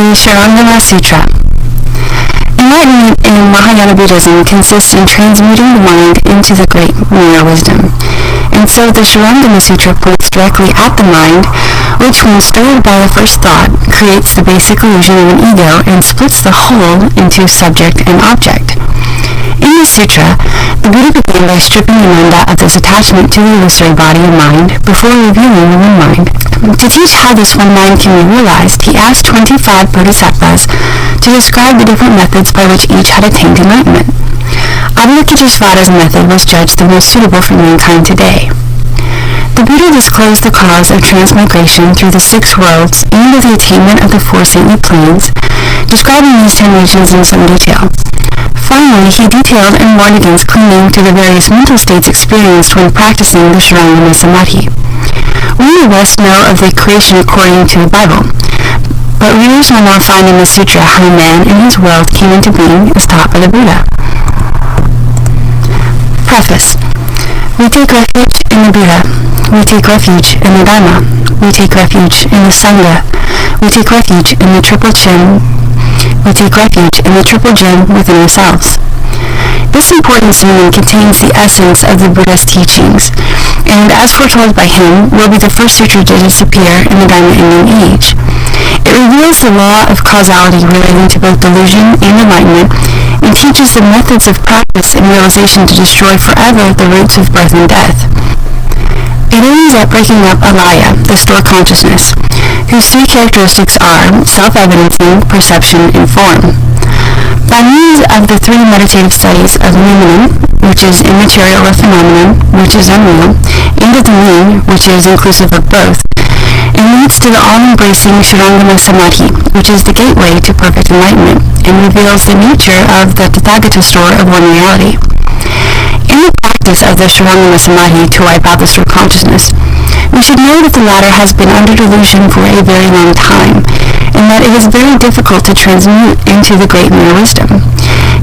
The Shurangama Sutra. Enlightenment in Mahayana Buddhism consists in transmuting the mind into the great mirror wisdom. And so the Shurangama Sutra points directly at the mind, which, when stirred by a first thought, creates the basic illusion of an ego and splits the whole into subject and object. In the sutra, the Buddha began by stripping Ananda of this attachment to the illusory body and mind before revealing the one mind. To teach how this one mind can be realized, he asked 25 bodhisattvas to describe the different methods by which each had attained enlightenment. Avalokiteshvara's method was judged the most suitable for mankind today. The Buddha disclosed the cause of transmigration through the 6 worlds and of the attainment of the 4 saintly planes, describing these 10 regions in some detail. Finally, he detailed and warned against clinging to the various mental states experienced when practicing the Shurangama Samadhi. We in the West know of the creation according to the Bible, but readers will now find in the sutra how man and his world came into being as taught by the Buddha. Preface. We take refuge in the Buddha. We take refuge in the Dharma. We take refuge in the Sangha. We take refuge in the triple gem. We take refuge in the triple gem within ourselves. This important statement contains the essence of the Buddha's teachings, and as foretold by him, will be the first sutra to disappear in the Dharma-ending age. It reveals the law of causality relating to both delusion and enlightenment, and teaches the methods of practice and realization to destroy forever the roots of birth and death. It aims at breaking up alaya, the stored consciousness, whose 3 characteristics are self-evidencing, perception, and form. By means of the 3 meditative studies of noumenon, which is immaterial or phenomenon, which is unreal, and of the mean, which is inclusive of both, it leads to the all-embracing Shurangama Samadhi, which is the gateway to perfect enlightenment, and reveals the nature of the Tathagata store of one reality. In the practice of the Shurangama Samadhi to wipe out the stored consciousness, we should know that the latter has been under delusion for a very long time, and that it is very difficult to transmute into the great mirror wisdom.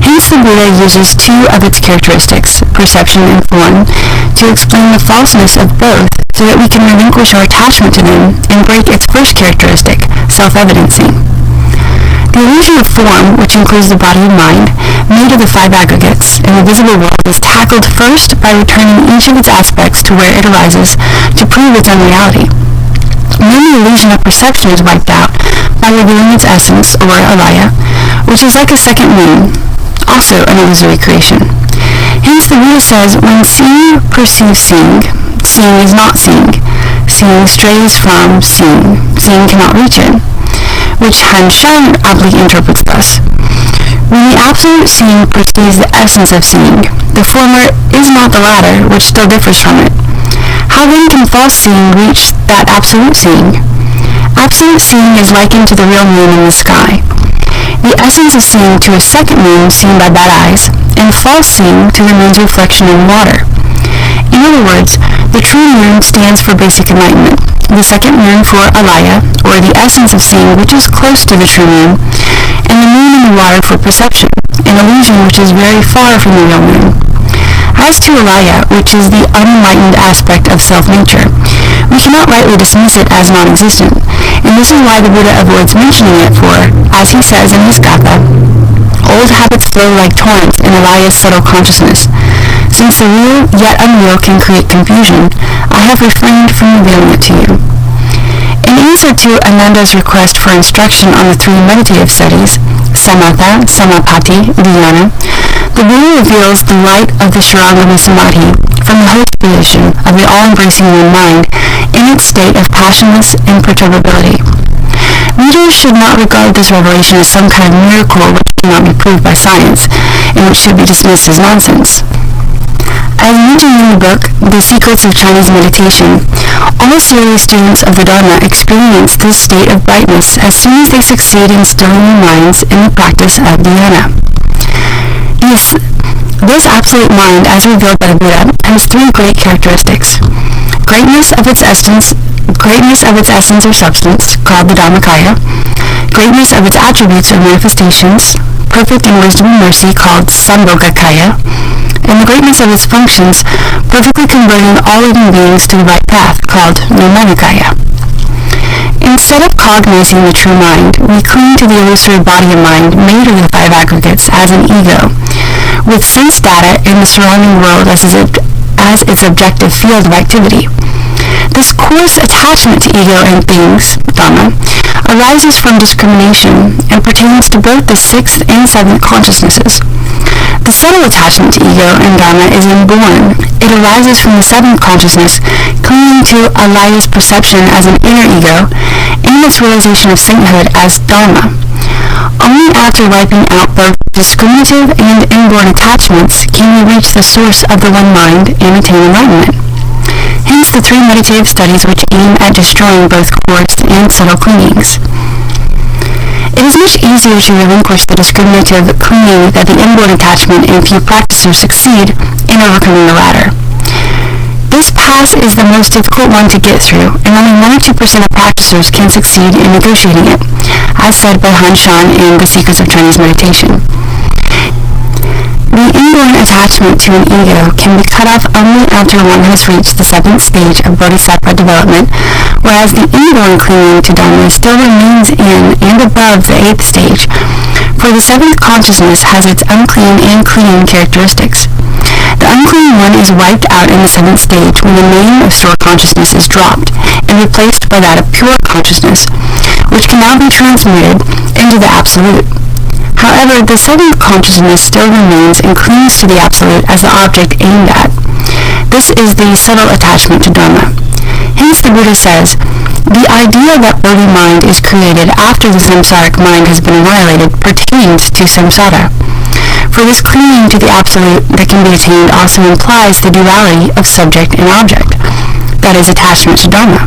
Hence the Buddha uses 2 of its characteristics, perception and form, to explain the falseness of both, so that we can relinquish our attachment to them and break its first characteristic, self-evidencing. The illusion of form, which includes the body and mind, made of the 5 aggregates, in the visible world is tackled first by returning each of its aspects to where it arises to prove its unreality. Then the illusion of perception is wiped out by revealing its essence, or alaya, which is like a second moon, also an illusory creation. Hence the Buddha says, when seeing perceives seeing, seeing is not seeing. Seeing strays from seeing. Seeing cannot reach it. Which Han Shan aptly interprets thus. When the absolute seeing perceives the essence of seeing, the former is not the latter, which still differs from it. How then can false seeing reach that absolute seeing? Absolute seeing is likened to the real moon in the sky. The essence of seeing to a second moon seen by bad eyes, and false seeing to the moon's reflection in water. In other words, the true moon stands for basic enlightenment, the second moon for alaya, or the essence of seeing which is close to the true moon, and the moon in the water for perception, an illusion which is very far from the real moon. As to alaya, which is the unenlightened aspect of self-nature, we cannot rightly dismiss it as non-existent, and this is why the Buddha avoids mentioning it, for, as he says in his Gatha, old habits flow like torrents in alaya's subtle consciousness. Since the real yet unreal can create confusion, I have refrained from revealing it to you. In answer to Ananda's request for instruction on the 3 meditative studies, samatha, samapatti, dhyana, the Buddha reveals the light of the Shurangama Samadhi from the host position of the all-embracing one mind in its state of passionless imperturbability. Readers should not regard this revelation as some kind of miracle which cannot be proved by science, and which should be dismissed as nonsense. As mentioned in the book, The Secrets of Chinese Meditation, all serious students of the Dharma experience this state of brightness as soon as they succeed in stilling their minds in the practice of dhyana. This absolute mind, as revealed by the Buddha, has 3 great characteristics. Greatness of its essence or substance, called the Dharmakaya, greatness of its attributes or manifestations, perfect in wisdom and mercy, called Sambhogakaya, and the greatness of its functions, perfectly converting all living beings to the right path, called Nirmanakaya. In Instead of cognizing the true mind, we cling to the illusory body of mind made of the five aggregates as an ego, with sense data in the surrounding world as its objective field of activity. This coarse attachment to ego and things, Dhamma, arises from discrimination and pertains to both the sixth and seventh consciousnesses. The subtle attachment to ego and Dhamma is inborn. It arises from the seventh consciousness clinging to Alaya's perception as an inner ego and its realization of sainthood as Dharma. Only after wiping out both discriminative and inborn attachments can we reach the source of the one mind and attain enlightenment. Hence the three meditative studies which aim at destroying both coarse and subtle clingings. It is much easier to relinquish the discriminative clinging that the inborn attachment and few practitioners succeed in overcoming the latter. This path is the most difficult one to get through, and only 1 or 2% of practitioners can succeed in negotiating it, as said by Han Shan in The Secrets of Chinese Meditation. The inborn attachment to an ego can be cut off only after one has reached the seventh stage of bodhisattva development, whereas the inborn clinging to Dhamma still remains in and above the eighth stage, for the seventh consciousness has its unclean and clean characteristics. The unclean one is wiped out in the seventh stage when the name of store consciousness is dropped and replaced by that of pure consciousness, which can now be transmuted into the Absolute. However, the seventh consciousness still remains and clings to the Absolute as the object aimed at. This is the subtle attachment to Dhamma. Hence the Buddha says, the idea that bodhi mind is created after the samsaric mind has been annihilated pertains to samsara. For this clinging to the Absolute that can be attained also implies the duality of subject and object, that is, attachment to Dhamma.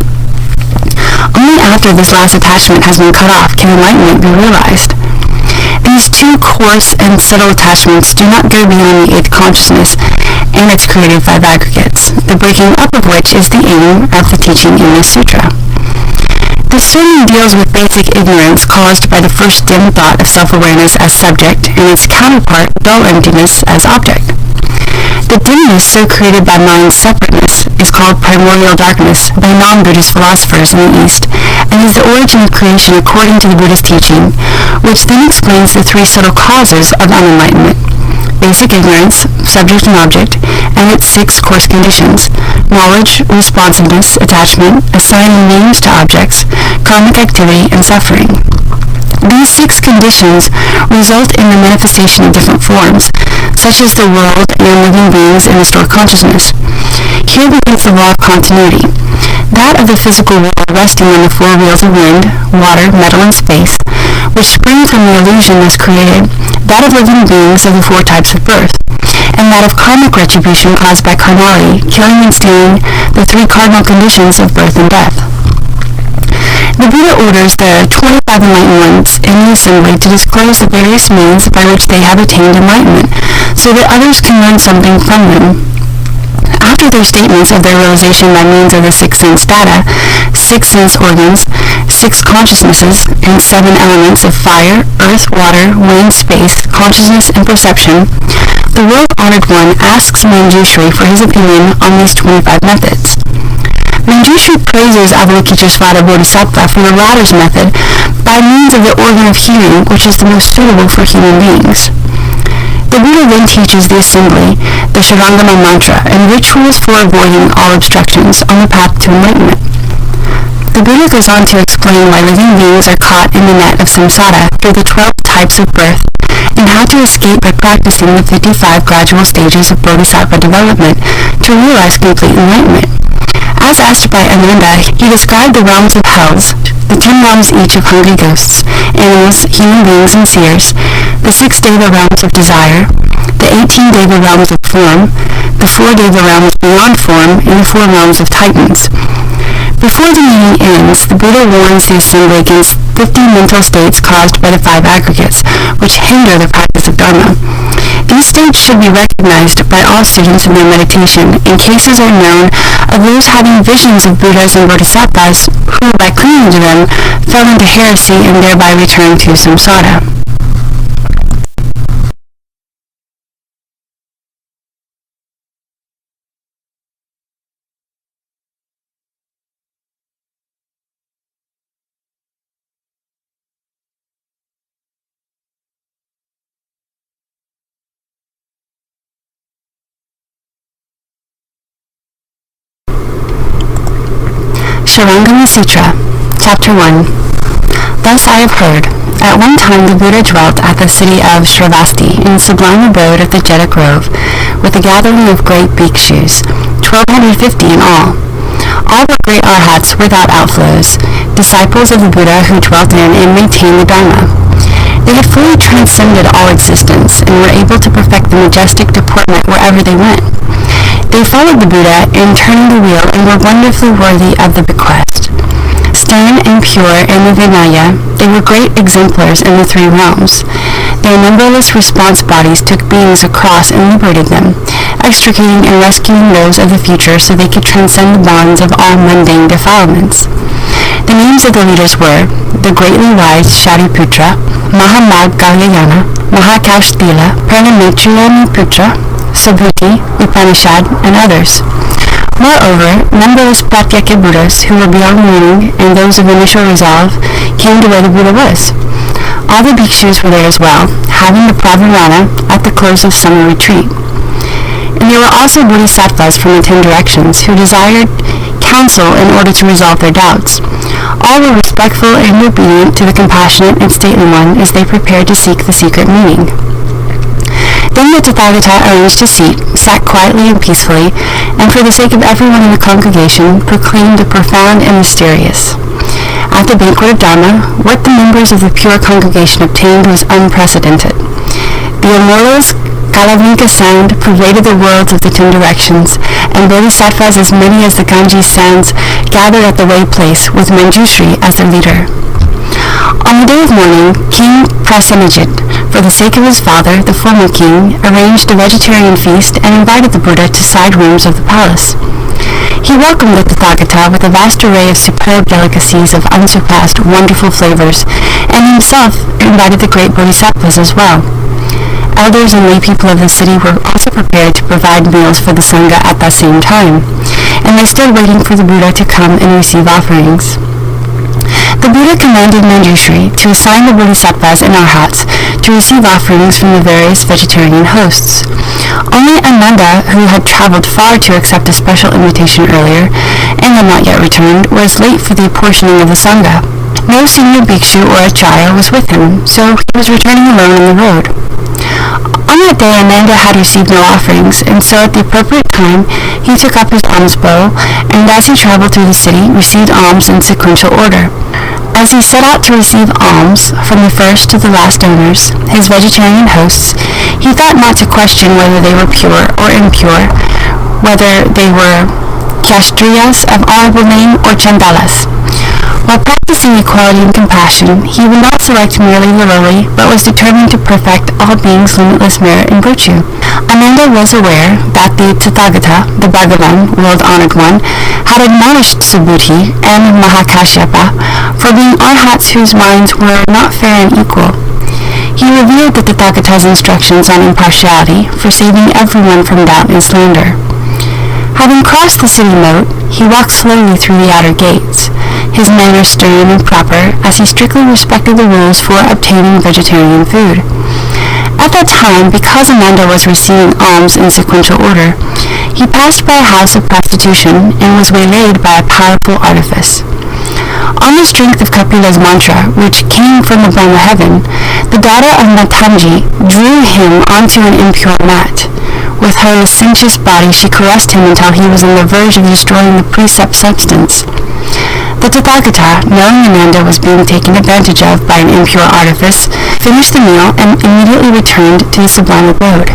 Only after this last attachment has been cut off can enlightenment be realized. These two coarse and subtle attachments do not go beyond the eighth consciousness and its created five aggregates, the breaking up of which is the aim of the teaching in this sutra. This sermon deals with basic ignorance caused by the first dim thought of self-awareness as subject and its counterpart, dull emptiness, as object. The dimness so created by mind's separateness is called primordial darkness by non-Buddhist philosophers in the East, and is the origin of creation according to the Buddhist teaching, which then explains the three subtle causes of unenlightenment: basic ignorance, subject and object, and its six coarse conditions: knowledge, responsiveness, attachment, assigning names to objects, karmic activity, and suffering. These six conditions result in the manifestation of different forms, such as the world and living beings in the store consciousness. Here begins the law of continuity, that of the physical world resting on the four wheels of wind, water, metal, and space, which spring from the illusion thus created, that of living beings of the four types of birth, and that of karmic retribution caused by carnality, killing and staining the three cardinal conditions of birth and death. The Buddha orders the 25 enlightened ones in the assembly to disclose the various means by which they have attained enlightenment, so that others can learn something from them. After their statements of their realization by means of the six sense data, six sense organs, six consciousnesses, and seven elements of fire, earth, water, wind, space, consciousness, and perception, the world-honored one asks Manjushri for his opinion on these 25 methods. Manjushri praises Avalokiteshvara Bodhisattva for the latter's method by means of the organ of hearing, which is the most suitable for human beings. The Buddha then teaches the assembly the Shurangama mantra and rituals for avoiding all obstructions on the path to enlightenment. The Buddha goes on to explain why living beings are caught in the net of samsara through the 12 types of birth, and how to escape by practicing the 55 gradual stages of bodhisattva development to realize complete enlightenment. As asked by Ananda, he described the realms of hells, the 10 realms each of hungry ghosts, animals, human beings, and seers, the 6 deva realms of desire, the 18 deva realms of form, the 4 deva realms beyond form, and the 4 realms of titans. Before the meeting ends, the Buddha warns the assembly against 50 mental states caused by the 5 aggregates, which hinder the practice of Dharma. These states should be recognized by all students in their meditation, and cases are known of those having visions of Buddhas and Bodhisattvas who, by clinging to them, fell into heresy and thereby returned to samsara. Shurangama Sutra, Chapter 1. Thus I have heard. At one time the Buddha dwelt at the city of Shravasti in the sublime abode of the Jeta Grove, with a gathering of great bhikshus, 1,250 in all. All were great arhats without outflows, disciples of the Buddha who dwelt in and maintained the Dharma. They had fully transcended all existence and were able to perfect the majestic deportment wherever they went. They followed the Buddha in turning the wheel and were wonderfully worthy of the bequest. Stern and pure in the Vinaya, they were great exemplars in the three realms. Their numberless response bodies took beings across and liberated them, extricating and rescuing those of the future so they could transcend the bonds of all mundane defilements. The names of the leaders were the greatly wise Shariputra, Mahamaggalyayana, Mahakaushtila, Pranamitriyaputra, Subhuti, Upanishad, and others. Moreover, numberless Pratyeka Buddhas who were beyond meaning and those of initial resolve came to where the Buddha was. All the bhikshus were there as well, having the pravarana at the close of summer retreat. And there were also bodhisattvas from the 10 directions who desired counsel in order to resolve their doubts. All were respectful and obedient to the compassionate and stately one as they prepared to seek the secret meaning. Then the Tathagata arranged a seat, sat quietly and peacefully, and for the sake of everyone in the congregation, proclaimed the profound and mysterious. At the banquet of Dharma, what the members of the pure congregation obtained was unprecedented. The Amorla's Kalavinka sound pervaded the worlds of the 10 directions, and bodhisattvas as many as the Ganges sounds gathered at the way place with Manjushri as their leader. On the day of mourning, King Prasenajit, for the sake of his father, the former king, arranged a vegetarian feast and invited the Buddha to side rooms of the palace. He welcomed the Tathagata with a vast array of superb delicacies of unsurpassed, wonderful flavors, and himself invited the great bodhisattvas as well. Elders and lay people of the city were also prepared to provide meals for the Sangha at that same time, and they stood waiting for the Buddha to come and receive offerings. The Buddha commanded Manjushri to assign the bodhisattvas and arhats to receive offerings from the various vegetarian hosts. Only Ananda, who had traveled far to accept a special invitation earlier, and had not yet returned, was late for the apportioning of the Sangha. No senior bhikshu or acharya was with him, so he was returning alone on the road. On that day, Ananda had received no offerings, and so at the appropriate time, he took up his alms bow, and as he traveled through the city, received alms in sequential order. As he set out to receive alms from the first to the last donors, his vegetarian hosts, he thought not to question whether they were pure or impure, whether they were Kshatriyas of honorable name or Chandalas. While practicing equality and compassion, he would not select merely the lowly, but was determined to perfect all beings' limitless merit and virtue. Ananda was aware that the Tathagata, the Bhagavan, world-honored one, had admonished Subhuti and Mahakashyapa for being arhats whose minds were not fair and equal. He revealed the Tathagata's instructions on impartiality for saving everyone from doubt and slander. Having crossed the city moat, he walked slowly through the outer gates, his manner stern and proper as he strictly respected the rules for obtaining vegetarian food. At that time, because Ananda was receiving alms in sequential order, he passed by a house of prostitution and was waylaid by a powerful artifice. On the strength of Kapila's mantra, which came from the Brahma heaven, the daughter of Matanji drew him onto an impure mat. With her licentious body, she caressed him until he was on the verge of destroying the precept substance. The Tathagata, knowing Ananda was being taken advantage of by an impure artifice, finished the meal and immediately returned to the sublime abode.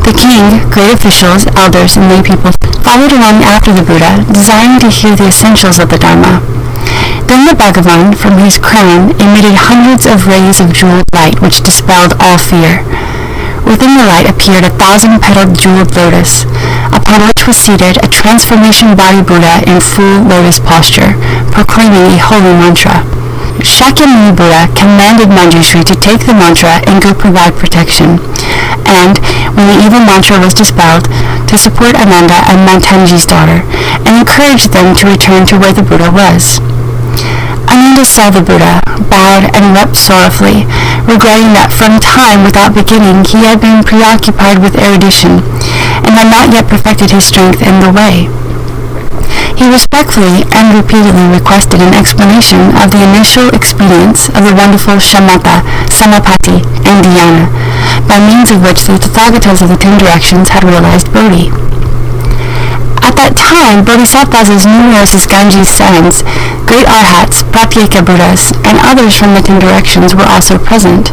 The king, great officials, elders, and lay people followed along after the Buddha, desiring to hear the essentials of the Dharma. Then the Bhagavan, from his crown, emitted hundreds of rays of jeweled light which dispelled all fear. Within the light appeared 1,000-petaled jeweled lotus, upon which was seated a transformation body Buddha in full lotus posture, proclaiming a holy mantra. Shakyamuni Buddha commanded Manjushri to take the mantra and go provide protection, and, when the evil mantra was dispelled, to support Ananda and Mantanji's daughter, and encourage them to return to where the Buddha was. Ananda saw the Buddha, bowed and wept sorrowfully, regretting that from time without beginning he had been preoccupied with erudition, and had not yet perfected his strength in the way. He respectfully and repeatedly requested an explanation of the initial experience of the wonderful shamatha, samapatti, and dhyana, by means of which the Tathagatas of the 10 directions had realized Bodhi. At that time, Bodhisattvas as numerous as Ganges' sons, great arhats, pratyeka Buddhas, and others from the 10 directions were also present.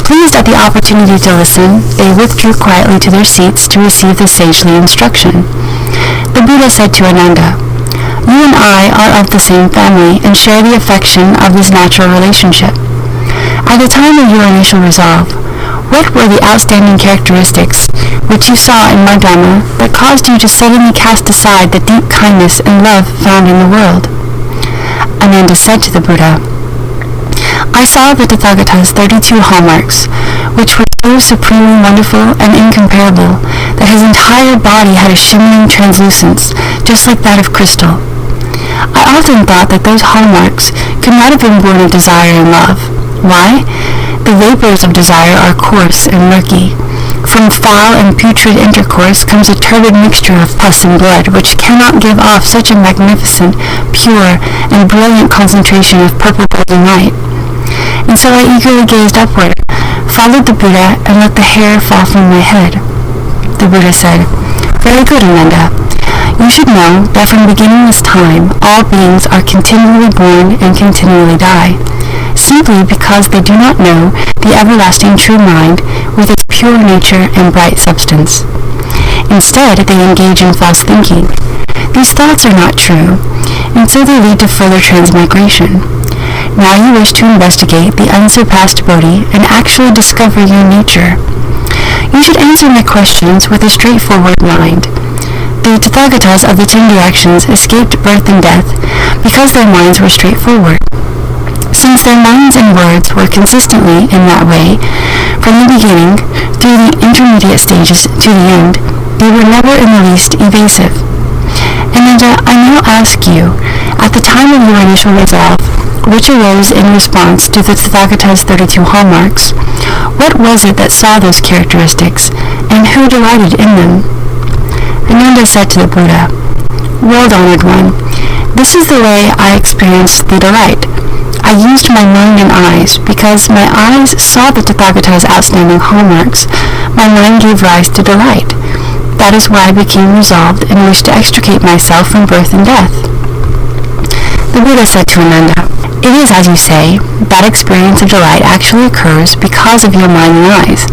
Pleased at the opportunity to listen, they withdrew quietly to their seats to receive the sagely instruction. The Buddha said to Ananda, "You and I are of the same family and share the affection of this natural relationship. At the time of your initial resolve, what were the outstanding characteristics which you saw in my Dhamma that caused you to suddenly cast aside the deep kindness and love found in the world?" Ananda said to the Buddha, "I saw the Tathagata's 32 hallmarks, which were so supremely wonderful and incomparable that his entire body had a shimmering translucence, just like that of crystal. I often thought that those hallmarks could not have been born of desire and love. Why? The vapors of desire are coarse and murky. From foul and putrid intercourse comes a turbid mixture of pus and blood, which cannot give off such a magnificent, pure, and brilliant concentration of purple golden light. And so I eagerly gazed upward, followed the Buddha, and let the hair fall from my head." The Buddha said, "Very good, Ananda. You should know that from beginningless time, all beings are continually born and continually die, simply because they do not know the everlasting true mind with its pure nature and bright substance. Instead, they engage in false thinking. These thoughts are not true, and so they lead to further transmigration. Now you wish to investigate the unsurpassed Bodhi and actually discover your nature. You should answer my questions with a straightforward mind. The Tathagatas of the 10 directions escaped birth and death because their minds were straightforward. Since their minds and words were consistently in that way, from the beginning through the intermediate stages to the end, they were never in the least evasive. Ananda, I now ask you, at the time of your initial resolve, which arose in response to the Tathagata's 32 hallmarks, what was it that saw those characteristics, and who delighted in them?" Ananda said to the Buddha, "World-honored one, this is the way I experienced the delight. I used my mind and eyes. Because my eyes saw the Tathagata's outstanding hallmarks, my mind gave rise to delight. That is why I became resolved and wished to extricate myself from birth and death." The Buddha said to Ananda, "It is as you say, that experience of delight actually occurs because of your mind and eyes.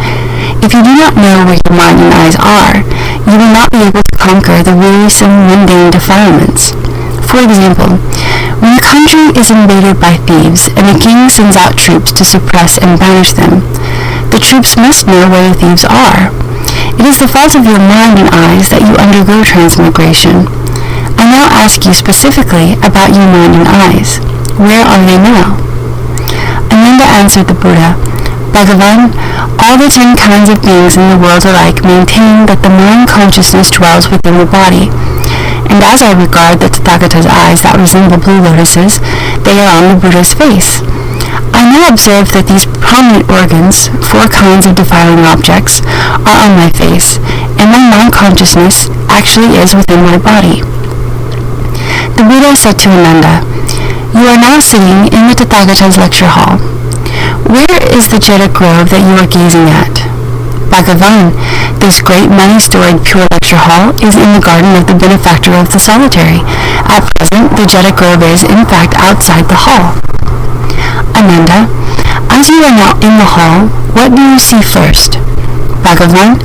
If you do not know where your mind and eyes are, you will not be able to conquer the wearisome mundane defilements. For example, when a country is invaded by thieves and the king sends out troops to suppress and banish them, the troops must know where the thieves are. It is the fault of your mind and eyes that you undergo transmigration. I now ask you specifically about your mind and eyes. Where are they now?" Ananda answered the Buddha, "Bhagavan, all the 10 kinds of beings in the world alike maintain that the mind consciousness dwells within the body, and as I regard the Tathagata's eyes that resemble blue lotuses, they are on the Buddha's face. I now observe that these prominent organs, 4 kinds of defiling objects, are on my face, and my mind consciousness actually is within my body." The Buddha said to Ananda, "You are now sitting in the Tathagata's lecture hall. Where is the Jeta grove that you are gazing at?" "Bhagavan, this great many-storied pure lecture hall is in the garden of the benefactor of the solitary. At present, the Jeta grove is, in fact, outside the hall." "Ananda, as you are now in the hall, what do you see first?" "Bhagavan,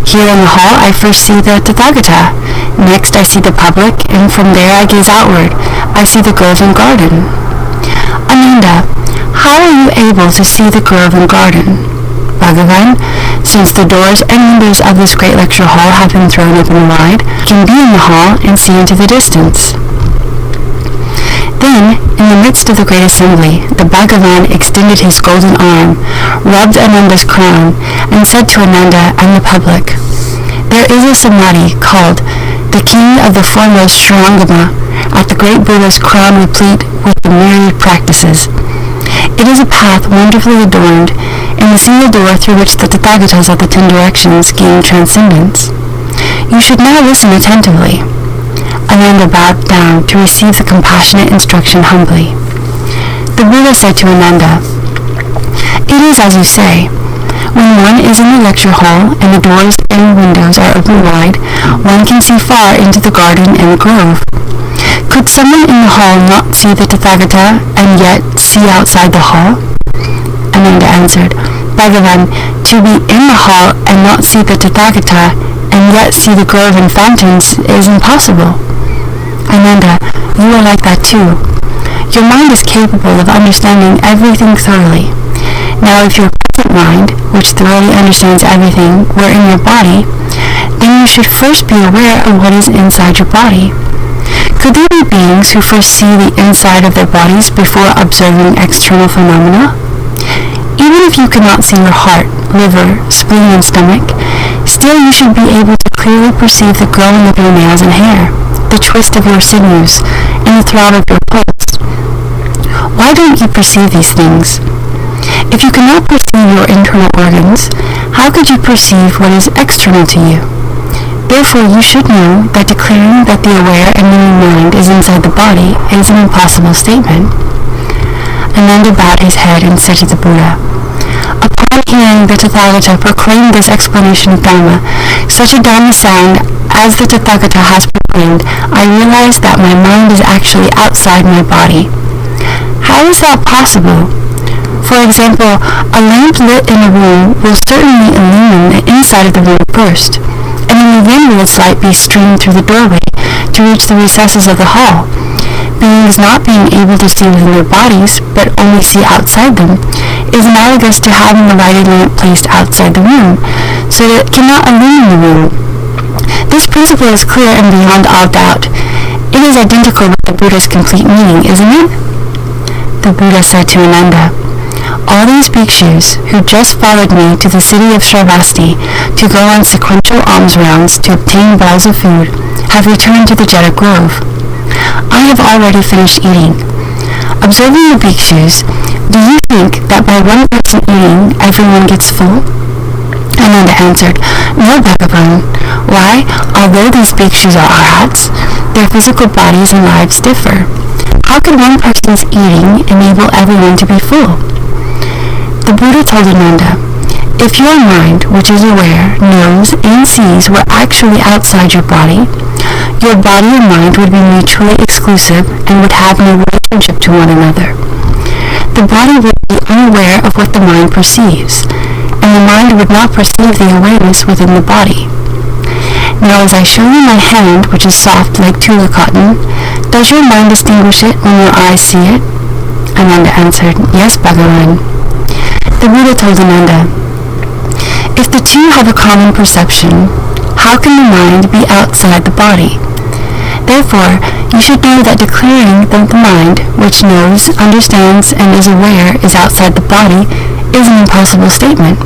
here in the hall I first see the Tathagata. Next I see the public, and from there I gaze outward. I see the grove and garden." "Ananda, how are you able to see the grove and garden?" "Bhagavan, since the doors and windows of this great lecture hall have been thrown open wide, I can be in the hall and see into the distance." Then, in the midst of the great assembly, the Bhagavan extended his golden arm, rubbed Ananda's crown, and said to Ananda and the public, "There is a samadhi called the King of the Foremost Shurangama at the great Buddha's crown replete with the myriad practices. It is a path wonderfully adorned, and the single door through which the Tathagatas of the 10 directions gain transcendence. You should now listen attentively. Ananda bowed down to receive the compassionate instruction humbly. The Buddha said to Ananda, "It is as you say. When one is in the lecture hall and the doors and windows are open wide, one can see far into the garden and the grove. Could someone in the hall not see the Tathagata and yet see outside the hall?" Ananda answered, "Bhagavan, to be in the hall and not see the Tathagata and yet see the grove and fountains is impossible." Ananda, you are like that too. Your mind is capable of understanding everything thoroughly. Now if your present mind, which thoroughly understands everything, were in your body, then you should first be aware of what is inside your body. Could there be beings who first see the inside of their bodies before observing external phenomena? Even if you cannot see your heart, liver, spleen, and stomach, still you should be able to clearly perceive the growing of your nails and hair, the twist of your sinews, and the throb of your pulse. Why don't you perceive these things? If you cannot perceive your internal organs, how could you perceive what is external to you? Therefore, you should know that declaring that the aware and knowing mind is inside the body is an impossible statement. Ananda bowed his head and said to the Buddha, "Upon hearing the Tathagata proclaim this explanation of Dharma, such a Dharma sound as the Tathagata has proclaimed, I realized that my mind is actually outside my body." How is that possible? For example, a lamp lit in a room will certainly illumine the inside of the room first, and only then will its light be streamed through the doorway to reach the recesses of the hall. Beings not being able to see within their bodies, but only see outside them, is analogous to having a lighted lamp placed outside the room, so that it cannot illumine the room. This principle is clear and beyond all doubt. It is identical with the Buddha's complete meaning, isn't it? The Buddha said to Ananda, "All these bhikshus who just followed me to the city of Shravasti to go on sequential alms rounds to obtain bowls of food have returned to the Jeta Grove. I have already finished eating. Observing the bhikshus, do you think that by one person eating, everyone gets full?" Ananda answered, "No, Bhagavan. Why, although these bhikshus are arhats, their physical bodies and lives differ. How could one person's eating enable everyone to be full?" The Buddha told Ananda, "If your mind, which is aware, knows, and sees were actually outside your body and mind would be mutually exclusive and would have no relationship to one another. The body would be unaware of what the mind perceives, and the mind would not perceive the awareness within the body. Now as I show you my hand, which is soft like tula cotton, does your mind distinguish it when your eyes see it?" Ananda answered, "Yes, Bhagavan." The Buddha told Ananda, "If the two have a common perception, how can the mind be outside the body? Therefore, you should know that declaring that the mind, which knows, understands, and is aware, is outside the body, is an impossible statement."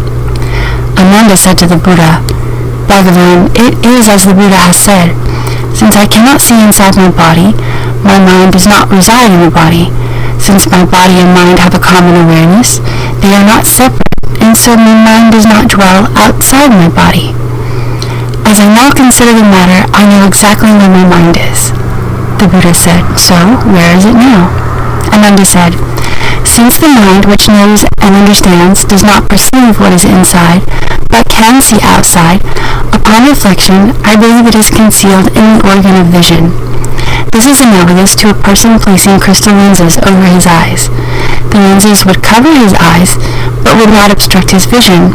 Ananda said to the Buddha, "Bhagavan, it is as the Buddha has said. Since I cannot see inside my body, my mind does not reside in the body. Since my body and mind have a common awareness, they are not separate, and so my mind does not dwell outside my body. As I now consider the matter, I know exactly where my mind is." The Buddha said, "So, where is it now?" Ananda said, "Since the mind which knows and understands does not perceive what is inside, but can see outside, upon reflection, I believe it is concealed in the organ of vision. This is analogous to a person placing crystal lenses over his eyes. The lenses would cover his eyes, but would not obstruct his vision.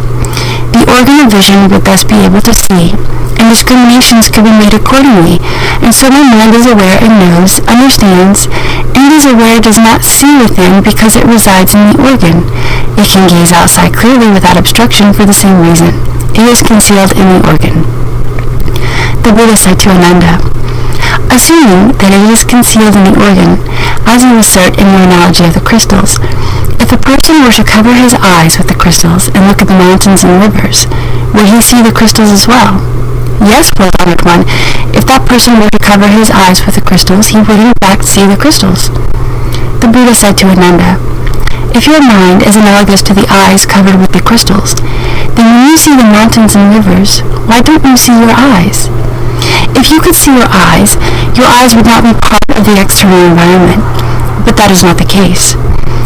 The organ of vision would thus be able to see, and discriminations could be made accordingly, and so my mind is aware and knows, understands, and is aware does not see within because it resides in the organ. It can gaze outside clearly without obstruction for the same reason. It is concealed in the organ." The Buddha said to Ananda, "Assuming that it is concealed in the organ, as you assert in your analogy of the crystals, if a person were to cover his eyes with the crystals and look at the mountains and rivers, would he see the crystals as well?" "Yes, Honored One, if that person were to cover his eyes with the crystals, he would in fact see the crystals." The Buddha said to Ananda, "If your mind is analogous to the eyes covered with the crystals, then when you see the mountains and rivers, why don't you see your eyes? If you could see your eyes would not be part of the external environment, but that is not the case.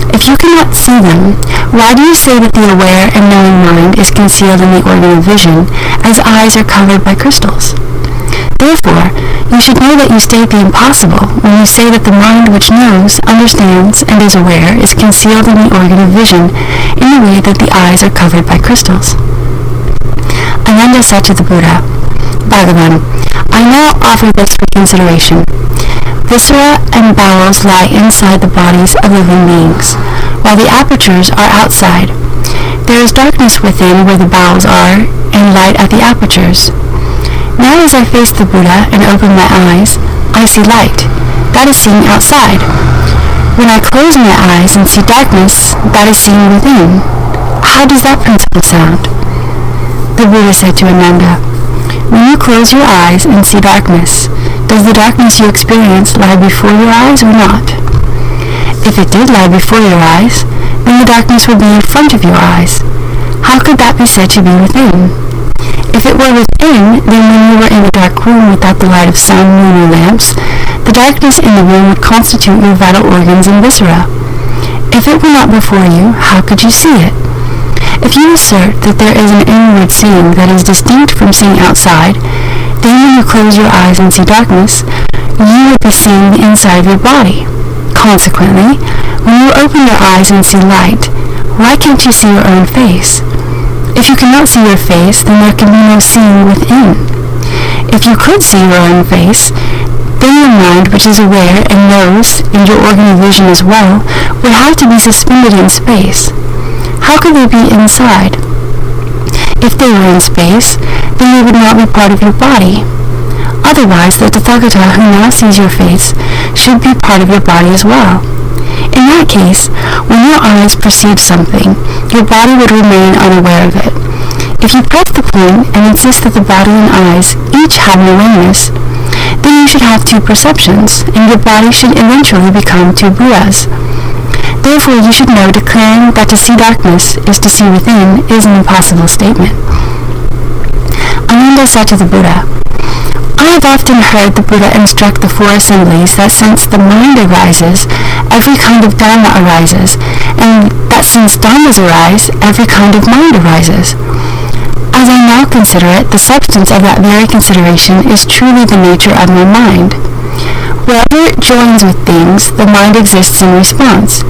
If you cannot see them, why do you say that the aware and knowing mind is concealed in the organ of vision, as eyes are covered by crystals? Therefore, you should know that you state the impossible when you say that the mind which knows, understands, and is aware is concealed in the organ of vision in the way that the eyes are covered by crystals. Ananda said to the Buddha, Bhagavan, I now offer this for consideration. Viscera and bowels lie inside the bodies of living beings, while the apertures are outside. There is darkness within where the bowels are, and light at the apertures. Now as I face the Buddha and open my eyes, I see light. That is seeing outside. When I close my eyes and see darkness, that is seeing within. How does that principle sound? The Buddha said to Ananda, when you close your eyes and see darkness, does the darkness you experience lie before your eyes or not? If it did lie before your eyes, then the darkness would be in front of your eyes. How could that be said to be within? If it were within, then when you were in a dark room without the light of sun, moon, or lamps, the darkness in the room would constitute your vital organs and viscera. If it were not before you, how could you see it? If you assert that there is an inward seeing that is distinct from seeing outside, then when you close your eyes and see darkness, you would be seeing the inside of your body. Consequently, when you open your eyes and see light, why can't you see your own face? If you cannot see your face, then there can be no seeing within. If you could see your own face, then your mind, which is aware and knows, and your organ of vision as well, would have to be suspended in space. How could they be inside? If they were in space, then they would not be part of your body. Otherwise, the Tathagata who now sees your face should be part of your body as well. In that case, when your eyes perceive something, your body would remain unaware of it. If you press the point and insist that the body and eyes each have an awareness, then you should have two perceptions, and your body should eventually become two Buddhas. Therefore, you should know declaring that to see darkness is to see within is an impossible statement. Ananda said to the Buddha, I have often heard the Buddha instruct the four assemblies that since the mind arises, every kind of dharma arises, and that since dharmas arise, every kind of mind arises. As I now consider it, the substance of that very consideration is truly the nature of my mind. Wherever it joins with things, the mind exists in response.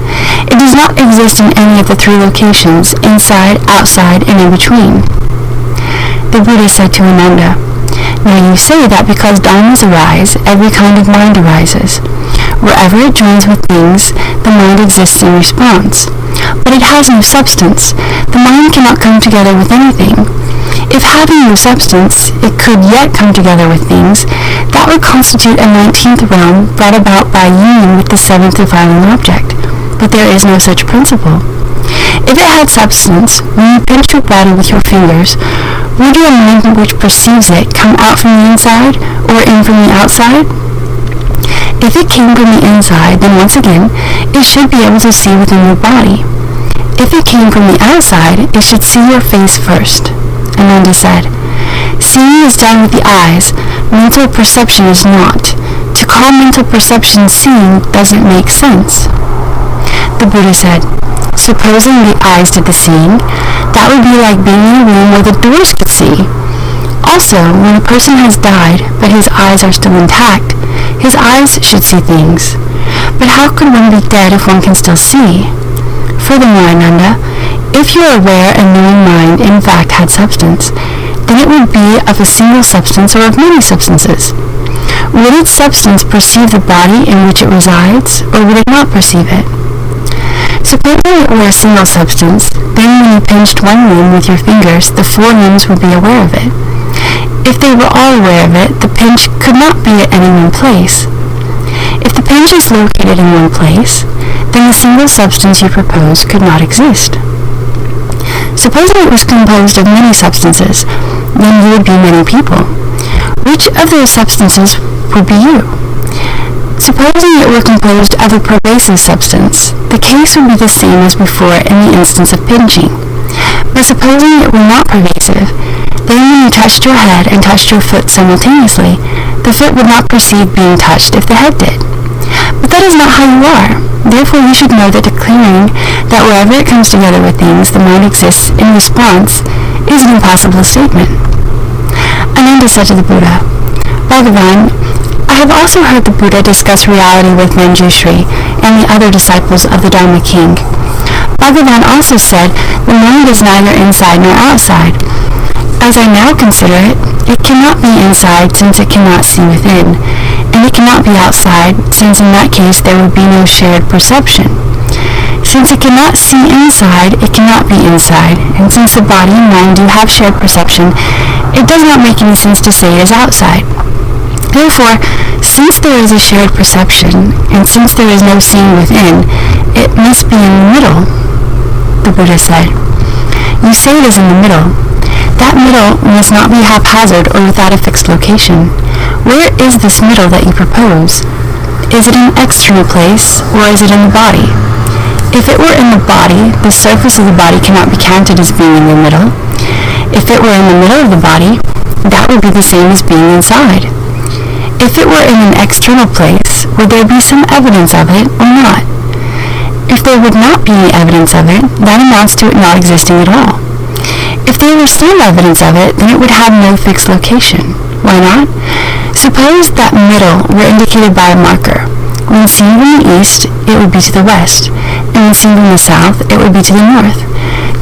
It does not exist in any of the three locations, inside, outside, and in between. The Buddha said to Ananda, now you say that because dharmas arise, every kind of mind arises. Wherever it joins with things, the mind exists in response. But it has no substance. The mind cannot come together with anything. If having no substance, it could yet come together with things, that would constitute a 19th realm brought about by union with the 7th defiling object. But there is no such principle. If it had substance, when you pinch your body with your fingers, would your mind which perceives it come out from the inside or in from the outside? If it came from the inside, then once again, it should be able to see within your body. If it came from the outside, it should see your face first. Ananda said, seeing is done with the eyes, mental perception is not. To call mental perception seeing doesn't make sense. The Buddha said, supposing the eyes did the seeing, that would be like being in a room where the doors could see. Also, when a person has died, but his eyes are still intact, his eyes should see things. But how could one be dead if one can still see? Furthermore, Ananda, if your aware and knowing mind in fact had substance, then it would be of a single substance or of many substances. Would its substance perceive the body in which it resides, or would it not perceive it? Supposing it were a single substance, then when you pinched one limb with your fingers, the four limbs would be aware of it. If they were all aware of it, the pinch could not be at any one place. If the pinch is located in one place, then the single substance you propose could not exist. Supposing it was composed of many substances, then you would be many people. Which of those substances would be you? Supposing it were composed of a pervasive substance, the case would be the same as before in the instance of pinching. But supposing it were not pervasive, then when you touched your head and touched your foot simultaneously, The foot would not perceive being touched if the head did. But that is not how you are. Therefore, you should know that declaring that wherever it comes together with things, the mind exists in response is an impossible statement. Ananda said to the Buddha, Bhagavan, I have also heard the Buddha discuss reality with Manjushri and the other disciples of the Dharma king. Bhagavan also said the mind is neither inside nor outside. As I now consider it, it cannot be inside since it cannot see within, and it cannot be outside since in that case there would be no shared perception. Since it cannot see inside, it cannot be inside, and since the body and mind do have shared perception, it does not make any sense to say it is outside. Therefore, since there is a shared perception, and since there is no seeing within, it must be in the middle, the Buddha said. You say it is in the middle. That middle must not be haphazard or without a fixed location. Where is this middle that you propose? Is it an external place, or is it in the body? If it were in the body, the surface of the body cannot be counted as being in the middle. If it were in the middle of the body, that would be the same as being inside. If it were in an external place, would there be some evidence of it or not? If there would not be any evidence of it, that amounts to it not existing at all. If there were some evidence of it, then it would have no fixed location. Why not? Suppose that middle were indicated by a marker. When seen from the east, it would be to the west, and when seen from the south, it would be to the north.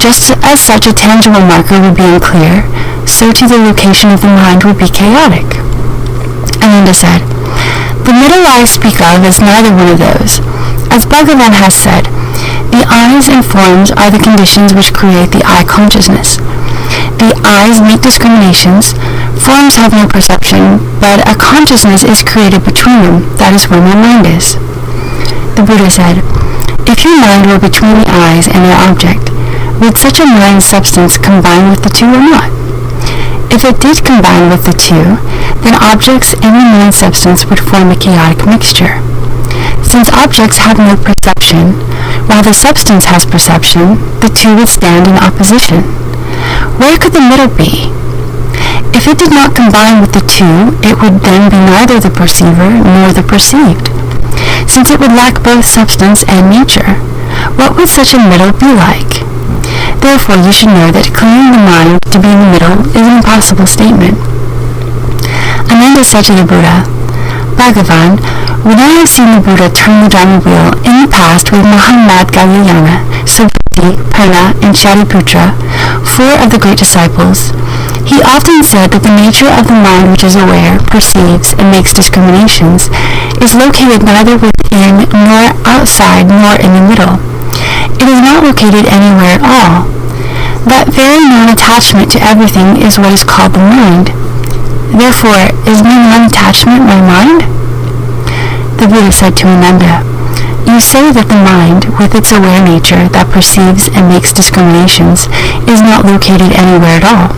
Just as such a tangible marker would be unclear, so too the location of the mind would be chaotic. Ananda said, The middle I speak of is neither one of those. As Bhagavan has said, the eyes and forms are the conditions which create the eye consciousness. The eyes make discriminations, forms have no perception, but a consciousness is created between them. That is where my mind is. The Buddha said, If your mind were between the eyes and their object, would such a mind substance combine with the two or not? If it did combine with the two, then objects and the mind substance would form a chaotic mixture. Since objects have no perception, while the substance has perception, the two would stand in opposition. Where could the middle be? If it did not combine with the two, it would then be neither the perceiver nor the perceived. Since it would lack both substance and nature, what would such a middle be like? Therefore, you should know that declaring the mind to be in the middle is an impossible statement. Ananda said to the Buddha, Bhagavan, when I have seen the Buddha turn the Dharma wheel in the past with Mahamad Galyana, Subhuti, Purna, and Shariputra, 4 of the great disciples, he often said that the nature of the mind which is aware, perceives, and makes discriminations is located neither within nor outside nor in the middle. It is not located anywhere at all. That very non-attachment to everything is what is called the mind. Therefore, is my non-attachment my mind? The Buddha said to Ananda, You say that the mind, with its aware nature that perceives and makes discriminations, is not located anywhere at all.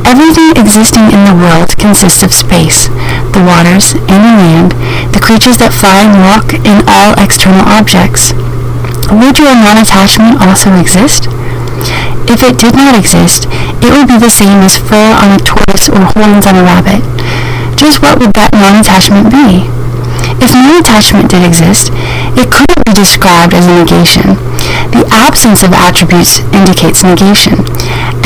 Everything existing in the world consists of space, the waters and the land, the creatures that fly and walk, and all external objects. Would your non-attachment also exist? If it did not exist, it would be the same as fur on a tortoise or horns on a rabbit. Just what would that non-attachment be? If non-attachment did exist, it couldn't be described as a negation. The absence of attributes indicates negation.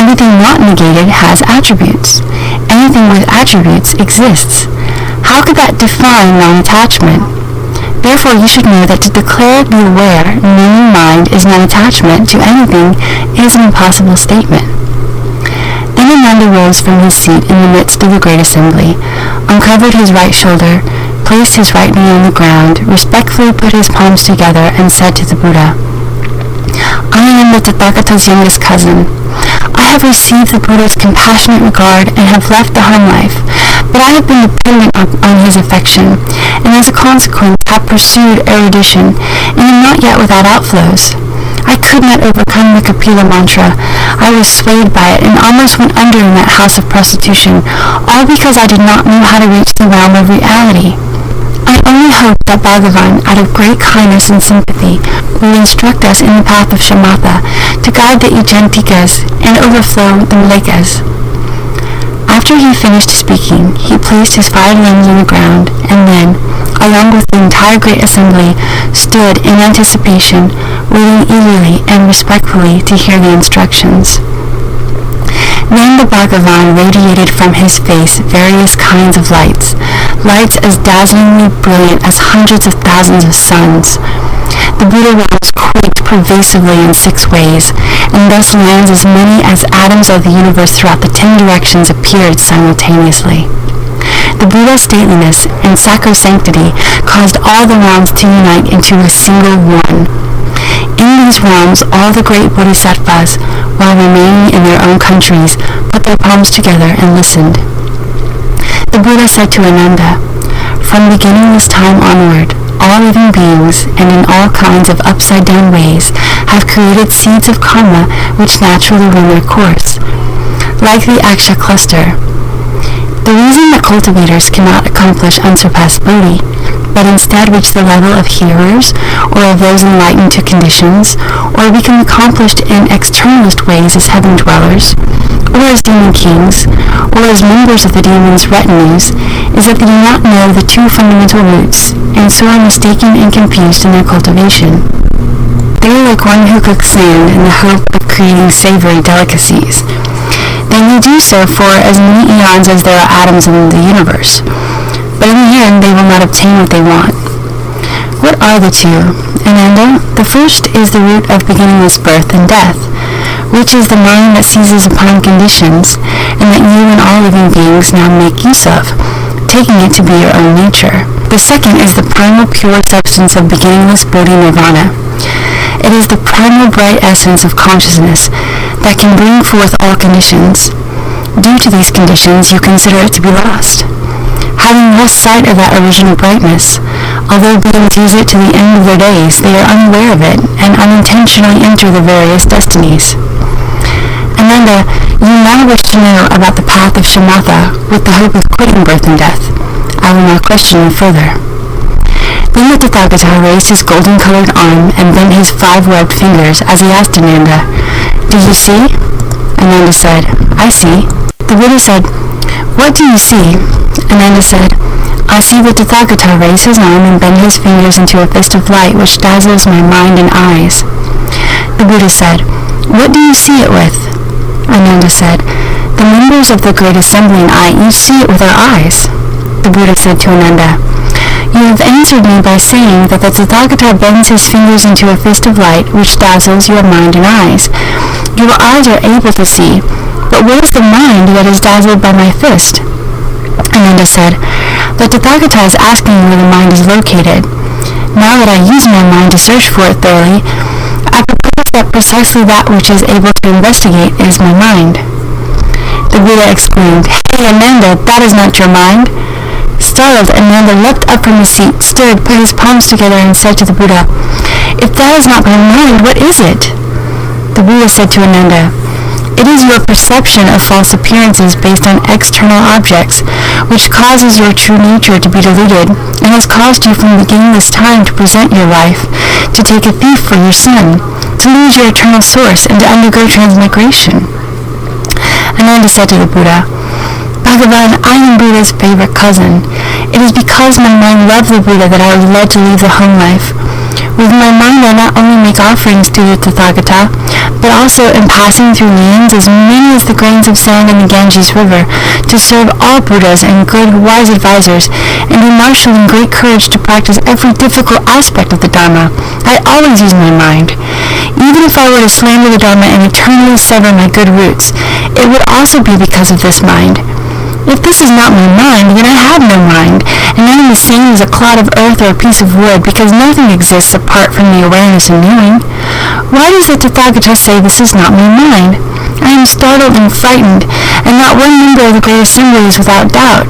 Anything not negated has attributes. Anything with attributes exists. How could that define non-attachment? Therefore, you should know that to declare the aware, meaning mind, is non-attachment to anything is an impossible statement. Then Ananda rose from his seat in the midst of the great assembly, uncovered his right shoulder, placed his right knee on the ground, respectfully put his palms together, and said to the Buddha, I am the Tathagata's youngest cousin. I have received the Buddha's compassionate regard and have left the home life, but I have been dependent on his affection, and as a consequence have pursued erudition, and am not yet without outflows. I could not overcome the Kapila mantra. I was swayed by it and almost went under in that house of prostitution, all because I did not know how to reach the realm of reality. I only hope that Bhagavan, out of great kindness and sympathy, will instruct us in the path of shamatha, to guide the Ijantikas and overflow the Malekas. After he finished speaking, he placed his 5 limbs on the ground, and then, along with the entire great assembly, stood in anticipation, waiting eagerly and respectfully to hear the instructions. Then the Bhagavan radiated from his face various kinds of lights as dazzlingly brilliant as hundreds of thousands of suns. The Buddha realms quaked pervasively in 6 ways, and thus lands as many as atoms of the universe throughout the 10 directions appeared simultaneously. The Buddha's stateliness and sacrosanctity caused all the realms to unite into a single one. In these realms, all the great bodhisattvas, while remaining in their own countries, put their palms together and listened. The Buddha said to Ananda, "From beginningless time onward, all living beings, and in all kinds of upside-down ways, have created seeds of karma which naturally run their course, like the aksha cluster. The reason that cultivators cannot accomplish unsurpassed bodhi, but instead reach the level of hearers, or of those enlightened to conditions, or become accomplished in externalist ways as heaven dwellers, or as demon kings, or as members of the demon's retinues, is that they do not know the 2 fundamental roots, and so are mistaken and confused in their cultivation. They are like one who cooks sand in the hope of creating savory delicacies. They may do so for as many eons as there are atoms in the universe, but in the end they will not obtain what they want. What are the 2? Ananda, the first is the root of beginningless birth and death, which is the mind that seizes upon conditions, and that you and all living beings now make use of, taking it to be your own nature. The second is the primal pure substance of beginningless Bodhi Nirvana. It is the primal bright essence of consciousness that can bring forth all conditions. Due to these conditions, you consider it to be lost. Having lost sight of that original brightness, although beings use it to the end of their days, they are unaware of it and unintentionally enter the various destinies. Ananda, you now wish to know about the path of shamatha with the hope of quitting birth and death. I will now question you further. Then the Tathagata raised his golden-colored arm and bent his 5 webbed fingers as he asked Ananda, "Do you see?" Ananda said, "I see." The Buddha said, "What do you see?" Ananda said, "I see the Tathagata raise his arm and bend his fingers into a fist of light which dazzles my mind and eyes." The Buddha said, "What do you see it with?" Ananda said, "The members of the great assembly and I each see it with our eyes." The Buddha said to Ananda, "You have answered me by saying that the Tathagata bends his fingers into a fist of light which dazzles your mind and eyes. Your eyes are able to see, but what is the mind that is dazzled by my fist?" Ananda said, "The Tathagata is asking where the mind is located. Now that I use my mind to search for it thoroughly, I propose that precisely that which is able to investigate is my mind." The Buddha exclaimed, "Hey Ananda, that is not your mind." Startled, Ananda leapt up from his seat, stood, put his palms together, and said to the Buddha, "If that is not my mind, what is it?" The Buddha said to Ananda, "It is your perception of false appearances based on external objects, which causes your true nature to be diluted, and has caused you from beginningless time to present your life, to take a thief for your son, to lose your eternal source, and to undergo transmigration." Ananda said to the Buddha, "Bhagavan, I am Buddha's favorite cousin. It is because my mind loved the Buddha that I was led to leave the home life. With my mind I not only make offerings to the Tathagata, but also in passing through lands as many as the grains of sand in the Ganges River, to serve all Buddhas and good, wise advisors, and in marshaling great courage to practice every difficult aspect of the Dharma. I always use my mind. Even if I were to slander the Dharma and eternally sever my good roots, it would also be because of this mind. If this is not my mind, then I have no mind, and I am the same as a clod of earth or a piece of wood, because nothing exists apart from the awareness and knowing. Why does the Tathagata say this is not my mind? I am startled and frightened, and not one member of the great assembly is without doubt.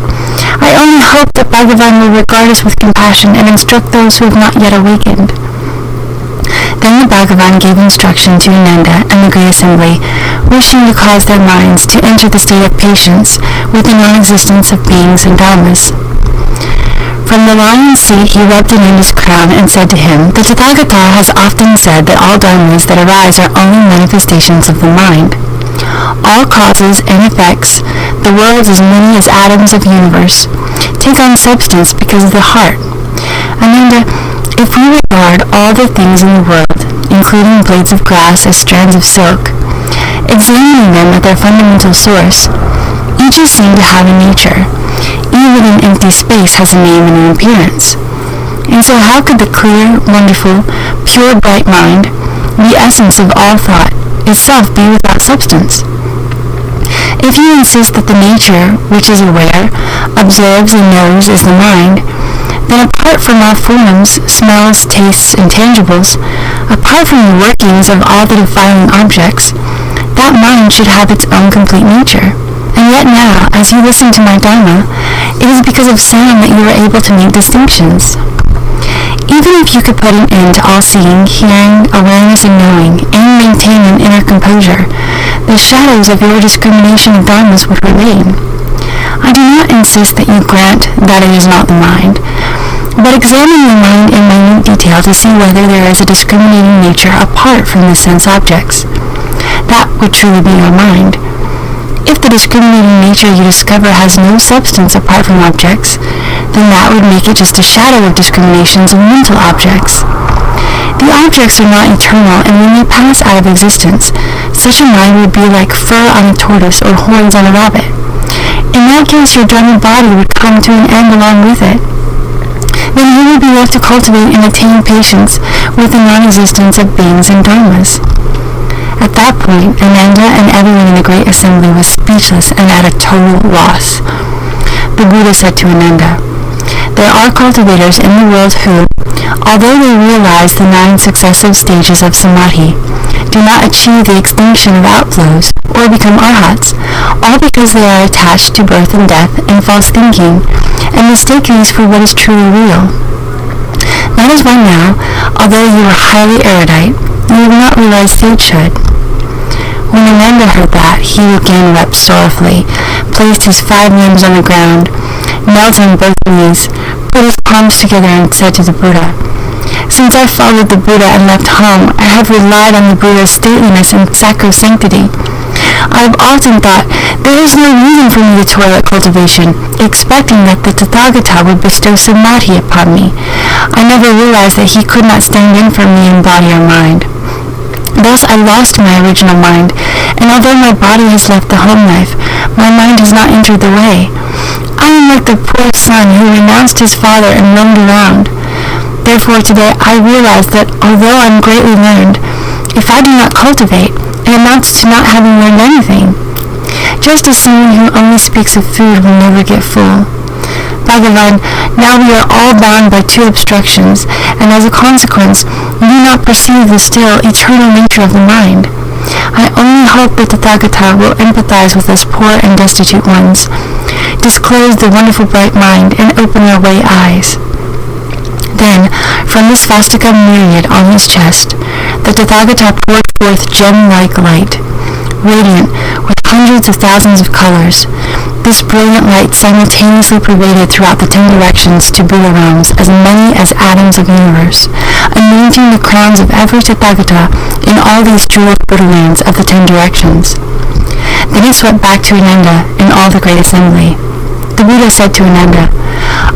I only hope that Bhagavan will regard us with compassion and instruct those who have not yet awakened." Then the Bhagavan gave instruction to Ananda and the great assembly, wishing to cause their minds to enter the state of patience with the non-existence of beings and dharmas. From the lion's seat he rubbed Ananda's crown and said to him, "The Tathagata has often said that all dharmas that arise are only manifestations of the mind. All causes and effects the world's as many as atoms of universe, take on substance because of the heart. Ananda, if we regard all the things in the world, including blades of grass as strands of silk, examining them at their fundamental source, each is seen to have a nature. Even an empty space has a name and an appearance. And so how could the clear, wonderful, pure, bright mind, the essence of all thought, itself be without substance? If you insist that the nature, which is aware, observes and knows is the mind, then apart from all forms, smells, tastes, and tangibles, apart from the workings of all the defiling objects, that mind should have its own complete nature. And yet now, as you listen to my Dharma, it is because of sound that you are able to make distinctions. Even if you could put an end to all seeing, hearing, awareness, and knowing, and maintain an inner composure, the shadows of your discrimination of dharmas would remain. I do not insist that you grant that it is not the mind, but examine your mind in minute detail to see whether there is a discriminating nature apart from the sense objects. That would truly be your mind. If the discriminating nature you discover has no substance apart from objects, then that would make it just a shadow of discriminations in mental objects. The objects are not eternal, and when they pass out of existence, such a mind would be like fur on a tortoise or horns on a rabbit. In that case, your Dharma body would come to an end along with it. Then you would be left to cultivate and attain patience with the non-existence of beings and dharmas. At that point, Ananda and everyone in the great assembly was speechless and at a total loss. The Buddha said to Ananda, "There are cultivators in the world who, although they realize the 9 successive stages of samadhi, do not achieve the extinction of outflows or become arhats, all because they are attached to birth and death and false thinking, and mistake these for what is truly real. That is why now, although you are highly erudite, you have not realized sagehood." When Ananda heard that, he again wept sorrowfully, placed his 5 limbs on the ground, knelt on both knees, put his palms together, and said to the Buddha, "Since I followed the Buddha and left home, I have relied on the Buddha's stateliness and sacrosanctity. I have often thought, there is no reason for me to toil at cultivation, expecting that the Tathagata would bestow samadhi upon me. I never realized that he could not stand in for me in body or mind. Thus I lost my original mind, and although my body has left the home life, my mind has not entered the way. I am like the poor son who renounced his father and roamed around. Therefore today I realize that although I am greatly learned, if I do not cultivate, it amounts to not having learned anything. Just as someone who only speaks of food will never get full. Bhagavan, now we are all bound by 2 obstructions, and as a consequence, we do not perceive the still, eternal nature of the mind. I only hope that the Tathagata will empathize with us poor and destitute ones, disclose the wonderful bright mind, and open our way eyes." Then, from the svastika myriad on his chest, the Tathagata poured forth gem-like light, radiant with hundreds of thousands of colors. This brilliant light simultaneously pervaded throughout the 10 directions to Buddha realms as many as atoms of universe, anointing the crowns of every Tathagata in all these jeweled Buddha lands of the 10 directions. Then it swept back to Ananda and all the great assembly. The Buddha said to Ananda,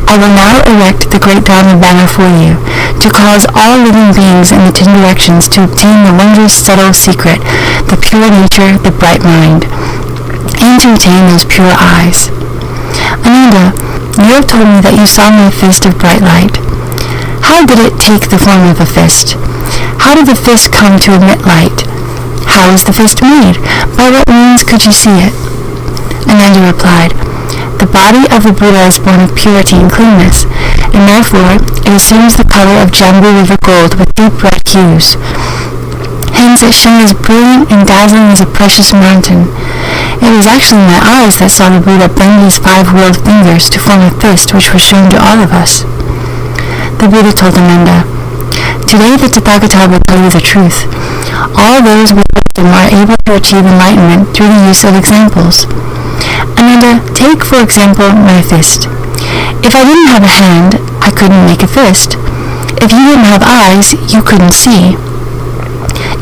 "I will now erect the great Dharma banner for you, to cause all living beings in the 10 directions to obtain the wondrous subtle secret, the pure nature, the bright mind, and to attain those pure eyes. Ananda, you have told me that you saw my fist of bright light. How did it take the form of a fist? How did the fist come to emit light? How is the fist made? By what means could you see it?" Ananda replied, "The body of the Buddha is born of purity and cleanness, and therefore it assumes the color of Jambu River gold with deep red hues. Hence it shone as brilliant and dazzling as a precious mountain. It was actually my eyes that saw the Buddha bend his 5 wheeled fingers to form a fist which was shown to all of us." The Buddha told Ananda, "Today the Tathagata will tell you the truth. All those with wisdom are able to achieve enlightenment through the use of examples. Ananda, take for example my fist. If I didn't have a hand, I couldn't make a fist. If you didn't have eyes, you couldn't see.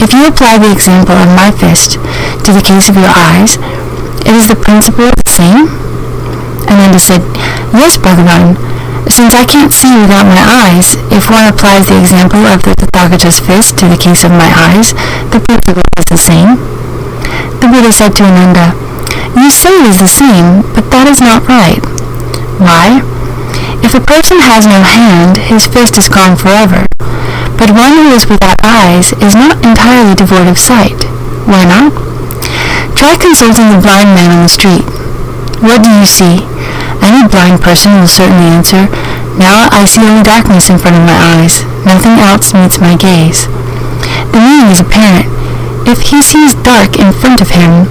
If you apply the example of my fist to the case of your eyes, it is the principle of the same? Ananda said, Yes, Bhagavan. Since I can't see without my eyes, if one applies the example of the Tathagata's fist to the case of my eyes, the principle is the same. The Buddha said to Ananda, You say it is the same, but that is not right. Why? If a person has no hand, his fist is gone forever. But one who is without eyes is not entirely devoid of sight. Why not? Try consulting the blind man on the street. What do you see? Any blind person will certainly answer, Now I see only darkness in front of my eyes. Nothing else meets my gaze. The meaning is apparent. If he sees dark in front of him,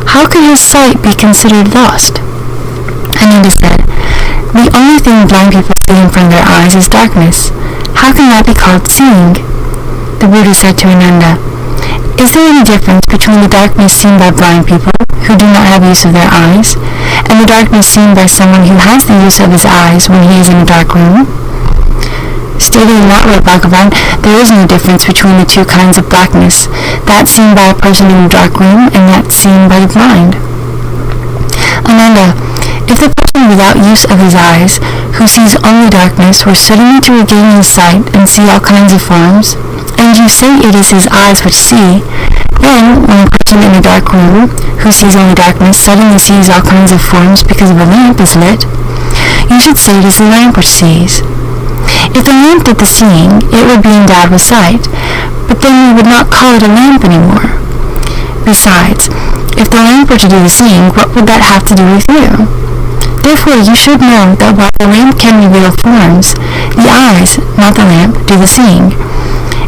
how can his sight be considered lost? Ananda said, The only thing blind people see in front of their eyes is darkness. How can that be called seeing? The Buddha said to Ananda, Is there any difference between the darkness seen by blind people, who do not have use of their eyes, and the darkness seen by someone who has the use of his eyes when he is in a dark room? Stated in that way, Bhagavan, there is no difference between the two kinds of blackness, that seen by a person in a dark room and that seen by the blind. Ananda, if the person without use of his eyes, who sees only darkness, were suddenly to regain his sight and see all kinds of forms, and you say it is his eyes which see, then, when a person in a dark room, who sees only darkness, suddenly sees all kinds of forms because of a lamp is lit, you should say it is the lamp which sees. If the lamp did the seeing, it would be endowed with sight, but then we would not call it a lamp anymore. Besides, if the lamp were to do the seeing, what would that have to do with you? Therefore, you should know that while the lamp can reveal forms, the eyes, not the lamp, do the seeing.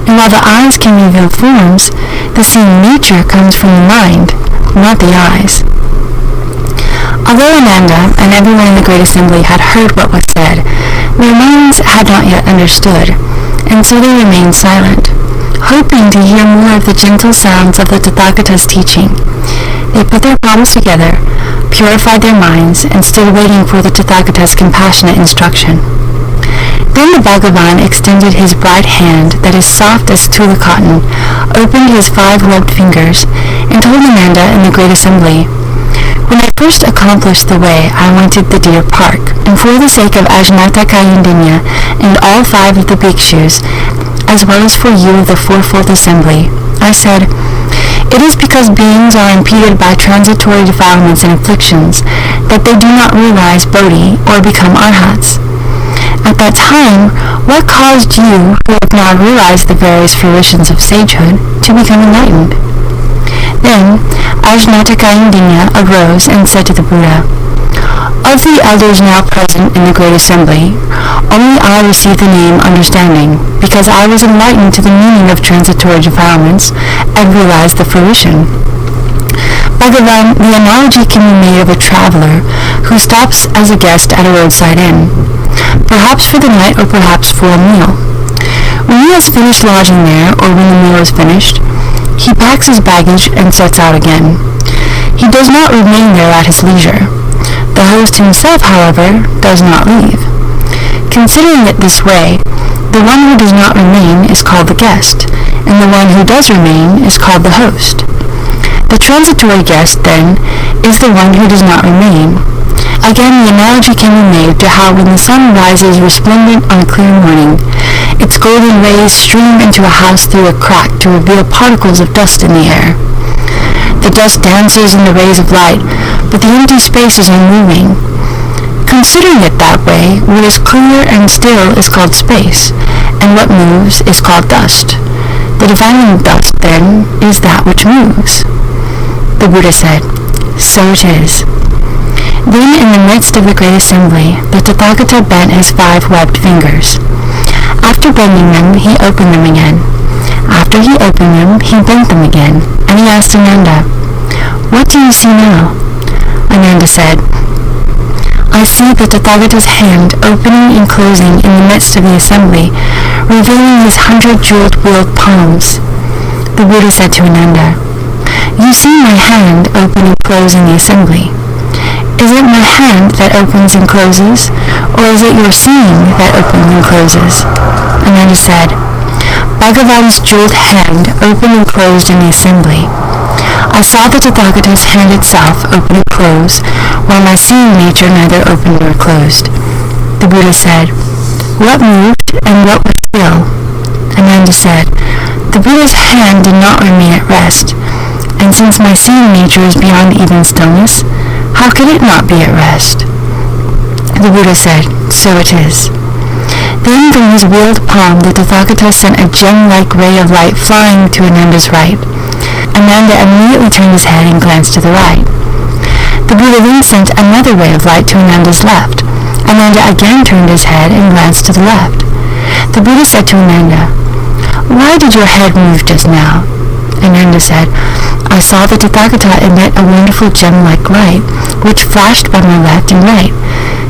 And while the eyes can reveal forms, the seeing nature comes from the mind, not the eyes. Although Ananda and everyone in the great assembly had heard what was said, their minds had not yet understood, and so they remained silent, hoping to hear more of the gentle sounds of the Tathagata's teaching. They put their palms together, purified their minds, and stood waiting for the Tathagata's compassionate instruction. Then the Bhagavan extended his bright hand that is soft as tula cotton, opened his 5 webbed fingers, and told Ananda and the great assembly, When I first accomplished the way, I went to the deer park, and for the sake of Ajnata Kayandinya and all 5 of the bhikshus, as well as for you of the fourfold assembly, I said, It is because beings are impeded by transitory defilements and afflictions that they do not realize Bodhi or become arhats. At that time, what caused you, who have now realized the various fruitions of sagehood, to become enlightened? Then, Ajnata Kayandinya arose and said to the Buddha, Of the elders now present in the great assembly, only I received the name understanding, because I was enlightened to the meaning of transitory defilements and realized the fruition. Bhagavan, the analogy can be made of a traveler who stops as a guest at a roadside inn, perhaps for the night or perhaps for a meal. When he has finished lodging there, or when the meal is finished, he packs his baggage and sets out again. He does not remain there at his leisure. The host himself, however, does not leave. Considering it this way, the one who does not remain is called the guest, and the one who does remain is called the host. The transitory guest, then, is the one who does not remain. Again, the analogy can be made to how when the sun rises resplendent on a clear morning, its golden rays stream into a house through a crack to reveal particles of dust in the air. The dust dances in the rays of light, but the empty space is unmoving. Considering it that way, what is clear and still is called space, and what moves is called dust. The divine dust, then, is that which moves. The Buddha said, So it is. Then, in the midst of the great assembly, the Tathagata bent his 5 webbed fingers. After bending them, he opened them again. After he opened them, he bent them again, and he asked Ananda, What do you see now? Ananda said, I see the Tathagata's hand opening and closing in the midst of the assembly, revealing his 100-jeweled wheeled palms. The Buddha said to Ananda, You see my hand open and close in the assembly. Is it my hand that opens and closes, or is it your seeing that opens and closes? Ananda said, Bhagavan's jeweled hand opened and closed in the assembly. I saw the Tathagata's hand itself open and close, while my seeing nature neither opened nor closed. The Buddha said, "What moved and what was still?" Ananda said, "The Buddha's hand did not remain at rest, and since my seeing nature is beyond even stillness, how could it not be at rest?" The Buddha said, "So it is." Then from his wheeled palm the Tathagata sent a gem-like ray of light flying to Ananda's right. Ananda immediately turned his head and glanced to the right. The Buddha then sent another ray of light to Ananda's left. Ananda again turned his head and glanced to the left. The Buddha said to Ananda, "Why did your head move just now?" Ananda said, "I saw the Tathagata emit a wonderful gem-like light, which flashed by my left and right,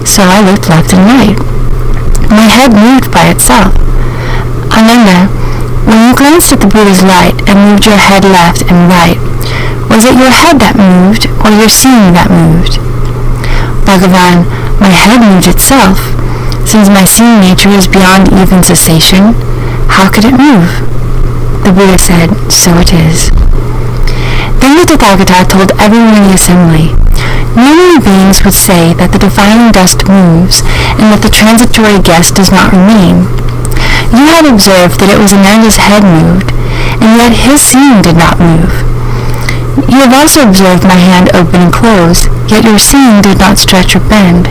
so I looked left and right. My head moved by itself." Ananda, when you glanced at the Buddha's light and moved your head left and right, was it your head that moved or your seeing that moved? Bhagavan, my head moved itself. Since my seeing nature is beyond even cessation, how could it move? The Buddha said, "So it is." Then the Tathagata told everyone in the assembly, "Normally beings would say that the defiling dust moves and that the transitory guest does not remain. You had observed that it was Ananda's head moved, and yet his seeing did not move. You have also observed my hand open and close, yet your seeing did not stretch or bend.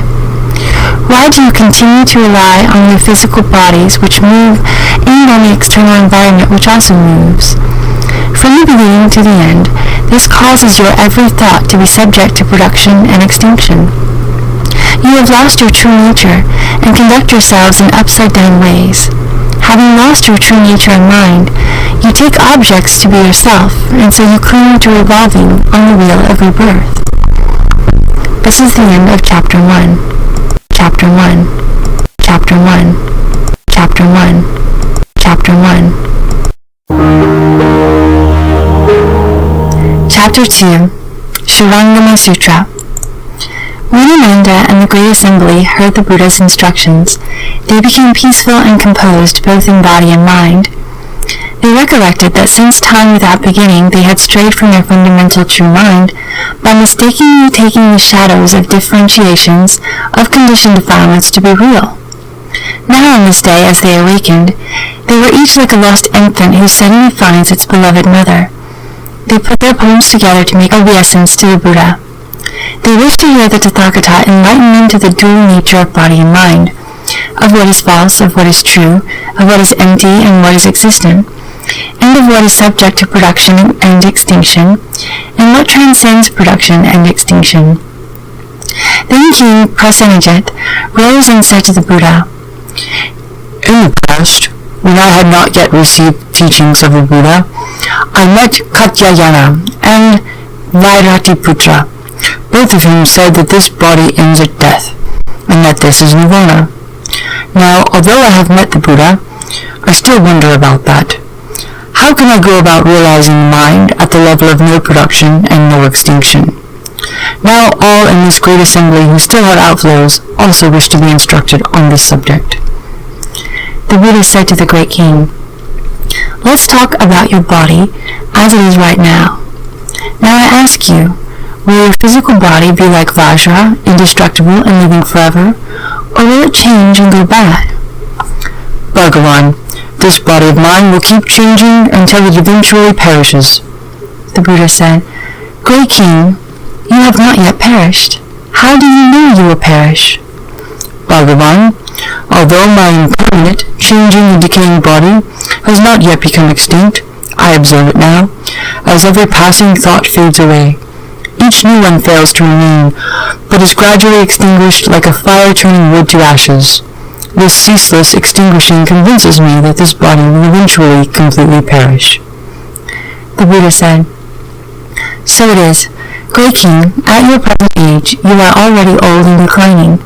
Why do you continue to rely on your physical bodies which move and on the external environment which also moves? From the beginning to the end, this causes your every thought to be subject to production and extinction. You have lost your true nature and conduct yourselves in upside-down ways. Having lost your true nature and mind, you take objects to be yourself, and so you cling to revolving on the wheel of rebirth." This is the end of Chapter 1. Chapter 1. Chapter 1. Chapter 1. Chapter 1. Chapter 2. Shurangama Sutra. When Ananda and the Great Assembly heard the Buddha's instructions, they became peaceful and composed both in body and mind. They recollected that since time without beginning they had strayed from their fundamental true mind by mistakenly taking the shadows of differentiations of conditioned defilements to be real. Now on this day, as they awakened, they were each like a lost infant who suddenly finds its beloved mother. They put their palms together to make obeisance to the Buddha. They wished to hear the Tathagata enlighten them to the dual nature of body and mind, of what is false, of what is true, of what is empty and what is existent, and of what is subject to production and extinction, and what transcends production and extinction. Then King Prasenajit rose and said to the Buddha, "In the past, when I had not yet received teachings of the Buddha, I met Katyayana and Vairatiputra, both of whom said that this body ends at death, and that this is nirvana. Now, although I have met the Buddha, I still wonder about that. How can I go about realizing the mind at the level of no production and no extinction? Now all in this great assembly who still have outflows also wish to be instructed on this subject." The Buddha said to the great king, "Let's talk about your body as it is right now. Now I ask you, will your physical body be like Vajra, indestructible and living forever, or will it change and go bad?" "Bhagavan, this body of mine will keep changing until it eventually perishes." The Buddha said, "Great king, you have not yet perished. How do you know you will perish?" "Bhagavan, although my impermanent, changing and decaying body has not yet become extinct, I observe it now, as every passing thought fades away. Each new one fails to remain, but is gradually extinguished like a fire turning wood to ashes. This ceaseless extinguishing convinces me that this body will eventually completely perish." The Buddha said, "So it is. Great king, at your present age, you are already old and declining.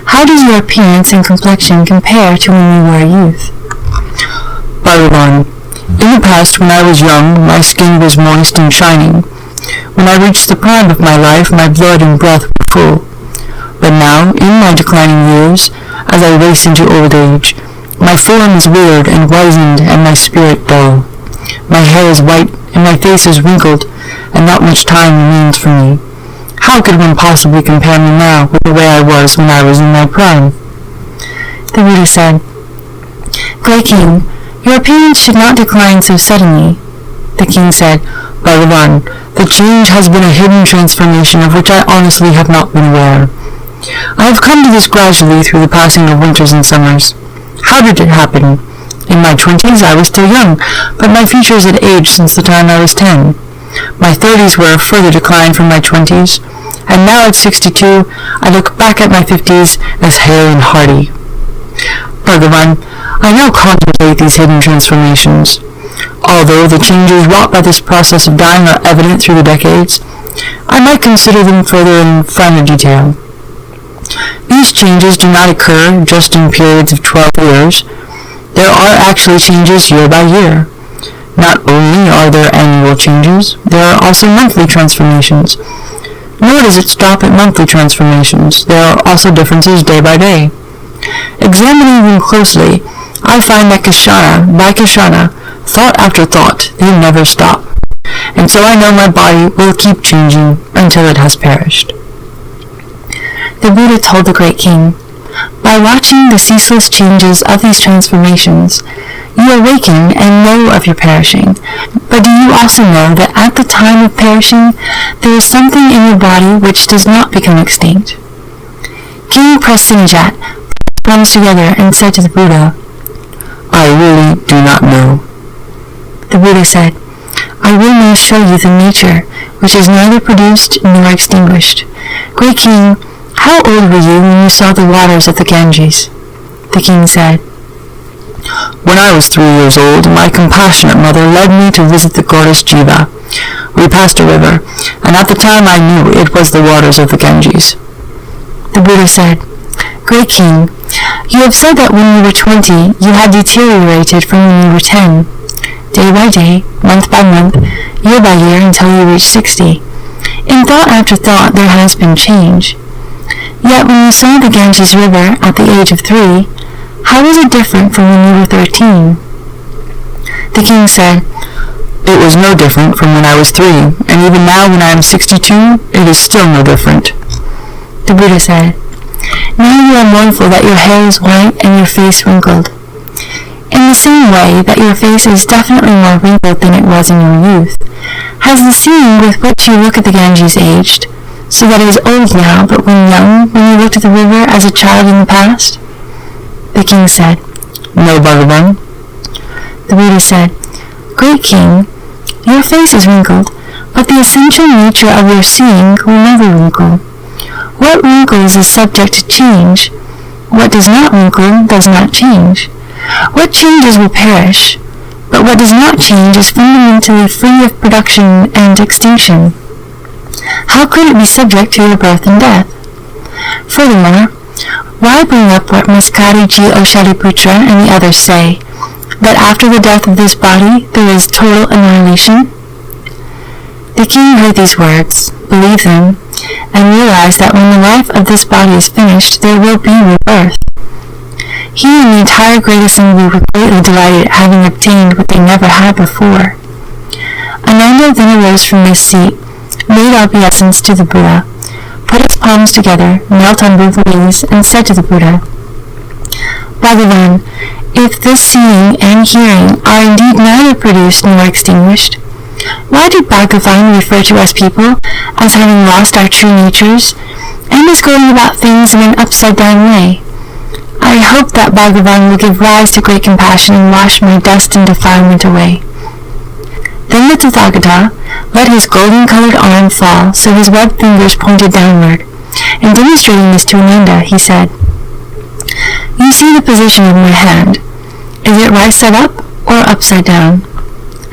How does your appearance and complexion compare to when you were a youth?" "Bhagavan, in the past when I was young, my skin was moist and shining. When I reached the prime of my life, my blood and breath were full. But now, in my declining years, as I race into old age, my form is withered and wizened and my spirit dull. My hair is white and my face is wrinkled, and not much time remains for me. How could one possibly compare me now with the way I was when I was in my prime? The Buddha said, Great King, your appearance should not decline so suddenly. The king said, Bhagavan, the change has been a hidden transformation of which I honestly have not been aware. I have come to this gradually through the passing of winters and summers. How did it happen? In my 20s I was still young, but my features had aged since the time I was 10. My 30s were a further decline from my 20s, and now at 62 I look back at my 50s as hale and hearty. Bhagavan, I now contemplate these hidden transformations. Although the changes wrought by this process of dying are evident through the decades, I might consider them further in finer detail. These changes do not occur just in periods of 12 years. There are actually changes year by year. Not only are there annual changes, there are also monthly transformations. Nor does it stop at monthly transformations. There are also differences day by day. Examining them closely, I find that Kshana by Kshana, thought after thought, they never stop. And so I know my body will keep changing until it has perished. The Buddha told the great king, By watching the ceaseless changes of these transformations, you awaken and know of your perishing. But do you also know that at the time of perishing, there is something in your body which does not become extinct? King Prasenajit put his palms together and said to the Buddha, I really do not know. The Buddha said, I will now show you the nature which is neither produced nor extinguished. Great King, how old were you when you saw the waters of the Ganges? The king said, When I was 3 years old, my compassionate mother led me to visit the goddess Jiva. We passed a river, and at the time I knew it was the waters of the Ganges. The Buddha said, Great King, you have said that when you were 20, you had deteriorated from when you were 10. Day by day, month by month, year by year until you reach 60. In thought after thought there has been change. Yet when you saw the Ganges River at the age of 3, how was it different from when you were 13? The king said, It was no different from when I was 3, and even now when I am 62, it is still no different. The Buddha said, Now you are mournful that your hair is white and your face wrinkled. In the same way that your face is definitely more wrinkled than it was in your youth, has the seeing with which you look at the Ganges aged, so that it is old now, but when young, when you looked at the river as a child in the past? The king said, No, Bhagavan. The Buddha said, Great King, your face is wrinkled, but the essential nature of your seeing will never wrinkle. What wrinkles is subject to change? What does not wrinkle does not change. What changes will perish, but what does not change is fundamentally free of production and extinction. How could it be subject to your birth and death? Furthermore, why bring up what Maskari Ji Oshariputra and the others say, that after the death of this body there is total annihilation? The king heard these words, believed them, and realized that when the life of this body is finished, there will be rebirth. He and the entire great assembly were greatly delighted at having obtained what they never had before. Ananda then arose from his seat, made obeisance to the Buddha, put his palms together, knelt on both knees, and said to the Buddha, Bhagavan, if this seeing and hearing are indeed neither produced nor extinguished, why did Bhagavan refer to us people as having lost our true natures, and as going about things in an upside-down way? I hope that Bhagavan will give rise to great compassion and wash my dust and defilement away. Then the Tathagata let his golden-colored arm fall so his webbed fingers pointed downward, and demonstrating this to Ananda, he said, You see the position of my hand. Is it right side up or upside down?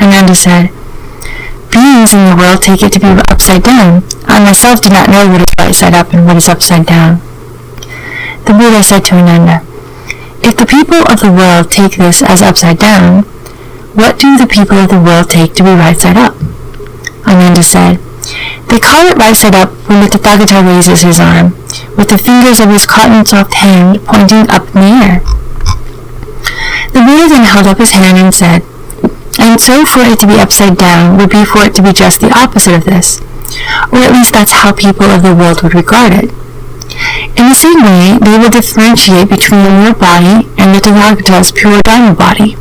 Ananda said, Beings in the world take it to be upside down. I myself do not know what is right side up and what is upside down. The Buddha said to Ananda, If the people of the world take this as upside down, what do the people of the world take to be right side up? Ananda said, They call it right side up when the Tathagata raises his arm, with the fingers of his cotton-soft hand pointing up in the air. The Buddha then held up his hand and said, And so for it to be upside down would be for it to be just the opposite of this. or at least that's how people of the world would regard it. In the same way, they will differentiate between your body and the Tathagata's pure Dharma body,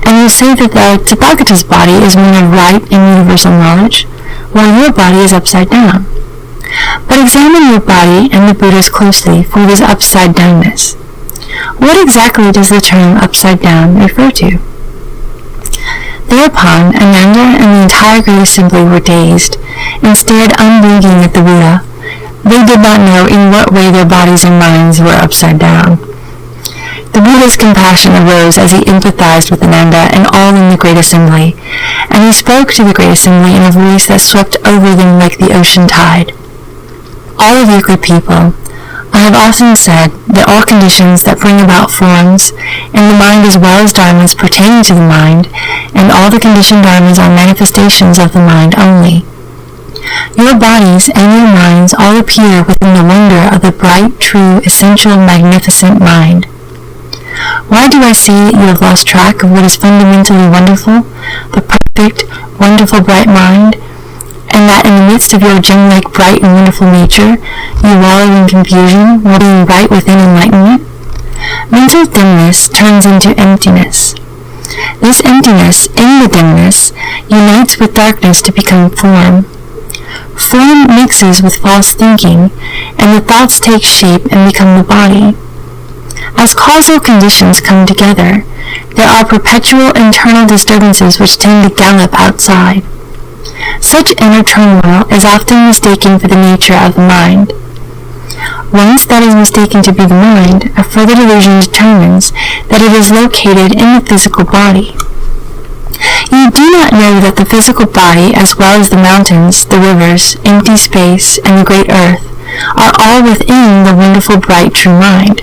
and will say that the Tathagata's body is one of right and universal knowledge, while your body is upside down. But examine your body and the Buddha's closely for this upside-downness. What exactly does the term upside down refer to? Thereupon, Ananda and the entire great assembly were dazed, and stared unblinking at the Buddha. They did not know in what way their bodies and minds were upside down. The Buddha's compassion arose as he empathized with Ananda and all in the great assembly, and he spoke to the great assembly in a voice that swept over them like the ocean tide. All of you good people, I have often said that all conditions that bring about forms, in the mind as well as dharmas pertaining to the mind, and all the conditioned dharmas are manifestations of the mind only. Your bodies and your minds all appear within the wonder of the bright, true, essential, magnificent mind. Why do I say that you have lost track of what is fundamentally wonderful, the perfect, wonderful, bright mind, and that in the midst of your gem-like bright and wonderful nature, you wallow in confusion, while being bright within enlightenment? Mental dimness turns into emptiness. This emptiness, in the dimness, unites with darkness to become form. Form mixes with false thinking, and the thoughts take shape and become the body. As causal conditions come together, there are perpetual internal disturbances which tend to gallop outside. Such inner turmoil is often mistaken for the nature of the mind. Once that is mistaken to be the mind, a further delusion determines that it is located in the physical body. You do not know that the physical body, as well as the mountains, the rivers, empty space, and the great earth, are all within the wonderful, bright, true mind.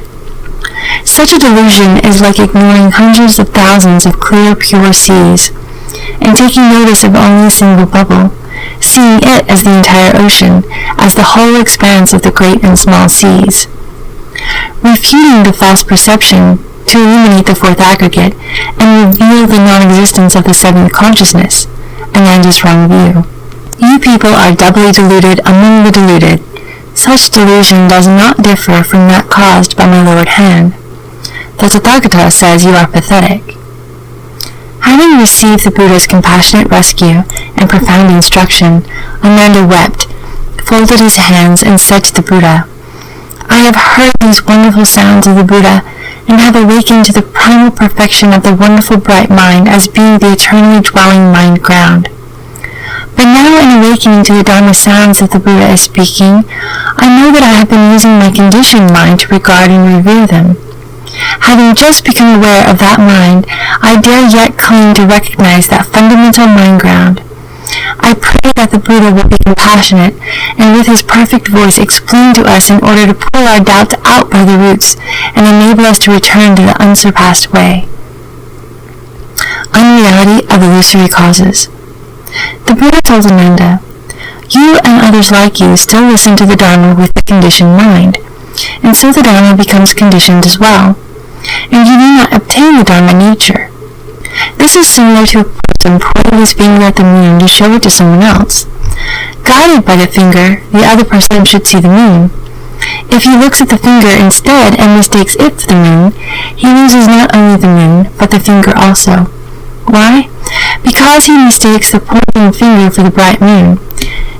Such a delusion is like ignoring hundreds of thousands of clear, pure seas, and taking notice of only a single bubble, seeing it as the entire ocean, as the whole expanse of the great and small seas. Refuting the false perception to eliminate the fourth aggregate and reveal the non-existence of the seventh consciousness, Ananda's wrong view. You people are doubly deluded among the deluded. Such delusion does not differ from that caused by my lowered hand. The Tathagata says you are pathetic. Having received the Buddha's compassionate rescue and profound instruction, Ananda wept, folded his hands, and said to the Buddha, I have heard these wonderful sounds of the Buddha, and have awakened to the primal perfection of the wonderful bright mind as being the eternally dwelling mind ground. But now in awakening to the Dharma sounds that the Buddha is speaking, I know that I have been using my conditioned mind to regard and revere them. Having just become aware of that mind, I dare yet claim to recognize that fundamental mind ground. I pray that the Buddha will be compassionate, and with his perfect voice explain to us in order to pull our doubts out by the roots, and enable us to return to the unsurpassed way. Unreality of illusory causes. The Buddha told Ananda, you and others like you still listen to the Dharma with the conditioned mind, and so the Dharma becomes conditioned as well, and you do not obtain the Dharma nature. This is similar to a person pointing his finger at the moon to show it to someone else. Guided by the finger, the other person should see the moon. If he looks at the finger instead and mistakes it for the moon, he loses not only the moon, but the finger also. Why? Because he mistakes the pointing finger for the bright moon.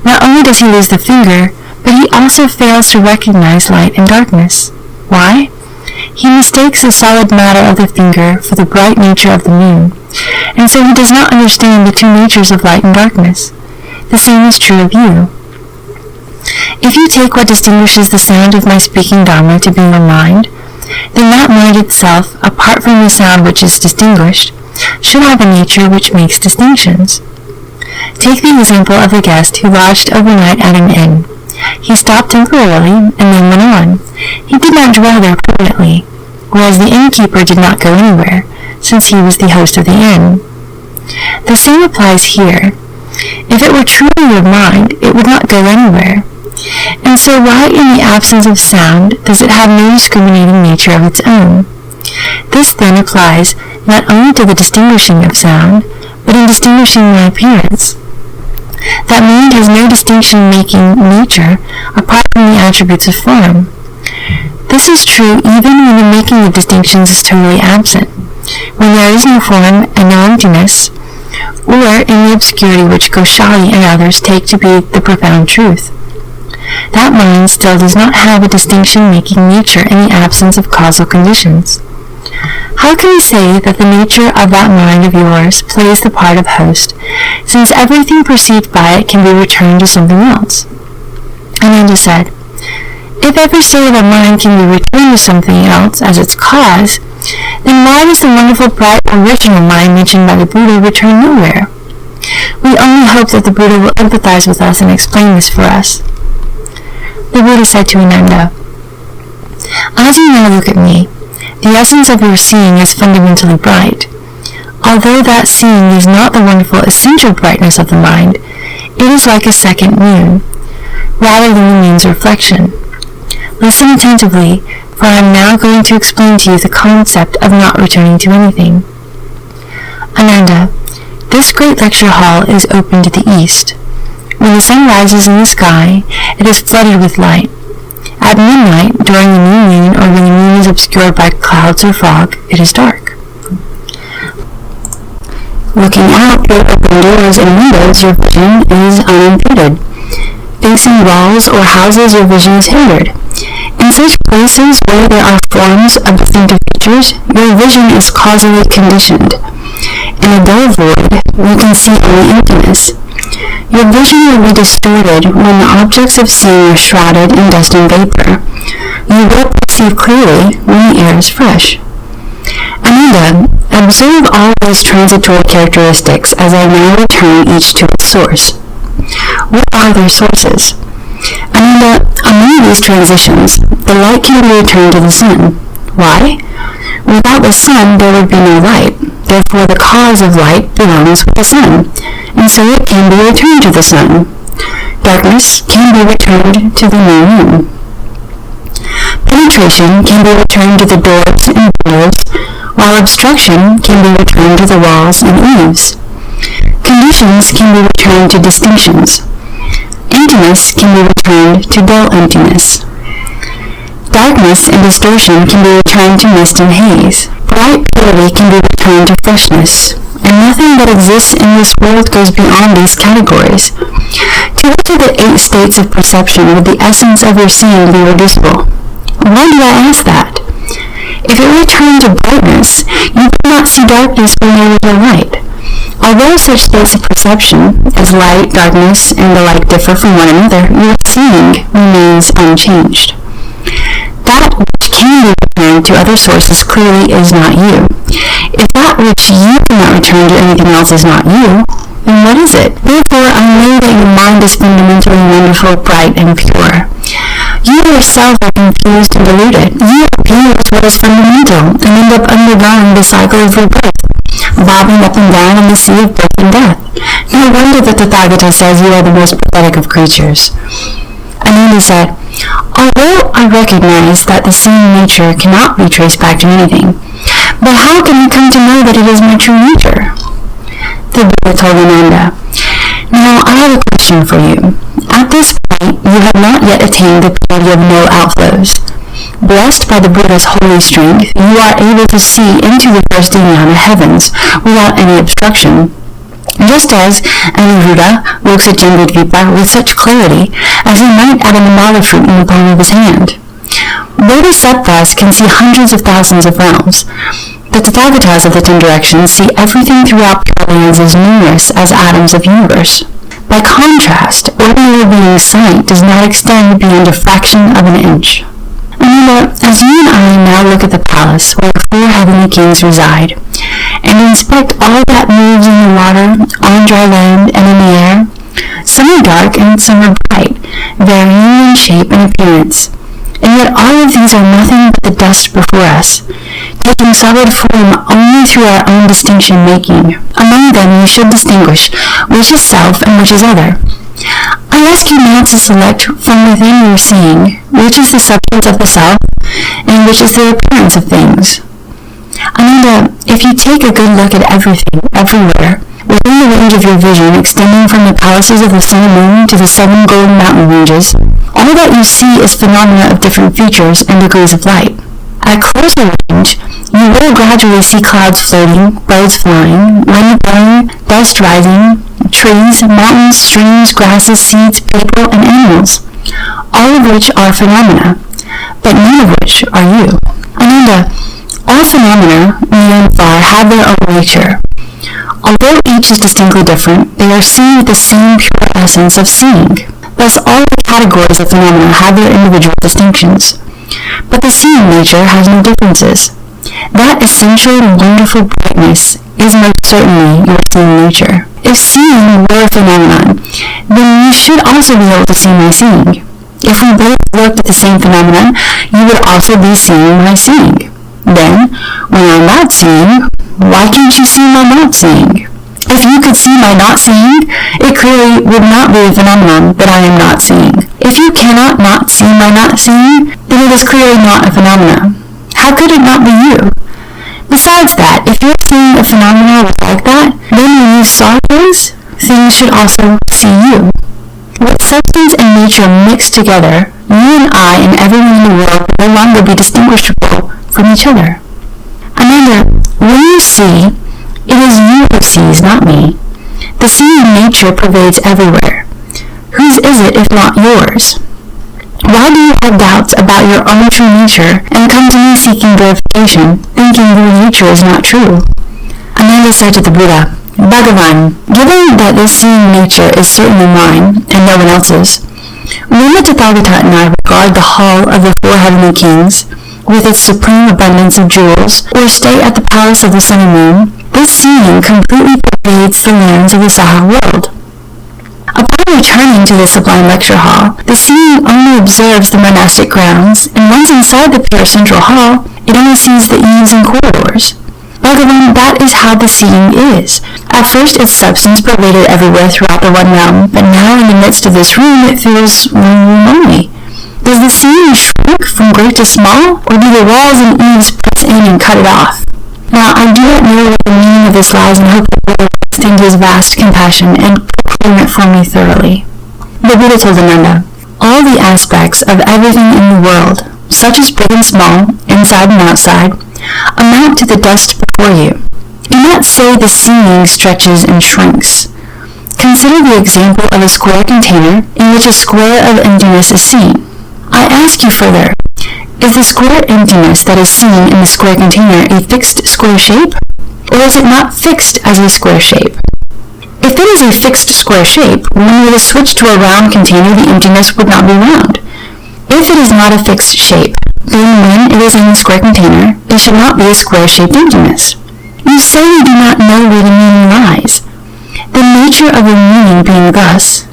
Not only does he lose the finger, but he also fails to recognize light and darkness. Why? He mistakes the solid matter of the finger for the bright nature of the moon, and so he does not understand the two natures of light and darkness. The same is true of you. If you take what distinguishes the sound of my speaking Dharma to be your mind, then that mind itself, apart from the sound which is distinguished, should have a nature which makes distinctions. Take the example of the guest who lodged overnight at an inn. He stopped temporarily and then went on. He did not dwell there permanently, whereas the innkeeper did not go anywhere, since he was the host of the inn. The same applies here. If it were truly your mind, it would not go anywhere. And so why, in the absence of sound, does it have no discriminating nature of its own? This then applies not only to the distinguishing of sound, but in distinguishing my appearance. that mind has no distinction-making nature apart from the attributes of form. This is true even when the making of distinctions is totally absent, when there is no form and no emptiness, or in the obscurity which Goshali and others take to be the profound truth. That mind still does not have a distinction-making nature in the absence of causal conditions. How can we say that the nature of that mind of yours plays the part of host, since everything perceived by it can be returned to something else? Ananda said, if every state of a mind can be returned to something else as its cause, then why does the wonderful bright original mind mentioned by the Buddha return nowhere? We only hope that the Buddha will empathize with us and explain this for us. The Buddha said to Ananda, as you now look at me, the essence of your seeing is fundamentally bright. Although that seeing is not the wonderful essential brightness of the mind, it is like a second moon, rather than the moon's reflection. Listen attentively, for I am now going to explain to you the concept of not returning to anything. Ananda, this great lecture hall is open to the east. When the sun rises in the sky, it is flooded with light. At midnight, during the new moon, or when the moon is obscured by clouds or fog, it is dark. Looking out through open doors and windows, your vision is unimpeded. Facing walls or houses, your vision is hindered. In such places where there are forms of distinctive features, your vision is causally conditioned. In a dull void, you can see only emptiness. Your vision will be distorted when the objects of seeing are shrouded in dust and vapor. You will perceive clearly when the air is fresh. Ananda, observe all these transitory characteristics as I now return each to its source. What are their sources? Ananda, among these transitions, the light can be returned to the sun. Why? Without the sun, there would be no light. Therefore, the cause of light belongs with the sun, and so it can be returned to the sun. Darkness can be returned to the new moon. Penetration can be returned to the doors and windows, while obstruction can be returned to the walls and eaves. Conditions can be returned to distinctions. Emptiness can be returned to dull emptiness. Darkness and distortion can be returned to mist and haze. Bright purity can be returned to freshness. And nothing that exists in this world goes beyond these categories. To which of the 8 states of perception would the essence of your seeing be reducible? Why do I ask that? If it returned to brightness, you could not see darkness when there was no light. Although such states of perception, as light, darkness, and the like differ from one another, your seeing remains unchanged. That which can be returned to other sources clearly is not you. If that which you cannot return to anything else is not you, then what is it? Therefore, I know that your mind is fundamentally wonderful, bright, and pure. You yourself are confused and deluded. You abuse what is fundamental and end up undergoing the cycle of rebirth, bobbing up and down in the sea of birth and death. No wonder that the Tathagata says you are the most pathetic of creatures. Ananda said, although I recognize that the seeing nature cannot be traced back to anything, but how can you come to know that it is my true nature? The Buddha told Ananda, now I have a question for you. At this point, you have not yet attained the purity of no outflows. Blessed by the Buddha's holy strength, you are able to see into the first jnana heavens without any obstruction, just as Aniruddha looks at Jambudvipa with such clarity as he might at a mandala fruit in the palm of his hand. Bodhisattvas can see hundreds of thousands of realms. The Tathagatas of the 10 directions see everything throughout Pure Lands as numerous as atoms of universe. By contrast, ordinary being's sight does not extend beyond a fraction of an inch. Ananda, as you and I now look at the palace where 4 heavenly kings reside, and inspect all that moves in the water, on dry land, and in the air, some are dark and some are bright, varying in shape and appearance. And yet all of these are nothing but the dust before us, taking solid form only through our own distinction-making. Among them you should distinguish which is self and which is other. I ask you now to select from within your seeing which is the substance of the self and which is the appearance of things. Ananda, if you take a good look at everything, everywhere, Within the range of your vision, extending from the palaces of the sun and moon to the 7 golden mountain ranges, all that you see is phenomena of different features and degrees of light. At closer range, you will gradually see clouds floating, birds flying, wind blowing, dust rising, trees, mountains, streams, grasses, seeds, people, and animals, all of which are phenomena, but none of which are you. Ananda, all phenomena, near and far, have their own nature. Although each is distinctly different, they are seen with the same pure essence of seeing. Thus, all the categories of phenomena have their individual distinctions. But the seeing nature has no differences. That essential and wonderful brightness is most certainly your seeing nature. If seeing were a phenomenon, then you should also be able to see my seeing. If we both looked at the same phenomenon, you would also be seeing my seeing. Then, when I'm not seeing, why can't you see my not seeing? If you could see my not seeing, it clearly would not be a phenomenon that I am not seeing. If you cannot not see my not seeing, then it is clearly not a phenomenon. How could it not be you? Besides that, if your seeing a phenomenon was like that, then when you saw things should also see you. With substance and nature mixed together, you and I and everyone in the world will no longer be distinguishable from each other. Ananda, when you see, it is you who sees, not me. The seeing nature pervades everywhere. Whose is it if not yours? Why do you have doubts about your own true nature and come to me seeking verification, thinking your nature is not true? Ananda said to the Buddha, Bhagavan, given that this seeing nature is certainly mine and no one else's, when the Tathagata and I regard the hall of the 4 heavenly kings, with its supreme abundance of jewels, or stay at the palace of the sun and moon, this seeing completely pervades the lands of the Saha world. Upon returning to the sublime lecture hall, the seeing only observes the monastic grounds, and once inside the pure central hall, it only sees the eaves and corridors. Bhagavan, that is how the seeing is. At first its substance pervaded everywhere throughout the one realm, but now in the midst of this room it feels one room only. Does the seeing shrink from great to small, or do the walls and eaves press in and cut it off? Now, I do not know what the meaning of this lies and hope that God will extend his vast compassion and proclaim it for me thoroughly. The Buddha told Ananda, all the aspects of everything in the world, such as big and small, inside and outside, amount to the dust before you. Do not say the seeing stretches and shrinks. Consider the example of a square container in which a square of emptiness is seen. I ask you further, is the square emptiness that is seen in the square container a fixed square shape, or is it not fixed as a square shape? If it is a fixed square shape, when we switch to a round container, the emptiness would not be round. If it is not a fixed shape, then when it is in the square container, it should not be a square-shaped emptiness. You say you do not know where the meaning lies. The nature of the meaning being thus,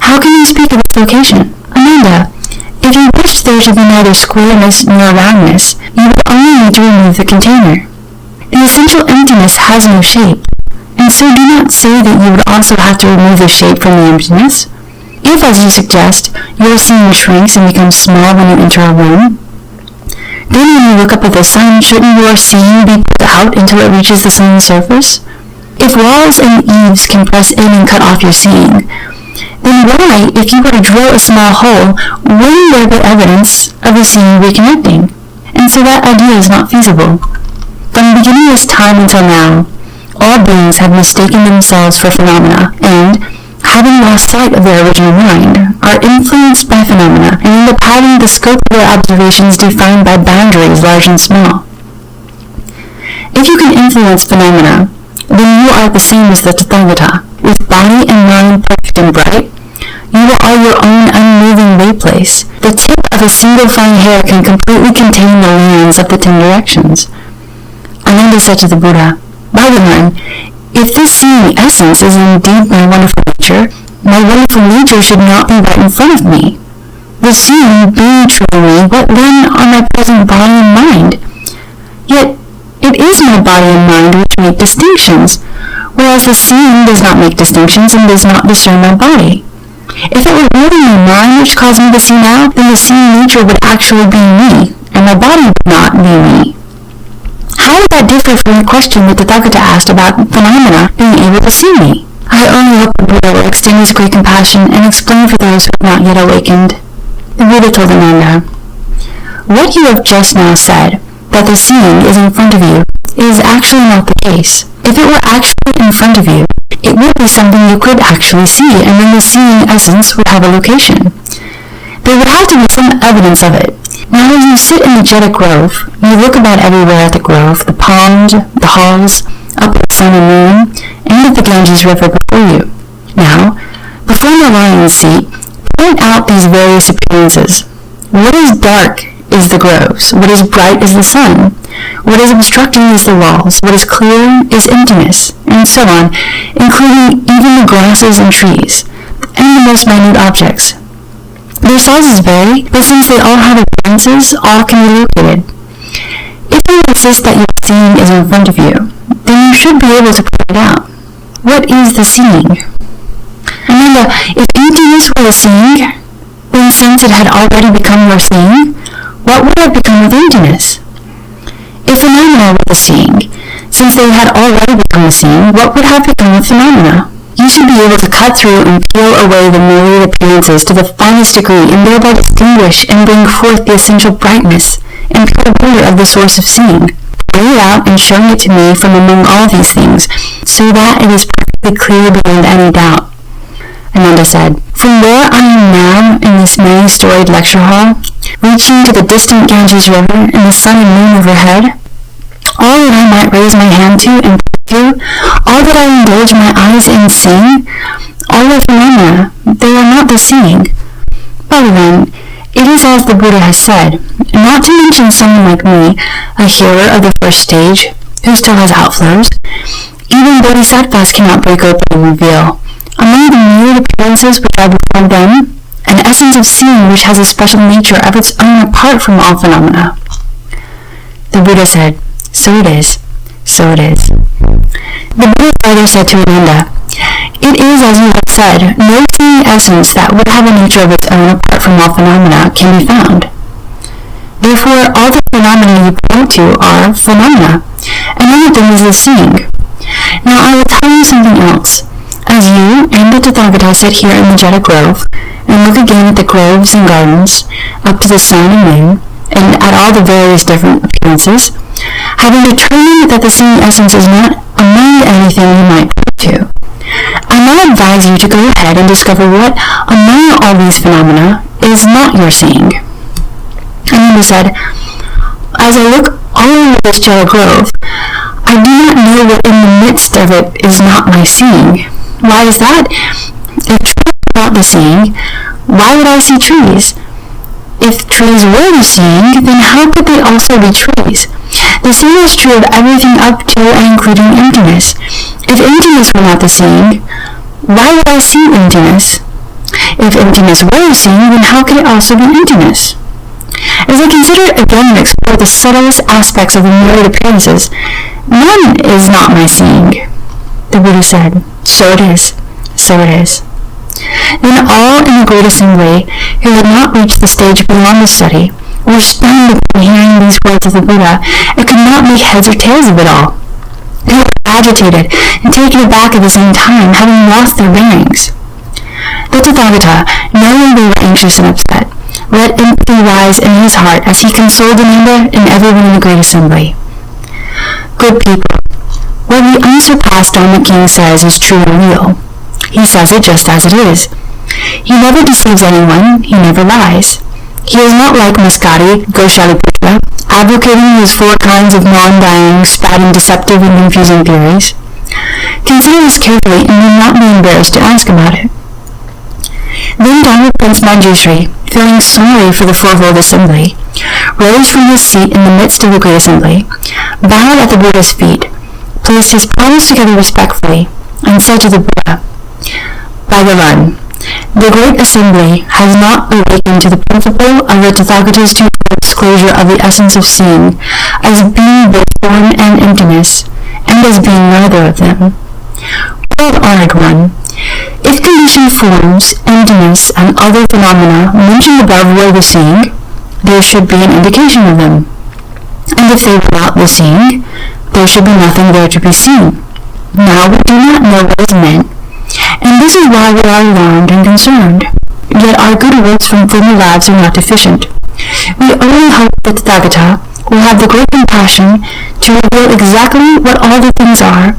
how can you speak of its location? Ananda, if you wished there to be neither squareness nor roundness, you would only need to remove the container. The essential emptiness has no shape, and so do not say that you would also have to remove the shape from the emptiness. If, as you suggest, your seeing shrinks and becomes small when you enter a room, then when you look up at the sun, shouldn't your seeing be put out until it reaches the sun's surface? If walls and eaves can press in and cut off your seeing, then why, if you were to drill a small hole, wouldn't there be evidence of the seeing reconnecting? And so that idea is not feasible. From beginningless time until now, all beings have mistaken themselves for phenomena, and, having lost sight of their original mind, are influenced by phenomena, and end up having the scope of their observations defined by boundaries large and small. If you can influence phenomena, then you are the same as the Tathagata, with body and mind perfect and bright. You are your own unmoving wayplace. The tip of a single fine hair can completely contain the lands of the 10 directions. Ananda said to the Buddha, Bhagavan, if this seeing essence is indeed my wonderful nature should not be right in front of me. The seeing being truly me, what then are my present body and mind? Yet, it is my body and mind which make distinctions, whereas the seeing does not make distinctions and does not discern my body. If it were really my mind which caused me to see now, then the seeing nature would actually be me, and my body would not be me. How would that differ from the question that the Tathagata asked about phenomena being able to see me? I only hope the Buddha will extend his great compassion and explain for those who have not yet awakened. The Buddha told Ananda, what you have just now said, that the seeing is in front of you, is actually not the case. If it were actually in front of you, it would be something you could actually see, and then the seeing essence would have a location. There would have to be some evidence of it. Now when you sit in the Jeta Grove, you look about everywhere at the grove, the pond, the halls, up at the sun and moon, and at the Ganges River before you. Now, before the lion's seat, point out these various appearances. What is dark is the groves, what is bright is the sun, what is obstructing is the walls, what is clear is emptiness, and so on, including even the grasses and trees, and the most minute objects. Their sizes vary, but since they all have appearances, all can be located. If you insist that your seeing is in front of you, then you should be able to point it out. What is the seeing? Remember, if emptiness were the seeing, then since it had already become your seeing, what would have become of emptiness? If phenomena were the seeing, since they had already become the seeing, what would have become of phenomena? You should be able to cut through and peel away the myriad appearances to the finest degree and thereby distinguish and bring forth the essential brightness and pure wonder of the source of seeing. Bring it out and show it to me from among all these things, so that it is perfectly clear beyond any doubt. Ananda said, from where I am now in this many-storied lecture hall, reaching to the distant Ganges River and the sun and moon overhead, all that I might raise my hand to and to, all that I indulge my eyes in seeing, all the phenomena, they are not the seeing. Bhagavan, it is as the Buddha has said, not to mention someone like me, a hearer of the first stage, who still has outflows, even bodhisattvas cannot break open and reveal, among the myriad appearances which are before them, an essence of seeing which has a special nature of its own apart from all phenomena. The Buddha said, so it is, so it is. The Buddha further said to Ananda, it is as you have said, no seeing essence that would have a nature of its own apart from all phenomena can be found. Therefore, all the phenomena you point to are phenomena, and none of them is the seeing. Now I will tell you something else. As you and the Tathagata sit here in the Jeta Grove, and look again at the groves and gardens, up to the sun and moon, and at all the various different appearances, having determined that the seeing essence is not among anything you might point to, I now advise you to go ahead and discover what among all these phenomena is not your seeing. And then he said, as I look all over this Jeta Grove, I do not know what in the midst of it is not my seeing. Why is that? If trees are not the seeing, why would I see trees? If trees were the seeing, then how could they also be trees? The same is true of everything up to and including emptiness. If emptiness were not the seeing, why would I see emptiness? If emptiness were the seeing, then how could it also be emptiness? As I consider again and explore the subtlest aspects of the myriad appearances, none is not my seeing. The Buddha said, so it is, so it is. Then all in the great assembly, who had not reached the stage beyond the study, were stunned upon hearing these words of the Buddha, and could not make heads or tails of it all. They were agitated and taken aback at the same time, having lost their bearings. The Tathagata, knowing they were anxious and upset, let empathy rise in his heart as he consoled Ananda and everyone in the great assembly. Good people, what the unsurpassed Dharma King says is true and real. He says it just as it is. He never deceives anyone, he never lies. He is not like Maskari, Goswami-Putra, advocating his 4 kinds of non-dying, spouting deceptive and confusing theories. Consider this carefully and will not be embarrassed to ask about it. Then Dharma Prince Manjushri, feeling sorry for the fourfold assembly, rose from his seat in the midst of the great assembly, bowed at the Buddha's feet, placed his palms together respectfully, and said to the Buddha, Bhagavan, the great assembly has not awakened to the principle of the Tathagata's disclosure of the essence of seeing as being both form and emptiness, and as being neither of them. Well-honored one, if conditioned forms, emptiness, and other phenomena mentioned above were the seeing, there should be an indication of them. And if they were not the seeing, there should be nothing there to be seen. Now we do not know what is meant, and this is why we are alarmed and concerned. Yet our good works from former lives are not deficient. We only hope that the Tathagata will have the great compassion to reveal exactly what all the things are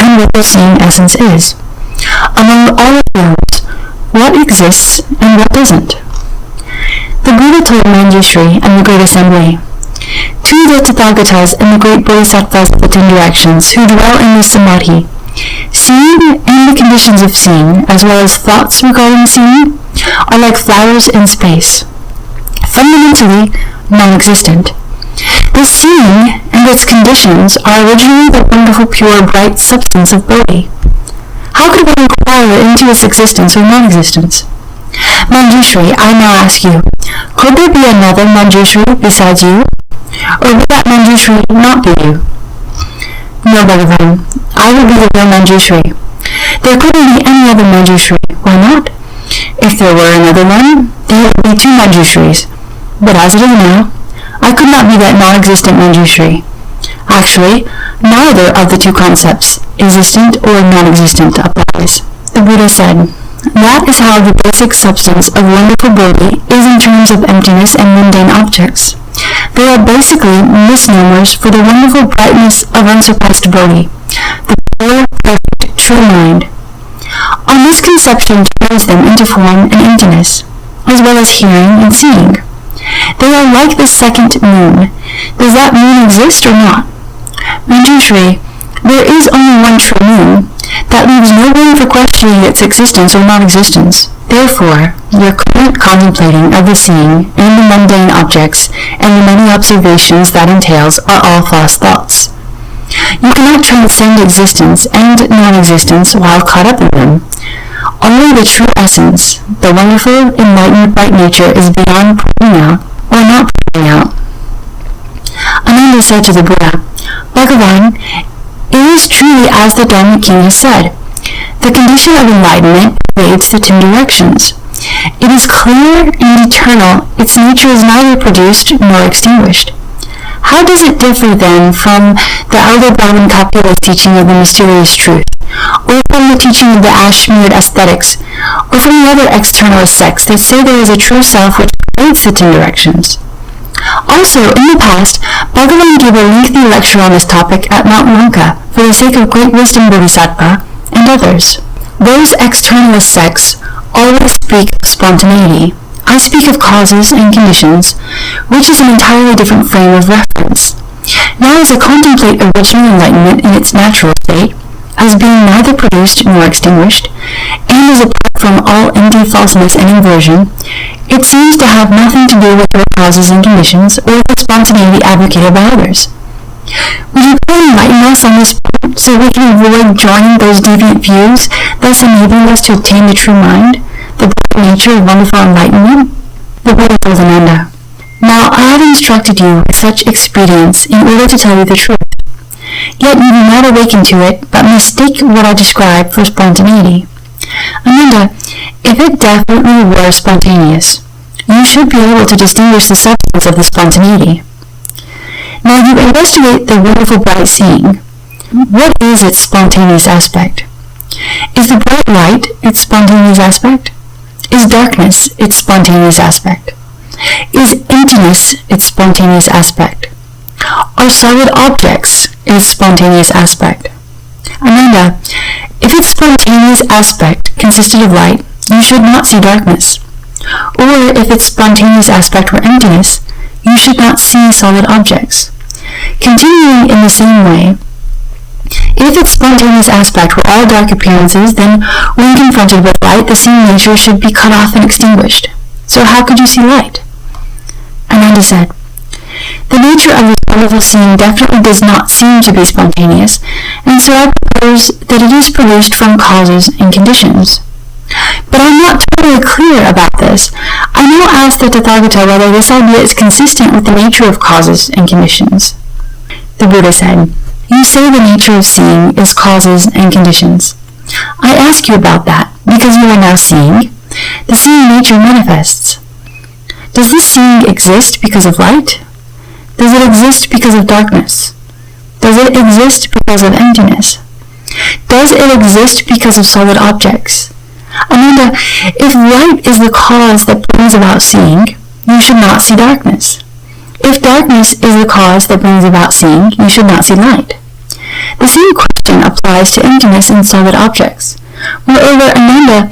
and what the seeing essence is. Among all of those, what exists and what doesn't? The Buddha told Manjushri and the Great Assembly, to the Tathagatas and the great Bodhisattvas of the 10 directions who dwell in the Samadhi, seeing and the conditions of seeing, as well as thoughts regarding seeing, are like flowers in space, fundamentally non-existent. The seeing and its conditions are originally the wonderful, pure, bright substance of Bodhi. How could one inquire into its existence or non-existence? Manjushri, I now ask you, could there be another Manjushri besides you? Or would that Manjushri not be you? No, Bhagavan, I will be the real Manjushri. There couldn't be any other Manjushri. Why not? If there were another one, there would be 2 Manjushris. But as it is now, I could not be that non-existent Manjushri. Actually, neither of the 2 concepts, existent or non-existent, applies. The Buddha said, that is how the basic substance of wonderful Bodhi is in terms of emptiness and mundane objects. They are basically misnomers for the wonderful brightness of unsurpassed Bodhi, the pure, perfect, true mind. Our misconception turns them into form and emptiness, as well as hearing and seeing. They are like the second moon. Does that moon exist or not? Manjushri, there is only one true moon. That leaves no room for questioning its existence or non-existence. Therefore, your current contemplating of the seeing and the mundane objects and the many observations that entails are all false thoughts. You cannot transcend existence and non-existence while caught up in them. Only the true essence, the wonderful, enlightened, bright nature is beyond pointing out or not pointing out. Ananda said to the Buddha, Bhagavan, it is truly as the Dharma King has said. The condition of enlightenment pervades the 10 directions. It is clear and eternal. Its nature is neither produced nor extinguished. How does it differ then from the elder Brahmin Kapula's teaching of the mysterious truth, or from the teaching of the ash-smeared ascetics, or from the other externalist sects that say there is a true self which pervades the 10 directions? Also, in the past, Bhagavan gave a lengthy lecture on this topic at Mount Lanka for the sake of Great Wisdom Bodhisattva and others. Those externalist sects always speak of spontaneity. I speak of causes and conditions, which is an entirely different frame of reference. Now as I contemplate original enlightenment in its natural state, as being neither produced nor extinguished, and as apart from all empty falseness and inversion, it seems to have nothing to do with their causes and conditions or the spontaneity advocated by others. Would you please enlighten us on this point so we can avoid joining those deviant views, thus enabling us to obtain the true mind, the bright nature of wonderful enlightenment? The Buddha told Ananda, Now I have instructed you with such expedients in order to tell you the truth. Yet you do not awaken to it, but mistake what I describe for spontaneity. Ananda, if it definitely were spontaneous, you should be able to distinguish the substance of the spontaneity. Now you investigate the wonderful bright seeing. What is its spontaneous aspect? Is the bright light its spontaneous aspect? Is darkness its spontaneous aspect? Is emptiness its spontaneous aspect? Are solid objects its spontaneous aspect? Ananda, if its spontaneous aspect consisted of light, you should not see darkness. Or if its spontaneous aspect were emptiness, you should not see solid objects. Continuing in the same way, if its spontaneous aspect were all dark appearances, then when confronted with light, the same nature should be cut off and extinguished. So how could you see light? Ananda said, The nature of this wonderful seeing definitely does not seem to be spontaneous, and so I propose that it is produced from causes and conditions. But I'm not totally clear about this. I now ask the Tathagata whether this idea is consistent with the nature of causes and conditions. The Buddha said, You say the nature of seeing is causes and conditions. I ask you about that, because you are now seeing. The seeing nature manifests. Does this seeing exist because of light? Does it exist because of darkness? Does it exist because of emptiness? Does it exist because of solid objects? Ananda, if light is the cause that brings about seeing, you should not see darkness. If darkness is the cause that brings about seeing, you should not see light. The same question applies to emptiness in solid objects. Moreover, Ananda,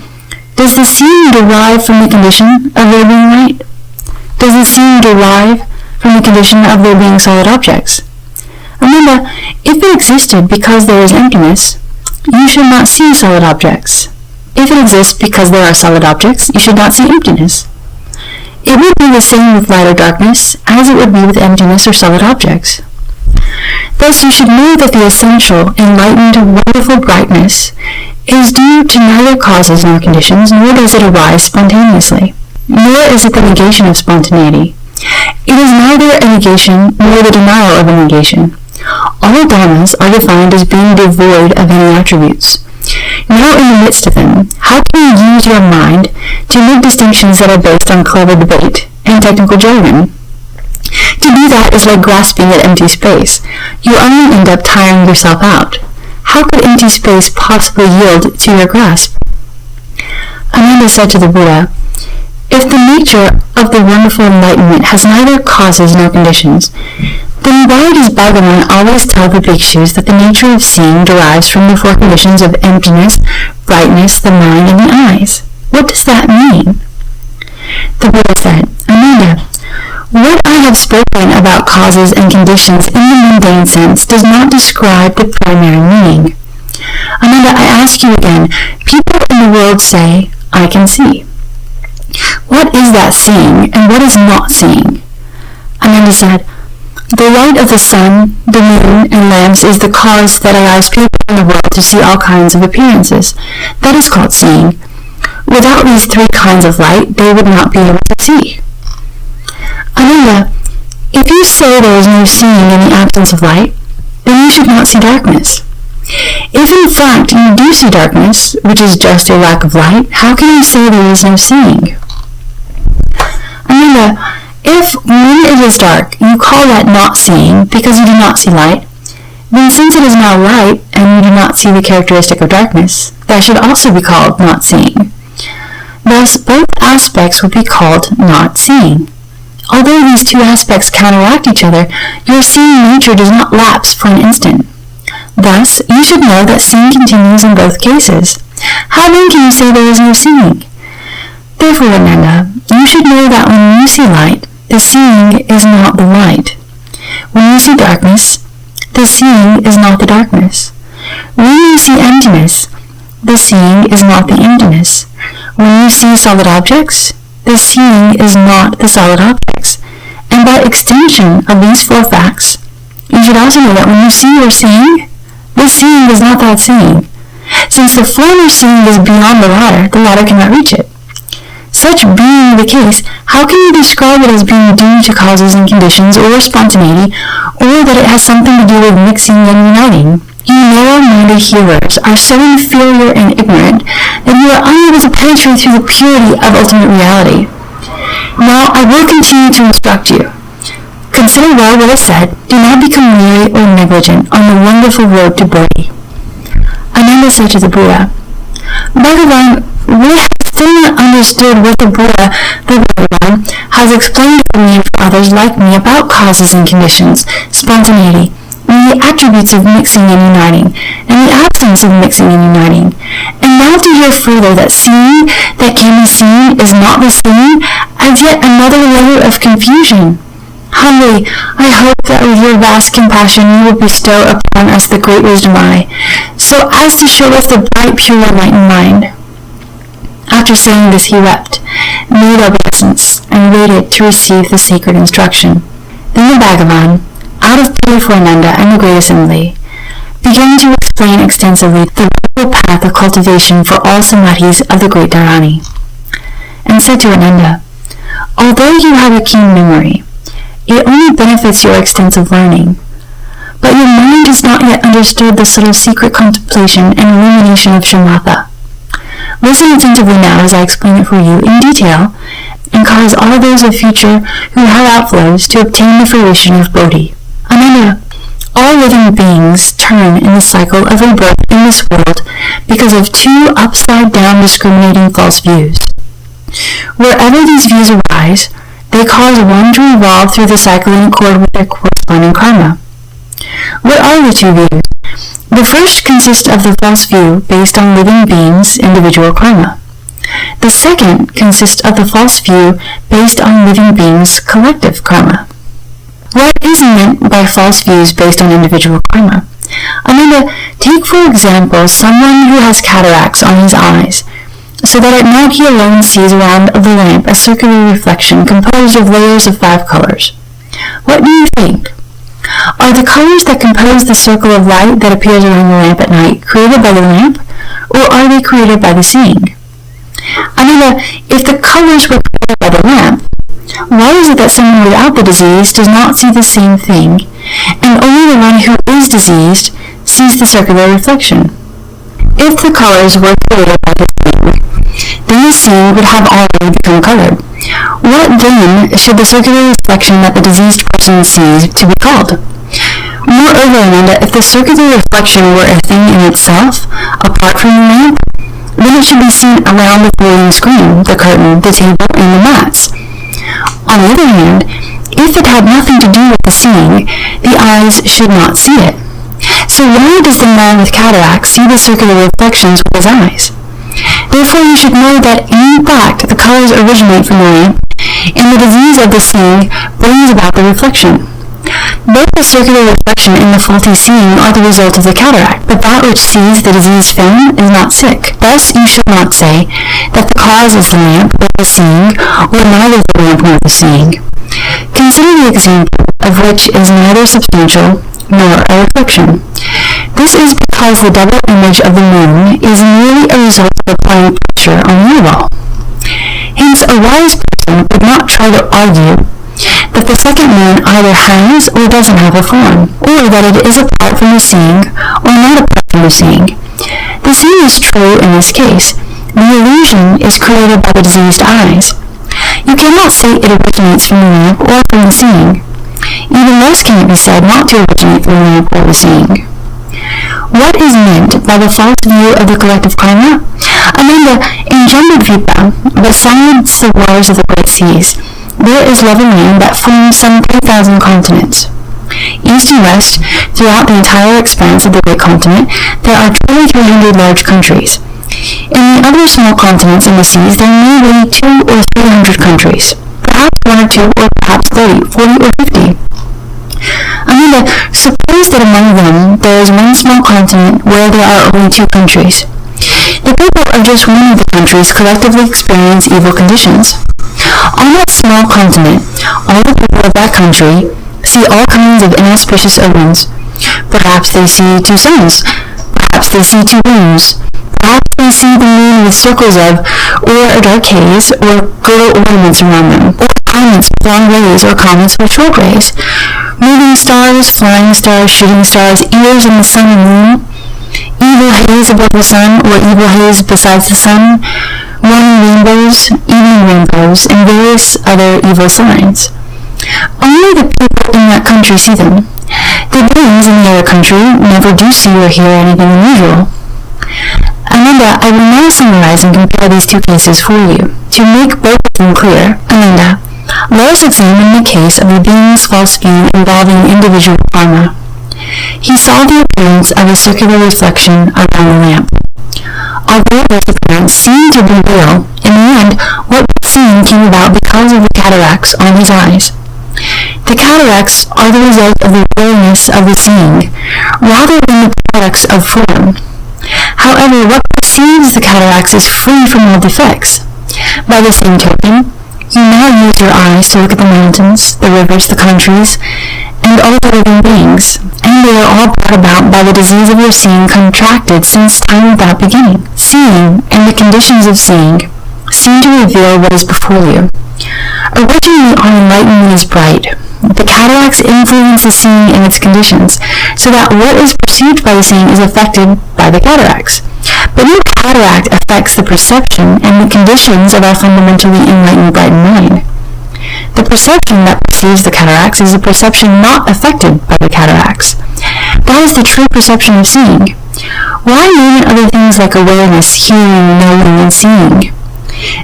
does the seeing derive from the condition of there being light? Does the seeing derive from the condition of there being solid objects? Ananda, if it existed because there is emptiness, you should not see solid objects. If it exists because there are solid objects, you should not see emptiness. It would be the same with light or darkness as it would be with emptiness or solid objects. Thus you should know that the essential, enlightened, wonderful brightness is due to neither causes nor conditions, nor does it arise spontaneously. Nor is it the negation of spontaneity. It is neither a negation nor the denial of a negation. All dharmas are defined as being devoid of any attributes. Now in the midst of them, how can you use your mind to make distinctions that are based on clever debate and technical jargon? To do that is like grasping at empty space. You only end up tiring yourself out. How could empty space possibly yield to your grasp? Ananda said to the Buddha, if the nature of the wonderful enlightenment has neither causes nor conditions, then why does Bhagavan always tell the bhikshus that the nature of seeing derives from the four conditions of emptiness, brightness, the mind, and the eyes? What does that mean? The Buddha said, Ananda, what I have spoken about causes and conditions in the mundane sense does not describe the primary meaning. Ananda, I ask you again, people in the world say, I can see. What is that seeing, and what is not seeing? Ananda said, the light of the sun, the moon, and lamps is the cause that allows people in the world to see all kinds of appearances. That is called seeing. Without these three kinds of light, they would not be able to see. Ananda, if you say there is no seeing in the absence of light, then you should not see darkness. If in fact you do see darkness, which is just a lack of light, how can you say there is no seeing? Ananda, if when it is dark you call that not seeing because you do not see light, then since it is now light and you do not see the characteristic of darkness, that should also be called not seeing. Thus both aspects would be called not seeing. Although these two aspects counteract each other, your seeing nature does not lapse for an instant. Thus, you should know that seeing continues in both cases. How then can you say there is no seeing? Therefore, Ananda, you should know that when you see light, the seeing is not the light. When you see darkness, the seeing is not the darkness. When you see emptiness, the seeing is not the emptiness. When you see solid objects, the seeing is not the solid objects. And by extension of these four facts, you should also know that when you see your seeing, the seeing is not that seeing. Since the former seeing is beyond the latter cannot reach it. Such being the case, how can you describe it as being due to causes and conditions or spontaneity, or that it has something to do with mixing and uniting? You narrow-minded hearers are so inferior and ignorant that you are unable to penetrate through the purity of ultimate reality. Now I will continue to instruct you. Consider well what is said. Do not become weary or negligent on the wonderful road to Bodhi. Ananda said to the Buddha, Bhagavan, we have still not understood what the Bhagavan, has explained for me and for others like me about causes and conditions, spontaneity, and the attributes of mixing and uniting, and the absence of mixing and uniting. And now to hear further that seeing that can be seen is not the seeing adds yet another layer of confusion. Humbly, I hope that with your vast compassion you will bestow upon us the great wisdom eye, so as to show us the bright, pure, enlightened mind. After saying this, he wept, made obeisance, and waited to receive the sacred instruction. Then the Bhagavan, out of pity for Ananda and the great assembly, began to explain extensively the wonderful path of cultivation for all samadhis of the great Dharani, and said to Ananda, although you have a keen memory, it only benefits your extensive learning, but your mind has not yet understood the subtle secret contemplation and illumination of shamatha. Listen attentively now as I explain it for you in detail, and cause all those of future who have outflows to obtain the fruition of Bodhi. Ananda, All living beings turn in the cycle of rebirth in this world because of two upside-down discriminating false views. Wherever these views arise, they cause one to evolve through the cycle in accord with their corresponding karma. What are the two views? The first consists of the false view based on living beings' individual karma. The second consists of the false view based on living beings' collective karma. What is meant by false views based on individual karma? Amanda, take for example someone who has cataracts on his eyes, so that at night he alone sees around the lamp a circular reflection composed of layers of 5 colors. What do you think? Are the colors that compose the circle of light that appears around the lamp at night created by the lamp, or are they created by the seeing? Amanda, if the colors were created by the lamp, why is it that someone without the disease does not see the same thing, and only the one who is diseased sees the circular reflection? If the colors were created by the seeing, then the seeing would have already become colored. What then should the circular reflection that the diseased person sees to be called? Moreover, Amanda, if the circular reflection were a thing in itself, apart from the lamp, then it should be seen around the viewing screen, the curtain, the table, and the mats. On the other hand, if it had nothing to do with the seeing, the eyes should not see it. So why does the man with cataracts see the circular reflections with his eyes? Therefore you should know that in fact the colors originate from the lamp, and the disease of the seeing brings about the reflection. Both the circular reflection and the faulty seeing are the result of the cataract, but that which sees the diseased film is not sick. Thus you should not say that the cause is the lamp or the seeing, or neither the lamp nor the seeing. Consider the example of which is neither substantial nor a reflection. This is because the double image of the moon is merely a result of applying pressure on the eyeball. Hence a wise person would not try to argue that the second moon either has or doesn't have a form, or that it is apart from the seeing or not apart from the seeing. The same is true in this case. The illusion is created by the diseased eyes. You cannot say it originates from the lamp or from the seeing. Even less can it be said not to originate from the lamp or the seeing. What is meant by the false view of the collective karma? Amanda, in Jambudvipa, besides the waters of the great seas, there is level land that forms some 3,000 continents. East and west, throughout the entire expanse of the great continent, there are 2,300 large countries. In the other small continents and the seas, there may be 200 or 300 countries, perhaps 1 or 2, or perhaps 30, 40, or 50. Amanda, suppose that among them there is one small continent where there are only 2 countries. The people of just one of the countries collectively experience evil conditions. On that small continent, all the people of that country see all kinds of inauspicious omens. Perhaps they see 2 suns, perhaps they see 2 moons, perhaps they see the moon with circles of, or a dark haze, or girdle ornaments around them, or comets with long rays, or comets with short rays, moving stars, flying stars, shooting stars, ears in the sun and moon, evil haze above the sun, or evil haze besides the sun, morning rainbows, evening rainbows, and various other evil signs. Only the people in that country see them. The beings in the other country never do see or hear anything unusual. Amanda, I will now summarize and compare these 2 cases for you, to make both of them clear. Amanda, let us examine the case of the being's false view involving individual karma. He saw the appearance of a circular reflection around the lamp. Although this appearance seemed to be real, in the end, what was seen came about because of the cataracts on his eyes. The cataracts are the result of the realness of the seeing, rather than the products of form. However, what perceives the cataracts is free from all defects. By the same token, you now use your eyes to look at the mountains, the rivers, the countries, and all the living beings, and they are all brought about by the disease of your seeing contracted since time without beginning. Seeing, and the conditions of seeing, seem to reveal what is before you. Originally our enlightenment is bright. The cataracts influence the seeing and its conditions, so that what is perceived by the seeing is affected by the cataracts. But no cataract affects the perception and the conditions of our fundamentally enlightened bright mind. The perception that perceives the cataracts is a perception not affected by the cataracts. That is the true perception of seeing. Why name other things like awareness, hearing, knowing, and seeing?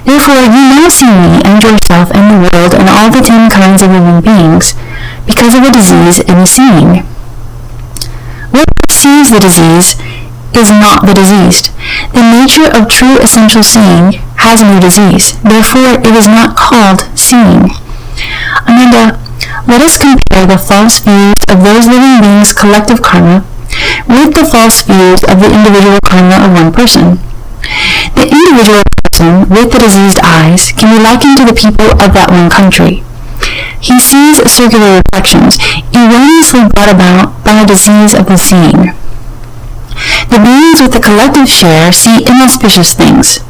Therefore, you now see me and yourself and the world and all the 10 kinds of living beings, because of a disease in the seeing. What perceives the disease is not the diseased. The nature of true essential seeing has no disease. Therefore, it is not called seeing. Amanda, let us compare the false views of those living beings' collective karma with the false views of the individual karma of one person. The individual person with the diseased eyes can be likened to the people of that one country. He sees circular reflections, erroneously brought about by a disease of the seeing. The beings with the collective share see inauspicious things.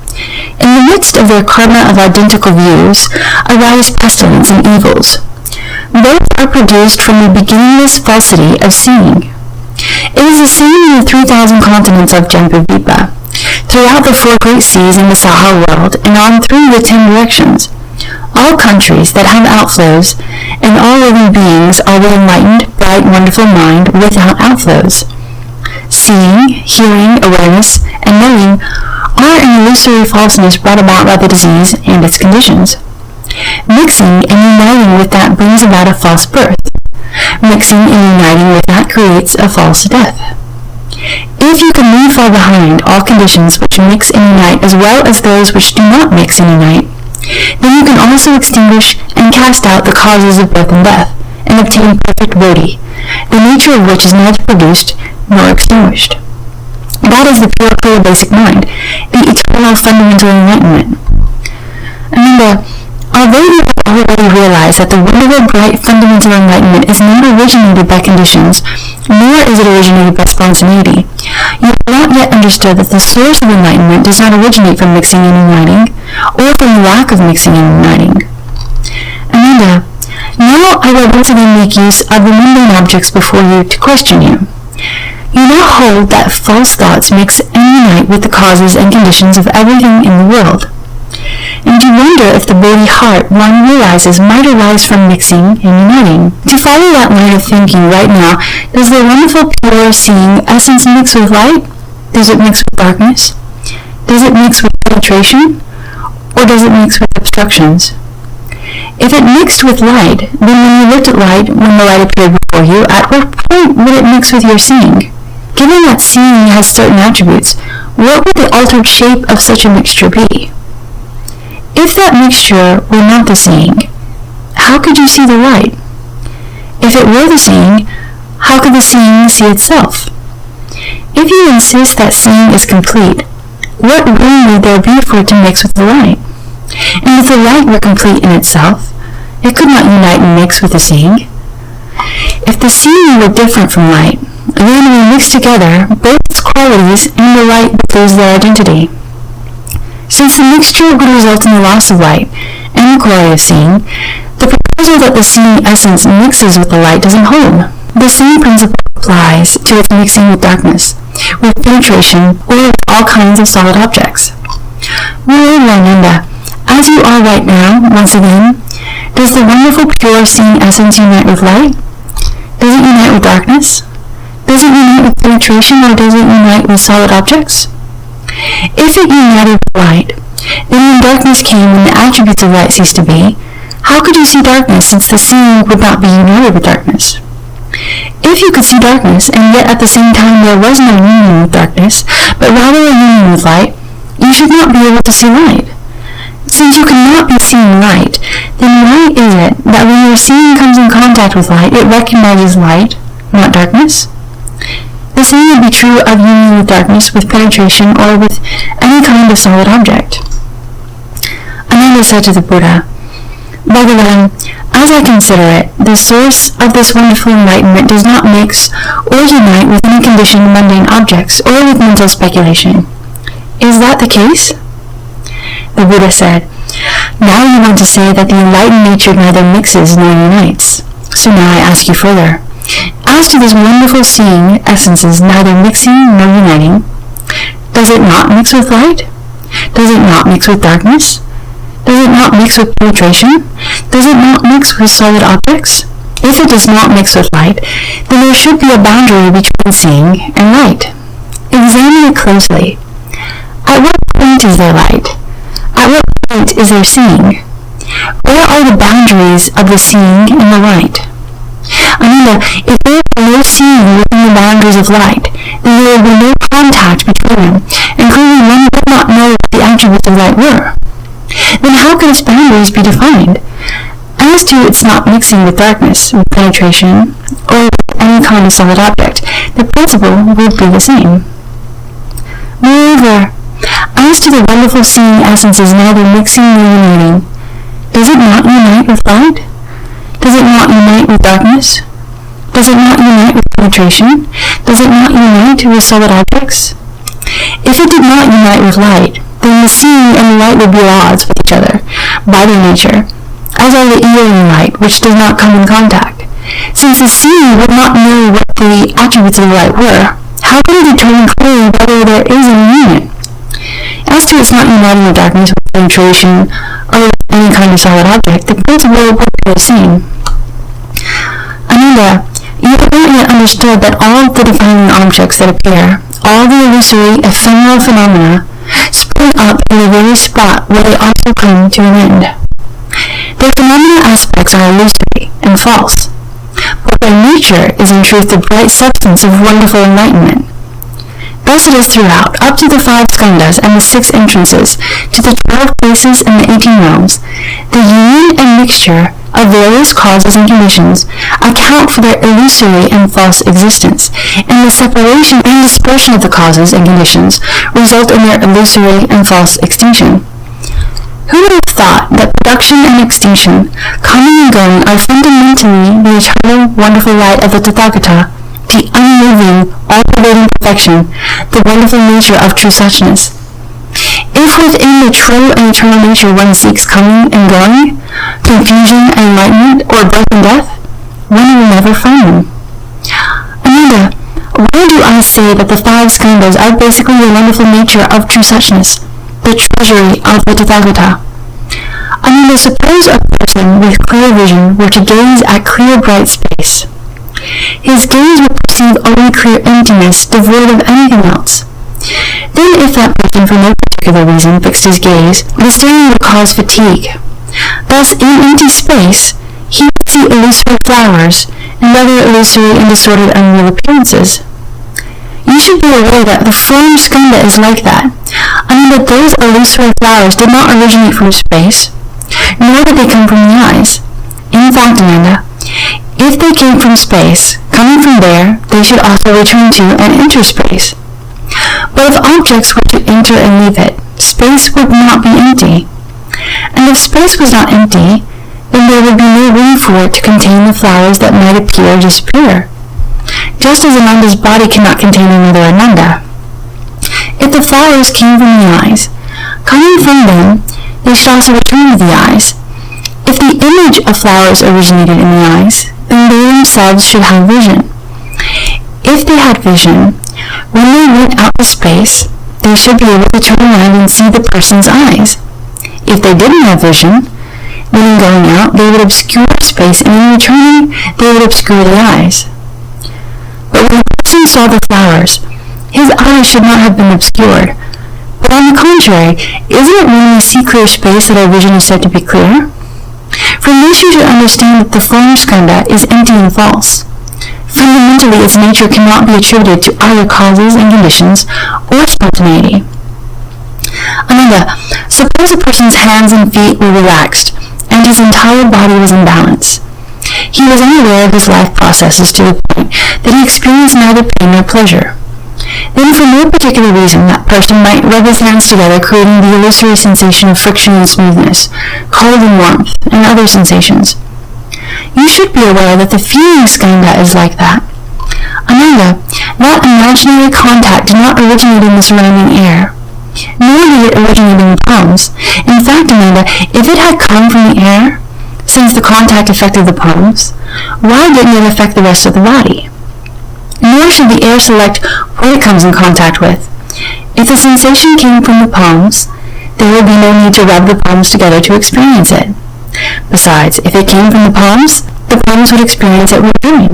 In the midst of their karma of identical views arise pestilence and evils. Both are produced from the beginningless falsity of seeing. It is the same in the 3,000 continents of Jambudvipa, throughout the 4 great seas in the Saha world, and on through the 10 directions. All countries that have outflows, and all living beings are with enlightened, bright, wonderful mind without outflows. Seeing, hearing, awareness, and knowing are an illusory falseness brought about by the disease and its conditions. Mixing and uniting with that brings about a false birth. Mixing and uniting with that creates a false death. If you can leave far behind all conditions which mix and unite as well as those which do not mix and unite, then you can also extinguish and cast out the causes of birth and death, and obtain perfect bodhi, the nature of which is neither produced nor extinguished. That is the pure, clear, basic mind, the eternal, fundamental enlightenment. Remember, although you have already realized that the wonderful, bright, fundamental enlightenment is not originated by conditions, nor is it originated by spontaneity, you have not yet understood that the source of enlightenment does not originate from mixing and uniting, or from the lack of mixing and uniting. Amanda, now I will once again make use of the mundane objects before you to question you. You now hold that false thoughts mix and unite with the causes and conditions of everything in the world. And you wonder if the Bodhi heart one realizes might arise from mixing and uniting. To follow that line of thinking right now, does the wonderful pure seeing essence mix with light? Does it mix with darkness? Does it mix with penetration? Or does it mix with obstructions? If it mixed with light, then when you looked at light, when the light appeared before you, at what point would it mix with your seeing? Given that seeing has certain attributes, what would the altered shape of such a mixture be? If that mixture were not the seeing, how could you see the light? If it were the seeing, how could the seeing see itself? If you insist that seeing is complete, what room would there be for it to mix with the light? And if the light were complete in itself, it could not unite and mix with the seeing. If the seeing were different from light, then when mixed together, both its qualities and the light would lose their identity. Since the mixture would result in the loss of light and the quality of seeing, the proposal that the seeing essence mixes with the light doesn't hold. The same principle applies to its mixing with darkness, with penetration, or with all kinds of solid objects. Moreover, Ananda, as you are right now, once again, does the wonderful pure seeing essence unite with light? Does it unite with darkness? Does it unite with penetration, or does it unite with solid objects? If it united with light, then when darkness came when the attributes of light ceased to be, how could you see darkness since the seeing would not be united with darkness? If you could see darkness, and yet at the same time there was no union with darkness, but rather a union with light, you should not be able to see light. Since you cannot be seeing light, then why is it that when your seeing comes in contact with light, it recognizes light, not darkness? The same would be true of union with darkness, with penetration, or with any kind of solid object. Ananda said to the Buddha, Bhagavan, as I consider it, the source of this wonderful enlightenment does not mix or unite with any conditioned mundane objects or with mental speculation. Is that the case? The Buddha said, Now you want to say that the enlightened nature neither mixes nor unites. So now I ask you further. As to this wonderful seeing essences neither mixing nor uniting, does it not mix with light? Does it not mix with darkness? Does it not mix with penetration? Does it not mix with solid objects? If if it does not mix with light, then there should be a boundary between seeing and light. Examine it closely. At what point is there light? At what point is there seeing? Where are the boundaries of the seeing and the light? Ananda, if there is no seeing within the boundaries of light, then there would be no contact between them, and clearly one would not know what the attributes of light were. Then how can its boundaries be defined? As to its not mixing with darkness, with penetration, or with any kind of solid object, the principle would be the same. Moreover, as to the wonderful seeing essences neither mixing nor uniting, does it not unite with light? Does it not unite with darkness? Does it not unite with penetration? Does it not unite with solid objects? If it did not unite with light, then the seeing and the light would be at odds with each other, by their nature, as are the ear and light, which does not come in contact. Since the seeing would not know what the attributes of the light were, how can it determine clearly whether there is any union? As to its not uniting with darkness, with penetration, or with any kind of solid object, the principle would be the same. Ananda, you have not yet understood that all the defining objects that appear, all the illusory ephemeral phenomena, spring up in the very spot where they also come to an end. Their phenomena aspects are illusory and false, but their nature is in truth the bright substance of wonderful enlightenment. Thus it is throughout, up to the 5 skandhas and the 6 entrances, to the 12 places and the 18 realms. The union and mixture of various causes and conditions account for their illusory and false existence, and the separation and dispersion of the causes and conditions result in their illusory and false extinction. Who would have thought that production and extinction, coming and going, are fundamentally the eternal, wonderful light of the Tathagata, the unmoving, all-pervading perfection, the wonderful nature of true suchness? If within the true and eternal nature one seeks coming and going, confusion and enlightenment, or birth and death, one will never find them. Ananda, why do I say that the 5 skandhas are basically the wonderful nature of true suchness, the treasury of the Tathagata? Ananda, suppose a person with clear vision were to gaze at clear bright space. His gaze would perceive only clear emptiness, devoid of anything else. Then if that person for no particular reason fixed his gaze, the staring would cause fatigue. Thus, in empty space, he would see illusory flowers, and other illusory and distorted unreal appearances. You should be aware that the form skandha is like that, and that those illusory flowers did not originate from space, nor did they come from the eyes. In fact, Ananda, if they came from space, coming from there, they should also return to and enter space. But if objects were to enter and leave it, space would not be empty. And if space was not empty, then there would be no room for it to contain the flowers that might appear or disappear. Just as Ananda's body cannot contain another Ananda. If the flowers came from the eyes, coming from them, they should also return to the eyes. If the image of flowers originated in the eyes, then they themselves should have vision. If they had vision, when they went out to space, they should be able to turn around and see the person's eyes. If they didn't have vision, then in going out, they would obscure space, and in returning, they would obscure the eyes. But when the person saw the flowers, his eyes should not have been obscured. But on the contrary, isn't it when we see clear space that our vision is said to be clear? From this you should understand that the form skandha is empty and false. Fundamentally, its nature cannot be attributed to either causes and conditions or spontaneity. Ananda, suppose a person's hands and feet were relaxed, and his entire body was in balance. He was unaware of his life processes to the point that he experienced neither pain nor pleasure. Then for no particular reason that person might rub his hands together, creating the illusory sensation of friction and smoothness, cold and warmth, and other sensations. You should be aware that the feeling skandha is like that. Ananda, that imaginary contact did not originate in the surrounding air, nor did it originate in the palms. In fact, Ananda, if it had come from the air, since the contact affected the palms, why didn't it affect the rest of the body? Nor should the air select what it comes in contact with. If the sensation came from the palms, there would be no need to rub the palms together to experience it. Besides, if it came from the palms, the plums would experience it returning.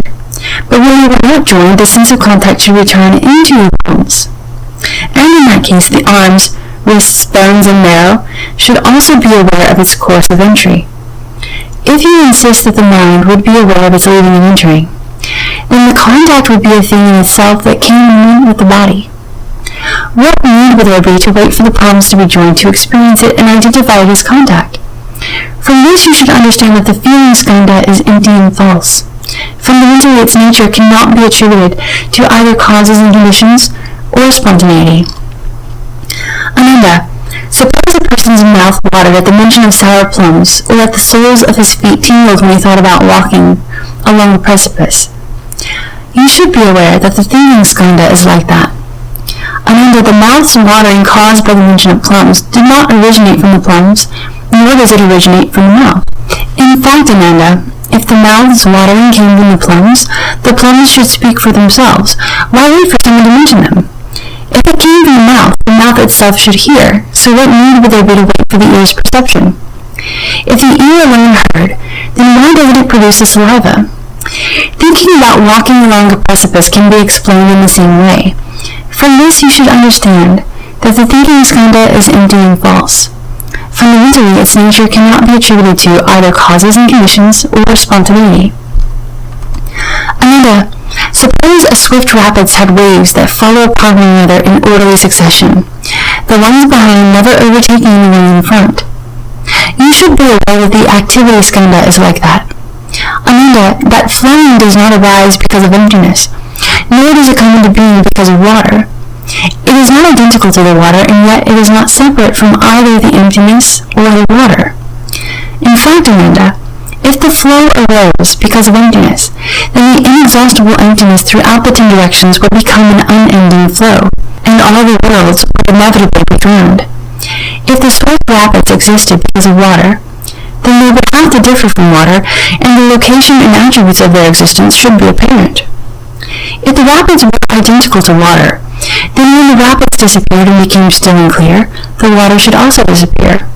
But when they were not joined, the sense of contact should return into the palms. And in that case, the arms, wrists, bones, and marrow should also be aware of its course of entry. If you insist that the mind would be aware of its leaving and entering, then the contact would be a thing in itself that came in meet with the body. What need would there be to wait for the palms to be joined to experience it and identify it as contact? From this you should understand that the feeling skanda is empty and false. Fundamentally, its nature cannot be attributed to either causes and conditions or spontaneity. Ananda, suppose a person's mouth watered at the mention of sour plums, or that the soles of his feet tingled when he thought about walking along a precipice. You should be aware that the feeling skanda is like that. Ananda, the mouth's watering caused by the mention of plums did not originate from the plums, nor does it originate from the mouth. In fact, Ananda, if the mouth's watering came from the plums should speak for themselves. Why wait for someone to mention them? If it came from the mouth itself should hear, so what need would there be to wait for the ear's perception? If the ear alone heard, then why doesn't it produce the saliva? Thinking about walking along a precipice can be explained in the same way. From this you should understand that the thinking skanda is empty and false. Fundamentally, its nature cannot be attributed to either causes and conditions or spontaneity. Ananda, suppose a swift rapids had waves that follow upon one another in orderly succession, the ones behind never overtaking the one in front. You should be aware that the activity skanda is like that. Ananda, that flowing does not arise because of emptiness, nor does it come into being because of water. It is not identical to the water, and yet it is not separate from either the emptiness or the water. In fact, Ananda, if the flow arose because of emptiness, then the inexhaustible emptiness throughout the 10 directions would become an unending flow, and all the worlds would inevitably be drowned. If the swift rapids existed because of water, then they would have to differ from water, and the location and attributes of their existence should be apparent. If the rapids were identical to water, then when the rapids disappeared and became still and clear, the water should also disappear.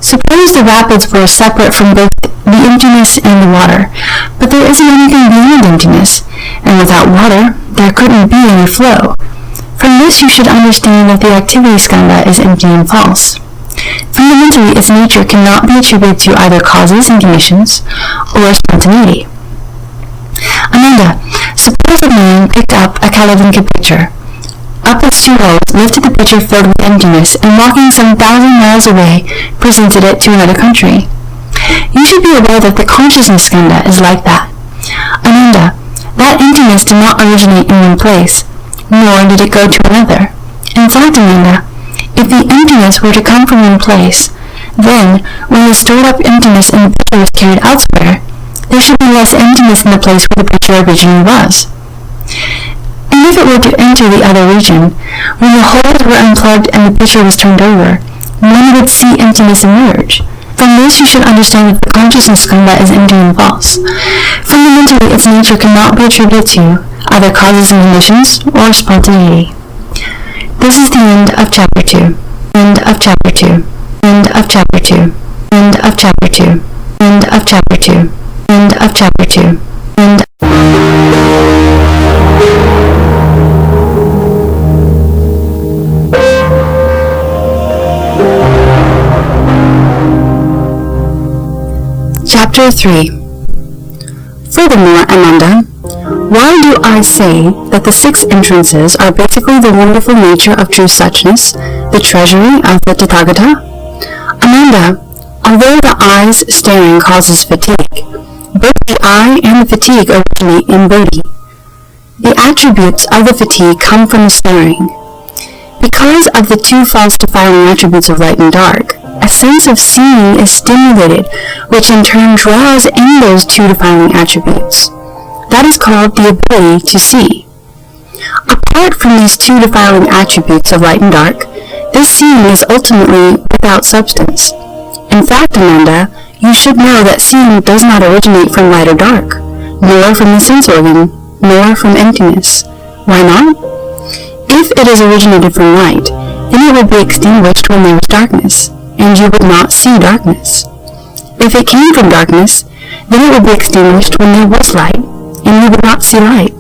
Suppose the rapids were separate from both the emptiness and the water, but there isn't anything beyond emptiness, and without water, there couldn't be any flow. From this you should understand that the activity skanda is empty and false. Fundamentally, its nature cannot be attributed to either causes and conditions or spontaneity. Ananda, suppose a man picked up a Kalavinka pitcher, up its 2 holes, lifted the pitcher filled with emptiness, and walking some 1,000 miles away, presented it to another country. You should be aware that the consciousness skanda is like that. Ananda, that emptiness did not originate in one place, nor did it go to another. In fact, Ananda, if the emptiness were to come from one place, then, when the stored-up emptiness in the pitcher was carried elsewhere, there should be less emptiness in the place where the pitcher originally was. And if it were to enter the other region, when the holes were unplugged and the pitcher was turned over, one would see emptiness emerge. From this you should understand that the consciousness skanda is empty and false. Fundamentally, its nature cannot be attributed to either causes and conditions or spontaneity. This is the end of chapter 2. End of chapter 2. End of chapter 2. End of chapter 2. End of chapter 2. End of chapter 2. End. Chapter 3. Furthermore, Ananda, why do I say that the 6 entrances are basically the wonderful nature of true suchness, the treasury of the Tathagata? Ananda, although the eye's staring causes fatigue, both the eye and the fatigue originate in bodhi. The attributes of the fatigue come from the staring. Because of the 2 false defiling attributes of light and dark, a sense of seeing is stimulated, which in turn draws in those 2 defiling attributes. That is called the ability to see. Apart from these 2 defiling attributes of light and dark, this seeing is ultimately without substance. In fact, Ananda, you should know that seeing does not originate from light or dark, nor from the sense organ, nor from emptiness. Why not? If it is originated from light, then it would be extinguished when there is darkness, and you would not see darkness. If it came from darkness, then it would be extinguished when there was light, and you would not see light.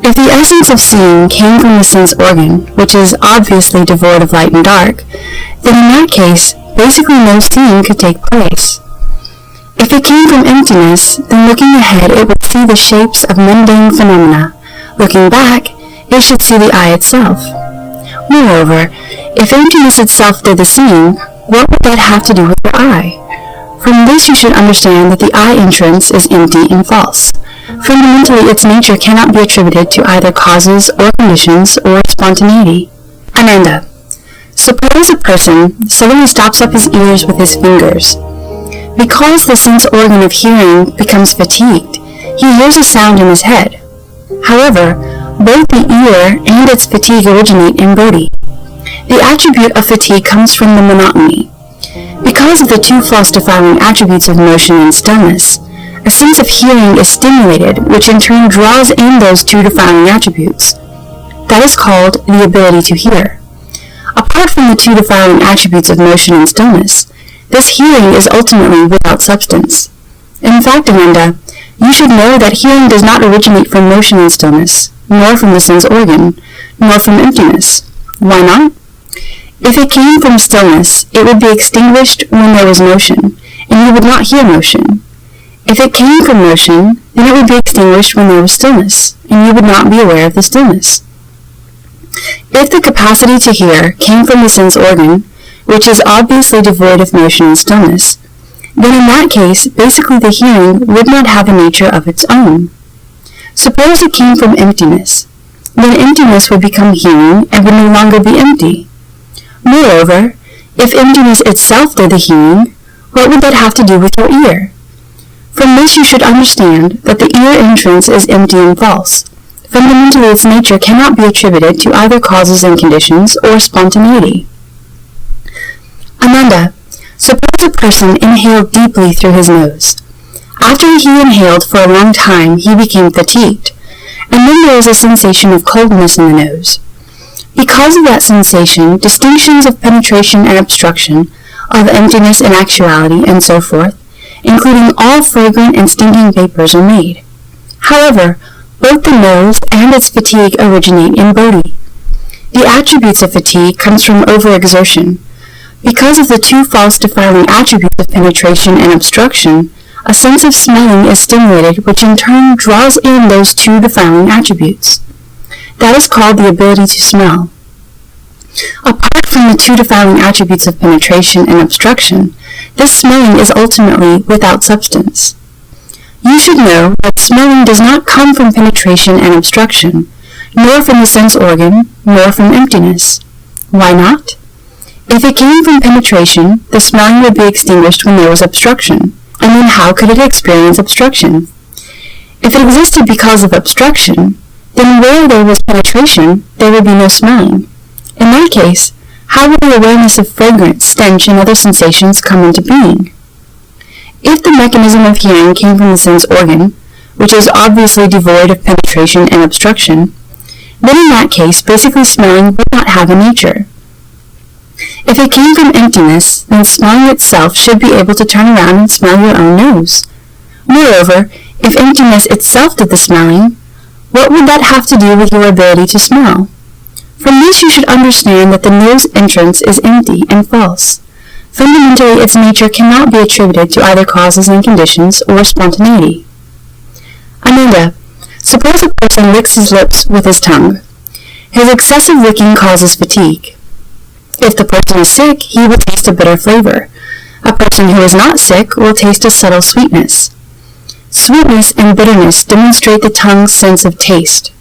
If the essence of seeing came from the sense organ, which is obviously devoid of light and dark, then in that case, basically no seeing could take place. If it came from emptiness, then looking ahead it would see the shapes of mundane phenomena. Looking back, it should see the eye itself. Moreover, if emptiness itself did the seeing, what would that have to do with your eye? From this you should understand that the eye entrance is empty and false. Fundamentally, its nature cannot be attributed to either causes or conditions or spontaneity. Ananda. Suppose a person suddenly stops up his ears with his fingers. Because the sense organ of hearing becomes fatigued, he hears a sound in his head. However, both the ear and its fatigue originate in bodhi. The attribute of fatigue comes from the monotony. Because of the two false defiling attributes of motion and stillness, a sense of hearing is stimulated, which in turn draws in those two defiling attributes. That is called the ability to hear. Apart from the two defiling attributes of motion and stillness, this hearing is ultimately without substance. In fact, Ananda, you should know that hearing does not originate from motion and stillness, nor from the sense organ, nor from emptiness. Why not? If it came from stillness, it would be extinguished when there was motion, and you would not hear motion. If it came from motion, then it would be extinguished when there was stillness, and you would not be aware of the stillness. If the capacity to hear came from the sense organ, which is obviously devoid of motion and stillness, then in that case, basically the hearing would not have a nature of its own. Suppose it came from emptiness, then emptiness would become hearing and would no longer be empty. Moreover, if emptiness itself did the hearing, what would that have to do with your ear? From this you should understand that the ear entrance is empty and false. Fundamentally its nature cannot be attributed to either causes and conditions or spontaneity. Ananda, suppose a person inhaled deeply through his nose. After he inhaled for a long time, he became fatigued, and then there was a sensation of coldness in the nose. Because of that sensation, distinctions of penetration and obstruction, of emptiness and actuality, and so forth, including all fragrant and stinking vapors, are made. However, both the nose and its fatigue originate in bodhi. The attributes of fatigue comes from overexertion. Because of the two false defiling attributes of penetration and obstruction, a sense of smelling is stimulated, which in turn draws in those two defiling attributes. That is called the ability to smell. Apart from the two defiling attributes of penetration and obstruction, this smelling is ultimately without substance. You should know that smelling does not come from penetration and obstruction, nor from the sense organ, nor from emptiness. Why not? If it came from penetration, the smelling would be extinguished when there was obstruction, and then how could it experience obstruction? If it existed because of obstruction, then where there was penetration, there would be no smelling. In that case, how would the awareness of fragrance, stench, and other sensations come into being? If the mechanism of hearing came from the sense organ, which is obviously devoid of penetration and obstruction, then in that case, basically smelling would not have a nature. If it came from emptiness, then smelling itself should be able to turn around and smell your own nose. Moreover, if emptiness itself did the smelling, what would that have to do with your ability to smell? From this you should understand that the nose entrance is empty and false. Fundamentally, its nature cannot be attributed to either causes and conditions or spontaneity. Ananda, suppose a person licks his lips with his tongue. His excessive licking causes fatigue. If the person is sick, he will taste a bitter flavor. A person who is not sick will taste a subtle sweetness. Sweetness and bitterness demonstrate the tongue's sense of taste.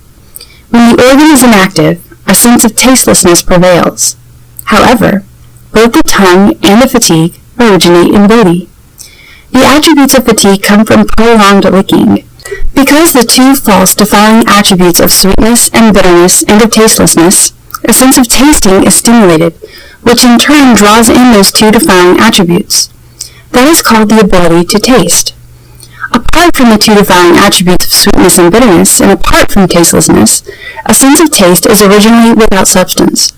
When the organ is inactive, a sense of tastelessness prevails. However, both the tongue and the fatigue originate in bodhi. The attributes of fatigue come from prolonged licking. Because the two false defiling attributes of sweetness and bitterness and of tastelessness, a sense of tasting is stimulated, which in turn draws in those two defiling attributes. That is called the ability to taste. Apart from the two defiling attributes of sweetness and bitterness, and apart from tastelessness, a sense of taste is originally without substance.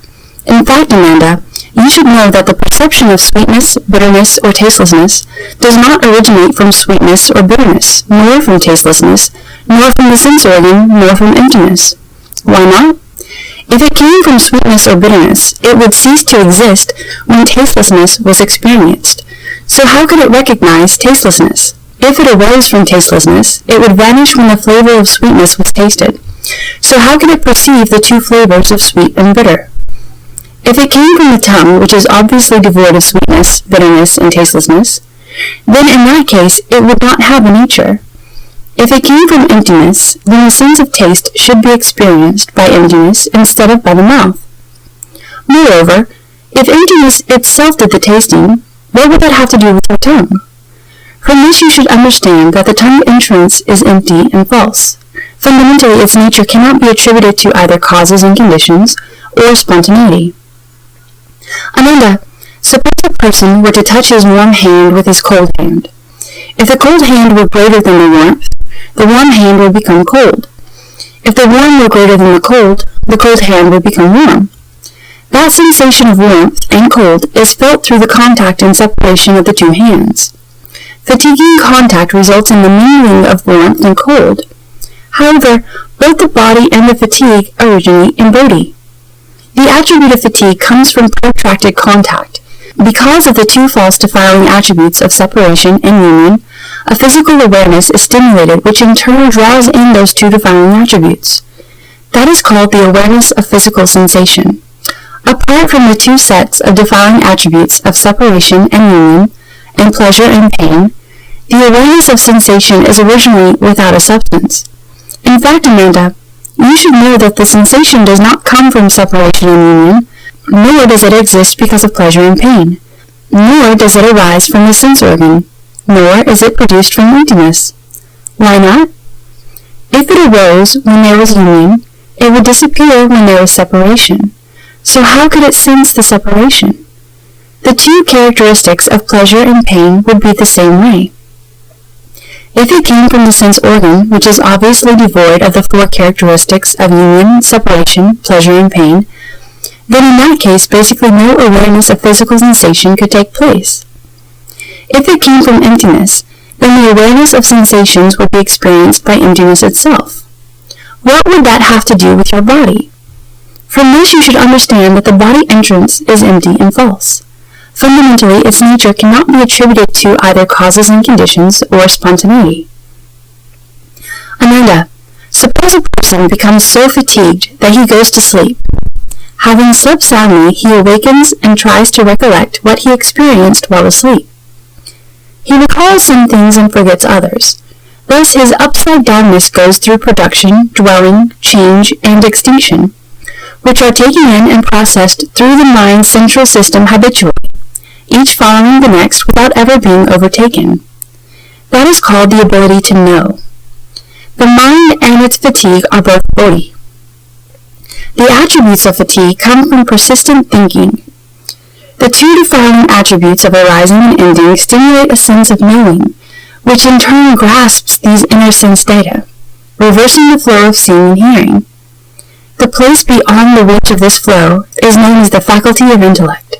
In fact, Ananda, you should know that the perception of sweetness, bitterness, or tastelessness does not originate from sweetness or bitterness, nor from tastelessness, nor from the sense organ, nor from emptiness. Why not? If it came from sweetness or bitterness, it would cease to exist when tastelessness was experienced. So how could it recognize tastelessness? If it arose from tastelessness, it would vanish when the flavor of sweetness was tasted. So how could it perceive the two flavors of sweet and bitter? If it came from the tongue, which is obviously devoid of sweetness, bitterness, and tastelessness, then in that case it would not have a nature. If it came from emptiness, then the sense of taste should be experienced by emptiness instead of by the mouth. Moreover, if emptiness itself did the tasting, what would that have to do with your tongue? From this you should understand that the tongue entrance is empty and false. Fundamentally, its nature cannot be attributed to either causes and conditions or spontaneity. Ananda, suppose a person were to touch his warm hand with his cold hand. If the cold hand were greater than the warm hand would become cold. If the warm were greater than the cold hand would become warm. That sensation of warmth and cold is felt through the contact and separation of the two hands. Fatiguing contact results in the mingling of warmth and cold. However, both the body and the fatigue originate in bodhi. The attribute of fatigue comes from protracted contact. Because of the two false defiling attributes of separation and union, a physical awareness is stimulated which in turn draws in those two defiling attributes. That is called the awareness of physical sensation. Apart from the two sets of defiling attributes of separation and union, and pleasure and pain, the awareness of sensation is originally without a substance. In fact, Amanda, you should know that the sensation does not come from separation and union, nor does it exist because of pleasure and pain, nor does it arise from the sense organ, nor is it produced from emptiness. Why not? If it arose when there was union, it would disappear when there was separation. So how could it sense the separation? The two characteristics of pleasure and pain would be the same way. If it came from the sense organ, which is obviously devoid of the four characteristics of union, separation, pleasure, and pain, then in that case basically no awareness of physical sensation could take place. If it came from emptiness, then the awareness of sensations would be experienced by emptiness itself. What would that have to do with your body? From this you should understand that the body entrance is empty and false. Fundamentally, its nature cannot be attributed to either causes and conditions or spontaneity. Ananda, suppose a person becomes so fatigued that he goes to sleep. Having slept soundly, he awakens and tries to recollect what he experienced while asleep. He recalls some things and forgets others. Thus his upside-downness goes through production, dwelling, change, and extinction, which are taken in and processed through the mind's central system habitually, each following the next without ever being overtaken. That is called the ability to know. The mind and its fatigue are both bodhi. The attributes of fatigue come from persistent thinking. The two defiling attributes of arising and ending stimulate a sense of knowing, which in turn grasps these inner sense data, reversing the flow of seeing and hearing. The place beyond the reach of this flow is known as the faculty of intellect.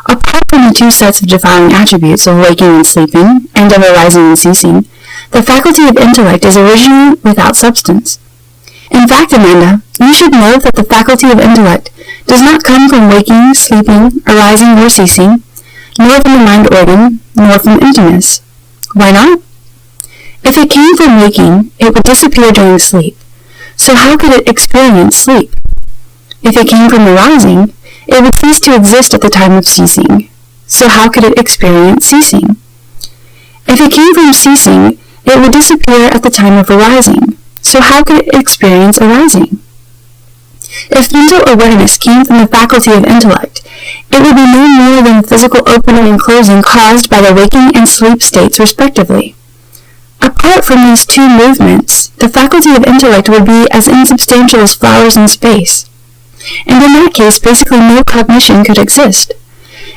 Apart from the two sets of defiling attributes of waking and sleeping, and of arising and ceasing, the faculty of intellect is originally without substance. In fact, Amanda, you should know that the faculty of intellect does not come from waking, sleeping, arising, or ceasing, nor from the mind organ, nor from emptiness. Why not? If it came from waking, it would disappear during sleep. So how could it experience sleep? If it came from arising, it would cease to exist at the time of ceasing. So how could it experience ceasing? If it came from ceasing, it would disappear at the time of arising. So how could it experience arising? If mental awareness came from the faculty of intellect, it would be no more than the physical opening and closing caused by the waking and sleep states respectively. Apart from these two movements, the faculty of intellect would be as insubstantial as flowers in space. And in that case, basically no cognition could exist.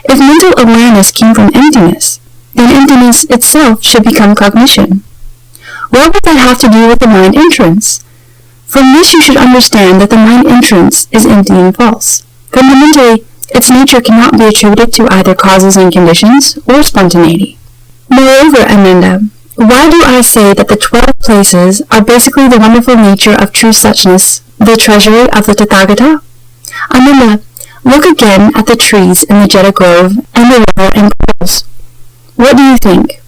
If mental awareness came from emptiness, then emptiness itself should become cognition. What would that have to do with the mind entrance? From this you should understand that the mind entrance is empty and false. Fundamentally, its nature cannot be attributed to either causes and conditions or spontaneity. Moreover, Ananda, why do I say that the 12 places are basically the wonderful nature of true suchness, the treasury of the Tathagata? Ananda, look again at the trees in the Jeta Grove and the river and pools. What do you think?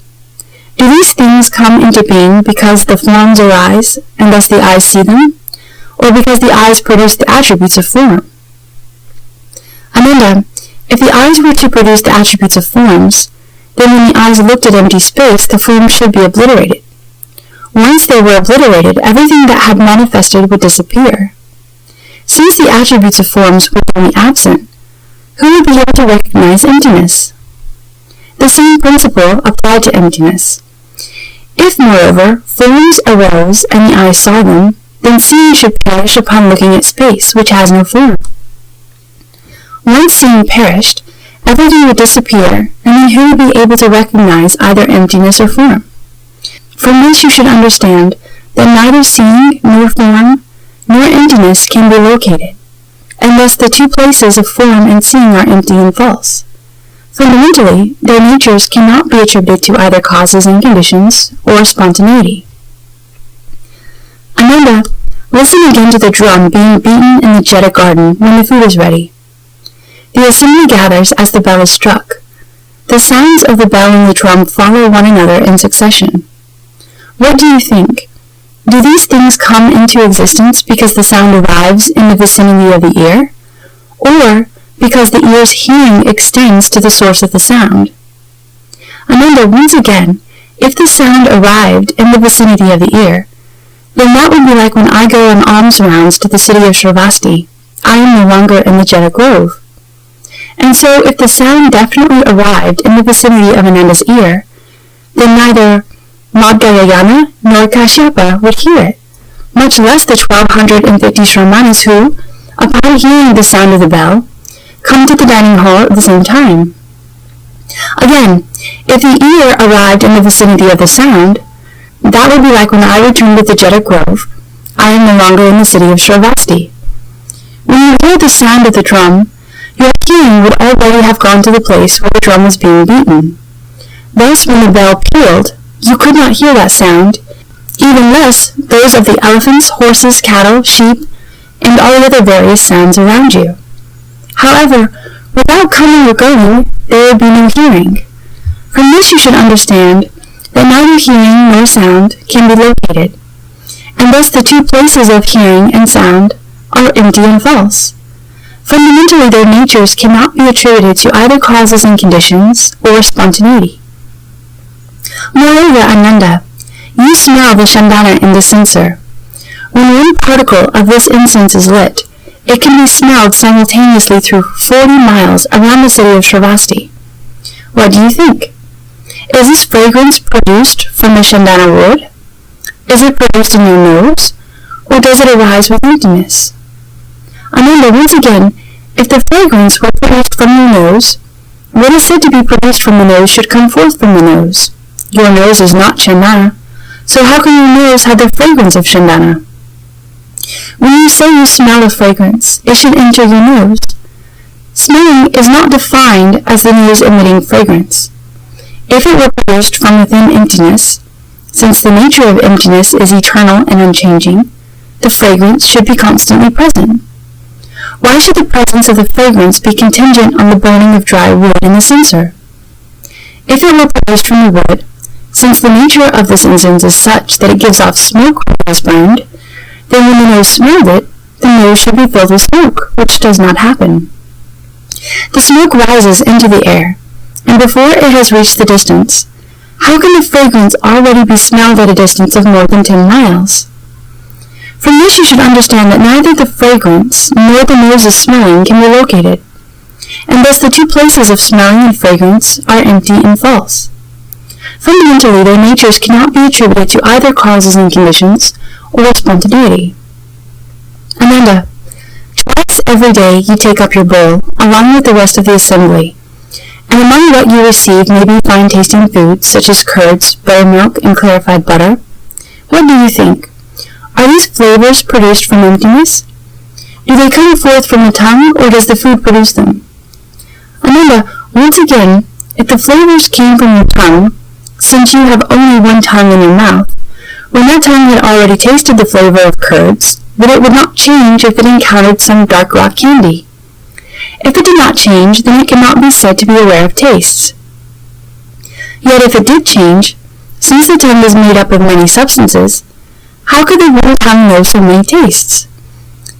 Do these things come into being because the forms arise, and thus the eyes see them, or because the eyes produce the attributes of form? Ananda, if the eyes were to produce the attributes of forms, then when the eyes looked at empty space, the forms should be obliterated. Once they were obliterated, everything that had manifested would disappear. Since the attributes of forms were only absent, who would be able to recognize emptiness? The same principle applied to emptiness. If, moreover, forms arose and the eye saw them, then seeing should perish upon looking at space, which has no form. Once seeing perished, everything would disappear, and then who would be able to recognize either emptiness or form? From this you should understand that neither seeing nor form nor emptiness can be located, and thus the two places of form and seeing are empty and false. Fundamentally, their natures cannot be attributed to either causes and conditions or spontaneity. Ananda, listen again to the drum being beaten in the Jeta garden when the food is ready. The assembly gathers as the bell is struck. The sounds of the bell and the drum follow one another in succession. What do you think? Do these things come into existence because the sound arrives in the vicinity of the ear, or because the ear's hearing extends to the source of the sound? Ananda, once again, if the sound arrived in the vicinity of the ear, then that would be like when I go on alms rounds to the city of Shravasti. I am no longer in the Jeta Grove. And so if the sound definitely arrived in the vicinity of Ananda's ear, then neither Madhyayana nor Kashyapa would hear it, much less the 1,250 Shramanas who, upon hearing the sound of the bell, come to the dining hall at the same time. Again, if the ear arrived in the vicinity of the sound, that would be like when I returned to the Jeta Grove. I am no longer in the city of Shravasti. When you hear the sound of the drum, your hearing would already have gone to the place where the drum was being beaten. Thus, when the bell pealed, you could not hear that sound, even less those of the elephants, horses, cattle, sheep, and all the other various sounds around you. However, without coming or going, there would be no hearing. From this you should understand that neither hearing nor sound can be located, and thus the two places of hearing and sound are empty and false. Fundamentally, their natures cannot be attributed to either causes and conditions or spontaneity. Moreover, Ananda, you smell the chandana in the censer. When one particle of this incense is lit, it can be smelled simultaneously through 40 miles around the city of Shravasti. What do you think? Is this fragrance produced from the chandana wood? Is it produced in your nose, or does it arise with emptiness? Ananda, once again, if the fragrance were produced from your nose, what is said to be produced from the nose should come forth from the nose. Your nose is not chandana, so how can your nose have the fragrance of chandana? When you say you smell a fragrance, it should enter your nose. Smelling is not defined as the nose emitting fragrance. If it were produced from within emptiness, since the nature of emptiness is eternal and unchanging, the fragrance should be constantly present. Why should the presence of the fragrance be contingent on the burning of dry wood in the censer? If it were produced from the wood, since the nature of this incense is such that it gives off smoke when it is burned, then when the nose smelled it, the nose should be filled with smoke, which does not happen. The smoke rises into the air, and before it has reached the distance, how can the fragrance already be smelled at a distance of more than 10 miles? From this you should understand that neither the fragrance nor the nose's smelling can be located, and thus the two places of smelling and fragrance are empty and false. Fundamentally, their natures cannot be attributed to either causes and conditions or spontaneity. Ananda, twice every day you take up your bowl, along with the rest of the assembly, and among what you receive may be fine-tasting foods such as curds, buttermilk, and clarified butter. What do you think? Are these flavors produced from emptiness? Do they come forth from the tongue, or does the food produce them? Ananda, once again, if the flavors came from your tongue, since you have only one tongue in your mouth, when that tongue had already tasted the flavor of curds, then it would not change if it encountered some dark rock candy. If it did not change, then it cannot be said to be aware of tastes. Yet if it did change, since the tongue is made up of many substances, how could the one tongue know so many tastes?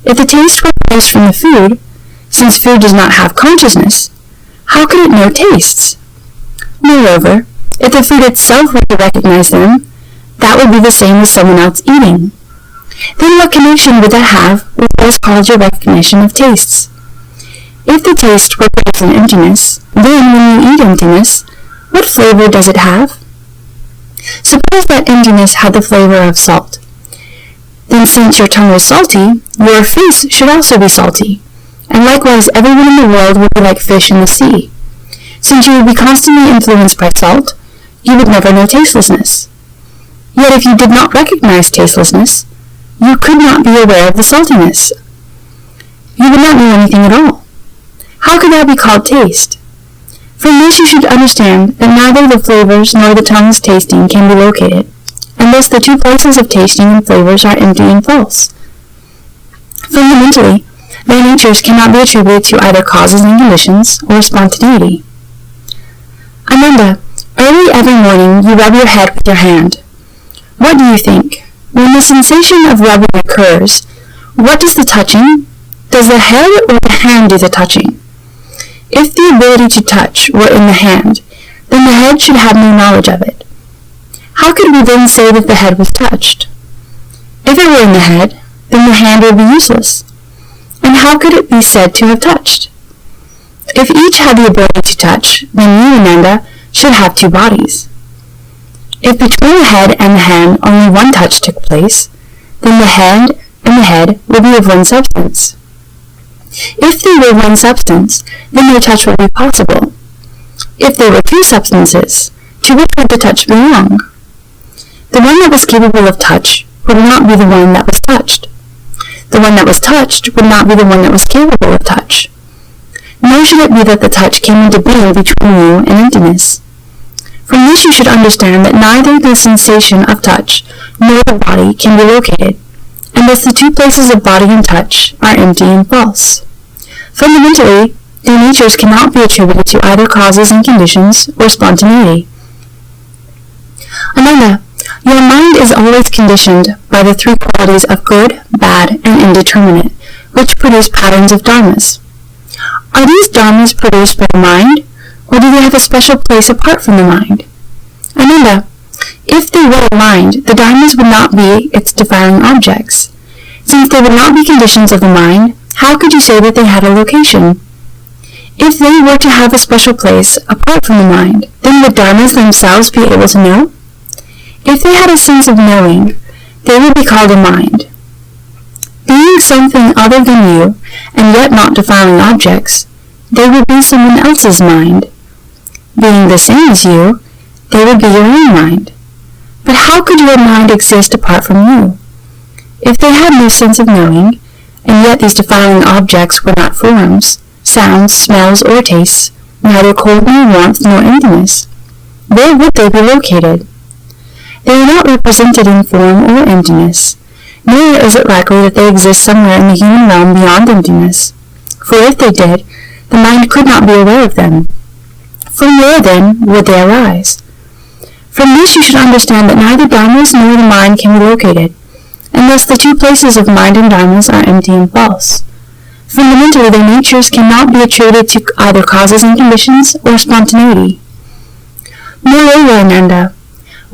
If the tastes were produced from the food, since food does not have consciousness, how could it know tastes? Moreover, if the food itself were to recognize them, that would be the same as someone else eating. Then what connection would that have with what is called your recognition of tastes? If the taste were produced in emptiness, then when you eat emptiness, what flavor does it have? Suppose that emptiness had the flavor of salt. Then since your tongue was salty, your face should also be salty, and likewise everyone in the world would be like fish in the sea. Since you would be constantly influenced by salt, you would never know tastelessness. Yet if you did not recognize tastelessness, you could not be aware of the saltiness. You would not know anything at all. How could that be called taste? From this you should understand that neither the flavors nor the tongue's tasting can be located, and thus the two places of tasting and flavors are empty and false. Fundamentally, their natures cannot be attributed to either causes and conditions or spontaneity. Ananda, early every morning you rub your head with your hand. What do you think? When the sensation of rubbing occurs, what does the touching? Does the head or the hand do the touching? If the ability to touch were in the hand, then the head should have no knowledge of it. How could we then say that the head was touched? If it were in the head, then the hand would be useless. And how could it be said to have touched? If each had the ability to touch, then you, Ananda, should have two bodies. If between the head and the hand only one touch took place, then the hand and the head would be of one substance. If they were one substance, then no touch would be possible. If they were two substances, to which would the touch belong? The one that was capable of touch would not be the one that was touched. The one that was touched would not be the one that was capable of touch. Nor should it be that the touch came into being between you and emptiness. From this you should understand that neither the sensation of touch nor the body can be located, and thus the two places of body and touch are empty and false. Fundamentally, their natures cannot be attributed to either causes and conditions or spontaneity. Ananda, your mind is always conditioned by the three qualities of good, bad, and indeterminate, which produce patterns of dharmas. Are these dharmas produced by the mind, or do they have a special place apart from the mind? Ananda, if they were a mind, the dharmas would not be its defiling objects. Since they would not be conditions of the mind, how could you say that they had a location? If they were to have a special place apart from the mind, then would dharmas themselves be able to know? If they had a sense of knowing, they would be called a mind. Being something other than you, and yet not defiling objects, they would be someone else's mind. Being the same as you, they would be your own mind. But how could your mind exist apart from you? If they had no sense of knowing, and yet these defiling objects were not forms, sounds, smells, or tastes, neither cold nor warmth nor emptiness, where would they be located? They are not represented in form or emptiness, nor is it likely that they exist somewhere in the human realm beyond emptiness. For if they did, the mind could not be aware of them. From where, then, would they arise? From this you should understand that neither dharmas nor the mind can be located, and thus the two places of mind and dharmas are empty and false. Fundamentally, their natures cannot be attributed to either causes and conditions or spontaneity. Moreover, Ananda,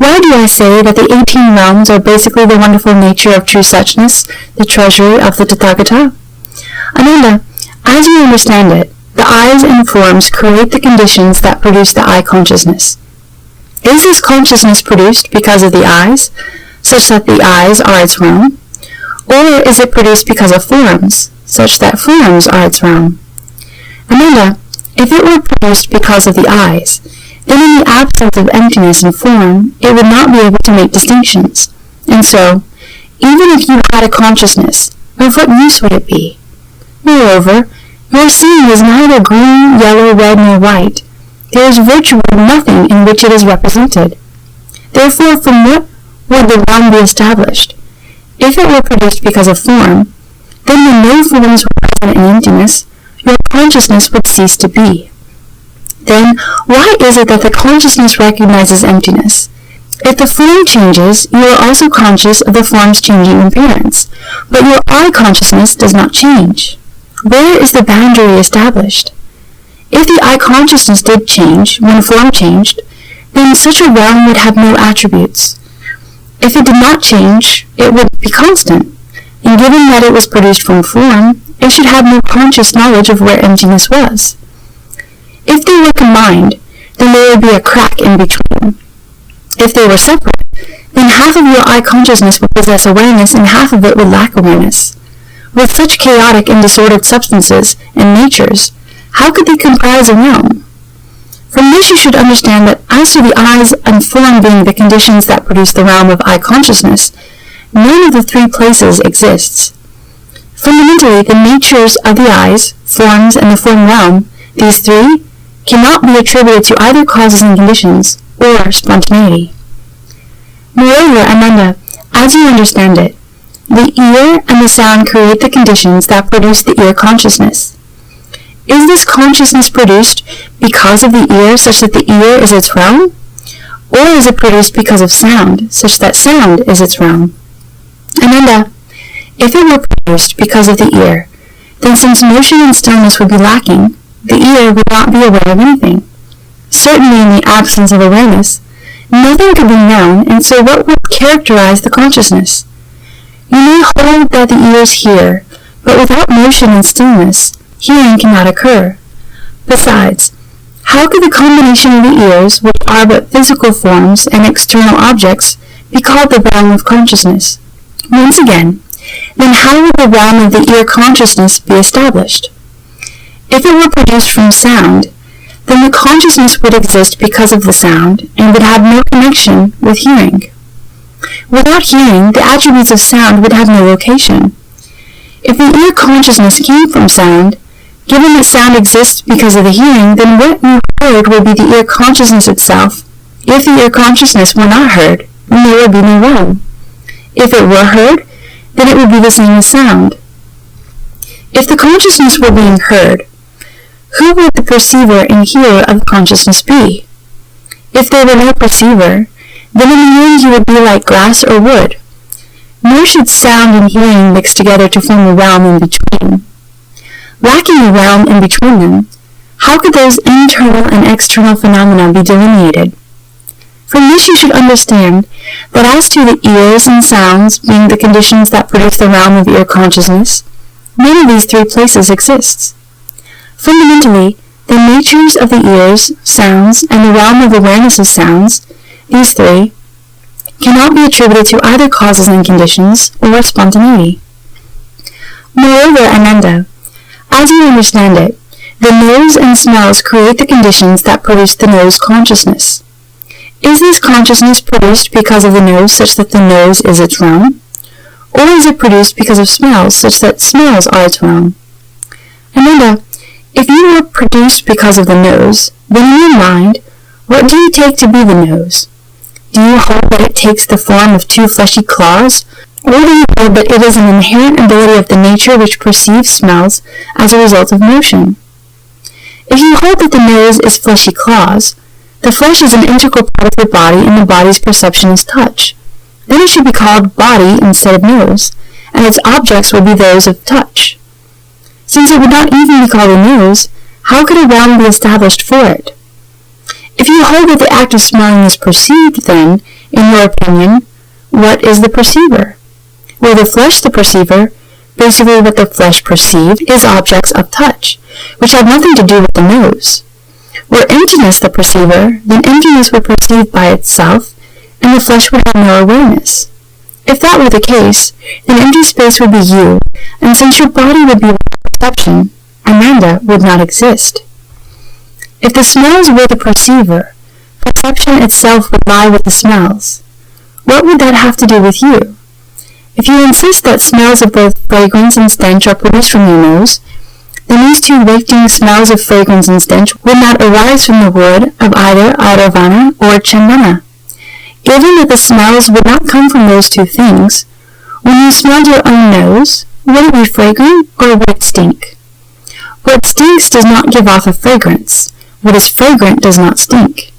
why do I say that the 18 realms are basically the wonderful nature of true suchness, the treasury of the Tathagata? Ananda, as you understand it, the eyes and forms create the conditions that produce the eye consciousness. Is this consciousness produced because of the eyes, such that the eyes are its realm? Or is it produced because of forms, such that forms are its realm? Ananda, if it were produced because of the eyes, then in the absence of emptiness and form, it would not be able to make distinctions. And so, even if you had a consciousness, of what use would it be? Moreover, Your seeing is neither green, yellow, red, nor white. There is virtually nothing in which it is represented. Therefore, from what would the realm be established? If it were produced because of form, then when no forms were present in emptiness, your consciousness would cease to be. Then, why is it that the consciousness recognizes emptiness? If the form changes, you are also conscious of the form's changing appearance, but your eye consciousness does not change. Where is the boundary established? If the eye consciousness did change when form changed, then such a realm would have no attributes. If it did not change, it would be constant, and given that it was produced from form, it should have no conscious knowledge of where emptiness was. If they were combined, then there would be a crack in between. If they were separate, then half of your eye consciousness would possess awareness and half of it would lack awareness. With such chaotic and disordered substances and natures, how could they comprise a realm? From this you should understand that as to the eyes and form being the conditions that produce the realm of eye consciousness, none of the three places exists. Fundamentally, the natures of the eyes, forms, and the form realm, these three, cannot be attributed to either causes and conditions, or spontaneity. Moreover, Ananda, as you understand it, the ear and the sound create the conditions that produce the ear consciousness. Is this consciousness produced because of the ear such that the ear is its realm? Or is it produced because of sound, such that sound is its realm? Ananda, if it were produced because of the ear, then since motion and stillness would be lacking, the ear would not be aware of anything. Certainly in the absence of awareness, nothing could be known, and so what would characterize the consciousness? You may hold that the ears hear, but without motion and stillness, hearing cannot occur. Besides, how could the combination of the ears, which are but physical forms and external objects, be called the realm of consciousness? Once again, then how would the realm of the ear consciousness be established? If it were produced from sound, then the consciousness would exist because of the sound and would have no connection with hearing. Without hearing, the attributes of sound would have no location. If the ear consciousness came from sound, given that sound exists because of the hearing, then what you heard would be the ear consciousness itself. If the ear consciousness were not heard, then there would be no realm. If it were heard, then it would be the same as sound. If the consciousness were being heard, who would the perceiver and hearer of the consciousness be? If there were no perceiver, then in the end you would be like grass or wood. Nor should sound and hearing mix together to form a realm in between. Lacking a realm in between them, how could those internal and external phenomena be delineated? From this you should understand that as to the ears and sounds being the conditions that produce the realm of ear consciousness, none of these three places exists. Fundamentally, the natures of the ears, sounds, and the realm of awareness of sounds, these three, cannot be attributed to either causes and conditions or spontaneity. Moreover, Ananda, as you understand it, the nose and smells create the conditions that produce the nose consciousness. Is this consciousness produced because of the nose such that the nose is its realm? Or is it produced because of smells such that smells are its realm? Ananda, if you were produced because of the nose, then in your mind, what do you take to be the nose? Do you hold that it takes the form of two fleshy claws, or do you hold that it is an inherent ability of the nature which perceives smells as a result of motion? If you hold that the nose is fleshy claws, the flesh is an integral part of the body and the body's perception is touch. Then it should be called body instead of nose, and its objects would be those of touch. Since it would not even be called a nose, how could a realm be established for it? If you hold that the act of smelling is perceived, then, in your opinion, what is the perceiver? Were the flesh the perceiver, basically what the flesh perceived is objects of touch, which have nothing to do with the nose. Were emptiness the perceiver, then emptiness would perceive by itself, and the flesh would have no awareness. If that were the case, then empty space would be you, and since your body would be perception, Ananda would not exist. If the smells were the perceiver, perception itself would lie with the smells. What would that have to do with you? If you insist that smells of both fragrance and stench are produced from your nose, then these two wafting smells of fragrance and stench would not arise from the wood of either Adavana or Chandana. Given that the smells would not come from those two things, when you smelled your own nose, would it be fragrant or would it stink? What stinks does not give off a fragrance. What is fragrant does not stink.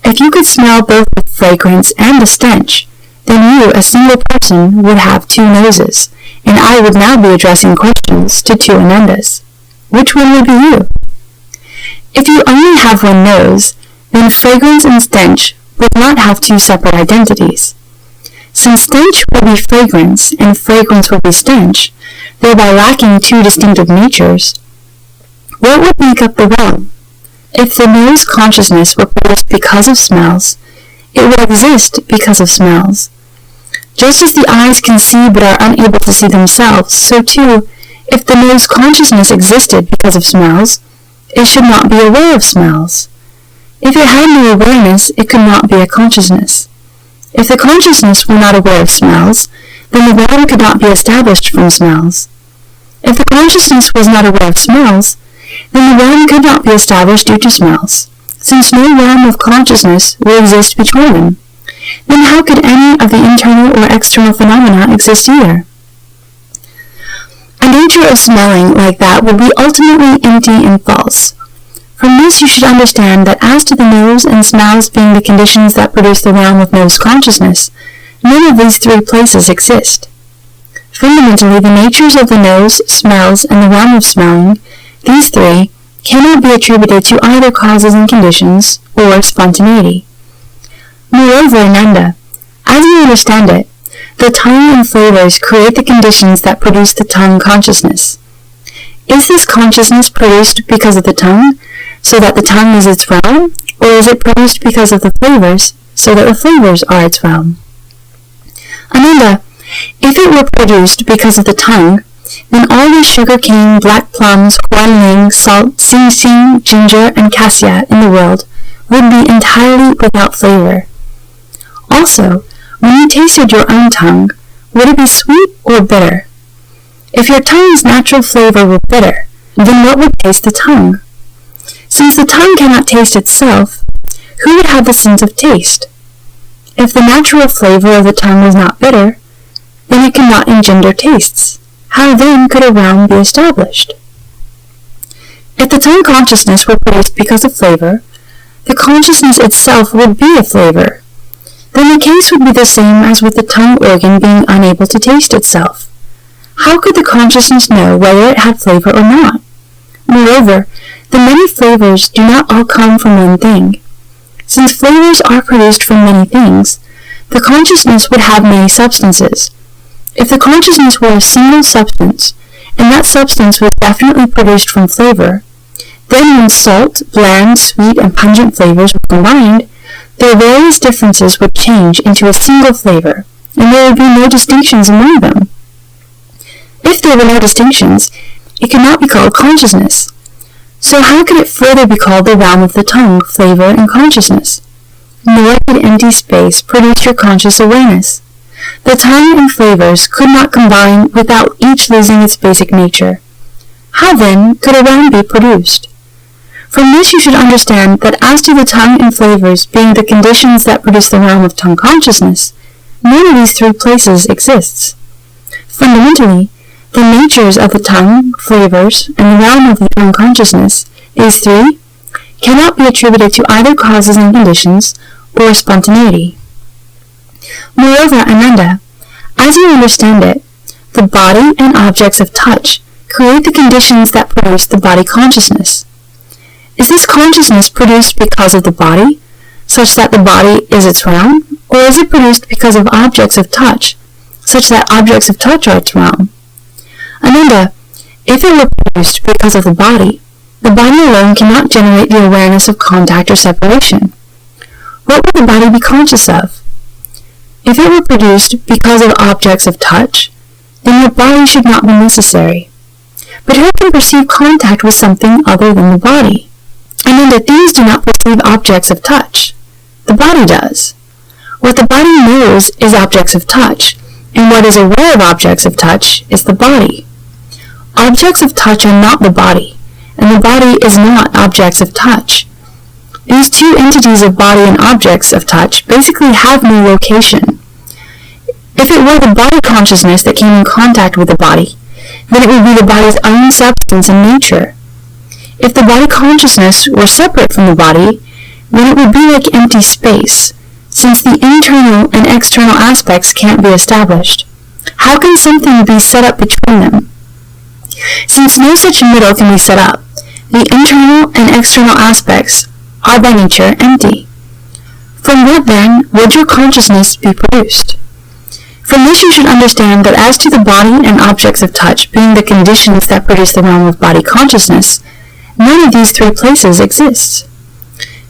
If you could smell both the fragrance and the stench, then you, a single person, would have two noses, and I would now be addressing questions to two Anandas. Which one would be you? If you only have one nose, then fragrance and stench would not have two separate identities. Since stench will be fragrance and fragrance will be stench, thereby lacking two distinctive natures, what would make up the realm? If the nose consciousness were produced because of smells, it would exist because of smells. Just as the eyes can see but are unable to see themselves, so too, if the nose consciousness existed because of smells, it should not be aware of smells. If it had no awareness, it could not be a consciousness. If the consciousness were not aware of smells, then the realm could not be established from smells. If the consciousness was not aware of smells, then the realm could not be established due to smells, since no realm of consciousness will exist between them. Then how could any of the internal or external phenomena exist either? A nature of smelling like that would be ultimately empty and false. From this you should understand that as to the nose and smells being the conditions that produce the realm of nose consciousness, none of these three places exist. Fundamentally, the natures of the nose, smells, and the realm of smelling, these three, cannot be attributed to either causes and conditions or spontaneity. Moreover, Ananda, as we understand it, the tongue and flavors create the conditions that produce the tongue consciousness. Is this consciousness produced because of the tongue, so that the tongue is its realm, or is it produced because of the flavors, so that the flavors are its realm? Ananda, if it were produced because of the tongue, then all the sugar cane, black plums, guanling, salt, sing-sing, ginger, and cassia in the world would be entirely without flavor. Also, when you tasted your own tongue, would it be sweet or bitter? If your tongue's natural flavor were bitter, then what would taste the tongue? Since the tongue cannot taste itself, who would have the sense of taste? If the natural flavor of the tongue was not bitter, then it cannot engender tastes. How then could a realm be established? If the tongue consciousness were produced because of flavor, the consciousness itself would be a flavor. Then the case would be the same as with the tongue organ being unable to taste itself. How could the consciousness know whether it had flavor or not? Moreover, the many flavors do not all come from one thing. Since flavors are produced from many things, the consciousness would have many substances. If the consciousness were a single substance, and that substance was definitely produced from flavor, then when salt, bland, sweet, and pungent flavors were combined, their various differences would change into a single flavor, and there would be no distinctions among them. If there were no distinctions, it could not be called consciousness. So how could it further be called the realm of the tongue, flavor, and consciousness? Nor could empty space produce your conscious awareness. The tongue and flavors could not combine without each losing its basic nature. How then could a realm be produced? From this you should understand that as to the tongue and flavors being the conditions that produce the realm of tongue consciousness, none of these three places exists. Fundamentally, the natures of the tongue, flavors, and the realm of the tongue consciousness, these three, cannot be attributed to either causes and conditions or spontaneity. Moreover, Ananda, as you understand it, the body and objects of touch create the conditions that produce the body consciousness. Is this consciousness produced because of the body, such that the body is its realm, or is it produced because of objects of touch, such that objects of touch are its realm? Ananda, if it were produced because of the body alone cannot generate the awareness of contact or separation. What would the body be conscious of? If it were produced because of objects of touch, then the body should not be necessary. But who can perceive contact with something other than the body? Ananda, things do not perceive objects of touch. The body does. What the body knows is objects of touch, and what is aware of objects of touch is the body. Objects of touch are not the body, and the body is not objects of touch. These two entities of body and objects of touch basically have no location. If it were the body consciousness that came in contact with the body, then it would be the body's own substance and nature. If the body consciousness were separate from the body, then it would be like empty space, since the internal and external aspects can't be established. How can something be set up between them? Since no such middle can be set up, the internal and external aspects are by nature empty. From what then would your consciousness be produced? From this you should understand that as to the body and objects of touch being the conditions that produce the realm of body consciousness, none of these three places exists.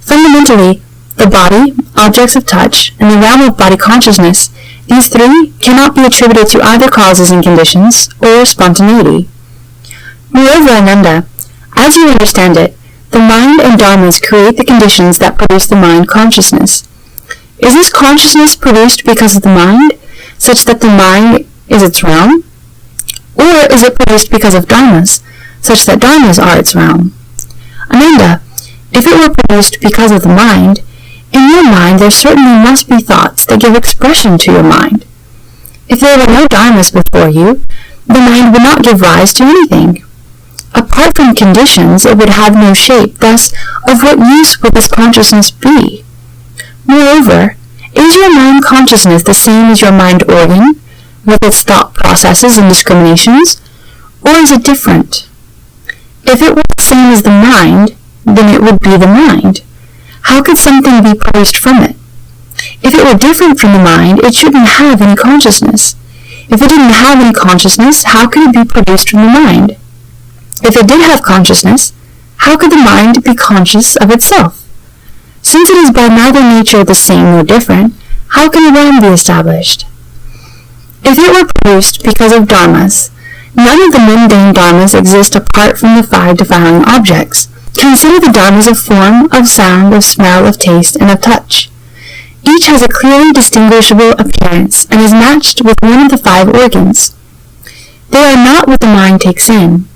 Fundamentally, the body, objects of touch, and the realm of body consciousness, these three cannot be attributed to either causes and conditions or spontaneity. Moreover, Ananda, as you understand it, the mind and dharmas create the conditions that produce the mind consciousness. Is this consciousness produced because of the mind, such that the mind is its realm? Or is it produced because of dharmas, such that dharmas are its realm? Ananda, if it were produced because of the mind, in your mind there certainly must be thoughts that give expression to your mind. If there were no dharmas before you, the mind would not give rise to anything. Apart from conditions, it would have no shape, thus, of what use would this consciousness be? Moreover, is your mind consciousness the same as your mind organ, with its thought processes and discriminations, or is it different? If it were the same as the mind, then it would be the mind. How could something be produced from it? If it were different from the mind, it shouldn't have any consciousness. If it didn't have any consciousness, how could it be produced from the mind? If it did have consciousness, how could the mind be conscious of itself? Since it is by neither nature the same nor different, how can a realm be established? If it were produced because of dharmas, none of the mundane dharmas exist apart from the five defiling objects. Consider the dharmas of form, of sound, of smell, of taste, and of touch. Each has a clearly distinguishable appearance and is matched with one of the five organs. They are not what the mind takes in.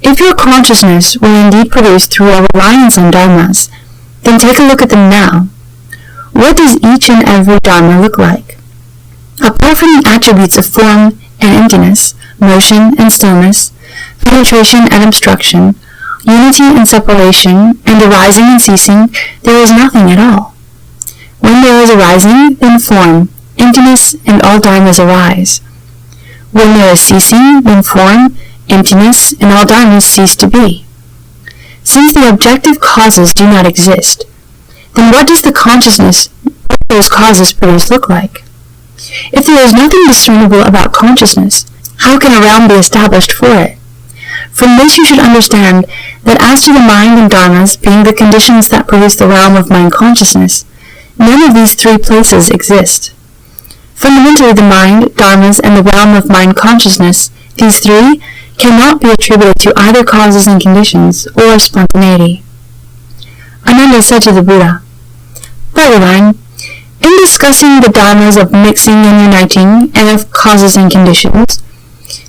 If your consciousness were indeed produced through a reliance on dharmas, then take a look at them now. What does each and every dharma look like? Apart from the attributes of form and emptiness, motion and stillness, penetration and obstruction, unity and separation, and arising and ceasing, there is nothing at all. When there is arising, then form, emptiness, and all dharmas arise. When there is ceasing, then form, emptiness, and all dharmas cease to be. Since the objective causes do not exist, then what does the consciousness those causes produce look like? If there is nothing discernible about consciousness, how can a realm be established for it? From this you should understand that as to the mind and dharmas being the conditions that produce the realm of mind consciousness, none of these three places exist. Fundamentally, the mind, dharmas, and the realm of mind consciousness, these three, cannot be attributed to either causes and conditions or spontaneity. Ananda said to the Buddha, Bhagavan, in discussing the dharmas of mixing and uniting and of causes and conditions,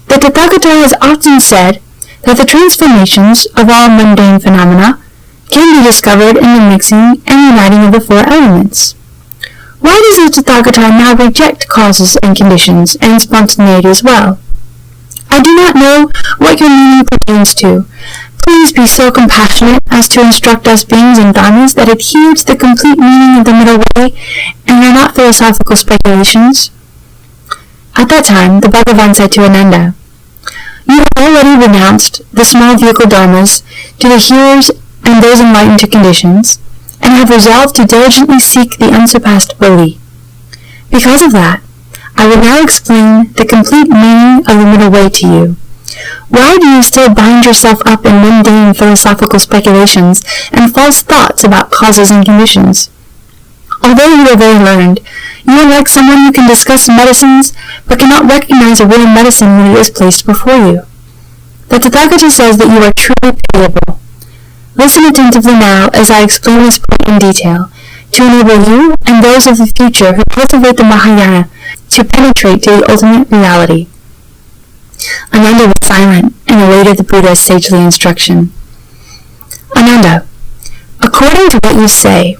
the Tathagata has often said that the transformations of all mundane phenomena can be discovered in the mixing and uniting of the four elements. Why does the Tathagata now reject causes and conditions and spontaneity as well? I do not know what your meaning pertains to. Please be so compassionate as to instruct us beings and dharmas that adhere to the complete meaning of the middle way and are not philosophical speculations. At that time, the Bhagavan said to Ananda, You have already renounced the small vehicle dharmas to the hearers and those enlightened to conditions, and have resolved to diligently seek the unsurpassed Bodhi. Because of that, I will now explain the complete meaning of the middle way to you. Why do you still bind yourself up in mundane philosophical speculations and false thoughts about causes and conditions? Although you are very learned, you are like someone who can discuss medicines but cannot recognize a real medicine when it is placed before you. The Tathagata says that you are truly pitiable. Listen attentively now as I explain this point in detail, to enable you and those of the future who cultivate the Mahayana to penetrate to the ultimate reality. Ananda was silent and awaited the Buddha's sagely instruction. Ananda, according to what you say,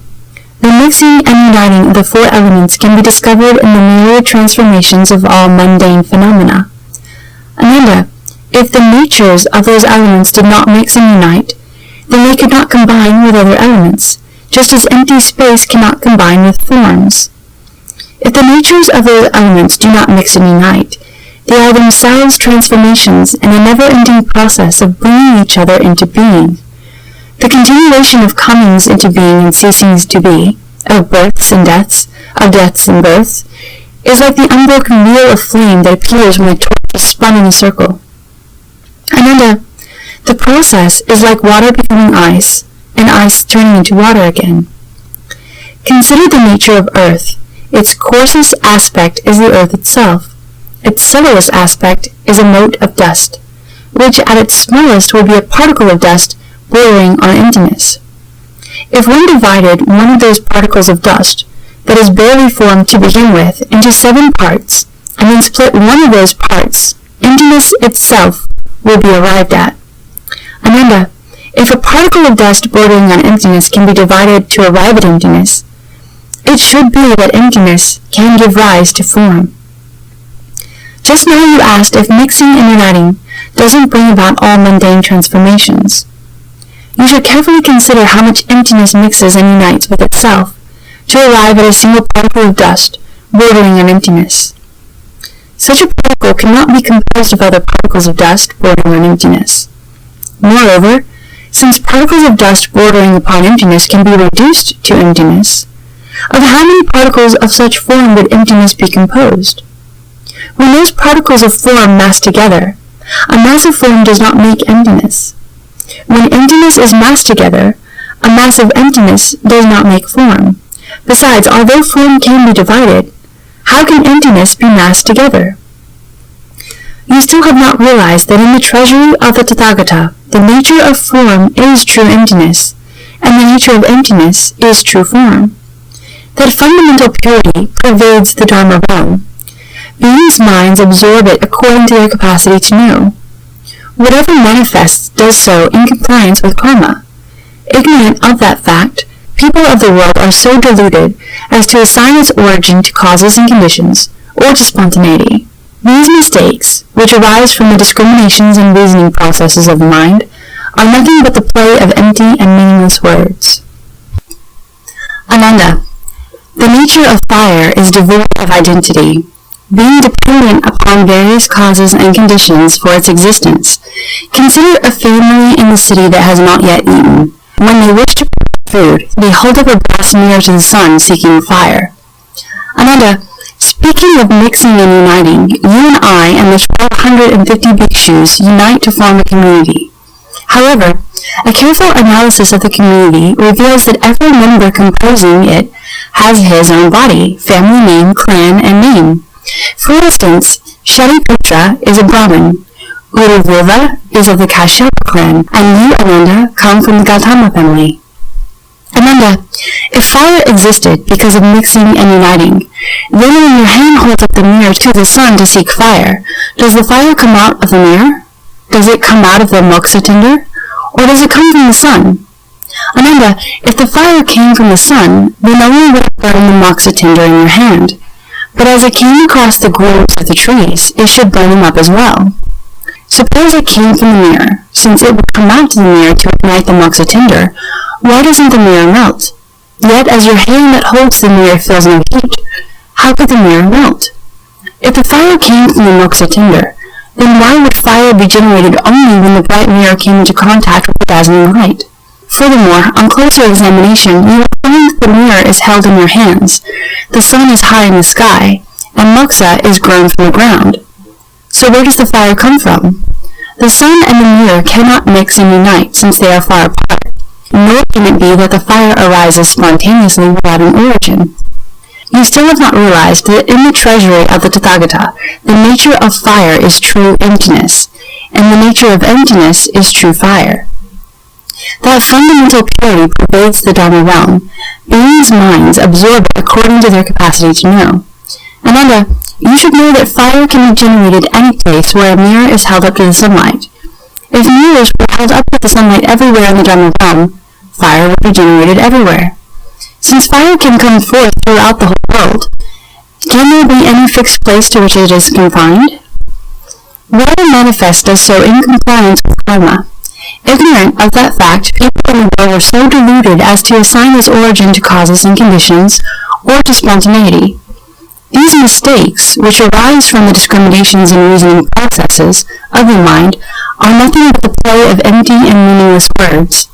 the mixing and uniting of the four elements can be discovered in the myriad transformations of all mundane phenomena. Ananda, if the natures of those elements did not mix and unite, then they could not combine with other elements, just as empty space cannot combine with forms. If the natures of those elements do not mix and unite, they are themselves transformations in a never-ending process of bringing each other into being. The continuation of comings into being and ceasings to be, of births and deaths, of deaths and births, is like the unbroken wheel of flame that appears when a torch is spun in a circle. Ananda, the process is like water becoming ice, and ice turning into water again. Consider the nature of earth. Its coarsest aspect is the earth itself. Its subtlest aspect is a mote of dust, which at its smallest will be a particle of dust bordering on emptiness. If one divided one of those particles of dust, that is barely formed to begin with, into 7 parts, and then split one of those parts, emptiness itself will be arrived at. Ananda, if a particle of dust bordering on emptiness can be divided to arrive at emptiness, it should be that emptiness can give rise to form. Just now you asked if mixing and uniting doesn't bring about all mundane transformations. You should carefully consider how much emptiness mixes and unites with itself to arrive at a single particle of dust bordering on emptiness. Such a particle cannot be composed of other particles of dust bordering on emptiness. Moreover, since particles of dust bordering upon emptiness can be reduced to emptiness, of how many particles of such form would emptiness be composed? When those particles of form mass together, a mass of form does not make emptiness. When emptiness is massed together, a mass of emptiness does not make form. Besides, although form can be divided, how can emptiness be massed together? You still have not realized that in the treasury of the Tathagata, the nature of form is true emptiness, and the nature of emptiness is true form. That fundamental purity pervades the Dharma realm. Beings' minds absorb it according to their capacity to know. Whatever manifests does so in compliance with karma. Ignorant of that fact, people of the world are so deluded as to assign its origin to causes and conditions, or to spontaneity. These mistakes, which arise from the discriminations and reasoning processes of the mind, are nothing but the play of empty and meaningless words. Ananda, the nature of fire is devoid of identity, being dependent upon various causes and conditions for its existence. Consider a family in the city that has not yet eaten. When they wish to prepare food, they hold up a brass mirror to the sun seeking fire. Ananda, speaking of mixing and uniting, you and I and the 1,250 bhikshus unite to form a community. However, a careful analysis of the community reveals that every member composing it has his own body, family name, clan, and name. For instance, Shariputra is a Brahmin, Uruvurva is of the Kashyapa clan, and you, Ananda, come from the Gautama family. Ananda, if fire existed because of mixing and uniting, then when your hand holds up the mirror to the sun to seek fire, does the fire come out of the mirror? Does it come out of the moksha tinder? Or does it come from the sun? Ananda, if the fire came from the sun, then only would it burn the moksha tinder in your hand. But as it came across the groves of the trees, it should burn them up as well. Suppose it came from the mirror. Since it would come out to the mirror to ignite the moksha tinder, why doesn't the mirror melt? Yet as your hand that holds the mirror feels no heat, how could the mirror melt? If the fire came from the moksha tinder, then why would fire be generated only when the bright mirror came into contact with the dazzling light? Furthermore, on closer examination, you will find that the mirror is held in your hands, the sun is high in the sky, and moksha is grown from the ground. So where does the fire come from? The sun and the mirror cannot mix and unite since they are far apart, nor can it be that the fire arises spontaneously without an origin. You still have not realized that in the treasury of the Tathagata, the nature of fire is true emptiness, and the nature of emptiness is true fire. That fundamental purity pervades the Dharma realm. Beings' minds absorb it according to their capacity to know. Ananda, you should know that fire can be generated any place where a mirror is held up to the sunlight. If mirrors were held up with the sunlight everywhere in the Dharma realm, fire would be generated everywhere. Since fire can come forth throughout the whole world, can there be any fixed place to which it is confined? Water manifests does so in compliance with karma. Ignorant of that fact, people in the world are so deluded as to assign its origin to causes and conditions, or to spontaneity. These mistakes, which arise from the discriminations and reasoning processes of the mind, are nothing but the play of empty and meaningless words.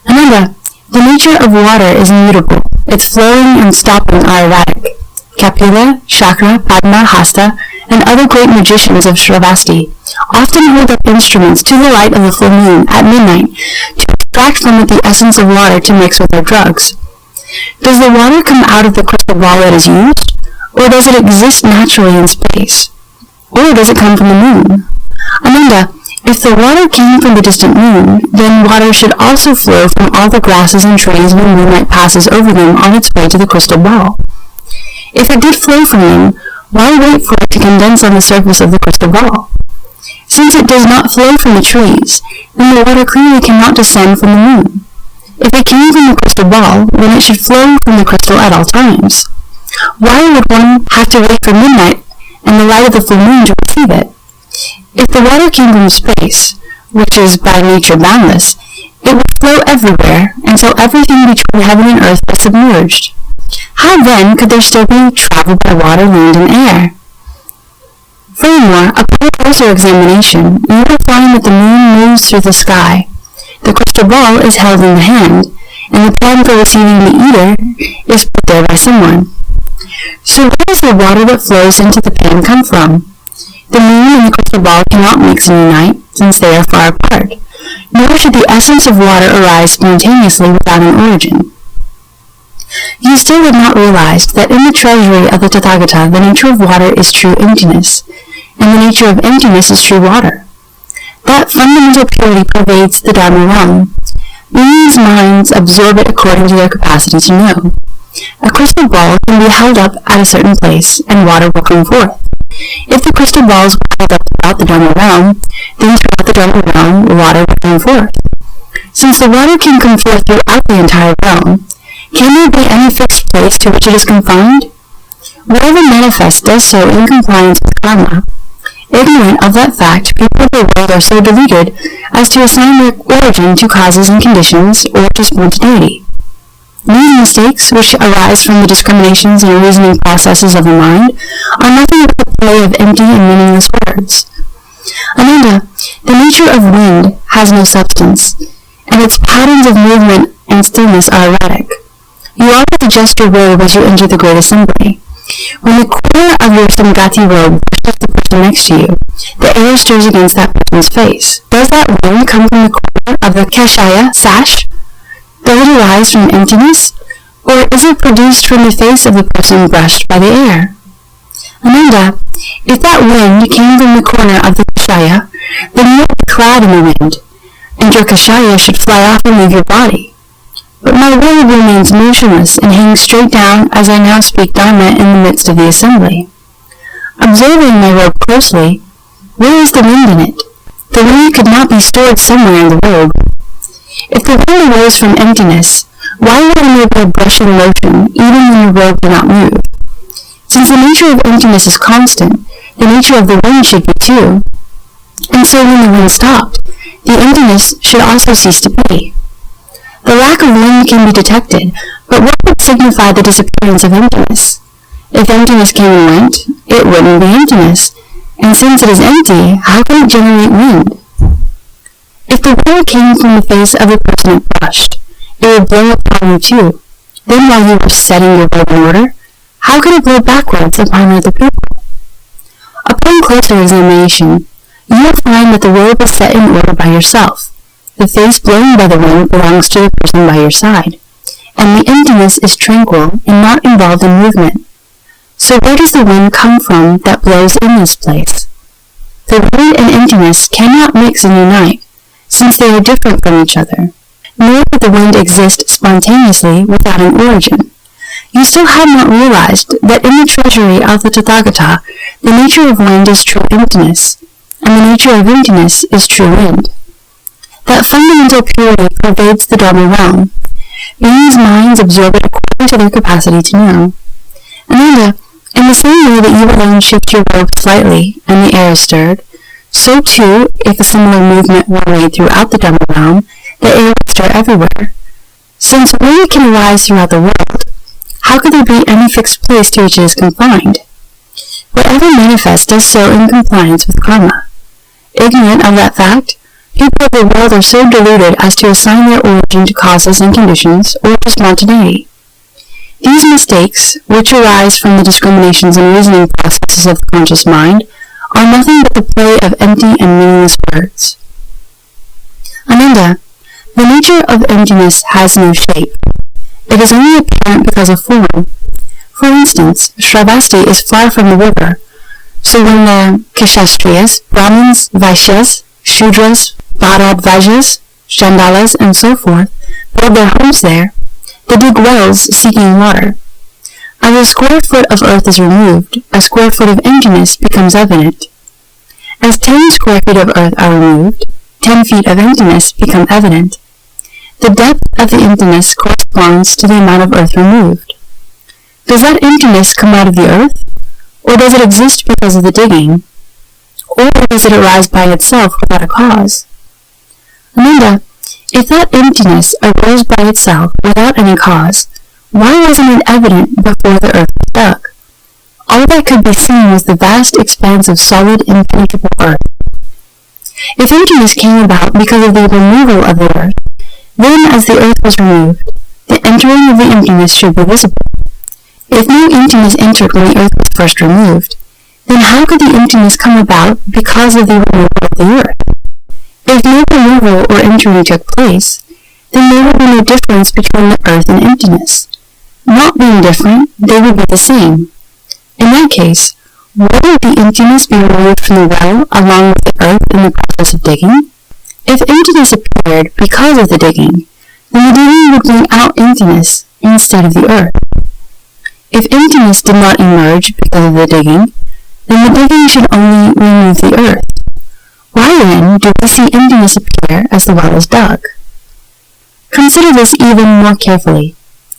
Ananda, the nature of water is immutable. Its flowing and stopping are erratic. Kapila, Shakra, Padma, Hasta, and other great magicians of Shravasti often hold up instruments to the light of the full moon at midnight to extract from it the essence of water to mix with their drugs. Does the water come out of the crystal ball it is used, or does it exist naturally in space? Or does it come from the moon? Ananda, if the water came from the distant moon, then water should also flow from all the grasses and trees when moonlight passes over them on its way to the crystal ball. If it did flow from them, why wait for it to condense on the surface of the crystal ball? Since it does not flow from the trees, then the water clearly cannot descend from the moon. If it came from the crystal ball, then it should flow from the crystal at all times. Why would one have to wait for midnight and the light of the full moon to receive it? If the water came from space, which is by nature boundless, it would flow everywhere until everything between heaven and earth was submerged. How then could there still be travel by water, land, and air? Furthermore, upon closer examination, you will find that the moon moves through the sky. The crystal ball is held in the hand, and the pan for receiving the eater is put there by someone. So where does the water that flows into the pan come from? The moon and the crystal ball cannot mix and unite, since they are far apart, nor should the essence of water arise spontaneously without an origin. You still have not realized that in the treasury of the Tathagata the nature of water is true emptiness, and the nature of emptiness is true water. That fundamental purity pervades the Dharma realm. Beings' minds absorb it according to their capacity to know. A crystal ball can be held up at a certain place, and water will come forth. If the crystal balls were held up throughout the Dharma realm, then throughout the Dharma realm, water will come forth. Since the water can come forth throughout the entire realm, can there be any fixed place to which it is confined? Whatever manifests does so in compliance with karma. Ignorant of that fact, people of the world are so deluded as to assign their origin to causes and conditions, or to spontaneity. These mistakes, which arise from the discriminations and reasoning processes of the mind, are nothing but the play of empty and meaningless words. Ananda, the nature of wind has no substance, and its patterns of movement and stillness are erratic. You always adjust your robe as you enter the great assembly. When the corner of your Samgati robe brushes the person next to you, the air stirs against that person's face. Does that wind come from the corner of the Kashaya sash? Does it arise from emptiness, or is it produced from the face of the person brushed by the air? Ananda, if that wind came from the corner of the Kashaya, then you would be clad in the wind, and your Kashaya should fly off and leave your body. But my robe remains motionless and hangs straight down as I now speak Dharma in the midst of the assembly. Observing my robe closely, where is the wind in it? The wind could not be stored somewhere in the robe. If the wind arose from emptiness, why would a robe brush in motion, even when your robe would not move? Since the nature of emptiness is constant, the nature of the wind should be too. And so when the wind stopped, the emptiness should also cease to be. The lack of wind can be detected, but what would signify the disappearance of emptiness? If emptiness came and went, it wouldn't be emptiness, and since it is empty, how can it generate wind? If the wind came from the face of the person it brushed, it would blow upon you too. Then while you were setting your robe in order, how could it blow backwards upon other people? Upon closer examination, you will find that the robe is set in order by yourself. The face blown by the wind belongs to the person by your side, and the emptiness is tranquil and not involved in movement. So where does the wind come from that blows in this place? The wind and emptiness cannot mix and unite, since they are different from each other, nor could the wind exist spontaneously without an origin. You still have not realized that in the treasury of the Tathagata, the nature of wind is true emptiness, and the nature of emptiness is true wind. That fundamental purity pervades the Dharma realm. Beings' minds absorb it according to their capacity to know. Ananda, in the same way that you alone shift your robe slightly and the air is stirred, so too, if a similar movement were made throughout the Dharma realm, the air would stir everywhere. Since only it can arise throughout the world, how could there be any fixed place to which it is confined? Whatever manifests does so in compliance with karma. Ignorant of that fact, people of the world are so deluded as to assign their origin to causes and conditions, or to spontaneity. These mistakes, which arise from the discriminations and reasoning processes of the conscious mind, are nothing but the play of empty and meaningless words. Ananda, the nature of emptiness has no shape. It is only apparent because of form. For instance, Shravasti is far from the river, so when the Kshatriyas, Brahmins, Vaishyas, Shudras, Bharadvajas, Chandalas, and so forth build their homes there, they dig wells seeking water. As a square foot of earth is removed, a square foot of emptiness becomes evident. As 10 square feet of earth are removed, 10 feet of emptiness become evident. The depth of the emptiness corresponds to the amount of earth removed. Does that emptiness come out of the earth? Or does it exist because of the digging? Or does it arise by itself without a cause? Ananda, if that emptiness arose by itself without any cause, why wasn't it evident before the earth was dug? All that could be seen was the vast expanse of solid, impenetrable earth. If emptiness came about because of the removal of the earth, then as the earth was removed, the entering of the emptiness should be visible. If no emptiness entered when the earth was first removed, then how could the emptiness come about because of the removal of the earth? If no removal or entering took place, then there would be no difference between the earth and emptiness. Not being different, they would be the same. In that case, wouldn't the emptiness be removed from the well along with the earth in the process of digging? If emptiness appeared because of the digging, then the digging would bring out emptiness instead of the earth. If emptiness did not emerge because of the digging, then the digging should only remove the earth. Why then do we see emptiness appear as the well is dug? Consider this even more carefully.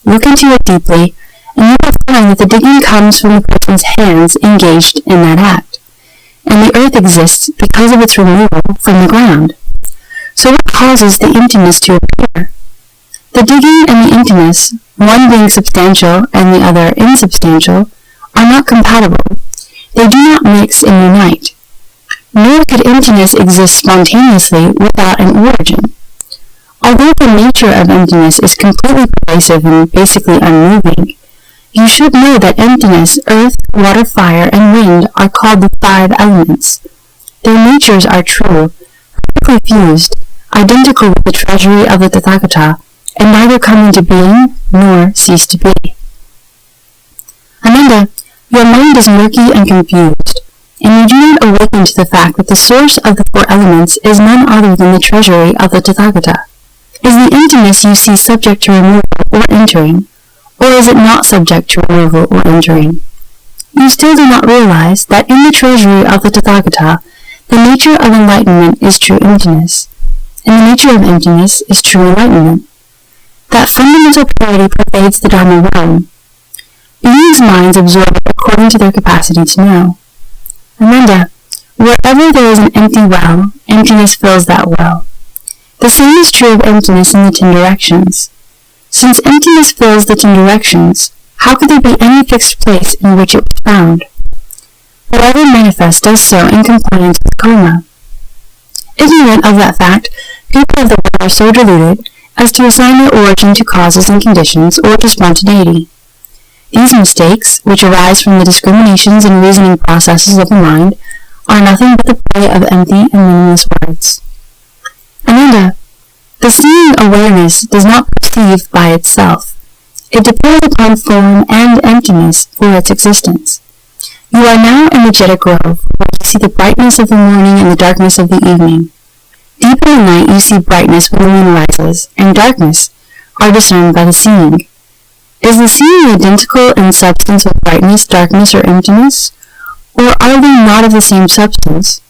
Look into it deeply, and you will find that the digging comes from the person's hands engaged in that act, and the earth exists because of its removal from the ground. So what causes the emptiness to appear? The digging and the emptiness, one being substantial and the other insubstantial, are not compatible. They do not mix and unite. Nor could emptiness exist spontaneously without an origin. Although the nature of emptiness is completely pervasive and basically unmoving, you should know that emptiness, earth, water, fire, and wind are called the 5 elements. Their natures are true, perfectly fused, identical with the treasury of the Tathagata, and neither come into being nor cease to be. Ananda, your mind is murky and confused, and you do not awaken to the fact that the source of the 4 elements is none other than the treasury of the Tathagata. Is the emptiness you see subject to removal or entering, or is it not subject to removal or entering? You still do not realize that in the treasury of the Tathagata, the nature of enlightenment is true emptiness, and the nature of emptiness is true enlightenment. That fundamental purity pervades the Dharma realm. Beings' minds absorb it according to their capacity to know. Ananda, wherever there is an empty well, emptiness fills that well. The same is true of emptiness in the 10 directions. Since emptiness fills the 10 directions, how could there be any fixed place in which it was found? Whatever manifests does so in compliance with karma. Ignorant of that fact, people of the world are so deluded as to assign their origin to causes and conditions or to spontaneity. These mistakes, which arise from the discriminations and reasoning processes of the mind, are nothing but the play of empty and meaningless words. Ananda, the seeing awareness does not perceive by itself. It depends upon form and emptiness for its existence. You are now in the Jeta Grove, where you see the brightness of the morning and the darkness of the evening. Deep in the night you see brightness when the moon rises, and darkness are discerned by the seeing. Is the seeing identical in substance with brightness, darkness, or emptiness? Or are they not of the same substance?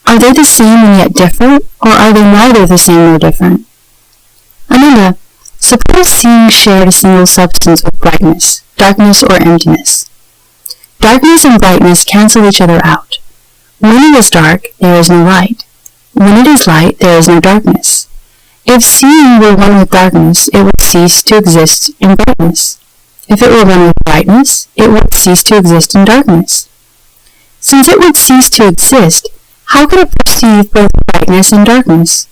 Are they the same and yet different, or are they neither the same nor different? Ananda, suppose seeing shared a single substance with brightness, darkness, or emptiness. Darkness and brightness cancel each other out. When it is dark, there is no light. When it is light, there is no darkness. If seeing were one with darkness, it would cease to exist in brightness. If it were one with brightness, it would cease to exist in darkness. Since it would cease to exist, how could it perceive both brightness and darkness?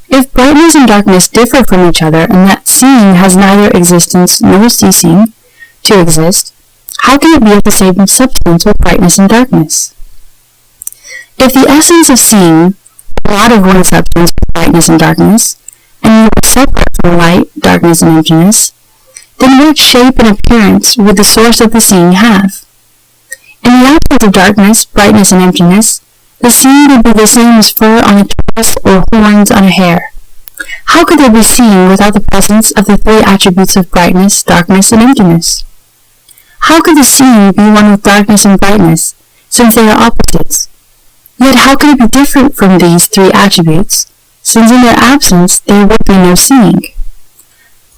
If brightness and darkness differ from each other, and that seeing has neither existence nor ceasing to exist, how can it be of the same substance with brightness and darkness? If the essence of seeing were not of one substance with brightness and darkness, and you were separate from light, darkness, and emptiness, then what shape and appearance would the source of the seeing have? In the absence of darkness, brightness, and emptiness, the seeing would be the same as fur on a tortoise or horns on a hare. How could there be seeing without the presence of the three attributes of brightness, darkness, and emptiness? How could the seeing be one with darkness and brightness, since they are opposites? Yet how could it be different from these three attributes, since in their absence there would be no seeing?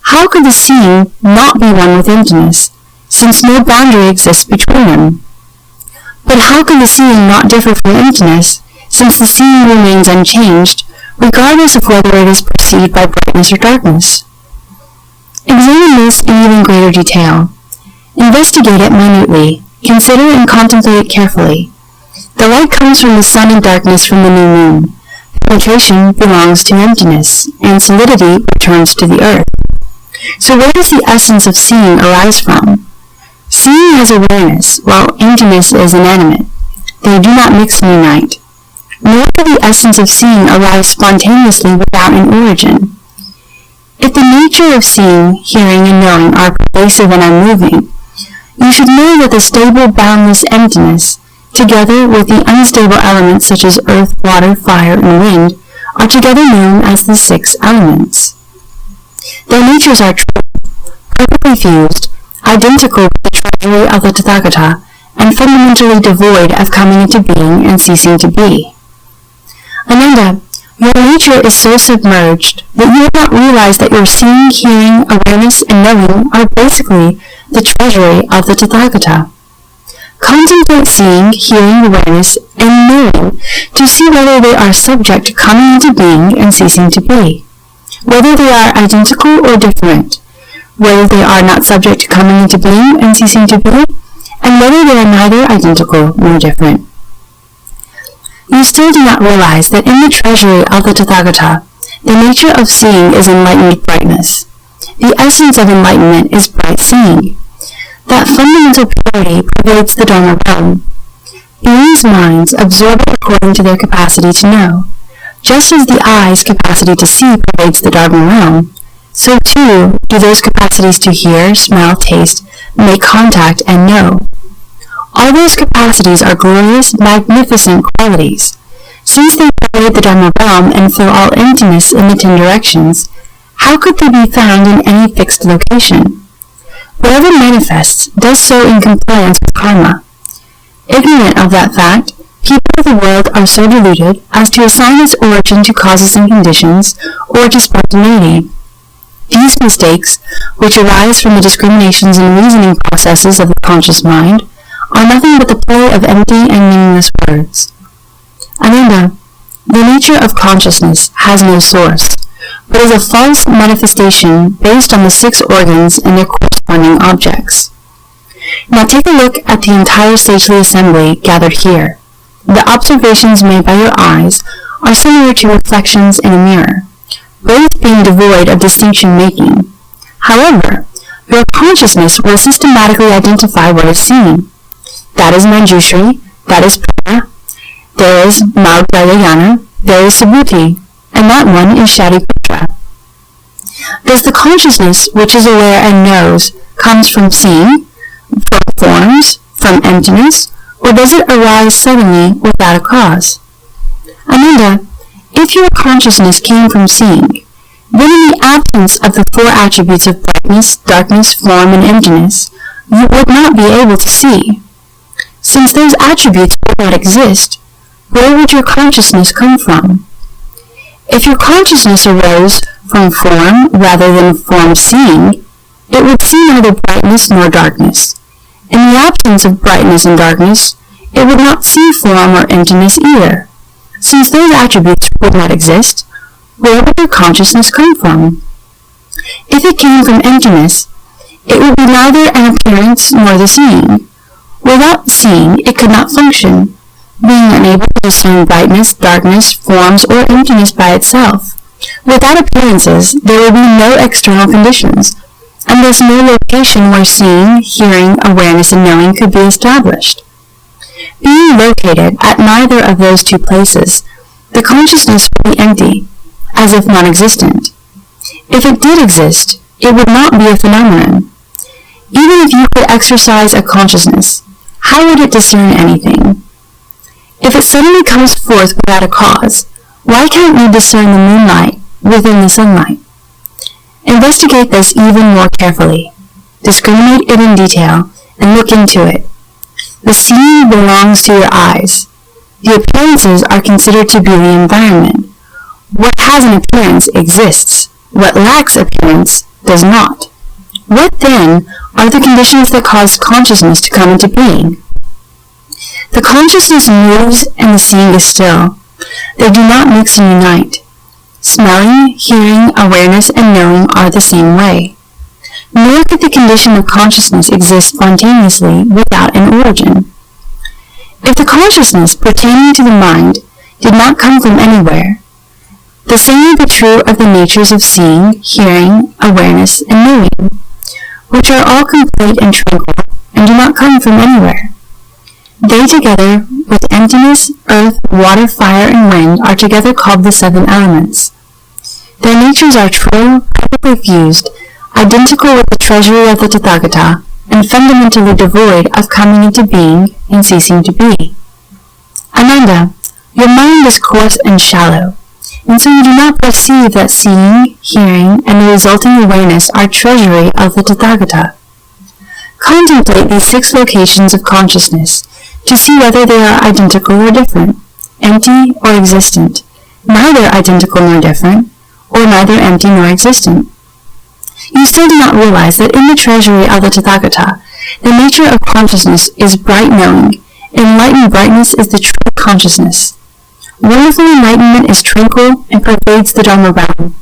How could the seeing not be one with emptiness, since no boundary exists between them? But how can the seeing not differ from emptiness, since the seeing remains unchanged, regardless of whether it is perceived by brightness or darkness? Examine this in even greater detail. Investigate it minutely. Consider and contemplate it carefully. The light comes from the sun and darkness from the new moon. Penetration belongs to emptiness, and solidity returns to the earth. So where does the essence of seeing arise from? Seeing has awareness, while emptiness is inanimate. They do not mix and unite. Nor can the essence of seeing arise spontaneously without an origin. If the nature of seeing, hearing, and knowing are pervasive and unmoving, you should know that the stable, boundless emptiness, together with the unstable elements such as earth, water, fire, and wind, are together known as the 6 elements. Their natures are true, perfectly fused, identical with the treasury of the Tathagata, and fundamentally devoid of coming into being and ceasing to be. Ananda, your nature is so submerged that you will not realize that your seeing, hearing, awareness, and knowing are basically the treasury of the Tathagata. Contemplate seeing, hearing, awareness, and knowing to see whether they are subject to coming into being and ceasing to be, whether they are identical or different, whether they are not subject to coming into being and ceasing to be, and whether they are neither identical nor different. You still do not realize that in the treasury of the Tathagata, the nature of seeing is enlightened brightness. The essence of enlightenment is bright seeing. That fundamental purity pervades the Dharma realm. Beings' minds absorb it according to their capacity to know. Just as the eye's capacity to see pervades the Dharma realm, so too do those capacities to hear, smell, taste, make contact, and know. All those capacities are glorious, magnificent qualities. Since they pervade the Dharma realm and fill all emptiness in the 10 directions, how could they be found in any fixed location? Whatever manifests does so in compliance with karma. Ignorant of that fact, people of the world are so deluded as to assign its origin to causes and conditions, or to spontaneity. These mistakes, which arise from the discriminations and reasoning processes of the conscious mind, are nothing but the play of empty and meaningless words. Ananda, the nature of consciousness has no source, but is a false manifestation based on the 6 organs and their corresponding objects. Now take a look at the entire sagely assembly gathered here. The observations made by your eyes are similar to reflections in a mirror, both being devoid of distinction-making. However, your consciousness will systematically identify what is seen. That is Manjushri, that is Prana, there is Magdayana, there is Subhuti, and that one is Shariputra. Does the consciousness which is aware and knows comes from seeing, from forms, from emptiness, or does it arise suddenly without a cause? Ananda, if your consciousness came from seeing, then in the absence of the 4 attributes of brightness, darkness, form, and emptiness, you would not be able to see. Since those attributes would not exist, where would your consciousness come from? If your consciousness arose from form rather than form seeing, it would see neither brightness nor darkness. In the absence of brightness and darkness, it would not see form or emptiness either. Since those attributes would not exist, where would your consciousness come from? If it came from emptiness, it would be neither an appearance nor the seeing. Without seeing, it could not function, being unable to discern brightness, darkness, forms, or emptiness by itself. Without appearances, there would be no external conditions, and thus no location where seeing, hearing, awareness, and knowing could be established. Being located at neither of those two places, the consciousness would be empty, as if non-existent. If it did exist, it would not be a phenomenon. Even if you could exercise a consciousness, how would it discern anything? If it suddenly comes forth without a cause, why can't you discern the moonlight within the sunlight? Investigate this even more carefully. Discriminate it in detail, and look into it. The seeing belongs to your eyes. The appearances are considered to be the environment. What has an appearance exists. What lacks appearance does not. What, then, are the conditions that cause consciousness to come into being? The consciousness moves and the seeing is still. They do not mix and unite. Smelling, hearing, awareness, and knowing are the same way. Nor could the condition of consciousness exist spontaneously without an origin. If the consciousness pertaining to the mind did not come from anywhere, the same would be true of the natures of seeing, hearing, awareness, and knowing, which are all complete and tranquil, and do not come from anywhere. They together, with emptiness, earth, water, fire, and wind, are together called the seven elements. Their natures are true, perfectly fused, identical with the treasury of the Tathagata, and fundamentally devoid of coming into being and ceasing to be. Ananda, your mind is coarse and shallow, and so you do not perceive that seeing, hearing, and the resulting awareness are treasury of the Tathagata. Contemplate these 6 locations of consciousness to see whether they are identical or different, empty or existent, neither identical nor different, or neither empty nor existent. You still do not realize that in the treasury of the Tathagata, the nature of consciousness is bright knowing. Enlightened brightness is the true consciousness. Wonderful enlightenment is tranquil and pervades the Dharma realm.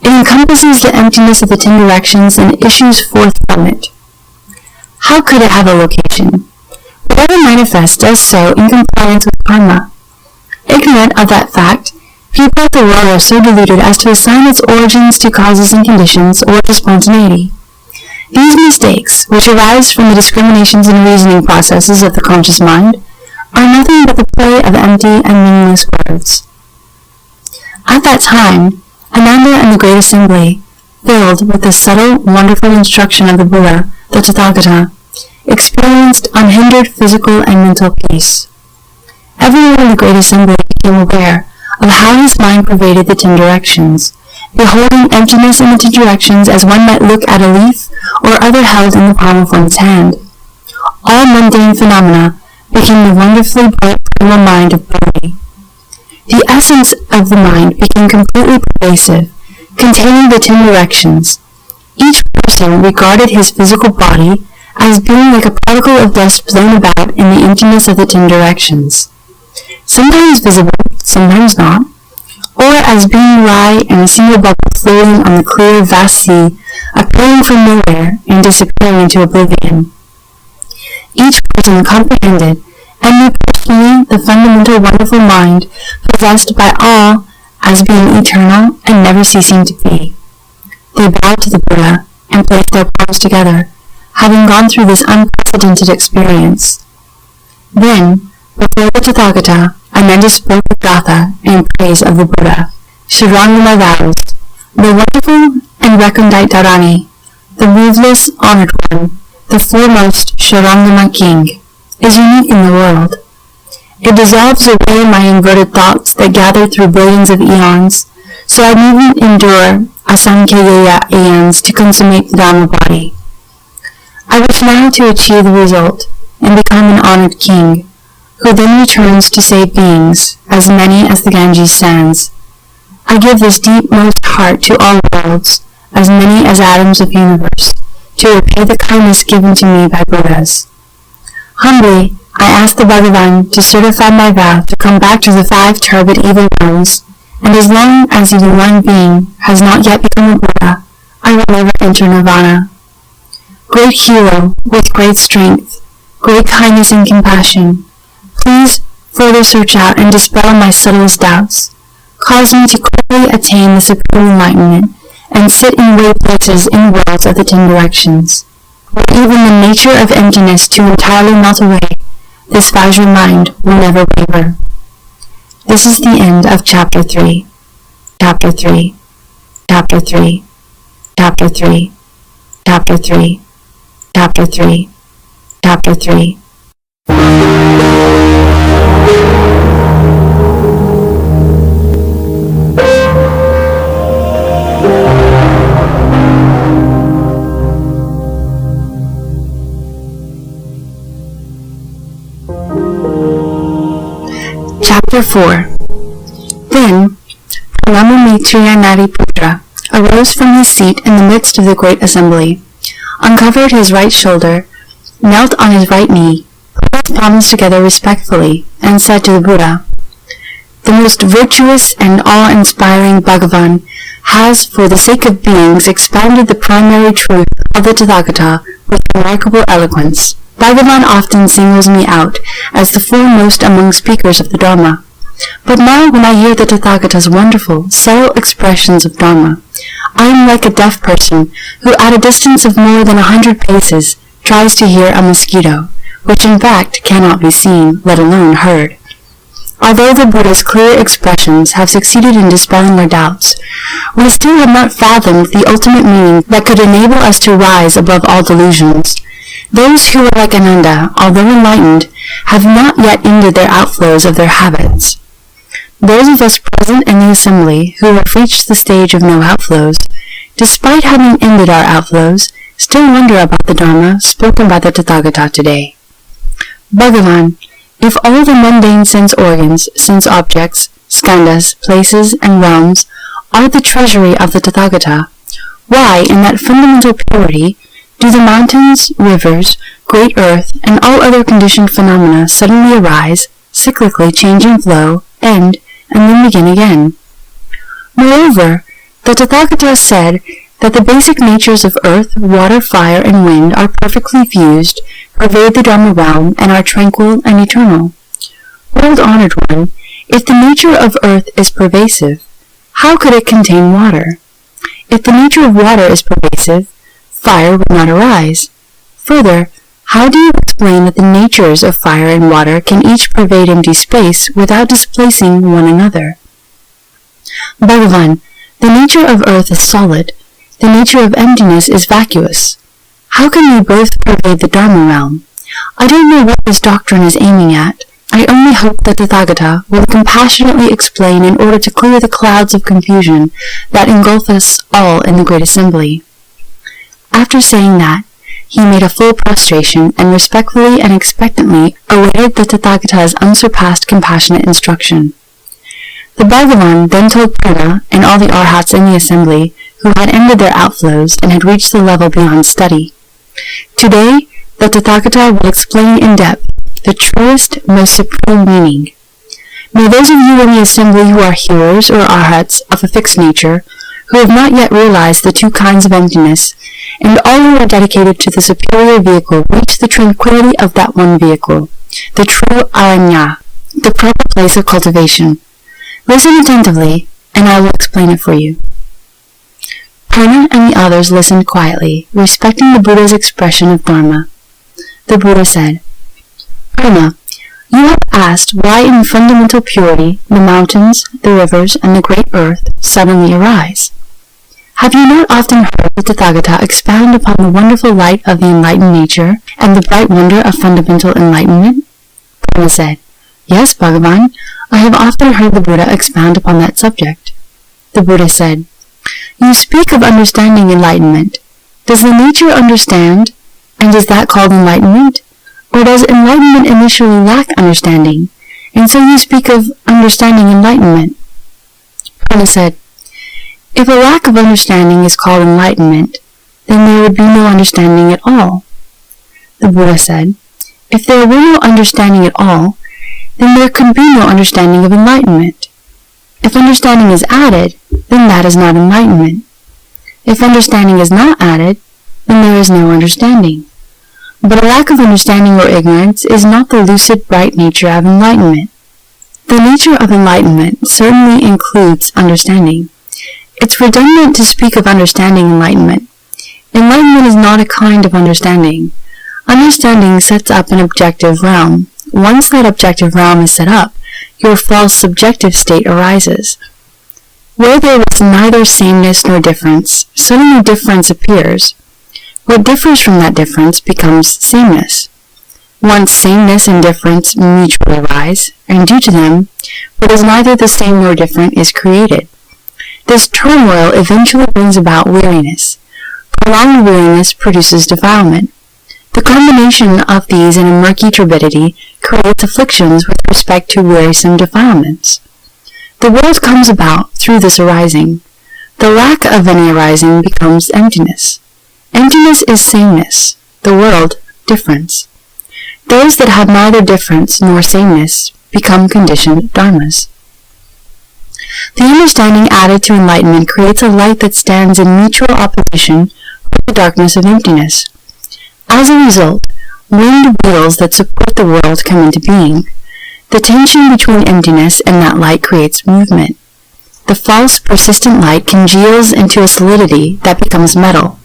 It encompasses the emptiness of the 10 directions and issues forth from it. How could it have a location? Whatever manifests does so in compliance with karma. Ignorant of that fact, people of the world are so deluded as to assign its origins to causes and conditions or to spontaneity. These mistakes, which arise from the discriminations and reasoning processes of the conscious mind, are nothing but the play of empty and meaningless words. At that time, Ananda and the Great Assembly, filled with the subtle, wonderful instruction of the Buddha, the Tathagata, experienced unhindered physical and mental peace. Everyone in the Great Assembly became aware of how his mind pervaded the 10 directions, beholding emptiness in the 10 directions as one might look at a leaf or other held in the palm of one's hand. All mundane phenomena became the wonderfully bright primal mind of Bodhi. The essence of the mind became completely pervasive, containing the 10 directions. Each person regarded his physical body as being like a particle of dust blown about in the emptiness of the 10 directions, sometimes visible, sometimes not, or as being lie in a single bubble floating on the clear, vast sea, appearing from nowhere and disappearing into oblivion. Each person comprehended and knew personally the fundamental wonderful mind possessed by all as being eternal and never ceasing to be. They bowed to the Buddha and placed their palms together, having gone through this unprecedented experience. Then, before the Tathagata, Ananda spoke with Gatha in praise of the Buddha. Shurangama vows, the wonderful and recondite Dharani, the moveless, honored one, the foremost Shurangama king, is unique in the world. It dissolves away my inverted thoughts that gathered through billions of eons, so I needn't endure asankhya aeons to consummate the Dhamma body. I wish now to achieve the result and become an honored king, who then returns to save beings, as many as the Ganges sands. I give this deepmost heart to all worlds, as many as atoms of universe, to repay the kindness given to me by Buddhas. Humbly, I ask the Bhagavan to certify my vow to come back to the 5 turbid evil realms, and as long as even one being has not yet become a Buddha, I will never enter Nirvana. Great hero, with great strength, great kindness and compassion, please further search out and dispel my subtlest doubts. Cause me to quickly attain the supreme enlightenment and sit in way places in worlds of the 10 directions, where even the nature of emptiness to entirely melt away, this Vajra mind will never waver. This is the end of Chapter 3. Chapter 3. Chapter 3. Chapter 3. Chapter 3. Chapter 3. Chapter 3. Chapter 4. Then Pranamatriyanariputra arose from his seat in the midst of the great assembly, uncovered his right shoulder, knelt on his right knee, put his palms together respectfully, and said to the Buddha, "The most virtuous and awe-inspiring Bhagavan has, for the sake of beings, expounded the primary truth of the Tathagata with remarkable eloquence. Bhagavan often singles me out as the foremost among speakers of the Dharma. But now when I hear the Tathagata's wonderful, subtle expressions of Dharma, I am like a deaf person who at a distance of more than 100 paces tries to hear a mosquito, which in fact cannot be seen, let alone heard. Although the Buddha's clear expressions have succeeded in dispelling our doubts, we still have not fathomed the ultimate meaning that could enable us to rise above all delusions. Those who are like Ananda, although enlightened, have not yet ended their outflows of their habits. Those of us present in the assembly who have reached the stage of no outflows, despite having ended our outflows, still wonder about the Dharma spoken by the Tathagata today. Bhagavan, if all the mundane sense organs, sense objects, skandhas, places, and realms are the treasury of the Tathagata, why, in that fundamental purity, do the mountains, rivers, great earth, and all other conditioned phenomena suddenly arise, cyclically change in flow, end, and then begin again? Moreover, the Tathagata said that the basic natures of earth, water, fire, and wind are perfectly fused, pervade the Dharma realm, and are tranquil and eternal. World-honored one, if the nature of earth is pervasive, how could it contain water? If the nature of water is pervasive, fire would not arise. Further, how do you explain that the natures of fire and water can each pervade empty space without displacing one another? Bhagavan, the nature of earth is solid, the nature of emptiness is vacuous. How can they both pervade the Dharma realm? I don't know what this doctrine is aiming at. I only hope that the Tathagata will compassionately explain in order to clear the clouds of confusion that engulf us all in the great assembly. After saying that, he made a full prostration and respectfully and expectantly awaited the Tathagata's unsurpassed compassionate instruction. The Bhagavan then told Purna and all the Arhats in the assembly who had ended their outflows and had reached the level beyond study. Today, the Tathagata will explain in depth the truest, most supreme meaning. May those of you in the assembly who are hearers or Arhats of a fixed nature, who have not yet realized the 2 kinds of emptiness, and all who are dedicated to the superior vehicle reach the tranquility of that one vehicle, the true aranya, the proper place of cultivation. Listen attentively, and I will explain it for you. Purna and the others listened quietly, respecting the Buddha's expression of Dharma. The Buddha said, Purna, you have asked why in fundamental purity the mountains, the rivers, and the great earth suddenly arise. Have you not often heard the Tathagata expound upon the wonderful light of the enlightened nature and the bright wonder of fundamental enlightenment? Purna said, Yes, Bhagavan, I have often heard the Buddha expound upon that subject. The Buddha said, You speak of understanding enlightenment. Does the nature understand, and is that called enlightenment? Or does enlightenment initially lack understanding, and so you speak of understanding enlightenment? Purna said, if a lack of understanding is called enlightenment, then there would be no understanding at all. The Buddha said, if there were no understanding at all, then there could be no understanding of enlightenment. If understanding is added, then that is not enlightenment. If understanding is not added, then there is no understanding. But a lack of understanding or ignorance is not the lucid, bright nature of enlightenment. The nature of enlightenment certainly includes understanding. It's redundant to speak of understanding enlightenment. Enlightenment is not a kind of understanding. Understanding sets up an objective realm. Once that objective realm is set up, your false subjective state arises. Where there was neither sameness nor difference, suddenly difference appears. What differs from that difference becomes sameness. Once sameness and difference mutually arise, and due to them, what is neither the same nor different is created. This turmoil eventually brings about weariness. Prolonged weariness produces defilement. The combination of these in a murky turbidity creates afflictions with respect to wearisome defilements. The world comes about through this arising. The lack of any arising becomes emptiness. Emptiness is sameness, the world, difference. Those that have neither difference nor sameness become conditioned dharmas. The understanding added to enlightenment creates a light that stands in mutual opposition with the darkness of emptiness. As a result, winged wheels that support the world come into being. The tension between emptiness and that light creates movement. The false, persistent light congeals into a solidity that becomes metal.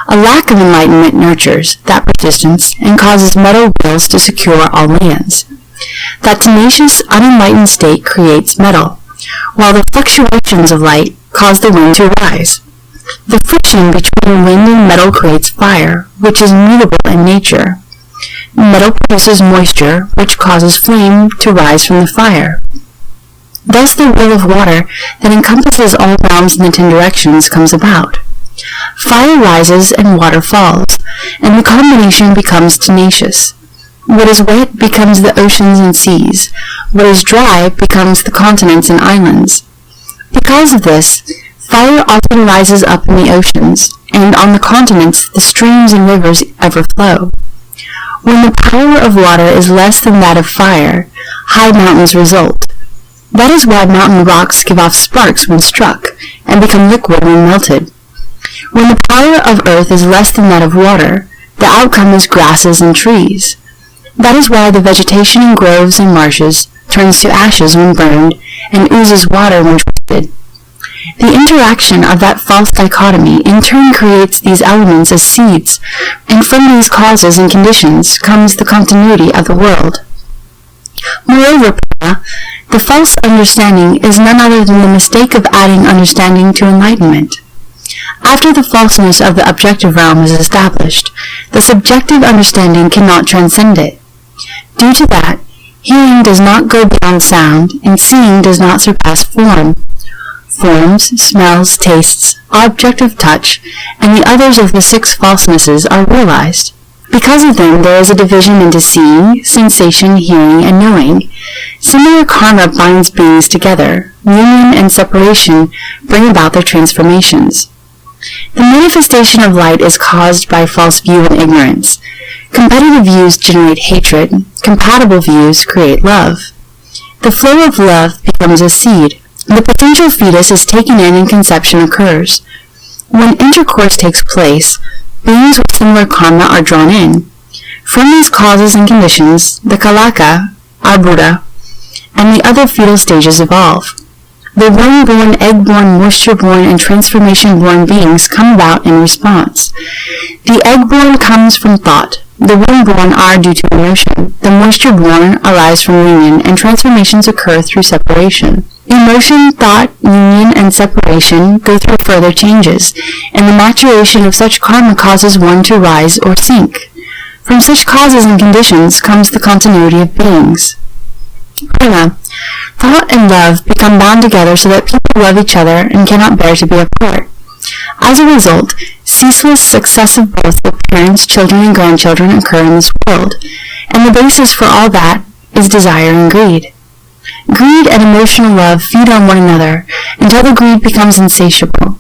A lack of enlightenment nurtures that persistence and causes metal wheels to secure all lands. That tenacious, unenlightened state creates metal, while the fluctuations of light cause the wind to rise. The friction between wind and metal creates fire, which is mutable in nature. Metal produces moisture, which causes flame to rise from the fire. Thus the wheel of water that encompasses all realms in the 10 directions comes about. Fire rises and water falls, and the combination becomes tenacious. What is wet becomes the oceans and seas. What is dry becomes the continents and islands. Because of this, fire often rises up in the oceans, and on the continents the streams and rivers ever flow. When the power of water is less than that of fire, high mountains result. That is why mountain rocks give off sparks when struck, and become liquid when melted. When the power of earth is less than that of water, the outcome is grasses and trees. That is why the vegetation in groves and marshes turns to ashes when burned, and oozes water when twisted. The interaction of that false dichotomy in turn creates these elements as seeds, and from these causes and conditions comes the continuity of the world. Moreover, the false understanding is none other than the mistake of adding understanding to enlightenment. After the falseness of the objective realm is established, the subjective understanding cannot transcend it. Due to that, hearing does not go beyond sound, and seeing does not surpass form. Forms, smells, tastes, object of touch, and the others of the 6 falsenesses are realized. Because of them, there is a division into seeing, sensation, hearing, and knowing. Similar karma binds beings together. Union and separation bring about their transformations. The manifestation of light is caused by false view and ignorance. Competitive views generate hatred. Compatible views create love. The flow of love becomes a seed. The potential fetus is taken in and conception occurs. When intercourse takes place, beings with similar karma are drawn in. From these causes and conditions, the Kalaka, Buddha, and the other fetal stages evolve. The womb-born, egg-born, moisture-born, and transformation-born beings come about in response. The egg-born comes from thought. The womb-born are due to emotion. The moisture-born arise from union, and transformations occur through separation. Emotion, thought, union, and separation go through further changes, and the maturation of such karma causes one to rise or sink. From such causes and conditions comes the continuity of beings. Prema, thought and love become bound together so that people love each other and cannot bear to be apart. As a result, ceaseless successive growth of parents, children, and grandchildren occur in this world, and the basis for all that is desire and greed. Greed and emotional love feed on one another until the greed becomes insatiable.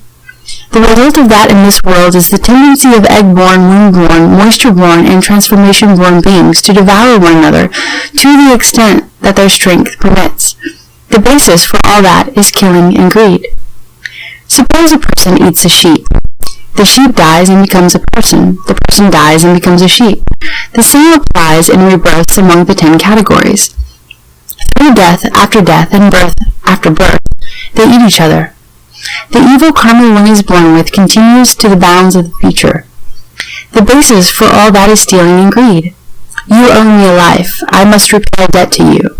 The result of that in this world is the tendency of egg-born, womb-born, moisture-born, and transformation-born beings to devour one another to the extent that their strength permits. The basis for all that is killing and greed. Suppose a person eats a sheep. The sheep dies and becomes a person. The person dies and becomes a sheep. The same applies in rebirths among the 10 categories. Through death, and birth after birth, they eat each other. The evil karma one is born with continues to the bounds of the future. The basis for all that is stealing and greed. You owe me a life. I must repay a debt to you.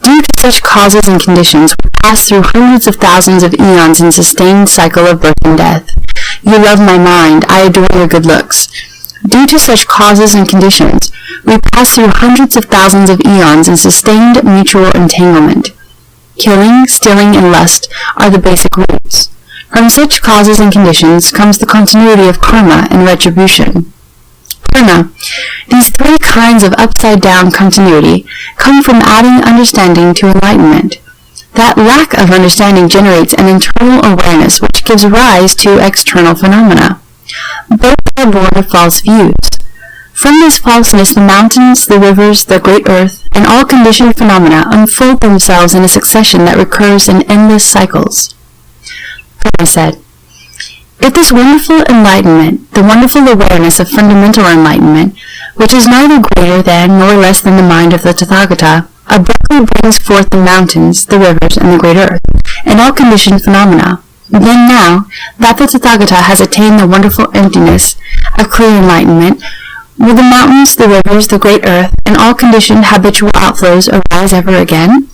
Due to such causes and conditions, we pass through hundreds of thousands of eons in sustained cycle of birth and death. You love my mind. I adore your good looks. Due to such causes and conditions, we pass through hundreds of thousands of eons in sustained mutual entanglement. Killing, stealing, and lust are the basic roots. From such causes and conditions comes the continuity of karma and retribution. Purna. These 3 kinds of upside-down continuity come from adding understanding to enlightenment. That lack of understanding generates an internal awareness which gives rise to external phenomena. Both are born of false views. From this falseness, the mountains, the rivers, the great earth, and all conditioned phenomena unfold themselves in a succession that recurs in endless cycles. Purna said, if this wonderful enlightenment, the wonderful awareness of fundamental enlightenment, which is neither greater than nor less than the mind of the Tathagata, abruptly brings forth the mountains, the rivers, and the great earth, and all conditioned phenomena, then now that the Tathagata has attained the wonderful emptiness of clear enlightenment, will the mountains, the rivers, the great earth, and all conditioned habitual outflows arise ever again?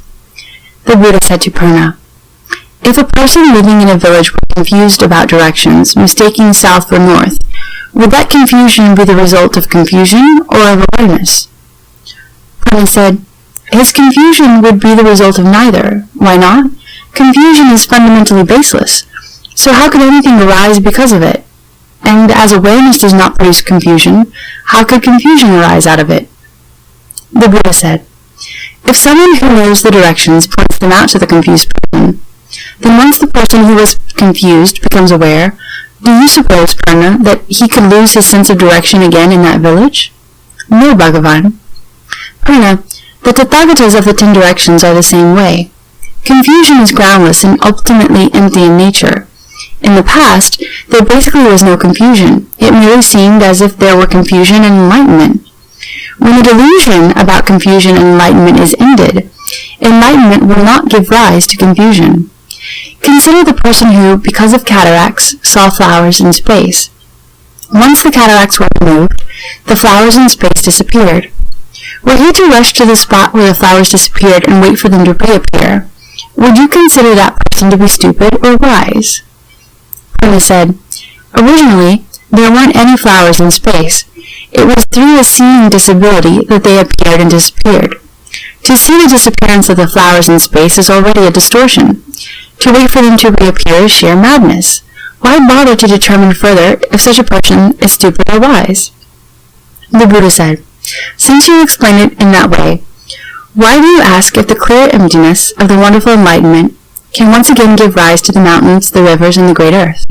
The Buddha said to Purna, if a person living in a village were confused about directions, mistaking south for north, would that confusion be the result of confusion or of awareness? Purna said, his confusion would be the result of neither. Why not? Confusion is fundamentally baseless, so how could anything arise because of it? And as awareness does not produce confusion, how could confusion arise out of it? The Buddha said, if someone who knows the directions points them out to the confused person, then once the person who was confused becomes aware, do you suppose, Purna, that he could lose his sense of direction again in that village? No, Bhagavan. Purna, the Tathagatas of the 10 directions are the same way. Confusion is groundless and ultimately empty in nature. In the past, there basically was no confusion. It merely seemed as if there were confusion and enlightenment. When the delusion about confusion and enlightenment is ended, enlightenment will not give rise to confusion. Consider the person who, because of cataracts, saw flowers in space. Once the cataracts were removed, the flowers in space disappeared. Were he to rush to the spot where the flowers disappeared and wait for them to reappear, would you consider that person to be stupid or wise? Purna said, originally, there weren't any flowers in space. It was through a seeing disability that they appeared and disappeared. To see the disappearance of the flowers in space is already a distortion. To wait for them to reappear is sheer madness. Why bother to determine further if such a person is stupid or wise? The Buddha said, since you explain it in that way, why do you ask if the clear emptiness of the wonderful enlightenment can once again give rise to the mountains, the rivers, and the great earth?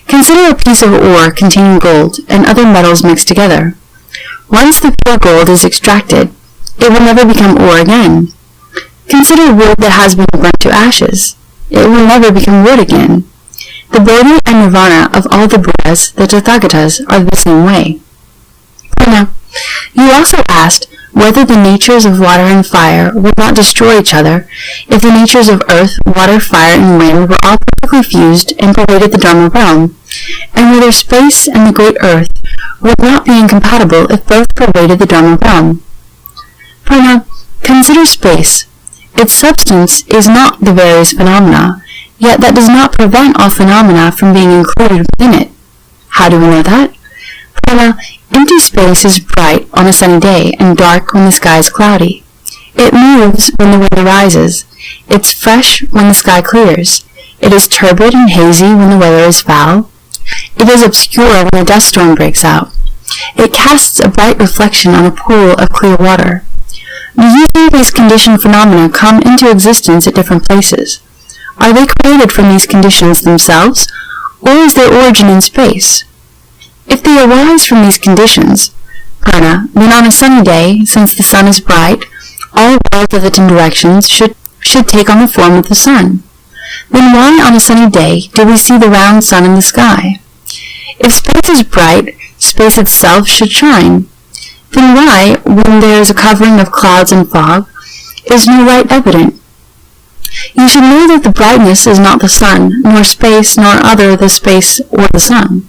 Consider a piece of ore containing gold and other metals mixed together. Once the pure gold is extracted, it will never become ore again. Consider wood that has been burnt to ashes. It will never become wood again. The Bodhi and Nirvana of all the Buddhas, the Tathagatas, are the same way. Purna, you also asked whether the natures of water and fire would not destroy each other if the natures of earth, water, fire, and wind were all perfectly fused and pervaded the Dharma realm, and whether space and the great earth would not be incompatible if both pervaded the Dharma realm. Purna, consider space. Its substance is not the various phenomena, yet that does not prevent all phenomena from being included within it. How do we know that? Purna, empty space is bright on a sunny day and dark when the sky is cloudy. It moves when the wind arises. It's fresh when the sky clears. It is turbid and hazy when the weather is foul. It is obscure when a dust storm breaks out. It casts a bright reflection on a pool of clear water. Do you think these conditioned phenomena come into existence at different places? Are they created from these conditions themselves, or is their origin in space? If they arise from these conditions, prana, then on a sunny day, since the sun is bright, all worlds of the 10 directions should take on the form of the sun. Then why on a sunny day do we see the round sun in the sky? If space is bright, space itself should shine. Then why, when there is a covering of clouds and fog, is no light evident? You should know that the brightness is not the sun, nor space, nor other the space or the sun.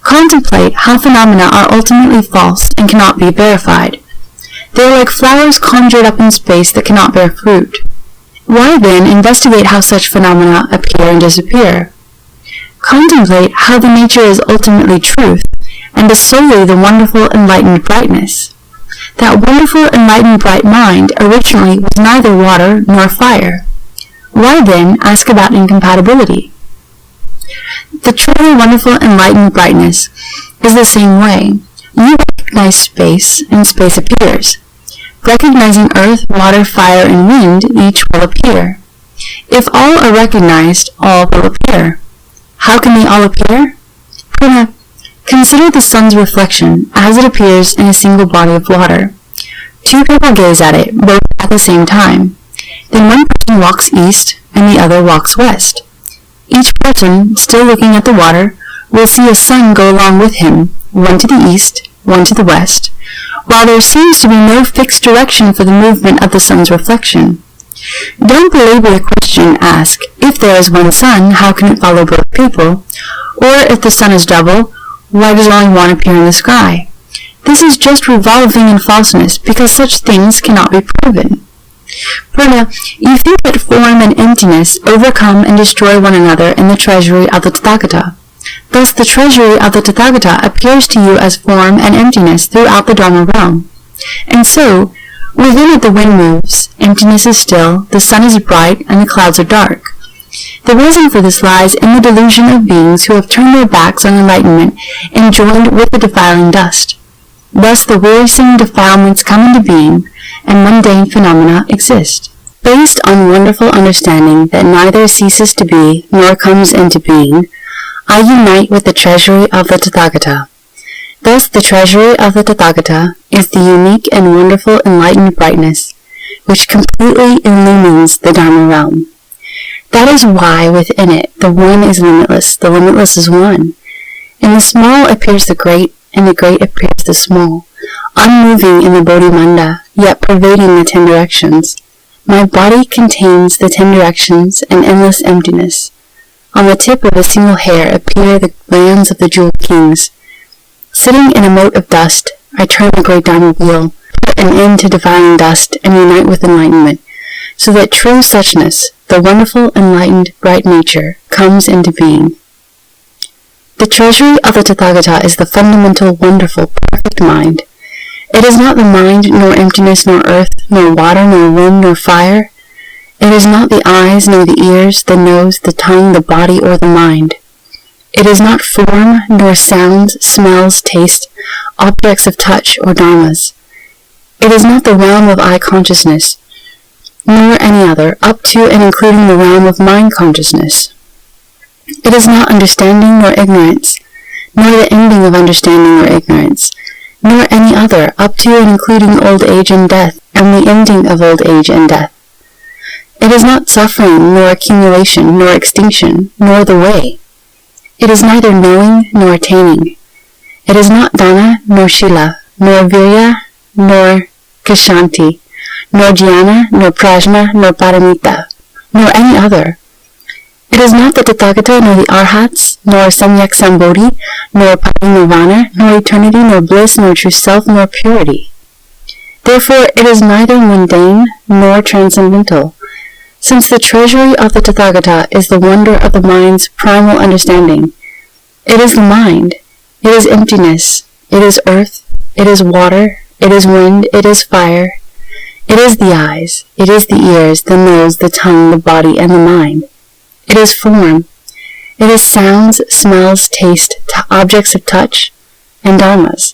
Contemplate how phenomena are ultimately false and cannot be verified. They are like flowers conjured up in space that cannot bear fruit. Why then investigate how such phenomena appear and disappear? Contemplate how the nature is ultimately truth, and is solely the wonderful enlightened brightness. That wonderful enlightened bright mind originally was neither water nor fire. Why then ask about incompatibility? The truly wonderful enlightened brightness is the same way. You recognize space, and space appears. Recognizing earth, water, fire, and wind, each will appear. If all are recognized, all will appear. How can they all appear? Prana, consider the sun's reflection as it appears in a single body of water. Two people gaze at it, both at the same time. Then one person walks east, and the other walks west. Each person, still looking at the water, will see a sun go along with him, one to the east, one to the west, while there seems to be no fixed direction for the movement of the sun's reflection. Don't belabor the question, ask, if there is one sun, how can it follow both people? Or if the sun is double, why does only one appear in the sky? This is just revolving in falseness, because such things cannot be proven. Prana, you think that form and emptiness overcome and destroy one another in the treasury of the Tathagata. Thus the treasury of the Tathagata appears to you as form and emptiness throughout the Dharma realm. And so, within it the wind moves, emptiness is still, the sun is bright, and the clouds are dark. The reason for this lies in the delusion of beings who have turned their backs on enlightenment and joined with the defiling dust. Thus the wearisome defilements come into being, and mundane phenomena exist. Based on wonderful understanding that neither ceases to be nor comes into being, I unite with the treasury of the Tathagata. Thus the treasury of the Tathagata is the unique and wonderful enlightened brightness, which completely illumines the Dharma realm. That is why within it the one is limitless, the limitless is one. In the small appears the great, and the great appears the small, unmoving in the Bodhimanda, yet pervading the 10 directions. My body contains the 10 directions and endless emptiness. On the tip of a single hair appear the lands of the jeweled kings. Sitting in a mote of dust, I turn the great Dharma wheel, put an end to defiling dust, and unite with enlightenment, so that true suchness, the wonderful enlightened bright nature, comes into being. The treasury of the Tathagata is the fundamental, wonderful, perfect mind. It is not the mind, nor emptiness, nor earth, nor water, nor wind, nor fire. It is not the eyes, nor the ears, the nose, the tongue, the body, or the mind. It is not form, nor sounds, smells, taste, objects of touch, or dharmas. It is not the realm of eye consciousness, nor any other, up to and including the realm of mind consciousness. It is not understanding nor ignorance, nor the ending of understanding or ignorance, nor any other, up to and including old age and death, and the ending of old age and death. It is not suffering, nor accumulation, nor extinction, nor the way. It is neither knowing nor attaining. It is not dana, nor shila, nor virya, nor kashanti, nor jnana, nor prajna, nor paramita, nor any other. It is not the Tathagata, nor the Arhats, nor Samyak Sambodhi, nor Parinirvana, nor eternity, nor bliss, nor true self, nor purity. Therefore it is neither mundane nor transcendental, since the treasury of the Tathagata is the wonder of the mind's primal understanding. It is the mind, it is emptiness, it is earth, it is water, it is wind, it is fire, it is the eyes, it is the ears, the nose, the tongue, the body, and the mind. It is form. It is sounds, smells, taste, objects of touch, and dharmas.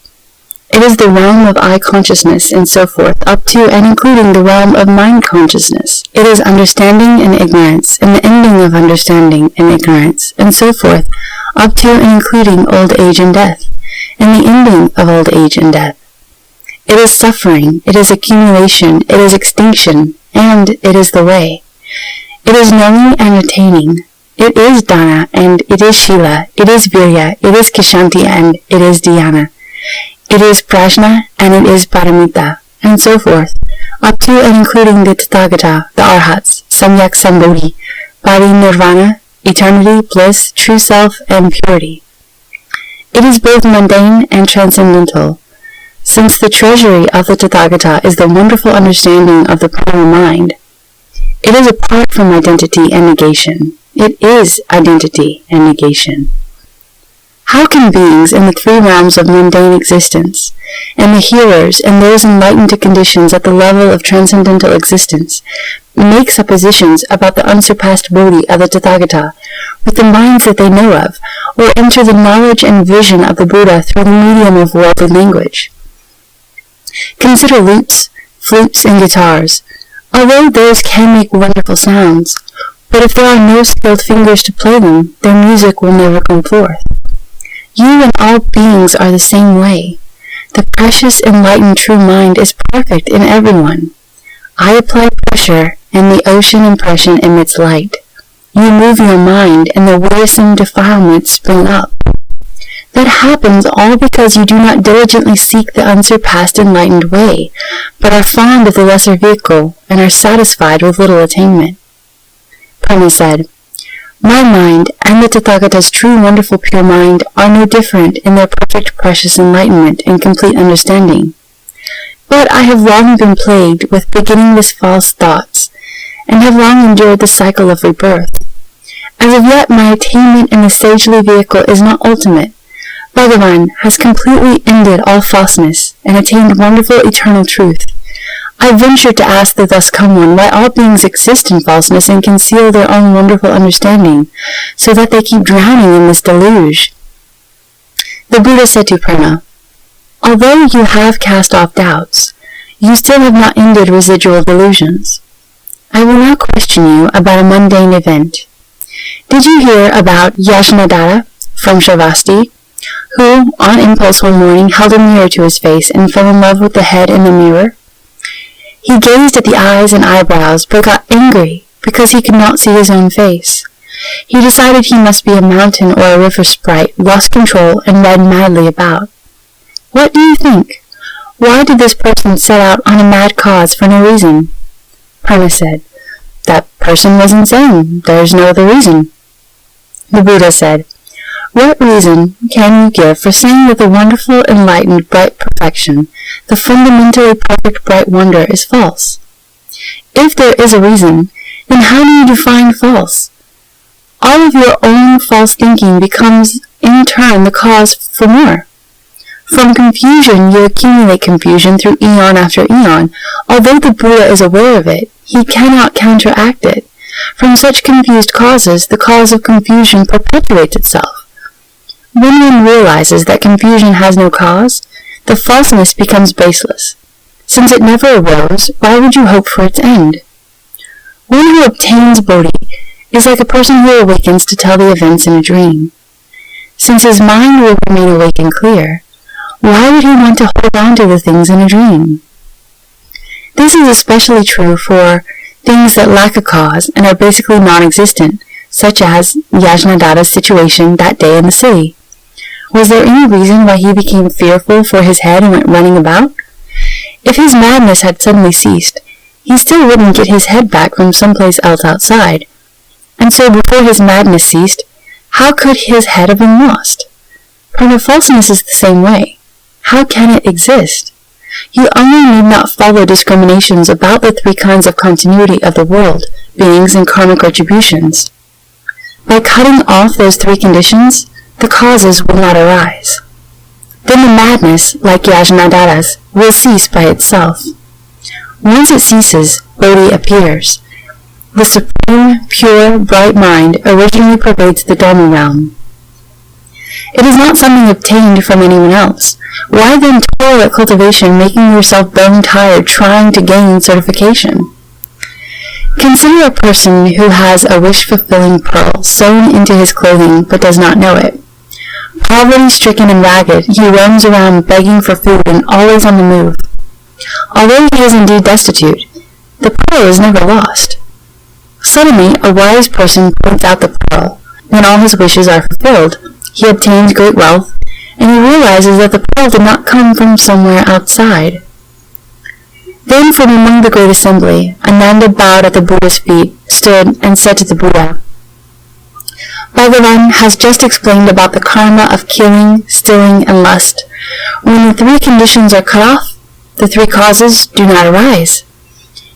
It is the realm of eye consciousness and so forth, up to and including the realm of mind consciousness. It is understanding and ignorance, and the ending of understanding and ignorance, and so forth, up to and including old age and death, and the ending of old age and death. It is suffering, it is accumulation, it is extinction, and it is the way. It is knowing and attaining. It is dana, and it is shila, it is virya, it is kishanti, and it is dhyana. It is prajna, and it is paramita, and so forth, up to and including the Tathagata, the Arhats, Samyak Sambodhi, Parinirvana, eternity, bliss, true self, and purity. It is both mundane and transcendental, since the treasury of the Tathagata is the wonderful understanding of the primal mind. It is apart from identity and negation. It is identity and negation. How can beings in the three realms of mundane existence, and the hearers and those enlightened to conditions at the level of transcendental existence, make suppositions about the unsurpassed Bodhi of the Tathagata with the minds that they know of, or enter the knowledge and vision of the Buddha through the medium of worldly language? Consider lutes, flutes, and guitars. Although those can make wonderful sounds, but if there are no skilled fingers to play them, their music will never come forth. You and all beings are the same way. The precious enlightened true mind is perfect in everyone. I apply pressure, and the ocean impression emits light. You move your mind, and the wearisome defilements spring up. That happens all because you do not diligently seek the unsurpassed enlightened way, but are fond of the lesser vehicle, and are satisfied with little attainment. Brahma said, My mind and the Tathagata's true wonderful pure mind are no different in their perfect precious enlightenment and complete understanding. But I have long been plagued with beginningless false thoughts, and have long endured the cycle of rebirth. As of yet my attainment in the sagely vehicle is not ultimate. Bhagavan has completely ended all falseness, and attained wonderful eternal truth. I venture to ask the thus come one why all beings exist in falseness and conceal their own wonderful understanding, so that they keep drowning in this deluge. The Buddha said to Prema, Although you have cast off doubts, you still have not ended residual delusions. I will now question you about a mundane event. Did you hear about Yajnadara from Sravasti, who, on impulse one morning, held a mirror to his face and fell in love with the head in the mirror? He gazed at the eyes and eyebrows, but got angry because he could not see his own face. He decided he must be a mountain or a river sprite, lost control, and ran madly about. What do you think? Why did this person set out on a mad cause for no reason? Prema said, That person was insane. There is no other reason. The Buddha said, What reason can you give for saying that the wonderful, enlightened, bright perfection, the fundamentally perfect bright wonder, is false? If there is a reason, then how do you define false? All of your own false thinking becomes, in turn, the cause for more. From confusion you accumulate confusion through eon after eon. Although the Buddha is aware of it, he cannot counteract it. From such confused causes, the cause of confusion perpetuates itself. When one realizes that confusion has no cause, the falseness becomes baseless. Since it never arose, why would you hope for its end? One who obtains Bodhi is like a person who awakens to tell the events in a dream. Since his mind will remain awake and clear, why would he want to hold on to the things in a dream? This is especially true for things that lack a cause and are basically non-existent, such as Yajnadata's situation that day in the city. Was there any reason why he became fearful for his head and went running about? If his madness had suddenly ceased, he still wouldn't get his head back from someplace else outside. And so before his madness ceased, how could his head have been lost? Prima falseness is the same way. How can it exist? You only need not follow discriminations about the three kinds of continuity of the world, beings, and karmic retributions. By cutting off those three conditions, the causes will not arise. Then the madness, like Yajnadata's, will cease by itself. Once it ceases, Bodhi appears. The supreme, pure, bright mind originally pervades the Dharma realm. It is not something obtained from anyone else. Why then toil at cultivation, making yourself bone-tired trying to gain certification? Consider a person who has a wish-fulfilling pearl sewn into his clothing but does not know it. Poverty-stricken and ragged, he roams around begging for food and always on the move. Although he is indeed destitute, the pearl is never lost. Suddenly, a wise person points out the pearl. When all his wishes are fulfilled, he obtains great wealth, and he realizes that the pearl did not come from somewhere outside. Then from among the great assembly, Ananda bowed at the Buddha's feet, stood, and said to the Buddha, Bhagavan has just explained about the karma of killing, stealing, and lust. When the three conditions are cut off, the three causes do not arise.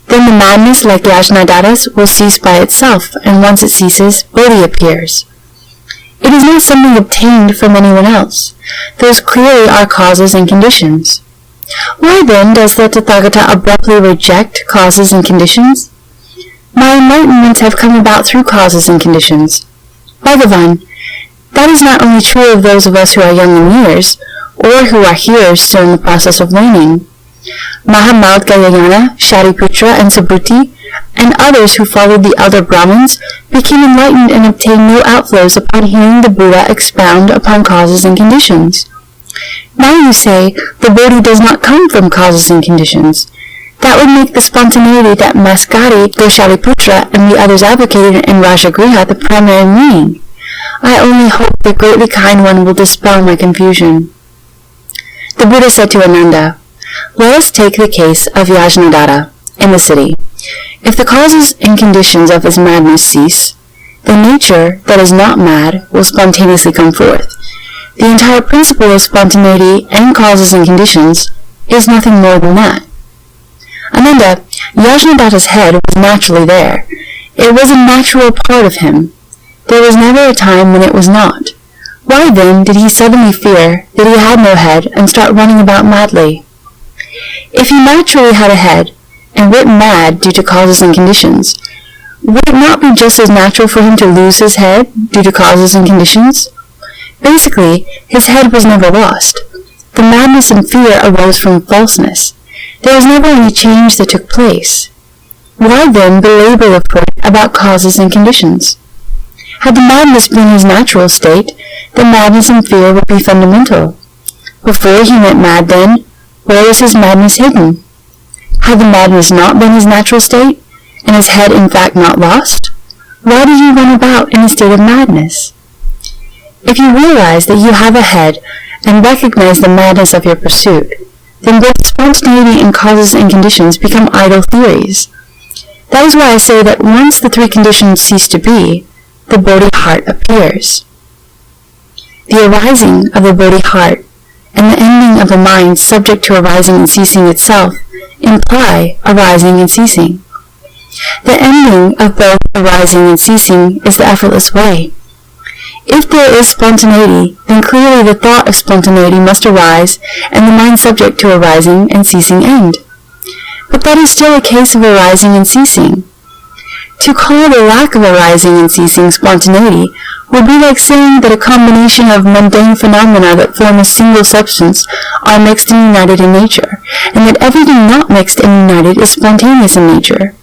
Then the madness, like Yajnadatta's, will cease by itself, and once it ceases, Bodhi appears. It is not something obtained from anyone else. Those clearly are causes and conditions. Why then does the Tathagata abruptly reject causes and conditions? My enlightenments have come about through causes and conditions. Bhagavan, that is not only true of those of us who are young in years, or who are here still in the process of learning. Mahamadgayana, Shariputra, and Subhuti, and others who followed the elder Brahmins, became enlightened and obtained no outflows upon hearing the Buddha expound upon causes and conditions. Now you say the Bodhi does not come from causes and conditions. That would make the spontaneity that Maskari, Shariputra, and the others advocated in Rajagriha the primary meaning. I only hope the greatly kind one will dispel my confusion. The Buddha said to Ananda, Let us take the case of Yajnadatta in the city. If the causes and conditions of his madness cease, the nature that is not mad will spontaneously come forth. The entire principle of spontaneity and causes and conditions is nothing more than that. Ananda, Yajnadatta's head was naturally there. It was a natural part of him. There was never a time when it was not. Why then did he suddenly fear that he had no head and start running about madly? If he naturally had a head, and went mad due to causes and conditions, would it not be just as natural for him to lose his head due to causes and conditions? Basically, his head was never lost. The madness and fear arose from falseness. There was never any change that took place. Why then belabor the point about causes and conditions? Had the madness been his natural state, the madness and fear would be fundamental. Before he went mad then, where was his madness hidden? Had the madness not been his natural state, and his head in fact not lost? Why did he run about in a state of madness? If you realize that you have a head and recognize the madness of your pursuit, then both spontaneity and causes and conditions become idle theories. That is why I say that once the three conditions cease to be, the Bodhi heart appears. The arising of the Bodhi heart and the ending of the mind subject to arising and ceasing itself imply arising and ceasing. The ending of both arising and ceasing is the effortless way. If there is spontaneity, then clearly the thought of spontaneity must arise and the mind subject to arising and ceasing end. But that is still a case of arising and ceasing. To call the lack of arising and ceasing spontaneity would be like saying that a combination of mundane phenomena that form a single substance are mixed and united in nature, and that everything not mixed and united is spontaneous in nature.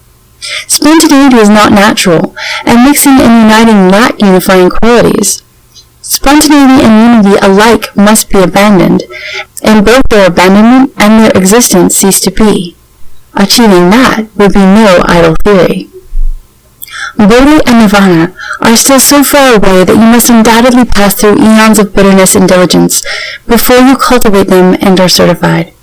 Spontaneity is not natural, and mixing and uniting lack unifying qualities. Spontaneity and unity alike must be abandoned, and both their abandonment and their existence cease to be. Achieving that would be no idle theory. Bodhi and Nirvana are still so far away that you must undoubtedly pass through eons of bitterness and diligence before you cultivate them and are certified.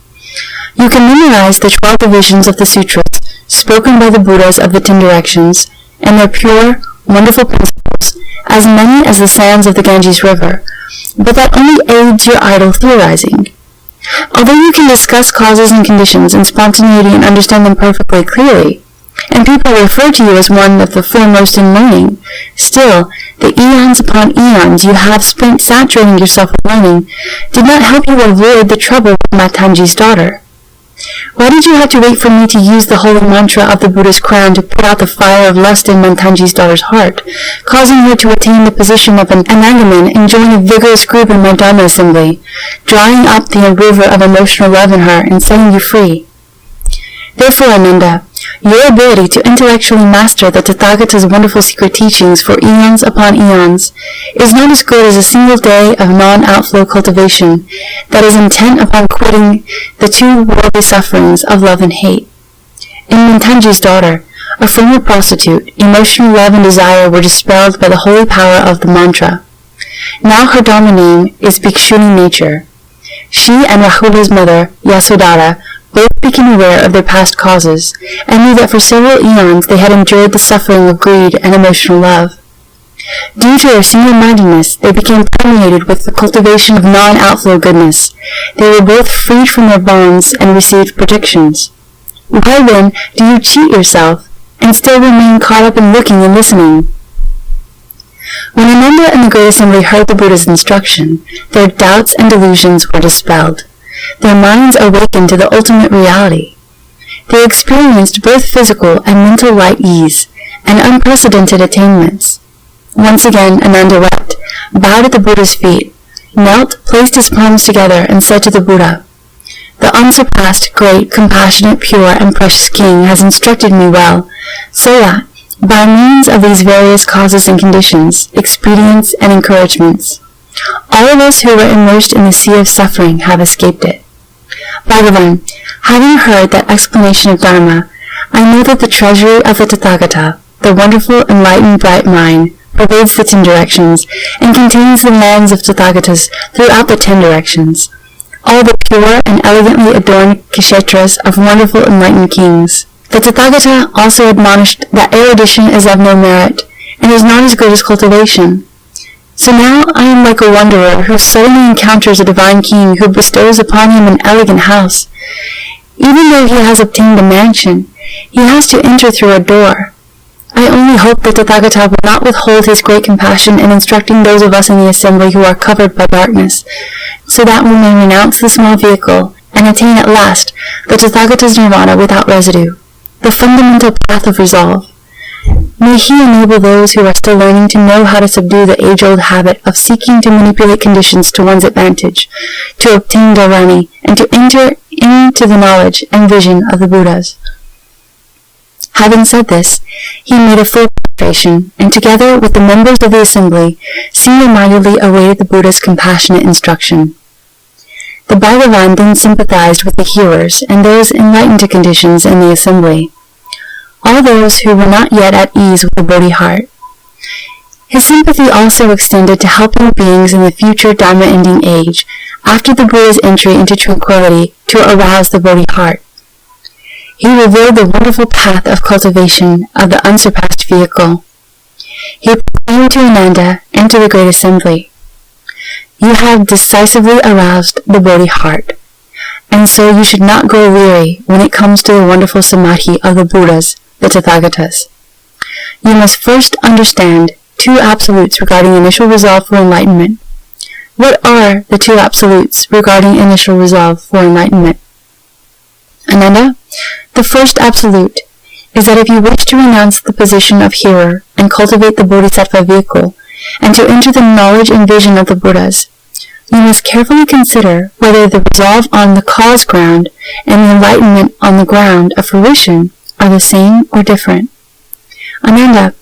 You can memorize the 12 divisions of the sutras spoken by the Buddhas of the 10 directions, and their pure, wonderful principles, as many as the sands of the Ganges River, but that only aids your idle theorizing. Although you can discuss causes and conditions and spontaneity and understand them perfectly clearly, and people refer to you as one of the foremost in learning, still, the eons upon eons you have spent saturating yourself with learning did not help you avoid the trouble with Matanji's daughter. Why did you have to wait for me to use the holy mantra of the Buddha's crown to put out the fire of lust in Mantanji's daughter's heart, causing her to attain the position of an Anandaman and join a vigorous group in my Dharma assembly, drying up the river of emotional love in her and setting you free? Therefore, Ananda, your ability to intellectually master the Tathagata's wonderful secret teachings for eons upon eons is not as good as a single day of non-outflow cultivation that is intent upon quitting the two worldly sufferings of love and hate. In Mantanji's daughter, a former prostitute, emotional love and desire were dispelled by the holy power of the mantra. Now her Dharma name is Bhikshuni nature. She and Rahula's mother, Yasodhara, both became aware of their past causes, and knew that for several eons they had endured the suffering of greed and emotional love. Due to their single-mindedness, they became permeated with the cultivation of non-outflow goodness. They were both freed from their bonds and received protections. Why then do you cheat yourself, and still remain caught up in looking and listening? When Ananda and the Great Assembly heard the Buddha's instruction, their doubts and delusions were dispelled. Their minds awakened to the ultimate reality. They experienced both physical and mental light ease, and unprecedented attainments. Once again Ananda wept, bowed at the Buddha's feet, knelt, placed his palms together, and said to the Buddha, "The unsurpassed, great, compassionate, pure, and precious King has instructed me well, so that, by means of these various causes and conditions, expedients and encouragements, all of us who were immersed in the sea of suffering have escaped it. Bhagavan, having heard that explanation of Dharma, I know that the treasury of the Tathagata, the wonderful enlightened bright mind, pervades the 10 directions, and contains the lands of Tathagatas throughout the 10 directions, all the pure and elegantly adorned kshetras of wonderful enlightened kings. The Tathagata also admonished that erudition is of no merit, and is not as good as cultivation. So now I am like a wanderer who suddenly encounters a divine king who bestows upon him an elegant house. Even though he has obtained a mansion, he has to enter through a door. I only hope that Tathagata will not withhold his great compassion in instructing those of us in the assembly who are covered by darkness, so that we may renounce the small vehicle and attain at last the Tathagata's nirvana without residue, the fundamental path of resolve. May he enable those who are still learning to know how to subdue the age-old habit of seeking to manipulate conditions to one's advantage, to obtain dharani, and to enter into the knowledge and vision of the Buddhas." Having said this, he made a full prostration, and together with the members of the assembly, single-mindedly awaited the Buddha's compassionate instruction. The Bhagavan then sympathized with the hearers and those enlightened to conditions in the assembly, all those who were not yet at ease with the Bodhi heart. His sympathy also extended to helping beings in the future Dharma-ending age, after the Buddha's entry into tranquility, to arouse the Bodhi heart. He revealed the wonderful path of cultivation of the unsurpassed vehicle. He proclaimed to Ananda and to the Great Assembly, "You have decisively aroused the Bodhi heart, and so you should not grow weary when it comes to the wonderful samadhi of the Buddhas, the Tathagatas. You must first understand 2 absolutes regarding initial resolve for enlightenment." What are the 2 absolutes regarding initial resolve for enlightenment? Ananda, the first absolute is that if you wish to renounce the position of hearer and cultivate the Bodhisattva vehicle, and to enter the knowledge and vision of the Buddhas, you must carefully consider whether the resolve on the cause ground and the enlightenment on the ground of fruition are the same or different. Ananda,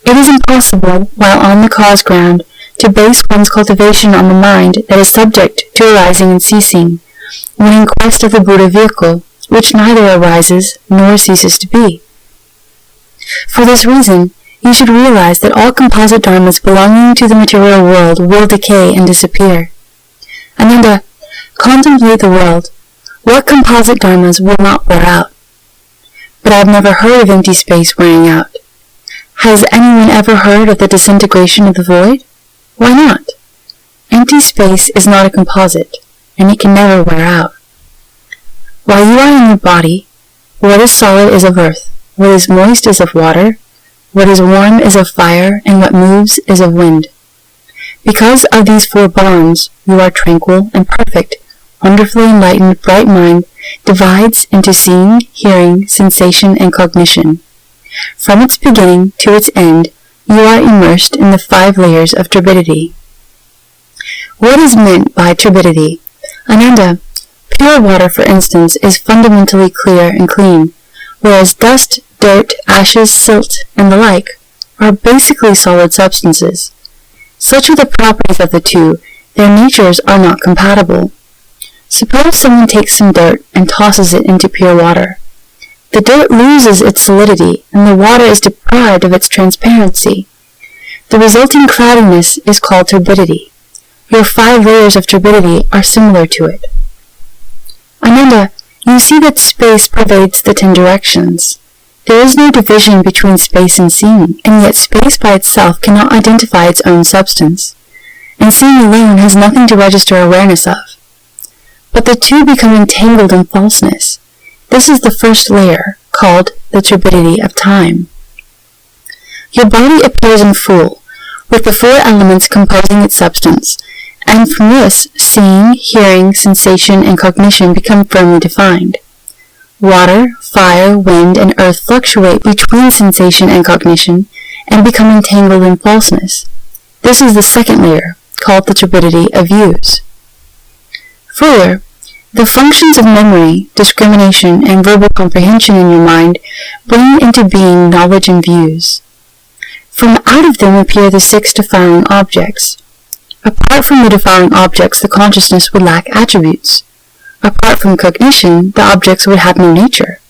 it is impossible, while on the cause ground, to base one's cultivation on the mind that is subject to arising and ceasing, when in quest of the Buddha vehicle, which neither arises nor ceases to be. For this reason, you should realize that all composite dharmas belonging to the material world will decay and disappear. Ananda, contemplate the world. What composite dharmas will not wear out? But I have never heard of empty space wearing out. Has anyone ever heard of the disintegration of the void? Why not? Empty space is not a composite, and it can never wear out. While you are in your body, what is solid is of earth, what is moist is of water, what is warm is of fire, and what moves is of wind. Because of these 4 bonds, you are tranquil and perfect, wonderfully enlightened, bright mind divides into seeing, hearing, sensation, and cognition. From its beginning to its end, you are immersed in the 5 layers of turbidity. What is meant by turbidity? Ananda, pure water, for instance, is fundamentally clear and clean, whereas dust, dirt, ashes, silt, and the like are basically solid substances. Such are the properties of the two, their natures are not compatible. Suppose someone takes some dirt and tosses it into pure water. The dirt loses its solidity, and the water is deprived of its transparency. The resulting cloudiness is called turbidity. Your 5 layers of turbidity are similar to it. Ananda, you see that space pervades the 10 directions. There is no division between space and seeing, and yet space by itself cannot identify its own substance, and seeing alone has nothing to register awareness of. But the two become entangled in falseness. This is the first layer, called the turbidity of time. Your body appears in full, with the 4 elements composing its substance, and from this, seeing, hearing, sensation, and cognition become firmly defined. Water, fire, wind, and earth fluctuate between sensation and cognition, and become entangled in falseness. This is the second layer, called the turbidity of views. Further, the functions of memory, discrimination, and verbal comprehension in your mind bring into being knowledge and views. From out of them appear the 6 defiling objects. Apart from the defiling objects, the consciousness would lack attributes. Apart from cognition, the objects would have no nature.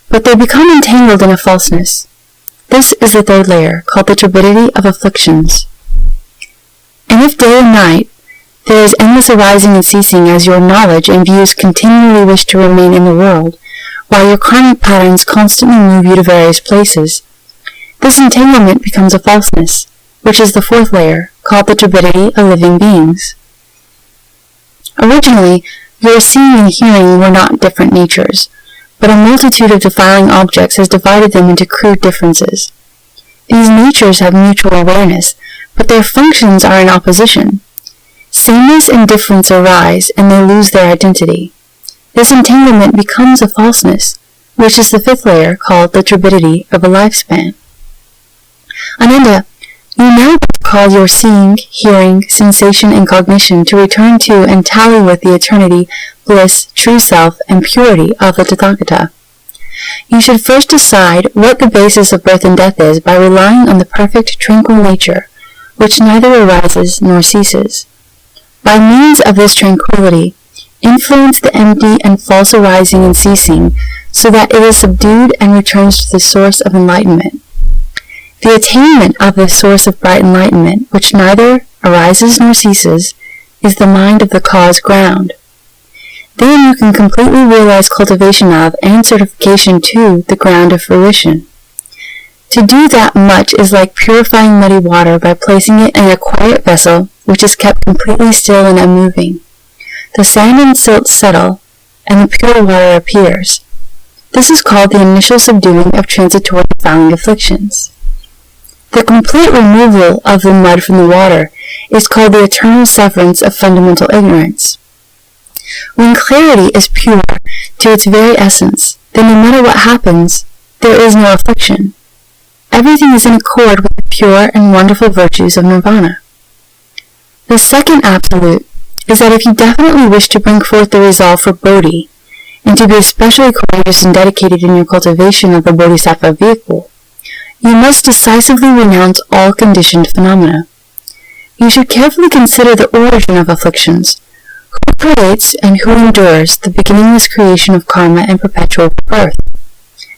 But they become entangled in a falseness. This is the 3rd layer, called the turbidity of afflictions. And if day and night, there is endless arising and ceasing as your knowledge and views continually wish to remain in the world, while your karmic patterns constantly move you to various places, this entanglement becomes a falseness, which is the 4th layer, called the turbidity of living beings. Originally, your seeing and hearing were not different natures, but a multitude of defiling objects has divided them into crude differences. These natures have mutual awareness, but their functions are in opposition. Sameness and difference arise, and they lose their identity. This entanglement becomes a falseness, which is the 5th layer, called the turbidity of a lifespan. Ananda, you now call your seeing, hearing, sensation, and cognition to return to and tally with the eternity, bliss, true self, and purity of the Tathagata. You should first decide what the basis of birth and death is by relying on the perfect, tranquil nature, which neither arises nor ceases. By means of this tranquility, influence the empty and false arising and ceasing, so that it is subdued and returns to the source of enlightenment. The attainment of the source of bright enlightenment, which neither arises nor ceases, is the mind of the cause ground. Then you can completely realize cultivation of and certification to the ground of fruition. To do that much is like purifying muddy water by placing it in a quiet vessel which is kept completely still and unmoving. The sand and silt settle, and the pure water appears. This is called the initial subduing of transitory defiling afflictions. The complete removal of the mud from the water is called the eternal severance of fundamental ignorance. When clarity is pure to its very essence, then no matter what happens, there is no affliction. Everything is in accord with the pure and wonderful virtues of nirvana. The second absolute is that if you definitely wish to bring forth the resolve for Bodhi, and to be especially courageous and dedicated in your cultivation of the Bodhisattva vehicle, you must decisively renounce all conditioned phenomena. You should carefully consider the origin of afflictions, who creates and who endures the beginningless creation of karma and perpetual birth.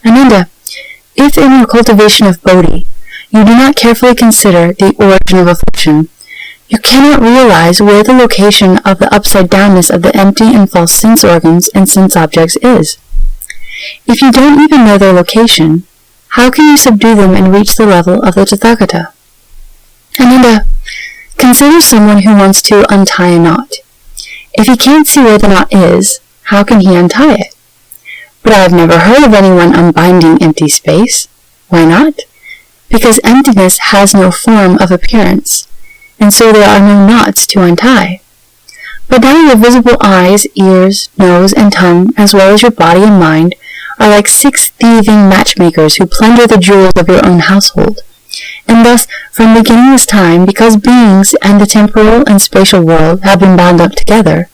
Ananda, if in your cultivation of Bodhi, you do not carefully consider the origin of affliction, you cannot realize where the location of the upside-downness of the empty and false sense organs and sense objects is. If you don't even know their location, how can you subdue them and reach the level of the Tathagata? Ananda, consider someone who wants to untie a knot. If he can't see where the knot is, how can he untie it? But I have never heard of anyone unbinding empty space. Why not? Because emptiness has no form of appearance, and so there are no knots to untie. But now your visible eyes, ears, nose, and tongue, as well as your body and mind, are like 6 thieving matchmakers who plunder the jewels of your own household. And thus, from beginningless time, because beings and the temporal and spatial world have been bound up together,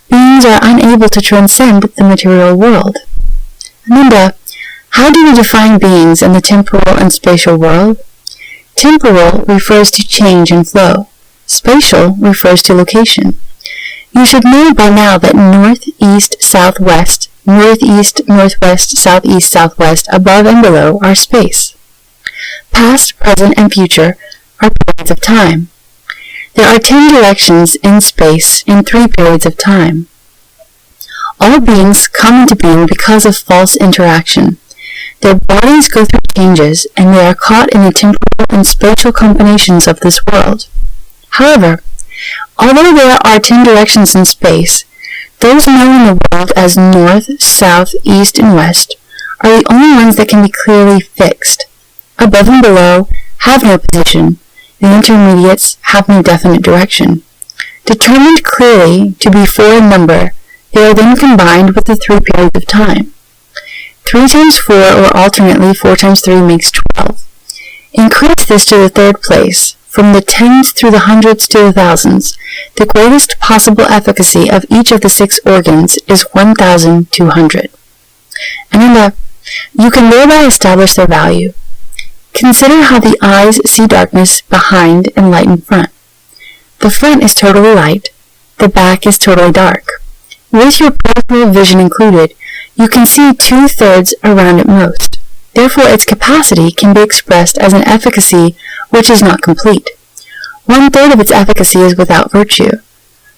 beings are unable to transcend the material world. Ananda, how do we define beings in the temporal and spatial world? Temporal refers to change and flow. Spatial refers to location. You should know by now that north, east, southwest, northeast, northwest, southeast, southwest, above and below are space. Past, present, and future are periods of time. There are 10 directions in space in 3 periods of time. All beings come into being because of false interaction. Their bodies go through changes, and they are caught in the temporal and spatial combinations of this world. However, although there are 10 directions in space, those known in the world as north, south, east, and west are the only ones that can be clearly fixed. Above and below have no position. The intermediates have no definite direction. Determined clearly to be 4 in number, they are then combined with the 3 periods of time. 3 times 4, or alternately 4 times 3, makes 12. Increase this to the 3rd place. From the tens through the hundreds to the thousands, the greatest possible efficacy of each of the 6 organs is 1,200. And you can thereby establish their value. Consider how the eyes see darkness behind and light in front. The front is totally light, the back is totally dark. With your peripheral vision included, you can see 2/3 around at most. Therefore, its capacity can be expressed as an efficacy which is not complete. 1/3 of its efficacy is without virtue.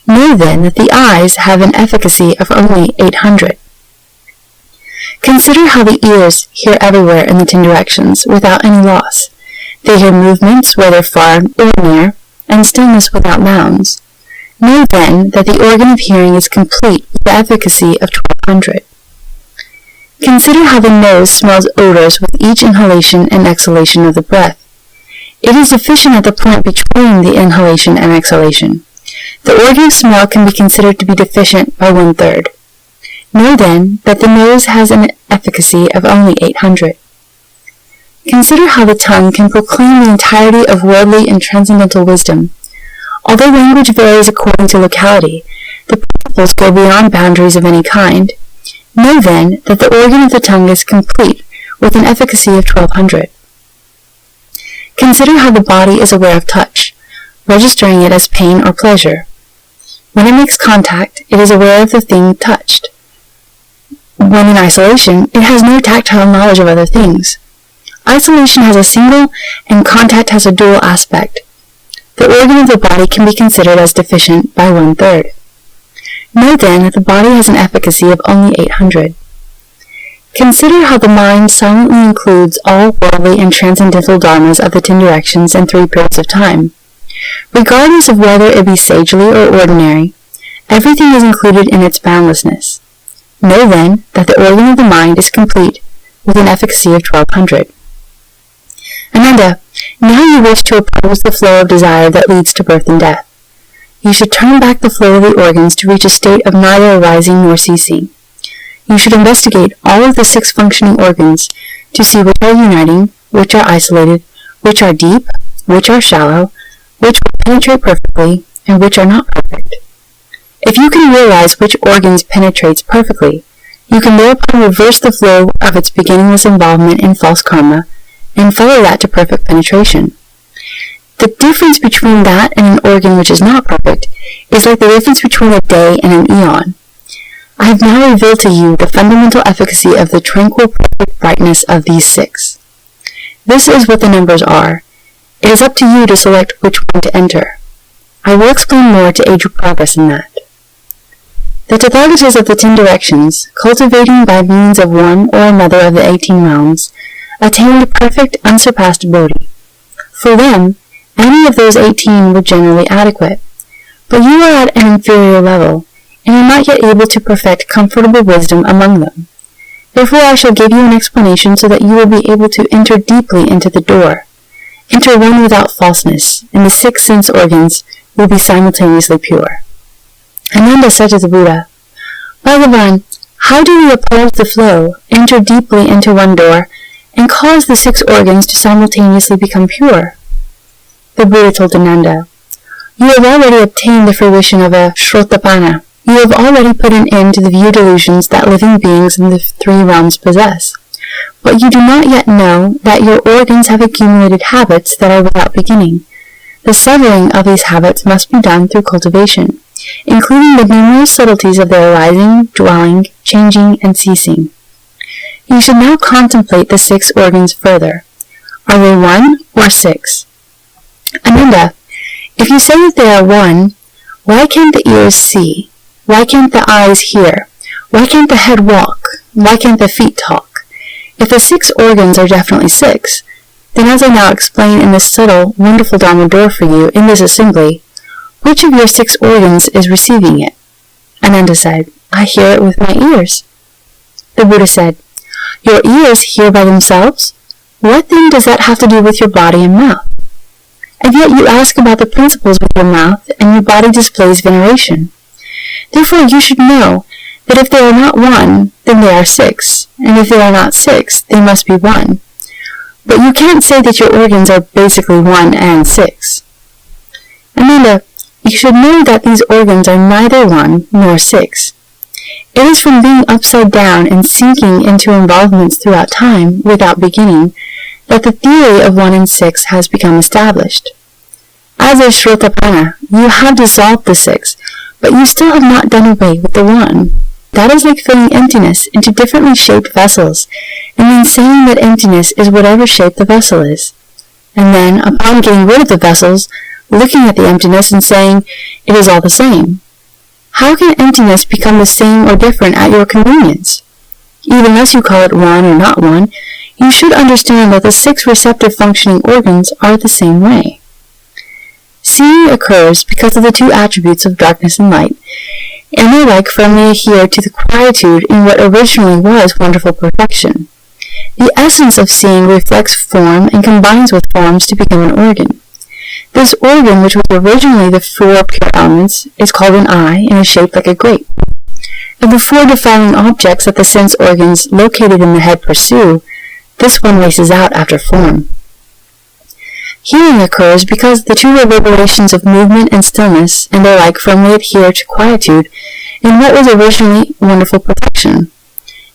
Know then that the eyes have an efficacy of only 800. Consider how the ears hear everywhere in the 10 directions, without any loss. They hear movements, whether far or near, and stillness without bounds. Know then that the organ of hearing is complete with the efficacy of 1200. Consider how the nose smells odors with each inhalation and exhalation of the breath. It is deficient at the point between the inhalation and exhalation. The organ of smell can be considered to be deficient by 1/3. Know then that the nose has an efficacy of only 800. Consider how the tongue can proclaim the entirety of worldly and transcendental wisdom. Although language varies according to locality, the principles go beyond boundaries of any kind. Know then that the organ of the tongue is complete with an efficacy of 1200. Consider how the body is aware of touch, registering it as pain or pleasure. When it makes contact, it is aware of the thing touched. When in isolation, it has no tactile knowledge of other things. Isolation has a single, and contact has a dual aspect. The organ of the body can be considered as deficient by 1/3. Know then that the body has an efficacy of only 800. Consider how the mind silently includes all worldly and transcendental dharmas of the 10 directions in 3 periods of time. Regardless of whether it be sagely or ordinary, everything is included in its boundlessness. Know then that the organ of the mind is complete with an efficacy of 1200. Ananda, now you wish to oppose the flow of desire that leads to birth and death. You should turn back the flow of the organs to reach a state of neither arising nor ceasing. You should investigate all of the 6 functioning organs to see which are uniting, which are isolated, which are deep, which are shallow, which will penetrate perfectly, and which are not perfect. If you can realize which organs penetrates perfectly, you can thereupon reverse the flow of its beginningless involvement in false karma, and follow that to perfect penetration. The difference between that and an organ which is not perfect is like the difference between a day and an eon. I have now revealed to you the fundamental efficacy of the tranquil perfect brightness of these 6. This is what the numbers are. It is up to you to select which one to enter. I will explain more to aid your progress in that. The Tathagatas of the 10 directions, cultivating by means of one or another of the 18 realms, attained perfect, unsurpassed bodhi. For them, any of those 18 were generally adequate. But you are at an inferior level, and are not yet able to perfect comfortable wisdom among them. Therefore I shall give you an explanation so that you will be able to enter deeply into the door. Enter one without falseness, and the 6 sense organs will be simultaneously pure. Ananda said to the Buddha, Bhagavan, how do we oppose the flow, enter deeply into one door, and cause the 6 organs to simultaneously become pure? The Buddha told Ananda, you have already obtained the fruition of a Shurangama. You have already put an end to the view delusions that living beings in the 3 realms possess. But you do not yet know that your organs have accumulated habits that are without beginning. The severing of these habits must be done through cultivation, including the numerous subtleties of their arising, dwelling, changing, and ceasing. You should now contemplate the 6 organs further. Are they 1 or 6? Ananda, if you say that they are 1, why can't the ears see? Why can't the eyes hear? Why can't the head walk? Why can't the feet talk? If the 6 organs are definitely 6, then as I now explain in this subtle, wonderful Dharma door for you in this assembly, which of your 6 organs is receiving it? Ananda said, I hear it with my ears. The Buddha said, your ears hear by themselves? What then does that have to do with your body and mouth? And yet you ask about the principles with your mouth, and your body displays veneration. Therefore you should know that if they are not 1, then they are 6, and if they are not 6, they must be 1. But you can't say that your organs are basically 1 and 6. Ananda, you should know that these organs are neither 1 nor 6. It is from being upside down and sinking into involvements throughout time, without beginning, that the theory of 1 and 6 has become established. As a Shurangama, you have dissolved the 6, but you still have not done away with the 1. That is like filling emptiness into differently shaped vessels, and then saying that emptiness is whatever shape the vessel is. And then, upon getting rid of the vessels, looking at the emptiness and saying, it is all the same. How can emptiness become the same or different at your convenience? Even less you call it 1 or not 1, you should understand that the 6 receptive functioning organs are the same way. Seeing occurs because of the 2 attributes of darkness and light, and they like firmly adhere to the quietude in what originally was wonderful perfection. The essence of seeing reflects form and combines with forms to become an organ. This organ, which was originally the 4 pure elements, is called an eye and is shaped like a grape. Of the 4 defiling objects that the sense organs located in the head pursue, this one races out after form. Hearing occurs because the 2 reverberations of movement and stillness and their like firmly adhere to quietude in what was originally wonderful perfection.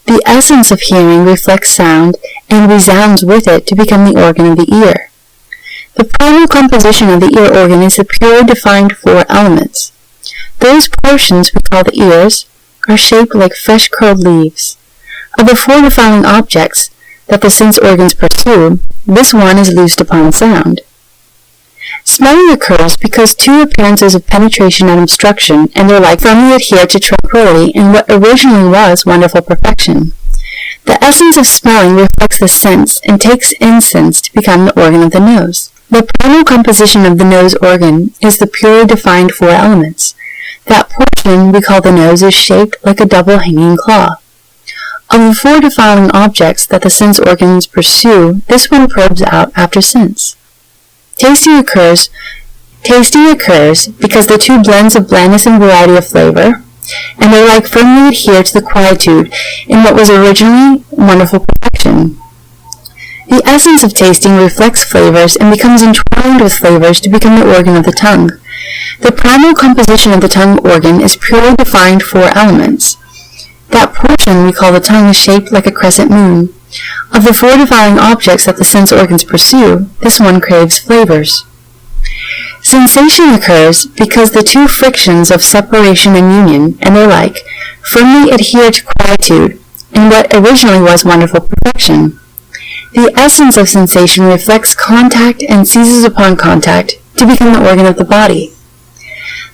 The essence of hearing reflects sound and resounds with it to become the organ of the ear. The primal composition of the ear organ is the purely defined 4 elements. Those portions we call the ears are shaped like fresh curled leaves. Of the 4 defiling objects that the sense organs pursue, this one is loosed upon sound. Smelling occurs because 2 appearances of penetration and obstruction and their like firmly adhere to tranquility in what originally was wonderful perfection. The essence of smelling reflects the sense and takes incense to become the organ of the nose. The primal composition of the nose organ is the purely defined 4 elements. That portion we call the nose is shaped like a double hanging claw. Of the 4 defiling objects that the sense organs pursue, this one probes out after sense. Tasting occurs because the 2 blends of blandness and variety of flavor, and they like firmly adhere to the quietude in what was originally wonderful perfection. The essence of tasting reflects flavors and becomes entwined with flavors to become the organ of the tongue. The primal composition of the tongue organ is purely defined 4 elements. That portion we call the tongue is shaped like a crescent moon. Of the 4 defiling objects that the sense organs pursue, this one craves flavors. Sensation occurs because the 2 frictions of separation and union, and their like, firmly adhere to quietude in what originally was wonderful perfection. The essence of sensation reflects contact and seizes upon contact to become the organ of the body.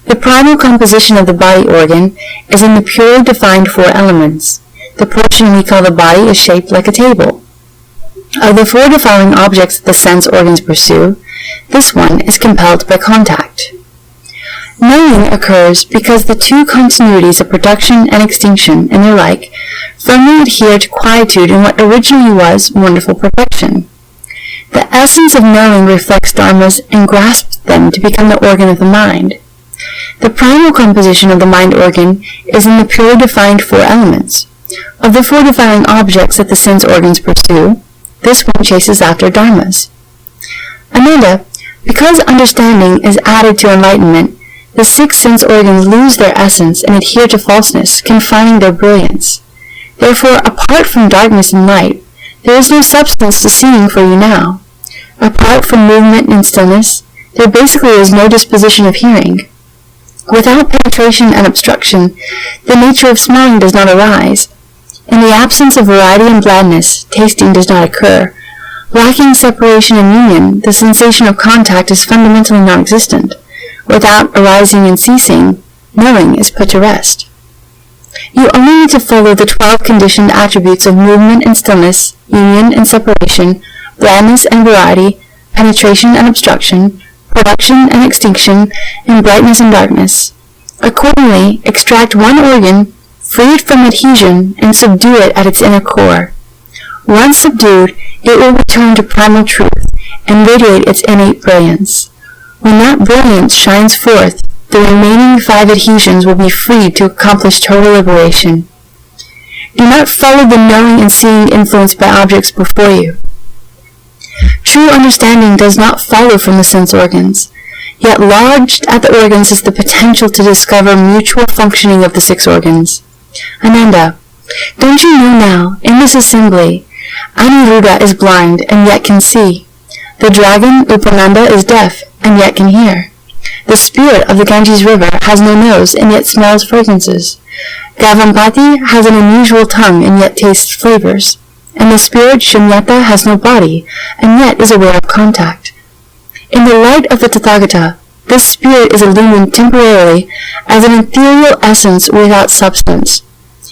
The primal composition of the body organ is in the purely defined 4 elements. The portion we call the body is shaped like a table. Of the 4 defiling objects that the sense organs pursue, this one is compelled by contact. Knowing occurs because the 2 continuities of production and extinction and their like firmly adhere to quietude in what originally was wonderful perfection. The essence of knowing reflects dharmas and grasps them to become the organ of the mind. The primal composition of the mind organ is in the purely defined four elements. Of the four defining objects that the sense organs pursue, this one chases after dharmas. Ananda, because understanding is added to enlightenment, the six sense organs lose their essence and adhere to falseness, confining their brilliance. Therefore, apart from darkness and light, there is no substance to seeing for you now. Apart from movement and stillness, there basically is no disposition of hearing. Without penetration and obstruction, the nature of smelling does not arise. In the absence of variety and blandness, tasting does not occur. Lacking separation and union, the sensation of contact is fundamentally non-existent. Without arising and ceasing, knowing is put to rest. You only need to follow the 12 conditioned attributes of movement and stillness, union and separation, blandness and variety, penetration and obstruction, production and extinction, and brightness and darkness. Accordingly, extract one organ, free it from adhesion, and subdue it at its inner core. Once subdued, it will return to primal truth and radiate its innate brilliance. When that brilliance shines forth, the remaining 5 adhesions will be freed to accomplish total liberation. Do not follow the knowing and seeing influenced by objects before you. True understanding does not follow from the sense organs, yet lodged at the organs is the potential to discover mutual functioning of the 6 organs. Ananda, don't you know now, in this assembly, Aniruddha is blind and yet can see. The dragon, Upananda, is deaf and yet can hear. The spirit of the Ganges River has no nose and yet smells fragrances. Gavampati has an unusual tongue and yet tastes flavors. And the spirit Shunyata has no body and yet is aware of contact. In the light of the Tathagata, this spirit is illumined temporarily as an ethereal essence without substance.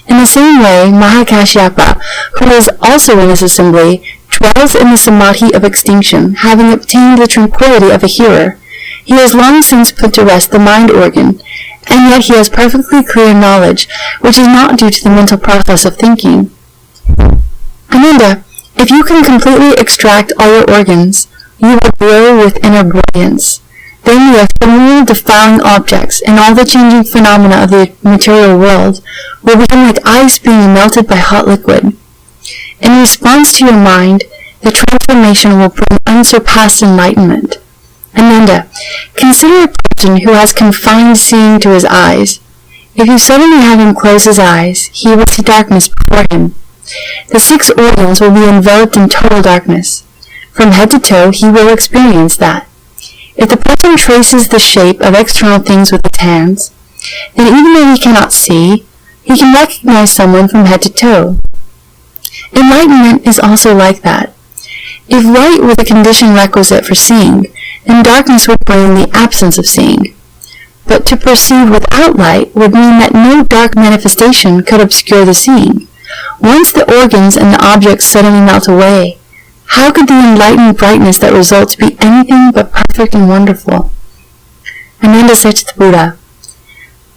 In the same way, Mahakashyapa, who is also in this assembly, dwells in the samadhi of extinction, having obtained the tranquility of a hearer. He has long since put to rest the mind organ, and yet he has perfectly clear knowledge, which is not due to the mental process of thinking. Ananda, if you can completely extract all your organs, you will glow with inner brilliance. Then the ephemeral defiling objects and all the changing phenomena of the material world will become like ice being melted by hot liquid. In response to your mind, the transformation will bring unsurpassed enlightenment. Ananda, consider a person who has confined seeing to his eyes. If you suddenly have him close his eyes, he will see darkness before him. The 6 organs will be enveloped in total darkness. From head to toe, he will experience that. If the person traces the shape of external things with his hands, then even though he cannot see, he can recognize someone from head to toe. Enlightenment is also like that. If light were the condition requisite for seeing, then darkness would bring the absence of seeing. But to perceive without light would mean that no dark manifestation could obscure the seeing. Once the organs and the objects suddenly melt away, how could the enlightened brightness that results be anything but perfect and wonderful? Ananda said to the Buddha,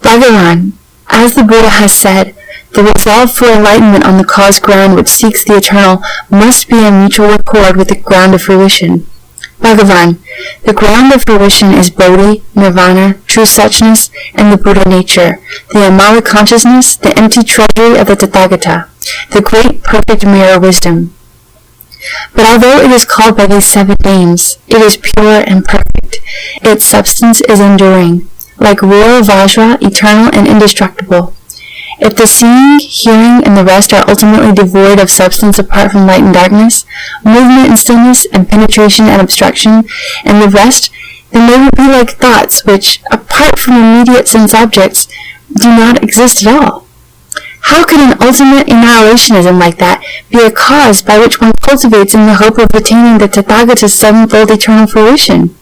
Bhagavan, as the Buddha has said, the resolve for enlightenment on the cause ground which seeks the eternal must be in mutual accord with the ground of fruition. Bhagavan, the ground of fruition is Bodhi, Nirvana, true suchness, and the Buddha nature, the Amala consciousness, the empty treasury of the Tathagata, the great perfect mirror wisdom. But although it is called by these 7 names, it is pure and perfect. Its substance is enduring, like royal Vajra, eternal and indestructible. If the seeing, hearing, and the rest are ultimately devoid of substance apart from light and darkness, movement and stillness, and penetration and obstruction, and the rest, then they will be like thoughts which, apart from immediate sense objects, do not exist at all. How could an ultimate annihilationism like that be a cause by which one cultivates in the hope of attaining the Tathagata's 7-fold eternal fruition?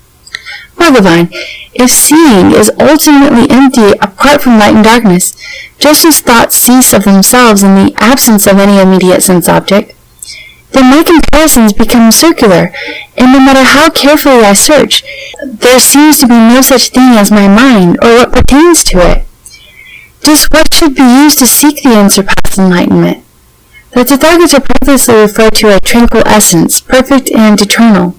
Bhagavan, if seeing is ultimately empty apart from light and darkness, just as thoughts cease of themselves in the absence of any immediate sense object, then my comparisons become circular, and no matter how carefully I search, there seems to be no such thing as my mind or what pertains to it. Just what should be used to seek the unsurpassed enlightenment? The Tathagata previously referred to a tranquil essence, perfect and eternal.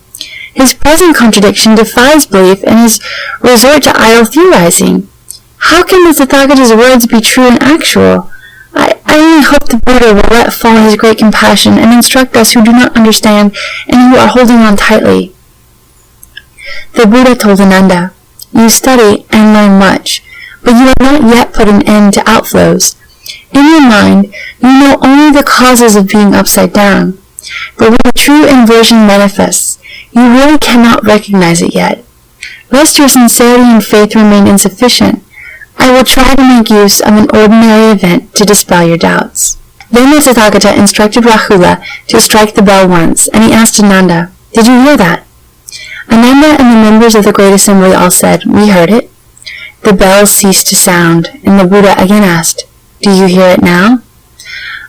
His present contradiction defies belief and his resort to idle theorizing. How can the Tathagata's words be true and actual? I only hope the Buddha will let fall his great compassion and instruct us who do not understand and who are holding on tightly. The Buddha told Ananda, "You study and learn much, but you have not yet put an end to outflows. In your mind, you know only the causes of being upside down. But when the true inversion manifests, you really cannot recognize it yet. Lest your sincerity and faith remain insufficient, I will try to make use of an ordinary event to dispel your doubts." Then the Tathagata instructed Rahula to strike the bell once, and he asked Ananda, "Did you hear that?" Ananda and the members of the Great Assembly all said, "We heard it." The bell ceased to sound, and the Buddha again asked, "Do you hear it now?"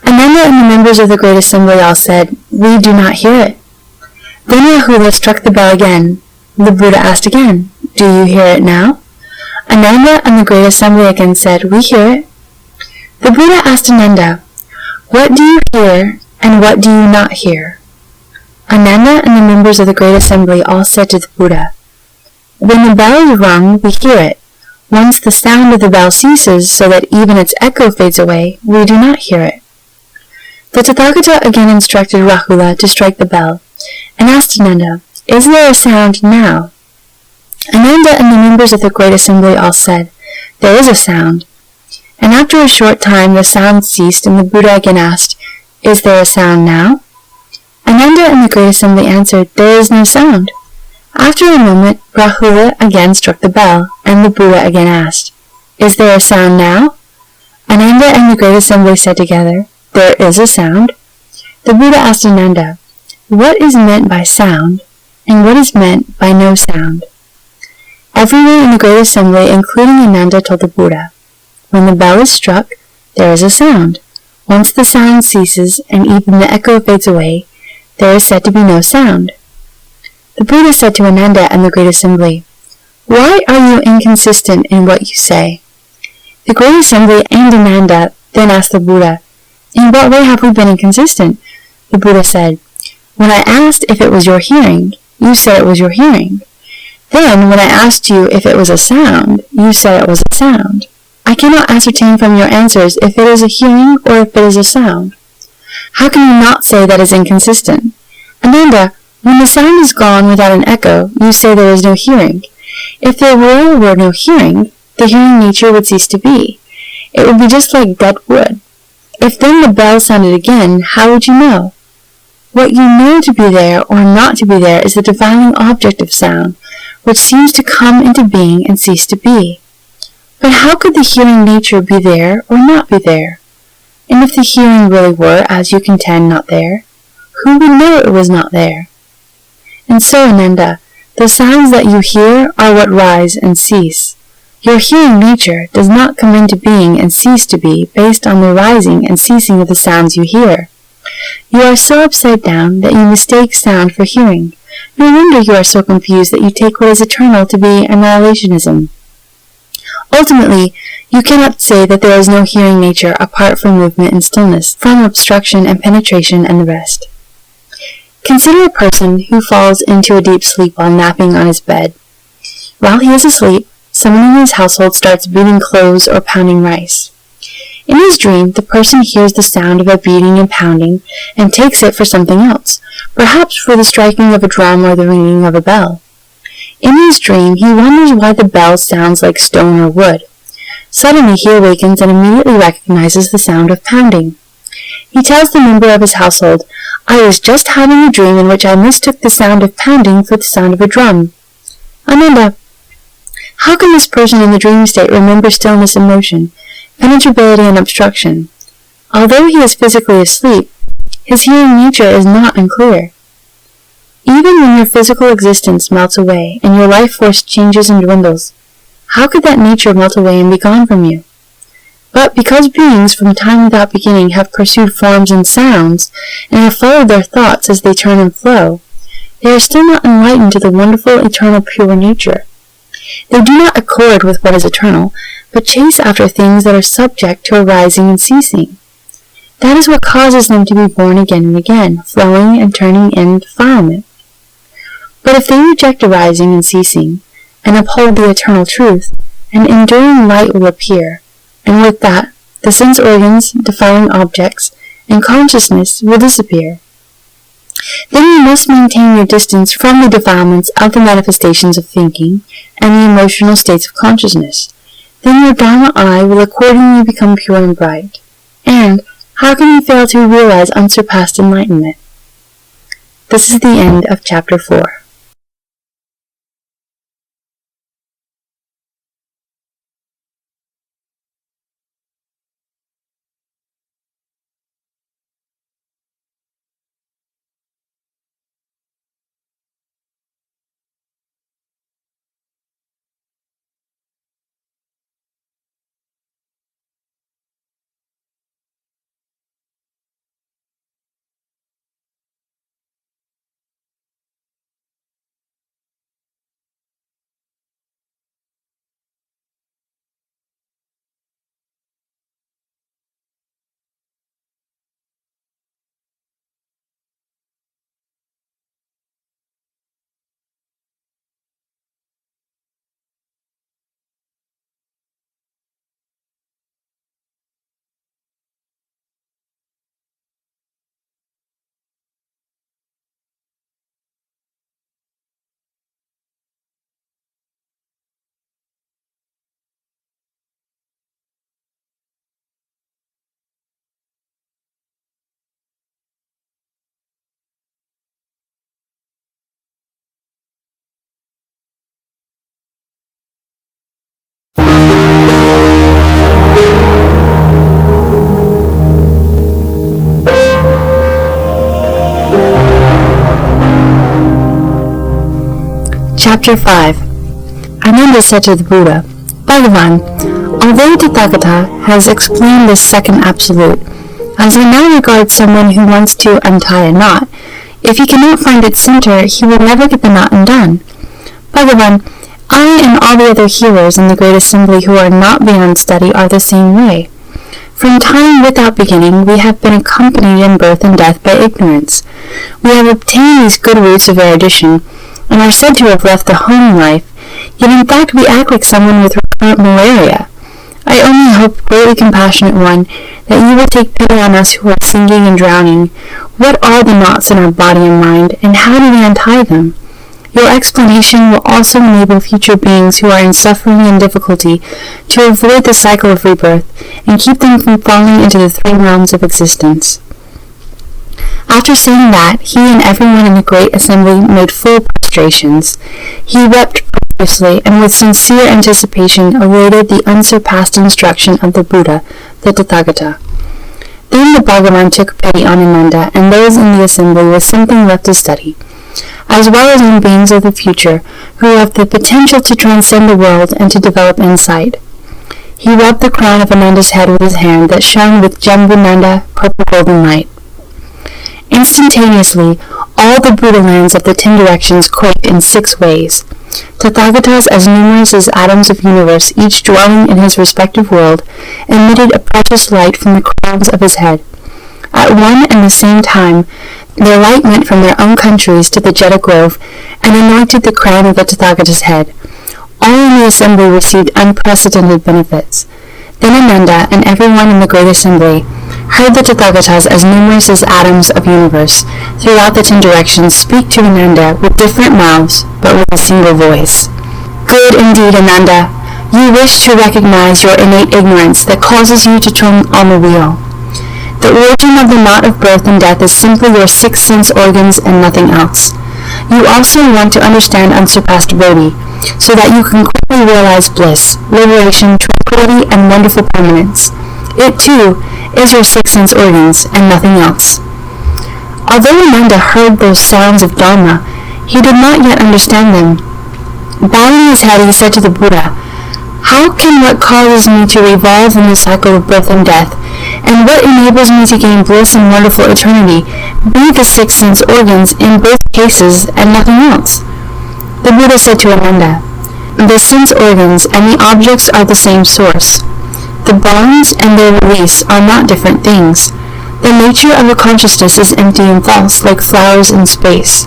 Ananda and the members of the Great Assembly all said, "We do not hear it." Then Rahula struck the bell again. The Buddha asked again, "Do you hear it now?" Ananda and the Great Assembly again said, "We hear it." The Buddha asked Ananda, "What do you hear, and what do you not hear?" Ananda and the members of the Great Assembly all said to the Buddha, "When the bell is rung, we hear it. Once the sound of the bell ceases, so that even its echo fades away, we do not hear it." The Tathagata again instructed Rahula to strike the bell, and asked Ananda, "Is there a sound now?" Ananda and the members of the Great Assembly all said, "There is a sound." And after a short time the sound ceased, and the Buddha again asked, "Is there a sound now?" Ananda and the Great Assembly answered, "There is no sound." After a moment, Rahula again struck the bell, and the Buddha again asked, "Is there a sound now?" Ananda and the Great Assembly said together, "There is a sound." The Buddha asked Ananda, "What is meant by sound, and what is meant by no sound?" Everyone in the Great Assembly, including Ananda, told the Buddha, "When the bell is struck, there is a sound. Once the sound ceases, and even the echo fades away, there is said to be no sound." The Buddha said to Ananda and the Great Assembly, "Why are you inconsistent in what you say?" The Great Assembly and Ananda then asked the Buddha, "In what way have we been inconsistent?" The Buddha said, "When I asked if it was your hearing, you said it was your hearing. Then, when I asked you if it was a sound, you said it was a sound. I cannot ascertain from your answers if it is a hearing or if it is a sound. How can you not say that is inconsistent? Ananda, when the sound is gone without an echo, you say there is no hearing. If there were no hearing, the hearing nature would cease to be. It would be just like dead wood. If then the bell sounded again, how would you know? What you know to be there or not to be there is the defiling object of sound, which seems to come into being and cease to be. But how could the hearing nature be there or not be there? And if the hearing really were, as you contend, not there, who would know it was not there? And so, Ananda, the sounds that you hear are what rise and cease. Your hearing nature does not come into being and cease to be based on the rising and ceasing of the sounds you hear. You are so upside down that you mistake sound for hearing. No wonder you are so confused that you take what is eternal to be annihilationism. Ultimately, you cannot say that there is no hearing nature apart from movement and stillness, from obstruction and penetration and the rest. Consider a person who falls into a deep sleep while napping on his bed. While he is asleep, someone in his household starts beating cloves or pounding rice. In his dream, the person hears the sound of a beating and pounding and takes it for something else, perhaps for the striking of a drum or the ringing of a bell. In his dream, he wonders why the bell sounds like stone or wood. Suddenly he awakens and immediately recognizes the sound of pounding. He tells the member of his household, "I was just having a dream in which I mistook the sound of pounding for the sound of a drum." Ananda, how can this person in the dream state remember stillness and motion, penetrability and obstruction? Although he is physically asleep, his hearing nature is not unclear. Even when your physical existence melts away and your life force changes and dwindles, how could that nature melt away and be gone from you? But because beings from time without beginning have pursued forms and sounds, and have followed their thoughts as they turn and flow, they are still not enlightened to the wonderful, eternal, pure nature. They do not accord with what is eternal, but chase after things that are subject to arising and ceasing. That is what causes them to be born again and again, flowing and turning in defilement. But if they reject arising and ceasing, and uphold the eternal truth, an enduring light will appear, and with that, the sense organs, defiling objects, and consciousness will disappear. Then you must maintain your distance from the defilements of the manifestations of thinking and the emotional states of consciousness. Then your Dharma eye will accordingly become pure and bright. And how can you fail to realize unsurpassed enlightenment? This is the end of Chapter 4. Chapter 5. Ananda said to the Buddha, Bhagavan, although Tathagata has explained this second absolute, as he now regards someone who wants to untie a knot, if he cannot find its center, he will never get the knot undone. Bhagavan, I and all the other hearers in the great assembly who are not beyond study are the same way. From time without beginning, we have been accompanied in birth and death by ignorance. We have obtained these good roots of erudition, and are said to have left the home life, yet in fact we act like someone with recurrent malaria. I only hope, greatly compassionate one, that you will take pity on us who are sinking and drowning. What are the knots in our body and mind, and how do we untie them? Your explanation will also enable future beings who are in suffering and difficulty to avoid the cycle of rebirth, and keep them from falling into the three realms of existence. After saying that, he and everyone in the great assembly made full prostrations. He wept profusely, and with sincere anticipation awaited the unsurpassed instruction of the Buddha, the Tathagata. Then the Bhagavan took pity on Ananda and those in the assembly with something left to study, as well as on beings of the future who have the potential to transcend the world and to develop insight. He rubbed the crown of Ananda's head with his hand that shone with Jambunanda, purple golden light. Instantaneously, all the Buddha lands of the 10 directions quake in 6 ways. Tathagatas as numerous as atoms of universe, each dwelling in his respective world, emitted a precious light from the crowns of his head. At one and the same time, their light went from their own countries to the Jeta Grove, and anointed the crown of the Tathagata's head. All in the assembly received unprecedented benefits. Then Ananda and everyone in the great assembly heard the Tathagatas as numerous as atoms of universe throughout the 10 directions speak to Ananda with different mouths, but with a single voice. Good indeed, Ananda. You wish to recognize your innate ignorance that causes you to turn on the wheel. The origin of the knot of birth and death is simply your 6 sense organs and nothing else. You also want to understand unsurpassed Bodhi, so that you can quickly realize bliss, liberation, tranquility, and wonderful permanence. It, too, is your 6 sense organs, and nothing else. Although Ananda heard those sounds of Dharma, he did not yet understand them. Bowing his head, he said to the Buddha, How can what causes me to revolve in the cycle of birth and death, and what enables me to gain bliss and wonderful eternity, be the 6 sense organs in both cases, and nothing else? The Buddha said to Ananda, The sense organs and the objects are the same source. The bonds and their release are not different things. The nature of a consciousness is empty and false, like flowers in space.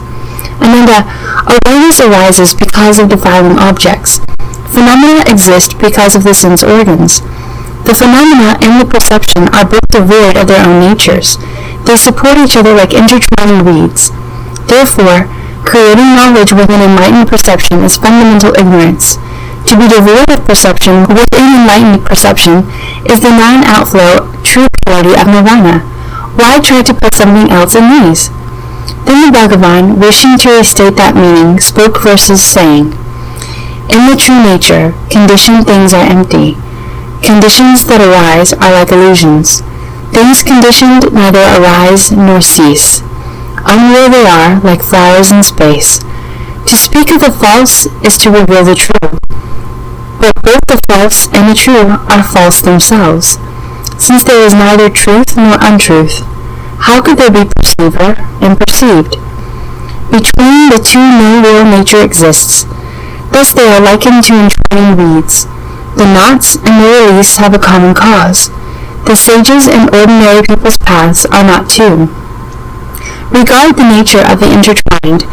Ananda, awareness arises because of defiling objects. Phenomena exist because of the sense organs. The phenomena and the perception are both devoid of their own natures. They support each other like intertwining weeds. Therefore, creating knowledge within enlightened perception is fundamental ignorance. To be devoid of perception within enlightened perception is the non-outflow, true purity of nirvana. Why try to put something else in these? Then the Bhagavan, wishing to restate that meaning, spoke verses saying, In the true nature, conditioned things are empty. Conditions that arise are like illusions. Things conditioned neither arise nor cease. Unreal they are, like flowers in space. To speak of the false is to reveal the true. But both the false and the true are false themselves. Since there is neither truth nor untruth, how could there be perceiver and perceived? Between the two no real nature exists. Thus they are likened to entwining weeds. The knots and their release have a common cause. The sages and ordinary people's paths are not two. Regard the nature of the intertwined.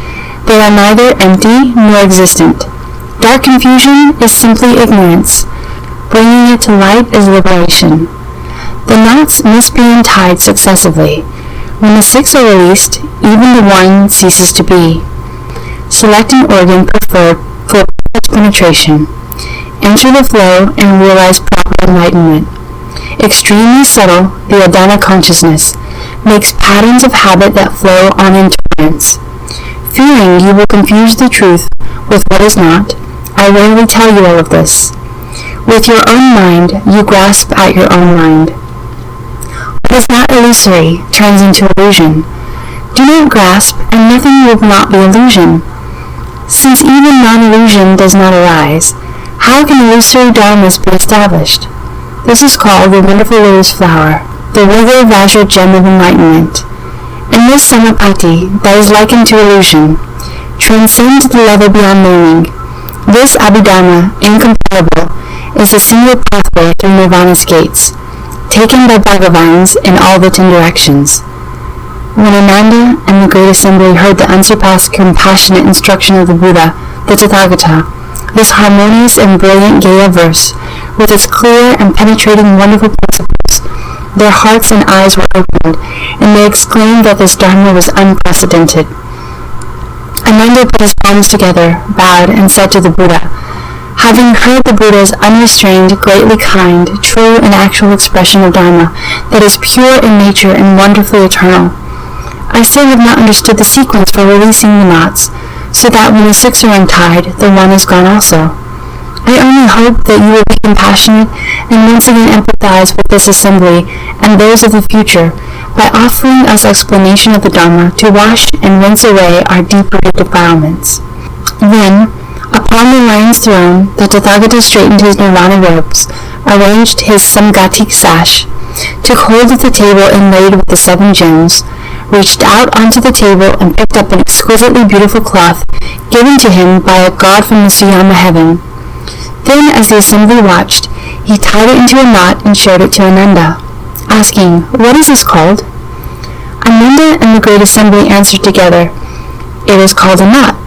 They are neither empty nor existent. Dark confusion is simply ignorance. Bringing it to light is liberation. The knots must be untied successively. When the six are released, even the one ceases to be. Select an organ preferred for penetration. Enter the flow and realize proper enlightenment. Extremely subtle, the Adana consciousness makes patterns of habit that flow on in torrents. Fearing you will confuse the truth with what is not, I rarely tell you all of this. With your own mind, you grasp at your own mind. What is not illusory turns into illusion. Do not grasp, and nothing will not be illusion. Since even non-illusion does not arise, how can illusory dharmas be established? This is called the wonderful lotus flower, the regular Vajra gem of enlightenment. And this samapati, that is likened to illusion, transcends the level beyond knowing. This abhidharma, incomparable, is a single pathway through nirvana's gates, taken by Bhagavans in all the 10 directions. When Ananda and the great assembly heard the unsurpassed compassionate instruction of the Buddha, the Tathagata, this harmonious and brilliant Gaya verse, with its clear and penetrating wonderful principles, their hearts and eyes were opened, and they exclaimed that this Dharma was unprecedented. Ananda put his palms together, bowed, and said to the Buddha, Having heard the Buddha's unrestrained, greatly kind, true and actual expression of Dharma that is pure in nature and wonderfully eternal, I still have not understood the sequence for releasing the knots, so that when the six are untied, the one is gone also. I only hope that you will be compassionate and once again empathize with this assembly and those of the future by offering us explanation of the Dharma to wash and rinse away our deep-rooted defilements. Then, upon the lion's throne, the Tathagata straightened his nirvana robes, arranged his samgatik sash, took hold of the table inlaid with the 7 gems, reached out onto the table and picked up an exquisitely beautiful cloth given to him by a god from the Siyama heaven. Then, as the assembly watched, he tied it into a knot and showed it to Ananda, asking, What is this called? Ananda and the great assembly answered together, It is called a knot.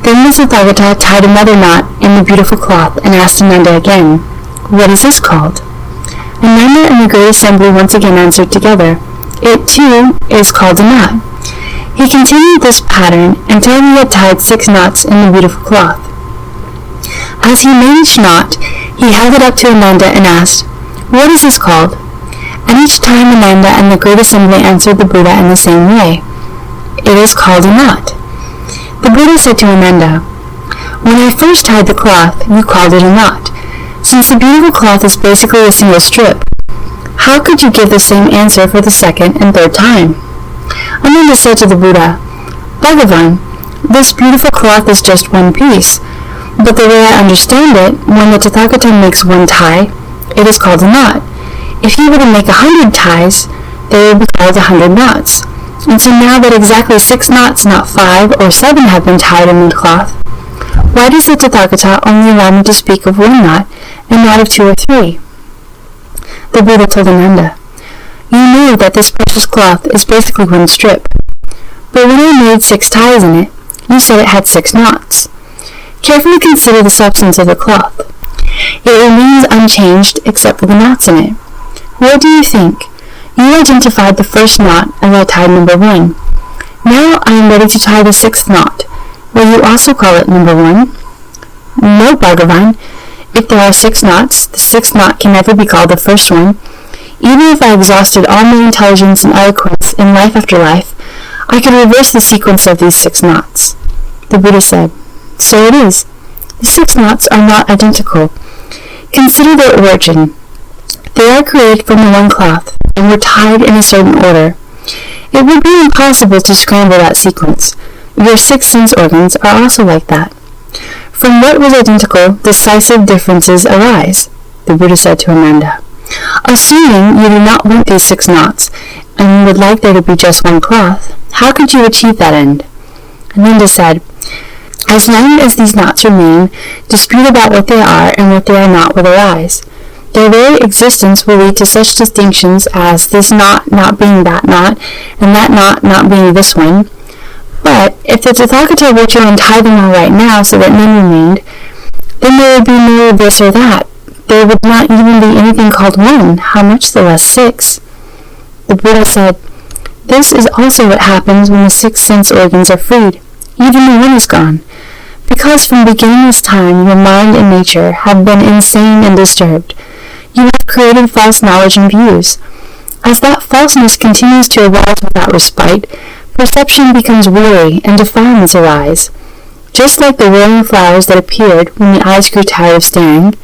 Then the Tathagata tied another knot in the beautiful cloth and asked Ananda again, What is this called? Ananda and the great assembly once again answered together, It, too, is called a knot. He continued this pattern until he had tied 6 knots in the beautiful cloth. As he made each knot, he held it up to Ananda and asked, What is this called? And each time Ananda and the great assembly answered the Buddha in the same way, It is called a knot. The Buddha said to Ananda, When I first tied the cloth, you called it a knot. Since the beautiful cloth is basically a single strip, how could you give the same answer for the second and third time? Ananda said to the Buddha, Bhagavan, this beautiful cloth is just one piece, but the way I understand it, when the Tathagata makes one tie, it is called a knot. If he were to make 100 ties, they would be called 100 knots. And so now that exactly 6 knots, not 5 or 7, have been tied in the cloth, why does the Tathagata only allow me to speak of 1 knot and not of 2 or 3? The Buddha told Ananda, You know that this precious cloth is basically one strip. But when I made 6 ties in it, You said it had 6 knots. Carefully consider the substance of the cloth. It remains unchanged except for the knots in it. What do you think? You identified the first knot as I tied number 1. Now I am ready to tie the 6th knot. Will you also call it number 1? No, Bhagavan. If there are 6 knots, the 6th knot can never be called the first one. Even if I exhausted all my intelligence and eloquence in life after life, I could reverse the sequence of these 6 knots. The Buddha said, So it is. The 6 knots are not identical. Consider their origin. They are created from the one cloth, and were tied in a certain order. It would be impossible to scramble that sequence. Your 6 sense organs are also like that. From what was identical, decisive differences arise, the Buddha said to Ananda. Assuming you do not want these 6 knots, and would like there to be just one cloth, how could you achieve that end? Ananda said, As long as these knots remain, dispute about what they are and what they are not will arise. Their very existence will lead to such distinctions as this knot not being that knot, and that knot not being this one. But if the Tathagata were to untie them all right now so that none remained, then there would be no this or that. There would not even be anything called 1, how much the less 6. The Buddha said, This is also what happens when the 6 sense organs are freed. Even the 1 is gone. Because from beginningless time your mind and nature have been insane and disturbed. You have created false knowledge and views. As that falseness continues to arise without respite, perception becomes weary and defilements arise. Just like the whirling flowers that appeared when the eyes grew tired of staring,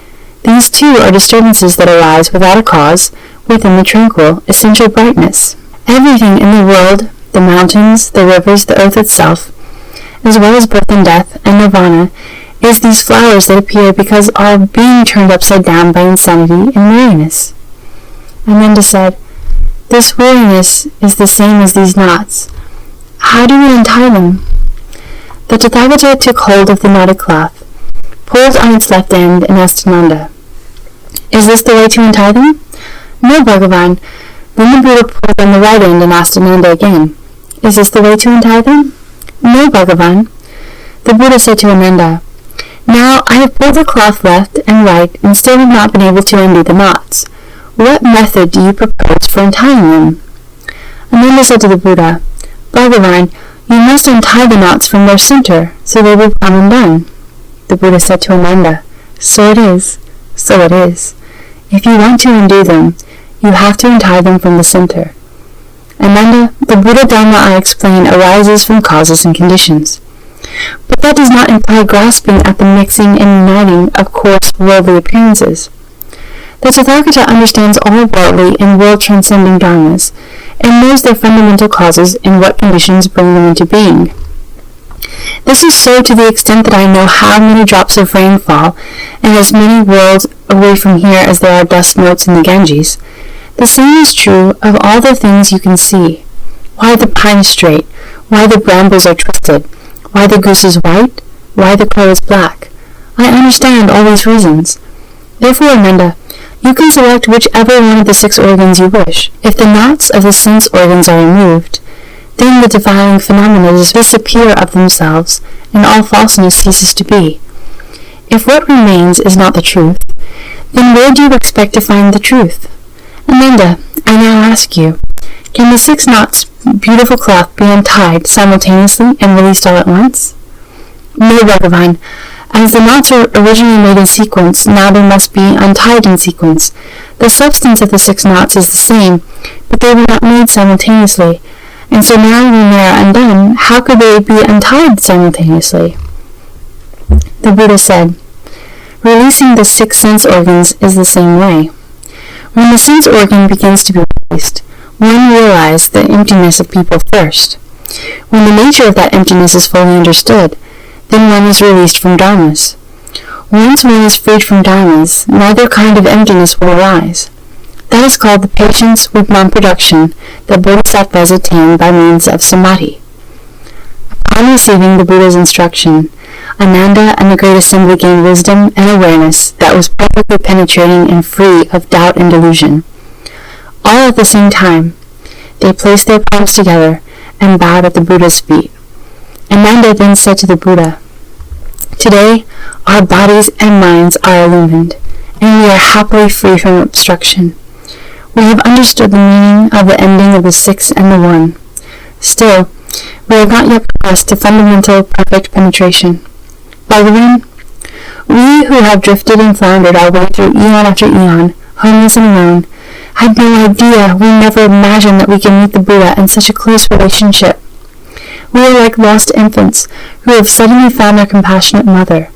these too are disturbances that arise without a cause within the tranquil, essential brightness. Everything in the world, the mountains, the rivers, the earth itself, as well as birth and death and nirvana, is these flowers that appear because are being turned upside down by insanity and weariness. Ananda said, This weariness is the same as these knots. How do we untie them? The Tathagata took hold of the knotted cloth, pulled on its left end, and asked Ananda, Is this the way to untie them? No, Bhagavan. Then the Buddha pulled on the right end and asked Ananda again, Is this the way to untie them? No, Bhagavan. The Buddha said to Ananda, Now I have pulled the cloth left and right and still have not been able to undo the knots. What method do you propose for untying them? Ananda said to the Buddha, Bhagavan, you must untie the knots from their center, so they will become undone. The Buddha said to Ananda, So it is, so it is. If you want to undo them, you have to untie them from the center. Ananda, the Buddha Dharma I explain arises from causes and conditions. But that does not imply grasping at the mixing and uniting of coarse worldly appearances. The Tathagata understands all worldly and world-transcending dharmas, and knows their fundamental causes and what conditions bring them into being. This is so to the extent that I know how many drops of rain fall, and as many worlds away from here as there are dust motes in the Ganges. The same is true of all the things you can see. Why the pine is straight, why the brambles are twisted, why the goose is white, why the crow is black. I understand all these reasons. Therefore, Ananda, you can select whichever one of the 6 organs you wish. If the knots of the sense organs are removed, then the defiling phenomena disappear of themselves, and all falseness ceases to be. If what remains is not the truth, then where do you expect to find the truth? Ananda, I now ask you, can the 6 knots beautiful cloth be untied simultaneously and released all at once? No, Bhagavan. As the knots were originally made in sequence, now they must be untied in sequence. The substance of the 6 knots is the same, but they were not made simultaneously, and so now when they are undone, how could they be untied simultaneously? The Buddha said, Releasing the 6 sense organs is the same way. When the sense organ begins to be released, one realizes the emptiness of people first. When the nature of that emptiness is fully understood, then one is released from dharmas. Once one is freed from dharmas, neither kind of emptiness will arise. That is called the patience with non-production that bodhisattvas attain by means of samadhi. Upon receiving the Buddha's instruction, Ananda and the Great Assembly gained wisdom and awareness that was perfectly penetrating and free of doubt and delusion. All at the same time, they placed their palms together and bowed at the Buddha's feet. Ananda then said to the Buddha, "Today, our bodies and minds are illumined, and we are happily free from obstruction. We have understood the meaning of the ending of the six and the one. Still, we have not yet progressed to fundamental perfect penetration. Bhagavan, we who have drifted and floundered our way through eon after eon, homeless and alone, had no idea, we never imagined that we can meet the Buddha in such a close relationship. We are like lost infants who have suddenly found their compassionate mother.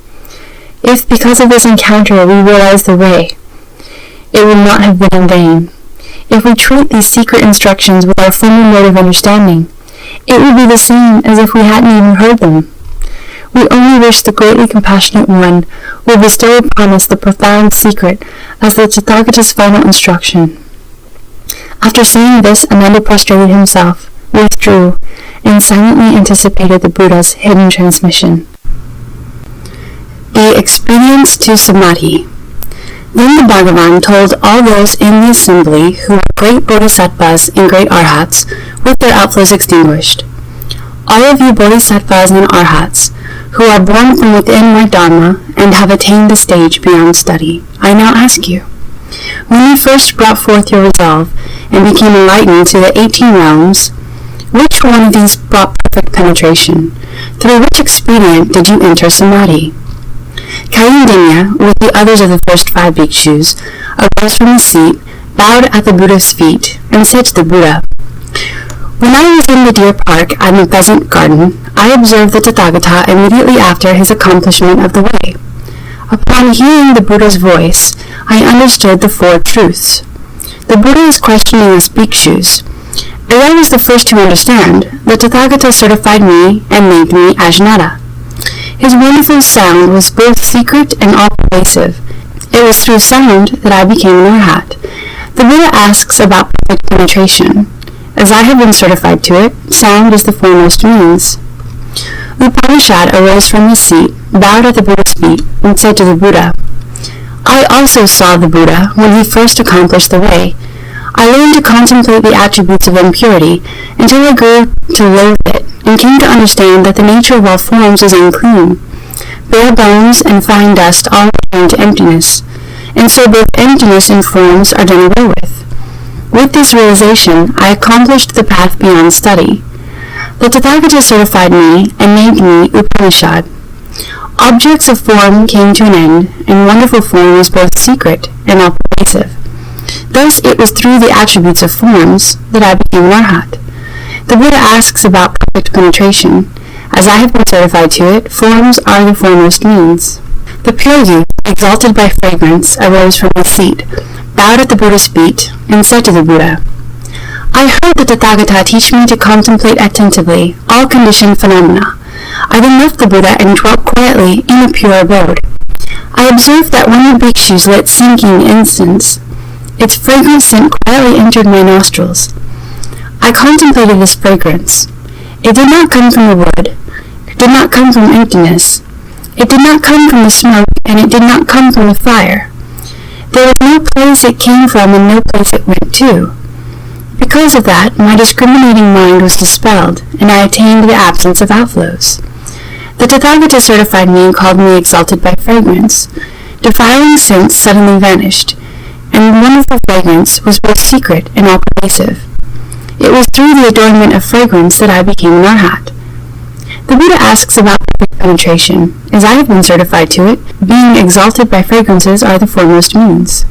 If because of this encounter we realize the way, it will not have been in vain. If we treat these secret instructions with our former mode of understanding, it will be the same as if we hadn't even heard them. We only wish the greatly compassionate One will bestow upon us the profound secret as the Tathagata's final instruction." After saying this, Ananda prostrated himself, withdrew, and silently anticipated the Buddha's hidden transmission. The expedients to Samadhi. Then the Bhagavan told all those in the assembly who were great bodhisattvas and great arhats, with their outflows extinguished, "All of you bodhisattvas and arhats, who are born from within my Dharma and have attained the stage beyond study, I now ask you, when you first brought forth your resolve and became enlightened to the 18 realms, which one of these brought perfect penetration? Through which expedient did you enter Samadhi?" Kayandinya, with the others of the first 5 bhikshus, arose from his seat, bowed at the Buddha's feet, and said to the Buddha, "When I was in the deer park at the pheasant garden, I observed the Tathagata immediately after his accomplishment of the way. Upon hearing the Buddha's voice, I understood the 4 truths. The Buddha is questioning us bhikshus. As I was the first to understand, the Tathagata certified me and named me Ajnata. His wonderful sound was both secret and all-pervasive. It was through sound that I became an arhat. The Buddha asks about perfect penetration. As I have been certified to it, sound is the foremost means." Upanishad arose from his seat, bowed at the Buddha's feet, and said to the Buddha, "I also saw the Buddha when he first accomplished the way. I learned to contemplate the attributes of impurity until I grew to loathe it, and came to understand that the nature of all forms is unclean. Bare bones and fine dust all return to emptiness, and so both emptiness and forms are done away with. With this realization, I accomplished the path beyond study. The Tathagata certified me and named me Upanishad. Objects of form came to an end, and wonderful form was both secret and all-pervasive. Thus it was through the attributes of forms that I became an arhat. The Buddha asks about perfect penetration. As I have been certified to it, forms are the foremost means." The pure youth, exalted by fragrance, arose from his seat, bowed at the Buddha's feet, and said to the Buddha, "I heard the Tathagata teach me to contemplate attentively all conditioned phenomena. I then left the Buddha and dwelt quietly in a pure abode. I observed that when the bhikshus lit sinking incense, its fragrance scent quietly entered my nostrils. I contemplated this fragrance. It did not come from the wood. It did not come from emptiness. It did not come from the smoke, and it did not come from the fire. There was no place it came from and no place it went to. Because of that, my discriminating mind was dispelled, and I attained the absence of outflows. The Tathagata certified me and called me exalted by fragrance. Defiling scents suddenly vanished, and the wonderful fragrance was both secret and all-pervasive. It was through the adornment of fragrance that I became an arhat. The Buddha asks about perfect penetration. As I have been certified to it, being exalted by fragrances are the foremost means.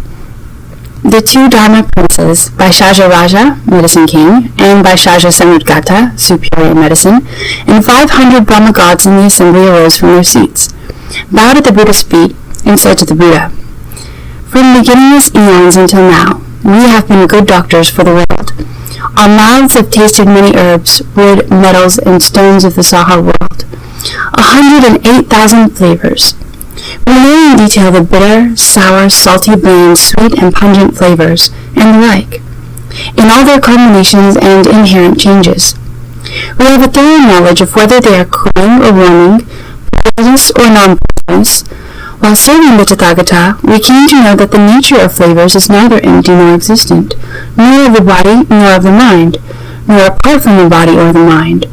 The 2 Dharma princes, Vaishyaja Raja, medicine king, and Vaishyaja Samudgata, superior medicine, and 500 Brahma gods in the assembly arose from their seats, bowed at the Buddha's feet, and said to the Buddha, "From beginningless eons until now, we have been good doctors for the world. Our mouths have tasted many herbs, wood, metals, and stones of the Saha world, 108,000 flavors. We know in detail the bitter, sour, salty, bland, sweet, and pungent flavors, and the like, in all their combinations and inherent changes. We have a thorough knowledge of whether they are cooling or warming, poisonous or non-poisonous. While serving the Tathagata, we came to know that the nature of flavors is neither empty nor existent, nor of the body nor of the mind, nor apart from the body or the mind.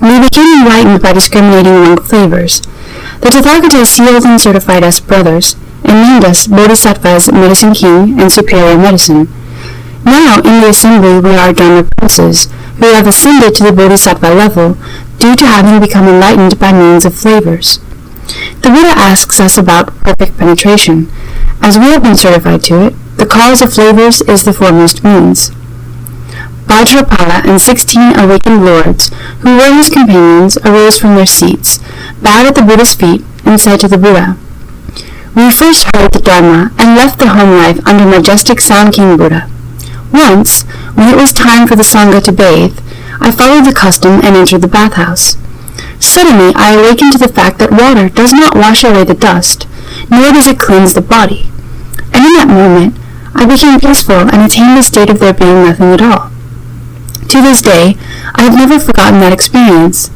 We became enlightened by discriminating among flavors. The Tathagata sealed and certified us brothers, and named us Bodhisattvas, Medicine King, and Superior Medicine. Now, in the assembly, we are Dharma princes, who have ascended to the Bodhisattva level, due to having become enlightened by means of flavors. The Buddha asks us about perfect penetration. As we have been certified to it, the cause of flavors is the foremost means. Vajrapala and 16 awakened lords, who were his companions, arose from their seats, bowed at the Buddha's feet, and said to the Buddha, "We first heard the Dharma and left the home life under majestic Sound King Buddha. Once, when it was time for the Sangha to bathe, I followed the custom and entered the bathhouse. Suddenly I awakened to the fact that water does not wash away the dust, nor does it cleanse the body. And in that moment, I became peaceful and attained the state of there being nothing at all. To this day, I have never forgotten that experience.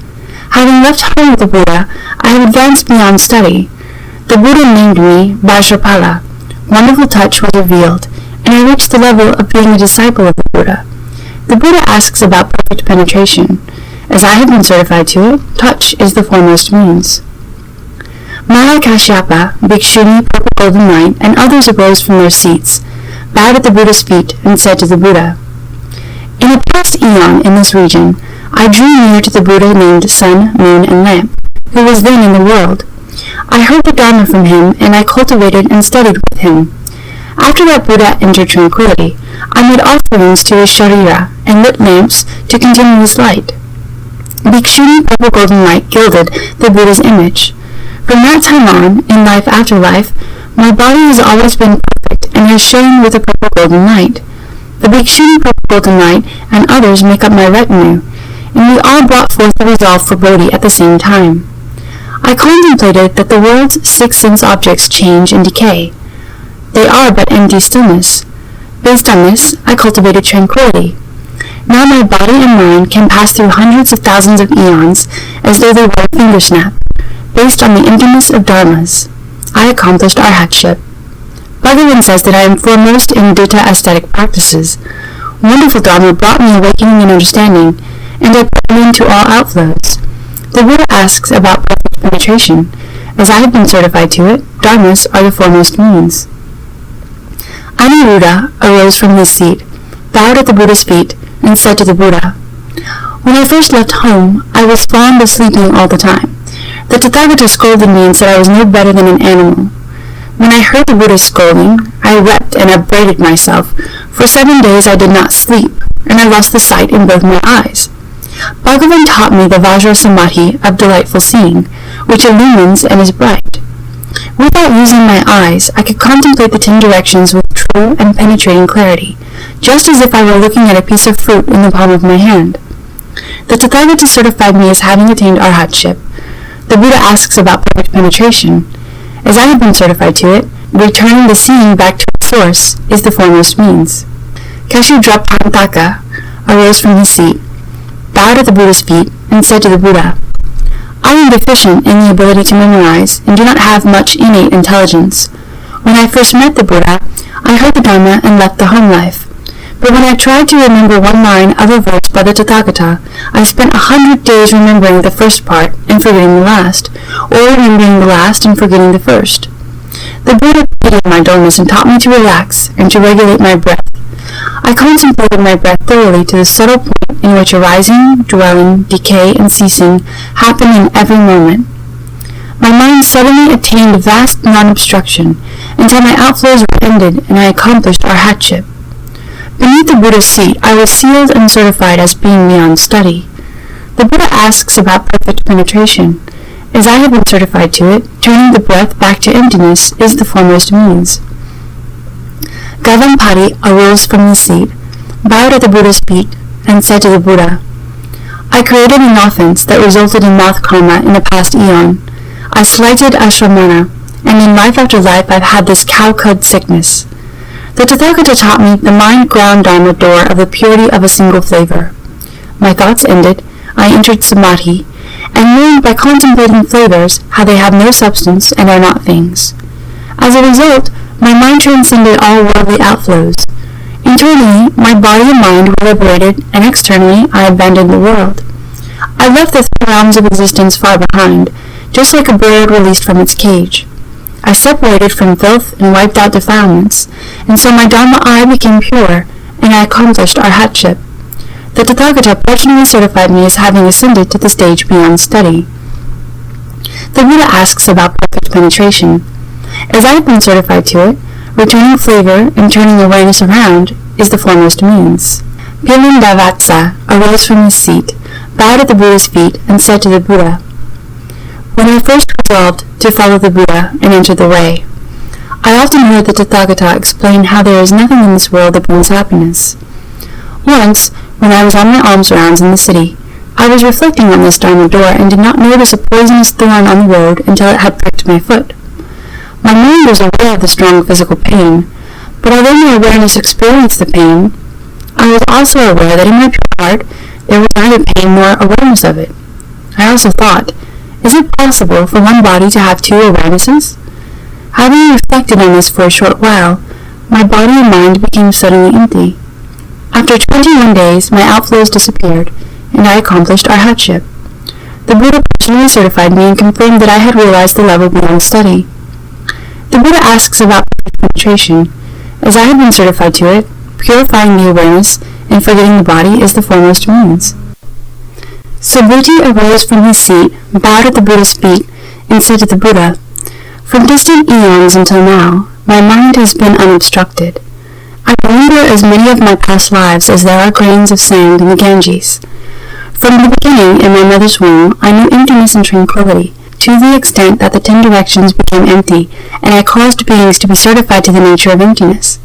Having left home with the Buddha, I have advanced beyond study. The Buddha named me Vajrapala. Wonderful touch was revealed, and I reached the level of being a disciple of the Buddha. The Buddha asks about perfect penetration. As I have been certified to it, touch is the foremost means." Mahakashyapa, Bhikshuni, Purple Golden Light, and others arose from their seats, bowed at the Buddha's feet, and said to the Buddha, "In a past eon in this region, I drew near to the Buddha named Sun, Moon, and Lamp, who was then in the world. I heard the Dharma from him, and I cultivated and studied with him. After that Buddha entered tranquility, I made offerings to his sharira and lit lamps to continue his light. Bhikshuni Purple Golden Light gilded the Buddha's image. From that time on, in life after life, my body has always been perfect and has shone with a purple golden light. The Bhikshuni Purple Golden Light and others make up my retinue, and we all brought forth the resolve for Bodhi at the same time. I contemplated that the world's 6 sense objects change and decay. They are but empty stillness. Based on this, I cultivated tranquility. Now my body and mind can pass through hundreds of thousands of eons as though they were a finger snap. Based on the emptiness of dharmas, I accomplished arhatship. Bhagavan says that I am foremost in Dutta aesthetic practices. Wonderful Dharma brought me awakening and understanding, and I put an end to all outflows. The Buddha asks about perfect penetration. As I have been certified to it, dharmas are the foremost means. Aniruddha arose from his seat, bowed at the Buddha's feet, and said to the Buddha, "When I first left home, I was fond of sleeping all the time. The Tathagata scolded me and said I was no better than an animal. When I heard the Buddha's scolding, I wept and upbraided myself. For 7 days I did not sleep, and I lost the sight in both my eyes. Bhagavan taught me the Vajra Samadhi of delightful seeing, which illumines and is bright. Without using my eyes, I could contemplate the 10 directions with true and penetrating clarity, just as if I were looking at a piece of fruit in the palm of my hand. The Tathagata certified me as having attained arhatship. The Buddha asks about perfect penetration. As I have been certified to it, returning the seeing back to its source is the foremost means." Keshudrapantaka arose from his seat, bowed at the Buddha's feet, and said to the Buddha, "I am deficient in the ability to memorize and do not have much innate intelligence. When I first met the Buddha, I heard the Dharma and left the home life. But when I tried to remember one line of a verse by the Tathagata, I spent 100 days remembering the first part and forgetting the last, or remembering the last and forgetting the first. The Buddha pitied my dullness and taught me to relax and to regulate my breath. I contemplated my breath thoroughly to the subtle point in which arising, dwelling, decay, and ceasing happen in every moment. My mind suddenly attained vast non-obstruction until my outflows were ended and I accomplished arhatship. Beneath the Buddha's seat, I was sealed and certified as being beyond study. The Buddha asks about perfect penetration. As I have been certified to it, turning the breath back to emptiness is the foremost means." Gavampati arose from his seat, bowed at the Buddha's feet, and said to the Buddha, "I created an offense that resulted in moth karma in a past eon. I slighted ashramana, and in life after life I've had this cow-cud sickness. The Tathagata taught me the mind-ground Dharma door of the purity of a single flavor. My thoughts ended, I entered samadhi, and learned by contemplating flavors how they have no substance and are not things. As a result, my mind transcended all worldly outflows. Internally, my body and mind were liberated, and externally, I abandoned the world. I left the three realms of existence far behind, just like a bird released from its cage. I separated from filth and wiped out defilements, and so my Dharma I became pure, and I accomplished arhatship. The Tathagata personally certified me as having ascended to the stage beyond study. The Buddha asks about perfect penetration. As I have been certified to it, returning flavor and turning awareness around is the foremost means. Pilindavatsa arose from his seat, bowed at the Buddha's feet, and said to the Buddha, "When I first resolved to follow the Buddha and enter the way, I often heard the Tathagata explain how there is nothing in this world that brings happiness. Once, when I was on my alms rounds in the city, I was reflecting on this Dharma door and did not notice a poisonous thorn on the road until it had pricked my foot. My mind was aware of the strong physical pain, but although my awareness experienced the pain, I was also aware that in my pure heart there was neither pain nor awareness of it. I also thought, is it possible for one body to have two awarenesses? Having reflected on this for a short while, my body and mind became suddenly empty. After 21 days, my outflows disappeared, and I accomplished arhatship. The Buddha personally certified me and confirmed that I had realized the level beyond study. The Buddha asks about perfect penetration. As I have been certified to it, purifying the awareness and forgetting the body is the foremost means. Subhuti arose from his seat, bowed at the Buddha's feet, and said to the Buddha, "From distant eons until now, my mind has been unobstructed. I remember as many of my past lives as there are grains of sand in the Ganges. From the beginning, in my mother's womb, I knew emptiness and tranquility, to the extent that the 10 directions became empty, and I caused beings to be certified to the nature of emptiness.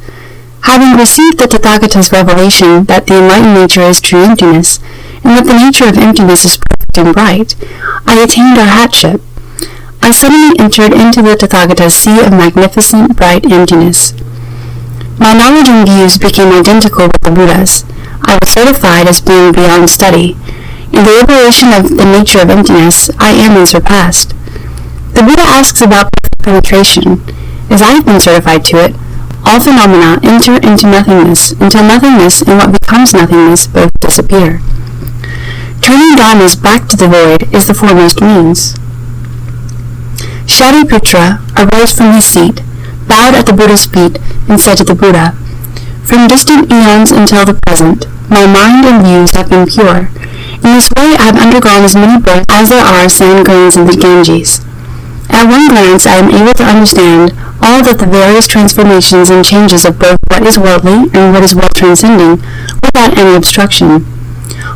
Having received the Tathagata's revelation that the enlightened nature is true emptiness, and that the nature of emptiness is perfect and bright, I attained arhatship. I suddenly entered into the Tathagata's sea of magnificent, bright emptiness. My knowledge and views became identical with the Buddha's. I was certified as being beyond study. In the liberation of the nature of emptiness, I am unsurpassed. The Buddha asks about perfect penetration. As I have been certified to it, all phenomena enter into nothingness, until nothingness and what becomes nothingness both disappear. Turning dharmas back to the void is the foremost means. Shariputra arose from his seat, bowed at the Buddha's feet, and said to the Buddha, "From distant eons until the present, my mind and views have been pure. In this way I have undergone as many births as there are sand grains in the Ganges. At one glance I am able to understand all that the various transformations and changes of both what is worldly and what is world transcending without any obstruction.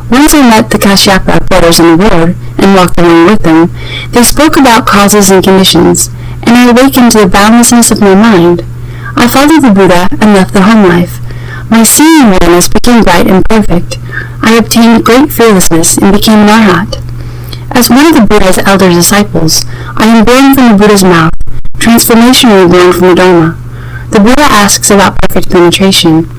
Once I met the Kashyapa brothers on the road and walked along with them. They spoke about causes and conditions, and I awakened to the boundlessness of my mind. I followed the Buddha and left the home life. My seeing awareness became bright and perfect. I obtained great fearlessness and became an arhat. As one of the Buddha's elder disciples, I am born from the Buddha's mouth, transformationally born from the Dharma. The Buddha asks about perfect penetration.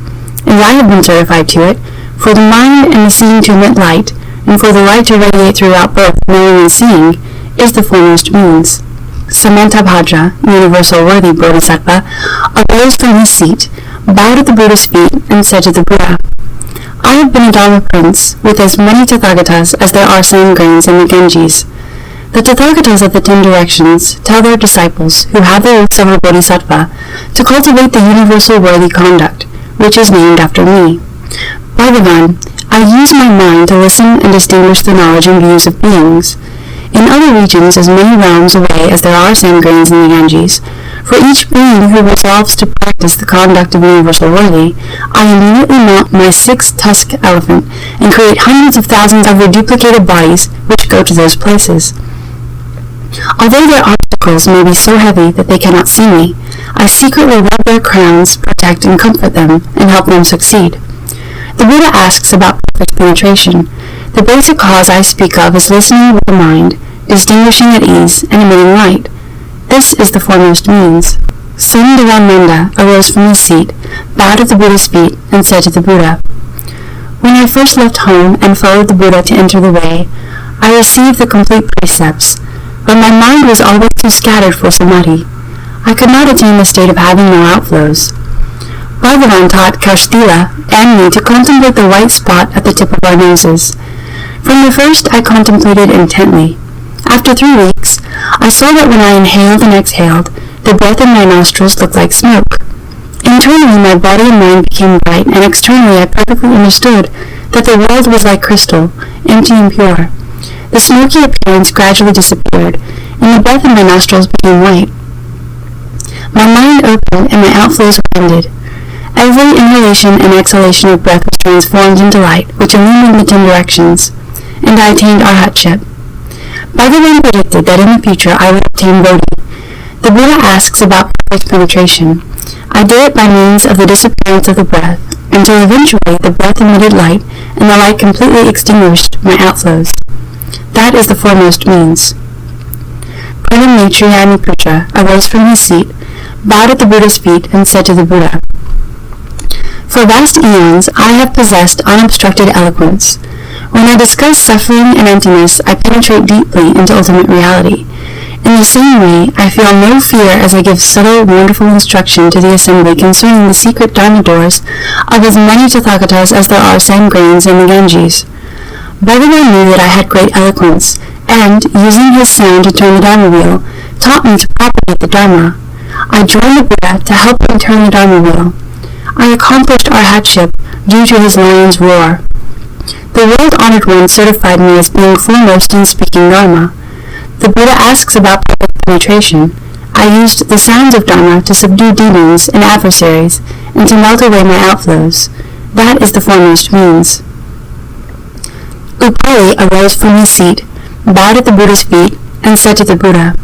As I have been certified to it, for the mind and the seeing to emit light, and for the light to radiate throughout both knowing and seeing, is the foremost means. Samantabhadra, universal worthy Bodhisattva, arose from his seat, bowed at the Buddha's feet, and said to the Buddha, "I have been a Dharma prince, with as many Tathagatas as there are sand grains in the Ganges. The Tathagatas of the 10 directions tell their disciples, who have the roots of a Bodhisattva, to cultivate the universal worthy conduct, which is named after me. Bhagavan, I use my mind to listen and distinguish the knowledge and views of beings. In other regions as many realms away as there are sand grains in the Ganges, for each being who resolves to practice the conduct of universal worthy, I immediately mount my 6-tusked elephant and create hundreds of thousands of reduplicated bodies which go to those places. Although their obstacles may be so heavy that they cannot see me, I secretly rub their crowns, protect and comfort them, and help them succeed." The Buddha asks about perfect penetration. The basic cause I speak of is listening with the mind, distinguishing at ease, and emitting light. This is the foremost means. Sundarananda arose from his seat, bowed at the Buddha's feet, and said to the Buddha, "When I first left home and followed the Buddha to enter the way, I received the complete precepts, but my mind was always too scattered for samadhi. I could not attain the state of having no outflows. Bhagavan taught Kaustila and me to contemplate the white spot at the tip of our noses. From the first, I contemplated intently. After 3 weeks, I saw that when I inhaled and exhaled, the breath in my nostrils looked like smoke. Internally, my body and mind became bright, and externally I perfectly understood that the world was like crystal, empty and pure. The smoky appearance gradually disappeared, and the breath in my nostrils became white. My mind opened, and my outflows were ended. Every inhalation and exhalation of breath was transformed into light, which illumined the 10 directions, and I attained arhatship. Bhagavan predicted that in the future I would obtain bodhi. The Buddha asks about perfect penetration. I did it by means of the disappearance of the breath, until eventually the breath emitted light, and the light completely extinguished my outflows. That is the foremost means. Pranamatriyanuputra arose from his seat, bowed at the Buddha's feet, and said to the Buddha, "For vast eons I have possessed unobstructed eloquence. When I discuss suffering and emptiness, I penetrate deeply into ultimate reality. In the same way, I feel no fear as I give subtle, wonderful instruction to the assembly concerning the secret Dharma doors of as many Tathagatas as there are sand grains in the Ganges." Bhagavan knew that I had great eloquence, and, using his sound to turn the Dharma wheel, taught me to propagate the Dharma. I joined the Buddha to help him turn the Dharma wheel. I accomplished arhatship due to his lion's roar. The world-honored one certified me as being foremost in speaking Dharma. The Buddha asks about perfect penetration. I used the sounds of Dharma to subdue demons and adversaries, and to melt away my outflows. That is the foremost means. Upali arose from his seat, bowed at the Buddha's feet, and said to the Buddha,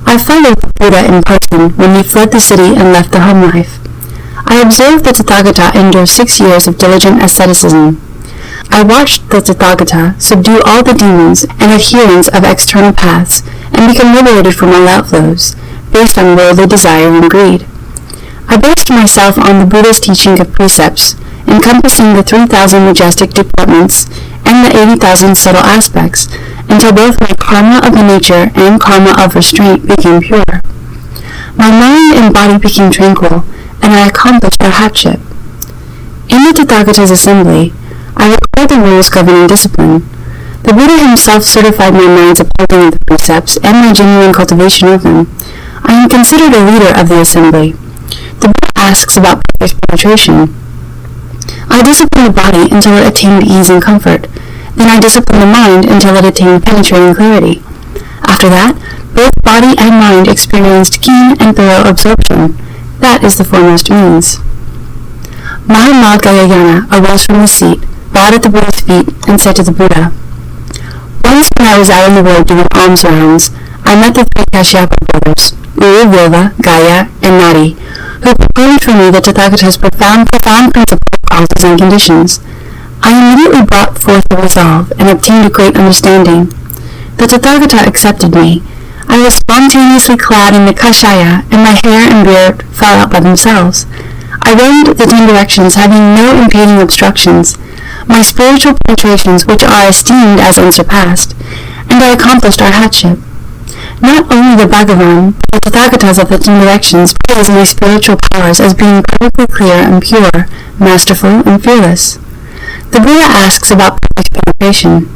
"I followed the Buddha in person when he fled the city and left the home life. I observed the Tathagata endure 6 years of diligent asceticism. I watched the Tathagata subdue all the demons and adherents of external paths and become liberated from all outflows, based on worldly desire and greed. I based myself on the Buddha's teaching of precepts, encompassing the 3,000 majestic deportments and the 80,000 subtle aspects, until both my karma of the nature and karma of restraint became pure. My mind and body became tranquil, and I accomplished arhatship. In the Tathagata's assembly, I recalled the rules governing discipline. The Buddha himself certified my mind's upholding of the precepts and my genuine cultivation of them. I am considered a leader of the assembly. The Buddha asks about perfect penetration. I disciplined the body until it attained ease and comfort. Then I disciplined the mind until it attained penetrating clarity. After that, both body and mind experienced keen and thorough absorption. That is the foremost means. Mahamagayayana arose from his seat, bowed at the Buddha's feet, and said to the Buddha, "Once when I was out in the road doing alms rounds, I met the 3 Kashyapa brothers, Uru, Vilva, Gaya, and Nadi, who proclaimed for me the Tathagata's profound principle of causes and conditions. I immediately brought forth a resolve, and obtained a great understanding. The Tathagata accepted me. I was spontaneously clad in the kashaya, and my hair and beard fell out by themselves. I roamed the 10 directions, having no impeding obstructions. My spiritual penetrations, which are esteemed as unsurpassed, and I accomplished arhatship. Not only the Bhagavan, but the Tathagatas of the 10 directions praise my spiritual powers as being perfectly clear and pure, masterful and fearless." The Buddha asks about perfect penetration.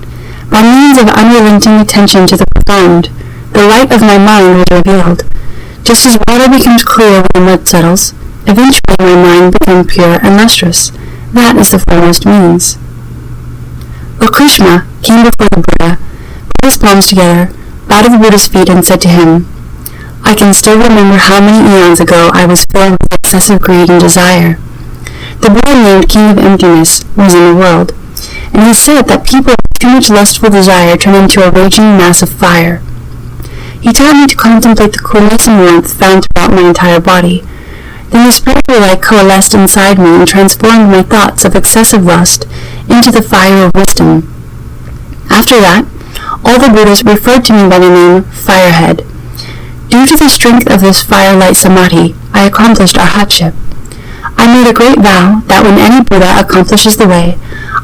By means of unrelenting attention to the profound, the light of my mind was revealed. Just as water becomes clear when mud settles, eventually my mind becomes pure and lustrous. That is the foremost means. O Krishna came before the Buddha, put his palms together, bowed at the Buddha's feet, and said to him, "I can still remember how many eons ago I was filled with excessive greed and desire. The Buddha, named King of Emptiness, was in the world, and he said that people with too much lustful desire turn into a raging mass of fire. He taught me to contemplate the coolness and warmth found throughout my entire body. Then the spiritual light coalesced inside me and transformed my thoughts of excessive lust into the fire of wisdom. After that, all the Buddhas referred to me by the name Firehead. Due to the strength of this firelight samadhi, I accomplished arhatship. I made a great vow that when any Buddha accomplishes the way,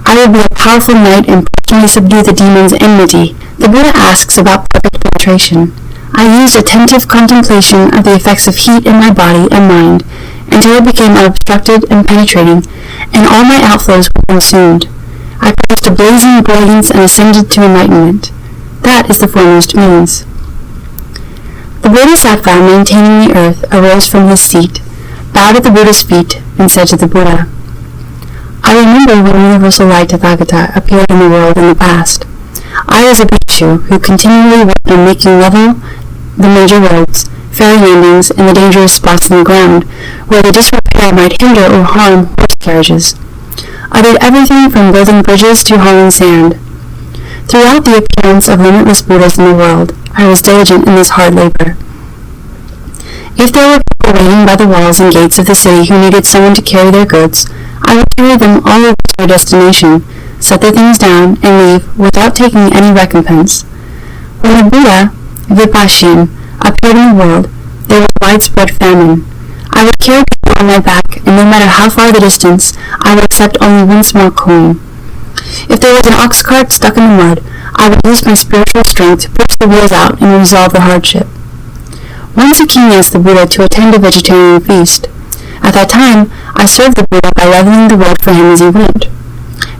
I will be a powerful knight and personally subdue the demon's enmity." The Buddha asks about perfect penetration. I used attentive contemplation of the effects of heat in my body and mind until it became unobstructed and penetrating, and all my outflows were consumed. I produced a blazing brilliance and ascended to enlightenment. That is the foremost means. The Bodhisattva, maintaining the earth, arose from his seat, bowed at the Buddha's feet, and said to the Buddha, I remember when Universal Light Tathagata appeared in the world in the past. I was a bhikshu who continually worked on making level the major roads, ferry landings, and the dangerous spots in the ground, where the disrepair might hinder or harm horse carriages. I did everything from building bridges to hauling sand. Throughout the appearance of limitless Buddhas in the world, I was diligent in this hard labor. If there were people waiting by the walls and gates of the city who needed someone to carry their goods, I would carry them all over to their destination, set their things down, and leave without taking any recompense. When the Buddha, Vipashin, appeared in the world, there was widespread famine. I would carry people on my back, and no matter how far the distance, I would accept only one small coin. If there was an ox cart stuck in the mud, I would use my spiritual strength to push the wheels out and resolve the hardship. Once a king asked the Buddha to attend a vegetarian feast. At that time, I served the Buddha by leveling the road for him as he went.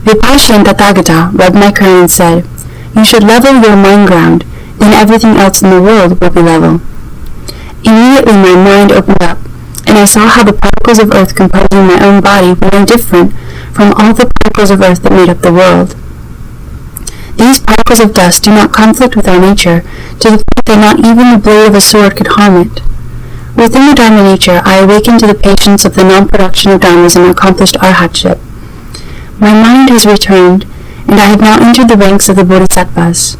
Vipashin Tathagata rubbed my crown and said, You should level your mind ground, then everything else in the world will be level. Immediately my mind opened up, and I saw how the particles of earth composing my own body were no different from all the particles of earth that made up the world. These particles of dust do not conflict with our nature, to the point that not even the blade of a sword could harm it. Within the Dharma nature, I awakened to the patience of the non-production of dharmas and accomplished arhatship. My mind has returned, and I have now entered the ranks of the Bodhisattvas.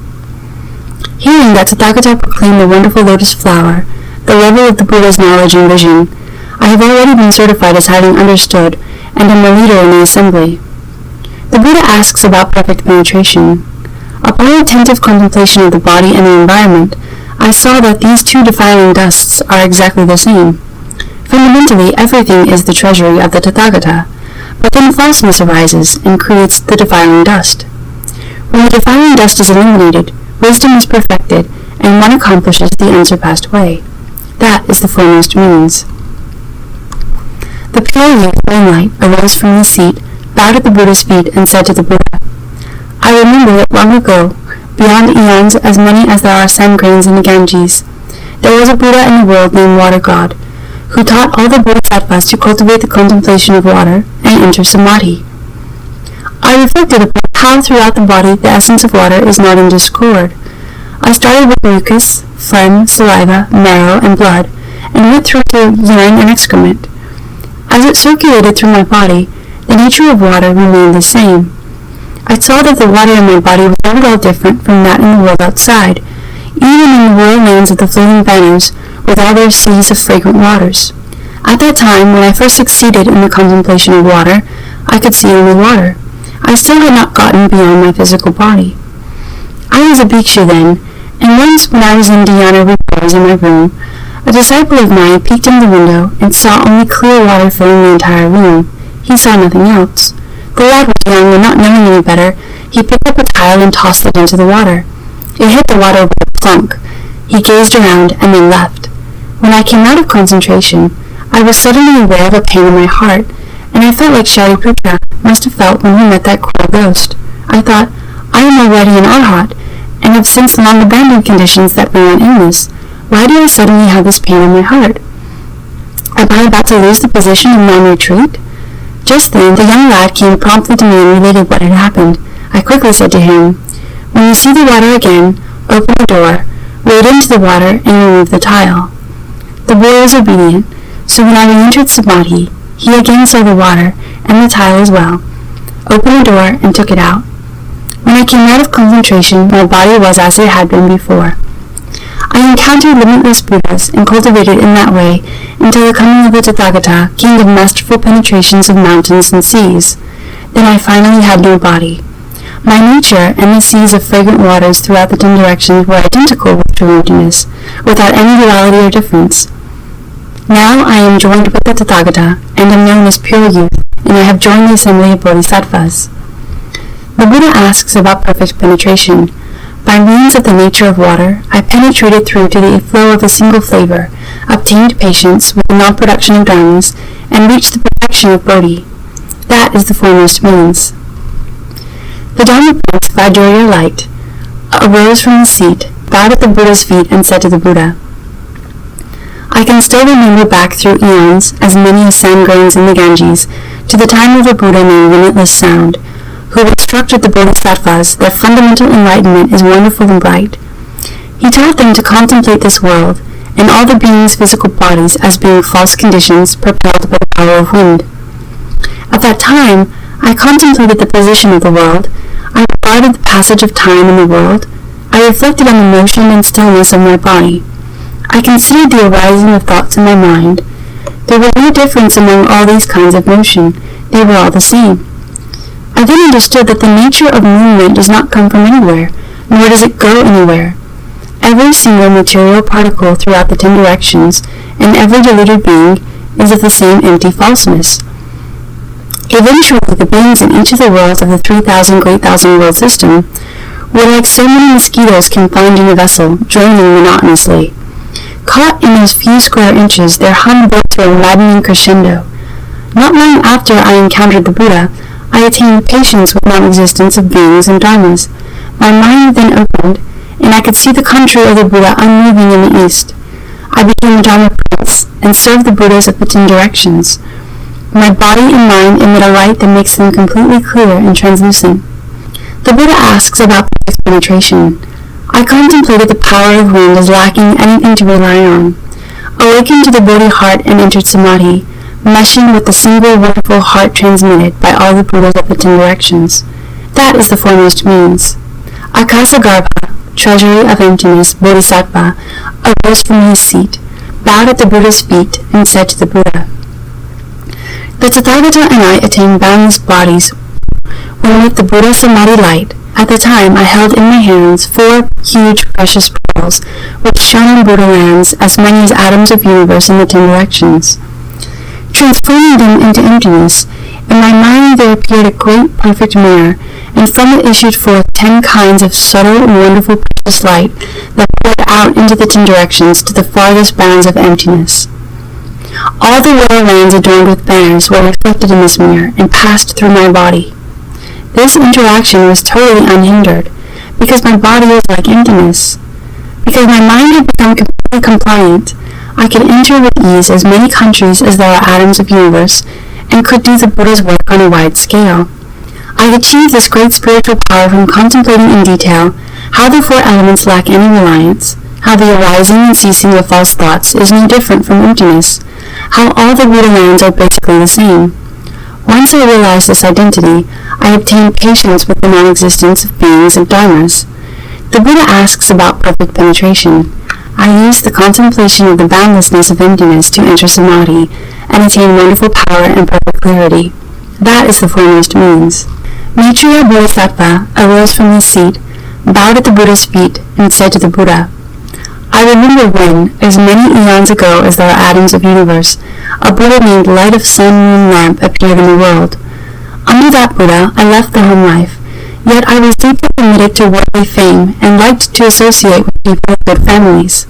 Hearing that Tathagata proclaimed the wonderful lotus flower, the level of the Buddha's knowledge and vision, I have already been certified as having understood, and am the leader in the assembly. The Buddha asks about perfect penetration. Upon attentive contemplation of the body and the environment, I saw that these two defiling dusts are exactly the same. Fundamentally, everything is the treasury of the Tathagata, but then falseness arises and creates the defiling dust. When the defiling dust is eliminated, wisdom is perfected, and one accomplishes the unsurpassed way. That is the foremost means. The pure youth, Light, arose from his seat, bowed at the Buddha's feet, and said to the Buddha, I remember that long ago, beyond eons as many as there are sand grains in the Ganges, there was a Buddha in the world named Water God, who taught all the Bodhisattvas to cultivate the contemplation of water and enter samadhi. I reflected upon how throughout the body the essence of water is not in discord. I started with mucus, phlegm, saliva, marrow, and blood, and went through to urine and excrement. As it circulated through my body, the nature of water remained the same. I saw that the water in my body was not at all different from that in the world outside, even in the royal lands of the floating banners, with all their seas of fragrant waters. At that time, when I first succeeded in the contemplation of water, I could see only water. I still had not gotten beyond my physical body. I was a bhikshu then, and once when I was in dhyana repose in my room, a disciple of mine peeked in the window and saw only clear water filling the entire room. He saw nothing else. The lad was young, and not knowing any better, he picked up a tile and tossed it into the water. It hit the water with a plunk. He gazed around and then left. When I came out of concentration, I was suddenly aware of a pain in my heart, and I felt like Shariputra must have felt when he met that cruel ghost. I thought, I am already an arhat, and have since long abandoned conditions that bring on illness. Why do I suddenly have this pain in my heart? Am I about to lose the position of non-retreat? Just then, the young lad came promptly to me and related what had happened. I quickly said to him, When you see the water again, open the door, wade into the water, and remove the tile. The boy was obedient, so when I re-entered samadhi, he again saw the water, and the tile as well, opened the door, and took it out. When I came out of concentration, my body was as it had been before. I encountered limitless Buddhas and cultivated in that way until the coming of the Tathagata, king of masterful penetrations of mountains and seas. Then I finally had no body. My nature and the seas of fragrant waters throughout the 10 directions were identical with true emptiness, without any duality or difference. Now I am joined with the Tathagata, and am known as pure youth, and I have joined the assembly of Bodhisattvas. The Buddha asks about perfect penetration. By means of the nature of water, I penetrated through to the flow of a single flavor, obtained patience with the non-production of dharmas, and reached the perfection of Bodhi. That is the foremost means. The Dharma Prince, Vajrayana Light, arose from his seat, bowed at the Buddha's feet, and said to the Buddha, I can still remember back through eons, as many as sand grains in the Ganges, to the time of a Buddha named Limitless Sound, who instructed the Bodhisattvas that fundamental enlightenment is wonderful and bright. He taught them to contemplate this world, and all the beings' physical bodies as being false conditions propelled by the power of wind. At that time, I contemplated the position of the world, I regarded the passage of time in the world, I reflected on the motion and stillness of my body. I considered the arising of thoughts in my mind. There was no difference among all these kinds of motion. They were all the same. I then understood that the nature of movement does not come from anywhere, nor does it go anywhere. Every single material particle throughout the 10 directions, and every deluded being, is of the same empty falseness. Eventually, the beings in each of the worlds of the 3,000 great thousand world system were like so many mosquitoes confined in a vessel, draining monotonously. Caught in those few square inches, their hum built to a maddening crescendo. Not long after I encountered the Buddha, I attained patience with non-existence of beings and dharmas. My mind then opened, and I could see the country of the Buddha unmoving in the east. I became a Dharma Prince, and served the Buddhas of the 10 directions. My body and mind emit a light that makes them completely clear and translucent. The Buddha asks about perfect penetration. I contemplated the power of wind as lacking anything to rely on. Awakened to the Bodhi heart and entered Samadhi, meshing with the single wonderful heart transmitted by all the Buddhas of the 10 directions. That is the foremost means. Akasagarbha, treasury of emptiness, Bodhisattva, arose from his seat, bowed at the Buddha's feet, and said to the Buddha, The Tathagata and I attained boundless bodies when with the Buddha Samadhi light. At the time I held in my hands 4 huge precious pearls, which shone in Buddha lands as many as atoms of universe in the 10 directions. Transforming them into emptiness, in my mind there appeared a great perfect mirror, and from it issued forth 10 kinds of subtle and wonderful precious light that poured out into the 10 directions to the farthest bounds of emptiness. All the lower lands adorned with banners were reflected in this mirror and passed through my body. This interaction was totally unhindered, because my body was like emptiness. Because my mind had become completely compliant, I could enter with ease as many countries as there are atoms of universe, and could do the Buddha's work on a wide scale. I achieved this great spiritual power from contemplating in detail how the 4 elements lack any reliance, how the arising and ceasing of false thoughts is no different from emptiness, how all the Buddha lands are basically the same. Once I realized this identity, I obtained patience with the non-existence of beings and dharmas. The Buddha asks about perfect penetration. I used the contemplation of the boundlessness of emptiness to enter Samadhi, and attain wonderful power and perfect clarity. That is the foremost means. Maitreya Bodhisattva arose from his seat, bowed at the Buddha's feet, and said to the Buddha, I remember when, as many eons ago as there are atoms of universe, a Buddha named Light of Sun Moon Lamp appeared in the world. Under that Buddha, I left the home life, yet I was deeply committed to worldly fame and liked to associate with people with good families.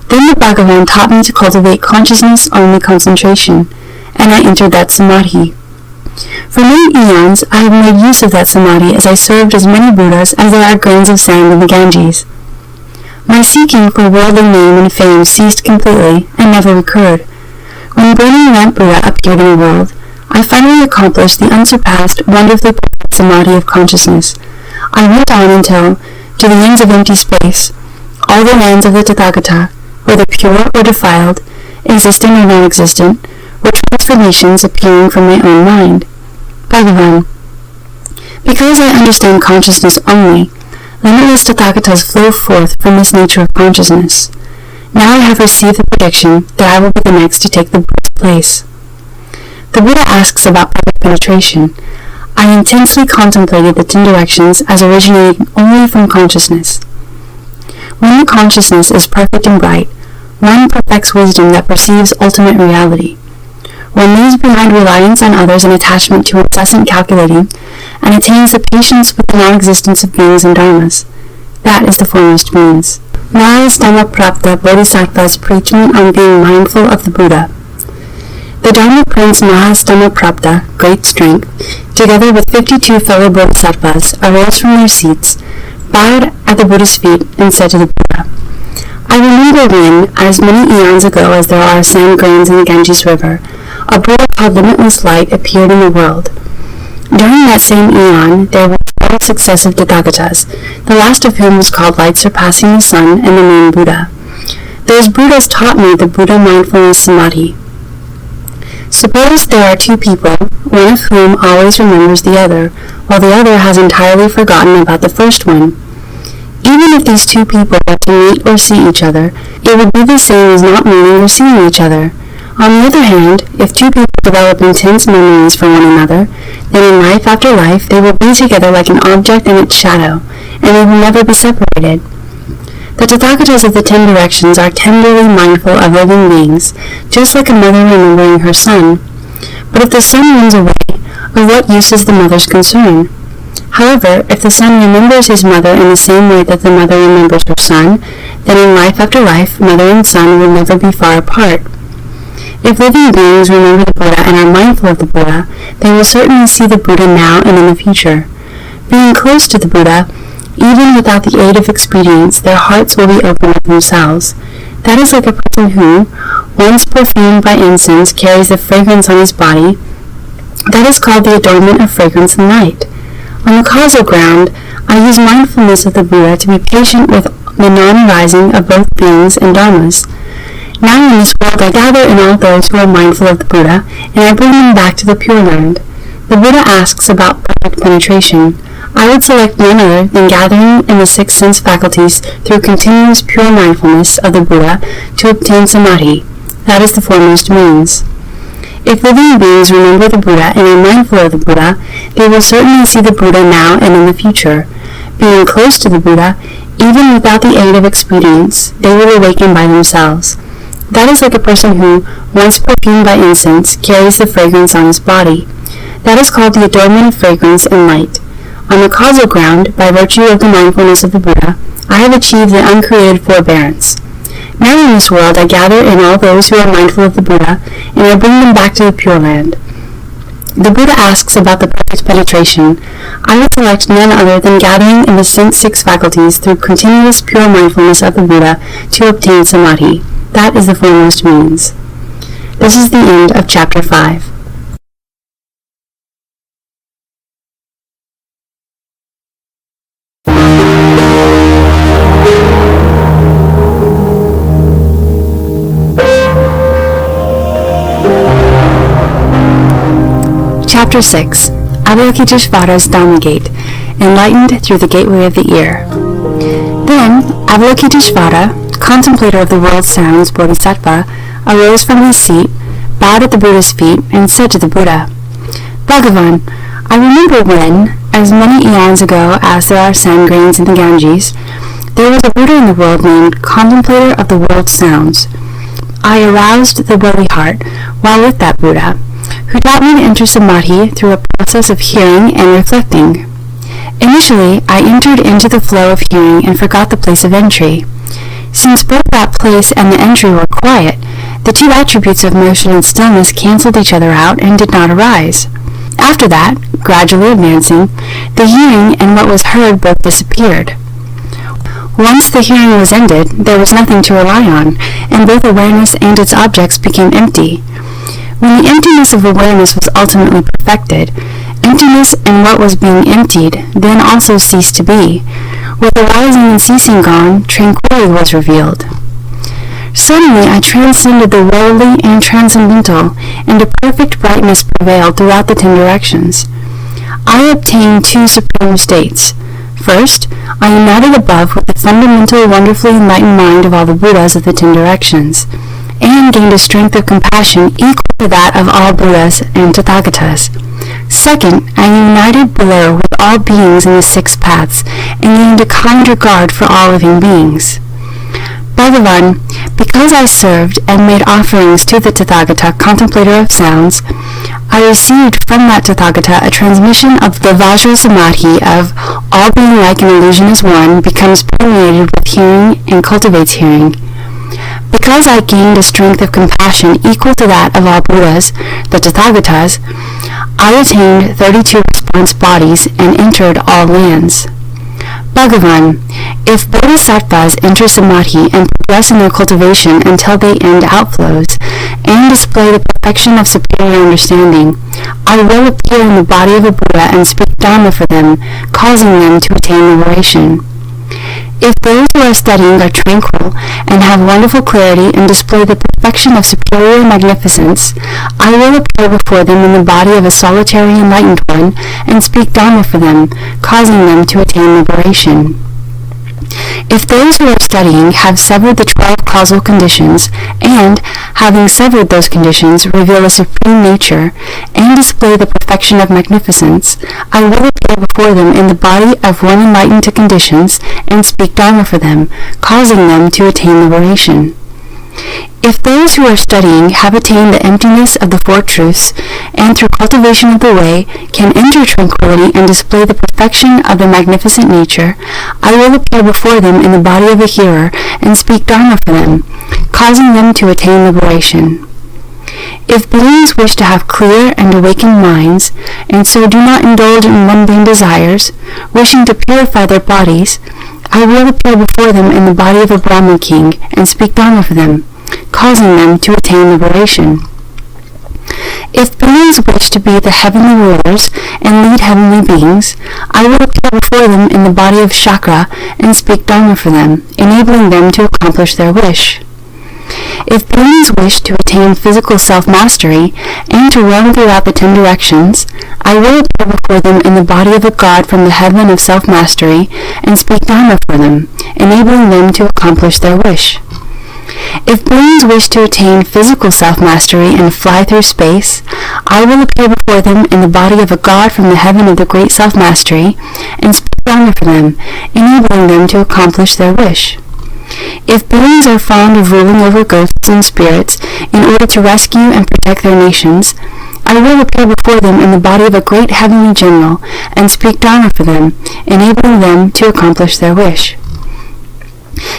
Then the Bhagavan taught me to cultivate consciousness-only concentration, and I entered that Samadhi. For many eons, I have made use of that Samadhi as I served as many Buddhas as there are grains of sand in the Ganges. My seeking for worldly name and fame ceased completely and never recurred. When Burning Lamp Buddha appeared in the world, I finally accomplished the unsurpassed, wonderfully perfect Samadhi of consciousness. I went on until, to the ends of empty space, all the lands of the Tathagata, whether pure or defiled, existent or non-existent, were transformations appearing from my own mind. Bhagavan. Because I understand consciousness only, limitless Tathagatas flow forth from this nature of consciousness. Now I have received the prediction that I will be the next to take the Buddha's place. The Buddha asks about perfect penetration. I intensely contemplated the 10 directions as originating only from consciousness. When the consciousness is perfect and bright, one perfects wisdom that perceives ultimate reality. One leaves behind reliance on others and attachment to incessant calculating, and attains the patience with the non-existence of beings and dharmas. That is the foremost means. Now is Dhammaprapta Bodhisattva's preaching on being mindful of the Buddha. The Dharma Prince Mahastamaprapta, great strength, together with 52 fellow bodhisattvas, arose from their seats, bowed at the Buddha's feet, and said to the Buddha, I remember when, as many eons ago as there are sand grains in the Ganges River, a Buddha called Limitless Light appeared in the world. During that same eon, there were 4 successive Tathagatas, the last of whom was called Light Surpassing the Sun and the Moon Buddha. Those Buddhas taught me the Buddha mindfulness samadhi. Suppose there are 2 people, one of whom always remembers the other, while the other has entirely forgotten about the first one. Even if these 2 people were to meet or see each other, it would be the same as not meeting or seeing each other. On the other hand, if 2 people develop intense memories for one another, then in life after life they will be together like an object and its shadow, and they will never be separated. The Tathagatas of the 10 directions are tenderly mindful of living beings, just like a mother remembering her son. But if the son runs away, of what use is the mother's concern? However, if the son remembers his mother in the same way that the mother remembers her son, then in life after life, mother and son will never be far apart. If living beings remember the Buddha and are mindful of the Buddha, they will certainly see the Buddha now and in the future. Being close to the Buddha, even without the aid of experience, their hearts will be open of themselves. That is like a person who, once perfumed by incense, carries the fragrance on his body. That is called the adornment of fragrance and light. On the causal ground, I use mindfulness of the Buddha to be patient with the non-arising of both beings and dharmas. Now in this world I gather in all those who are mindful of the Buddha, and I bring them back to the Pure Land. The Buddha asks about perfect penetration. I would select none other than gathering in the 6 sense faculties through continuous pure mindfulness of the Buddha to obtain samadhi. That is the foremost means. If living beings remember the Buddha and are mindful of the Buddha, they will certainly see the Buddha now and in the future. Being close to the Buddha, even without the aid of experience, they will awaken by themselves. That is like a person who, once perfumed by incense, carries the fragrance on his body. That is called the adornment of fragrance and light. On the causal ground, by virtue of the mindfulness of the Buddha, I have achieved the uncreated forbearance. Now in this world I gather in all those who are mindful of the Buddha, and I bring them back to the Pure Land. The Buddha asks about the perfect penetration. I would select none other than gathering in the 6 faculties through continuous pure mindfulness of the Buddha to obtain samadhi. That is the foremost means. This is the end of Chapter 5. Chapter 6. Avalokiteshvara's Dharma Gate, enlightened through the gateway of the ear. Then Avalokiteshvara, contemplator of the world's sounds, Bodhisattva, arose from his seat, bowed at the Buddha's feet, and said to the Buddha, Bhagavan, I remember when, as many eons ago as there are sand grains in the Ganges, there was a Buddha in the world named Contemplator of the World's Sounds. I aroused the Bodhi heart while with that Buddha, who taught me to enter samadhi through a process of hearing and reflecting. Initially, I entered into the flow of hearing and forgot the place of entry. Since both that place and the entry were quiet, the 2 attributes of motion and stillness cancelled each other out and did not arise. After that, gradually advancing, the hearing and what was heard both disappeared. Once the hearing was ended, there was nothing to rely on, and both awareness and its objects became empty. When the emptiness of awareness was ultimately perfected, emptiness and what was being emptied then also ceased to be. With the rising and ceasing gone, tranquility was revealed. Suddenly I transcended the worldly and transcendental, and a perfect brightness prevailed throughout the 10 directions. I obtained 2 supreme states. First, I united above with the fundamental, wonderfully enlightened mind of all the Buddhas of the 10 directions, and gained a strength of compassion equal to that of all Buddhas and Tathagatas. Second, I united below with all beings in the 6 paths, and gained a kind regard for all living beings. Bhagavan, because I served and made offerings to the Tathagata, contemplator of sounds, I received from that Tathagata a transmission of the Vajra Samadhi of all being like an illusion as one, becomes permeated with hearing and cultivates hearing. Because I gained a strength of compassion equal to that of all Buddhas, the Tathagatas, I attained 32 response bodies and entered all lands. Bhagavan, if bodhisattvas enter samadhi and progress in their cultivation until they end outflows and display the perfection of superior understanding, I will appear in the body of a Buddha and speak Dharma for them, causing them to attain liberation. If those who are studying are tranquil and have wonderful clarity and display the perfection of superior magnificence, I will appear before them in the body of a solitary enlightened one and speak Dharma for them, causing them to attain liberation. If those who are studying have severed the 12 causal conditions, and, having severed those conditions, reveal a supreme nature, and display the perfection of magnificence, I will appear before them in the body of one enlightened to conditions, and speak Dharma for them, causing them to attain liberation. If those who are studying have attained the emptiness of the Four Truths, and through cultivation of the way can enter tranquility and display the perfection of the magnificent nature, I will appear before them in the body of a hearer and speak Dharma for them, causing them to attain liberation. If beings wish to have clear and awakened minds, and so do not indulge in mundane desires, wishing to purify their bodies, I will appear before them in the body of a Brahmin king and speak Dharma for them, causing them to attain liberation. If beings wish to be the heavenly rulers and lead heavenly beings, I will appear before them in the body of Shakra and speak Dharma for them, enabling them to accomplish their wish. If beings wish to attain physical self-mastery and to roam throughout the 10 directions, I will appear before them in the body of a god from the heaven of self-mastery and speak Dharma for them, enabling them to accomplish their wish. If beings wish to attain physical self-mastery and fly through space, I will appear before them in the body of a god from the heaven of the great self-mastery and speak Dharma for them, enabling them to accomplish their wish. If beings are fond of ruling over ghosts and spirits in order to rescue and protect their nations, I will appear before them in the body of a great heavenly general and speak Dharma for them, enabling them to accomplish their wish.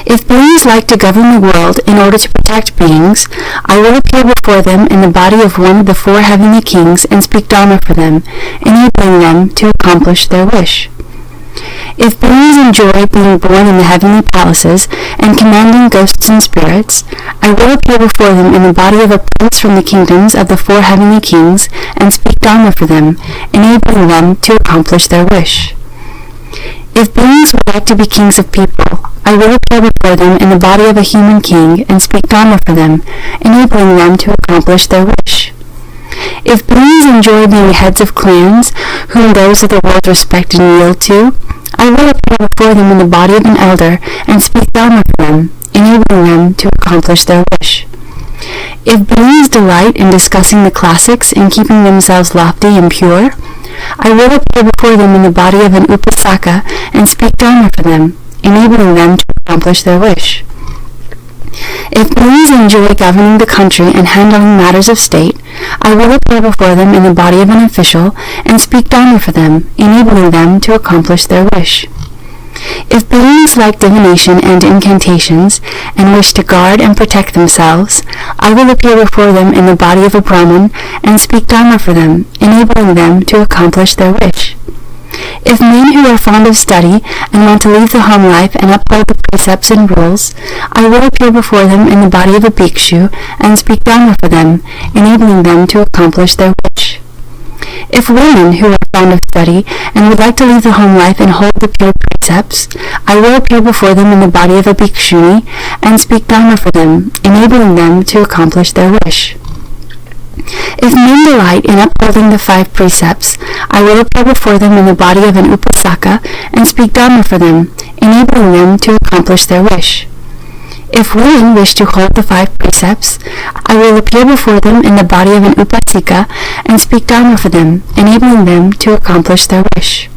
If beings like to govern the world in order to protect beings, I will appear before them in the body of one of the 4 heavenly kings and speak Dharma for them, enabling them to accomplish their wish. If beings enjoy being born in the heavenly palaces and commanding ghosts and spirits, I will appear before them in the body of a prince from the kingdoms of the 4 heavenly kings and speak Dharma for them, enabling them to accomplish their wish. If beings would like to be kings of people, I will appear before them in the body of a human king and speak Dharma for them, enabling them to accomplish their wish. If beings enjoy being heads of clans, whom those of the world respect and yield to, I will appear before them in the body of an elder and speak Dharma for them, enabling them to accomplish their wish. If beings delight in discussing the classics and keeping themselves lofty and pure, I will appear before them in the body of an upasaka and speak Dharma for them, enabling them to accomplish their wish. If beings enjoy governing the country and handling matters of state, I will appear before them in the body of an official and speak Dharma for them, enabling them to accomplish their wish. If beings like divination and incantations and wish to guard and protect themselves, I will appear before them in the body of a Brahmin and speak Dharma for them, enabling them to accomplish their wish. If men who are fond of study and want to leave the home life and uphold the precepts and rules, I will appear before them in the body of a bhikshu and speak Dharma for them, enabling them to accomplish their wish. If women who are fond of study and would like to leave the home life and hold the pure precepts, I will appear before them in the body of a bhikshuni and speak Dharma for them, enabling them to accomplish their wish. If men delight in upholding the 5 precepts, I will appear before them in the body of an upasaka and speak Dharma for them, enabling them to accomplish their wish. If women wish to hold the 5 precepts, I will appear before them in the body of an upasika and speak Dharma for them, enabling them to accomplish their wish.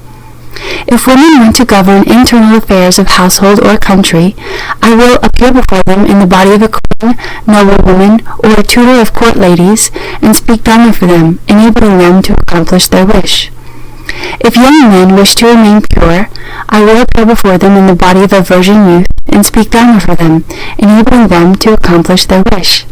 If women want to govern internal affairs of household or country, I will appear before them in the body of a queen, noblewoman, or a tutor of court ladies, and speak Dharma for them, enabling them to accomplish their wish. If young men wish to remain pure, I will appear before them in the body of a virgin youth and speak Dharma for them, enabling them to accomplish their wish.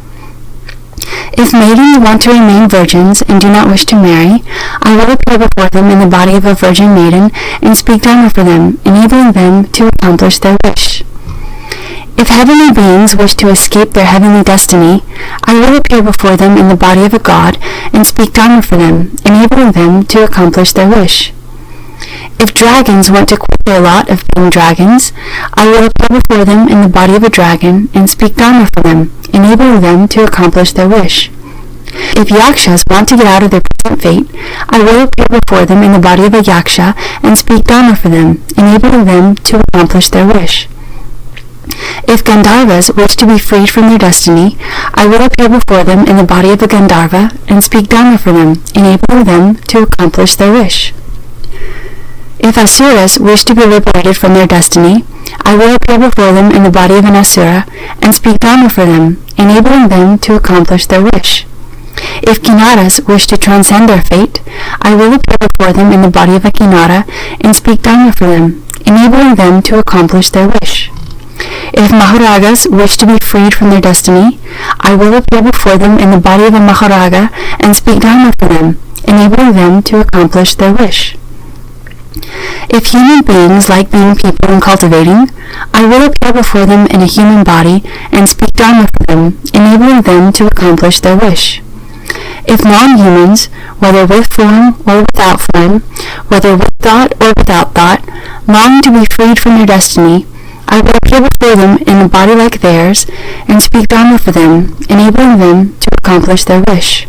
If maidens want to remain virgins and do not wish to marry, I will appear before them in the body of a virgin maiden and speak Dharma for them, enabling them to accomplish their wish. If heavenly beings wish to escape their heavenly destiny, I will appear before them in the body of a god and speak Dharma for them, enabling them to accomplish their wish. If dragons want to quit their lot of being dragons, I will appear before them in the body of a dragon and speak Dharma for them, enabling them to accomplish their wish. If yakshas want to get out of their present fate, I will appear before them in the body of a yaksha and speak Dharma for them, enabling them to accomplish their wish. If Gandharvas wish to be freed from their destiny, I will appear before them in the body of a Gandharva and speak Dharma for them, enabling them to accomplish their wish. If Asuras wish to be liberated from their destiny, I will appear before them in the body of an Asura and speak Dharma for them, enabling them to accomplish their wish. If Kinnaras wish to transcend their fate, I will appear before them in the body of a Kinnara and speak Dharma for them, enabling them to accomplish their wish. If Maharagas wish to be freed from their destiny, I will appear before them in the body of a Maharaga and speak Dharma for them, enabling them to accomplish their wish. If human beings like being people and cultivating, I will appear before them in a human body and speak Dharma for them, enabling them to accomplish their wish. If non-humans, whether with form or without form, whether with thought or without thought, long to be freed from their destiny, I will appear before them in a body like theirs and speak Dharma for them, enabling them to accomplish their wish.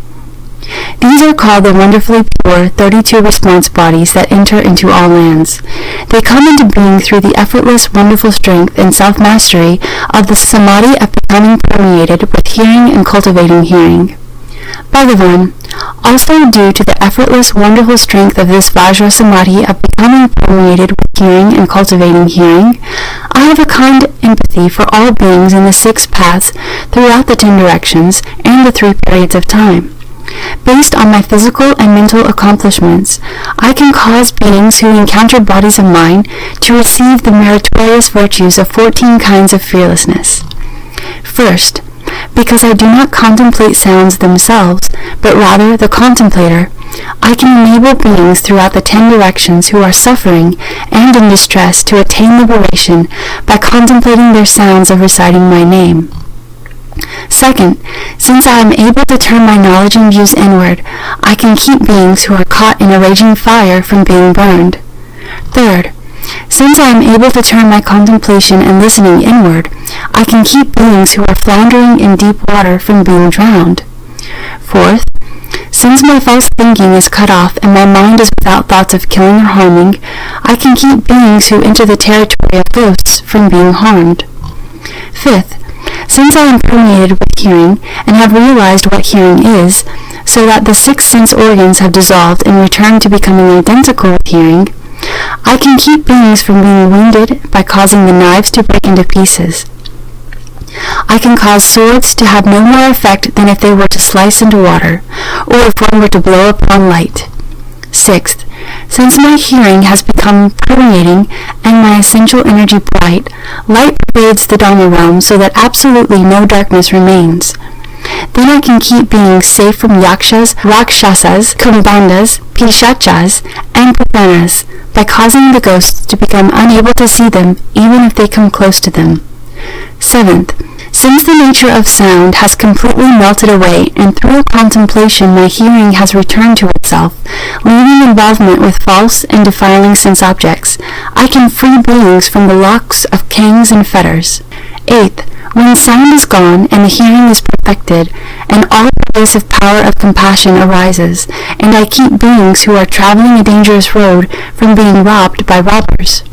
These are called the wonderfully pure 32 response bodies that enter into all lands. They come into being through the effortless, wonderful strength and self-mastery of the samadhi of becoming permeated with hearing and cultivating hearing. Bhagavan, also due to the effortless, wonderful strength of this Vajra Samadhi of becoming permeated with hearing and cultivating hearing, I have a kind empathy for all beings in the 6 paths throughout the 10 directions and the 3 periods of time. Based on my physical and mental accomplishments, I can cause beings who encounter bodies of mine to receive the meritorious virtues of 14 kinds of fearlessness. First, because I do not contemplate sounds themselves, but rather the contemplator, I can enable beings throughout the 10 directions who are suffering and in distress to attain liberation by contemplating their sounds of reciting my name. Second, since I am able to turn my knowledge and views inward, I can keep beings who are caught in a raging fire from being burned. Third, since I am able to turn my contemplation and listening inward, I can keep beings who are floundering in deep water from being drowned. Fourth, since my false thinking is cut off and my mind is without thoughts of killing or harming, I can keep beings who enter the territory of ghosts from being harmed. Fifth, since I am permeated with hearing and have realized what hearing is, so that the 6 sense organs have dissolved and returned to becoming identical with hearing, I can keep beings from being wounded by causing the knives to break into pieces. I can cause swords to have no more effect than if they were to slice into water, or if one were to blow upon light. Sixth, since my hearing has become permeating and my essential energy bright, light pervades the Dharma realm so that absolutely no darkness remains. Then I can keep beings safe from yakshas, rakshasas, kumbhandas, pishachas, and puthanas by causing the ghosts to become unable to see them even if they come close to them. Seventh, since the nature of sound has completely melted away and through contemplation my hearing has returned to itself, leaving involvement with false and defiling sense objects, I can free beings from the locks of kings and fetters. Eighth, when sound is gone and the hearing is perfected, an all-pervasive power of compassion arises, and I keep beings who are traveling a dangerous road from being robbed by robbers.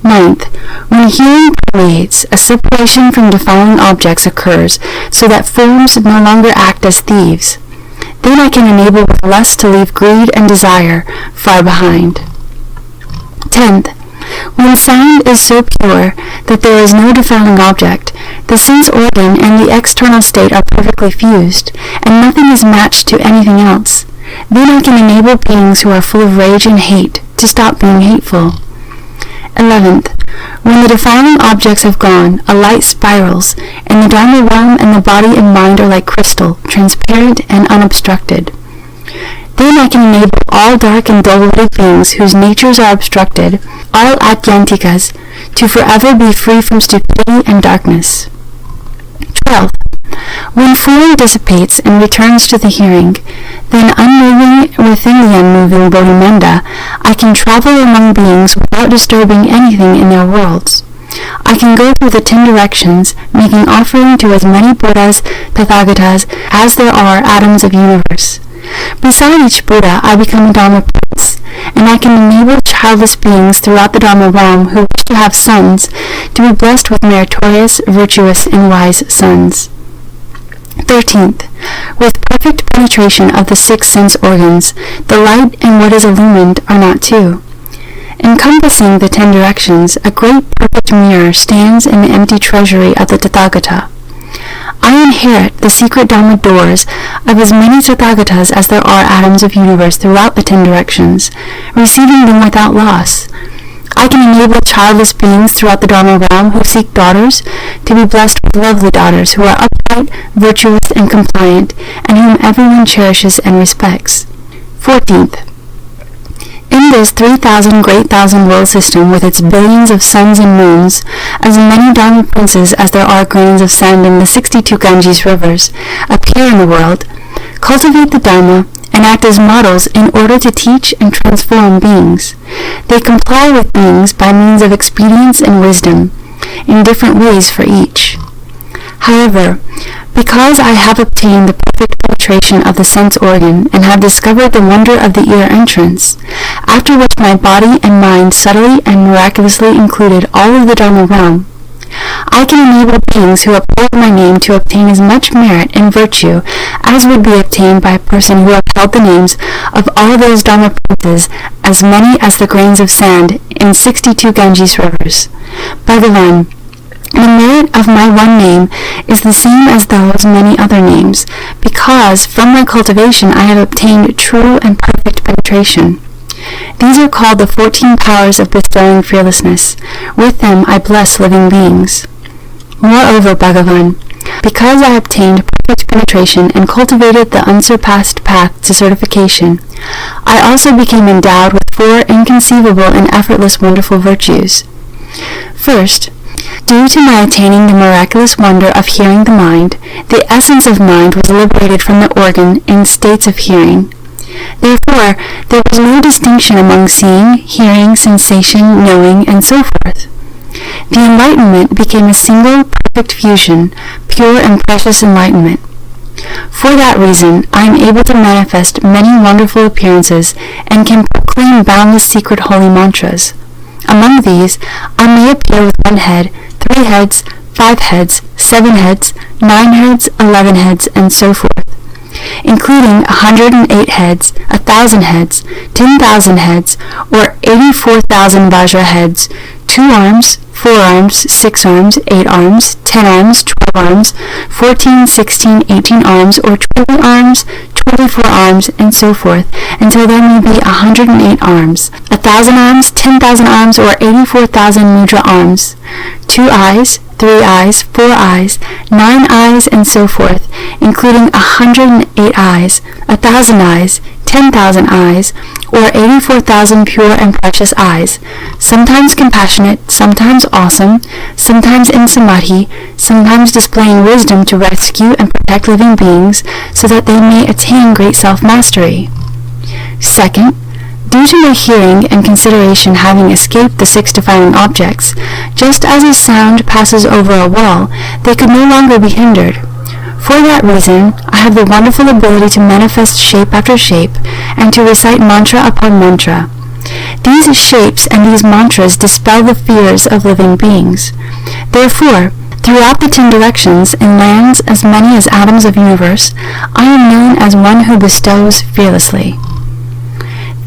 Ninth, when hearing permeates, a separation from defiling objects occurs so that forms no longer act as thieves. Then I can enable with lust to leave greed and desire far behind. 10th, when sound is so pure that there is no defiling object, the sense organ and the external state are perfectly fused, and nothing is matched to anything else. Then I can enable beings who are full of rage and hate to stop being hateful. 11th, when the defiling objects have gone, a light spirals, and the Dharma realm and the body and mind are like crystal, transparent and unobstructed. Then I can enable all dark and dull-witted beings whose natures are obstructed, all Atyantikas, to forever be free from stupidity and darkness. 12th, when form dissipates and returns to the hearing, then unmoving within the unmoving Bodhimanda, I can travel among beings without disturbing anything in their worlds. I can go through the 10 directions, making offering to as many Buddhas, Tathagatas, as there are atoms of universe. Beside each Buddha, I become a Dharma prince, and I can enable childless beings throughout the Dharma realm who wish to have sons to be blessed with meritorious, virtuous, and wise sons. 13th, with perfect penetration of the 6 sense organs, the light and what is illumined are not two. Encompassing the 10 directions, a great perfect mirror stands in the empty treasury of the Tathagata. I inherit the secret Dharma doors of as many Tathagatas as there are atoms of universe throughout the 10 directions, receiving them without loss. I can enable childless beings throughout the Dharma realm who seek daughters to be blessed with lovely daughters who are upright, virtuous, and compliant, and whom everyone cherishes and respects. 14th, in this 3,000 great thousand-world system with its billions of suns and moons, as many Dharma princes as there are grains of sand in the 62 Ganges rivers appear in the world, cultivate the Dharma, and act as models in order to teach and transform beings. They comply with beings by means of expedience and wisdom, in different ways for each. However, because I have obtained the perfect penetration of the sense organ and have discovered the wonder of the ear entrance, after which my body and mind subtly and miraculously included all of the Dharma realm, I can enable beings who uphold my name to obtain as much merit and virtue as would be obtained by a person who upheld the names of all those Dharma princes, as many as the grains of sand in 62 Ganges rivers. Bhagavan, the merit of my one name is the same as those many other names, because from my cultivation I have obtained true and perfect penetration. These are called the 14 powers of bestowing fearlessness. With them I bless living beings. Moreover, Bhagavan, because I obtained perfect penetration and cultivated the unsurpassed path to certification, I also became endowed with 4 inconceivable and effortless wonderful virtues. First, due to my attaining the miraculous wonder of hearing the mind, the essence of mind was liberated from the organ in states of hearing. Therefore, there was no distinction among seeing, hearing, sensation, knowing, and so forth. The enlightenment became a single, perfect fusion, pure and precious enlightenment. For that reason, I am able to manifest many wonderful appearances and can proclaim boundless secret holy mantras. Among these, I may appear with 1 head, 3 heads, 5 heads, 7 heads, 9 heads, 11 heads, and so forth, including 108 heads, 1,000 heads, 10,000 heads, or 84,000 Vajra heads, 2 arms, 4 arms, 6 arms, 8 arms, 10 arms, 12 arms, 14, 16, 18 arms, or 20 arms, 24 arms, and so forth, until there may be 108 arms, 1,000 arms, 10,000 arms, or 84,000 mudra arms, 2 eyes, 3 eyes, 4 eyes, 9 eyes, and so forth, including 108 eyes, 1,000 eyes, 10,000 eyes, or 84,000 pure and precious eyes, sometimes compassionate, sometimes awesome, sometimes in samadhi, sometimes displaying wisdom to rescue and protect living beings so that they may attain great self-mastery. Second, due to my hearing and consideration having escaped the 6 defiling objects, just as a sound passes over a wall, they could no longer be hindered. For that reason, I have the wonderful ability to manifest shape after shape and to recite mantra upon mantra. These shapes and these mantras dispel the fears of living beings. Therefore, throughout the 10 directions, in lands as many as atoms of universe, I am known as one who bestows fearlessly.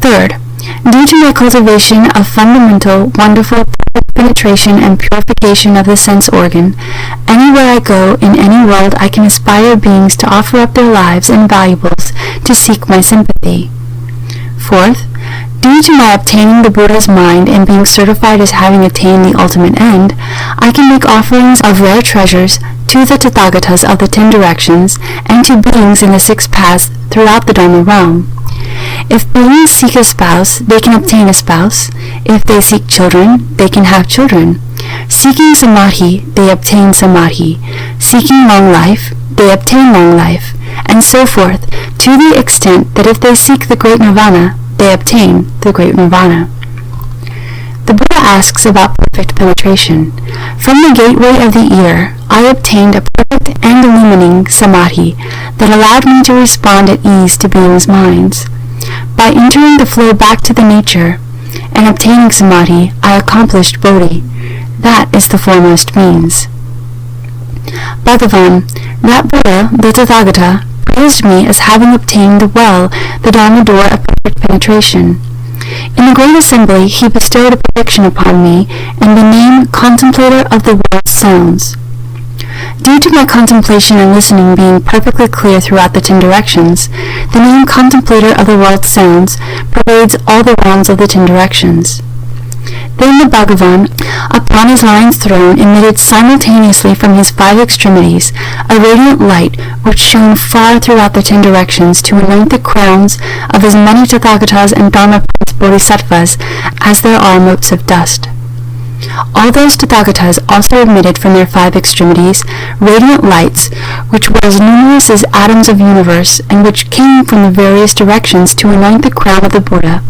Third, due to my cultivation of fundamental, wonderful, perfect penetration and purification of the sense organ, anywhere I go in any world I can inspire beings to offer up their lives and valuables to seek my sympathy. Fourth, due to my obtaining the Buddha's mind and being certified as having attained the ultimate end, I can make offerings of rare treasures to the Tathagatas of the 10 directions and to beings in the 6 paths throughout the Dharma realm. If beings seek a spouse, they can obtain a spouse. If they seek children, they can have children. Seeking samadhi, they obtain samadhi. Seeking long life, they obtain long life, and so forth, to the extent that if they seek the great nirvana, they obtain the great nirvana. The Buddha asks about perfect penetration. From the gateway of the ear, I obtained a perfect and illumining samadhi that allowed me to respond at ease to beings' minds. By entering the flow back to the nature and obtaining samadhi, I accomplished bodhi. That is the foremost means. Bhagavan, that Buddha, the Tathagata, praised me as having obtained the Dharma door of perfect penetration. In the great assembly, he bestowed a prediction upon me and the name Contemplator of the World's Sounds. Due to my contemplation and listening being perfectly clear throughout the 10 directions, the name Contemplator of the World's Sounds pervades all the realms of the 10 directions. Then the Bhagavan, upon his lion's throne, emitted simultaneously from his 5 extremities a radiant light which shone far throughout the 10 directions to anoint the crowns of as many Tathagatas and Dharma-Prince Bodhisattvas as there are motes of dust. All those Tathagatas also emitted from their 5 extremities radiant lights which were as numerous as atoms of universe and which came from the various directions to anoint the crown of the Buddha,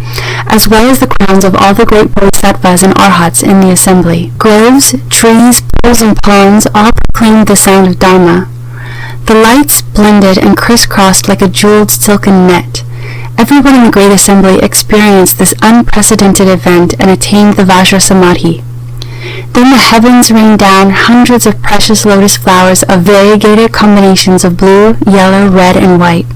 as well as the crowns of all the great Bodhisattvas and Arhats in the assembly. Groves, trees, pools, and ponds all proclaimed the sound of Dharma. The lights blended and crisscrossed like a jeweled silken net. Everyone in the great assembly experienced this unprecedented event and attained the Vajra Samadhi. Then the heavens rained down hundreds of precious lotus flowers of variegated combinations of blue, yellow, red, and white.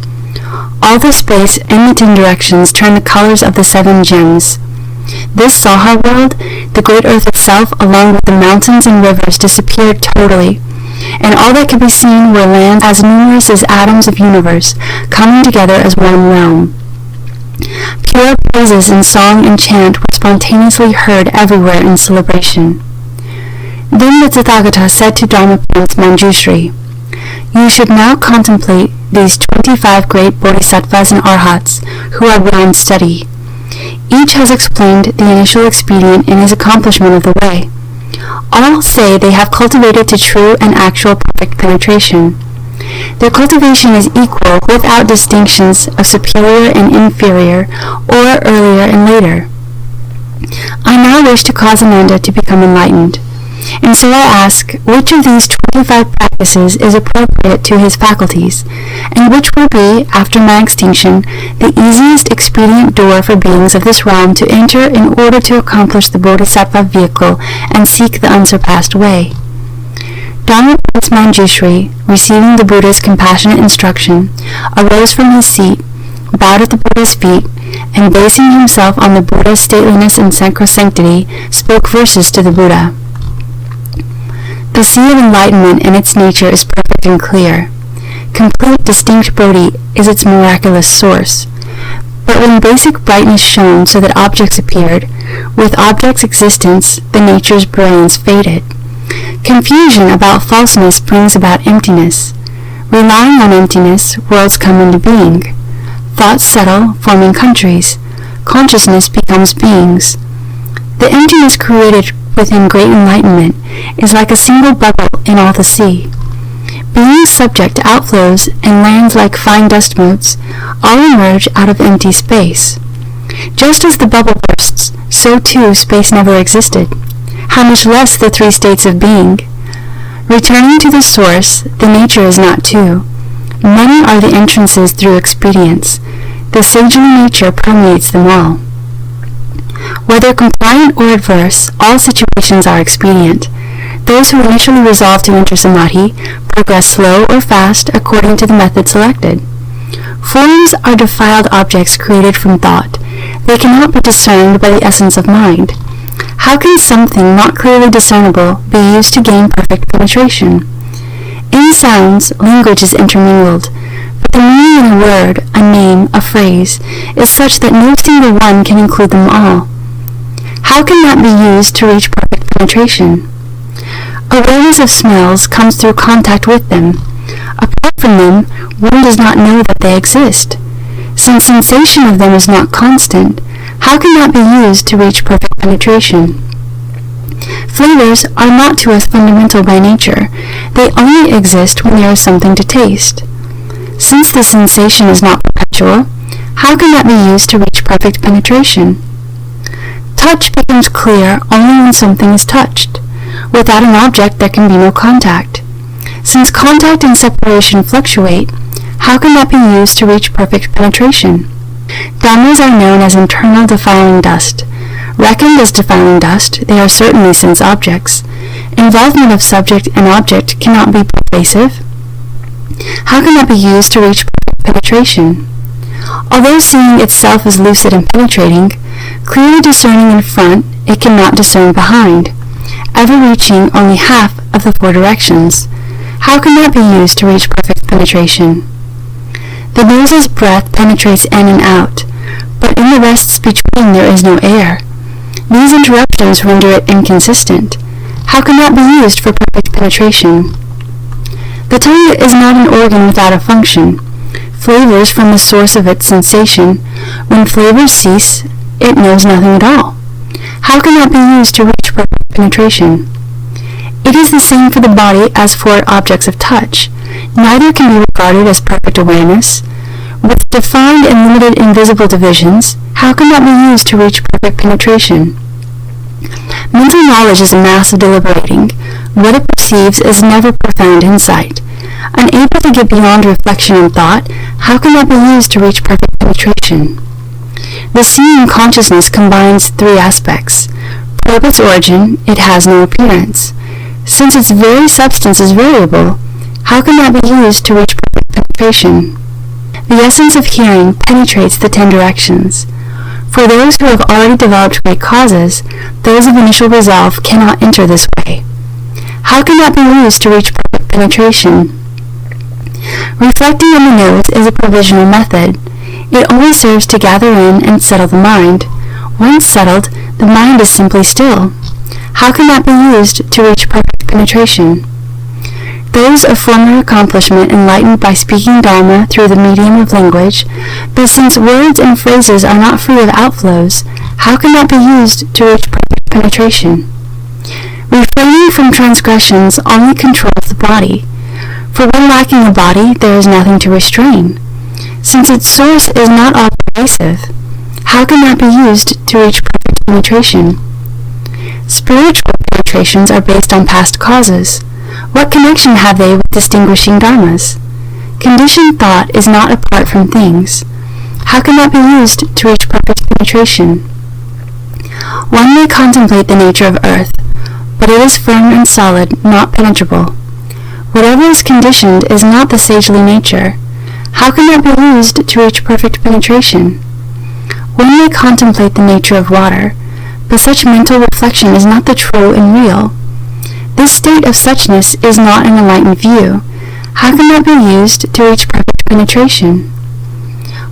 All the space in the 10 directions turned the colors of the 7 gems. This Saha world, the great earth itself, along with the mountains and rivers, disappeared totally, and all that could be seen were lands as numerous as atoms of universe, coming together as one realm. Pure praises in song and chant were spontaneously heard everywhere in celebration. Then the Tathagata said to Dharma Prince Manjushri, "You should now contemplate these 25 great Bodhisattvas and Arhats who are beyond study. Each has explained the initial expedient in his accomplishment of the way. All say they have cultivated to true and actual perfect penetration. Their cultivation is equal without distinctions of superior and inferior, or earlier and later. I now wish to cause Ananda to become enlightened, and so I ask which of these 25 practices is appropriate to his faculties, and which will be, after my extinction, the easiest expedient door for beings of this realm to enter in order to accomplish the Bodhisattva vehicle and seek the unsurpassed way." Dharma Prince Manjushri, receiving the Buddha's compassionate instruction, arose from his seat, bowed at the Buddha's feet, and basing himself on the Buddha's stateliness and sacrosanctity, spoke verses to the Buddha. The sea of enlightenment in its nature is perfect and clear. Complete distinct Bodhi is its miraculous source. But when basic brightness shone so that objects appeared, with objects' existence the nature's brilliance faded. Confusion about falseness brings about emptiness. Relying on emptiness, worlds come into being. Thoughts settle, forming countries. Consciousness becomes beings. The emptiness created within great enlightenment is like a single bubble in all the sea. Being subject to outflows and lands like fine dust motes all emerge out of empty space. Just as the bubble bursts, so too space never existed. How much less the 3 states of being? Returning to the source, the nature is not two. Many are the entrances through expedience. The sagely nature permeates them all. Whether compliant or adverse, all situations are expedient. Those who initially resolve to enter samadhi progress slow or fast according to the method selected. Forms are defiled objects created from thought. They cannot be discerned by the essence of mind. How can something not clearly discernible be used to gain perfect penetration? In sounds, language is intermingled, But the meaning in a word, a name, a phrase, is such that no single one can include them all. How can that be used to reach perfect penetration? Awareness of smells comes through contact with them. Apart from them, one does not know that they exist. Since sensation of them is not constant, how can that be used to reach perfect penetration? Flavors are not to us fundamental by nature. They only exist when there is something to taste. Since the sensation is not perpetual, how can that be used to reach perfect penetration? Touch becomes clear only when something is touched. Without an object, there can be no contact. Since contact and separation fluctuate, how can that be used to reach perfect penetration? Dhammas are known as internal defiling dust. Reckoned as defiling dust, they are certainly sense objects. Involvement of subject and object cannot be pervasive. How can that be used to reach perfect penetration? Although seeing itself is lucid and penetrating, clearly discerning in front, it cannot discern behind, ever reaching only half of the four directions. How can that be used to reach perfect penetration? The nose's breath penetrates in and out, but in the rests between there is no air. These interruptions render it inconsistent. How can that be used for perfect penetration? The tongue is not an organ without a function. Flavors from the source of its sensation. When flavors cease, it knows nothing at all. How can that be used to reach perfect penetration? It is the same for the body as for objects of touch. Neither can be regarded as perfect awareness. With defined and limited invisible divisions, how can that be used to reach perfect penetration? Mental knowledge is a mass of deliberating. What it perceives is never profound insight. Unable to get beyond reflection and thought, how can that be used to reach perfect penetration? The seeing consciousness combines three aspects. Probe its origin, it has no appearance. Since its very substance is variable, how can that be used to reach perfect penetration? The essence of hearing penetrates the 10 directions. For those who have already developed great causes, those of initial resolve cannot enter this way. How can that be used to reach perfect penetration? Reflecting on the nose is a provisional method. It only serves to gather in and settle the mind. Once settled, the mind is simply still. How can that be used to reach perfect penetration? Those of former accomplishment enlightened by speaking Dharma through the medium of language, but since words and phrases are not free of outflows, how can that be used to reach perfect penetration? Refraining from transgressions only controls the body. For when lacking a body, there is nothing to restrain. Since its source is not all pervasive, how can that be used to reach perfect penetration? Spiritual penetrations are based on past causes. What connection have they with distinguishing dharmas? Conditioned thought is not apart from things. How can that be used to reach perfect penetration? One may contemplate the nature of earth, but it is firm and solid, not penetrable. Whatever is conditioned is not the sagely nature. How can that be used to reach perfect penetration? One may contemplate the nature of water, but such mental reflection is not the true and real. This state of suchness is not an enlightened view. How can that be used to reach perfect penetration?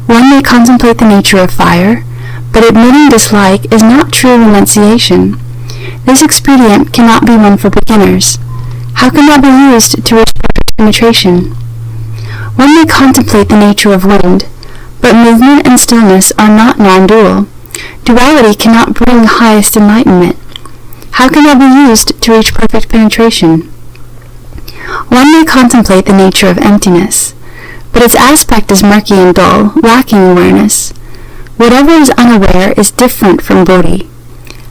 One may contemplate the nature of fire, but admitting dislike is not true renunciation. This expedient cannot be one for beginners. How can that be used to reach perfect penetration? One may contemplate the nature of wind, but movement and stillness are not non-dual. Duality cannot bring highest enlightenment. How can that be used to reach perfect penetration? One may contemplate the nature of emptiness, but its aspect is murky and dull, lacking awareness. Whatever is unaware is different from Bodhi.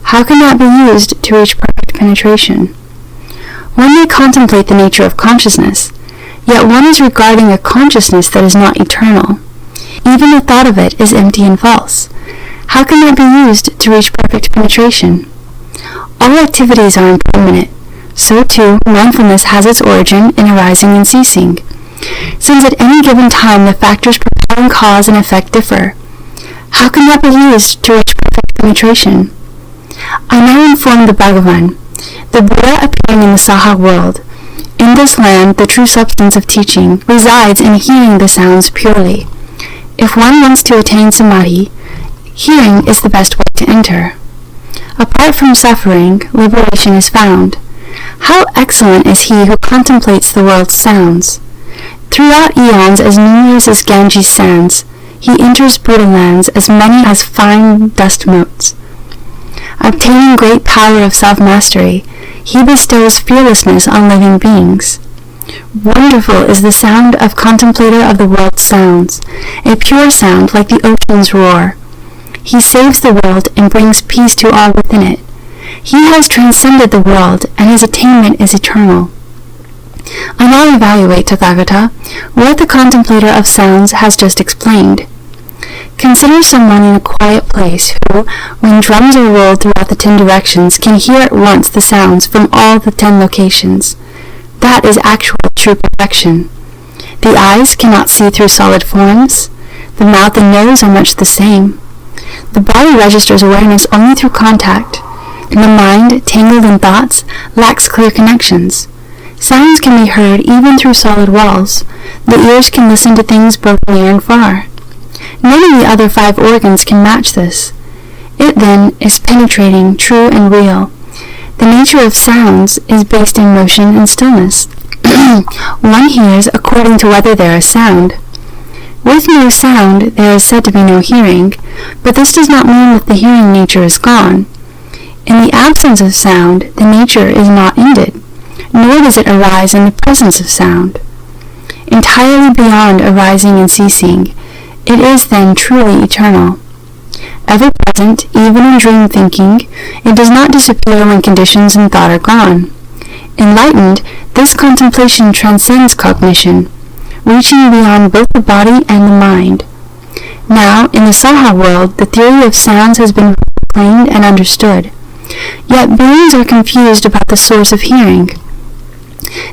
How can that be used to reach perfect penetration? One may contemplate the nature of consciousness, yet one is regarding a consciousness that is not eternal. Even the thought of it is empty and false. How can that be used to reach perfect penetration? All activities are impermanent. So too, mindfulness has its origin in arising and ceasing. Since at any given time the factors propelling cause and effect differ, how can that be used to reach perfect penetration? I now inform the Bhagavan. The Buddha appearing in the Saha world In this land, the true substance of teaching resides in hearing the sounds purely. If one wants to attain samadhi, hearing is the best way to enter. Apart from suffering, liberation is found. How excellent is he who contemplates the world's sounds. Throughout eons as numerous as Ganges sands, he enters Buddha lands as many as fine dust motes. Obtaining great power of self-mastery, he bestows fearlessness on living beings. Wonderful is the sound of contemplator of the world's sounds, a pure sound like the ocean's roar. He saves the world and brings peace to all within it. He has transcended the world, and his attainment is eternal. I now evaluate, Tathagata, what the contemplator of sounds has just explained. Consider someone in a quiet place who, when drums are rolled throughout the 10 directions, can hear at once the sounds from all the 10 locations. That is actual true perfection. The eyes cannot see through solid forms. The mouth and nose are much the same. The body registers awareness only through contact, and the mind, tangled in thoughts, lacks clear connections. Sounds can be heard even through solid walls. The ears can listen to things both near and far. None of the other 5 organs can match this. It, then, is penetrating, true, and real. The nature of sounds is based in motion and stillness. One hears according to whether there is sound. With no sound, there is said to be no hearing, but this does not mean that the hearing nature is gone. In the absence of sound, the nature is not ended, nor does it arise in the presence of sound. Entirely beyond arising and ceasing, it is then truly eternal. Ever present, even in dream thinking, it does not disappear when conditions and thought are gone. Enlightened, this contemplation transcends cognition, reaching beyond both the body and the mind. Now, in the Saha world, the theory of sounds has been proclaimed and understood. Yet beings are confused about the source of hearing.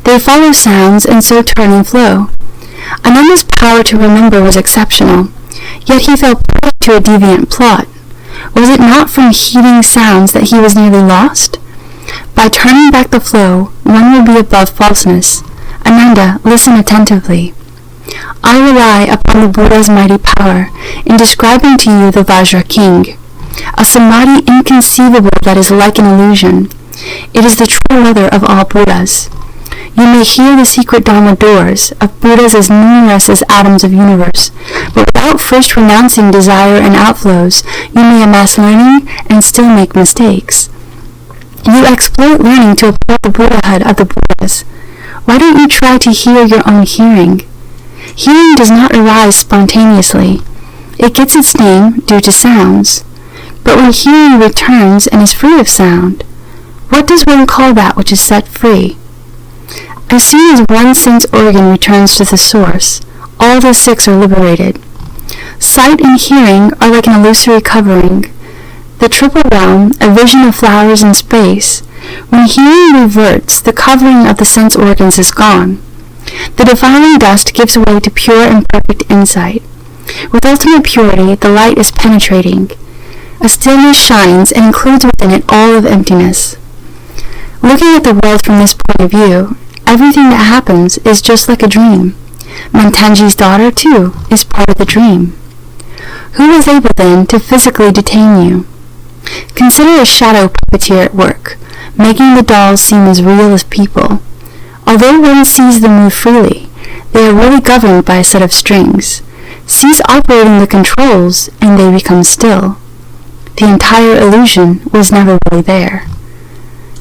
They follow sounds and so turn and flow. Ananda's power to remember was exceptional, yet he fell prey to a deviant plot. Was it not from heeding sounds that he was nearly lost? By turning back the flow, one will be above falseness. Ananda, listen attentively. I rely upon the Buddha's mighty power in describing to you the Vajra King, a samadhi inconceivable that is like an illusion. It is the true mother of all Buddhas. You may hear the secret Dharma doors of Buddhas as numerous as atoms of universe, but without first renouncing desire and outflows, you may amass learning and still make mistakes. You exploit learning to apply the Buddhahood of the Buddhas. Why don't you try to hear your own hearing? Hearing does not arise spontaneously. It gets its name due to sounds. But when hearing returns and is free of sound, what does one call that which is set free? As soon as one sense organ returns to the source, all the 6 are liberated. Sight and hearing are like an illusory covering. The triple realm, a vision of flowers in space. When hearing reverts, the covering of the sense organs is gone. The defiling dust gives way to pure and perfect insight. With ultimate purity, the light is penetrating. A stillness shines and includes within it all of emptiness. Looking at the world from this point of view, everything that happens is just like a dream. Mantanji's daughter, too, is part of the dream. Who is able, then, to physically detain you? Consider a shadow puppeteer at work, making the dolls seem as real as people. Although one sees them move freely, they are really governed by a set of strings. Cease operating the controls, and they become still. The entire illusion was never really there.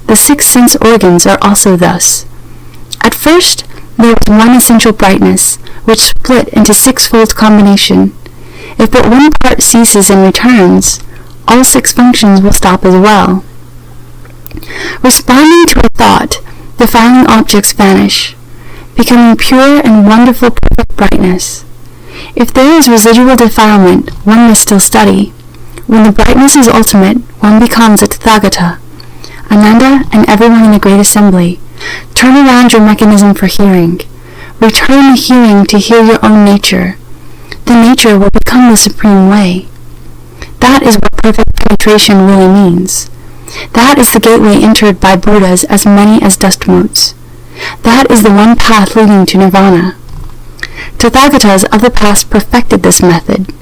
The 6 sense organs are also thus. At first, there was one essential brightness, which split into 6-fold combination. If but one part ceases and returns, all 6 functions will stop as well. Responding to a thought, defiling objects vanish, becoming pure and wonderful perfect brightness. If there is residual defilement, one must still study. When the brightness is ultimate, one becomes a Tathagata. Ananda and everyone in the great assembly, turn around your mechanism for hearing. Return the hearing to hear your own nature. The nature will become the supreme way. That is what perfect penetration really means. That is the gateway entered by Buddhas as many as dust motes. That is the one path leading to nirvana. Tathagatas of the past perfected this method.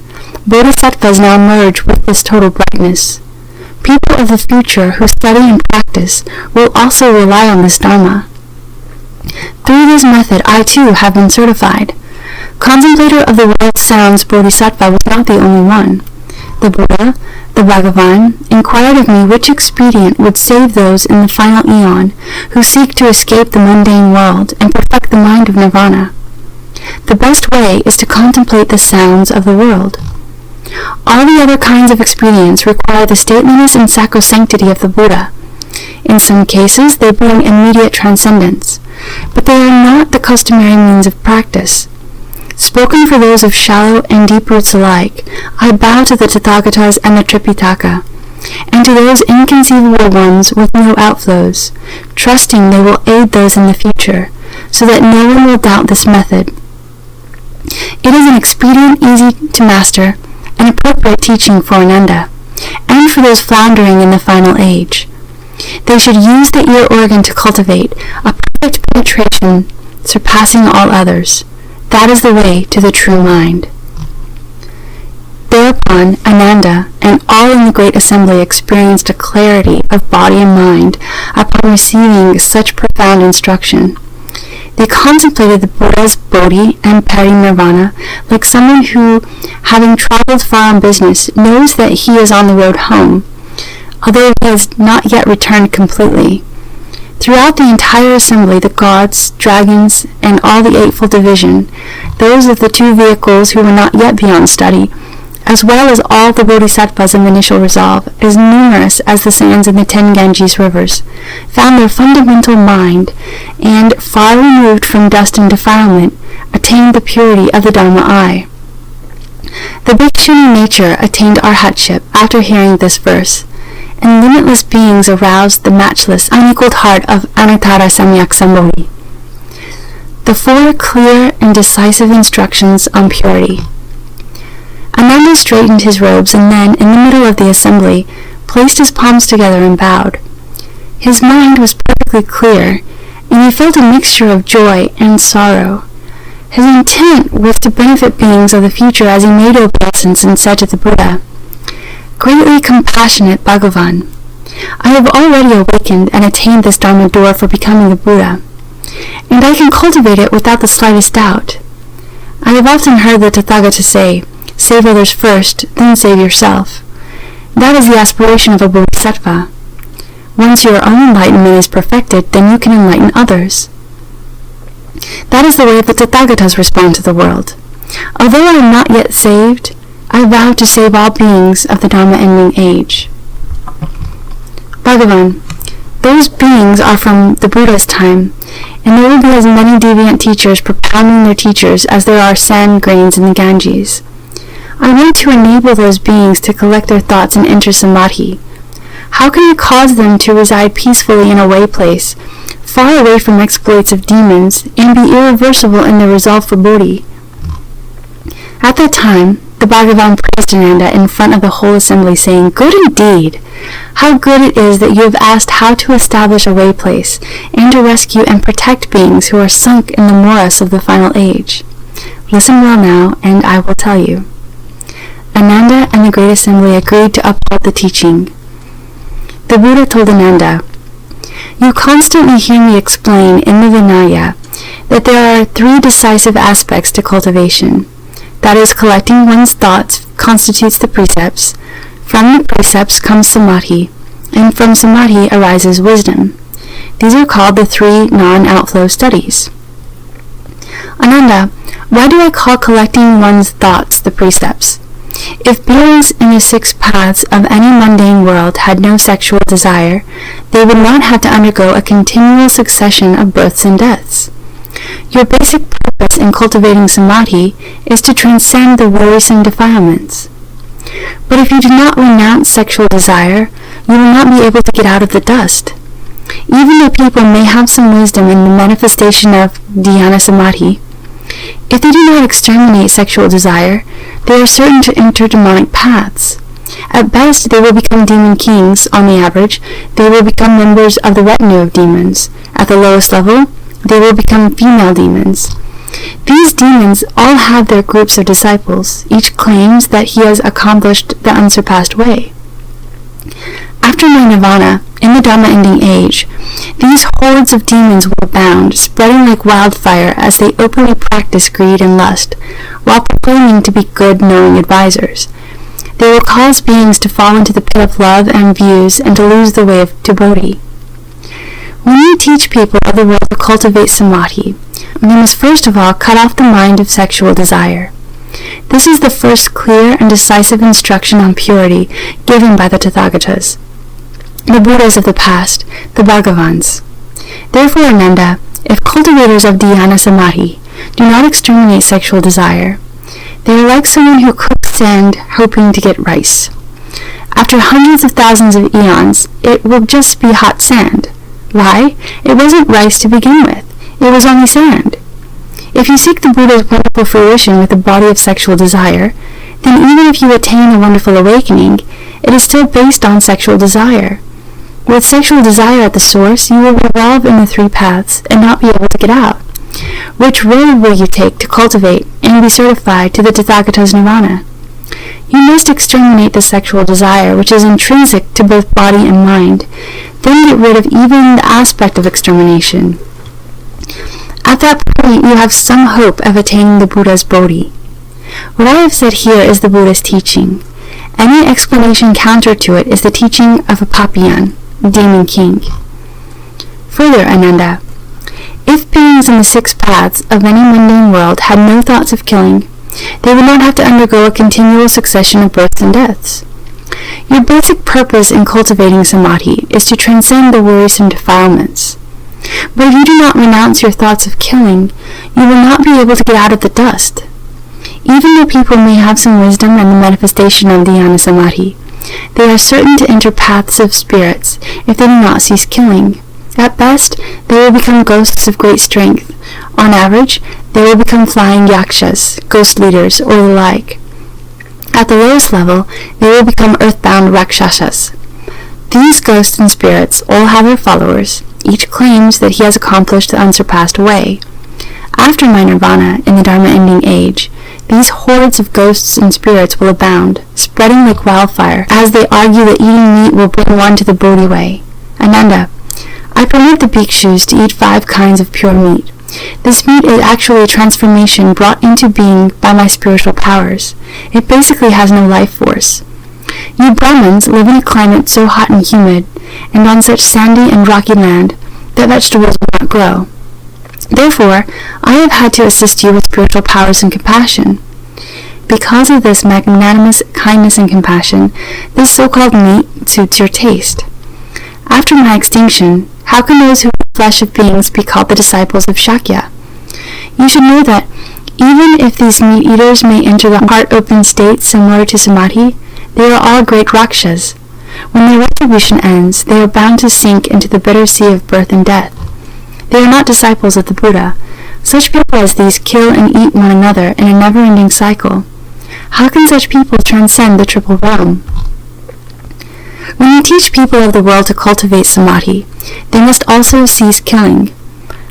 Bodhisattvas now merge with this total brightness. People of the future who study and practice will also rely on this Dharma. Through this method, I too have been certified. Contemplator of the world's sounds Bodhisattva was not the only one. The Buddha, the Bhagavan, inquired of me which expedient would save those in the final eon who seek to escape the mundane world and perfect the mind of nirvana. The best way is to contemplate the sounds of the world. All the other kinds of expedients require the stateliness and sacrosanctity of the Buddha. In some cases, they bring immediate transcendence, but they are not the customary means of practice. Spoken for those of shallow and deep roots alike, I bow to the Tathagatas and the Tripitaka, and to those inconceivable ones with no outflows, trusting they will aid those in the future, so that no one will doubt this method. It is an expedient easy to master, an appropriate teaching for Ananda, and for those floundering in the final age. They should use the ear organ to cultivate a perfect penetration surpassing all others. That is the way to the true mind. Thereupon, Ananda and all in the great assembly experienced a clarity of body and mind upon receiving such profound instruction. They contemplated the Buddha's Bodhi and Parinirvana like someone who, having traveled far on business, knows that he is on the road home, although he has not yet returned completely. Throughout the entire assembly, the gods, dragons, and all the Eightfold Division, those of the two vehicles who were not yet beyond study, as well as all the bodhisattvas of initial resolve, as numerous as the sands in the 10 Ganges rivers, found their fundamental mind, and, far removed from dust and defilement, attained the purity of the Dharma eye. The Bhikshuni nature attained arhatship after hearing this verse, and limitless beings aroused the matchless, unequaled heart of Anuttara Samyak Sambodhi. The 4 clear and decisive instructions on purity. Ananda straightened his robes and then, in the middle of the assembly, placed his palms together and bowed. His mind was perfectly clear, and he felt a mixture of joy and sorrow. His intent was to benefit beings of the future as he made obeisance and said to the Buddha, "Greatly compassionate Bhagavan, I have already awakened and attained this Dharma door for becoming a Buddha, and I can cultivate it without the slightest doubt. I have often heard the Tathagata say, 'Save others first, then save yourself.' That is the aspiration of a bodhisattva. Once your own enlightenment is perfected, then you can enlighten others. That is the way the Tathagatas respond to the world. Although I am not yet saved, I vow to save all beings of the Dharma-ending age." Bhagavan, those beings are from the Buddha's time, and there will be as many deviant teachers propounding their teachers as there are sand grains in the Ganges. I want to enable those beings to collect their thoughts and enter samadhi. How can I cause them to reside peacefully in a way place, far away from exploits of demons, and be irreversible in their resolve for Bodhi? At that time, the Bhagavan praised Ananda in front of the whole assembly, saying, "Good indeed! How good it is that you have asked how to establish a way place, and to rescue and protect beings who are sunk in the morass of the final age. Listen well now, and I will tell you." Ananda and the great assembly agreed to uphold the teaching. The Buddha told Ananda, "You constantly hear me explain in the Vinaya that there are 3 decisive aspects to cultivation. That is, collecting one's thoughts constitutes the precepts, from the precepts comes samadhi, and from samadhi arises wisdom. These are called the 3 non-outflow studies." Ananda, why do I call collecting one's thoughts the precepts? If beings in the 6 paths of any mundane world had no sexual desire, they would not have to undergo a continual succession of births and deaths. Your basic purpose in cultivating samadhi is to transcend the worrisome defilements. But if you do not renounce sexual desire, you will not be able to get out of the dust. Even though people may have some wisdom in the manifestation of dhyana samadhi, if they do not exterminate sexual desire, they are certain to enter demonic paths. At best, they will become demon kings. On the average, they will become members of the retinue of demons. At the lowest level, they will become female demons. These demons all have their groups of disciples. Each claims that he has accomplished the unsurpassed way. After my nirvana, in the Dharma-ending age, these hordes of demons will abound, spreading like wildfire as they openly practice greed and lust, while proclaiming to be good, knowing advisors. They will cause beings to fall into the pit of love and views and to lose the way to Bodhi. When you teach people of the world to cultivate samadhi, they must first of all cut off the mind of sexual desire. This is the first clear and decisive instruction on purity given by the Tathagatas, the Buddhas of the past, the Bhagavans. Therefore, Ananda, if cultivators of dhyana samadhi do not exterminate sexual desire, they are like someone who cooks sand hoping to get rice. After hundreds of thousands of eons, it will just be hot sand. Why? It wasn't rice to begin with. It was only sand. If you seek the Buddha's wonderful fruition with the body of sexual desire, then even if you attain a wonderful awakening, it is still based on sexual desire. With sexual desire at the source, you will revolve in the three paths and not be able to get out. Which road will you take to cultivate and be certified to the Tathagata's nirvana? You must exterminate the sexual desire which is intrinsic to both body and mind, then get rid of even the aspect of extermination. At that point, you have some hope of attaining the Buddha's Bodhi. What I have said here is the Buddha's teaching. Any explanation counter to it is the teaching of a Papiyan, demon king. Further, Ananda, if beings in the six paths of any mundane world had no thoughts of killing, they would not have to undergo a continual succession of births and deaths. Your basic purpose in cultivating samadhi is to transcend the worrisome defilements. But if you do not renounce your thoughts of killing, you will not be able to get out of the dust. Even though people may have some wisdom and the manifestation of dhyana samadhi, they are certain to enter paths of spirits if they do not cease killing. At best, they will become ghosts of great strength. On average, they will become flying yakshas, ghost leaders, or the like. At the lowest level, they will become earthbound rakshasas. These ghosts and spirits all have their followers. Each claims that he has accomplished the unsurpassed way. After my nirvana, in the Dharma-ending age, these hordes of ghosts and spirits will abound, spreading like wildfire, as they argue that eating meat will bring one to the Bodhi way. Ananda, I permit the bhikshus to eat 5 kinds of pure meat. This meat is actually a transformation brought into being by my spiritual powers. It basically has no life force. You Brahmins live in a climate so hot and humid, and on such sandy and rocky land, that vegetables will not grow. Therefore, I have had to assist you with spiritual powers and compassion. Because of this magnanimous kindness and compassion, this so-called meat suits your taste. After my extinction, how can those who eat the flesh of beings be called the disciples of Shakya? You should know that, even if these meat-eaters may enter the heart-open state similar to samadhi, they are all great rakshas. When their retribution ends, they are bound to sink into the bitter sea of birth and death. They are not disciples of the Buddha. Such people as these kill and eat one another in a never-ending cycle. How can such people transcend the triple realm? When you teach people of the world to cultivate samadhi, they must also cease killing.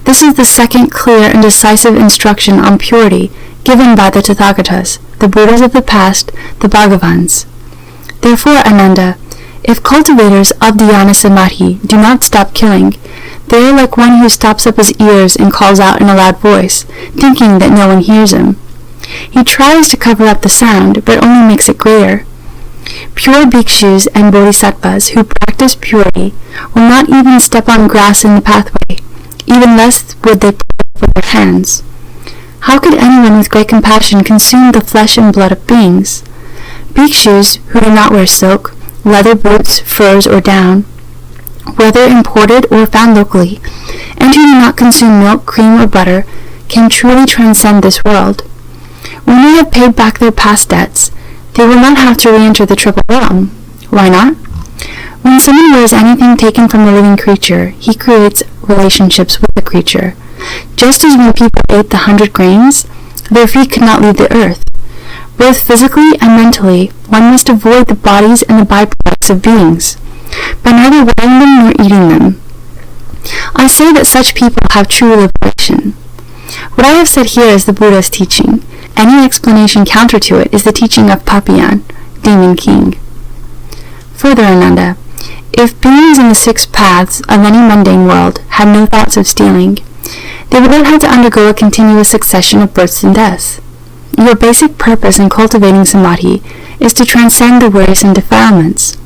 This is the second clear and decisive instruction on purity given by the Tathagatas, the Buddhas of the past, the Bhagavans. Therefore, Ananda, if cultivators of dhyana samadhi do not stop killing, they are like one who stops up his ears and calls out in a loud voice, thinking that no one hears him. He tries to cover up the sound, but only makes it greater. Pure bhikshus and bodhisattvas who practice purity will not even step on grass in the pathway, even less would they put it with their hands. How could anyone with great compassion consume the flesh and blood of beings? Bhikshus who do not wear silk, leather boots, furs, or down, whether imported or found locally, and who do not consume milk, cream, or butter, can truly transcend this world. When they have paid back their past debts, they will not have to re-enter the triple realm. Why not? When someone wears anything taken from a living creature, he creates relationships with the creature. Just as when people ate the 100 grains, their feet could not leave the earth. Both physically and mentally, one must avoid the bodies and the byproducts of beings, by neither wearing them nor eating them. I say that such people have true liberation. What I have said here is the Buddha's teaching. Any explanation counter to it is the teaching of Papian, Demon King. Further, Ananda, if beings in the 6 paths of any mundane world had no thoughts of stealing, they would not have to undergo a continuous succession of births and deaths. Your basic purpose in cultivating samadhi is to transcend the worrisome defilements.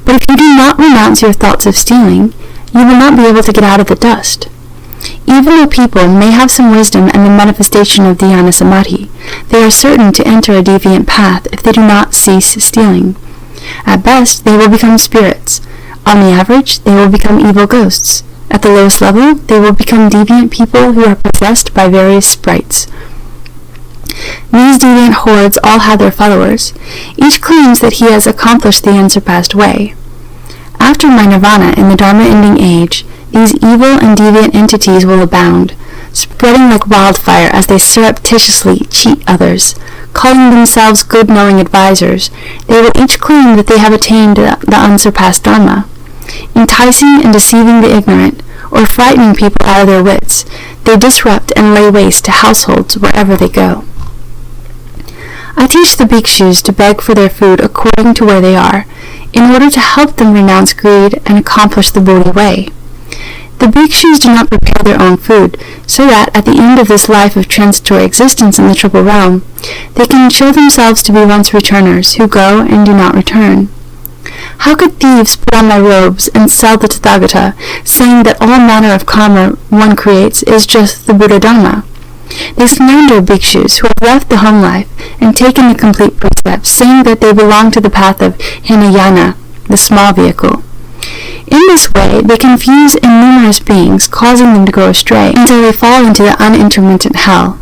But if you do not renounce your thoughts of stealing, you will not be able to get out of the dust. Even though people may have some wisdom and the manifestation of dhyana samadhi, they are certain to enter a deviant path if they do not cease stealing. At best, they will become spirits. On the average, they will become evil ghosts. At the lowest level, they will become deviant people who are possessed by various sprites. These deviant hordes all have their followers. Each claims that he has accomplished the unsurpassed way. After my nirvana in the Dharma-ending age, these evil and deviant entities will abound, spreading like wildfire as they surreptitiously cheat others. Calling themselves good-knowing advisors, they will each claim that they have attained the unsurpassed Dharma. Enticing and deceiving the ignorant, or frightening people out of their wits, they disrupt and lay waste to households wherever they go. I teach the bhikshus to beg for their food according to where they are, in order to help them renounce greed and accomplish the Bodhi way. The bhikshus do not prepare their own food, so that at the end of this life of transitory existence in the triple realm, they can show themselves to be once returners who go and do not return. How could thieves put on my robes and sell the Tathagata, saying that all manner of karma one creates is just the Buddha Dhamma? They slander bhikshus who have left the home life and taken the complete precepts, saying that they belong to the path of Hinayana, the small vehicle. In this way, they confuse innumerous beings, causing them to go astray, until they fall into the unintermittent hell.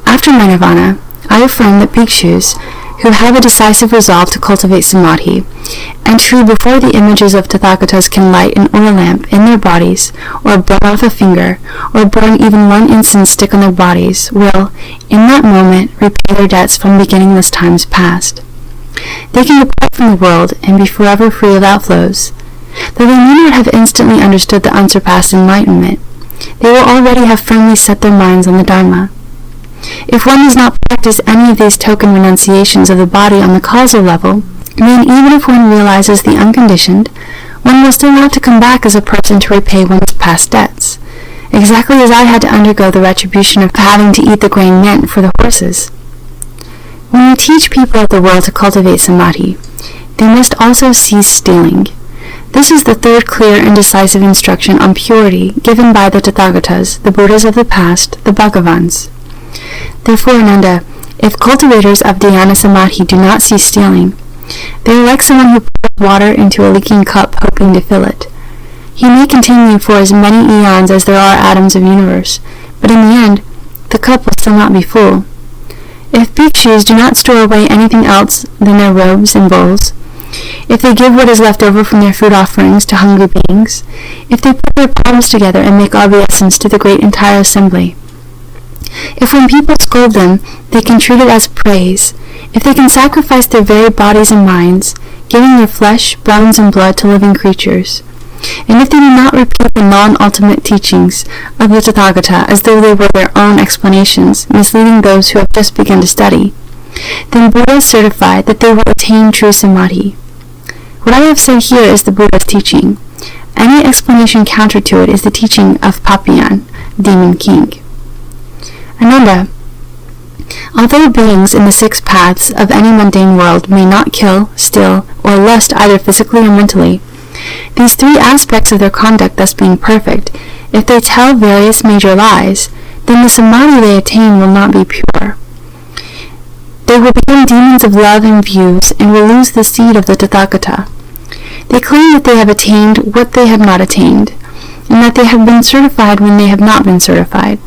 After my nirvana, I affirm that bhikshus, who have a decisive resolve to cultivate samadhi, and who before the images of Tathagatas can light an oil lamp in their bodies, or burn off a finger, or burn even one incense stick on their bodies, will, in that moment, repay their debts from beginningless times past. They can depart from the world and be forever free of outflows. Though they may not have instantly understood the unsurpassed enlightenment, they will already have firmly set their minds on the Dharma. If one does not practice any of these token renunciations of the body on the causal level, then even if one realizes the unconditioned, one will still have to come back as a person to repay one's past debts, exactly as I had to undergo the retribution of having to eat the grain meant for the horses. When you teach people of the world to cultivate samadhi, they must also cease stealing. This is the third clear and decisive instruction on purity given by the Tathagatas, the Buddhas of the past, the Bhagavans. Therefore, Ananda, if cultivators of dhyana samadhi do not cease stealing, they are like someone who pours water into a leaking cup hoping to fill it. He may continue for as many eons as there are atoms of universe, but in the end, the cup will still not be full. If bhikshus do not store away anything else than their robes and bowls, if they give what is left over from their food offerings to hungry beings, if they put their palms together and make obeisance to the great entire assembly, if when people scold them, they can treat it as praise, if they can sacrifice their very bodies and minds, giving their flesh, bones, and blood to living creatures, and if they do not repeat the non-ultimate teachings of the Tathagata as though they were their own explanations, misleading those who have just begun to study, then Buddhas certify that they will attain true samadhi. What I have said here is the Buddha's teaching. Any explanation counter to it is the teaching of Papian, Demon King. Ananda, although beings in the 6 paths of any mundane world may not kill, steal, or lust either physically or mentally, these 3 aspects of their conduct thus being perfect, if they tell various major lies, then the samadhi they attain will not be pure. They will become demons of love and views, and will lose the seed of the Tathagata. They claim that they have attained what they have not attained, and that they have been certified when they have not been certified.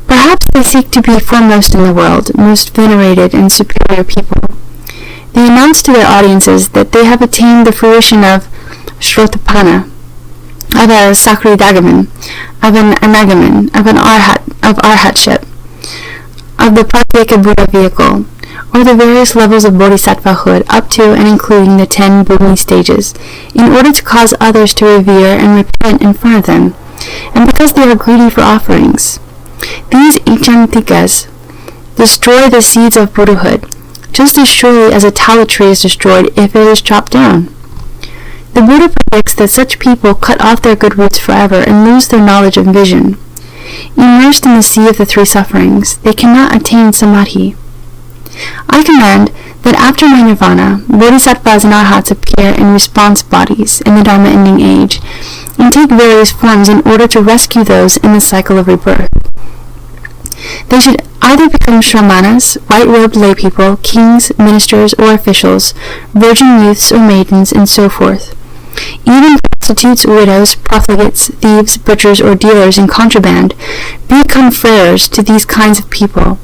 Perhaps they seek to be foremost in the world, most venerated and superior people. They announce to their audiences that they have attained the fruition of Shrotapana, of a Sakridagaman, of an Anagaman, of arhatship, of the Pratyeka Buddha vehicle, or the various levels of bodhisattvahood up to and including the 10 Bhumi stages, in order to cause others to revere and repent in front of them, and because they are greedy for offerings. These ichantikas destroy the seeds of Buddhahood, just as surely as a tallow tree is destroyed if it is chopped down. The Buddha predicts that such people cut off their good roots forever and lose their knowledge and vision. Immersed in the sea of the three sufferings, they cannot attain samadhi. I command that after my nirvana, bodhisattvas and arhats appear in response bodies in the Dharma ending age, and take various forms in order to rescue those in the cycle of rebirth. They should either become shramanas, white-robed laypeople, kings, ministers, or officials, virgin youths or maidens, and so forth. Even prostitutes, widows, profligates, thieves, butchers, or dealers in contraband become freres to these kinds of people.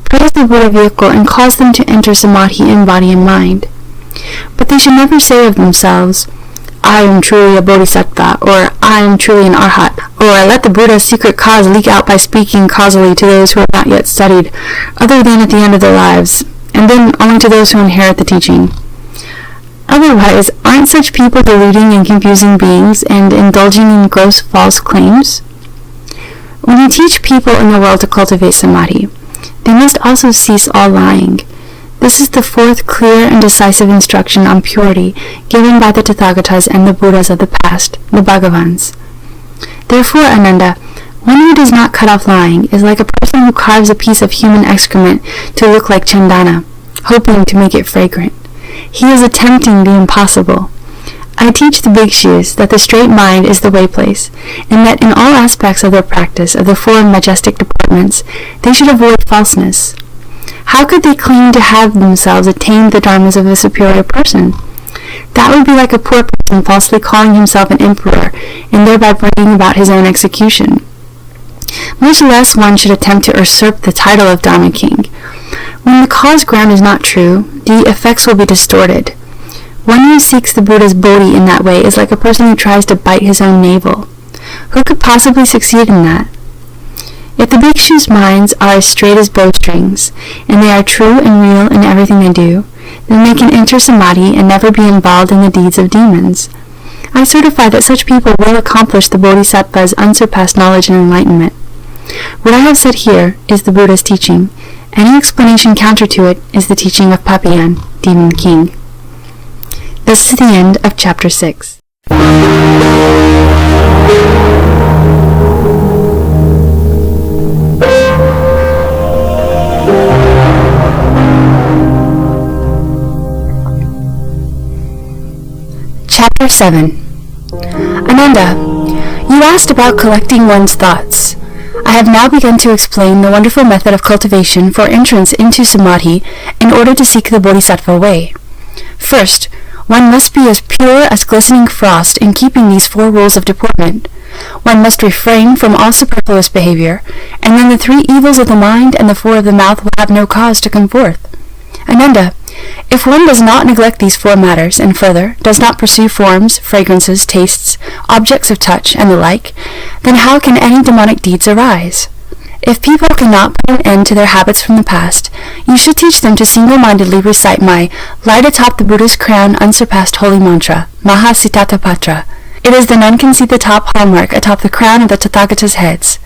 Praise the Buddha vehicle and cause them to enter samadhi in body and mind. But they should never say of themselves, I am truly a bodhisattva, or I am truly an arhat, or let the Buddha's secret cause leak out by speaking causally to those who have not yet studied, other than at the end of their lives, and then only to those who inherit the teaching. Otherwise, aren't such people deluding and confusing beings and indulging in gross false claims? When you teach people in the world to cultivate samadhi, they must also cease all lying. This is the fourth clear and decisive instruction on purity given by the Tathagatas and the Buddhas of the past, the Bhagavans. Therefore, Ananda, one who does not cut off lying is like a person who carves a piece of human excrement to look like chandana, hoping to make it fragrant. He is attempting the impossible. I teach the bhikshus that the straight mind is the way place, and that in all aspects of their practice of the four majestic departments, they should avoid falseness. How could they claim to have themselves attained the dharmas of a superior person? That would be like a poor person falsely calling himself an emperor, and thereby bringing about his own execution. Much less one should attempt to usurp the title of Dharma King. When the cause ground is not true, the effects will be distorted. One who seeks the Buddha's bodhi in that way is like a person who tries to bite his own navel. Who could possibly succeed in that? If the bhikshus' minds are as straight as bowstrings, and they are true and real in everything they do, then they can enter samadhi and never be involved in the deeds of demons. I certify that such people will accomplish the bodhisattva's unsurpassed knowledge and enlightenment. What I have said here is the Buddha's teaching. Any explanation counter to it is the teaching of Papian, Demon King. This is the end of Chapter 6. Chapter 7. Ananda, you asked about collecting one's thoughts. I have now begun to explain the wonderful method of cultivation for entrance into samadhi in order to seek the bodhisattva way. First, one must be as pure as glistening frost in keeping these 4 rules of deportment. One must refrain from all superfluous behavior, and then the 3 evils of the mind and the 4 of the mouth will have no cause to come forth. Ananda, if one does not neglect these 4 matters, and further, does not pursue forms, fragrances, tastes, objects of touch, and the like, then how can any demonic deeds arise? If people cannot put an end to their habits from the past, you should teach them to single-mindedly recite my light atop the Buddha's crown unsurpassed holy mantra, Mahasitatapatra. It is the none can see the top hallmark atop the crown of the Tathagatas' heads.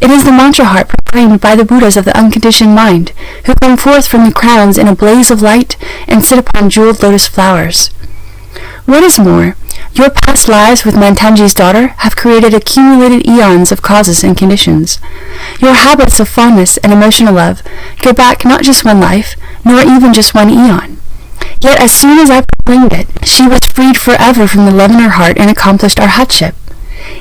It is the mantra heart proclaimed by the Buddhas of the unconditioned mind, who come forth from the crowns in a blaze of light and sit upon jeweled lotus flowers. What is more, your past lives with Mantanji's daughter have created accumulated eons of causes and conditions. Your habits of fondness and emotional love go back not just 1 life, nor even just 1 eon. Yet as soon as I proclaimed it, she was freed forever from the love in her heart and accomplished arhatship.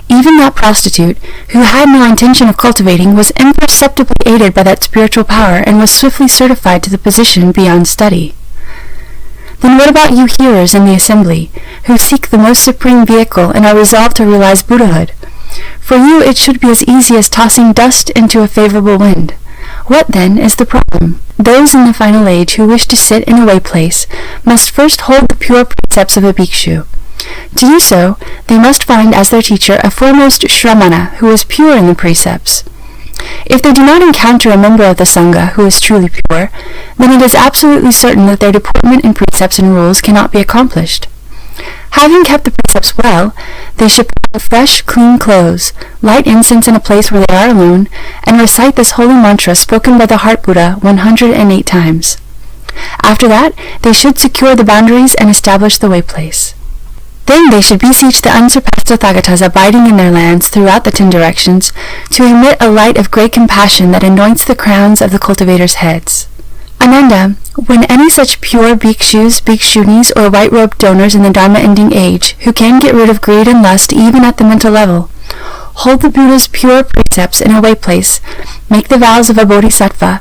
Even that prostitute, who had no intention of cultivating, was imperceptibly aided by that spiritual power and was swiftly certified to the position beyond study. Then what about you hearers in the assembly, who seek the most supreme vehicle and are resolved to realize Buddhahood? For you it should be as easy as tossing dust into a favorable wind. What, then, is the problem? Those in the final age who wish to sit in a way place must first hold the pure precepts of a bhikshu. To do so, they must find as their teacher a foremost shramana who is pure in the precepts. If they do not encounter a member of the Sangha who is truly pure, then it is absolutely certain that their deportment in precepts and rules cannot be accomplished. Having kept the precepts well, they should put on fresh, clean clothes, light incense in a place where they are alone, and recite this holy mantra spoken by the Heart Buddha 108 times. After that, they should secure the boundaries and establish the way place. Then they should beseech the unsurpassed Tathagatas abiding in their lands throughout the 10 directions to emit a light of great compassion that anoints the crowns of the cultivators' heads. Ananda, when any such pure bhikshus, bhikshunis, or white-robed donors in the Dharma-ending age, who can get rid of greed and lust even at the mental level, hold the Buddha's pure precepts in a way place, make the vows of a bodhisattva,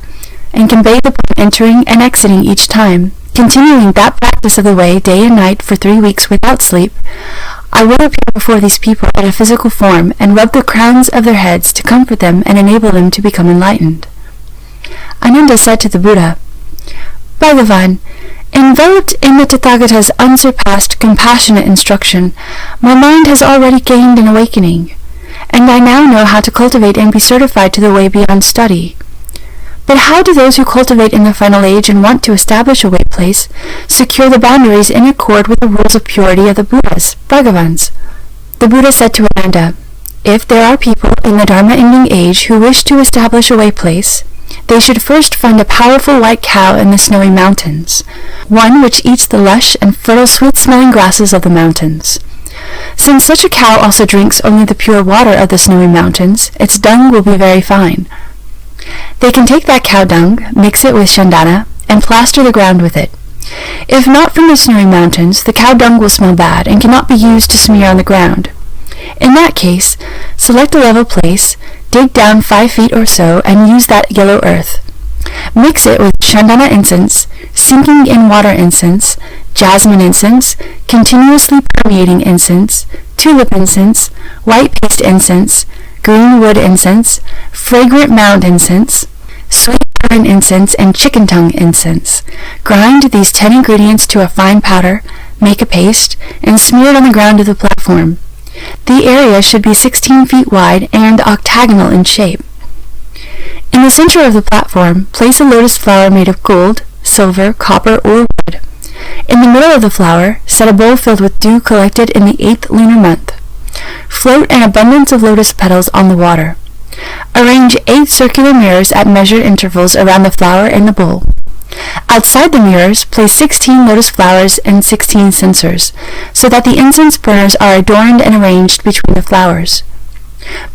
and convey the point entering and exiting each time, continuing that practice of the way day and night for 3 weeks without sleep, I will appear before these people in a physical form and rub the crowns of their heads to comfort them and enable them to become enlightened. Ananda said to the Buddha, Bhagavan, enveloped in the Tathagata's unsurpassed, compassionate instruction, my mind has already gained an awakening, and I now know how to cultivate and be certified to the way beyond study. But how do those who cultivate in the final age and want to establish a way place secure the boundaries in accord with the rules of purity of the Buddhas, Bhagavans? The Buddha said to Ananda, if there are people in the Dharma-ending age who wish to establish a way place, they should first find a powerful white cow in the snowy mountains, one which eats the lush and fertile sweet-smelling grasses of the mountains. Since such a cow also drinks only the pure water of the snowy mountains, its dung will be very fine. They can take that cow dung, mix it with chandana, and plaster the ground with it. If not from the snowy mountains, the cow dung will smell bad and cannot be used to smear on the ground. In that case, select a level place, dig down 5 feet or so, and use that yellow earth. Mix it with chandana incense, sinking in water incense, jasmine incense, continuously permeating incense, tulip incense, white paste incense, green wood incense, fragrant mound incense, sweet currant incense, and chicken tongue incense. Grind these 10 ingredients to a fine powder, make a paste, and smear it on the ground of the platform. The area should be 16 feet wide and octagonal in shape. In the center of the platform, place a lotus flower made of gold, silver, copper, or wood. In the middle of the flower, set a bowl filled with dew collected in the 8th lunar month. Float an abundance of lotus petals on the water. Arrange 8 circular mirrors at measured intervals around the flower and the bowl. Outside the mirrors, place 16 lotus flowers and 16 censers, so that the incense burners are adorned and arranged between the flowers.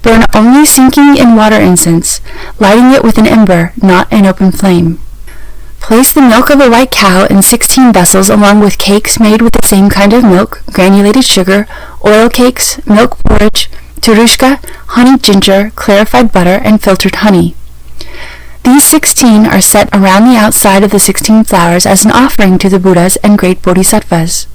Burn only sinking in water incense, lighting it with an ember, not an open flame. Place the milk of a white cow in 16 vessels along with cakes made with the same kind of milk, granulated sugar, oil cakes, milk porridge, turushka, honey ginger, clarified butter, and filtered honey. These 16 are set around the outside of the 16 flowers as an offering to the Buddhas and great Bodhisattvas.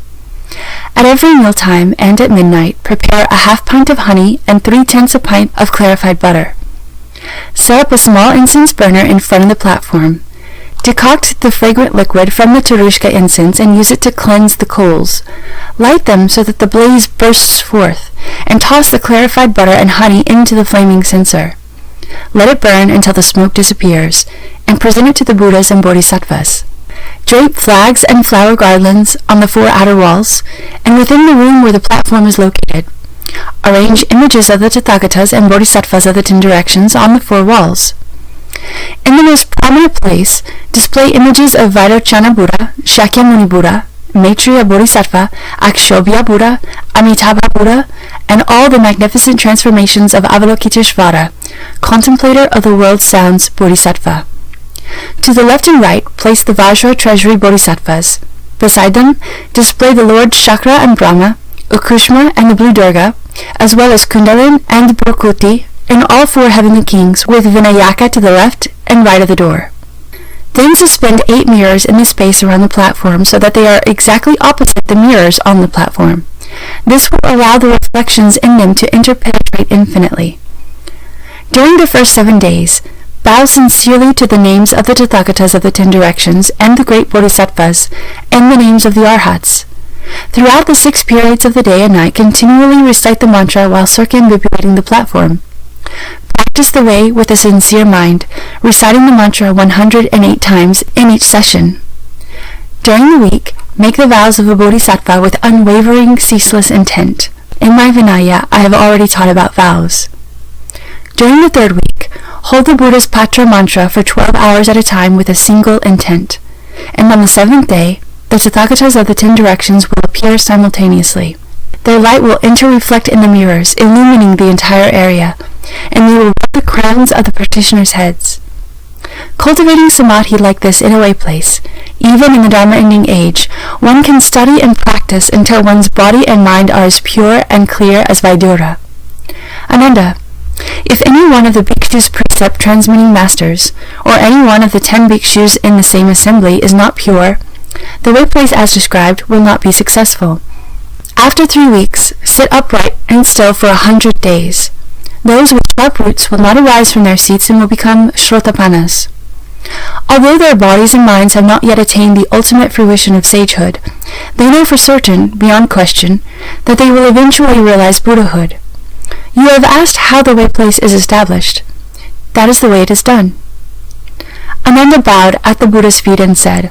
At every mealtime and at midnight, prepare a half pint of honey and 3/10 a pint of clarified butter. Set up a small incense burner in front of the platform. Decoct the fragrant liquid from the turushka incense and use it to cleanse the coals. Light them so that the blaze bursts forth, and toss the clarified butter and honey into the flaming censer. Let it burn until the smoke disappears, and present it to the Buddhas and Bodhisattvas. Drape flags and flower garlands on the 4 outer walls, and within the room where the platform is located. Arrange images of the Tathagatas and Bodhisattvas of the 10 directions on the 4 walls. In the most prominent place, display images of Vairochana Buddha, Shakyamuni Buddha, Maitreya Bodhisattva, Akshobhya Buddha, Amitabha Buddha, and all the magnificent transformations of Avalokiteshvara, contemplator of the world sounds Bodhisattva. To the left and right, place the Vajra Treasury Bodhisattvas. Beside them, display the Lord Shakra and Brahma, Ukushma and the Blue Durga, as well as Kundalin and Prakriti, and all 4 heavenly kings, with Vinayaka to the left and right of the door. Then suspend 8 mirrors in the space around the platform so that they are exactly opposite the mirrors on the platform. This will allow the reflections in them to interpenetrate infinitely. During the first 7 days, bow sincerely to the names of the Tathagatas of the 10 directions and the great Bodhisattvas, and the names of the Arhats. Throughout the 6 periods of the day and night, continually recite the mantra while circumambulating the platform. Practice the way with a sincere mind, reciting the mantra 108 times in each session. During the week, make the vows of a bodhisattva with unwavering, ceaseless intent. In my Vinaya, I have already taught about vows. During the third week, hold the Buddha's Patra mantra for 12 hours at a time with a single intent. And on the seventh day, the Tathagatas of the 10 directions will appear simultaneously. Their light will interreflect in the mirrors, illumining the entire area, and they will rub the crowns of the practitioners' heads. Cultivating samadhi like this in a way place, even in the Dharma-ending age, one can study and practice until one's body and mind are as pure and clear as Vaidura. Ananda, if any one of the bhikshus precept transmitting masters, or any one of the 10 bhikshus in the same assembly is not pure, the way place as described will not be successful. After 3 weeks, sit upright and still for 100 days. Those with sharp roots will not arise from their seats and will become shrotapanas. Although their bodies and minds have not yet attained the ultimate fruition of sagehood, they know for certain, beyond question, that they will eventually realize Buddhahood. You have asked how the way place is established. That is the way it is done. Ananda bowed at the Buddha's feet and said,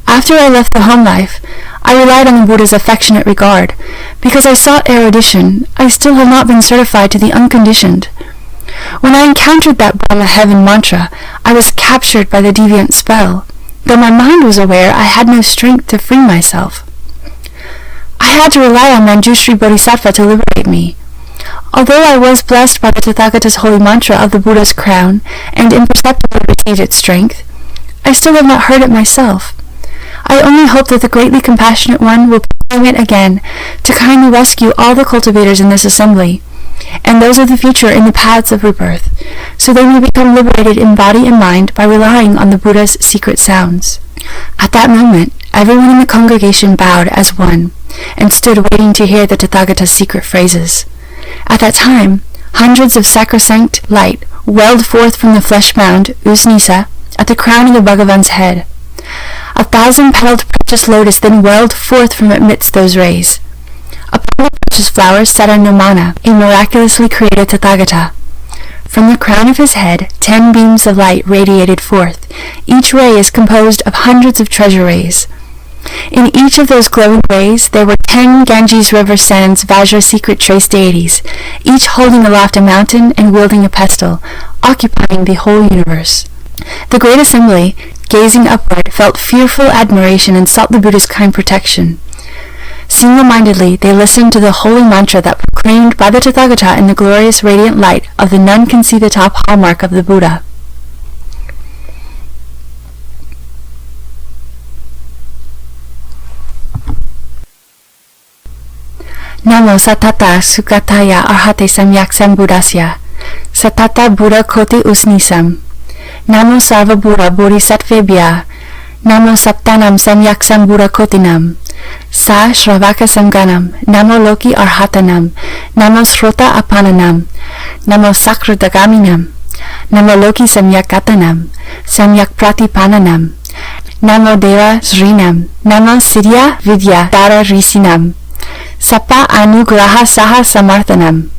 After I left the home life, I relied on the Buddha's affectionate regard. Because I sought erudition, I still have not been certified to the unconditioned. When I encountered that Brahma heaven mantra, I was captured by the deviant spell. Though my mind was aware, I had no strength to free myself. I had to rely on Manjushri Bodhisattva to liberate me. Although I was blessed by the Tathagata's holy mantra of the Buddha's crown, and imperceptibly received its strength, I still have not heard it myself. I only hope that the greatly compassionate one will proclaim it again, to kindly rescue all the cultivators in this assembly, and those of the future in the paths of rebirth, so they may become liberated in body and mind by relying on the Buddha's secret sounds. At that moment, everyone in the congregation bowed as one, and stood waiting to hear the Tathagata's secret phrases. At that time, hundreds of sacrosanct light welled forth from the flesh-bound Usnisa at the crown of the Bhagavan's head. 1,000-petaled precious lotus then welled forth from amidst those rays. Upon the precious flowers sat a Nomana, a miraculously created Tathagata. From the crown of his head, 10 beams of light radiated forth. Each ray is composed of hundreds of treasure rays. In each of those glowing rays, there were 10 Ganges River Sands Vajra secret trace deities, each holding aloft a mountain and wielding a pestle, occupying the whole universe. The great assembly, gazing upward, felt fearful admiration and sought the Buddha's kind protection. Single-mindedly, they listened to the holy mantra that proclaimed by the Tathagata in the glorious radiant light of the none can see the top hallmark of the Buddha. Namo Satata Sukataya Arhate Samyak Sambuddhasya Satata Buddha Koti Usnisam Namo Sarva Buddha Bodhisattvebhya Namo Saptanam Samyak Sambuddha Kotinam Sa Shravaka Samganam Namo Loki Arhatanam Namo Shrota Apananam Namo Sakratagaminam Namo Loki Samyakatanam Samyak Pratipananam Namo Deva Srinam Namo Siddhya Vidya Dara Risinam Sapa Anugraha Saha Samarthanam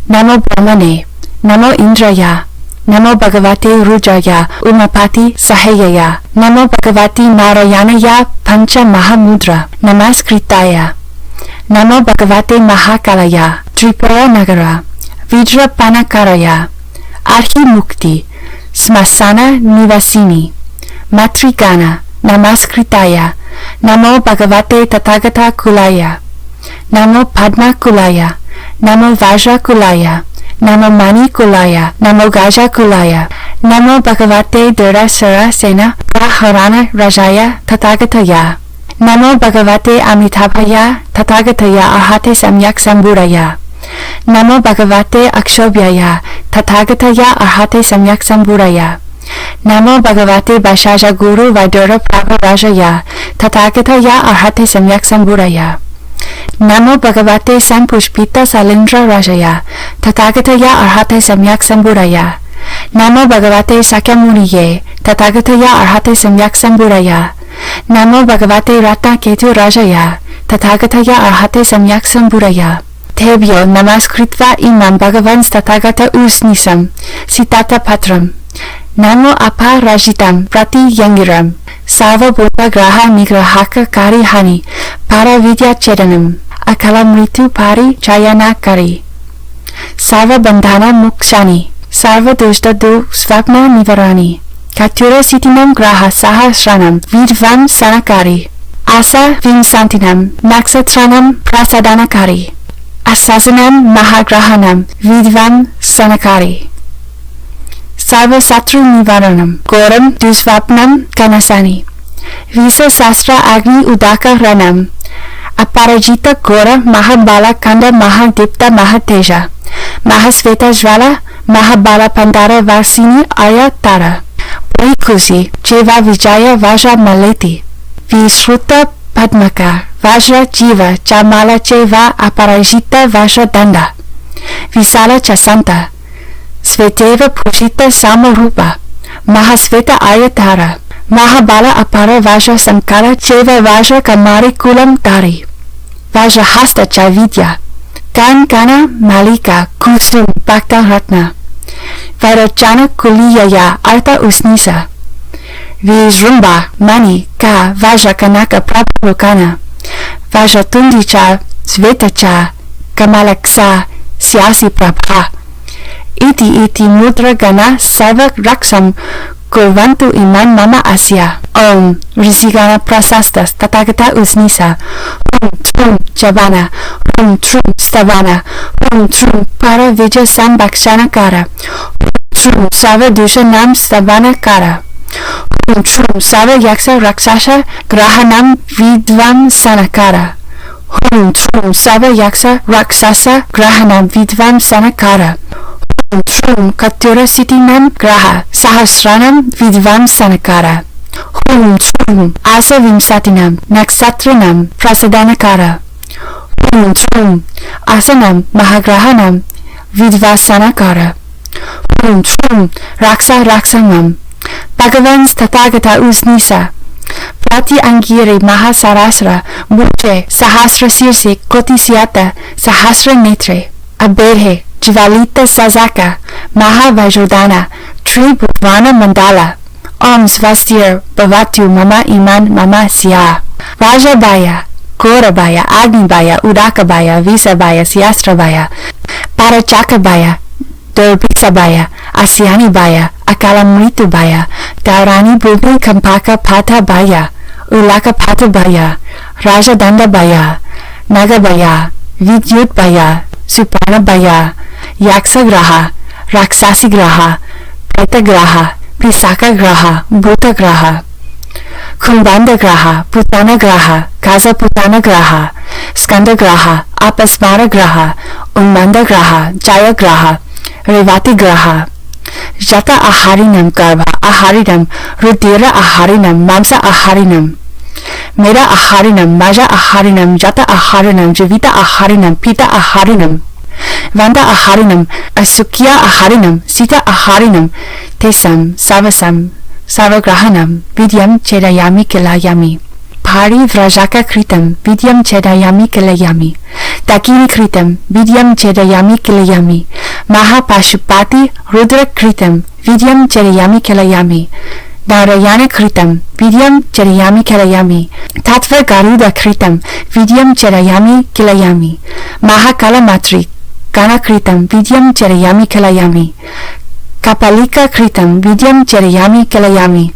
Namo Brahmane Namo Indraya Namo Bhagavate Rujaya Umapati Sahayaya Namo Bhagavati Narayanaya Pancha Mahamudra Namaskritaya Namo Bhagavate Mahakalaya Tripura Nagara Vijra Panakaraya Arhi Mukti Smasana Nivasini Matrigana Namaskritaya Namo Bhagavate Tathagata Kulaya Namo Padma Kulaya Namo Vajra Kulaya Namo Mani Kulaya Namo Gaja Kulaya Namo Bhagavate Durasara Sena Praharana Rajaya Tathagataya Namo Bhagavate Amitabhaya Tathagataya Arhate Samyak Sambuddhaya Namo Bhagavate Akshobhyaya Tathagataya Arhate Samyak Sambuddhaya Namo Bhagavate Bashaja Guru Vaidura Prabha Rajaya Tathagataya Arhate Samyak Sambuddhaya Namo Bhagavate Sampushpita Salindra Rajaya Tathagataya Arhate Samyak Sambuddhaya Namo Bhagavate Sakyamuniye Tathagataya Arhate Samyak Sambuddhaya Namo Bhagavate Ratna Ketu Rajaya Tathagataya Arhate Samyak Sambuddhaya Tebyo namaskritva imam Bhagavan Tathagata usnisam sitata patram namo aparajitam prati yangiram sarva bhuta graha nigrahaka kari hani para vidya chedanam akalamritu pari chayanakari sarva bandhana mukshani sarva doshta do svapna nivarani katura sitinam graha sahasranam vidvam sanakari asa vimsantinam naksatranam prasadanakari asasanam mahagrahanam vidvam sanakari sarva satru nivaranam goram dusvapnam kanasani visa sastra agni udaka ranam aparajita gora mahabala kanda mahadipta mahateja mahasveta jvala mahabala pandara varsini arya tara Parikusi jeva vijaya vajra maleti visruta padmaka vajra jiva jamala cheva aparajita vajra danda visala chasanta sveteva pushita samarupa mahasveta ayatara mahabala apara vajra sankara cheva vajra kamari kulam tari vajra hasta chavidya Gana malika kusum bhakta ratna vairachana kuliyaya artha usnisa vizrumba mani ka vajra kanaka prabhukana vajra tundicha svetacha kamalaksa siasi prabha iti mudra gana sarva raksam kurvantu iman mama asya om risigana prasastas tathagata usnisa hum trum javana hum trum stavana hum trum para vijay sambhakshana kara hum trum sava dusha nam stavana kara hum trum sava yaksa raksasha grahanam vidvam sanakara hum trum sava yaksa raksasa grahanam vidvam sanakara hum trum katura sitinam graha sahasranam vidvam sanakara hum trum asa vimsatinam naksatranam prasadanakara hum trum asanam mahagrahanam vidvasanakara hum trum raksanam Bhagavan Tathagata usnisa prati angiri mahasarasra muche sahasra sirse kotisyata sahasra netre aberhe jivalita sazaka mahavajrodana tribhuvana mandala om svastir bhavatu mama iman mama sya vajabaya Gorabaya, Agnibaya, Udakabaya, Visabaya, Siastrabaya, Parachakabaya, Durbixabaya, Asyanibaya, Akalamritubaya, Gaurani Bhubri Kampaka Patabaya, Ulaka Patabaya, Rajadandabaya, Nagabaya, Vidyutbaya, Supanabaya, Yaksagraha, Raksasigraha, Pretagraha, Pisakagraha, Bhutagraha, Kumbhandagraha, Putanagraha, Kazaputanagraha, Skandagraha, Apasmaragraha, Unmandagraha, Jayagraha, Revatigraha, Jata Aharinam Garbha Aharinam, Rudira Aharinam, Mamsa Aharinam, Mera Aharinam, Maja Aharinam, Jata Aharinam, Jivita Aharinam, Pita Aharinam, Vanda Aharinam, Asukya Aharinam, Sita Aharinam, Tesam, Savasam, Sarvagrahanam, Vidyam Chedayami Kilayami, Pari Vrajaka Kritam, Vidyam Chedayami Kilayami, Dakini Kritam, Vidyam Chedayami Kilayami, Mahapashupati Rudra Kritam, Vidyam Chedayami Kilayami, Narayana Kritam, Vidyam Chedayami Kilayami, Tattva Garuda Kritam, Vidyam Chedayami Kilayami, Mahakala Matri, Gana Kritam, Vidyam Chedayami Kilayami, Kapalika Kritam, Vidyam Chedayami Kilayami,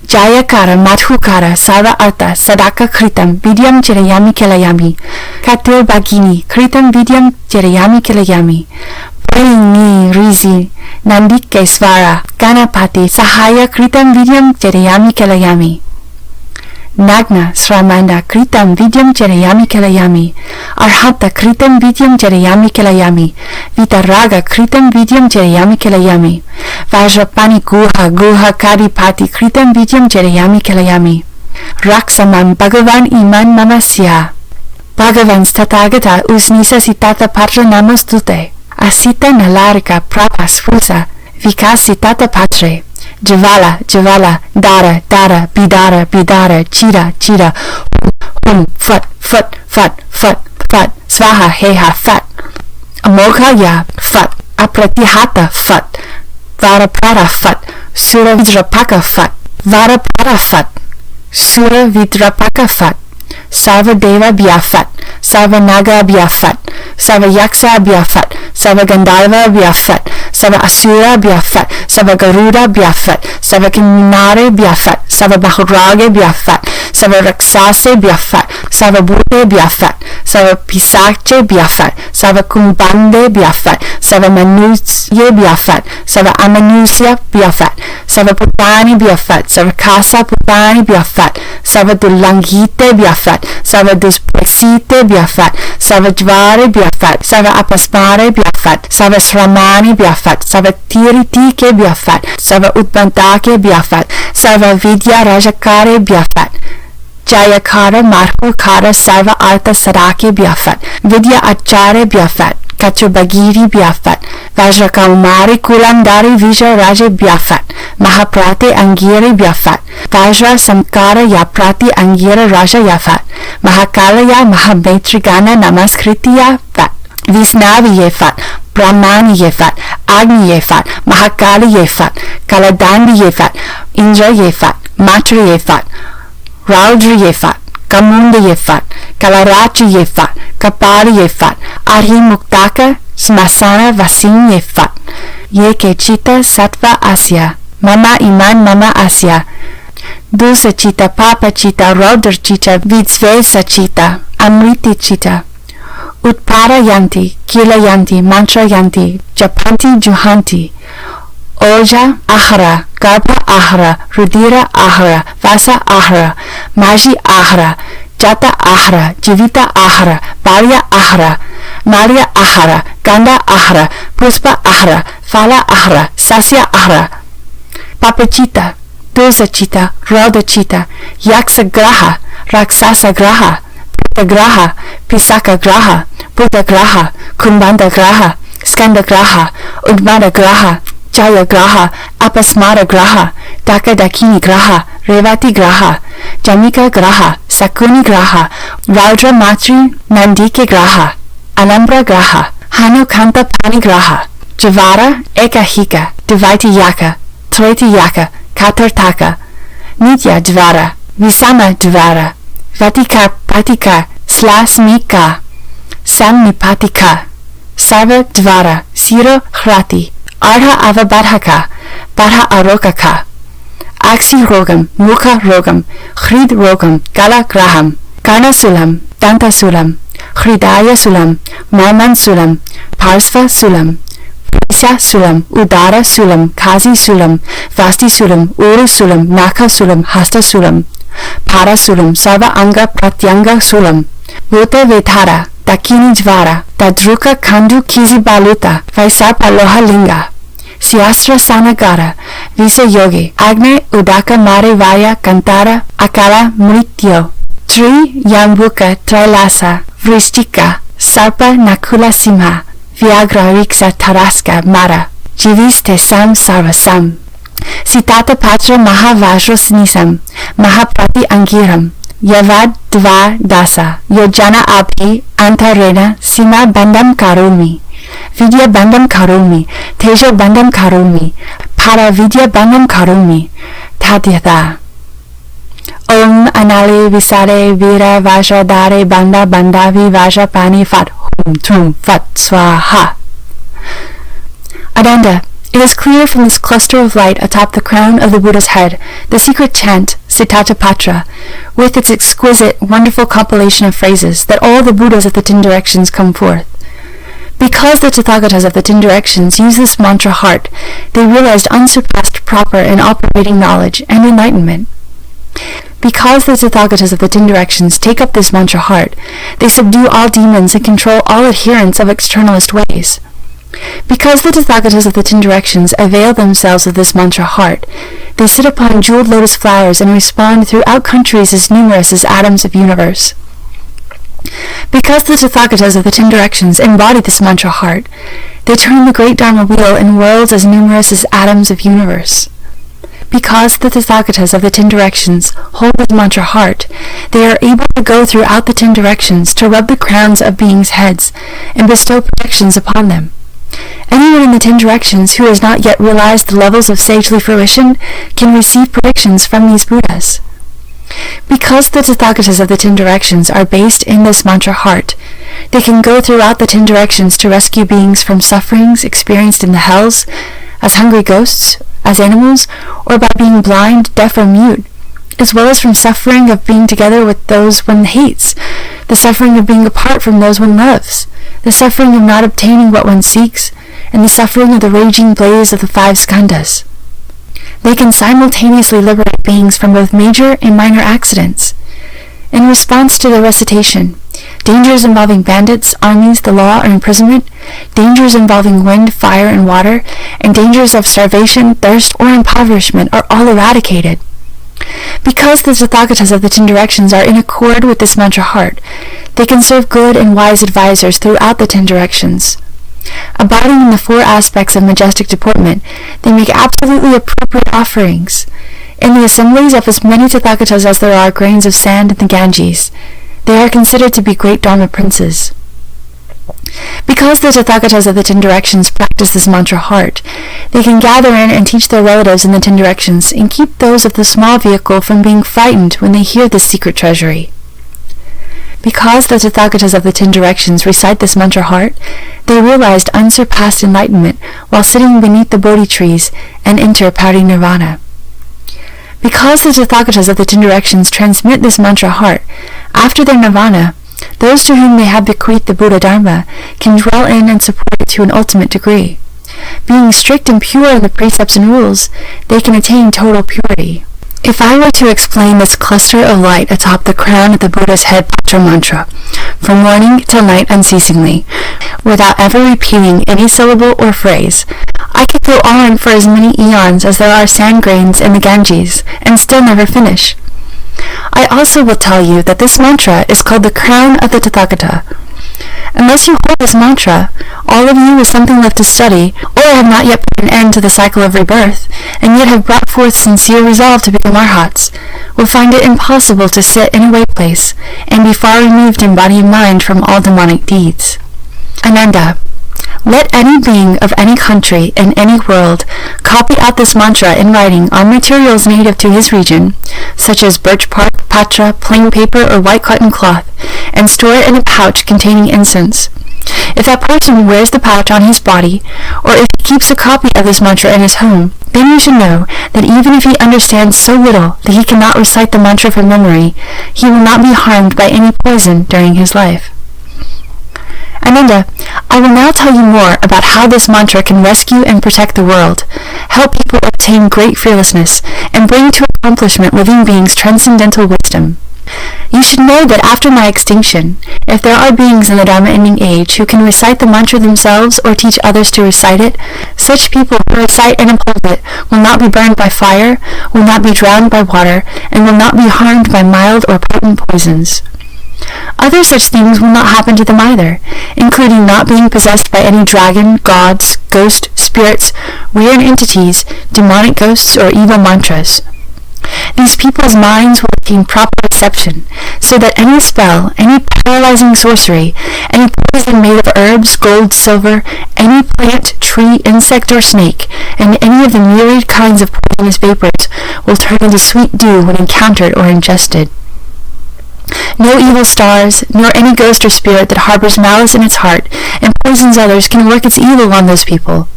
Jayakara, Madhukara, Sarva Artha, Sadaka Kritam, Vidyam Chedayami Kilayami, Katur Bhagini, Kritam Vidyam Chedayami Kilayami, Prini Rizi, Nandikesvara, Ganapati, Sahaya Kritam Vidyam Chedayami Kilayami, Nagna Sramanda Kritam Vidyam Chedayami Kilayami, Arhata Kritam Vidyam Chedayami Kilayami, Vitaraga Kritam Vidyam Chedayami Kilayami, Vajrapani Guha Kadipati Kritam Vidyam Chedayami Kilayami, Raksamam Bhagavan Iman Mamasya, Bhagavan Tathagata Usnisa Sitata Patra Namastute, Asita Nalarika Prapas Fusa, Vikas Sitata Patre, Javala, Dara, Bidara, Chira, Hum, Fat, fat, svaha heha fat, amogha fat, apratihata fat, varaprara fat, sura vidrapaka fat, varaprara fat, sura vidrapaka fat, sarva deva fat, sarva naga fat, sarva yaksa fat, sarva gandharva fat, sarva asura fat, sarva garuda fat, sarva kinnare fat, sarva bahurage fat, sarva raksase fat, sarva bhute fat, sarva pisache fat, sarva kumbande fat, sarva manusya fat, sarva amanusya fat, sarva putani fat, sarva kasa putani fat, sarva dulangite fat, sarva duspresite fat, sarva jvare fat, sarva apaspare fat, sarva shramani fat, sarva tiritike fat, sarva utbantake fat, sarva vidya rajakare fat, jayakara marhokara sarva artha sarake fat, vidya achare fat, kachubagiri fat, vajrakamari kulandari vija raje fat, mahaprate angiri fat, vajra samkara yaprati angira raja fat, mahakalaya mahamaitrigana namaskritya fat, visnavi fat, brahmani fat, agni fat, mahakali fat, kaladandi fat, indra fat, matri fat, raudri fat, kamunda fat, kalarachi fat, kapari fat, arhi muktaka smasana vasin fat, ye kechita satva asya, mama iman mama asya, dulsa chita papa chita raudr chita vidsvesa chita, amriti chita, utpara yanti, kila yanti, mantra yanti, japanti juhanti, oja ahara, garbha ahara, rudira ahara, vasa ahara, maji ahara, jata ahara, jivita ahara, barya ahara, marya ahara, ganda ahara, puspa ahara, phala ahara, sasya ahara, papachita, dulsachita, raudachita, yaksa graha, raksasa graha, graha, pisaka graha, buddha graha, kumbanda graha, skanda graha, udmada graha, jaya graha, apasmara graha, daka dakini graha, revati graha, jamika graha, sakuni graha, raudra matri nandike graha, alambra graha, hanukanta pani graha, javara ekahika, dvaiti yaka, treti yaka, katartaka, nitya dvara, visama dvara, vatika patika, slasmika, samnipatika, sarva dvara, siro hrati, arha avabadhaka, badha arokaka, aksi rogam, mukha rogam, hrid rogam, gala graham, karna sulam, danta sulam, hridaya sulam, marman sulam, parsva sulam, Prisa sulam, udara sulam, kazi sulam, vasti sulam, uru sulam, naka sulam, hasta sulam, para sulam, sarva anga pratyanga sulam, Vuta vetara, dakini jvara, dadruka kandu kizi baluta, vaisarpa loha linga, siastra sanagara, visa yogi, agne udaka mare vaya kantara, akala mrityo, tri yambuka trailasa, vrishtika, sarpa nakula simha, Viagra riksa taraska mara, jiviste sam sarvasam. Sitata patra mahavajrosnisam, mahaprati angiram, yavad dva dasa, yojana abhi antarena sima bandam karumi, vidya bandam karumi, teja bandam karumi, para vidya bandam karumi, tadyata. Om anali visare vira vajra dare banda bandavi vajra pani fat hum trum fat swaha. Adanda, it is clear from this cluster of light atop the crown of the Buddha's head, the secret chant, Sitatapatra, with its exquisite, wonderful compilation of phrases, that all the Buddhas of the 10 directions come forth. Because the Tathagatas of the 10 directions use this mantra heart, they realized unsurpassed proper and operating knowledge and enlightenment. Because the Tathagatas of the 10 directions take up this mantra heart, they subdue all demons and control all adherents of externalist ways. Because the Tathagatas of the 10 directions avail themselves of this mantra heart, they sit upon jeweled lotus flowers and respond throughout countries as numerous as atoms of universe. Because the Tathagatas of the 10 directions embody this mantra heart, they turn the great Dharma wheel in worlds as numerous as atoms of universe. Because the Tathagatas of the 10 directions hold this mantra heart, they are able to go throughout the 10 directions to rub the crowns of beings' heads and bestow protections upon them. Anyone in the 10 directions who has not yet realized the levels of sagely fruition can receive predictions from these Buddhas. Because the Tathagatas of the 10 directions are based in this mantra heart, they can go throughout the 10 directions to rescue beings from sufferings experienced in the hells, as hungry ghosts, as animals, or by being blind, deaf, or mute, as well as from suffering of being together with those one hates, the suffering of being apart from those one loves, the suffering of not obtaining what one seeks, and the suffering of the raging blaze of the 5 skandhas. They can simultaneously liberate beings from both major and minor accidents. In response to the recitation, dangers involving bandits, armies, the law, or imprisonment, dangers involving wind, fire, and water, and dangers of starvation, thirst, or impoverishment are all eradicated. Because the Tathagatas of the 10 directions are in accord with this mantra heart, they can serve good and wise advisors throughout the 10 directions. Abiding in the 4 aspects of majestic deportment, they make absolutely appropriate offerings. In the assemblies of as many Tathagatas as there are grains of sand in the Ganges, they are considered to be great Dharma princes. Because the Tathagatas of the 10 directions practice this mantra heart, they can gather in and teach their relatives in the 10 directions and keep those of the small vehicle from being frightened when they hear this secret treasury. Because the Tathagatas of the 10 directions recite this mantra heart, they realized unsurpassed enlightenment while sitting beneath the Bodhi trees and enter parinirvana. Because the Tathagatas of the 10 directions transmit this mantra heart, after their nirvana, those to whom they have bequeathed the Buddha Dharma can dwell in and support it to an ultimate degree. Being strict and pure in the precepts and rules, they can attain total purity. If I were to explain this cluster of light atop the crown of the Buddha's head Patra mantra, from morning till night unceasingly, without ever repeating any syllable or phrase, I could go on for as many eons as there are sand grains in the Ganges, and still never finish. I also will tell you that this mantra is called the crown of the Tathagata. Unless you hold this mantra, all of you with something left to study, or have not yet put an end to the cycle of rebirth, and yet have brought forth sincere resolve to become arhats, will find it impossible to sit in a way place, and be far removed in body and mind from all demonic deeds. Ananda, let any being of any country in any world copy out this mantra in writing on materials native to his region, such as birch bark, patra, plain paper, or white cotton cloth, and store it in a pouch containing incense. If that person wears the pouch on his body, or if he keeps a copy of this mantra in his home, then you should know that even if he understands so little that he cannot recite the mantra from memory, he will not be harmed by any poison during his life. Ananda, I will now tell you more about how this mantra can rescue and protect the world, help people obtain great fearlessness, and bring to accomplishment living beings' transcendental wisdom. You should know that after my extinction, if there are beings in the Dharma-ending age who can recite the mantra themselves or teach others to recite it, such people who recite and uphold it will not be burned by fire, will not be drowned by water, and will not be harmed by mild or potent poisons. Other such things will not happen to them either, including not being possessed by any dragon, gods, ghosts, spirits, weird entities, demonic ghosts, or evil mantras. These people's minds will attain proper reception, so that any spell, any paralyzing sorcery, any poison made of herbs, gold, silver, any plant, tree, insect, or snake, and any of the myriad kinds of poisonous vapors will turn into sweet dew when encountered or ingested. No evil stars, nor any ghost or spirit that harbors malice in its heart and poisons others can work its evil on those people.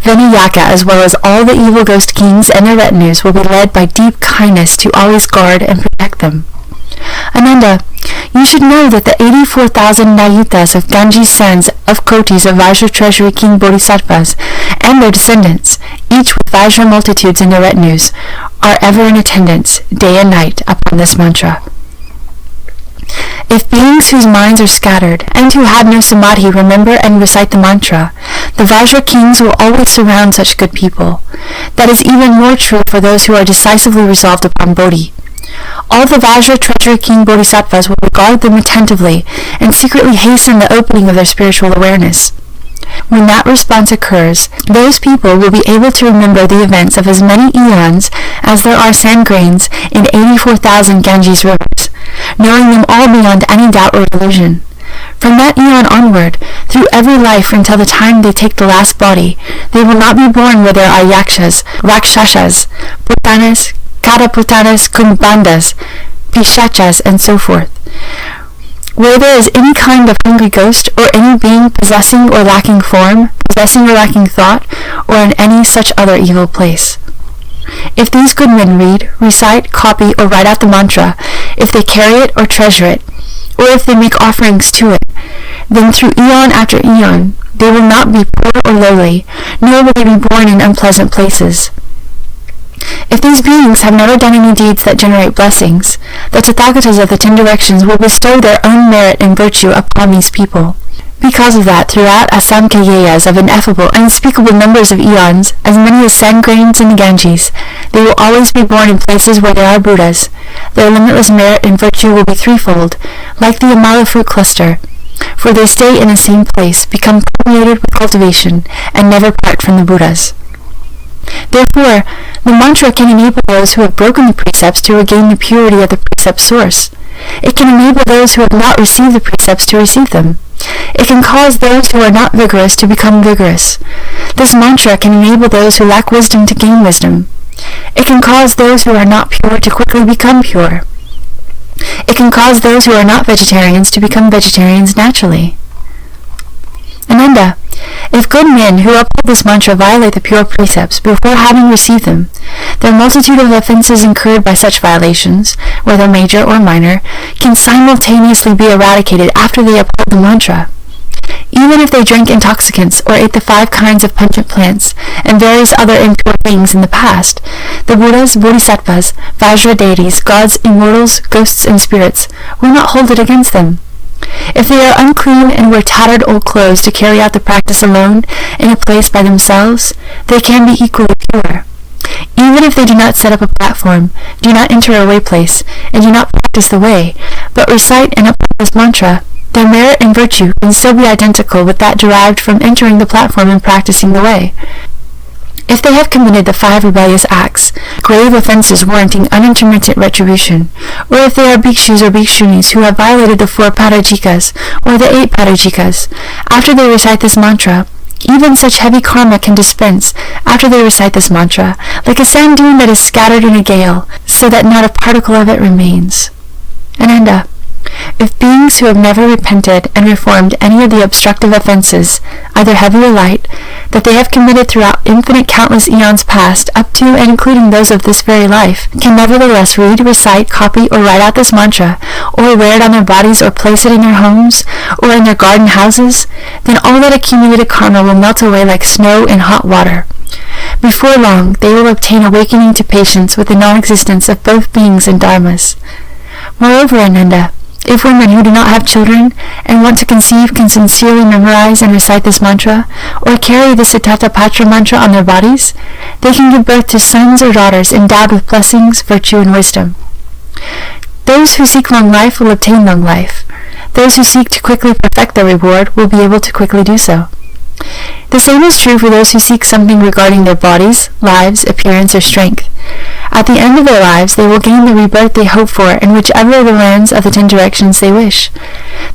Vinayaka, as well as all the evil ghost kings and their retinues, will be led by deep kindness to always guard and protect them. Ananda, you should know that the 84,000 Nayutas of Ganges sons of Kotis of Vajra Treasury King Bodhisattvas and their descendants, each with Vajra multitudes in their retinues, are ever in attendance, day and night, upon this mantra. If beings whose minds are scattered and who have no samadhi remember and recite the mantra, the Vajra kings will always surround such good people. That is even more true for those who are decisively resolved upon Bodhi. All the Vajra Treasury King Bodhisattvas will regard them attentively and secretly hasten the opening of their spiritual awareness. When that response occurs, those people will be able to remember the events of as many eons as there are sand grains in 84,000 Ganges rivers, knowing them all beyond any doubt or delusion. From that eon onward, through every life until the time they take the last body, they will not be born where there are yakshas, rakshasas, putanas, kataputanas, kumbandas, pishachas, and so forth. Where there is any kind of hungry ghost, or any being possessing or lacking form, possessing or lacking thought, or in any such other evil place. If these good men read, recite, copy, or write out the mantra, if they carry it or treasure it, or if they make offerings to it, then through eon after eon, they will not be poor or lowly, nor will they be born in unpleasant places. If these beings have never done any deeds that generate blessings, the Tathagatas of the 10 directions will bestow their own merit and virtue upon these people. Because of that, throughout Asamkhayas of ineffable, unspeakable numbers of eons, as many as sand grains in the Ganges, they will always be born in places where there are Buddhas. Their limitless merit and virtue will be threefold, like the Amala fruit cluster, for they stay in the same place, become permeated with cultivation, and never part from the Buddhas. Therefore, the mantra can enable those who have broken the precepts to regain the purity of the precept source. It can enable those who have not received the precepts to receive them. It can cause those who are not vigorous to become vigorous. This mantra can enable those who lack wisdom to gain wisdom. It can cause those who are not pure to quickly become pure. It can cause those who are not vegetarians to become vegetarians naturally. Ananda, if good men who uphold this mantra violate the pure precepts before having received them, their multitude of offenses incurred by such violations, whether major or minor, can simultaneously be eradicated after they uphold the mantra. Even if they drank intoxicants or ate the 5 kinds of pungent plants and various other impure things in the past, the Buddhas, Bodhisattvas, Vajra deities, gods, immortals, ghosts, and spirits will not hold it against them. If they are unclean and wear tattered old clothes to carry out the practice alone in a place by themselves, they can be equally pure. Even if they do not set up a platform, do not enter a way place, and do not practice the way, but recite and uphold this mantra, their merit and virtue can still be identical with that derived from entering the platform and practicing the way. If they have committed the 5 rebellious acts, grave offenses warranting unintermittent retribution, or if they are bhikshus or bhikshunis who have violated the 4 parajikas or the 8 parajikas, after they recite this mantra, even such heavy karma can dispense after they recite this mantra, like a sand dune that is scattered in a gale, so that not a particle of it remains. Ananda, if beings who have never repented and reformed any of the obstructive offenses, either heavy or light, that they have committed throughout infinite countless eons past, up to and including those of this very life, can nevertheless read, recite, copy, or write out this mantra, or wear it on their bodies, or place it in their homes, or in their garden houses, then all that accumulated karma will melt away like snow in hot water. Before long, they will obtain awakening to patience with the non-existence of both beings and dharmas. Moreover, Ananda, if women who do not have children and want to conceive can sincerely memorize and recite this mantra, or carry the Satapatra mantra on their bodies, they can give birth to sons or daughters endowed with blessings, virtue, and wisdom. Those who seek long life will obtain long life. Those who seek to quickly perfect their reward will be able to quickly do so. The same is true for those who seek something regarding their bodies, lives, appearance, or strength. At the end of their lives, they will gain the rebirth they hope for in whichever of the lands of the 10 directions they wish.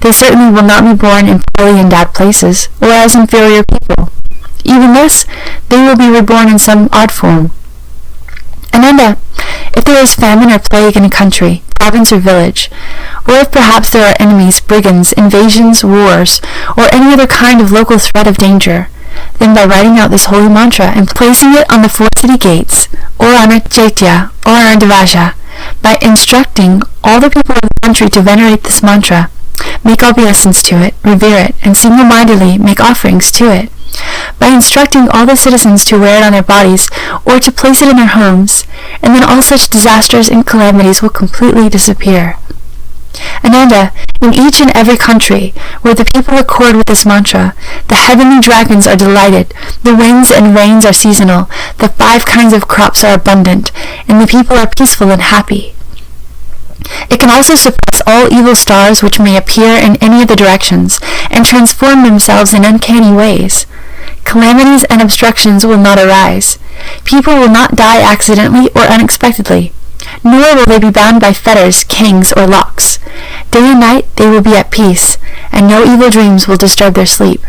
They certainly will not be born in poorly endowed places, or as inferior people. Even thus, they will be reborn in some odd form. Ananda, if there is famine or plague in a country, province, or village, or if perhaps there are enemies, brigands, invasions, wars, or any other kind of local threat of danger, then by writing out this holy mantra and placing it on the 4 city gates, or on a chaitya, or on a dvaja, by instructing all the people of the country to venerate this mantra, make obeisance to it, revere it, and single-mindedly make offerings to it, by instructing all the citizens to wear it on their bodies or to place it in their homes, and then all such disasters and calamities will completely disappear. Ananda, in each and every country where the people accord with this mantra, the heavenly dragons are delighted, the winds and rains are seasonal, the 5 kinds of crops are abundant, and the people are peaceful and happy. It can also suppress all evil stars which may appear in any of the directions, and transform themselves in uncanny ways. Calamities and obstructions will not arise. People will not die accidentally or unexpectedly, nor will they be bound by fetters, cangs, or locks. Day and night they will be at peace, and no evil dreams will disturb their sleep.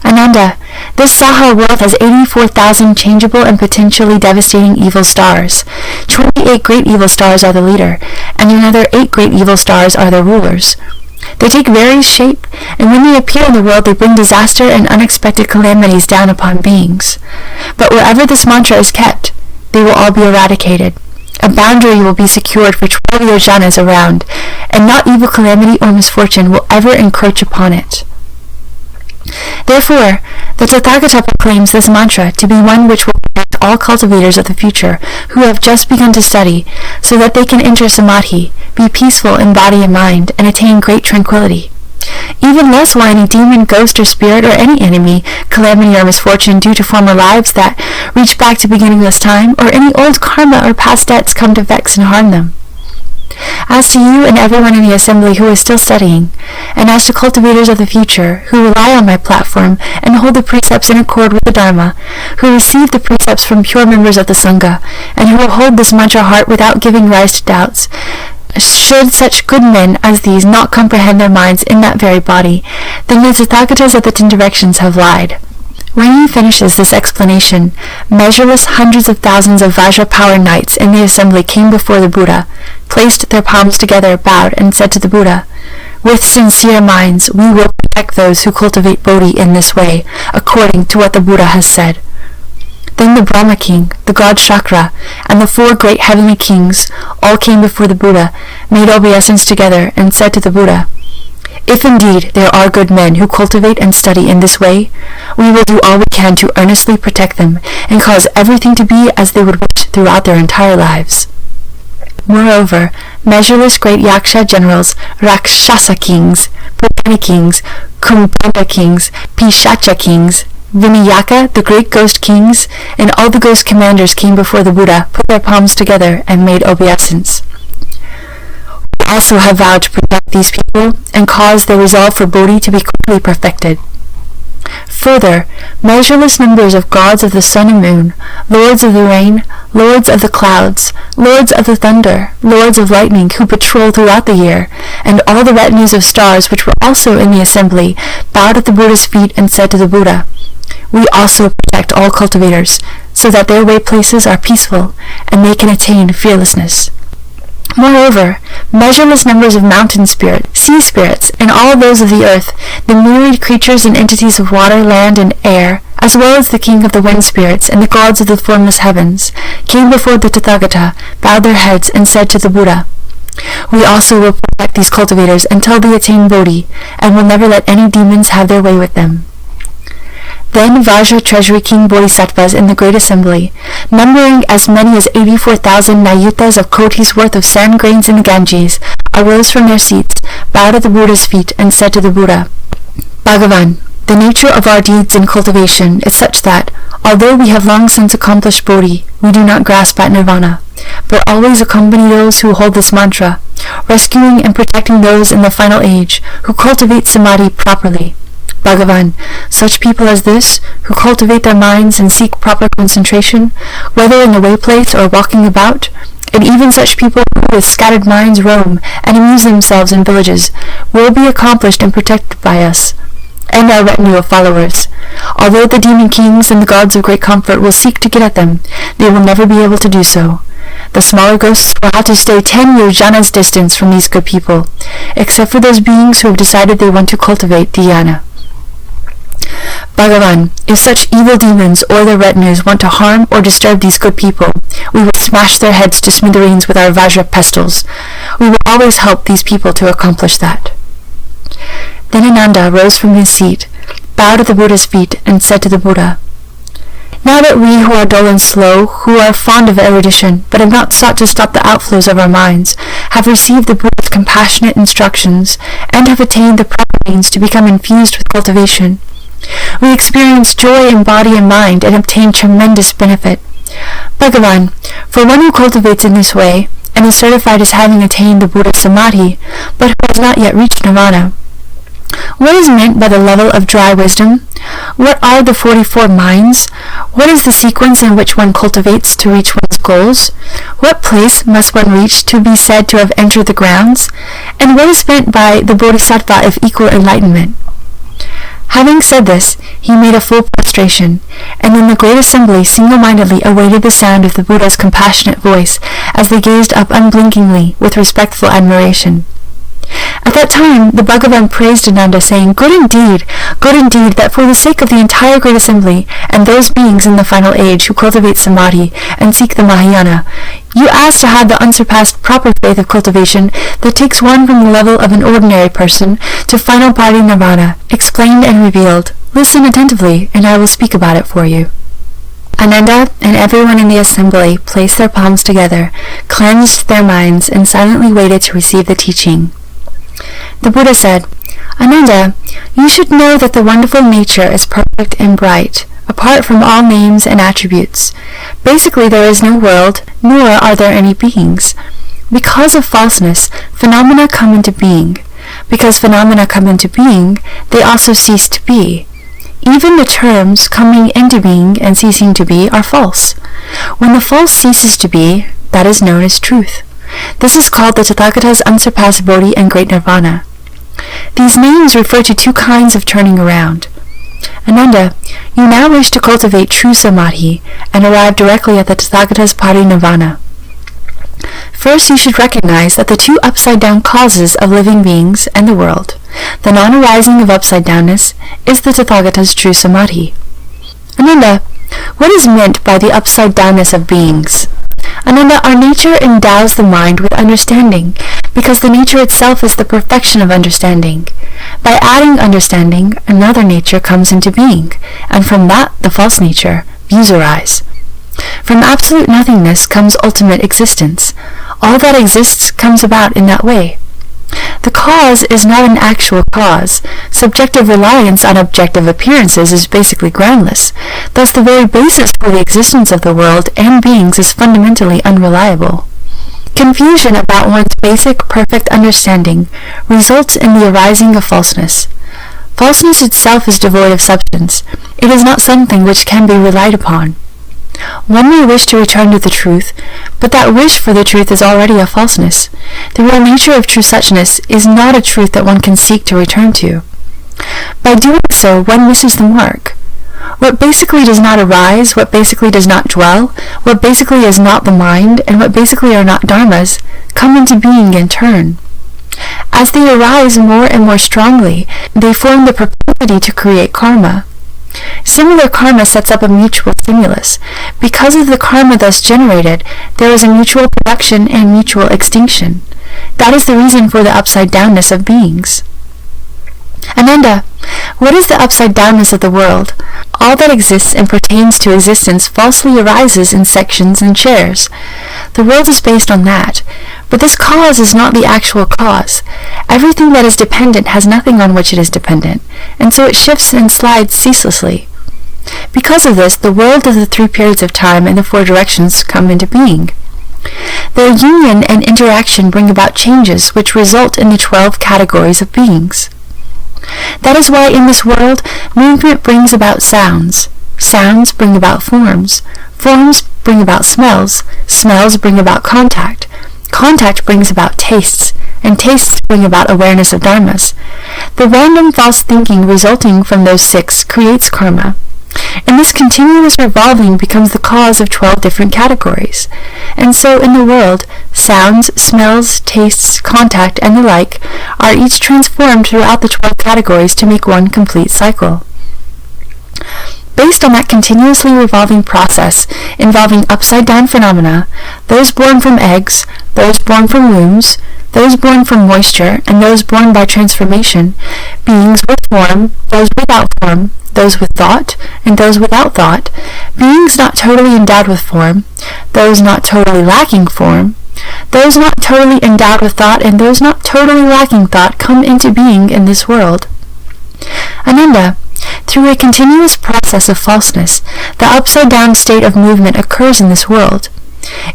Ananda, this Saha world has 84,000 changeable and potentially devastating evil stars. 28 great evil stars are the leader, and another 8 great evil stars are their rulers. They take various shape, and when they appear in the world they bring disaster and unexpected calamities down upon beings. But wherever this mantra is kept, they will all be eradicated. A boundary will be secured for 12 yojanas around, and not evil calamity or misfortune will ever encroach upon it. Therefore, the Tathagata proclaims this mantra to be one which will protect all cultivators of the future who have just begun to study, so that they can enter samadhi, be peaceful in body and mind, and attain great tranquility. Even less will any demon, ghost, or spirit, or any enemy, calamity, or misfortune due to former lives that reach back to beginningless time, or any old karma or past debts come to vex and harm them. As to you and everyone in the assembly who is still studying, and as to cultivators of the future who rely on my platform and hold the precepts in accord with the Dharma, who receive the precepts from pure members of the Sangha, and who will hold this mantra heart without giving rise to doubts, should such good men as these not comprehend their minds in that very body, then the Tathagatas of the 10 directions have lied. When he finishes this explanation, measureless hundreds of thousands of Vajra-powered knights in the assembly came before the Buddha, placed their palms together, bowed, and said to the Buddha, "With sincere minds, we will protect those who cultivate Bodhi in this way, according to what the Buddha has said." Then the Brahma king, the god Shakra, and the 4 great heavenly kings all came before the Buddha, made obeisance together, and said to the Buddha, "If indeed there are good men who cultivate and study in this way, we will do all we can to earnestly protect them and cause everything to be as they would wish throughout their entire lives." Moreover, measureless great Yaksha generals, Rakshasa kings, Purani kings, Kumbhaka kings, Pishacha kings, Vinayaka, the great ghost kings, and all the ghost commanders came before the Buddha, put their palms together, and made obeisance. We also have vowed to protect these people and cause their resolve for Bodhi to be quickly perfected. Further, measureless numbers of gods of the sun and moon, lords of the rain, lords of the clouds, lords of the thunder, lords of lightning who patrol throughout the year, and all the retinues of stars which were also in the assembly, bowed at the Buddha's feet and said to the Buddha, "We also protect all cultivators, so that their way places are peaceful, and they can attain fearlessness." Moreover, measureless numbers of mountain spirits, sea spirits, and all those of the earth, the myriad creatures and entities of water, land, and air, as well as the king of the wind spirits and the gods of the formless heavens, came before the Tathagata, bowed their heads, and said to the Buddha, "We also will protect these cultivators until they attain Bodhi, and will never let any demons have their way with them." Then Vajra Treasury King Bodhisattvas in the great assembly, numbering as many as 84,000 nayutas of kotis worth of sand grains in the Ganges, arose from their seats, bowed at the Buddha's feet, and said to the Buddha, "Bhagavan, the nature of our deeds and cultivation is such that, although we have long since accomplished Bodhi, we do not grasp at nirvana, but always accompany those who hold this mantra, rescuing and protecting those in the final age who cultivate samadhi properly. Bhagavan, such people as this, who cultivate their minds and seek proper concentration, whether in the way place or walking about, and even such people who with scattered minds roam and amuse themselves in villages, will be accomplished and protected by us, and our retinue of followers. Although the demon kings and the gods of great comfort will seek to get at them, they will never be able to do so. The smaller ghosts will have to stay 10 yojanas distance from these good people, except for those beings who have decided they want to cultivate dhyana. Bhagavan, if such evil demons or their retinues want to harm or disturb these good people, we will smash their heads to smithereens with our Vajra pistols. We will always help these people to accomplish that." Then Ananda rose from his seat, bowed at the Buddha's feet, and said to the Buddha, "Now that we who are dull and slow, who are fond of erudition, but have not sought to stop the outflows of our minds, have received the Buddha's compassionate instructions, and have attained the proper means to become infused with cultivation, we experience joy in body and mind and obtain tremendous benefit. Bhagavan, for one who cultivates in this way, and is certified as having attained the Buddha Samadhi, but who has not yet reached nirvana. What is meant by the level of dry wisdom? What are the 44 minds? What is the sequence in which one cultivates to reach one's goals? What place must one reach to be said to have entered the grounds? And what is meant by the Bodhisattva of equal enlightenment? Having said this, he made a full prostration, and then the great assembly single-mindedly awaited the sound of the Buddha's compassionate voice as they gazed up unblinkingly with respectful admiration. At that time, the Bhagavan praised Ananda, saying, good indeed, that for the sake of the entire great assembly, and those beings in the final age who cultivate samadhi and seek the Mahayana, you ask to have the unsurpassed proper faith of cultivation that takes one from the level of an ordinary person to final parinirvana, explained and revealed. Listen attentively, and I will speak about it for you. Ananda and everyone in the assembly placed their palms together, cleansed their minds, and silently waited to receive the teaching. The Buddha said, Ananda, you should know that the wonderful nature is perfect and bright, apart from all names and attributes. Basically, there is no world, nor are there any beings. Because of falseness, phenomena come into being. Because phenomena come into being, they also cease to be. Even the terms coming into being and ceasing to be are false. When the false ceases to be, that is known as truth. This is called the Tathagata's unsurpassed Bodhi and Great Nirvana. These names refer to two kinds of turning around. Ananda, you now wish to cultivate true samadhi and arrive directly at the Tathagata's parinirvana. First, you should recognize that the two upside-down causes of living beings and the world, the non-arising of upside-downness, is the Tathagata's true samadhi. Ananda, what is meant by the upside-downness of beings? Ananda, our nature endows the mind with understanding, because the nature itself is the perfection of understanding. By adding understanding, another nature comes into being, and from that the false nature, views arise. From absolute nothingness comes ultimate existence. All that exists comes about in that way. The cause is not an actual cause. Subjective reliance on objective appearances is basically groundless. Thus, the very basis for the existence of the world and beings is fundamentally unreliable. Confusion about one's basic, perfect understanding results in the arising of falseness. Falseness itself is devoid of substance. It is not something which can be relied upon. One may wish to return to the truth, but that wish for the truth is already a falseness. The real nature of true suchness is not a truth that one can seek to return to. By doing so, one misses the mark. What basically does not arise, what basically does not dwell, what basically is not the mind, and what basically are not dharmas, come into being in turn. As they arise more and more strongly, they form the propensity to create karma. Similar karma sets up a mutual stimulus. Because of the karma thus generated, there is a mutual production and mutual extinction. That is the reason for the upside-downness of beings. Ananda, what is the upside-downness of the world? All that exists and pertains to existence falsely arises in sections and shares. The world is based on that. But this cause is not the actual cause. Everything that is dependent has nothing on which it is dependent, and so it shifts and slides ceaselessly. Because of this, the world of the three periods of time and the four directions come into being. Their union and interaction bring about changes which result in the 12 categories of beings. That is why in this world, movement brings about sounds. Sounds bring about forms. Forms bring about smells. Smells bring about contact. Contact brings about tastes, and tastes bring about awareness of dharmas. The random false thinking resulting from those 6 creates karma, and this continuous revolving becomes the cause of 12 different categories. And so in the world, sounds, smells, tastes, contact, and the like are each transformed throughout the 12 categories to make one complete cycle. Based on that continuously revolving process involving upside-down phenomena, those born from eggs, those born from wombs, those born from moisture, and those born by transformation, beings with form, those without form, those with thought, and those without thought, beings not totally endowed with form, those not totally lacking form, those not totally endowed with thought, and those not totally lacking thought come into being in this world. Ananda, through a continuous process of falseness, the upside-down state of movement occurs in this world.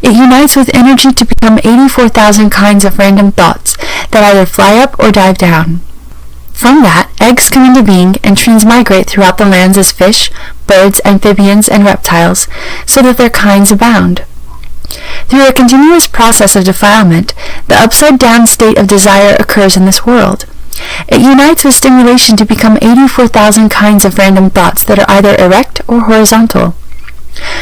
It unites with energy to become 84,000 kinds of random thoughts that either fly up or dive down. From that, eggs come into being and transmigrate throughout the lands as fish, birds, amphibians, and reptiles, so that their kinds abound. Through a continuous process of defilement, the upside-down state of desire occurs in this world. It unites with stimulation to become 84,000 kinds of random thoughts that are either erect or horizontal.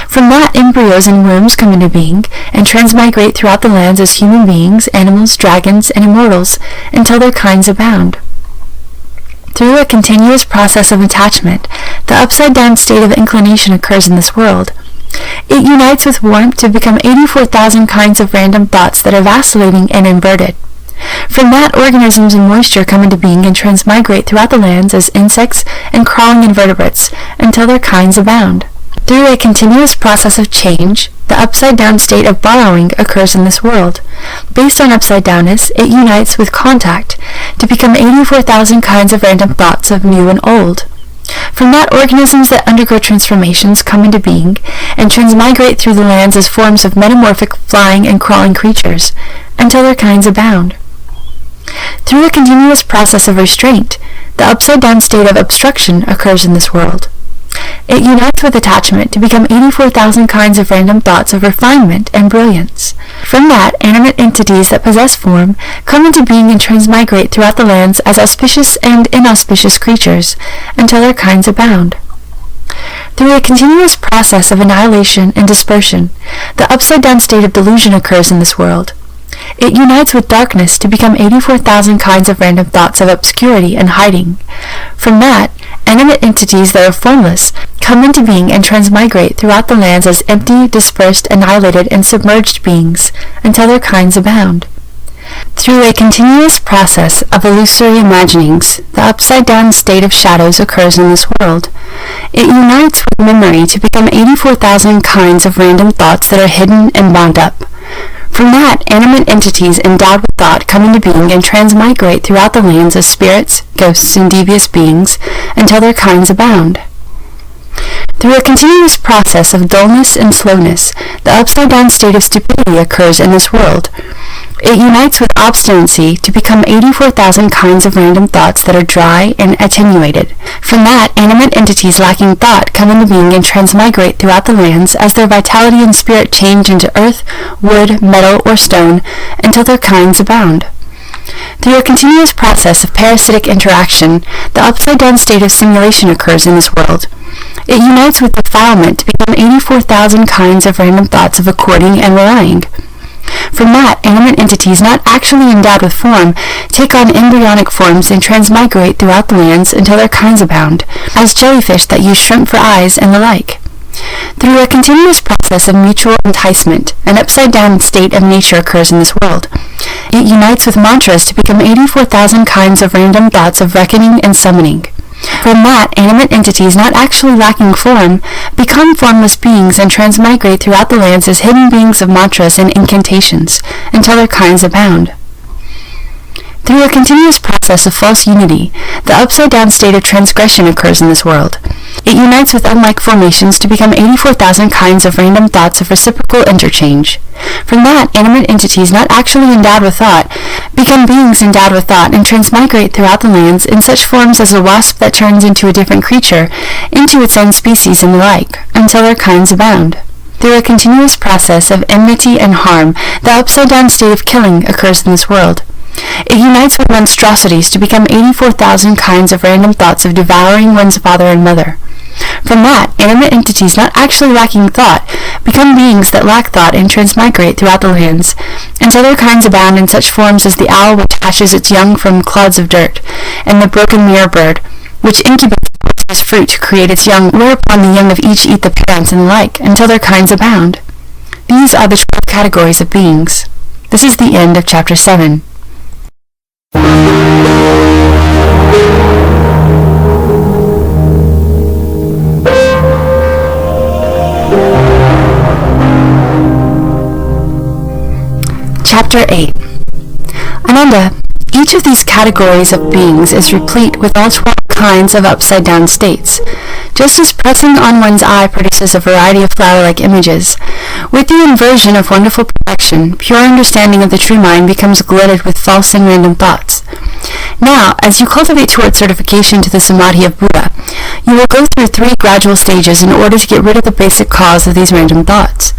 From that, embryos and worms come into being and transmigrate throughout the lands as human beings, animals, dragons, and immortals until their kinds abound. Through a continuous process of attachment, the upside-down state of inclination occurs in this world. It unites with warmth to become 84,000 kinds of random thoughts that are vacillating and inverted. From that, organisms and moisture come into being and transmigrate throughout the lands as insects and crawling invertebrates until their kinds abound. Through a continuous process of change, the upside-down state of borrowing occurs in this world. Based on upside-downness, it unites with contact to become 84,000 kinds of random thoughts of new and old. From that, organisms that undergo transformations come into being and transmigrate through the lands as forms of metamorphic flying and crawling creatures until their kinds abound. Through a continuous process of restraint, the upside-down state of obstruction occurs in this world. It unites with attachment to become 84,000 kinds of random thoughts of refinement and brilliance. From that, animate entities that possess form come into being and transmigrate throughout the lands as auspicious and inauspicious creatures until their kinds abound. Through a continuous process of annihilation and dispersion, the upside-down state of delusion occurs in this world. It unites with darkness to become 84,000 kinds of random thoughts of obscurity and hiding. From that, animate entities that are formless come into being and transmigrate throughout the lands as empty, dispersed, annihilated, and submerged beings until their kinds abound. Through a continuous process of illusory imaginings, the upside-down state of shadows occurs in this world. It unites with memory to become 84,000 kinds of random thoughts that are hidden and bound up. From that, animate entities endowed with thought come into being and transmigrate throughout the lands as spirits, ghosts, and devious beings until their kinds abound. Through a continuous process of dullness and slowness, the upside-down state of stupidity occurs in this world. It unites with obstinacy to become 84,000 kinds of random thoughts that are dry and attenuated. From that, animate entities lacking thought come into being and transmigrate throughout the lands as their vitality and spirit change into earth, wood, metal, or stone until their kinds abound. Through a continuous process of parasitic interaction, the upside-down state of simulation occurs in this world. It unites with defilement to become 84,000 kinds of random thoughts of according and relying. From that, animate entities not actually endowed with form take on embryonic forms and transmigrate throughout the lands until their kinds abound, as jellyfish that use shrimp for eyes and the like. Through a continuous process of mutual enticement, an upside-down state of nature occurs in this world. It unites with mantras to become 84,000 kinds of random thoughts of reckoning and summoning. From that, animate entities not actually lacking form become formless beings and transmigrate throughout the lands as hidden beings of mantras and incantations until their kinds abound. Through a continuous process of false unity, the upside-down state of transgression occurs in this world. It unites with unlike formations to become 84,000 kinds of random thoughts of reciprocal interchange. From that, animate entities not actually endowed with thought become beings endowed with thought and transmigrate throughout the lands in such forms as a wasp that turns into a different creature, into its own species and the like, until their kinds abound. Through a continuous process of enmity and harm, the upside-down state of killing occurs in this world. It unites with monstrosities to become 84,000 kinds of random thoughts of devouring one's father and mother. From that, animate entities not actually lacking thought become beings that lack thought and transmigrate throughout the lands, until their kinds abound in such forms as the owl which hatches its young from clods of dirt, and the broken mirror bird, which incubates its fruit to create its young, whereupon the young of each eat the parents and the like, until their kinds abound. These are the 12 categories of beings. This is the end of Chapter 7. Chapter 8. Ananda, each of these categories of beings is replete with all 12 kinds of upside-down states. Just as pressing on one's eye produces a variety of flower-like images, with the inversion of wonderful perfection, pure understanding of the true mind becomes glutted with false and random thoughts. Now, as you cultivate towards certification to the samadhi of Buddha, you will go through 3 gradual stages in order to get rid of the basic cause of these random thoughts.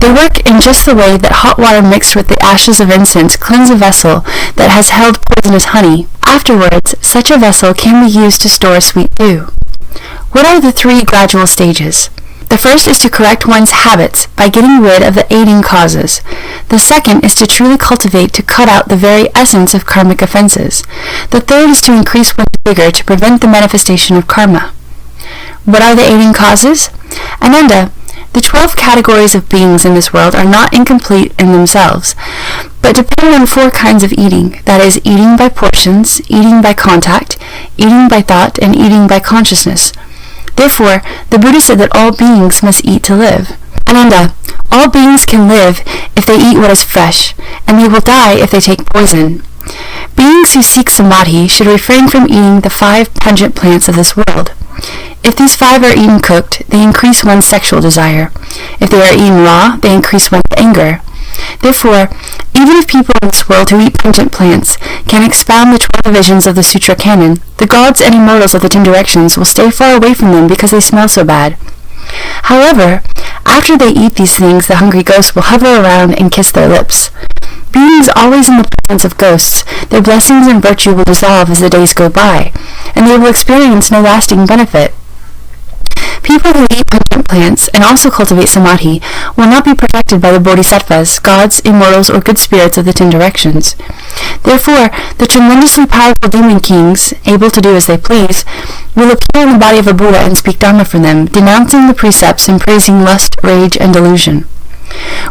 They work in just the way that hot water mixed with the ashes of incense cleanse a vessel that has held poisonous honey. Afterwards, such a vessel can be used to store sweet dew. What are the 3 gradual stages? The first is to correct one's habits by getting rid of the aiding causes. The second is to truly cultivate to cut out the very essence of karmic offenses. The third is to increase one's vigor to prevent the manifestation of karma. What are the aiding causes? Ananda, the 12 categories of beings in this world are not incomplete in themselves, but depend on 4 kinds of eating, that is, eating by portions, eating by contact, eating by thought, and eating by consciousness. Therefore, the Buddha said that all beings must eat to live. Ananda, all beings can live if they eat what is fresh, and they will die if they take poison. Beings who seek samadhi should refrain from eating the 5 pungent plants of this world. If these 5 are eaten cooked, they increase one's sexual desire. If they are eaten raw, they increase one's anger. Therefore, even if people in this world who eat pungent plants can expound the 12 divisions of the sutra canon, the gods and immortals of the 10 directions will stay far away from them because they smell so bad. However, after they eat these things, the hungry ghosts will hover around and kiss their lips. Beings always in the presence of ghosts, their blessings and virtue will dissolve as the days go by, and they will experience no lasting benefit. People who eat pungent plants and also cultivate samadhi will not be protected by the bodhisattvas, gods, immortals, or good spirits of the 10 directions. Therefore, the tremendously powerful demon kings, able to do as they please, will appear in the body of a Buddha and speak Dharma for them, denouncing the precepts and praising lust, rage, and delusion.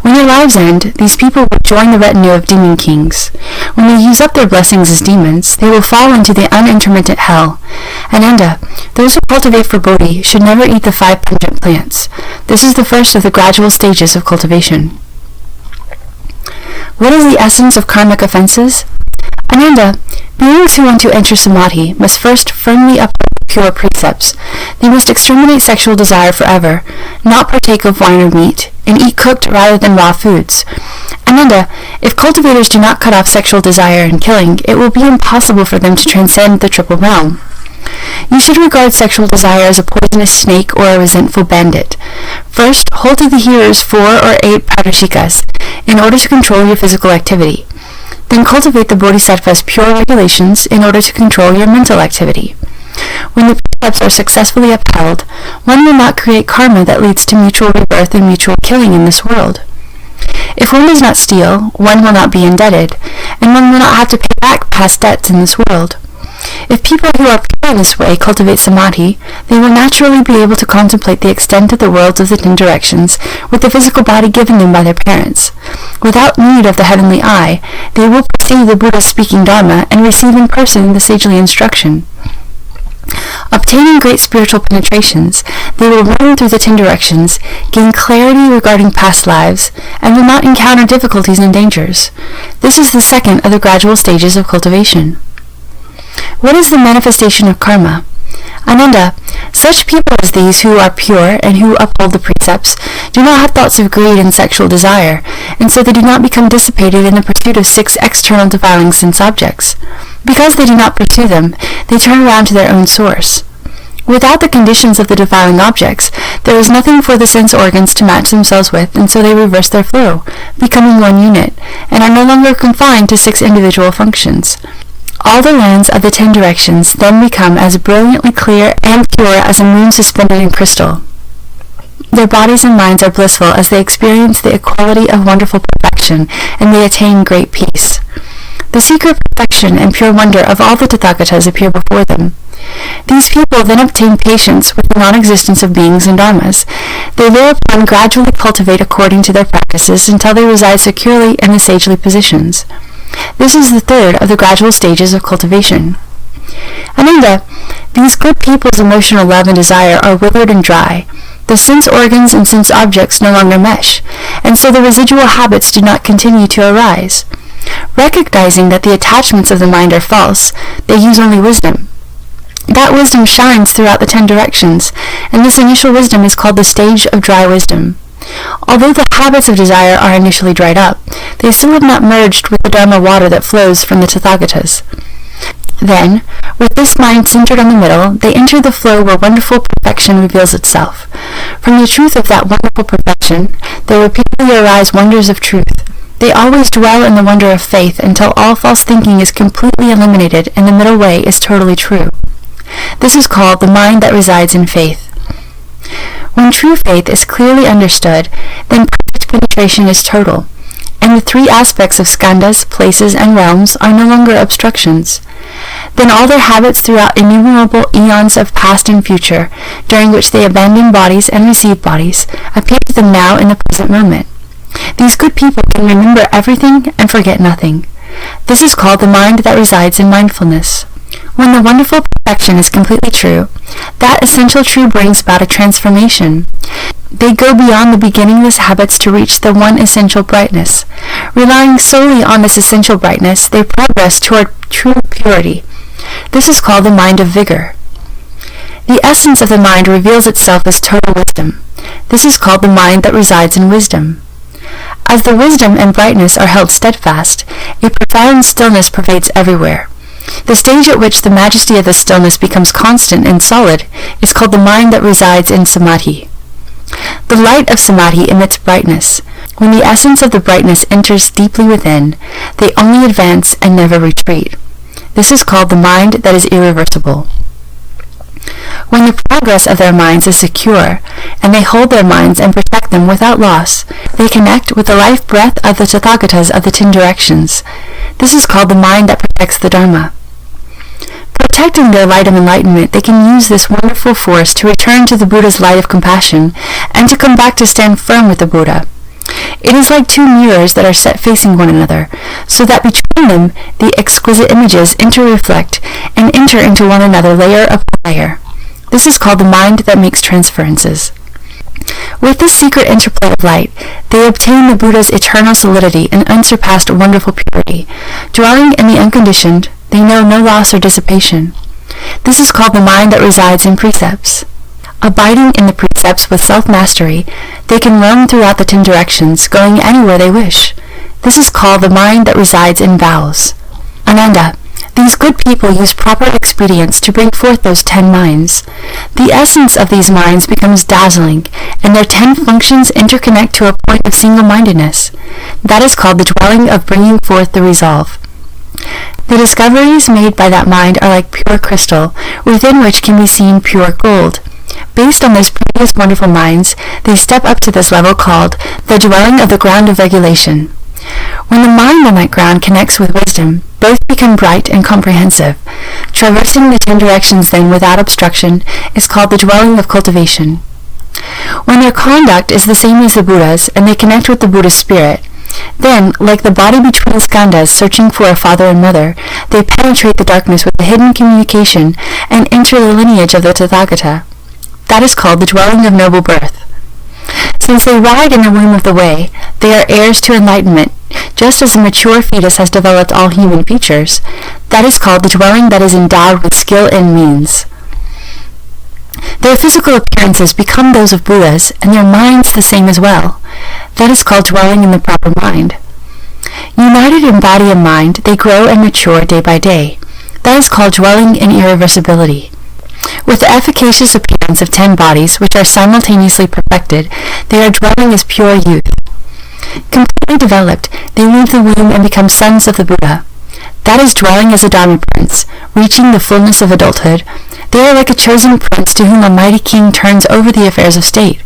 When their lives end, these people will join the retinue of demon kings. When they use up their blessings as demons, they will fall into the unintermittent hell. Ananda, those who cultivate for Bodhi should never eat the 5 pungent plants. This is the first of the gradual stages of cultivation. What is the essence of karmic offenses? Ananda, beings who want to enter samadhi must first firmly uphold pure precepts. They must exterminate sexual desire forever, not partake of wine or meat, and eat cooked rather than raw foods. Ananda, if cultivators do not cut off sexual desire and killing, it will be impossible for them to transcend the triple realm. You should regard sexual desire as a poisonous snake or a resentful bandit. First, hold to the hearer's 4 or 8 pradashikas in order to control your physical activity. Then cultivate the bodhisattva's pure regulations in order to control your mental activity. When the precepts are successfully upheld, one will not create karma that leads to mutual rebirth and mutual killing in this world. If one does not steal, one will not be indebted, and one will not have to pay back past debts in this world. If people who are pure in this way cultivate samadhi, they will naturally be able to contemplate the extent of the worlds of the 10 directions with the physical body given them by their parents. Without need of the heavenly eye, they will perceive the Buddha speaking Dharma and receive in person the sagely instruction. Obtaining great spiritual penetrations, they will roam through the 10 directions, gain clarity regarding past lives, and will not encounter difficulties and dangers. This is the second of the gradual stages of cultivation. What is the manifestation of karma? Ananda, such people as these who are pure and who uphold the precepts do not have thoughts of greed and sexual desire, and so they do not become dissipated in the pursuit of 6 external defiling sense objects. Because they do not pursue them, they turn around to their own source. Without the conditions of the defiling objects, there is nothing for the sense organs to match themselves with, and so they reverse their flow, becoming one unit, and are no longer confined to 6 individual functions. All the lands of the 10 directions then become as brilliantly clear and pure as a moon suspended in crystal. Their bodies and minds are blissful as they experience the equality of wonderful perfection, and they attain great peace. The secret perfection and pure wonder of all the Tathagatas appear before them. These people then obtain patience with the non-existence of beings and dharmas. They thereupon gradually cultivate according to their practices until they reside securely in the sagely positions. This is the third of the gradual stages of cultivation. Ananda, these good people's emotional love and desire are withered and dry. The sense organs and sense objects no longer mesh, and so the residual habits do not continue to arise. Recognizing that the attachments of the mind are false, they use only wisdom. That wisdom shines throughout the 10 directions, and this initial wisdom is called the stage of dry wisdom. Although the habits of desire are initially dried up, they still have not merged with the Dharma water that flows from the Tathagatas. Then, with this mind centered on the middle, they enter the flow where wonderful perfection reveals itself. From the truth of that wonderful perfection, there repeatedly arise wonders of truth. They always dwell in the wonder of faith until all false thinking is completely eliminated and the middle way is totally true. This is called the mind that resides in faith. When true faith is clearly understood, then perfect penetration is total, and the 3 aspects of skandhas, places, and realms are no longer obstructions. Then all their habits throughout innumerable eons of past and future, during which they abandon bodies and receive bodies, appear to them now in the present moment. These good people can remember everything and forget nothing. This is called the mind that resides in mindfulness. When the wonderful perfection is completely true, that essential true brings about a transformation. They go beyond the beginningless habits to reach the one essential brightness. Relying solely on this essential brightness, they progress toward true purity. This is called the mind of vigor. The essence of the mind reveals itself as total wisdom. This is called the mind that resides in wisdom. As the wisdom and brightness are held steadfast, a profound stillness pervades everywhere. The stage at which the majesty of the stillness becomes constant and solid is called the mind that resides in samadhi. The light of samadhi emits brightness. When the essence of the brightness enters deeply within, they only advance and never retreat. This is called the mind that is irreversible. When the progress of their minds is secure, and they hold their minds and protect them without loss, they connect with the life breath of the Tathagatas of the 10 directions. This is called the mind that protects the Dharma. Protecting their light of enlightenment, they can use this wonderful force to return to the Buddha's light of compassion, and to come back to stand firm with the Buddha. It is like 2 mirrors that are set facing one another, so that between them the exquisite images interreflect and enter into one another layer upon layer. This is called the mind that makes transferences. With this secret interplay of light, they obtain the Buddha's eternal solidity and unsurpassed wonderful purity. Dwelling in the unconditioned, they know no loss or dissipation. This is called the mind that resides in precepts. Abiding in the precepts with self-mastery, they can roam throughout the 10 directions, going anywhere they wish. This is called the mind that resides in vows. Ananda, these good people use proper expedients to bring forth those 10 minds. The essence of these minds becomes dazzling, and their 10 functions interconnect to a point of single-mindedness. That is called the dwelling of bringing forth the resolve. The discoveries made by that mind are like pure crystal, within which can be seen pure gold. Based on those previous wonderful minds, they step up to this level called the dwelling of the ground of regulation. When the mind on that ground connects with wisdom, both become bright and comprehensive. Traversing the 10 directions then without obstruction is called the dwelling of cultivation. When their conduct is the same as the Buddha's, and they connect with the Buddha's spirit, then, like the body between skandhas searching for a father and mother, they penetrate the darkness with a hidden communication and enter the lineage of the Tathagata. That is called the dwelling of noble birth. Since they ride in the womb of the way, they are heirs to enlightenment, just as a mature fetus has developed all human features. That is called the dwelling that is endowed with skill and means. Their physical appearances become those of Buddhas, and their minds the same as well. That is called dwelling in the proper mind. United in body and mind, they grow and mature day by day. That is called dwelling in irreversibility. With the efficacious appearance of 10 bodies, which are simultaneously perfected, they are dwelling as pure youth. Completely developed, they leave the womb and become sons of the Buddha. That is dwelling as a Dharma prince, reaching the fullness of adulthood. They are like a chosen prince to whom a mighty king turns over the affairs of state.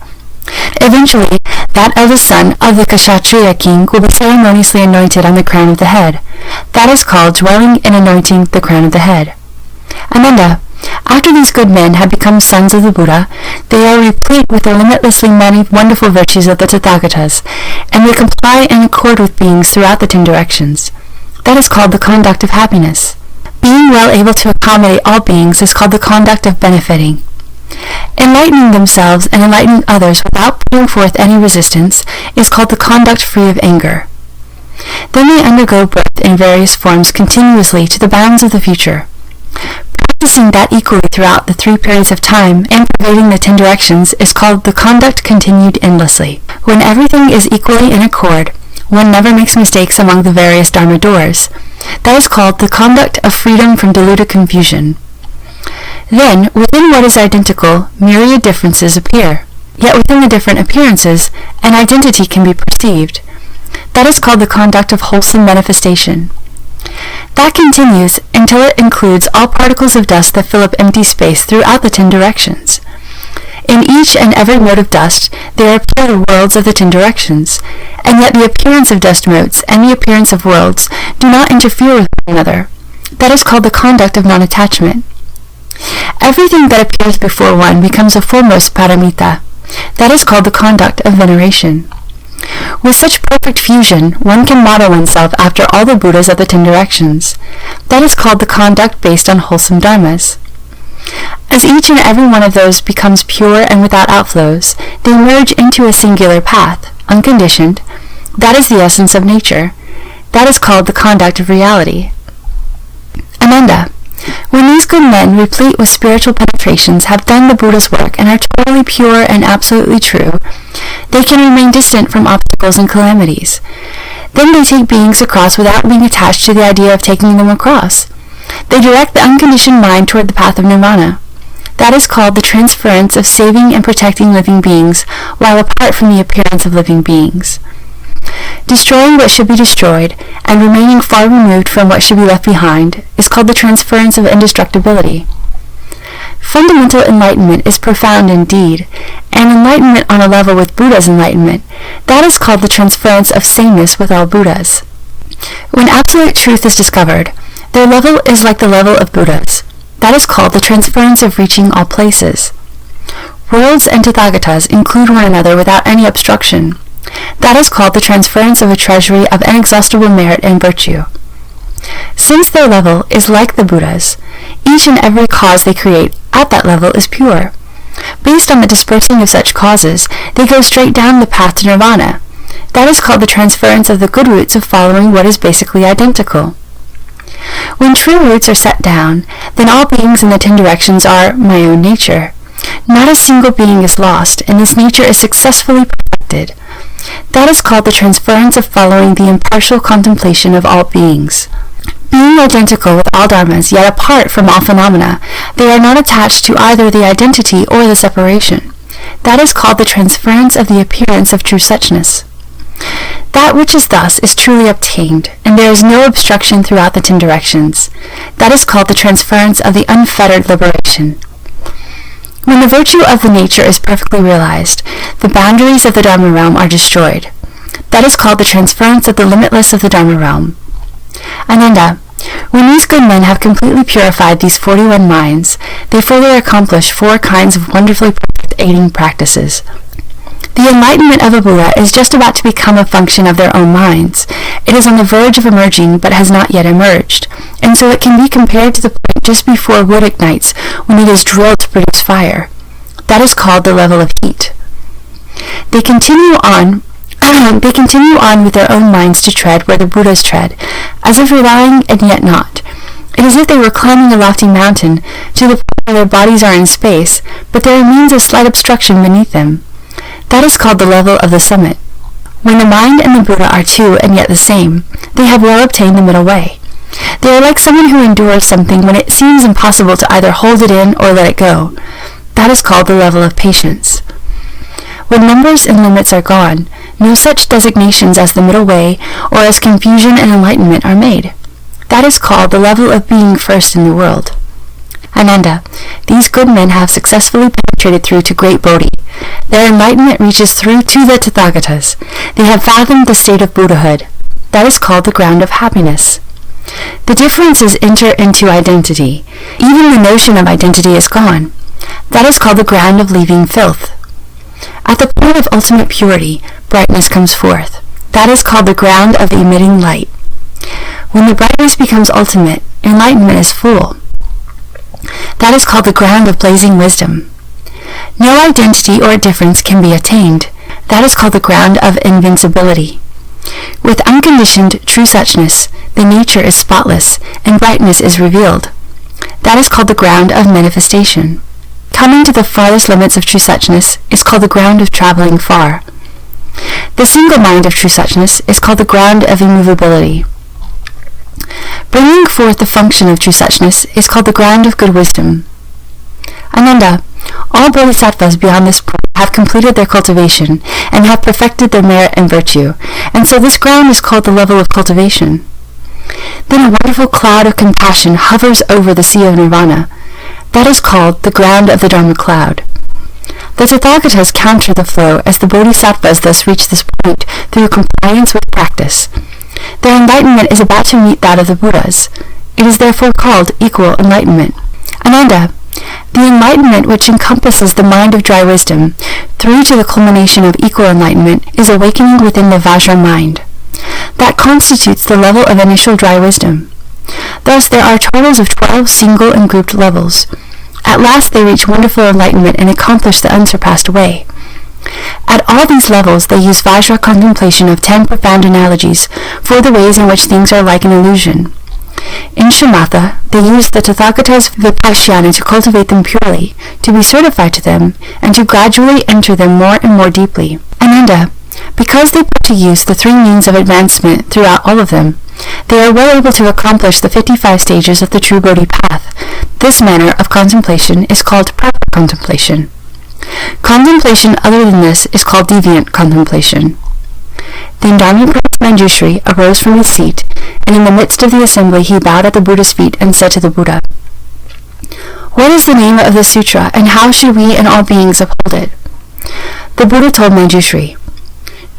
Eventually, that eldest son of the Kshatriya king will be ceremoniously anointed on the crown of the head. That is called dwelling and anointing the crown of the head. Ananda, after these good men have become sons of the Buddha, they are replete with the limitlessly many wonderful virtues of the Tathagatas, and they comply and accord with beings throughout the 10 directions. That is called the conduct of happiness. Being well able to accommodate all beings is called the conduct of benefiting. Enlightening themselves and enlightening others without putting forth any resistance is called the conduct free of anger. Then they undergo birth in various forms continuously to the bounds of the future. practicing that equally throughout the 3 periods of time and pervading the 10 directions is called the conduct continued endlessly. When everything is equally in accord, one never makes mistakes among the various Dharma doors. That is called the conduct of freedom from deluded confusion. Then, within what is identical, myriad differences appear. Yet within the different appearances, an identity can be perceived. That is called the conduct of wholesome manifestation. That continues until it includes all particles of dust that fill up empty space throughout the 10 directions. In each and every mote of dust, there appear the worlds of the 10 directions, and yet the appearance of dust motes and the appearance of worlds do not interfere with one another. That is called the conduct of non-attachment. Everything that appears before one becomes a foremost paramita. That is called the conduct of veneration. With such perfect fusion, one can model oneself after all the Buddhas of the 10 directions. That is called the conduct based on wholesome dharmas. As each and every one of those becomes pure and without outflows, they merge into a singular path, unconditioned. That is the essence of nature. That is called the conduct of reality. Ananda. When these good men, replete with spiritual penetrations, have done the Buddha's work and are totally pure and absolutely true, they can remain distant from obstacles and calamities. Then they take beings across without being attached to the idea of taking them across. They direct the unconditioned mind toward the path of nirvana. That is called the transference of saving and protecting living beings while apart from the appearance of living beings. Destroying what should be destroyed and remaining far removed from what should be left behind is called the transference of indestructibility. Fundamental enlightenment is profound indeed, and enlightenment on a level with Buddha's enlightenment, that is called the transference of sameness with all Buddhas. When absolute truth is discovered, their level is like the level of Buddhas. That is called the transference of reaching all places. Worlds and Tathagatas include one another without any obstruction. That is called the transference of a treasury of inexhaustible merit and virtue. Since their level is like the Buddhas, each and every cause they create at that level is pure. Based on the dispersing of such causes, they go straight down the path to nirvana. That is called the transference of the good roots of following what is basically identical. When true roots are set down, then all beings in the 10 directions are my own nature. Not a single being is lost, and this nature is successfully perfected. That is called the transference of following the impartial contemplation of all beings. Being identical with all dharmas, yet apart from all phenomena, they are not attached to either the identity or the separation. That is called the transference of the appearance of true suchness. That which is thus is truly obtained, and there is no obstruction throughout the 10 directions. That is called the transference of the unfettered liberation. When the virtue of the nature is perfectly realized, the boundaries of the Dharma realm are destroyed. That is called the transference of the limitless of the Dharma realm. Ananda, when these good men have completely purified these 41 minds, they further accomplish 4 kinds of wonderfully perfect aiding practices. The enlightenment of a Buddha is just about to become a function of their own minds. It is on the verge of emerging, but has not yet emerged, and so it can be compared to the point just before wood ignites, when it is drilled to produce fire. That is called the level of heat. They continue on with their own minds to tread where the Buddhas tread, as if relying and yet not. It is as if they were climbing a lofty mountain, to the point where their bodies are in space, but there remains a slight obstruction beneath them. That is called the level of the summit. When the mind and the Buddha are two and yet the same, they have well obtained the middle way. They are like someone who endures something when it seems impossible to either hold it in or let it go. That is called the level of patience. When numbers and limits are gone, no such designations as the middle way or as confusion and enlightenment are made. That is called the level of being first in the world. Ananda, these good men have successfully penetrated through to great Bodhi. Their enlightenment reaches through to the Tathagatas. They have fathomed the state of Buddhahood. That is called the ground of happiness. The differences enter into identity. Even the notion of identity is gone. That is called the ground of leaving filth. At the point of ultimate purity, brightness comes forth. That is called the ground of emitting light. When the brightness becomes ultimate, enlightenment is full. That is called the ground of blazing wisdom. No identity or difference can be attained. That is called the ground of invincibility. With unconditioned true suchness, the nature is spotless, and brightness is revealed. That is called the ground of manifestation. Coming to the farthest limits of true suchness is called the ground of traveling far. The single mind of true suchness is called the ground of immovability. Bringing forth the function of true suchness is called the ground of good wisdom. Ananda, all bodhisattvas beyond this point have completed their cultivation and have perfected their merit and virtue, and so this ground is called the level of cultivation. Then a wonderful cloud of compassion hovers over the sea of nirvana. That is called the ground of the Dharma cloud. The Tathagatas counter the flow as the bodhisattvas thus reach this point through compliance with practice. Their enlightenment is about to meet that of the Buddhas. It is therefore called equal enlightenment. Ananda, the enlightenment which encompasses the mind of dry wisdom, through to the culmination of equal enlightenment, is awakening within the Vajra mind. That constitutes the level of initial dry wisdom. Thus there are totals of 12 single and grouped levels. At last they reach wonderful enlightenment and accomplish the unsurpassed way. At all these levels they use Vajra contemplation of 10 profound analogies for the ways in which things are like an illusion. In Shamatha, they use the Tathagata's Vipassana to cultivate them purely, to be certified to them, and to gradually enter them more and more deeply. Ananda, because they put to use the 3 means of advancement throughout all of them, they are well able to accomplish the 55 stages of the true Bodhi path. This manner of contemplation is called proper contemplation. Contemplation other than this is called deviant contemplation. Then Dharma Prince Manjushri arose from his seat, and in the midst of the assembly he bowed at the Buddha's feet and said to the Buddha, "What is the name of the sutra, and how should we and all beings uphold it?" The Buddha told Manjushri,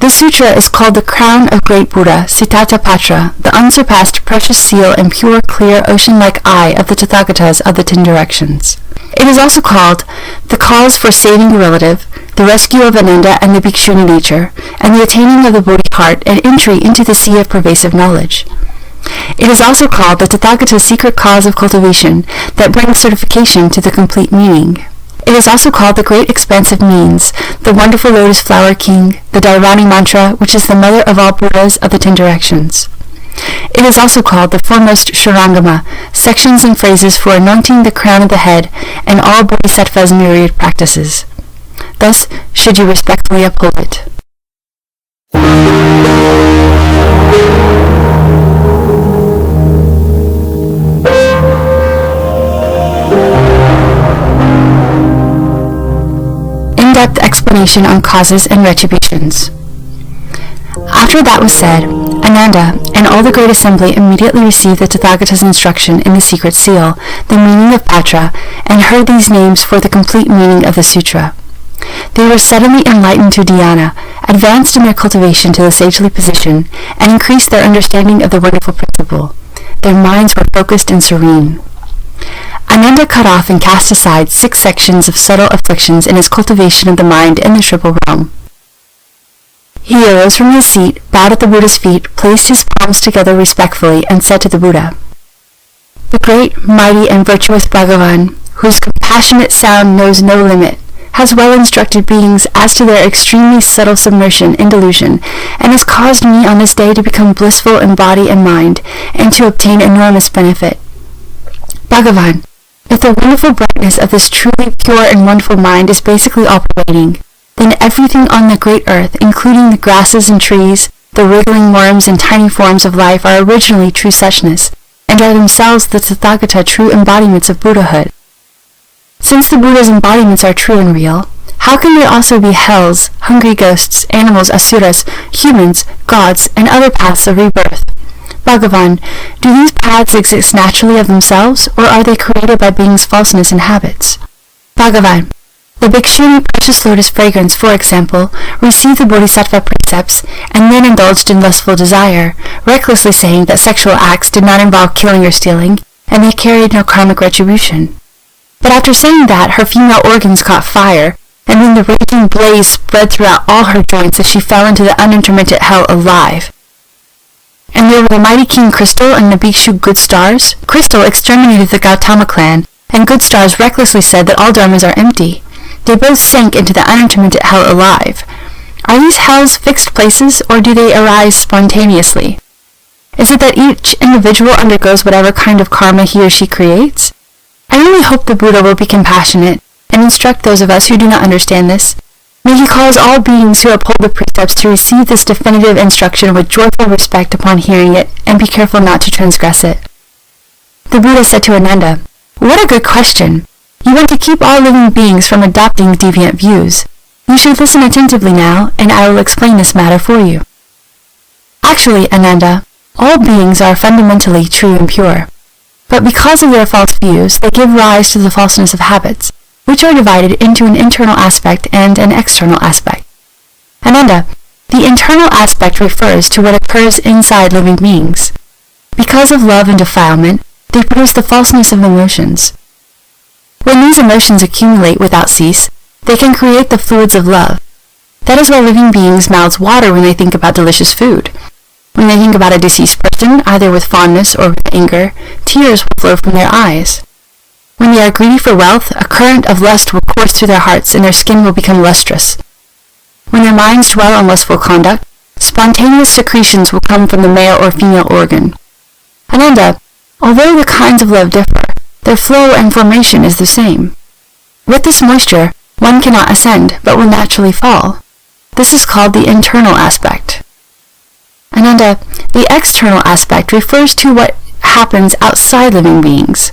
"This sutra is called the Crown of Great Buddha, Siddharthapatra, the unsurpassed precious seal and pure, clear, ocean-like eye of the Tathagatas of the 10 directions. It is also called the cause for saving a relative, the rescue of Ananda and the Bhikshuni nature, and the attaining of the Bodhi heart and entry into the sea of pervasive knowledge. It is also called the Tathagata's secret cause of cultivation that brings certification to the complete meaning. It is also called the Great Expansive Means, the Wonderful Lotus Flower King, the Dharani Mantra, which is the mother of all Buddhas of the 10 directions. It is also called the Foremost Shurangama, sections and phrases for anointing the crown of the head and all Bodhisattva's myriad practices. Thus should you respectfully uphold it." In-depth explanation on causes and retributions. After that was said, Ananda and all the great assembly immediately received the Tathagata's instruction in the secret seal, the meaning of Patra, and heard these names for the complete meaning of the sutra. They were suddenly enlightened to dhyana, advanced in their cultivation to the sagely position, and increased their understanding of the wonderful principle. Their minds were focused and serene. Ananda cut off and cast aside 6 sections of subtle afflictions in his cultivation of the mind in the triple realm. He arose from his seat, bowed at the Buddha's feet, placed his palms together respectfully, and said to the Buddha, "The great, mighty, and virtuous Bhagavan, whose compassionate sound knows no limit, has well instructed beings as to their extremely subtle submersion in delusion, and has caused me on this day to become blissful in body and mind, and to obtain enormous benefit. Bhagavan, if the wonderful brightness of this truly pure and wonderful mind is basically all pervading, then everything on the great earth, including the grasses and trees, the wriggling worms and tiny forms of life, are originally true suchness, and are themselves the Tathagata true embodiments of Buddhahood. Since the Buddha's embodiments are true and real, how can they also be hells, hungry ghosts, animals, asuras, humans, gods, and other paths of rebirth? Bhagavan, do these paths exist naturally of themselves, or are they created by beings' falseness and habits? Bhagavan, the Bhikshuni precious lotus fragrance, for example, received the Bodhisattva precepts and then indulged in lustful desire, recklessly saying that sexual acts did not involve killing or stealing, and they carried no karmic retribution. But after saying that, her female organs caught fire, and then the raging blaze spread throughout all her joints as she fell into the unintermittent hell alive. And there were the mighty King Crystal and the Bhikshu Good Stars. Crystal exterminated the Gautama clan, and Good Stars recklessly said that all dharmas are empty. They both sank into the unintermittent hell alive. Are these hells fixed places, or do they arise spontaneously? Is it that each individual undergoes whatever kind of karma he or she creates? I only hope the Buddha will be compassionate and instruct those of us who do not understand this. May he cause all beings who uphold the precepts to receive this definitive instruction with joyful respect upon hearing it, and be careful not to transgress it. The Buddha said to Ananda, "What a good question! You want to keep all living beings from adopting deviant views. You should listen attentively now, and I will explain this matter for you. Actually, Ananda, all beings are fundamentally true and pure. But because of their false views, they give rise to the falseness of habits, which are divided into an internal aspect and an external aspect. Ananda, the internal aspect refers to what occurs inside living beings. Because of love and defilement, they produce the falseness of emotions. When these emotions accumulate without cease, they can create the fluids of love. That is why living beings' mouths water when they think about delicious food. When they think about a deceased person, either with fondness or with anger, tears will flow from their eyes. When they are greedy for wealth, a current of lust will course through their hearts and their skin will become lustrous. When their minds dwell on lustful conduct, spontaneous secretions will come from the male or female organ. Ananda, although the kinds of love differ, their flow and formation is the same. With this moisture, one cannot ascend, but will naturally fall. This is called the internal aspect. Ananda, the external aspect refers to what happens outside living beings.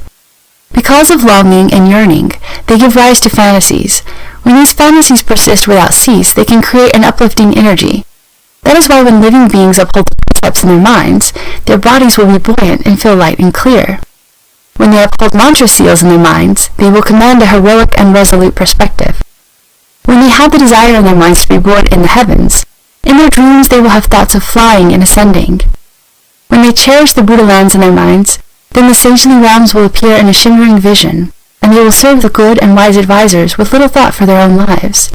Because of longing and yearning, they give rise to fantasies. When these fantasies persist without cease, they can create an uplifting energy. That is why when living beings uphold the precepts in their minds, their bodies will be buoyant and feel light and clear. When they uphold mantra seals in their minds, they will command a heroic and resolute perspective. When they have the desire in their minds to be born in the heavens, in their dreams they will have thoughts of flying and ascending. When they cherish the Buddha lands in their minds, then the sagely realms will appear in a shimmering vision, and they will serve the good and wise advisors with little thought for their own lives.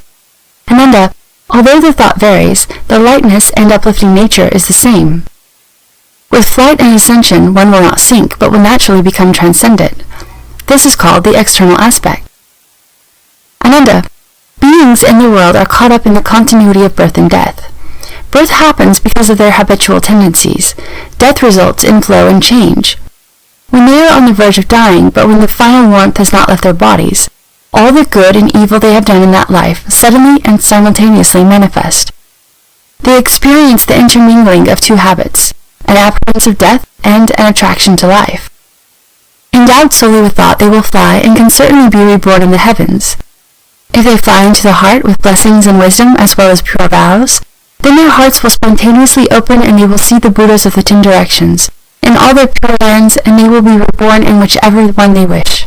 Ananda, although the thought varies, the lightness and uplifting nature is the same. With flight and ascension, one will not sink, but will naturally become transcendent. This is called the external aspect. Ananda, beings in the world are caught up in the continuity of birth and death. Birth happens because of their habitual tendencies. Death results in flow and change. When they are on the verge of dying, but when the final warmth has not left their bodies, all the good and evil they have done in that life suddenly and simultaneously manifest. They experience the intermingling of two habits, an abhorrence of death and an attraction to life. Endowed solely with thought, they will fly and can certainly be reborn in the heavens. If they fly into the heart with blessings and wisdom as well as pure vows, then their hearts will spontaneously open and they will see the Buddhas of the 10 directions in all their pure lands, and they will be reborn in whichever one they wish.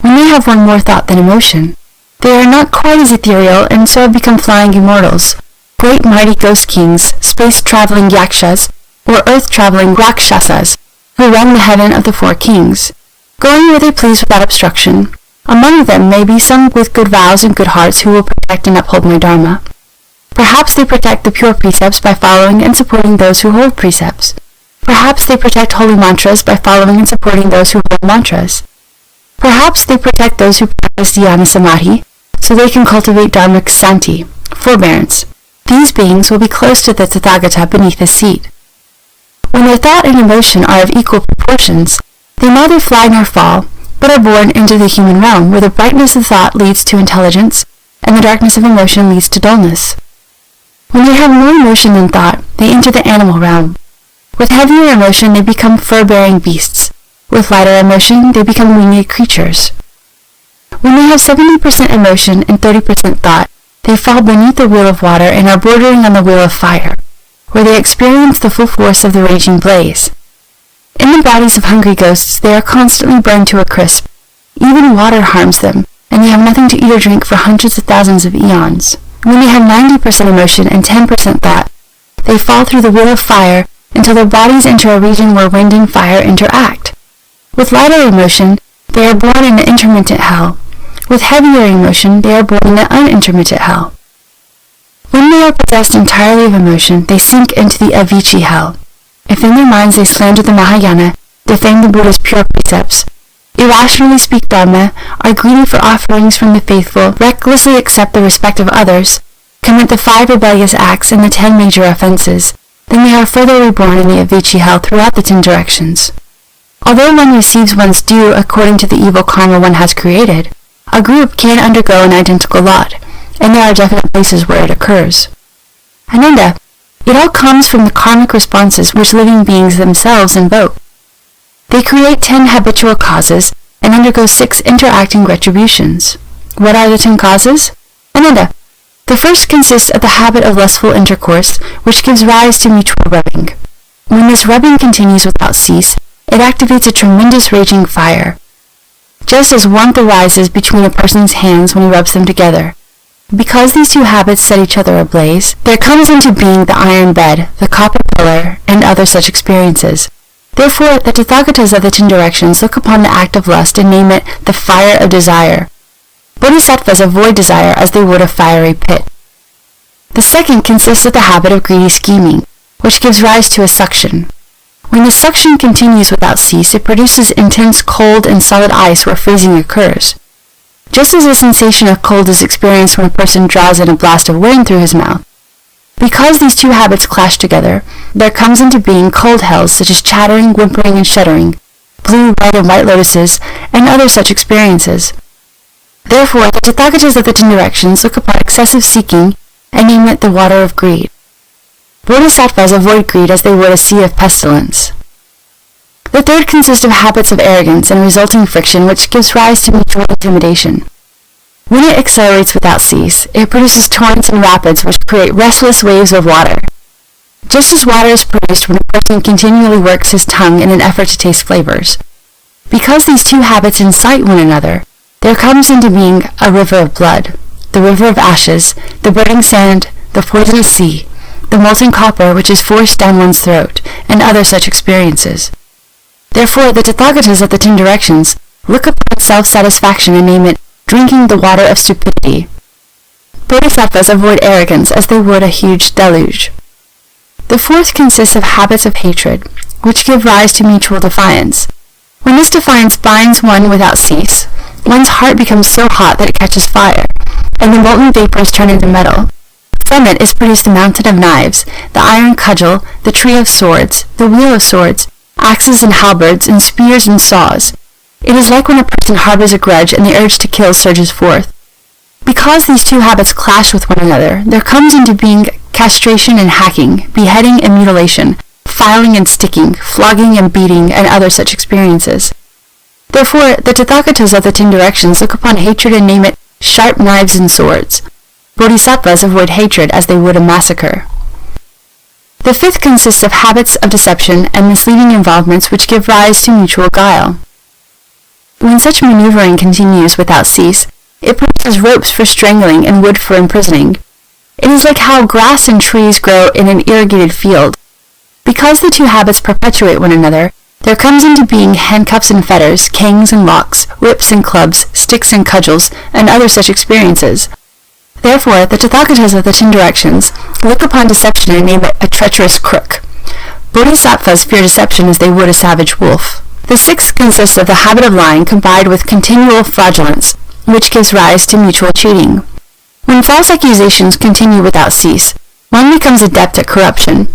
When they have one more thought than emotion, they are not quite as ethereal and so have become flying immortals, great mighty ghost kings, space-traveling yakshas, or earth-traveling rakshasas, who run the heaven of the 4 kings, going where they please without obstruction. Among them may be some with good vows and good hearts who will protect and uphold my dharma. Perhaps they protect the pure precepts by following and supporting those who hold precepts. Perhaps they protect holy mantras by following and supporting those who hold mantras. Perhaps they protect those who practice dhyana samadhi, so they can cultivate dharmic santi, forbearance. These beings will be close to the Tathagata beneath his seat. When their thought and emotion are of equal proportions, they neither fly nor fall, but are born into the human realm, where the brightness of thought leads to intelligence, and the darkness of emotion leads to dullness. When they have more emotion than thought, they enter the animal realm. With heavier emotion, they become fur-bearing beasts. With lighter emotion, they become winged creatures. When they have 70% emotion and 30% thought, they fall beneath the wheel of water and are bordering on the wheel of fire, where they experience the full force of the raging blaze. In the bodies of hungry ghosts, they are constantly burned to a crisp. Even water harms them, and they have nothing to eat or drink for hundreds of thousands of eons. When they have 90% emotion and 10% thought, they fall through the wheel of fire until their bodies enter a region where wind and fire interact. With lighter emotion, they are born in the intermittent hell. With heavier emotion, they are born in the unintermittent hell. When they are possessed entirely of emotion, they sink into the Avicii hell. If in their minds they slander the Mahayana, defame the Buddha's pure precepts, irrationally speak dharma, are greedy for offerings from the faithful, recklessly accept the respect of others, commit the 5 rebellious acts and the 10 major offenses, then they are further reborn in the Avicii hell throughout the 10 directions. Although one receives one's due according to the evil karma one has created, a group can undergo an identical lot, and there are definite places where it occurs. Ananda, it all comes from the karmic responses which living beings themselves invoke. They create 10 habitual causes and undergo 6 interacting retributions. What are the 10 causes? Ananda, the first consists of the habit of lustful intercourse, which gives rise to mutual rubbing. When this rubbing continues without cease, it activates a tremendous raging fire. Just as warmth arises between a person's hands when he rubs them together. Because these two habits set each other ablaze, there comes into being the iron bed, the copper pillar, and other such experiences. Therefore, the Tathagatas of the 10 directions look upon the act of lust and name it the fire of desire. Bodhisattvas avoid desire as they would a fiery pit. The second consists of the habit of greedy scheming, which gives rise to a suction. When the suction continues without cease, it produces intense cold and solid ice where freezing occurs. Just as the sensation of cold is experienced when a person draws in a blast of wind through his mouth. Because these two habits clash together, there comes into being cold hells such as chattering, whimpering, and shuddering, blue, red, and white lotuses, and other such experiences. Therefore, the Tathagatas of the 10 directions look upon excessive seeking and name it the water of greed. Bodhisattvas avoid greed as they would a sea of pestilence. The third consists of habits of arrogance and resulting friction which gives rise to mutual intimidation. When it accelerates without cease, it produces torrents and rapids which create restless waves of water. Just as water is produced when a person continually works his tongue in an effort to taste flavors. Because these two habits incite one another, there comes into being a river of blood, the river of ashes, the burning sand, the poisonous sea, the molten copper which is forced down one's throat, and other such experiences. Therefore, the Tathagatas of the 10 directions look upon self-satisfaction and name it drinking the water of stupidity. Bodhisattvas avoid arrogance as they would a huge deluge. The fourth consists of habits of hatred, which give rise to mutual defiance. When this defiance binds one without cease, one's heart becomes so hot that it catches fire, and the molten vapors turn into metal. From it is produced the mountain of knives, the iron cudgel, the tree of swords, the wheel of swords, axes and halberds, and spears and saws. It is like when a person harbors a grudge and the urge to kill surges forth. Because these two habits clash with one another, there comes into being castration and hacking, beheading and mutilation, filing and sticking, flogging and beating, and other such experiences. Therefore, the Tathagatas of the 10 directions look upon hatred and name it sharp knives and swords. Bodhisattvas avoid hatred as they would a massacre. The fifth consists of habits of deception and misleading involvements which give rise to mutual guile. When such maneuvering continues without cease, it produces ropes for strangling and wood for imprisoning. It is like how grass and trees grow in an irrigated field. Because the two habits perpetuate one another, there comes into being handcuffs and fetters, canes and locks, whips and clubs, sticks and cudgels, and other such experiences. Therefore, the Tathagatas of the 10 directions look upon deception and name it a treacherous crook. Bodhisattvas fear deception as they would a savage wolf. The sixth consists of the habit of lying combined with continual fraudulence, which gives rise to mutual cheating. When false accusations continue without cease, one becomes adept at corruption.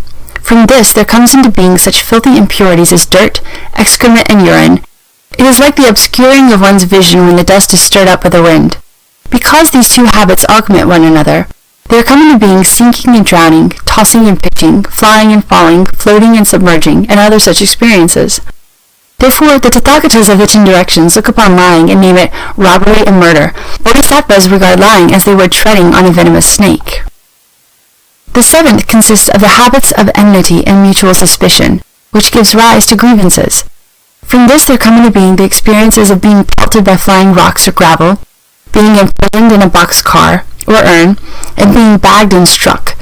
From this there comes into being such filthy impurities as dirt, excrement, and urine. It is like the obscuring of one's vision when the dust is stirred up by the wind. Because these two habits augment one another, there come into being sinking and drowning, tossing and pitching, flying and falling, floating and submerging, and other such experiences. Therefore, the Tathagatas of the 10 directions look upon lying and name it robbery and murder. Bodhisattvas regard lying as they would treading on a venomous snake. The seventh consists of the habits of enmity and mutual suspicion, which gives rise to grievances. From this there come into being the experiences of being pelted by flying rocks or gravel, being imprisoned in a box car or urn, and being bagged and struck.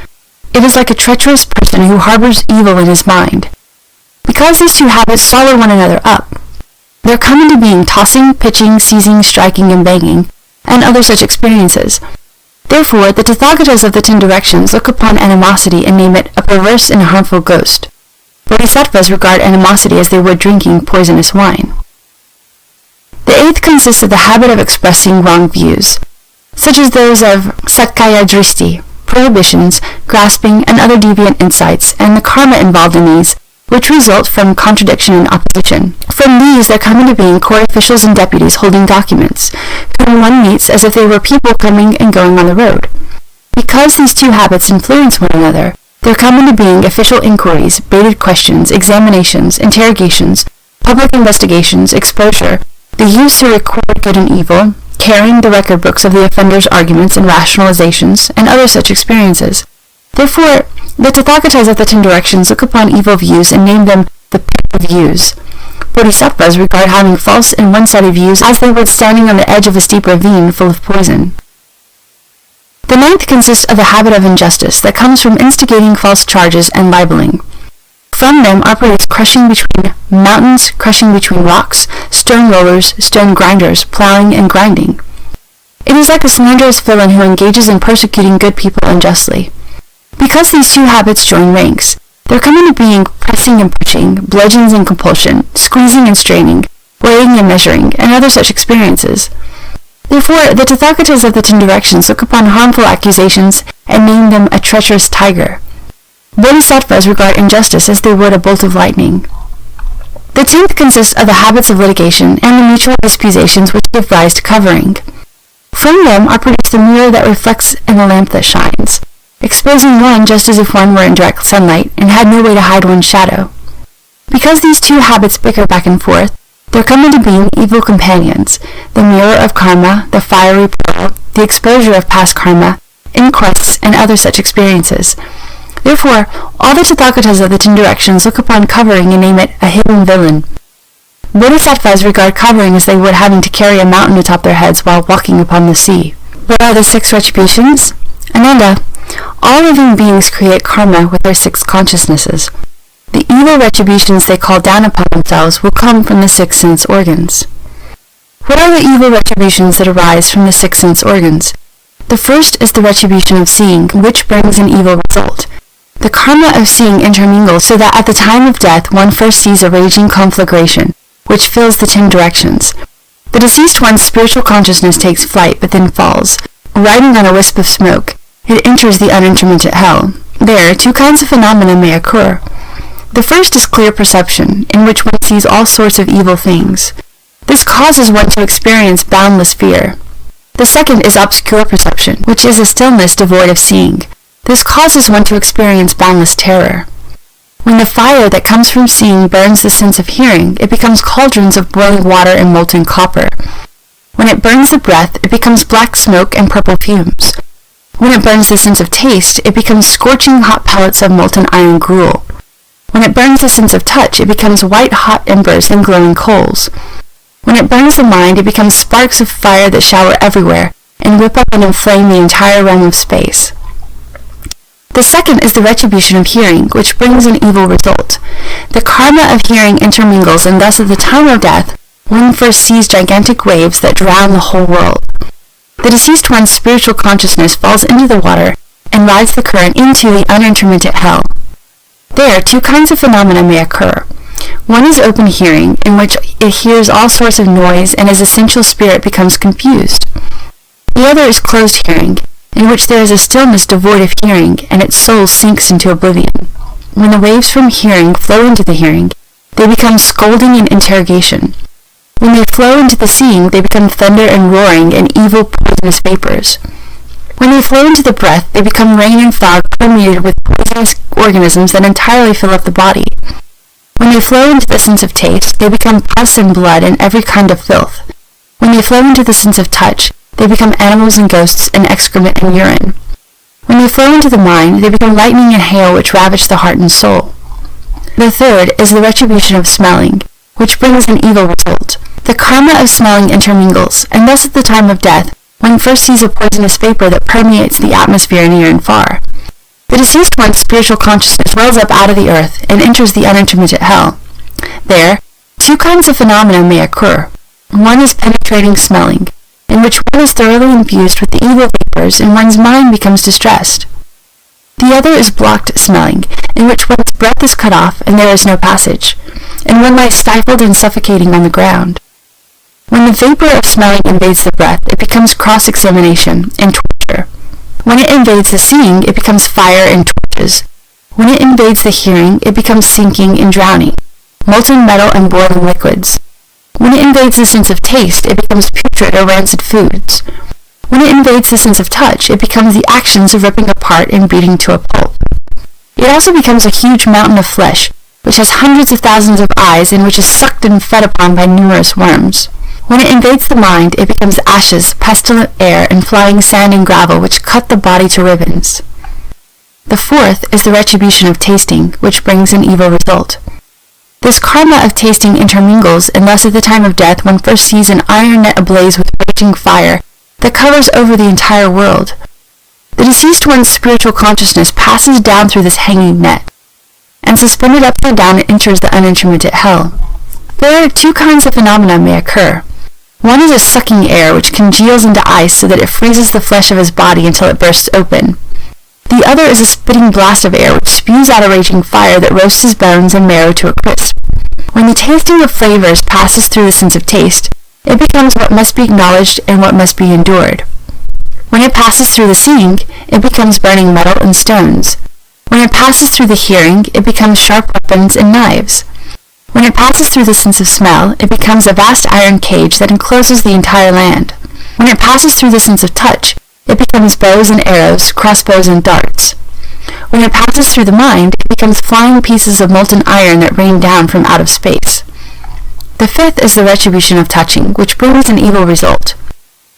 It is like a treacherous person who harbors evil in his mind. Because these two habits swallow one another up, there come into being tossing, pitching, seizing, striking, and banging, and other such experiences. Therefore, the Tathagatas of the 10 directions look upon animosity and name it a perverse and harmful ghost. Bodhisattvas regard animosity as they would drinking poisonous wine. The eighth consists of the habit of expressing wrong views, such as those of sakkaya dristi, prohibitions, grasping, and other deviant insights, and the karma involved in these, which result from contradiction and opposition. From these there come into being court officials and deputies holding documents, whom one meets as if they were people coming and going on the road. Because these two habits influence one another, there come into being official inquiries, baited questions, examinations, interrogations, public investigations, exposure, the use to record good and evil, carrying the record books of the offender's arguments and rationalizations, and other such experiences. Therefore, the Tathagatas of the 10 directions look upon evil views and name them the pit of views. Bodhisattvas regard having false and one-sided views as they would standing on the edge of a steep ravine full of poison. The 9th consists of the habit of injustice that comes from instigating false charges and libeling. From them are produced crushing between mountains, crushing between rocks, stone rollers, stone grinders, plowing and grinding. It is like a slanderous villain who engages in persecuting good people unjustly. Because these two habits join ranks, there come into being pressing and pushing, bludgeons and compulsion, squeezing and straining, weighing and measuring, and other such experiences. Therefore, the Tathagatas of the 10 directions look upon harmful accusations and name them a treacherous tiger. Bodhisattvas regard injustice as they would a bolt of lightning. The 10th consists of the habits of litigation and the mutual disputations which give rise to covering. From them are produced the mirror that reflects and the lamp that shines, exposing one just as if one were in direct sunlight and had no way to hide one's shadow. Because these two habits bicker back and forth, there come into being evil companions, the mirror of karma, the fiery pearl, the exposure of past karma, inquests, and other such experiences. Therefore, all the Tathagatas of the 10 directions look upon covering and name it a hidden villain. Bodhisattvas regard covering as they would having to carry a mountain atop their heads while walking upon the sea. What are the 6 retributions? Ananda, all living beings create karma with their 6 consciousnesses. The evil retributions they call down upon themselves will come from the 6 sense organs. What are the evil retributions that arise from the 6 sense organs? The first is the retribution of seeing, which brings an evil result. The karma of seeing intermingles so that at the time of death one first sees a raging conflagration, which fills the 10 directions. The deceased one's spiritual consciousness takes flight but then falls. Riding on a wisp of smoke, it enters the unintermittent hell. There, 2 kinds of phenomena may occur. The first is clear perception, in which one sees all sorts of evil things. This causes one to experience boundless fear. The second is obscure perception, which is a stillness devoid of seeing. This causes one to experience boundless terror. When the fire that comes from seeing burns the sense of hearing, it becomes cauldrons of boiling water and molten copper. When it burns the breath, it becomes black smoke and purple fumes. When it burns the sense of taste, it becomes scorching hot pellets of molten iron gruel. When it burns the sense of touch, it becomes white-hot embers and glowing coals. When it burns the mind, it becomes sparks of fire that shower everywhere and whip up and inflame the entire realm of space. The second is the retribution of hearing, which brings an evil result. The karma of hearing intermingles, and thus at the time of death, one first sees gigantic waves that drown the whole world. The deceased one's spiritual consciousness falls into the water and rides the current into the unintermittent hell. There, 2 kinds of phenomena may occur. One is open hearing, in which it hears all sorts of noise and its essential spirit becomes confused. The other is closed hearing, in which there is a stillness devoid of hearing, and its soul sinks into oblivion. When the waves from hearing flow into the hearing, they become scolding and interrogation. When they flow into the seeing, they become thunder and roaring and evil poisonous vapors. When they flow into the breath, they become rain and fog permeated with poisonous organisms that entirely fill up the body. When they flow into the sense of taste, they become pus and blood and every kind of filth. When they flow into the sense of touch, they become animals and ghosts and excrement and urine. When they flow into the mind, they become lightning and hail which ravage the heart and soul. The third is the retribution of smelling, which brings an evil result. The karma of smelling intermingles, and thus at the time of death, one first sees a poisonous vapor that permeates the atmosphere near and far. The deceased one's spiritual consciousness wells up out of the earth and enters the unintermittent hell. There, 2 kinds of phenomena may occur. One is penetrating smelling, in which one is thoroughly infused with the evil vapors and one's mind becomes distressed. The other is blocked smelling, in which one's breath is cut off and there is no passage, and one lies stifled and suffocating on the ground. When the vapor of smelling invades the breath, it becomes cross-examination and torture. When it invades the seeing, it becomes fire and torches. When it invades the hearing, it becomes sinking and drowning, molten metal and boiling liquids. When it invades the sense of taste, it becomes putrid or rancid foods. When it invades the sense of touch, it becomes the actions of ripping apart and beating to a pulp. It also becomes a huge mountain of flesh, which has hundreds of thousands of eyes and which is sucked and fed upon by numerous worms. When it invades the mind, it becomes ashes, pestilent air, and flying sand and gravel which cut the body to ribbons. The fourth is the retribution of tasting, which brings an evil result. This karma of tasting intermingles, and thus at the time of death one first sees an iron net ablaze with raging fire that covers over the entire world. The deceased one's spiritual consciousness passes down through this hanging net, and suspended upside down it enters the unintermittent hell. There, two kinds of phenomena may occur. One is a sucking air which congeals into ice so that it freezes the flesh of his body until it bursts open. The other is a spitting blast of air which spews out a raging fire that roasts his bones and marrow to a crisp. When the tasting of flavors passes through the sense of taste, it becomes what must be acknowledged and what must be endured. When it passes through the seeing, it becomes burning metal and stones. When it passes through the hearing, it becomes sharp weapons and knives. When it passes through the sense of smell, it becomes a vast iron cage that encloses the entire land. When it passes through the sense of touch, it becomes bows and arrows, crossbows and darts. When it passes through the mind, it becomes flying pieces of molten iron that rain down from out of space. The fifth is the retribution of touching, which brings an evil result.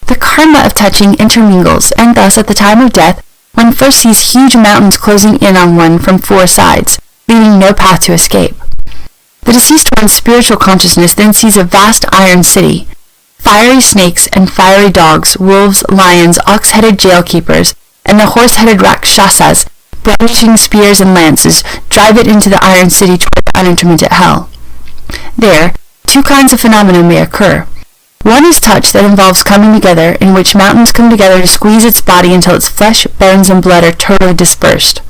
The karma of touching intermingles, and thus at the time of death, one first sees huge mountains closing in on one from four sides, leaving no path to escape. The deceased one's spiritual consciousness then sees a vast iron city. Fiery snakes and fiery dogs, wolves, lions, ox-headed jail-keepers, and the horse-headed rakshasas, brandishing spears and lances, drive it into the iron city toward the unintermittent hell. There, two kinds of phenomena may occur. One is touch that involves coming together, in which mountains come together to squeeze its body until its flesh, bones, and blood are totally dispersed.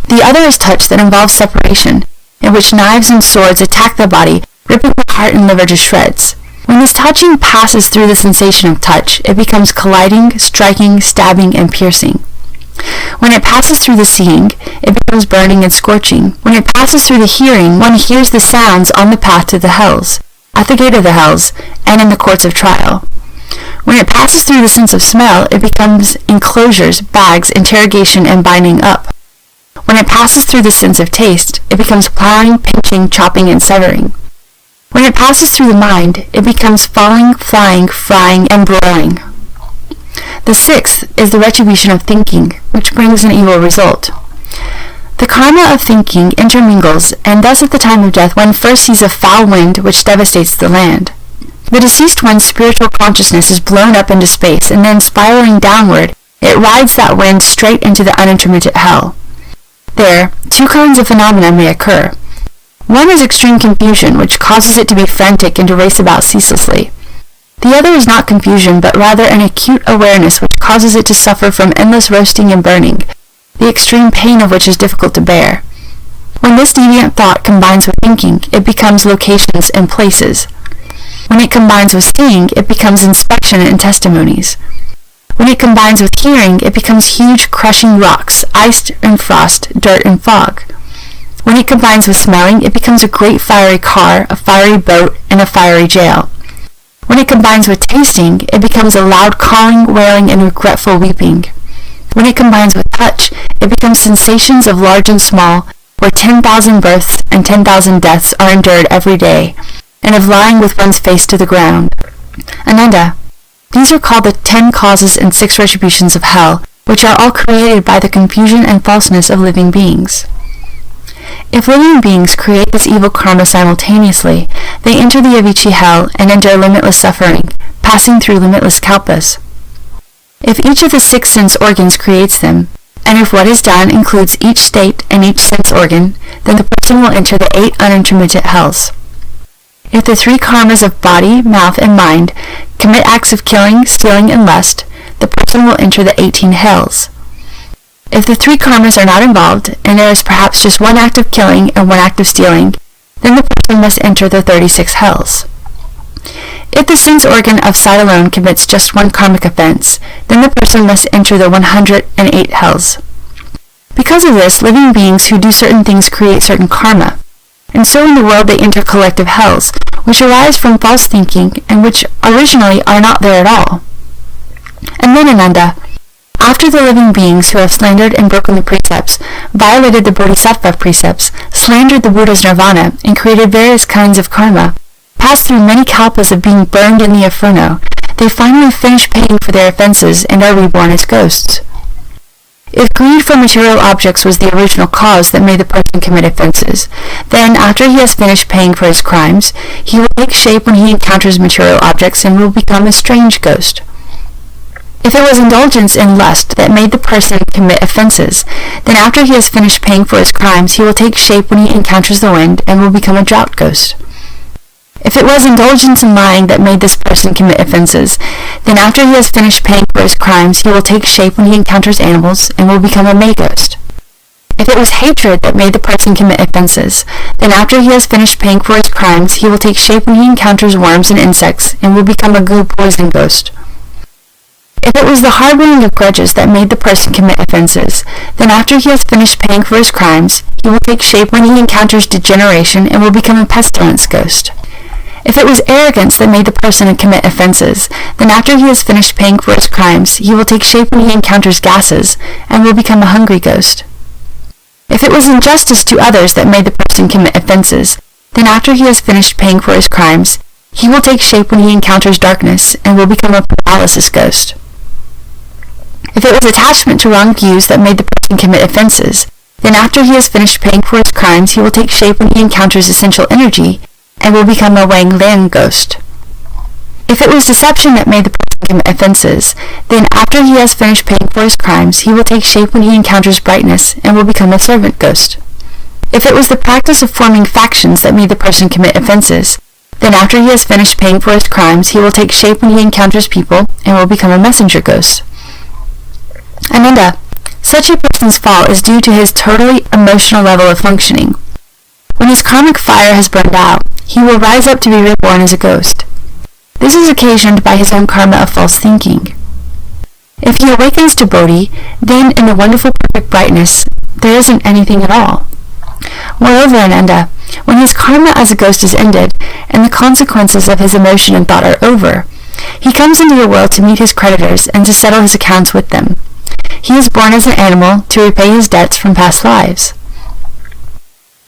The other is touch that involves separation, in which knives and swords attack the body, ripping the heart and liver to shreds. When this touching passes through the sensation of touch, it becomes colliding, striking, stabbing, and piercing. When it passes through the seeing, it becomes burning and scorching. When it passes through the hearing, one hears the sounds on the path to the hells, at the gate of the hells, and in the courts of trial. When it passes through the sense of smell, it becomes enclosures, bags, interrogation, and binding up. When it passes through the sense of taste, it becomes plowing, pinching, chopping, and severing. When it passes through the mind, it becomes falling, flying, frying, and broiling. The sixth is the retribution of thinking, which brings an evil result. The karma of thinking intermingles, and thus at the time of death one first sees a foul wind which devastates the land. The deceased one's spiritual consciousness is blown up into space, and then spiraling downward, it rides that wind straight into the unintermittent hell. There, two kinds of phenomena may occur. One is extreme confusion, which causes it to be frantic and to race about ceaselessly. The other is not confusion, but rather an acute awareness which causes it to suffer from endless roasting and burning, the extreme pain of which is difficult to bear. When this deviant thought combines with thinking, it becomes locations and places. When it combines with seeing, it becomes inspection and testimonies. When it combines with hearing, it becomes huge crushing rocks, ice and frost, dirt and fog. When it combines with smelling, it becomes a great fiery car, a fiery boat, and a fiery jail. When it combines with tasting, it becomes a loud calling, wailing, and regretful weeping. When it combines with touch, it becomes sensations of large and small, where 10,000 births and 10,000 deaths are endured every day, and of lying with one's face to the ground. Ananda, these are called the 10 causes and 6 retributions of hell, which are all created by the confusion and falseness of living beings. If living beings create this evil karma simultaneously, they enter the Avicii hell and endure limitless suffering, passing through limitless kalpas. If each of the 6 sense organs creates them, and if what is done includes each state and each sense organ, then the person will enter the 8 unintermittent hells. If the 3 karmas of body, mouth, and mind commit acts of killing, stealing, and lust, the person will enter the 18 hells. If the 3 karmas are not involved, and there is perhaps just 1 act of killing and 1 act of stealing, then the person must enter the 36 hells. If the sense organ of sight alone commits just 1 karmic offense, then the person must enter the 108 hells. Because of this, living beings who do certain things create certain karma, and so in the world they enter collective hells, which arise from false thinking and which originally are not there at all. And then Ananda, after the living beings who have slandered and broken the precepts, violated the Bodhisattva precepts, slandered the Buddha's nirvana, and created various kinds of karma, passed through many kalpas of being burned in the inferno, they finally finish paying for their offenses and are reborn as ghosts. If greed for material objects was the original cause that made the person commit offenses, then after he has finished paying for his crimes, he will take shape when he encounters material objects and will become a strange ghost. If it was indulgence in lust that made the person commit offenses, then after he has finished paying for his crimes, he will take shape when he encounters the wind and will become a drought ghost. If it was indulgence in lying that made this person commit offenses, then after he has finished paying for his crimes, he will take shape when he encounters animals and will become a May ghost. If it was hatred that made the person commit offenses, then after he has finished paying for his crimes, he will take shape when he encounters worms and insects and will become a goo poison ghost. If it was the harboring of grudges that made the person commit offenses, then after he has finished paying for his crimes, he will take shape when he encounters degeneration and will become a pestilence ghost. If it was arrogance that made the person commit offenses, then after he has finished paying for his crimes, he will take shape when he encounters gases and will become a hungry ghost. If it was injustice to others that made the person commit offenses, then after he has finished paying for his crimes, he will take shape when he encounters darkness and will become a paralysis ghost. If it was attachment to wrong views that made the person commit offenses, then after he has finished paying for his crimes, he will take shape when he encounters essential energy and will become a Wang Liang ghost. If it was deception that made the person commit offenses, then after he has finished paying for his crimes, he will take shape when he encounters brightness and will become a servant ghost. If it was the practice of forming factions that made the person commit offenses, then after he has finished paying for his crimes, he will take shape when he encounters people and will become a messenger ghost. Ananda, such a person's fall is due to his totally emotional level of functioning. When his karmic fire has burned out, he will rise up to be reborn as a ghost. This is occasioned by his own karma of false thinking. If he awakens to Bodhi, then in the wonderful perfect brightness, there isn't anything at all. Moreover, Ananda, when his karma as a ghost is ended, and the consequences of his emotion and thought are over, he comes into the world to meet his creditors and to settle his accounts with them. He is born as an animal to repay his debts from past lives.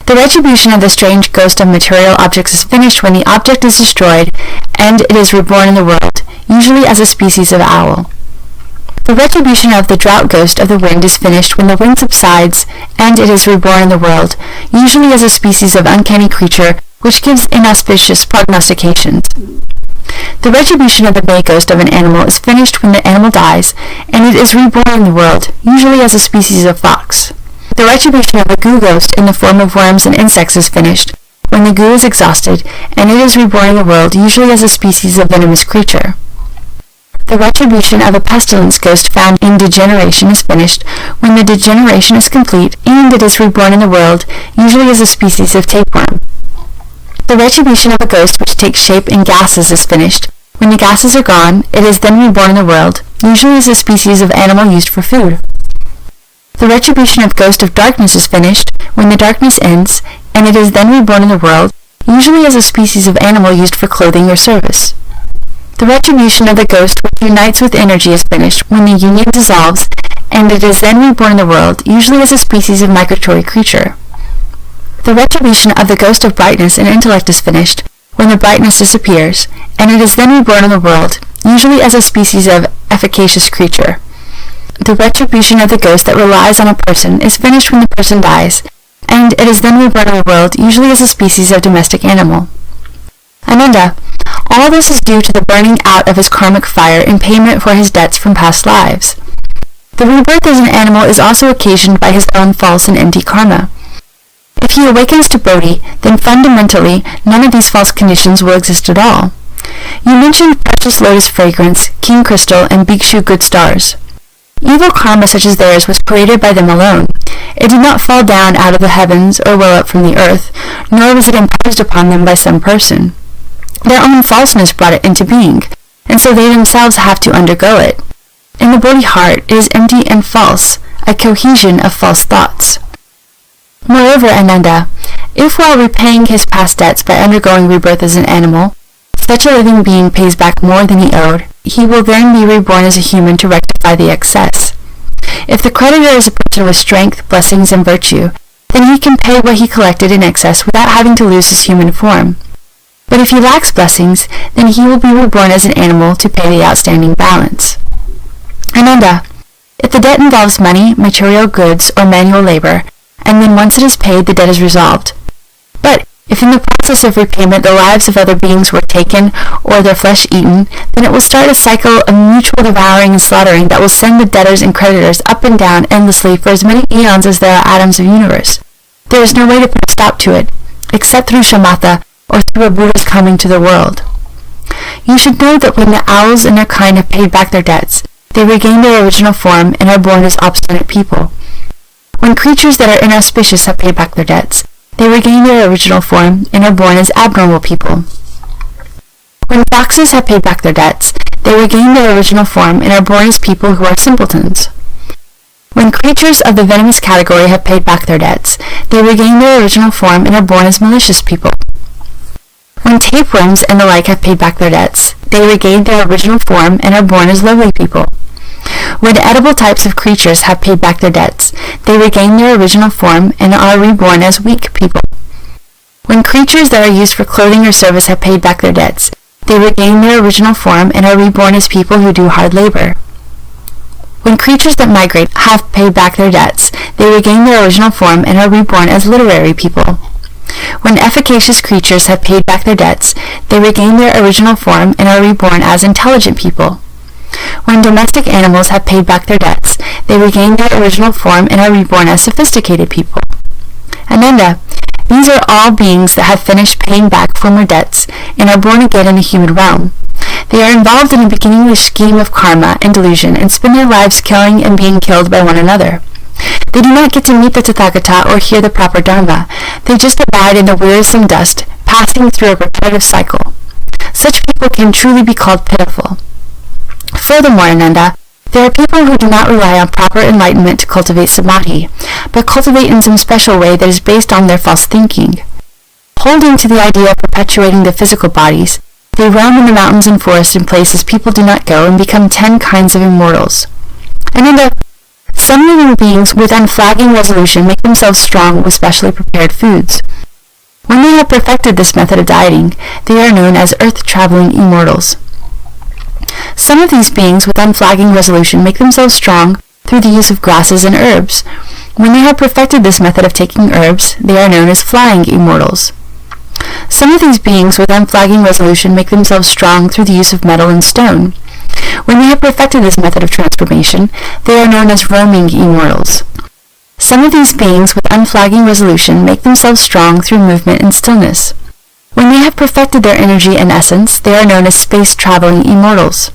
The retribution of the strange ghost of material objects is finished when the object is destroyed and it is reborn in the world, usually as a species of owl. The retribution of the drought ghost of the wind is finished when the wind subsides and it is reborn in the world, usually as a species of uncanny creature which gives inauspicious prognostications. The retribution of the May ghost of an animal is finished when the animal dies and it is reborn in the world, usually as a species of fox. The retribution of the goo ghost in the form of worms and insects is finished when the goo is exhausted and it is reborn in the world, usually as a species of venomous creature. The retribution of a pestilence ghost found in degeneration is finished when the degeneration is complete and it is reborn in the world, usually as a species of tapeworm. The retribution of a ghost which takes shape in gases is finished. When the gases are gone, it is then reborn in the world, usually as a species of animal used for food. The retribution of ghost of darkness is finished when the darkness ends, and it is then reborn in the world, usually as a species of animal used for clothing or service. The retribution of the ghost which unites with energy is finished when the union dissolves, and it is then reborn in the world, usually as a species of migratory creature. The retribution of the ghost of brightness and intellect is finished when the brightness disappears, and it is then reborn in the world, usually as a species of efficacious creature. The retribution of the ghost that relies on a person is finished when the person dies, and it is then reborn in the world, usually as a species of domestic animal. Ananda, all this is due to the burning out of his karmic fire in payment for his debts from past lives. The rebirth as an animal is also occasioned by his own false and empty karma. If he awakens to Bodhi, then fundamentally none of these false conditions will exist at all. You mentioned precious lotus fragrance, king crystal, and bhikshu good stars. Evil karma such as theirs was created by them alone. It did not fall down out of the heavens or well up from the earth, nor was it imposed upon them by some person. Their own falseness brought it into being, and so they themselves have to undergo it. In the Bodhi heart, it is empty and false, a cohesion of false thoughts. Moreover, Ananda, if while repaying his past debts by undergoing rebirth as an animal, such a living being pays back more than he owed, he will then be reborn as a human to rectify the excess. If the creditor is a person with strength, blessings, and virtue, then he can pay what he collected in excess without having to lose his human form. But if he lacks blessings, then he will be reborn as an animal to pay the outstanding balance. Ananda, if the debt involves money, material goods, or manual labor, and then once it is paid, the debt is resolved. But if in the process of repayment the lives of other beings were taken or their flesh eaten, then it will start a cycle of mutual devouring and slaughtering that will send the debtors and creditors up and down endlessly for as many eons as there are atoms of universe. There is no way to put a stop to it, except through shamatha or through a Buddha's coming to the world. You should know that when the owls and their kind have paid back their debts, they regain their original form and are born as obstinate people. When creatures that are inauspicious have paid back their debts, they regain their original form and are born as abnormal people. When foxes have paid back their debts, they regain their original form and are born as people who are simpletons. When creatures of the venomous category have paid back their debts, they regain their original form and are born as malicious people. When tapeworms and the like have paid back their debts, they regain their original form and are born as lovely people. When edible types of creatures have paid back their debts, they regain their original form and are reborn as weak people. When creatures that are used for clothing or service have paid back their debts, they regain their original form and are reborn as people who do hard labor. When creatures that migrate have paid back their debts, they regain their original form and are reborn as literary people. When efficacious creatures have paid back their debts, they regain their original form and are reborn as intelligent people. When domestic animals have paid back their debts, they regain their original form and are reborn as sophisticated people. Ananda, these are all beings that have finished paying back former debts and are born again in the human realm. They are involved in a beginningless scheme of karma and delusion and spend their lives killing and being killed by one another. They do not get to meet the Tathagata or hear the proper Dharma. They just abide in the wearisome dust, passing through a repetitive cycle. Such people can truly be called pitiful. Furthermore, Ananda, there are people who do not rely on proper enlightenment to cultivate samadhi, but cultivate in some special way that is based on their false thinking. Holding to the idea of perpetuating the physical bodies, they roam in the mountains and forests in places people do not go and become 10 kinds of immortals. Ananda, some living beings with unflagging resolution make themselves strong with specially prepared foods. When they have perfected this method of dieting, they are known as earth-traveling immortals. Some of these beings with unflagging resolution make themselves strong through the use of grasses and herbs. When they have perfected this method of taking herbs, they are known as flying immortals. Some of these beings with unflagging resolution make themselves strong through the use of metal and stone. When they have perfected this method of transformation, they are known as roaming immortals. Some of these beings with unflagging resolution make themselves strong through movement and stillness. When they have perfected their energy and essence, they are known as space-traveling immortals.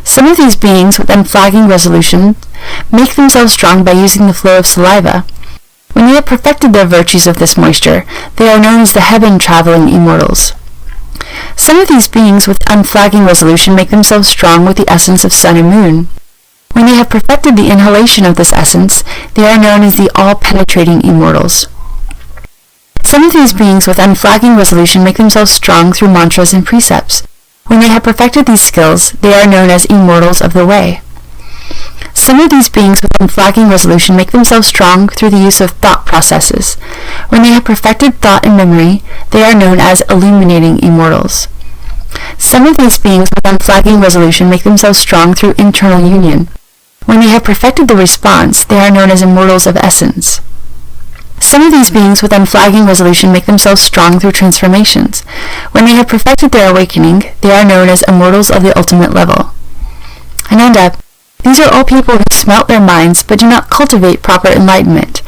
Some of these beings with unflagging resolution make themselves strong by using the flow of saliva. When they have perfected their virtues of this moisture, they are known as the heaven-traveling immortals. Some of these beings with unflagging resolution make themselves strong with the essence of sun and moon. When they have perfected the inhalation of this essence, they are known as the all-penetrating immortals. Some of these beings with unflagging resolution make themselves strong through mantras and precepts. When they have perfected these skills, they are known as immortals of the way. Some of these beings with unflagging resolution make themselves strong through the use of thought processes. When they have perfected thought and memory, they are known as illuminating immortals. Some of these beings with unflagging resolution make themselves strong through internal union. When they have perfected the response, they are known as immortals of essence. Some of these beings with unflagging resolution make themselves strong through transformations. When they have perfected their awakening, they are known as immortals of the ultimate level. Ananda, these are all people who smelt their minds but do not cultivate proper enlightenment.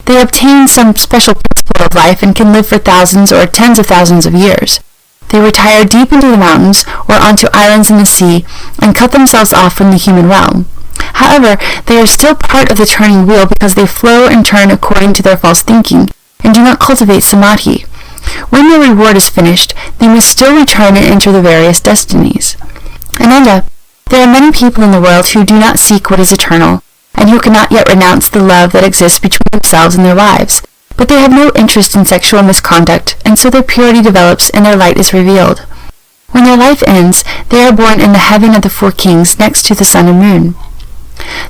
They obtain some special principle of life and can live for thousands or tens of thousands of years. They retire deep into the mountains or onto islands in the sea and cut themselves off from the human realm. However, they are still part of the turning wheel because they flow and turn according to their false thinking and do not cultivate samadhi. When their reward is finished, they must still return and enter the various destinies. Ananda, there are many people in the world who do not seek what is eternal, and who cannot yet renounce the love that exists between themselves and their wives, but they have no interest in sexual misconduct, and so their purity develops and their light is revealed. When their life ends, they are born in the heaven of the four kings next to the sun and moon.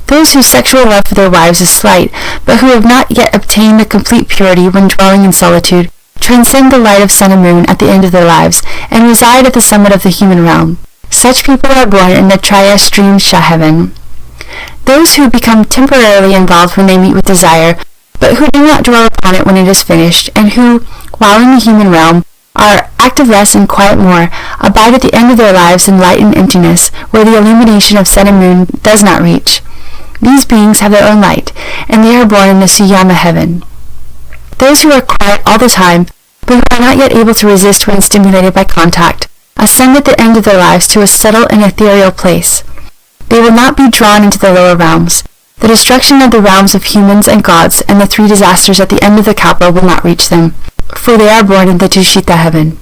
Those whose sexual love for their wives is slight, but who have not yet obtained the complete purity when dwelling in solitude, transcend the light of sun and moon at the end of their lives, and reside at the summit of the human realm. Such people are born in the Triastream heaven. Those who become temporarily involved when they meet with desire, but who do not dwell upon it when it is finished, and who, while in the human realm, are active less and quiet more, abide at the end of their lives in light and emptiness, where the illumination of sun and moon does not reach. These beings have their own light, and they are born in the Shurangama heaven. Those who are quiet all the time, but who are not yet able to resist when stimulated by contact, ascend at the end of their lives to a subtle and ethereal place. They will not be drawn into the lower realms. The destruction of the realms of humans and gods and the three disasters at the end of the Kappa will not reach them, for they are born in the Tushita heaven.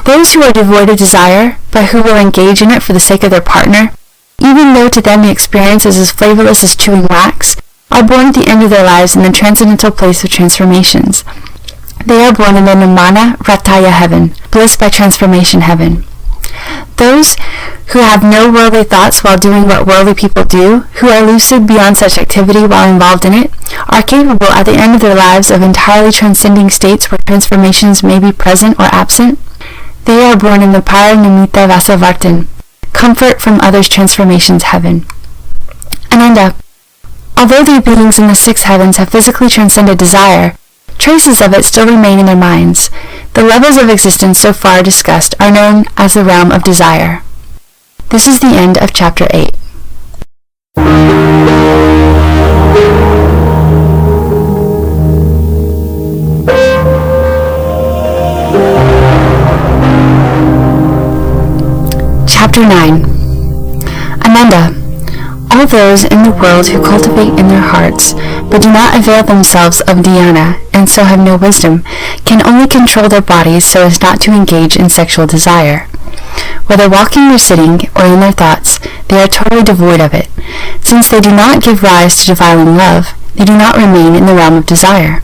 Those who are devoid of desire, but who will engage in it for the sake of their partner, even though to them the experience is as flavorless as chewing wax, are born at the end of their lives in the transcendental place of transformations. They are born in the Nirmana Rataya heaven, bliss by transformation heaven. Those who have no worldly thoughts while doing what worldly people do, who are lucid beyond such activity while involved in it, are capable at the end of their lives of entirely transcending states where transformations may be present or absent. They are born in the Paranimita Vasavartan, comfort from others' transformations heaven. Ananda, although the beings in the six heavens have physically transcended desire, traces of it still remain in their minds. The levels of existence so far discussed are known as the realm of desire. This is the end of Chapter 8. Chapter 9. Ananda, all those in the world who cultivate in their hearts, but do not avail themselves of dhyana, and so have no wisdom, can only control their bodies so as not to engage in sexual desire. Whether walking or sitting, or in their thoughts, they are totally devoid of it. Since they do not give rise to defiling love, they do not remain in the realm of desire.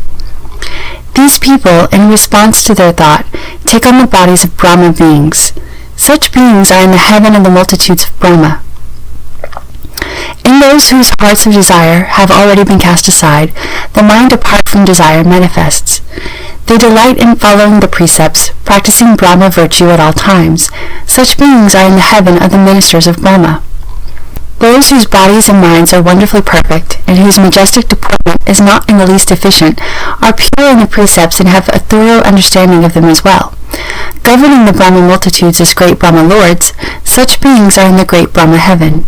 These people, in response to their thought, take on the bodies of Brahma beings. Such beings are in the heaven of the multitudes of Brahma. In those whose hearts of desire have already been cast aside, the mind apart from desire manifests. They delight in following the precepts, practicing Brahma virtue at all times. Such beings are in the heaven of the ministers of Brahma. Those whose bodies and minds are wonderfully perfect, and whose majestic deportment is not in the least deficient, are pure in the precepts and have a thorough understanding of them as well. Governing the Brahma multitudes as great Brahma lords, such beings are in the great Brahma heaven.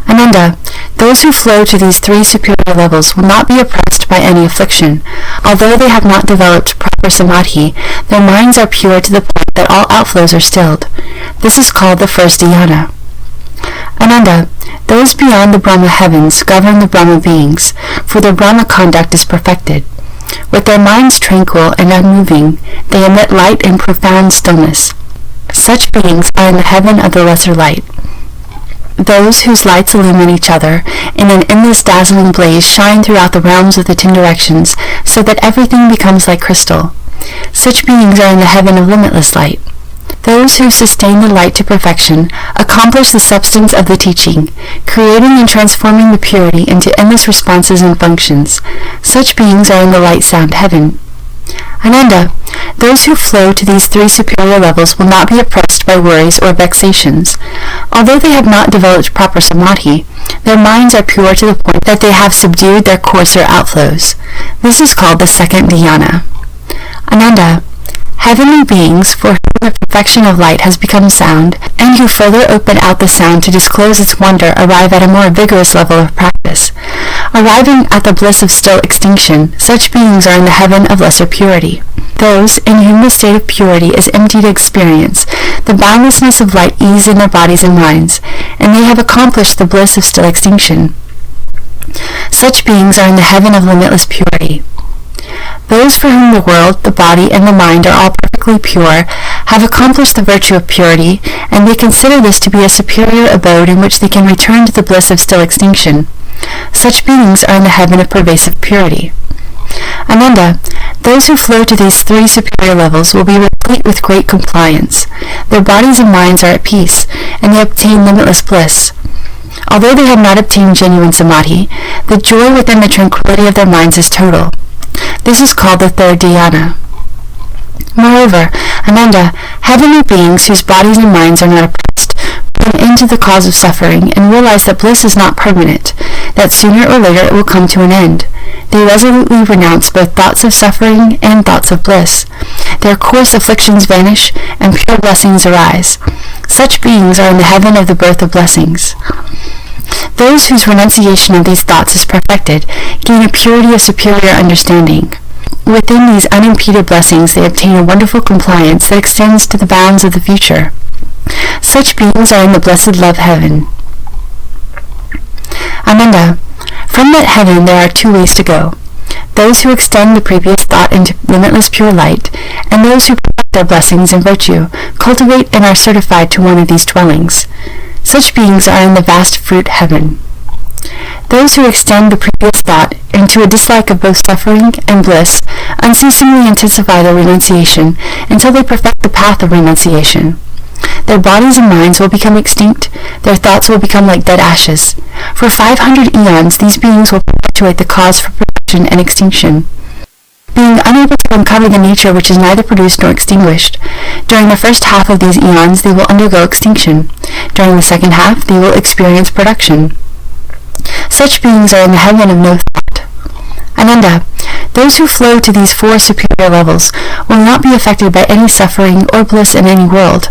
Ananda, those who flow to these three superior levels will not be oppressed by any affliction. Although they have not developed proper samadhi, their minds are pure to the point that all outflows are stilled. This is called the first dhyana. Ananda, those beyond the Brahma heavens govern the Brahma beings, for their Brahma conduct is perfected. With their minds tranquil and unmoving, they emit light in profound stillness. Such beings are in the heaven of the lesser light. Those whose lights illumine each other in an endless dazzling blaze shine throughout the realms of the 10 directions, so that everything becomes like crystal. Such beings are in the heaven of limitless light. Those who sustain the light to perfection accomplish the substance of the teaching, creating and transforming the purity into endless responses and functions. Such beings are in the light sound heaven. Ananda, those who flow to these three superior levels will not be oppressed by worries or vexations. Although they have not developed proper samadhi, their minds are pure to the point that they have subdued their coarser outflows. This is called the second dhyana. Ananda, heavenly beings for whom the perfection of light has become sound, and who further open out the sound to disclose its wonder, arrive at a more vigorous level of practice. Arriving at the bliss of still extinction, such beings are in the heaven of lesser purity. Those in whom the state of purity is emptied experience the boundlessness of light ease in their bodies and minds, and they have accomplished the bliss of still extinction. Such beings are in the heaven of limitless purity. Those for whom the world, the body, and the mind are all perfectly pure have accomplished the virtue of purity, and they consider this to be a superior abode in which they can return to the bliss of still extinction. Such beings are in the heaven of pervasive purity. Ananda, those who flow to these three superior levels will be replete with great compliance. Their bodies and minds are at peace, and they obtain limitless bliss. Although they have not obtained genuine samadhi, the joy within the tranquility of their minds is total. This is called the third dhyana. Moreover, Ananda, heavenly beings whose bodies and minds are not oppressed, put an end to the cause of suffering and realize that bliss is not permanent, that sooner or later it will come to an end. They resolutely renounce both thoughts of suffering and thoughts of bliss. Their coarse afflictions vanish, and pure blessings arise. Such beings are in the heaven of the birth of blessings. Those whose renunciation of these thoughts is perfected gain a purity of superior understanding. Within these unimpeded blessings they obtain a wonderful compliance that extends to the bounds of the future. Such beings are in the blessed love heaven. Ananda, from that heaven there are two ways to go. Those who extend the previous thought into limitless pure light, and those who perfect their blessings and virtue, cultivate and are certified to one of these dwellings. Such beings are in the vast fruit heaven. Those who extend the previous thought into a dislike of both suffering and bliss unceasingly intensify their renunciation until they perfect the path of renunciation. Their bodies and minds will become extinct, their thoughts will become like dead ashes. For 500 eons, these beings will perpetuate the cause for production and extinction. Being unable to uncover the nature which is neither produced nor extinguished, during the first half of these eons they will undergo extinction. During the second half, they will experience production. Such beings are in the heaven of no thought. Ananda, those who flow to these four superior levels will not be affected by any suffering or bliss in any world.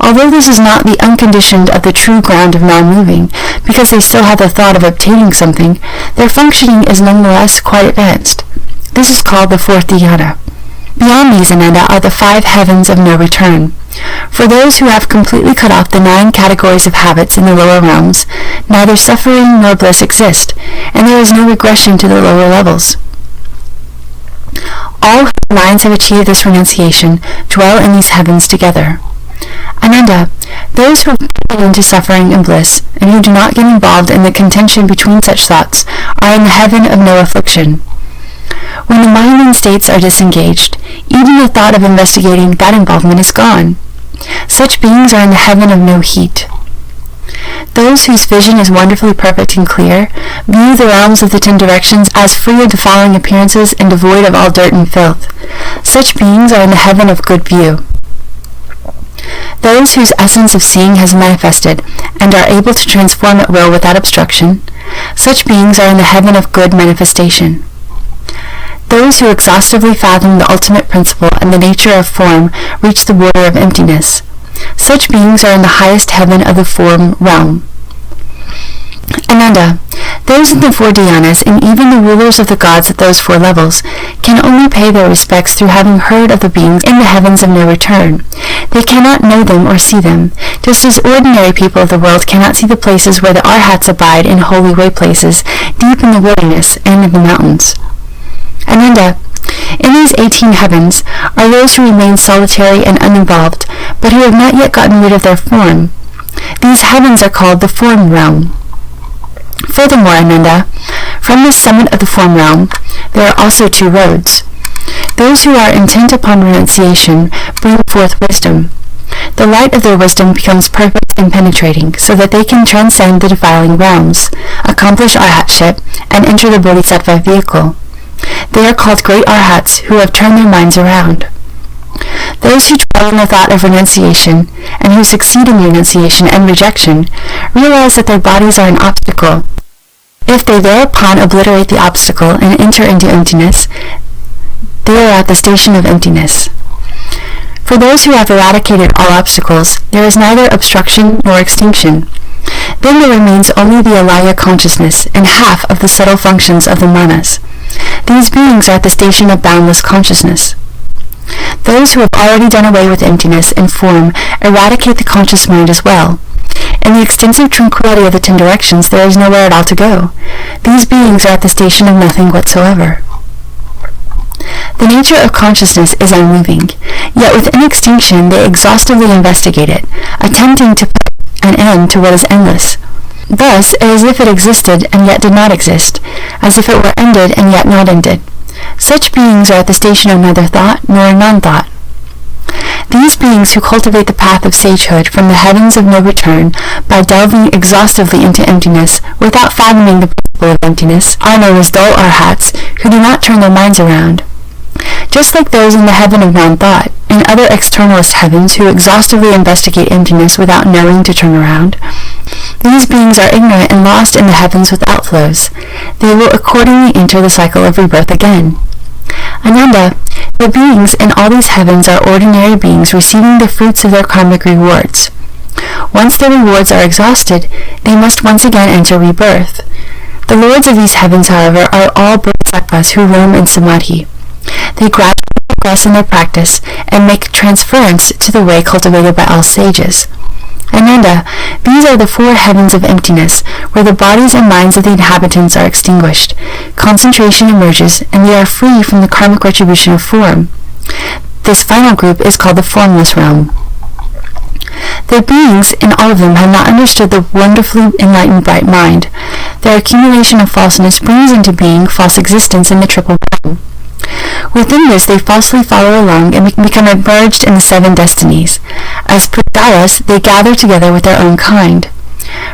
Although this is not the unconditioned of the true ground of non-moving, because they still have the thought of obtaining something, their functioning is nonetheless quite advanced. This is called the fourth dhyana. Beyond these, Ananda, are the five heavens of no return. For those who have completely cut off the 9 categories of habits in the lower realms, neither suffering nor bliss exist, and there is no regression to the lower levels. All whose minds have achieved this renunciation dwell in these heavens together. Ananda, those who have fallen into suffering and bliss, and who do not get involved in the contention between such thoughts, are in the heaven of no affliction. When the mind and states are disengaged, even the thought of investigating that involvement is gone. Such beings are in the heaven of no heat. Those whose vision is wonderfully perfect and clear view the realms of the 10 directions as free of defiling appearances and devoid of all dirt and filth. Such beings are in the heaven of good view. Those whose essence of seeing has manifested and are able to transform at will without obstruction, such beings are in the heaven of good manifestation. Those who exhaustively fathom the ultimate principle and the nature of form reach the border of emptiness. Such beings are in the highest heaven of the form realm. Ananda, those in the 4 dhyanas and even the rulers of the gods at those 4 levels can only pay their respects through having heard of the beings in the heavens of no return. They cannot know them or see them, just as ordinary people of the world cannot see the places where the arhats abide in holy way places, deep in the wilderness and in the mountains. Ananda, in these 18 heavens are those who remain solitary and uninvolved, but who have not yet gotten rid of their form. These heavens are called the form realm. Furthermore, Ananda, from the summit of the form realm, there are also 2 roads. Those who are intent upon renunciation bring forth wisdom. The light of their wisdom becomes perfect and penetrating, so that they can transcend the defiling realms, accomplish arhatship, and enter the bodhisattva vehicle. They are called great arhats who have turned their minds around. Those who dwell in the thought of renunciation, and who succeed in renunciation and rejection, realize that their bodies are an obstacle. If they thereupon obliterate the obstacle and enter into emptiness, they are at the station of emptiness. For those who have eradicated all obstacles, there is neither obstruction nor extinction. Then there remains only the alaya consciousness and half of the subtle functions of the manas. These beings are at the station of boundless consciousness. Those who have already done away with emptiness and form eradicate the conscious mind as well. In the extensive tranquility of the 10 directions, there is nowhere at all to go. These beings are at the station of nothing whatsoever. The nature of consciousness is unmoving, yet within extinction they exhaustively investigate it, attempting to put an end to what is endless. Thus, it is as if it existed and yet did not exist, as if it were ended and yet not ended. Such beings are at the station of neither thought nor non-thought. These beings who cultivate the path of sagehood from the heavens of no return by delving exhaustively into emptiness without fathoming the principle of emptiness are known as dull arhats who do not turn their minds around. Just like those in the heaven of non-thought, in other externalist heavens who exhaustively investigate emptiness without knowing to turn around, these beings are ignorant and lost in the heavens with outflows. They will accordingly enter the cycle of rebirth again. Ananda, the beings in all these heavens are ordinary beings receiving the fruits of their karmic rewards. Once their rewards are exhausted, they must once again enter rebirth. The lords of these heavens, however, are all bodhisattvas who roam in samadhi. They gradually progress in their practice and make transference to the way cultivated by all sages. Ananda, these are the four heavens of emptiness, where the bodies and minds of the inhabitants are extinguished. Concentration emerges, and they are free from the karmic retribution of form. This final group is called the formless realm. The beings in all of them have not understood the wonderfully enlightened bright mind. Their accumulation of falseness brings into being false existence in the triple realm. Within this, they falsely follow along and become immersed in the seven destinies. As Pujayas, they gather together with their own kind.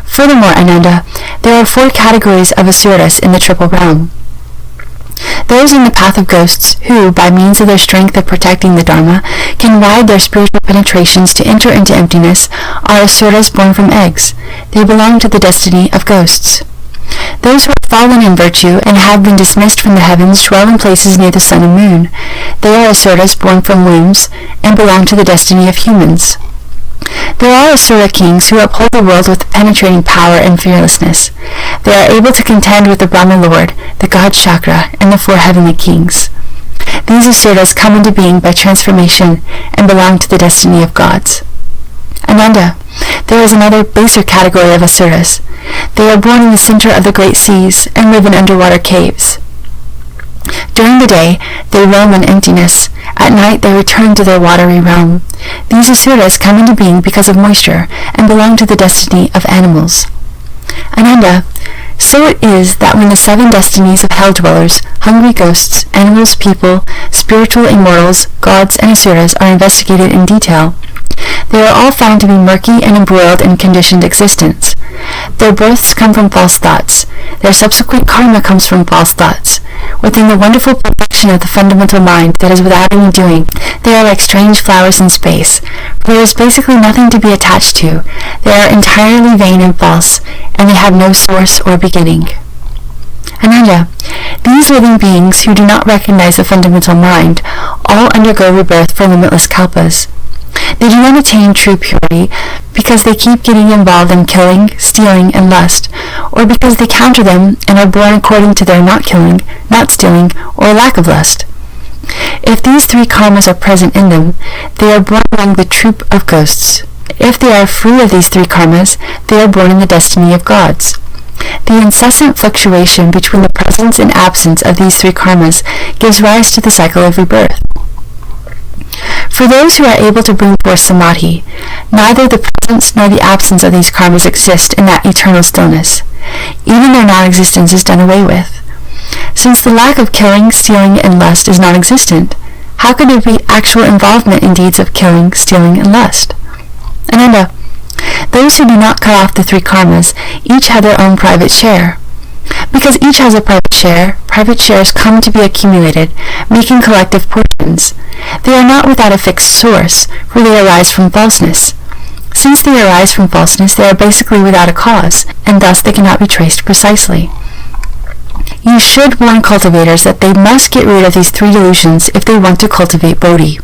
Furthermore, Ananda, there are four categories of asuras in the triple realm. Those in the path of ghosts who, by means of their strength of protecting the Dharma, can ride their spiritual penetrations to enter into emptiness, are asuras born from eggs. They belong to the destiny of ghosts. Those who have fallen in virtue and have been dismissed from the heavens dwell in places near the sun and moon. They are asuras born from wombs and belong to the destiny of humans. There are asura kings who uphold the world with penetrating power and fearlessness. They are able to contend with the Brahma Lord, the god Chakra, and the four heavenly kings. These asuras come into being by transformation and belong to the destiny of gods. Ananda, there is another baser category of asuras. They are born in the center of the great seas and live in underwater caves. During the day, they roam in emptiness. At night, they return to their watery realm. These asuras come into being because of moisture and belong to the destiny of animals. Ananda, so it is that when the seven destinies of hell dwellers, hungry ghosts, animals, people, spiritual immortals, gods, and asuras are investigated in detail, they are all found to be murky and embroiled in conditioned existence. Their births come from false thoughts. Their subsequent karma comes from false thoughts. Within the wonderful perfection of the fundamental mind that is without any doing, they are like strange flowers in space, for there is basically nothing to be attached to. They are entirely vain and false, and they have no source or beginning. Ananda, these living beings who do not recognize the fundamental mind all undergo rebirth for limitless kalpas. They do not attain true purity because they keep getting involved in killing, stealing, and lust, or because they counter them and are born according to their not killing, not stealing, or lack of lust. If these three karmas are present in them, they are born among the troop of ghosts. If they are free of these three karmas, they are born in the destiny of gods. The incessant fluctuation between the presence and absence of these three karmas gives rise to the cycle of rebirth. For those who are able to bring forth samadhi, neither the presence nor the absence of these karmas exist in that eternal stillness. Even their non-existence is done away with. Since the lack of killing, stealing, and lust is non-existent, how could there be actual involvement in deeds of killing, stealing, and lust? Ananda, those who do not cut off the three karmas each have their own private share. Because each has a private share, private shares come to be accumulated, making collective portions. They are not without a fixed source, for they arise from falseness. Since they arise from falseness, they are basically without a cause, and thus they cannot be traced precisely. You should warn cultivators that they must get rid of these three delusions if they want to cultivate Bodhi.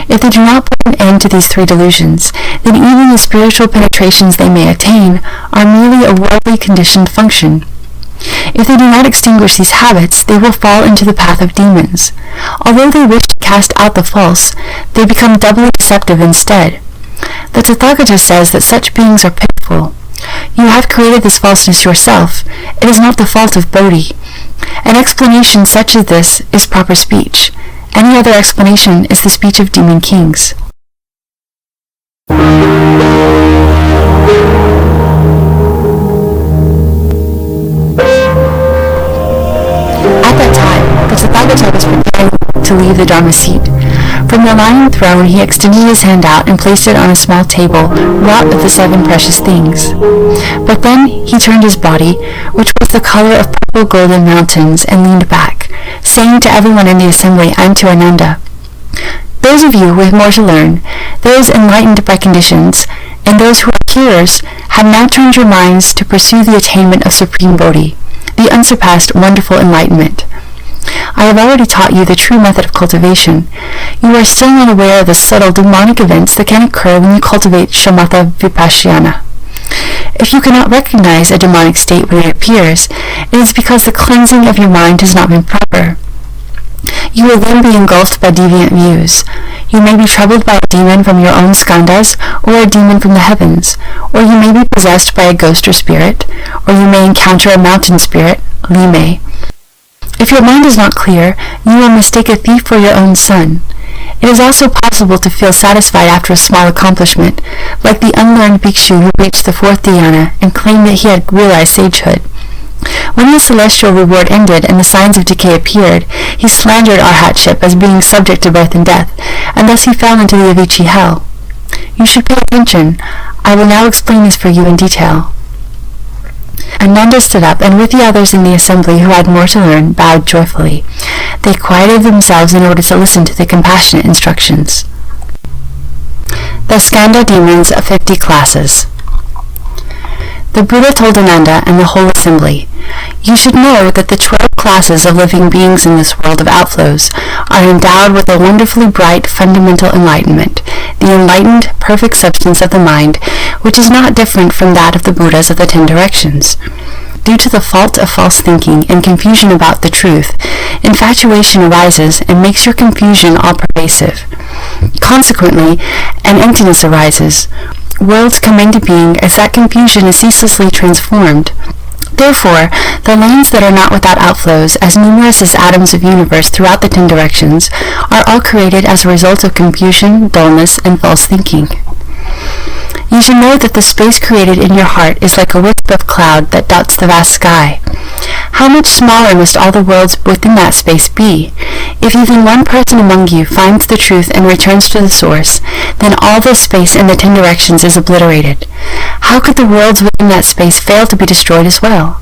If they do not put an end to these three delusions, then even the spiritual penetrations they may attain are merely a worldly conditioned function. If they do not extinguish these habits, they will fall into the path of demons. Although they wish to cast out the false, they become doubly deceptive instead. The Tathagata says that such beings are pitiful. You have created this falseness yourself. It is not the fault of Bodhi. An explanation such as this is proper speech. Any other explanation is the speech of demon kings. to leave the Dharma seat. From the lion throne he extended his hand out and placed it on a small table wrought of the 7 precious things. But then he turned his body, which was the color of purple golden mountains, and leaned back, saying to everyone in the assembly and to Ananda, "Those of you with more to learn, those enlightened by conditions, and those who are hearers, have now turned your minds to pursue the attainment of Supreme Bodhi, the unsurpassed wonderful enlightenment. I have already taught you the true method of cultivation. You are still not aware of the subtle demonic events that can occur when you cultivate shamatha vipassana. If you cannot recognize a demonic state when it appears, it is because the cleansing of your mind has not been proper. You will then be engulfed by deviant views. You may be troubled by a demon from your own skandhas, or a demon from the heavens, or you may be possessed by a ghost or spirit, or you may encounter a mountain spirit, lime. If your mind is not clear, you will mistake a thief for your own son. It is also possible to feel satisfied after a small accomplishment, like the unlearned bhikshu who reached the 4th dhyana and claimed that he had realized sagehood. When his celestial reward ended and the signs of decay appeared, he slandered arhatship as being subject to birth and death, and thus he fell into the Avicii hell. You should pay attention. I will now explain this for you in detail." Ananda stood up, and with the others in the assembly who had more to learn, bowed joyfully. They quieted themselves in order to listen to the compassionate instructions. The Skandha Demons of 50 Classes. The Buddha told Ananda and the whole assembly, "You should know that the 12 classes of living beings in this world of outflows are endowed with a wonderfully bright fundamental enlightenment, the enlightened, perfect substance of the mind, which is not different from that of the Buddhas of the 10 directions. Due to the fault of false thinking and confusion about the truth, infatuation arises and makes your confusion all pervasive. Consequently, an emptiness arises. Worlds come into being as that confusion is ceaselessly transformed. Therefore, the lands that are not without outflows, as numerous as atoms of universe throughout the 10 directions, are all created as a result of confusion, dullness, and false thinking. You should know that the space created in your heart is like a wisp of cloud that dots the vast sky. How much smaller must all the worlds within that space be? If even one person among you finds the truth and returns to the source, then all the space in the 10 directions is obliterated. How could the worlds within that space fail to be destroyed as well?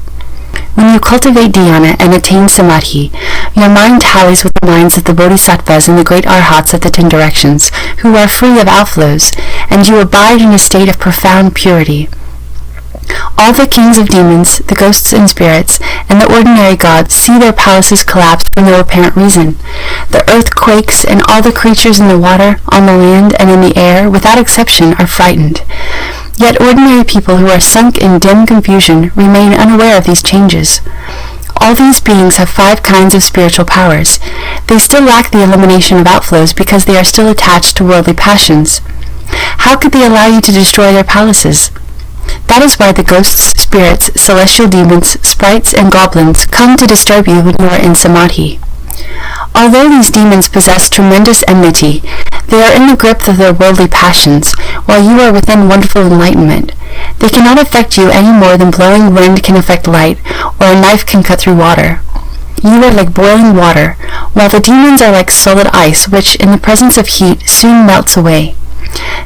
When you cultivate dhyana and attain samadhi, your mind tallies with the minds of the bodhisattvas and the great arhats of the 10 directions, who are free of outflows, and you abide in a state of profound purity. All the kings of demons, the ghosts and spirits, and the ordinary gods see their palaces collapse for no apparent reason. The earth quakes, and all the creatures in the water, on the land, and in the air, without exception, are frightened. Yet ordinary people who are sunk in dim confusion remain unaware of these changes. All these beings have 5 kinds of spiritual powers. They still lack the elimination of outflows because they are still attached to worldly passions. How could they allow you to destroy their palaces? That is why the ghosts, spirits, celestial demons, sprites, and goblins come to disturb you when you are in samadhi. Although these demons possess tremendous enmity, they are in the grip of their worldly passions, while you are within wonderful enlightenment. They cannot affect you any more than blowing wind can affect light, or a knife can cut through water. You are like boiling water, while the demons are like solid ice, which, in the presence of heat, soon melts away.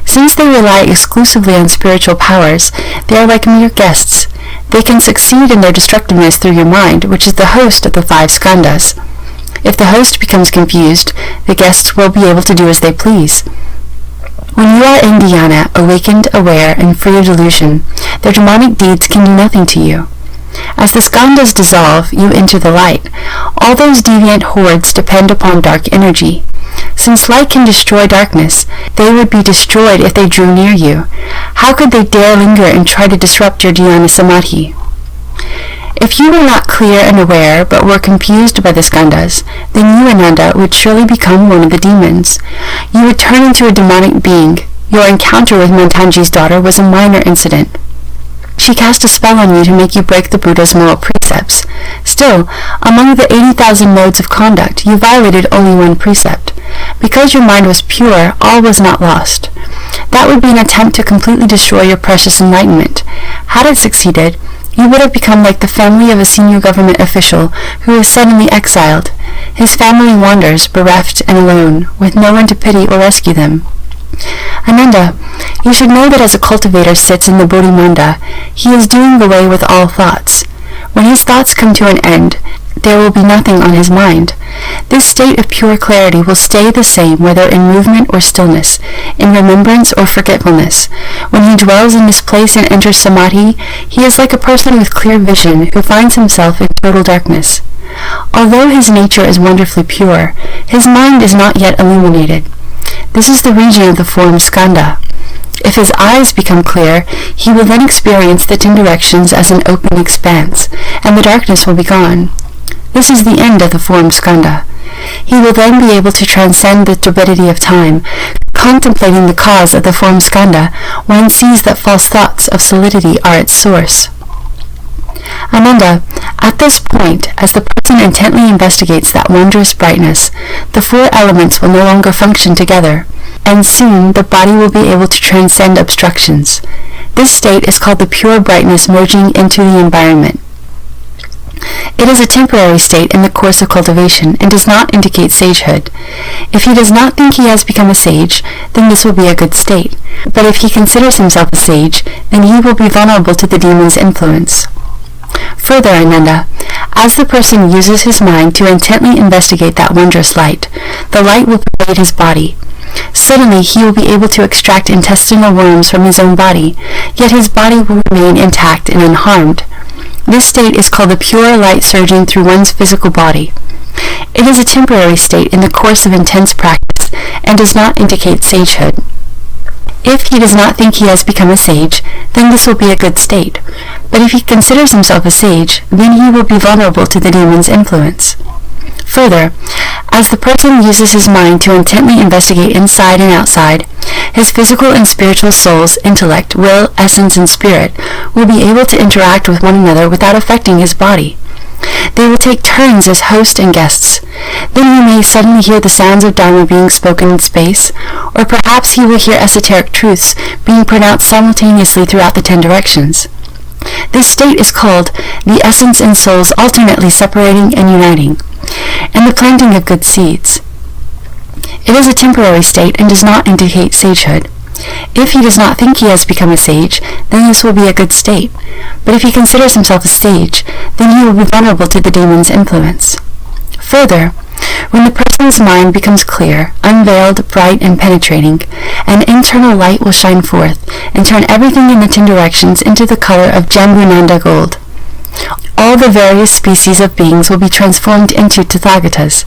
Since they rely exclusively on spiritual powers, they are like mere guests. They can succeed in their destructiveness through your mind, which is the host of the 5 skandhas. If the host becomes confused, the guests will be able to do as they please. When you are in dhyana, awakened, aware, and free of delusion, their demonic deeds can do nothing to you. As the skandhas dissolve, you enter the light. All those deviant hordes depend upon dark energy. Since light can destroy darkness, they would be destroyed if they drew near you. How could they dare linger and try to disrupt your dhyana samadhi? If you were not clear and aware, but were confused by the skandhas, then you, Ananda, would surely become one of the demons. You would turn into a demonic being. Your encounter with Mantanji's daughter was a minor incident. She cast a spell on you to make you break the Buddha's moral precepts. Still, among the 80,000 modes of conduct, you violated only one precept. Because your mind was pure, all was not lost. That would be an attempt to completely destroy your precious enlightenment. Had it succeeded, he would have become like the family of a senior government official who is suddenly exiled. His family wanders, bereft and alone, with no one to pity or rescue them. Ananda, you should know that as a cultivator sits in the Bodhi Manda, he is doing away with all thoughts. When his thoughts come to an end, there will be nothing on his mind. This state of pure clarity will stay the same whether in movement or stillness, in remembrance or forgetfulness. When he dwells in this place and enters samadhi, he is like a person with clear vision who finds himself in total darkness. Although his nature is wonderfully pure, his mind is not yet illuminated. This is the region of the form skandha. If his eyes become clear, he will then experience the 10 directions as an open expanse, and the darkness will be gone. This is the end of the form skandha. He will then be able to transcend the turbidity of time. Contemplating the cause of the form skandha, one sees that false thoughts of solidity are its source. Ananda, at this point, as the person intently investigates that wondrous brightness, the 4 elements will no longer function together, and soon the body will be able to transcend obstructions. This state is called the pure brightness merging into the environment. It is a temporary state in the course of cultivation and does not indicate sagehood. If he does not think he has become a sage, then this will be a good state. But if he considers himself a sage, then he will be vulnerable to the demon's influence. Further, Ananda, as the person uses his mind to intently investigate that wondrous light, the light will pervade his body. Suddenly he will be able to extract intestinal worms from his own body, yet his body will remain intact and unharmed. This state is called the pure light surging through one's physical body. It is a temporary state in the course of intense practice and does not indicate sagehood. If he does not think he has become a sage, then this will be a good state. But if he considers himself a sage, then he will be vulnerable to the demon's influence. Further, as the person uses his mind to intently investigate inside and outside, his physical and spiritual souls, intellect, will, essence, and spirit will be able to interact with one another without affecting his body. They will take turns as host and guests. Then he may suddenly hear the sounds of Dharma being spoken in space, or perhaps he will hear esoteric truths being pronounced simultaneously throughout the 10 directions. This state is called the essence and souls alternately separating and uniting, and the planting of good seeds. It is a temporary state and does not indicate sagehood. If he does not think he has become a sage, then this will be a good state. But if he considers himself a sage, then he will be vulnerable to the demon's influence. Further, when the person's mind becomes clear, unveiled, bright, and penetrating, an internal light will shine forth and turn everything in the 10 directions into the color of Jambunanda gold. All the various species of beings will be transformed into Tathagatas.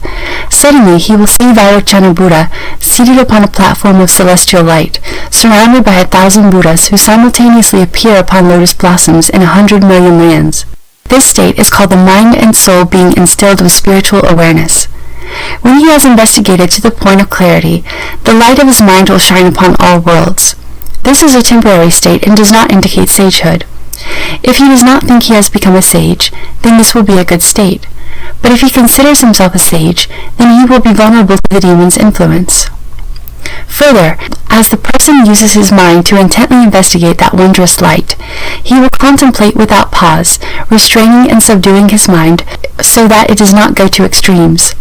Suddenly he will see Vairocana Buddha seated upon a platform of celestial light, surrounded by 1,000 Buddhas who simultaneously appear upon lotus blossoms in 100 million lands. This state is called the mind and soul being instilled with spiritual awareness. When he has investigated to the point of clarity, the light of his mind will shine upon all worlds. This is a temporary state and does not indicate sagehood. If he does not think he has become a sage, then this will be a good state. But if he considers himself a sage, then he will be vulnerable to the demon's influence. Further, as the person uses his mind to intently investigate that wondrous light, he will contemplate without pause, restraining and subduing his mind so that it does not go to extremes.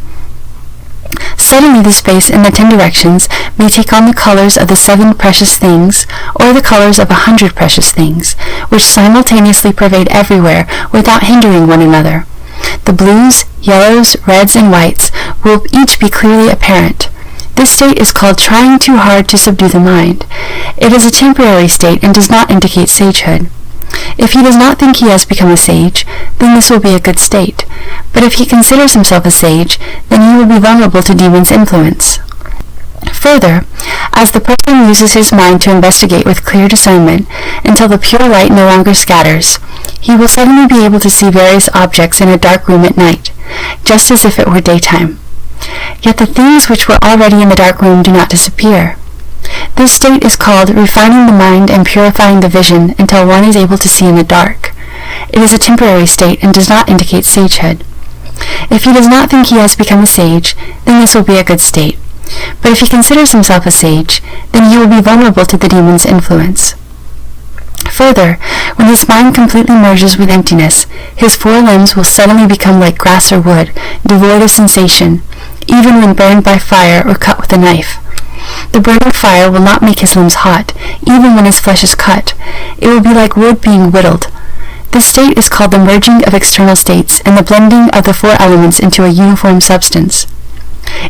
Suddenly the space in the 10 directions may take on the colors of the 7 precious things, or the colors of 100 precious things, which simultaneously pervade everywhere without hindering one another. The blues, yellows, reds, and whites will each be clearly apparent. This state is called trying too hard to subdue the mind. It is a temporary state and does not indicate sagehood. If he does not think he has become a sage, then this will be a good state. But if he considers himself a sage, then he will be vulnerable to demon's influence. Further, as the person uses his mind to investigate with clear discernment until the pure light no longer scatters, he will suddenly be able to see various objects in a dark room at night, just as if it were daytime. Yet the things which were already in the dark room do not disappear. This state is called refining the mind and purifying the vision until one is able to see in the dark. It is a temporary state and does not indicate sagehood. If he does not think he has become a sage, then this will be a good state. But if he considers himself a sage, then he will be vulnerable to the demon's influence. Further, when his mind completely merges with emptiness, his four limbs will suddenly become like grass or wood, devoid of sensation, even when burned by fire or cut with a knife. The burning fire will not make his limbs hot, even when his flesh is cut. It will be like wood being whittled. This state is called the merging of external states and the blending of the four elements into a uniform substance.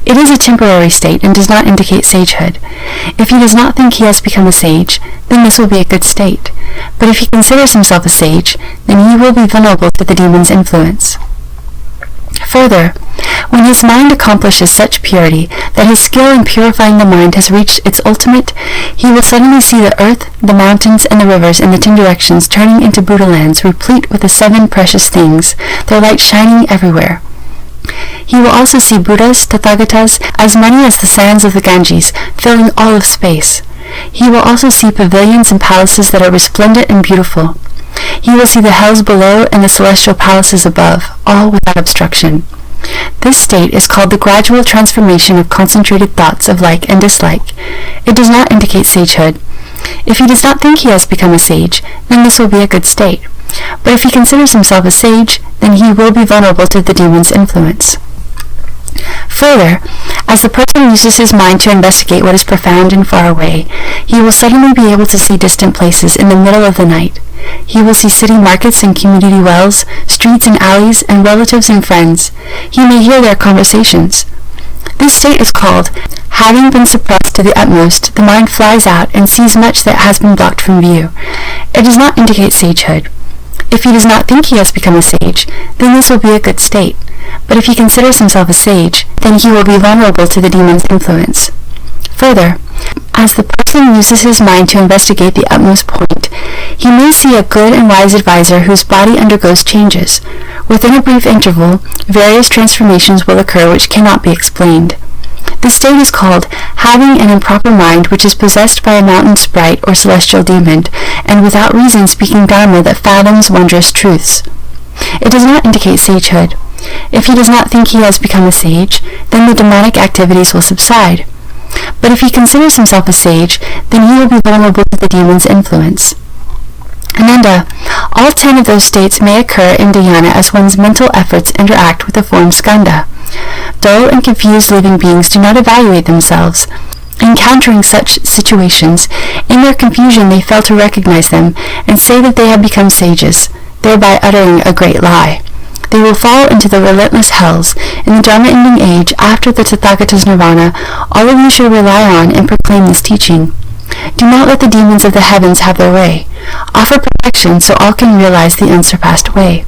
It is a temporary state and does not indicate sagehood. If he does not think he has become a sage, then this will be a good state. But if he considers himself a sage, then he will be vulnerable to the demon's influence. Further, when his mind accomplishes such purity that his skill in purifying the mind has reached its ultimate, he will suddenly see the earth, the mountains, and the rivers in the 10 directions turning into Buddha lands replete with the 7 precious things, their light shining everywhere. He will also see Buddhas, Tathagatas, as many as the sands of the Ganges, filling all of space. He will also see pavilions and palaces that are resplendent and beautiful. He will see the hells below and the celestial palaces above, all without obstruction. This state is called the gradual transformation of concentrated thoughts of like and dislike. It does not indicate sagehood. If he does not think he has become a sage, then this will be a good state. But if he considers himself a sage, then he will be vulnerable to the demon's influence. Further, as the person uses his mind to investigate what is profound and far away, he will suddenly be able to see distant places in the middle of the night. He will see city markets and community wells, streets and alleys, and relatives and friends. He may hear their conversations. This state is called, having been suppressed to the utmost, the mind flies out and sees much that has been blocked from view. It does not indicate sagehood. If he does not think he has become a sage, then this will be a good state. But if he considers himself a sage, then he will be vulnerable to the demon's influence. Further, as the person uses his mind to investigate the utmost point, he may see a good and wise advisor whose body undergoes changes. Within a brief interval, various transformations will occur which cannot be explained. This state is called having an improper mind which is possessed by a mountain sprite or celestial demon, and without reason speaking Dharma that fathoms wondrous truths. It does not indicate sagehood. If he does not think he has become a sage, then the demonic activities will subside. But if he considers himself a sage, then he will be vulnerable to the demon's influence. Ananda, all 10 of those states may occur in dhyana as one's mental efforts interact with the form skandha. Dull and confused living beings do not evaluate themselves. Encountering such situations, in their confusion they fail to recognize them and say that they have become sages, thereby uttering a great lie. They will fall into the relentless hells. In the Dharma-ending age, after the Tathagata's nirvana, all of you should rely on and proclaim this teaching. Do not let the demons of the heavens have their way. Offer protection so all can realize the unsurpassed way.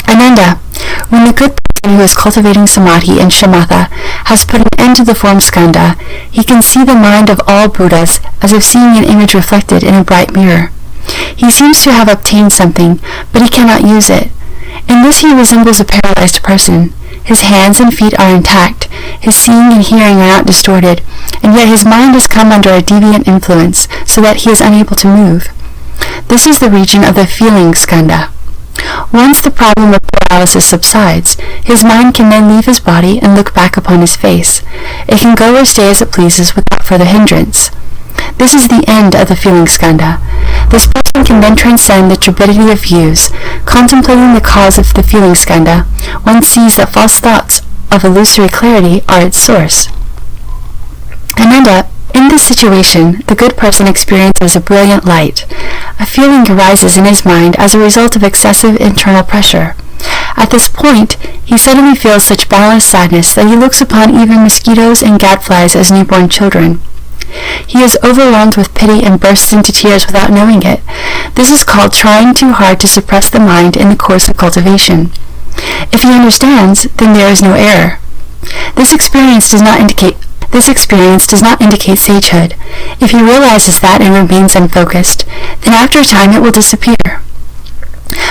Ananda, when the good person who is cultivating samadhi and shamatha has put an end to the form skandha, he can see the mind of all Buddhas as if seeing an image reflected in a bright mirror. He seems to have obtained something, but he cannot use it. In this he resembles a paralyzed person. His hands and feet are intact, his seeing and hearing are not distorted, and yet his mind has come under a deviant influence, so that he is unable to move. This is the region of the feeling skandha. Once the problem of paralysis subsides, his mind can then leave his body and look back upon his face. It can go or stay as it pleases without further hindrance. This is the end of the feeling skandha. This person can then transcend the turbidity of views. Contemplating the cause of the feeling skandha, one sees that false thoughts of illusory clarity are its source. Ananda, in this situation, the good person experiences a brilliant light. A feeling arises in his mind as a result of excessive internal pressure. At this point, he suddenly feels such boundless sadness that he looks upon even mosquitoes and gadflies as newborn children. He is overwhelmed with pity and bursts into tears without knowing it. This is called trying too hard to suppress the mind in the course of cultivation. If he understands, then there is no error. This experience does not indicate sagehood. If he realizes that and remains unfocused, then after a time it will disappear.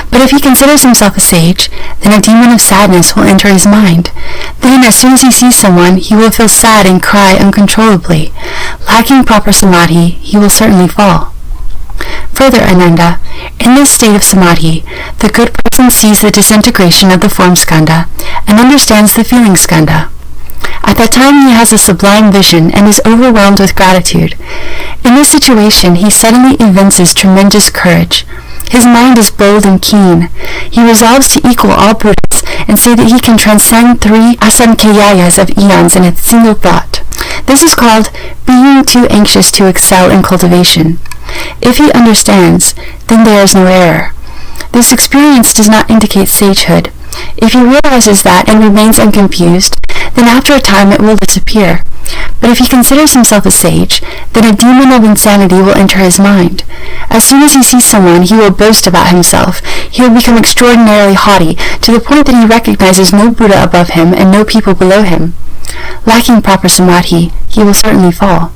But if he considers himself a sage, then a demon of sadness will enter his mind. Then, as soon as he sees someone, he will feel sad and cry uncontrollably. Lacking proper samadhi, he will certainly fall. Further, Ananda, in this state of samadhi, the good person sees the disintegration of the form skandha and understands the feeling skandha. At that time he has a sublime vision and is overwhelmed with gratitude. In this situation he suddenly evinces tremendous courage. His mind is bold and keen. He resolves to equal all Buddhas and say that he can transcend 3 asankeyayas of eons in a single thought. This is called being too anxious to excel in cultivation. If he understands, then there is no error. This experience does not indicate sagehood. If he realizes that and remains unconfused, then after a time it will disappear. But if he considers himself a sage, then a demon of insanity will enter his mind. As soon as he sees someone, he will boast about himself. He will become extraordinarily haughty, to the point that he recognizes no Buddha above him and no people below him. Lacking proper samadhi, he will certainly fall.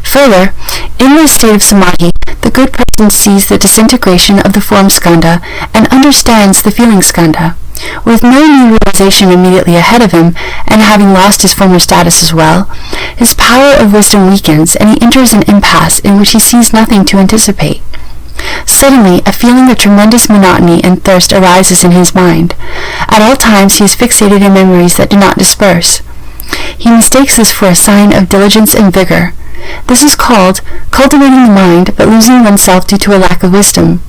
Further, in this state of samadhi, the good person sees the disintegration of the form skandha and understands the feeling skandha. With no new realization immediately ahead of him, and having lost his former status as well, his power of wisdom weakens, and he enters an impasse in which he sees nothing to anticipate. Suddenly, a feeling of tremendous monotony and thirst arises in his mind. At all times he is fixated in memories that do not disperse. He mistakes this for a sign of diligence and vigor. This is called cultivating the mind, but losing oneself due to a lack of wisdom.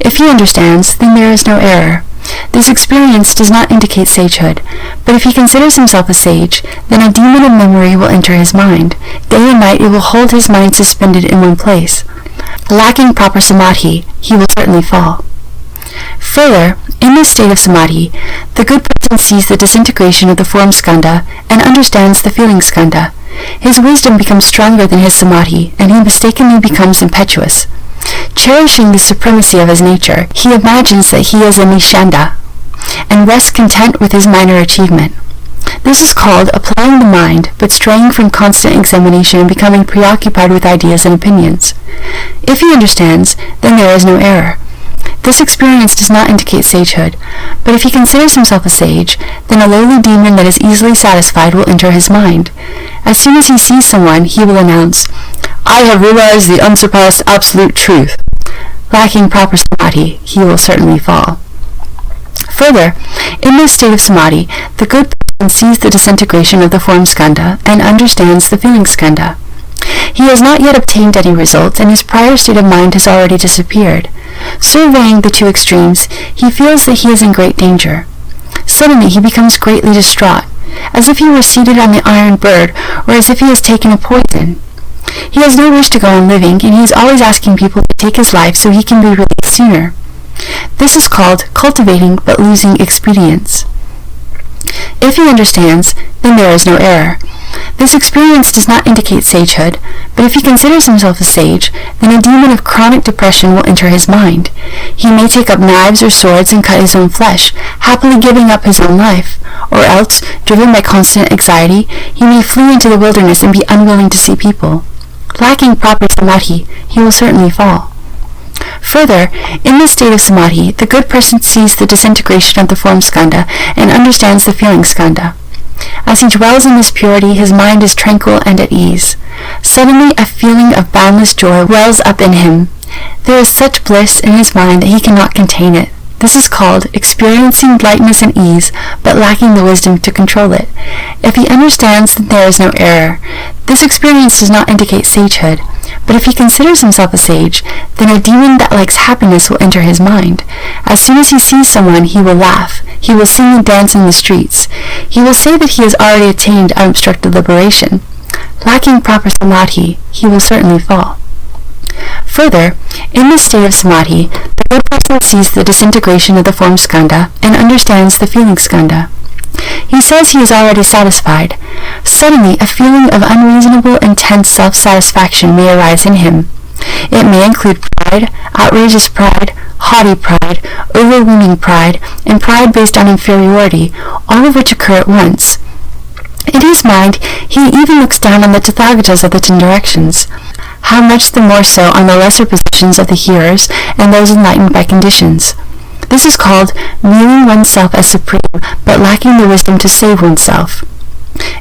If he understands, then there is no error. This experience does not indicate sagehood, but if he considers himself a sage, then a demon of memory will enter his mind. Day and night it will hold his mind suspended in one place. Lacking proper samadhi, he will certainly fall. Further, in this state of samadhi, the good person sees the disintegration of the form skandha and understands the feeling skandha. His wisdom becomes stronger than his samadhi, and he mistakenly becomes impetuous. Cherishing the supremacy of his nature, he imagines that he is a nishanda, and rests content with his minor achievement. This is called applying the mind, but straying from constant examination and becoming preoccupied with ideas and opinions. If he understands, then there is no error. This experience does not indicate sagehood, but if he considers himself a sage, then a lowly demon that is easily satisfied will enter his mind. As soon as he sees someone, he will announce, "I have realized the unsurpassed absolute truth." Lacking proper samadhi, he will certainly fall. Further, in this state of samadhi, the good person sees the disintegration of the form skandha and understands the feeling skandha. He has not yet obtained any results, and his prior state of mind has already disappeared. Surveying the two extremes, he feels that he is in great danger. Suddenly he becomes greatly distraught, as if he were seated on the iron bird, or as if he has taken a poison. He has no wish to go on living, and he is always asking people to take his life so he can be released sooner. This is called cultivating but losing expedience. If he understands, then there is no error. This experience does not indicate sagehood, but if he considers himself a sage, then a demon of chronic depression will enter his mind. He may take up knives or swords and cut his own flesh, happily giving up his own life, or else, driven by constant anxiety, he may flee into the wilderness and be unwilling to see people. Lacking proper samadhi, he will certainly fall. Further, in this state of samadhi, the good person sees the disintegration of the form skandha and understands the feeling skandha. As he dwells in this purity, his mind is tranquil and at ease. Suddenly a feeling of boundless joy wells up in him. There is such bliss in his mind that he cannot contain it. This is called experiencing lightness and ease, but lacking the wisdom to control it. If he understands, then there is no error. This experience does not indicate sagehood, but if he considers himself a sage, then a demon that likes happiness will enter his mind. As soon as he sees someone, he will laugh. He will sing and dance in the streets. He will say that he has already attained unobstructed liberation. Lacking proper samadhi, he will certainly fall. Further, in this state of samadhi, the good person sees the disintegration of the form skandha and understands the feeling skandha. He says he is already satisfied. Suddenly, a feeling of unreasonable, intense self-satisfaction may arise in him. It may include pride, outrageous pride, haughty pride, overweening pride, and pride based on inferiority, all of which occur at once. In his mind, he even looks down on the Tathagatas of the 10 directions. How much the more so on the lesser positions of the hearers and those enlightened by conditions. This is called viewing oneself as supreme, but lacking the wisdom to save oneself.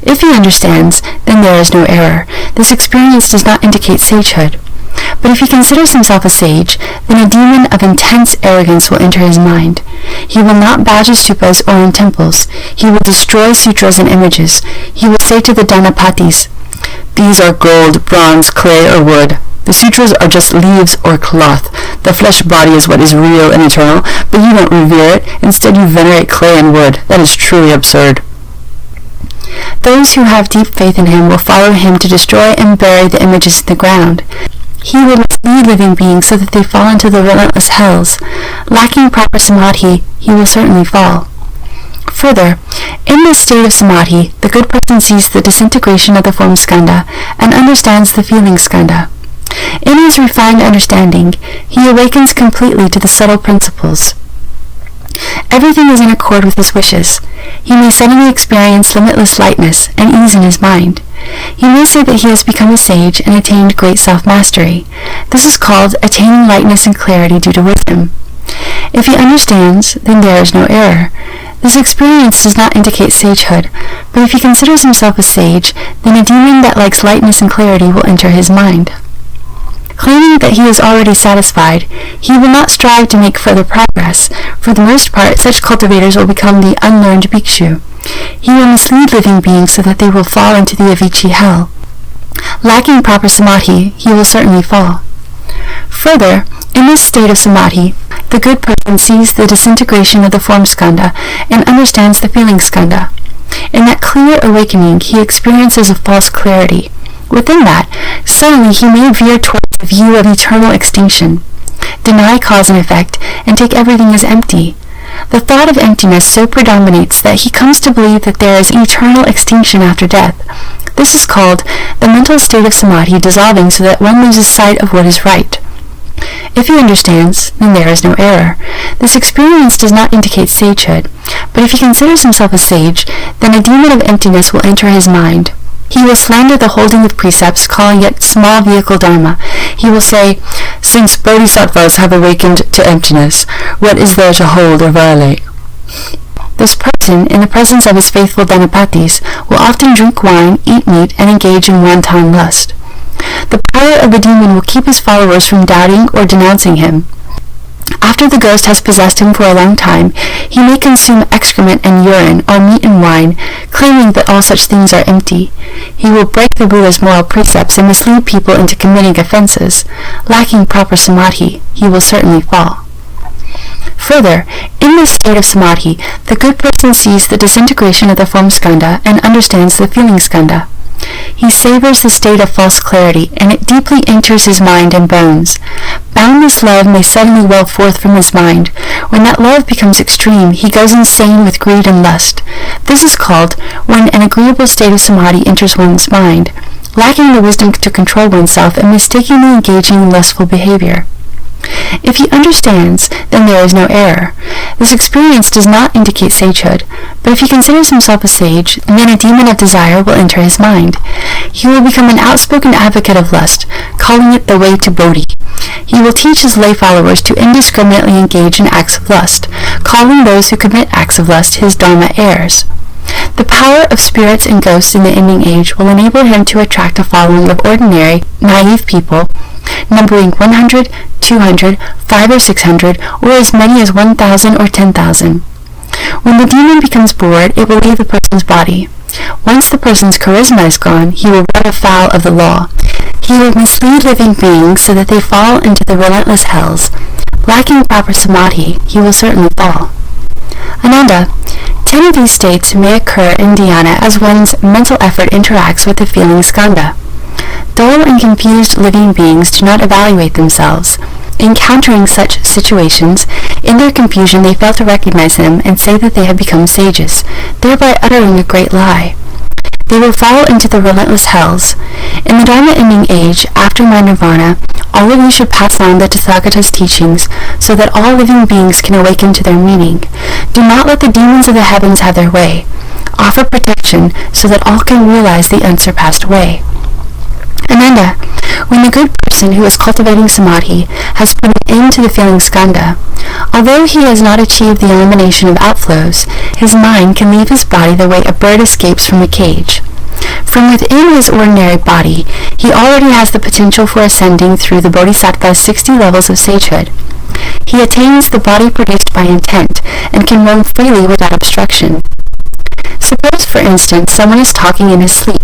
If he understands, then there is no error. This experience does not indicate sagehood. But if he considers himself a sage, then a demon of intense arrogance will enter his mind. He will not bow to stupas or in temples. He will destroy sutras and images. He will say to the Dhanapatis, "These are gold, bronze, clay, or wood. The sutras are just leaves or cloth. The flesh body is what is real and eternal, but you don't revere it. Instead you venerate clay and wood. That is truly absurd." Those who have deep faith in him will follow him to destroy and bury the images in the ground. He will mislead living beings so that they fall into the relentless hells. Lacking proper samadhi, he will certainly fall. Further, in this state of samadhi, the good person sees the disintegration of the form skandha and understands the feeling skandha. In his refined understanding, he awakens completely to the subtle principles. Everything is in accord with his wishes. He may suddenly experience limitless lightness and ease in his mind. He may say that he has become a sage and attained great self-mastery. This is called attaining lightness and clarity due to wisdom. If he understands, then there is no error. This experience does not indicate sagehood, but if he considers himself a sage, then a demon that likes lightness and clarity will enter his mind. Claiming that he is already satisfied, he will not strive to make further progress. For the most part, such cultivators will become the unlearned bhikshu. He will mislead living beings so that they will fall into the Avicii hell. Lacking proper samadhi, he will certainly fall. Further, in this state of samadhi, the good person sees the disintegration of the form skandha and understands the feeling skandha. In that clear awakening, he experiences a false clarity. Within that, suddenly he may veer towards the view of eternal extinction, deny cause and effect, and take everything as empty. The thought of emptiness so predominates that he comes to believe that there is eternal extinction after death. This is called the mental state of samadhi dissolving so that one loses sight of what is right. If he understands, then there is no error. This experience does not indicate sagehood, but if he considers himself a sage, then a demon of emptiness will enter his mind. He will slander the holding of precepts, calling it small vehicle dharma. He will say, "Since bodhisattvas have awakened to emptiness, what is there to hold or violate?" This person, in the presence of his faithful Dhanapatis, will often drink wine, eat meat, and engage in wanton lust. The power of the demon will keep his followers from doubting or denouncing him. After the ghost has possessed him for a long time, he may consume excrement and urine, or meat and wine, claiming that all such things are empty. He will break the Buddha's moral precepts and mislead people into committing offenses. Lacking proper samadhi, he will certainly fall. Further, in this state of samadhi, the good person sees the disintegration of the form skandha and understands the feeling skandha. He savors the state of false clarity, and it deeply enters his mind and bones. Boundless love may suddenly well forth from his mind. When that love becomes extreme, he goes insane with greed and lust. This is called when an agreeable state of samadhi enters one's mind, lacking the wisdom to control oneself and mistakenly engaging in lustful behavior. If he understands, then there is no error. This experience does not indicate sagehood, but if he considers himself a sage, then a demon of desire will enter his mind. He will become an outspoken advocate of lust, calling it the way to Bodhi. He will teach his lay followers to indiscriminately engage in acts of lust, calling those who commit acts of lust his dharma heirs. The power of spirits and ghosts in the ending age will enable him to attract a following of ordinary, naive people, numbering 100, 200, 5 or 600, or as many as 1,000 or 10,000. When the demon becomes bored, it will leave the person's body. Once the person's charisma is gone, he will run afoul of the law. He will mislead living beings so that they fall into the relentless hells. Lacking proper samadhi, he will certainly fall. Ananda, 10 of these states may occur in dhyana as one's mental effort interacts with the feeling skandha. Dull and confused living beings do not evaluate themselves. Encountering such situations, in their confusion they fail to recognize them and say that they have become sages, thereby uttering a great lie. They will fall into the relentless hells. In the Dharma ending age, after my nirvana, all of you should pass on the Tathagata's teachings so that all living beings can awaken to their meaning. Do not let the demons of the heavens have their way. Offer protection so that all can realize the unsurpassed way. Ananda, when the good person who is cultivating samadhi has put an end to the feeling skandha, although he has not achieved the elimination of outflows, his mind can leave his body the way a bird escapes from a cage. From within his ordinary body, he already has the potential for ascending through the Bodhisattva's 60 levels of sagehood. He attains the body produced by intent and can roam freely without obstruction. Suppose, for instance, someone is talking in his sleep.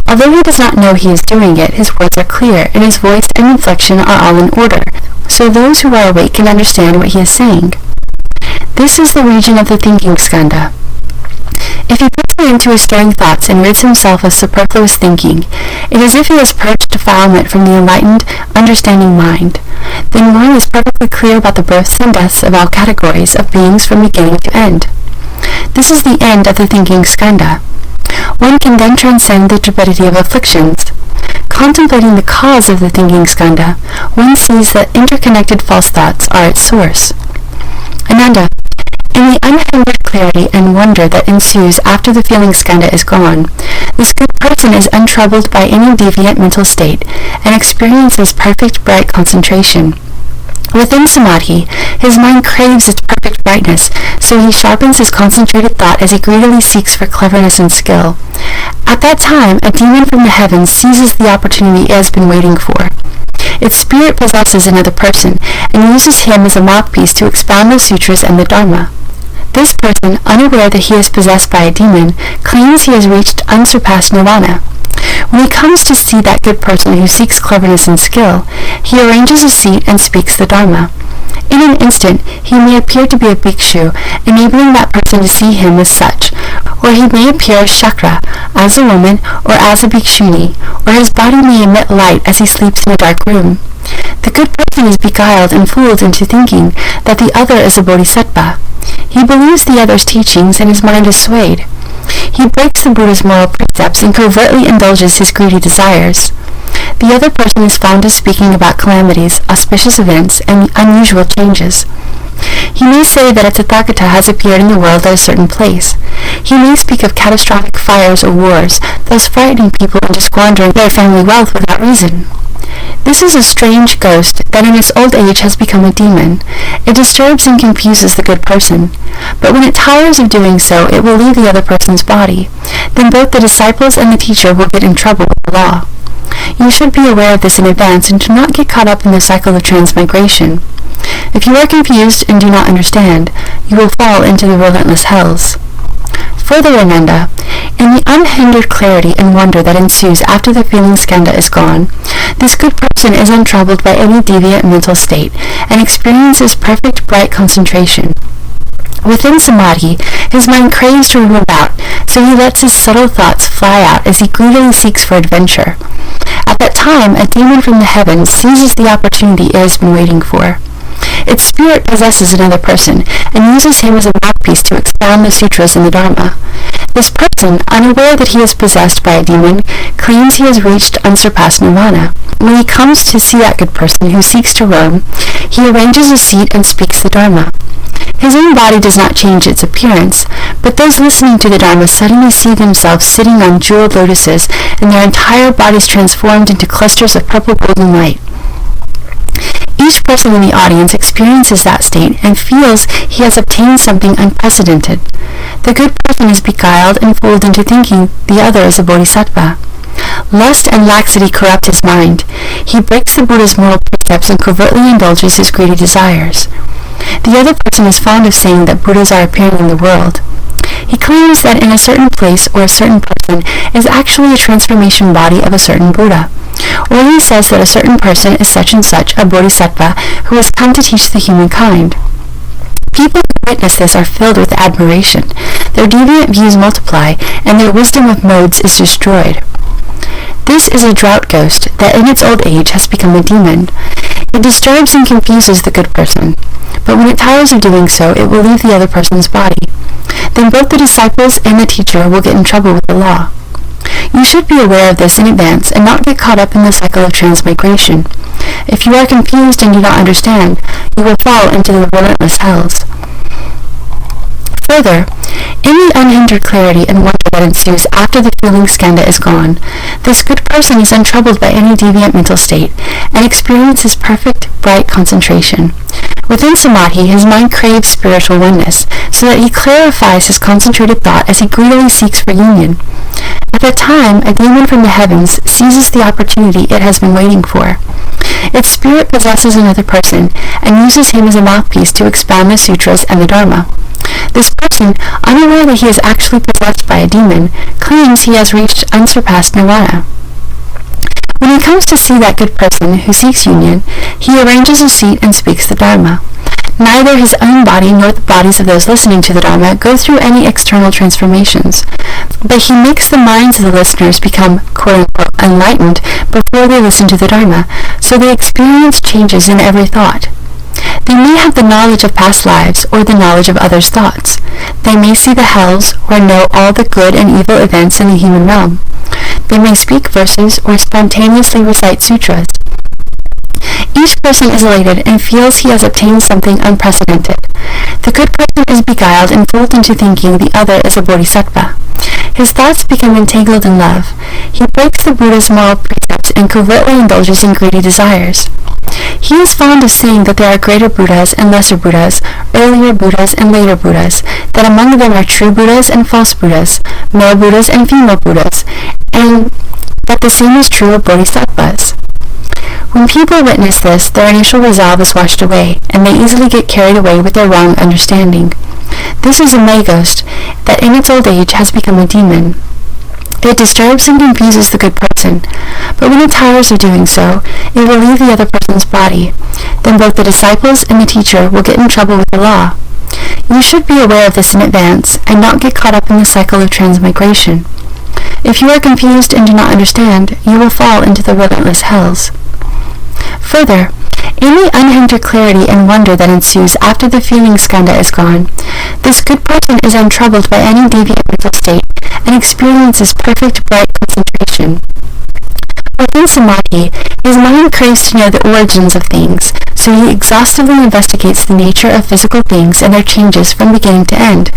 Although he does not know he is doing it, his words are clear, and his voice and inflection are all in order, so those who are awake can understand what he is saying. This is the region of the thinking skandha. If he puts an end to his stirring thoughts and rids himself of superfluous thinking, it is as if he has purged defilement from the enlightened, understanding mind. Then one is perfectly clear about the births and deaths of all categories of beings from beginning to end. This is the end of the thinking skandha. One can then transcend the turbidity of afflictions. Contemplating the cause of the thinking skandha, one sees that interconnected false thoughts are its source. Ananda, in the unhindered clarity and wonder that ensues after the feeling skandha is gone, this good person is untroubled by any deviant mental state and experiences perfect bright concentration. Within samadhi, his mind craves its perfect brightness, so he sharpens his concentrated thought as he greedily seeks for cleverness and skill. At that time, a demon from the heavens seizes the opportunity it has been waiting for. Its spirit possesses another person and uses him as a mouthpiece to expound the sutras and the Dharma. This person, unaware that he is possessed by a demon, claims he has reached unsurpassed nirvana. When he comes to see that good person who seeks cleverness and skill, he arranges a seat and speaks the Dharma. In an instant, he may appear to be a bhikshu, enabling that person to see him as such, or he may appear as Shakra, as a woman, or as a bhikshuni, or his body may emit light as he sleeps in a dark room. The good person is beguiled and fooled into thinking that the other is a bodhisattva. He believes the other's teachings and his mind is swayed. He breaks the Buddha's moral precepts and covertly indulges his greedy desires. The other person is fond of speaking about calamities, auspicious events, and unusual changes. He may say that a Tathagata has appeared in the world at a certain place. He may speak of catastrophic fires or wars, thus frightening people into squandering their family wealth without reason. This is a strange ghost that in its old age has become a demon. It disturbs and confuses the good person. But when it tires of doing so, it will leave the other person's body. Then both the disciples and the teacher will get in trouble with the law. You should be aware of this in advance and do not get caught up in the cycle of transmigration. If you are confused and do not understand, you will fall into the relentless hells. Further, Ananda, in the unhindered clarity and wonder that ensues after the feeling skandha is gone, this good person is untroubled by any deviant mental state and experiences perfect bright concentration. Within samadhi, his mind craves to roam about, so he lets his subtle thoughts fly out as he greedily seeks for adventure. At that time, a demon from the heavens seizes the opportunity it has been waiting for. Its spirit possesses another person and uses him as a mouthpiece to expound the sutras and the Dharma. This person, unaware that he is possessed by a demon, claims he has reached unsurpassed nirvana. When he comes to see that good person who seeks to roam, he arranges a seat and speaks the Dharma. His own body does not change its appearance, but those listening to the Dharma suddenly see themselves sitting on jeweled lotuses, and their entire bodies transformed into clusters of purple golden light. Each person in the audience experiences that state and feels he has obtained something unprecedented. The good person is beguiled and fooled into thinking the other is a bodhisattva. Lust and laxity corrupt his mind. He breaks the Buddha's moral precepts and covertly indulges his greedy desires. The other person is fond of saying that Buddhas are appearing in the world. He claims that in a certain place or a certain person is actually a transformation body of a certain Buddha. Or he says that a certain person is such and such a bodhisattva who has come to teach the humankind. People who witness this are filled with admiration. Their deviant views multiply, and their wisdom of modes is destroyed. This is a drought ghost that in its old age has become a demon. It disturbs and confuses the good person, but when it tires of doing so, it will leave the other person's body. Then both the disciples and the teacher will get in trouble with the law. You should be aware of this in advance and not get caught up in the cycle of transmigration. If you are confused and do not understand, you will fall into the relentless hells. Further, in the unhindered clarity and wonder that ensues after the feeling skandha is gone, this good person is untroubled by any deviant mental state and experiences perfect, bright concentration. Within samadhi, his mind craves spiritual oneness, so that he clarifies his concentrated thought as he greedily seeks for union. At that time, a demon from the heavens seizes the opportunity it has been waiting for. Its spirit possesses another person and uses him as a mouthpiece to expound the sutras and the Dharma. This person, unaware that he is actually possessed by a demon, claims he has reached unsurpassed nirvana. When he comes to see that good person who seeks union, he arranges a seat and speaks the Dharma. Neither his own body nor the bodies of those listening to the Dharma go through any external transformations, but he makes the minds of the listeners become quote-unquote enlightened before they listen to the Dharma, so they experience changes in every thought. They may have the knowledge of past lives or the knowledge of others' thoughts. They may see the hells or know all the good and evil events in the human realm. They may speak verses or spontaneously recite sutras. Each person is elated and feels he has obtained something unprecedented. The good person is beguiled and fooled into thinking the other is a bodhisattva. His thoughts become entangled in love. He breaks the Buddha's moral precepts and covertly indulges in greedy desires. He is fond of saying that there are greater Buddhas and lesser Buddhas, earlier Buddhas and later Buddhas, that among them are true Buddhas and false Buddhas, male Buddhas and female Buddhas, and that the same is true of bodhisattvas. When people witness this, their initial resolve is washed away, and they easily get carried away with their wrong understanding. This is a may-ghost that in its old age has become a demon. It disturbs and confuses the good person, but when it tires of doing so, it will leave the other person's body. Then both the disciples and the teacher will get in trouble with the law. You should be aware of this in advance, and not get caught up in the cycle of transmigration. If you are confused and do not understand, you will fall into the relentless hells. Further, in the unhindered clarity and wonder that ensues after the feeling skandha is gone, this good person is untroubled by any deviant mental state and experiences perfect bright concentration. Within samadhi, his mind craves to know the origins of things, so he exhaustively investigates the nature of physical things and their changes from beginning to end.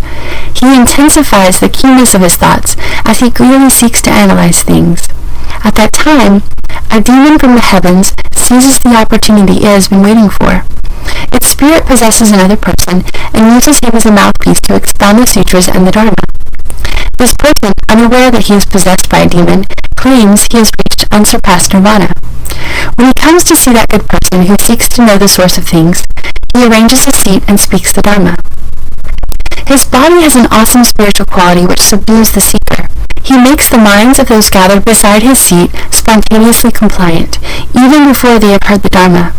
He intensifies the keenness of his thoughts as he greedily seeks to analyze things. At that time, a demon from the heavens seizes the opportunity it has been waiting for. Its spirit possesses another person and uses him as a mouthpiece to expound the sutras and the Dharma. This person, unaware that he is possessed by a demon, claims he has reached unsurpassed nirvana. When he comes to see that good person who seeks to know the source of things, he arranges a seat and speaks the Dharma. His body has an awesome spiritual quality which subdues the seeker. He makes the minds of those gathered beside his seat spontaneously compliant, even before they have heard the Dharma.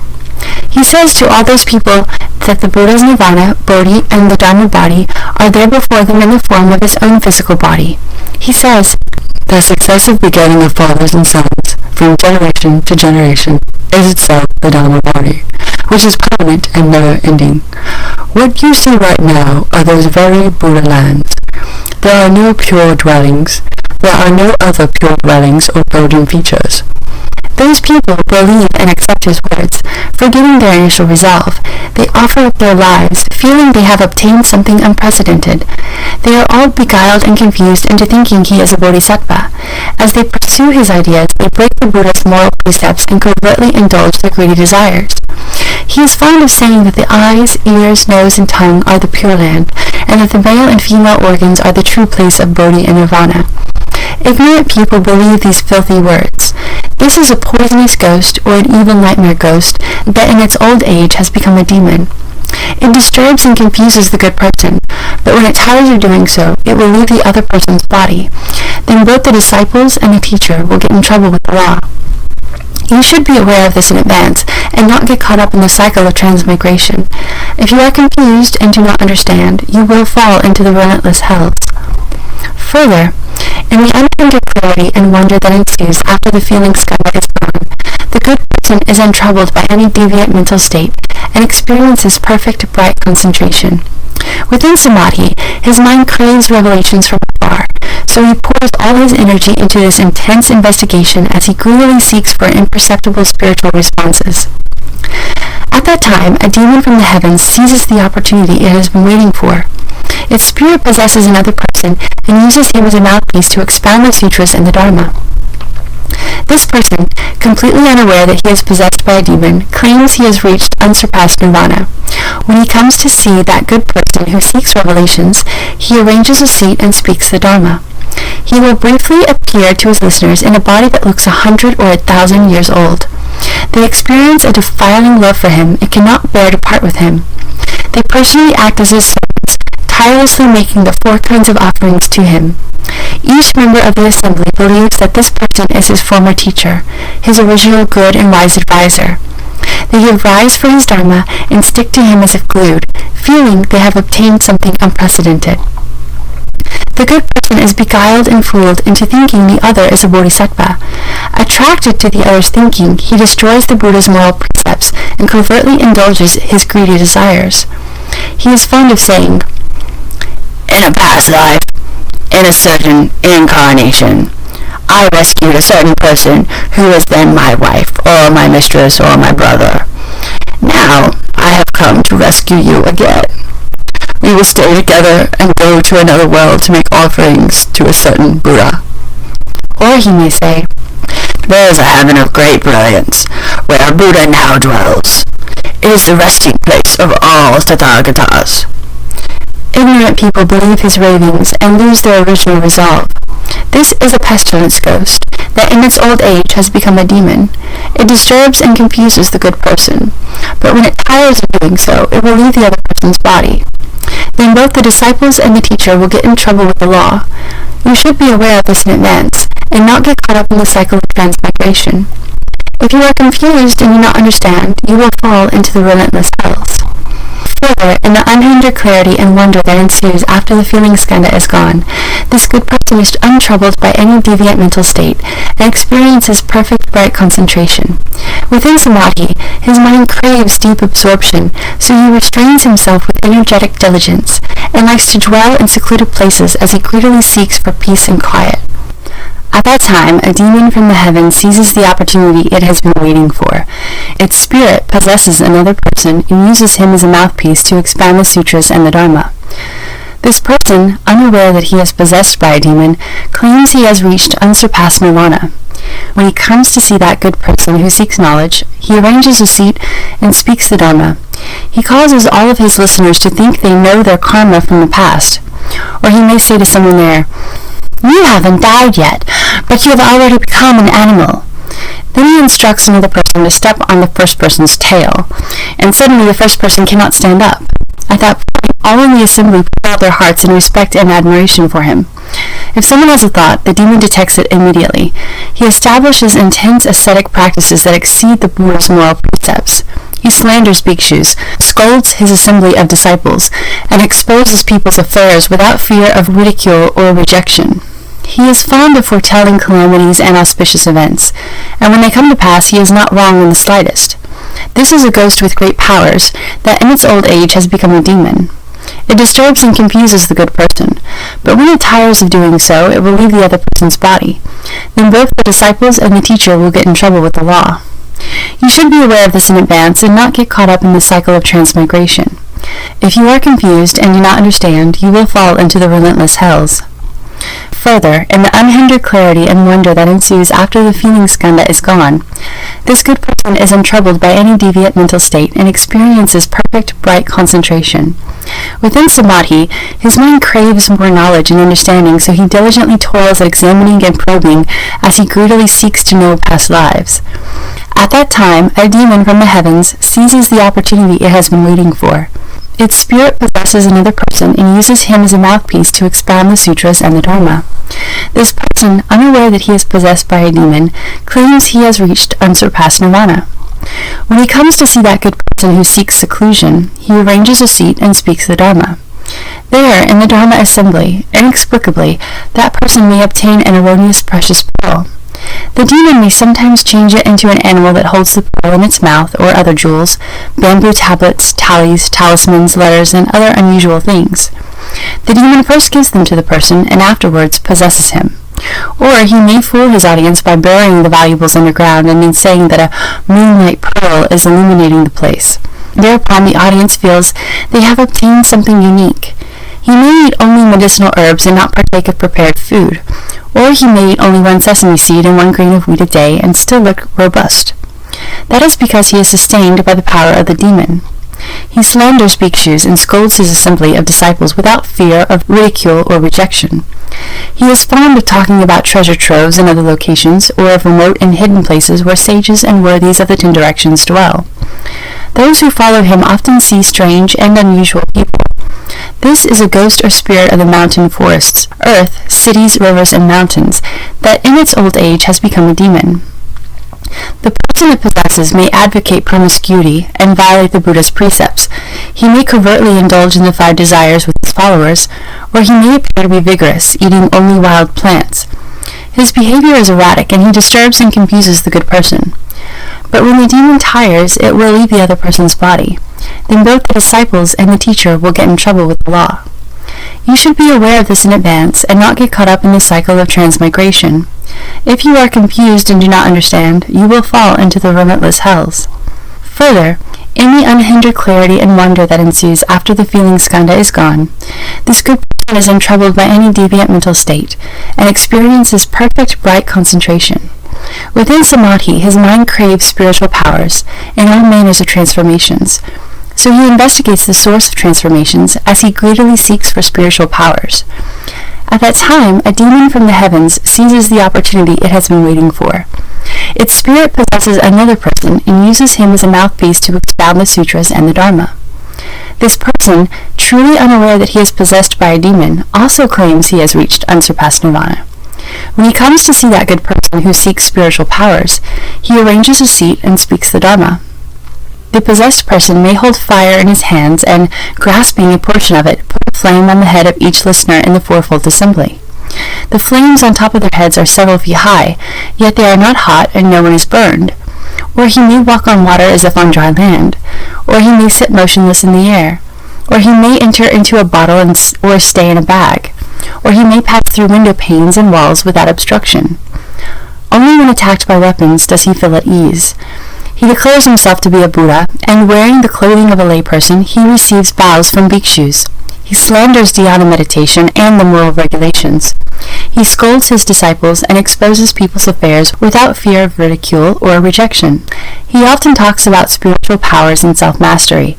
He says to all those people that the Buddha's nirvana, bodhi, and the Dharma body are there before them in the form of his own physical body. He says, "The successive begetting of fathers and sons, from generation to generation, is itself the Dharma body, which is permanent and never-ending. What you see right now are those very Buddha lands. There are no pure dwellings. There are no other pure dwellings or golden features." Those people believe and accept his words, forgetting their initial resolve. They offer up their lives, feeling they have obtained something unprecedented. They are all beguiled and confused into thinking he is a bodhisattva. As they pursue his ideas, they break the Buddha's moral precepts and covertly indulge their greedy desires. He is fond of saying that the eyes, ears, nose, and tongue are the Pure Land, and that the male and female organs are the true place of bodhi and nirvana. Ignorant people believe these filthy words. This is a poisonous ghost or an evil nightmare ghost that in its old age has become a demon. It disturbs and confuses the good person, but when it tires of doing so, it will leave the other person's body. Then both the disciples and the teacher will get in trouble with the law. You should be aware of this in advance and not get caught up in the cycle of transmigration. If you are confused and do not understand, you will fall into the relentless hells. Further, in the unhindered clarity and wonder that ensues after the feeling skandha is gone, the good person is untroubled by any deviant mental state and experiences perfect bright concentration. Within samadhi, his mind craves revelations from afar, so he pours all his energy into this intense investigation as he greedily seeks for imperceptible spiritual responses. At that time, a demon from the heavens seizes the opportunity it has been waiting for. Its spirit possesses another person and uses him as a mouthpiece to expound the sutras and the Dharma. This person, completely unaware that he is possessed by a demon, claims he has reached unsurpassed nirvana. When he comes to see that good person who seeks revelations, he arranges a seat and speaks the Dharma. He will briefly appear to his listeners in a body that looks 100 or 1,000 years old. They experience a defiling love for him and cannot bear to part with him. They personally act as his servants, tirelessly making the 4 kinds of offerings to him. Each member of the assembly believes that this person is his former teacher, his original good and wise advisor. They give rise for his dharma and stick to him as if glued, feeling they have obtained something unprecedented. The good person is beguiled and fooled into thinking the other is a bodhisattva. Attracted to the other's thinking, he destroys the Buddha's moral precepts and covertly indulges his greedy desires. He is fond of saying, "In a past life, in a certain incarnation, I rescued a certain person who was then my wife, or my mistress, or my brother. Now I have come to rescue you again. We will stay together and go to another world to make offerings to a certain Buddha." Or he may say, "There is a heaven of great brilliance, where Buddha now dwells. It is the resting place of all Tathagatas." Ignorant people believe his ravings and lose their original resolve. This is a pestilence ghost that in its old age has become a demon. It disturbs and confuses the good person, but when it tires of doing so, it will leave the other person's body. Then both the disciples and the teacher will get in trouble with the law. You should be aware of this in advance, and not get caught up in the cycle of transmigration. If you are confused and do not understand, you will fall into the relentless hells. Further, in the unhindered clarity and wonder that ensues after the feeling skandha is gone, this good person is untroubled by any deviant mental state and experiences perfect bright concentration. Within samadhi, his mind craves deep absorption, so he restrains himself with energetic diligence and likes to dwell in secluded places as he greedily seeks for peace and quiet. At that time, a demon from the heavens seizes the opportunity it has been waiting for. Its spirit possesses another person and uses him as a mouthpiece to expand the sutras and the Dharma. This person, unaware that he is possessed by a demon, claims he has reached unsurpassed nirvana. When he comes to see that good person who seeks knowledge, he arranges a seat and speaks the Dharma. He causes all of his listeners to think they know their karma from the past. Or he may say to someone there, "You haven't died yet, but you have already become an animal." Then he instructs another person to step on the first person's tail, and suddenly the first person cannot stand up. At that point, all in the assembly pour out their hearts in respect and admiration for him. If someone has a thought, the demon detects it immediately. He establishes intense ascetic practices that exceed the Buddha's moral precepts. He slanders bhikshus, scolds his assembly of disciples, and exposes people's affairs without fear of ridicule or rejection. He is fond of foretelling calamities and auspicious events, and when they come to pass, he is not wrong in the slightest. This is a ghost with great powers that in its old age has become a demon. It disturbs and confuses the good person, but when it tires of doing so, it will leave the other person's body. Then both the disciples and the teacher will get in trouble with the law. You should be aware of this in advance and not get caught up in the cycle of transmigration. If you are confused and do not understand, you will fall into the relentless hells. Further, in the unhindered clarity and wonder that ensues after the feeling skandha is gone, this good person is untroubled by any deviant mental state and experiences perfect, bright concentration. Within samadhi, his mind craves more knowledge and understanding, so he diligently toils at examining and probing as he greedily seeks to know past lives. At that time, a demon from the heavens seizes the opportunity it has been waiting for. Its spirit possesses another person and uses him as a mouthpiece to expand the sutras and the Dharma. This person, unaware that he is possessed by a demon, claims he has reached unsurpassed nirvana. When he comes to see that good person who seeks seclusion, he arranges a seat and speaks the Dharma. There, in the Dharma assembly, inexplicably, that person may obtain an erroneous precious pearl. The demon may sometimes change it into an animal that holds the pearl in its mouth or other jewels, bamboo tablets, tallies, talismans, letters, and other unusual things. The demon first gives them to the person and afterwards possesses him. Or he may fool his audience by burying the valuables underground and then saying that a moonlight pearl is illuminating the place. Thereupon the audience feels they have obtained something unique. He may eat only medicinal herbs and not partake of prepared food, or he may eat only 1 sesame seed and 1 grain of wheat a day and still look robust. That is because he is sustained by the power of the demon. He slanders bhikshus and scolds his assembly of disciples without fear of ridicule or rejection. He is fond of talking about treasure troves in other locations, or of remote and hidden places where sages and worthies of the 10 directions dwell. Those who follow him often see strange and unusual people. This is a ghost or spirit of the mountain forests, earth, cities, rivers, and mountains, that in its old age has become a demon. The person it possesses may advocate promiscuity and violate the Buddha's precepts. He may covertly indulge in the 5 desires with his followers, or he may appear to be vigorous, eating only wild plants. His behavior is erratic, and he disturbs and confuses the good person. But when the demon tires, it will leave the other person's body. Then both the disciples and the teacher will get in trouble with the law. You should be aware of this in advance and not get caught up in the cycle of transmigration. If you are confused and do not understand, you will fall into the relentless hells. Further, in the unhindered clarity and wonder that ensues after the feeling skandha is gone, this good person is untroubled by any deviant mental state, and experiences perfect bright concentration. Within samadhi, his mind craves spiritual powers and all manners of transformations. So he investigates the source of transformations as he greedily seeks for spiritual powers. At that time, a demon from the heavens seizes the opportunity it has been waiting for. Its spirit possesses another person and uses him as a mouthpiece to expound the sutras and the Dharma. This person, truly unaware that he is possessed by a demon, also claims he has reached unsurpassed nirvana. When he comes to see that good person who seeks spiritual powers, he arranges a seat and speaks the Dharma. The possessed person may hold fire in his hands and, grasping a portion of it, put a flame on the head of each listener in the fourfold assembly. The flames on top of their heads are several feet high, yet they are not hot and no one is burned. Or he may walk on water as if on dry land, or he may sit motionless in the air, or he may enter into a bottle or stay in a bag, or he may pass through window panes and walls without obstruction. Only when attacked by weapons does he feel at ease. He declares himself to be a Buddha, and wearing the clothing of a layperson, he receives bows from bhikshus. He slanders dhyana meditation and the moral regulations. He scolds his disciples and exposes people's affairs without fear of ridicule or rejection. He often talks about spiritual powers and self-mastery,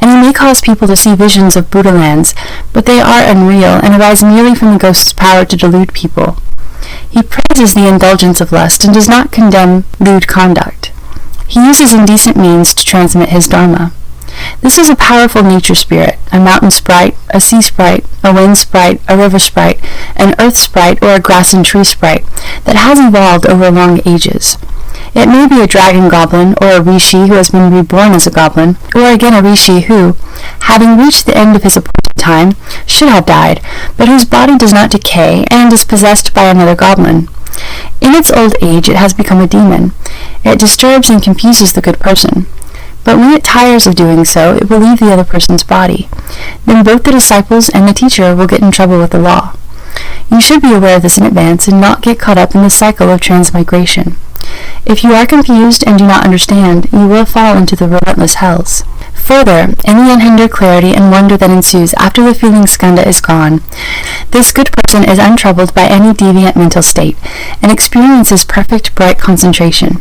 and he may cause people to see visions of Buddha lands, but they are unreal and arise merely from the ghost's power to delude people. He praises the indulgence of lust and does not condemn lewd conduct. He uses indecent means to transmit his dharma. This is a powerful nature spirit, a mountain sprite, a sea sprite, a wind sprite, a river sprite, an earth sprite, or a grass and tree sprite that has evolved over long ages. It may be a dragon goblin, or a rishi who has been reborn as a goblin, or again a rishi who, having reached the end of his appointed time, should have died, but whose body does not decay and is possessed by another goblin. In its old age it has become a demon. It disturbs and confuses the good person. But when it tires of doing so, it will leave the other person's body. Then both the disciples and the teacher will get in trouble with the law. You should be aware of this in advance and not get caught up in the cycle of transmigration. If you are confused and do not understand, you will fall into the relentless hells. Further, in the unhindered clarity and wonder that ensues after the feeling skandha is gone, this good person is untroubled by any deviant mental state and experiences perfect bright concentration.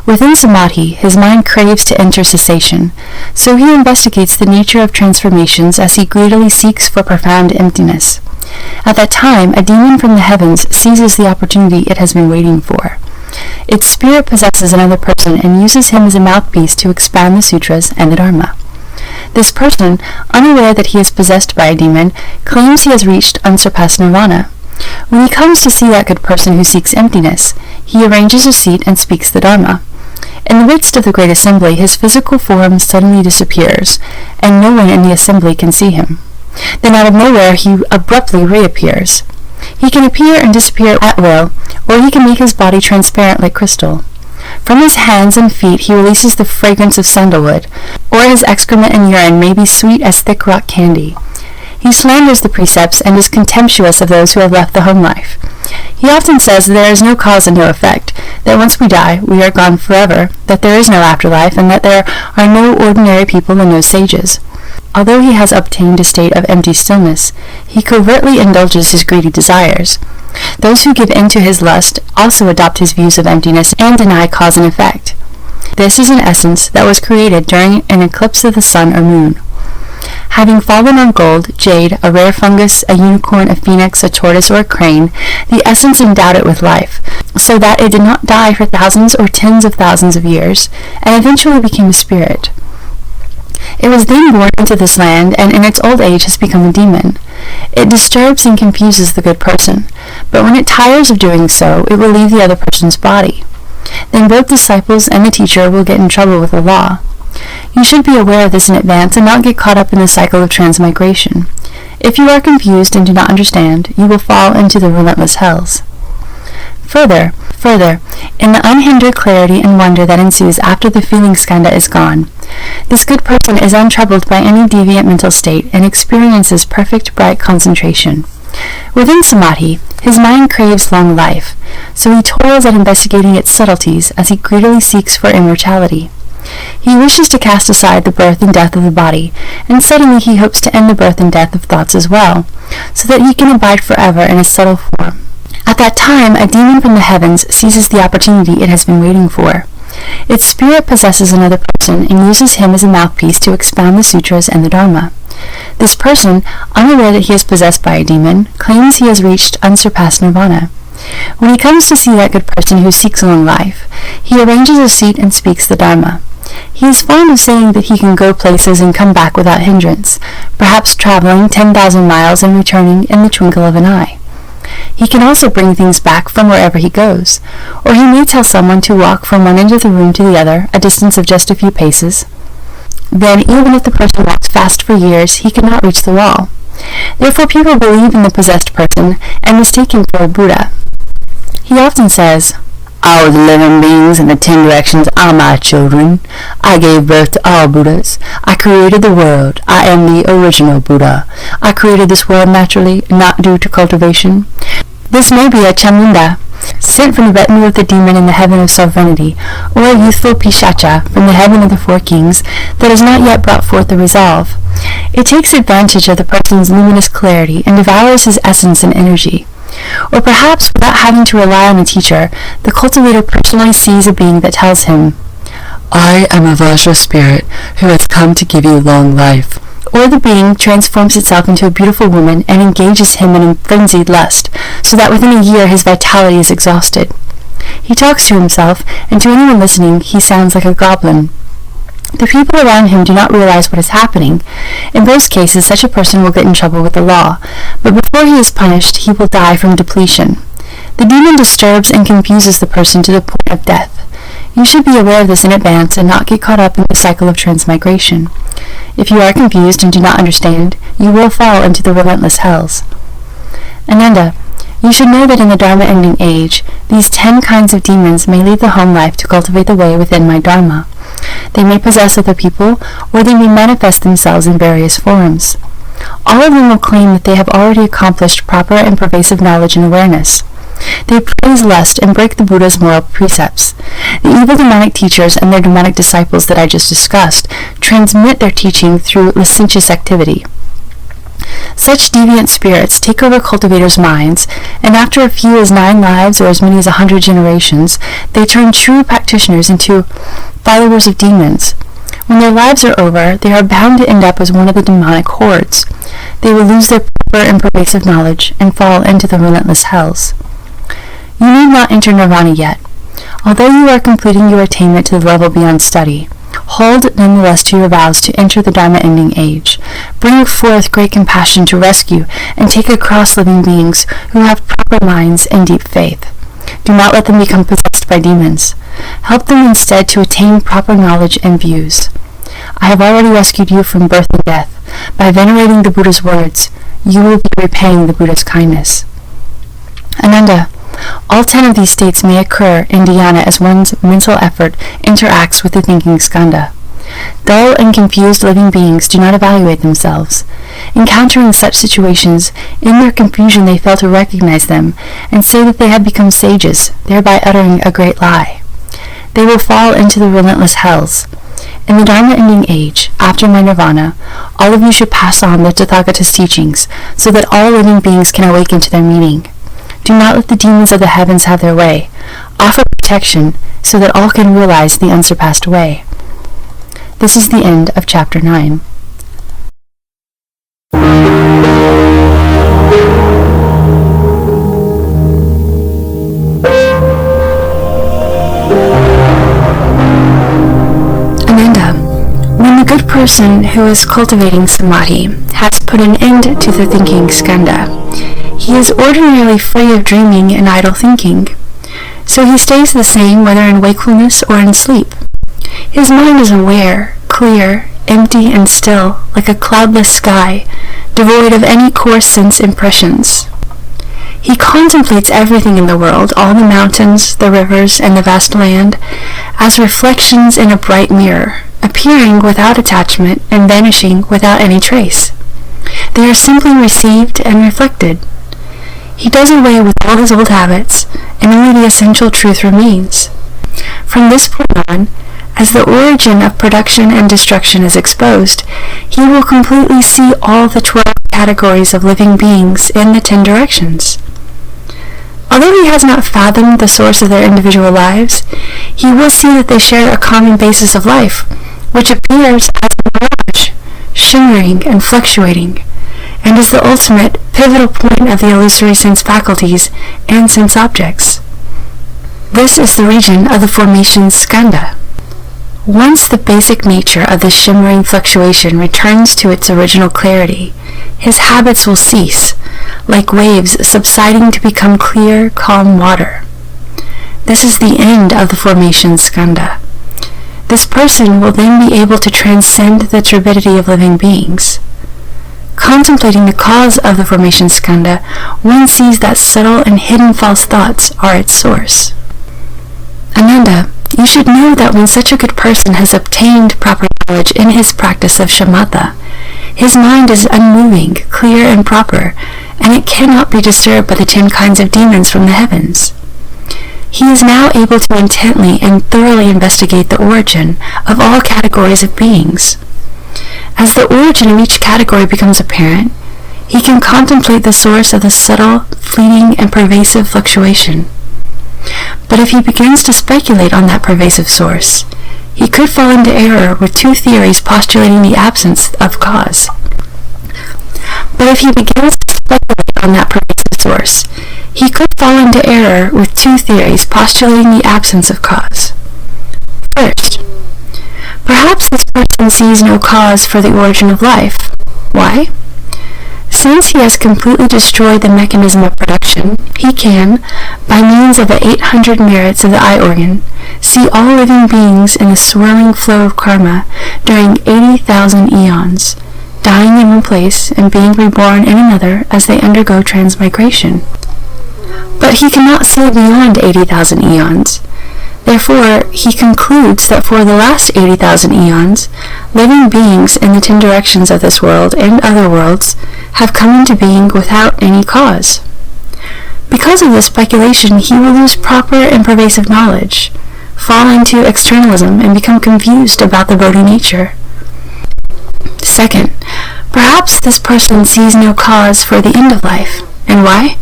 Within samadhi, his mind craves to enter cessation, so he investigates the nature of transformations as he greedily seeks for profound emptiness. At that time, a demon from the heavens seizes the opportunity it has been waiting for. Its spirit possesses another person and uses him as a mouthpiece to expound the sutras and the Dharma. This person, unaware that he is possessed by a demon, claims he has reached unsurpassed nirvana. When he comes to see that good person who seeks emptiness, he arranges a seat and speaks the Dharma. In the midst of the great assembly, his physical form suddenly disappears, and no one in the assembly can see him. Then out of nowhere he abruptly reappears. He can appear and disappear at will, or he can make his body transparent like crystal. From his hands and feet he releases the fragrance of sandalwood, or his excrement and urine may be sweet as thick rock candy. He slanders the precepts and is contemptuous of those who have left the home life. He often says that there is no cause and no effect, that once we die, we are gone forever, that there is no afterlife, and that there are no ordinary people and no sages. Although he has obtained a state of empty stillness, he covertly indulges his greedy desires. Those who give in to his lust also adopt his views of emptiness and deny cause and effect. This is an essence that was created during an eclipse of the sun or moon. Having fallen on gold, jade, a rare fungus, a unicorn, a phoenix, a tortoise, or a crane, the essence endowed it with life, so that it did not die for thousands or tens of thousands of years, and eventually became a spirit. It was then born into this land, and in its old age has become a demon. It disturbs and confuses the good person, but when it tires of doing so, it will leave the other person's body. Then both disciples and the teacher will get in trouble with the law. You should be aware of this in advance and not get caught up in the cycle of transmigration. If you are confused and do not understand, you will fall into the relentless hells. Further, in the unhindered clarity and wonder that ensues after the feeling skandha is gone, this good person is untroubled by any deviant mental state and experiences perfect, bright concentration. Within samadhi, his mind craves long life, so he toils at investigating its subtleties as he greedily seeks for immortality. He wishes to cast aside the birth and death of the body, and suddenly he hopes to end the birth and death of thoughts as well, so that he can abide forever in a subtle form. At that time, a demon from the heavens seizes the opportunity it has been waiting for. Its spirit possesses another person and uses him as a mouthpiece to expound the sutras and the Dharma. This person, unaware that he is possessed by a demon, claims he has reached unsurpassed nirvana. When he comes to see that good person who seeks long life, he arranges a seat and speaks the Dharma. He is fond of saying that he can go places and come back without hindrance, perhaps traveling 10,000 miles and returning in the twinkle of an eye. He can also bring things back from wherever he goes, or he may tell someone to walk from one end of the room to the other, a distance of just a few paces. Then, even if the person walks fast for years, he cannot reach the wall. Therefore, people believe in the possessed person and mistake him for a Buddha. He often says, "All the living beings in the 10 directions are my children. I gave birth to all Buddhas. I created the world. I am the original Buddha. I created this world naturally, not due to cultivation." This may be a Chamunda, sent from the retinue of the demon in the heaven of sovereignty, or a youthful Pishacha from the heaven of the 4 kings that has not yet brought forth the resolve. It takes advantage of the person's luminous clarity and devours his essence and energy. Or perhaps, without having to rely on a teacher, the cultivator personally sees a being that tells him, "I am a Vajra spirit who has come to give you long life." Or the being transforms itself into a beautiful woman and engages him in a frenzied lust, so that within a year his vitality is exhausted. He talks to himself, and to anyone listening, he sounds like a goblin. The people around him do not realize what is happening. In most cases, such a person will get in trouble with the law, but before he is punished, he will die from depletion. The demon disturbs and confuses the person to the point of death. You should be aware of this in advance and not get caught up in the cycle of transmigration. If you are confused and do not understand, you will fall into the relentless hells. Ananda, you should know that in the Dharma-ending age, these 10 kinds of demons may leave the home life to cultivate the way within my Dharma. They may possess other people, or they may manifest themselves in various forms. All of them will claim that they have already accomplished proper and pervasive knowledge and awareness. They praise lust and break the Buddha's moral precepts. The evil demonic teachers and their demonic disciples that I just discussed transmit their teaching through licentious activity. Such deviant spirits take over cultivators' minds, and after as few as 9 lives or as many as 100 generations, they turn true practitioners into followers of demons. When their lives are over, they are bound to end up as one of the demonic hordes. They will lose their proper and pervasive knowledge and fall into the relentless hells. You need not enter nirvana yet. Although you are completing your attainment to the level beyond study, hold nonetheless to your vows to enter the Dharma-ending age. Bring forth great compassion to rescue and take across living beings who have proper minds and deep faith. Do not let them become possessed by demons. Help them instead to attain proper knowledge and views. I have already rescued you from birth and death. By venerating the Buddha's words, you will be repaying the Buddha's kindness. Ananda, all 10 of these states may occur in dhyana as one's mental effort interacts with the thinking skandha. Dull and confused living beings do not evaluate themselves. Encountering such situations, in their confusion they fail to recognize them, and say that they have become sages, thereby uttering a great lie. They will fall into the relentless hells. In the Dharma-ending age, after my nirvana, all of you should pass on the Tathagata's teachings, so that all living beings can awaken to their meaning. Do not let the demons of the heavens have their way. offer protection so that all can realize the unsurpassed way. This is the end of Chapter 9. When the good person who is cultivating samadhi has put an end to the thinking skandha, he is ordinarily free of dreaming and idle thinking, so he stays the same whether in wakefulness or in sleep. His mind is aware, clear, empty and still, like a cloudless sky, devoid of any coarse sense impressions. He contemplates everything in the world, all the mountains, the rivers, and the vast land, as reflections in a bright mirror, appearing without attachment and vanishing without any trace. They are simply received and reflected. He does away with all his old habits, and only the essential truth remains. From this point on, as the origin of production and destruction is exposed, he will completely see all the 12 categories of living beings in the 10 directions. Although he has not fathomed the source of their individual lives, he will see that they share a common basis of life, which appears as a mirage, shimmering and fluctuating, and is the ultimate, pivotal point of the illusory sense faculties and sense objects. This is the region of the formation skandha. Once the basic nature of this shimmering fluctuation returns to its original clarity, his habits will cease, like waves subsiding to become clear, calm water. This is the end of the formation skandha. This person will then be able to transcend the turbidity of living beings. Contemplating the cause of the formation skandha, one sees that subtle and hidden false thoughts are its source. Ananda, you should know that when such a good person has obtained proper knowledge in his practice of shamatha, his mind is unmoving, clear, and proper, and it cannot be disturbed by the 10 kinds of demons from the heavens. He is now able to intently and thoroughly investigate the origin of all categories of beings. As the origin of each category becomes apparent, he can contemplate the source of the subtle, fleeting, and pervasive fluctuation. But if he begins to speculate on that pervasive source, he could fall into error with 2 theories postulating the absence of cause. But if he begins to speculate on that pervasive source, he could fall into error with 2 theories postulating the absence of cause. First, perhaps this person sees no cause for the origin of life. Why? Since he has completely destroyed the mechanism of production, he can, by means of the 800 merits of the eye organ, see all living beings in the swirling flow of karma during 80,000 eons, dying in one place and being reborn in another as they undergo transmigration. But he cannot see beyond 80,000 eons. Therefore, he concludes that for the last 80,000 eons, living beings in the 10 directions of this world and other worlds have come into being without any cause. Because of this speculation, he will lose proper and pervasive knowledge, fall into externalism, and become confused about the Bodhi nature. Second, perhaps this person sees no cause for the end of life. And why?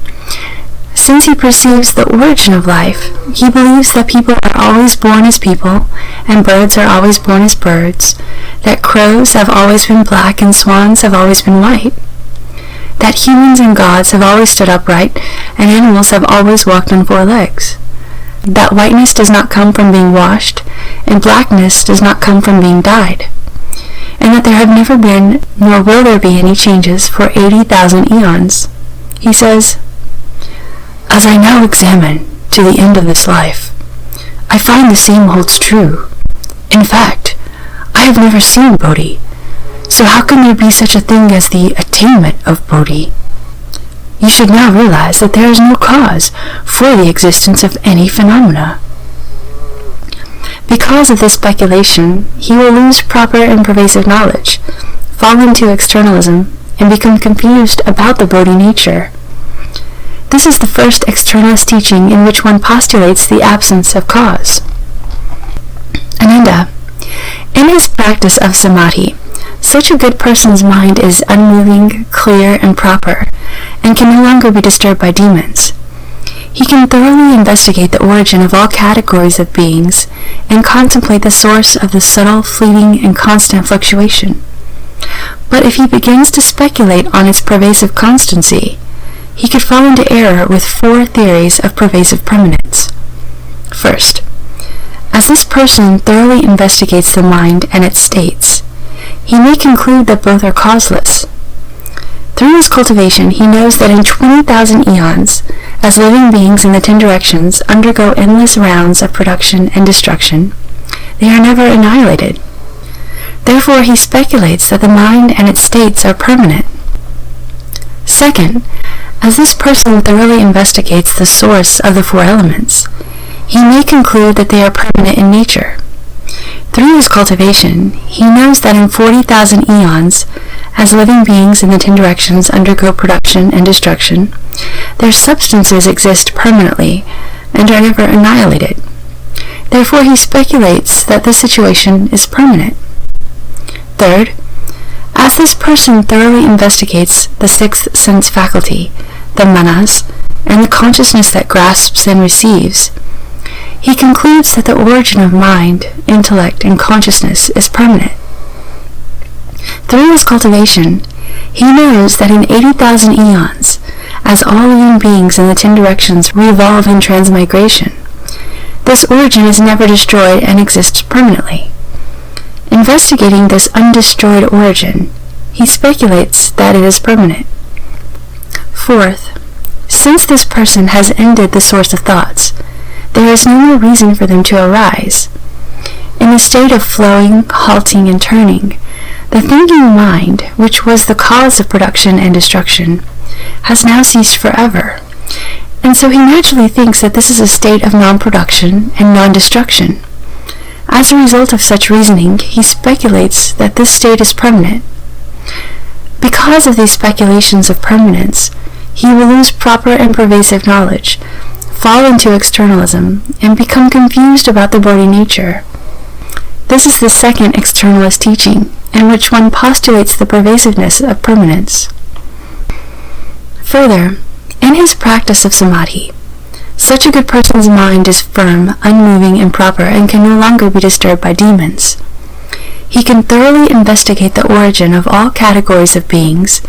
Since he perceives the origin of life, he believes that people are always born as people, and birds are always born as birds, that crows have always been black and swans have always been white, that humans and gods have always stood upright, and animals have always walked on 4 legs, that whiteness does not come from being washed, and blackness does not come from being dyed, and that there have never been, nor will there be any changes for 80,000 eons. He says, "As I now examine to the end of this life, I find the same holds true. In fact, I have never seen Bodhi, so how can there be such a thing as the attainment of Bodhi? You should now realize that there is no cause for the existence of any phenomena." Because of this speculation, he will lose proper and pervasive knowledge, fall into externalism, and become confused about the Bodhi nature. This is the first externalist teaching in which one postulates the absence of cause. Ananda, in his practice of samadhi, such a good person's mind is unmoving, clear, and proper, and can no longer be disturbed by demons. He can thoroughly investigate the origin of all categories of beings and contemplate the source of the subtle, fleeting, and constant fluctuation. But if he begins to speculate on its pervasive constancy, he could fall into error with 4 theories of pervasive permanence. First, as this person thoroughly investigates the mind and its states, he may conclude that both are causeless. Through his cultivation, he knows that in 20,000 eons, as living beings in the 10 directions undergo endless rounds of production and destruction, they are never annihilated. Therefore, he speculates that the mind and its states are permanent. Second, as this person thoroughly investigates the source of the 4 elements, he may conclude that they are permanent in nature. Through his cultivation, he knows that in 40,000 eons, as living beings in the 10 directions undergo production and destruction, their substances exist permanently and are never annihilated. Therefore, he speculates that this situation is permanent. Third, as this person thoroughly investigates the 6th sense faculty, the manas, and the consciousness that grasps and receives, he concludes that the origin of mind, intellect, and consciousness is permanent. Through his cultivation, he knows that in 80,000 eons, as all living beings in the 10 directions revolve in transmigration, this origin is never destroyed and exists permanently. Investigating this undestroyed origin, he speculates that it is permanent. Fourth, since this person has ended the source of thoughts, there is no more reason for them to arise. In a state of flowing, halting, and turning, the thinking mind, which was the cause of production and destruction, has now ceased forever, and so he naturally thinks that this is a state of non-production and non-destruction. As a result of such reasoning, he speculates that this state is permanent. Because of these speculations of permanence, he will lose proper and pervasive knowledge, fall into externalism, and become confused about the body nature. This is the second externalist teaching, in which one postulates the pervasiveness of permanence. Further, in his practice of samadhi, such a good person's mind is firm, unmoving, and proper, and can no longer be disturbed by demons. He can thoroughly investigate the origin of all categories of beings,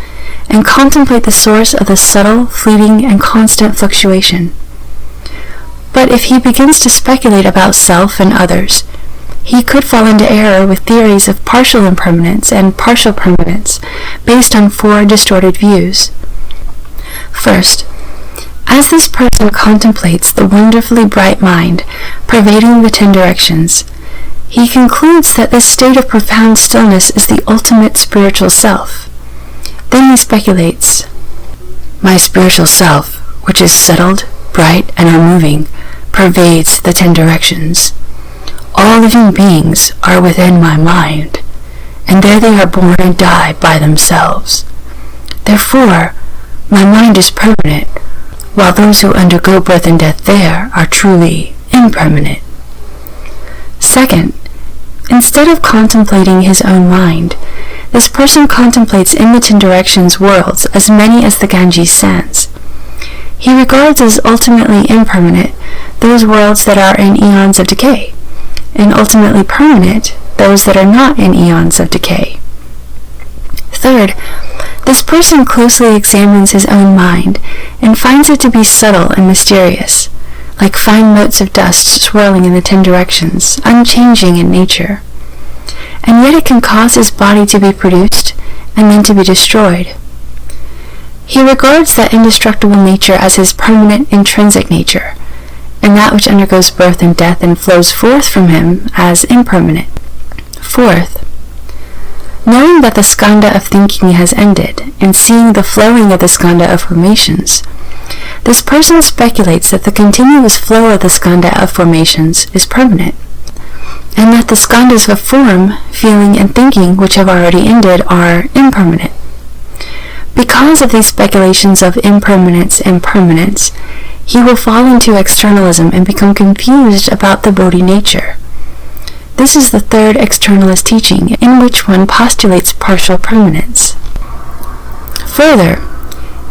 and contemplate the source of the subtle, fleeting, and constant fluctuation. But if he begins to speculate about self and others, he could fall into error with theories of partial impermanence and partial permanence based on 4 distorted views. First, as this person contemplates the wonderfully bright mind pervading the 10 directions, he concludes that this state of profound stillness is the ultimate spiritual self. Then he speculates, "My spiritual self, which is settled, bright, and unmoving, pervades the 10 directions. All living beings are within my mind, and there they are born and die by themselves. Therefore, my mind is permanent, while those who undergo birth and death there are truly impermanent." Second, instead of contemplating his own mind, this person contemplates in the 10 directions worlds as many as the Ganges sands. He regards as ultimately impermanent those worlds that are in eons of decay, and ultimately permanent those that are not in eons of decay. Third, this person closely examines his own mind and finds it to be subtle and mysterious, like fine motes of dust swirling in the 10 directions, unchanging in nature. And yet it can cause his body to be produced and then to be destroyed. He regards that indestructible nature as his permanent intrinsic nature, and that which undergoes birth and death and flows forth from him as impermanent. Fourth, knowing that the skandha of thinking has ended, and seeing the flowing of the skandha of formations, this person speculates that the continuous flow of the skandha of formations is permanent, and that the skandhas of form, feeling, and thinking which have already ended are impermanent. Because of these speculations of impermanence and permanence, he will fall into externalism and become confused about the Bodhi nature. This is the third externalist teaching, in which one postulates partial permanence. Further,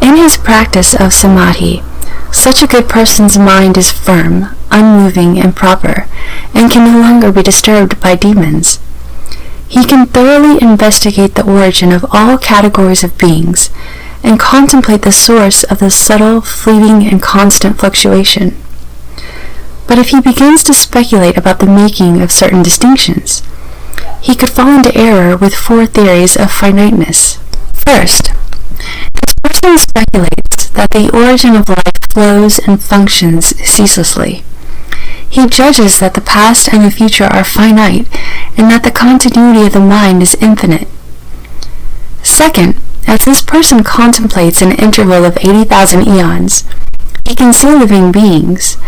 in his practice of samadhi, Such a good person's mind is firm, unmoving, and proper, and can no longer be disturbed by demons. He can thoroughly investigate the origin of all categories of beings, and contemplate the source of the subtle, fleeting, and constant fluctuation. But if he begins to speculate about the making of certain distinctions, he could fall into error with 4 theories of finiteness. First, this person speculates that the origin of life flows and functions ceaselessly. He judges that the past and the future are finite, and that the continuity of the mind is infinite. Second, as this person contemplates an interval of 80,000 eons, he can see living beings,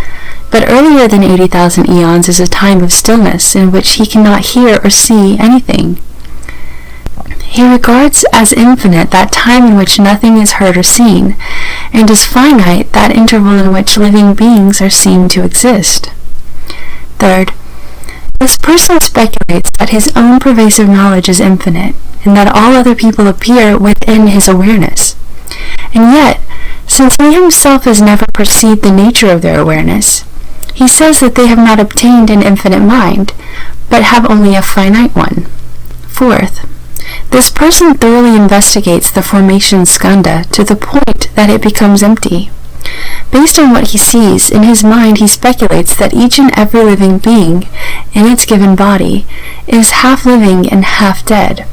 but earlier than 80,000 eons is a time of stillness in which he cannot hear or see anything. He regards as infinite that time in which nothing is heard or seen, and as finite that interval in which living beings are seen to exist. Third, this person speculates that his own pervasive knowledge is infinite, and that all other people appear within his awareness. And yet, since he himself has never perceived the nature of their awareness, he says that they have not obtained an infinite mind, but have only a finite one. Fourth, this person thoroughly investigates the formation skandha to the point that it becomes empty. Based on what he sees, in his mind he speculates that each and every living being, in its given body, is half living and half dead.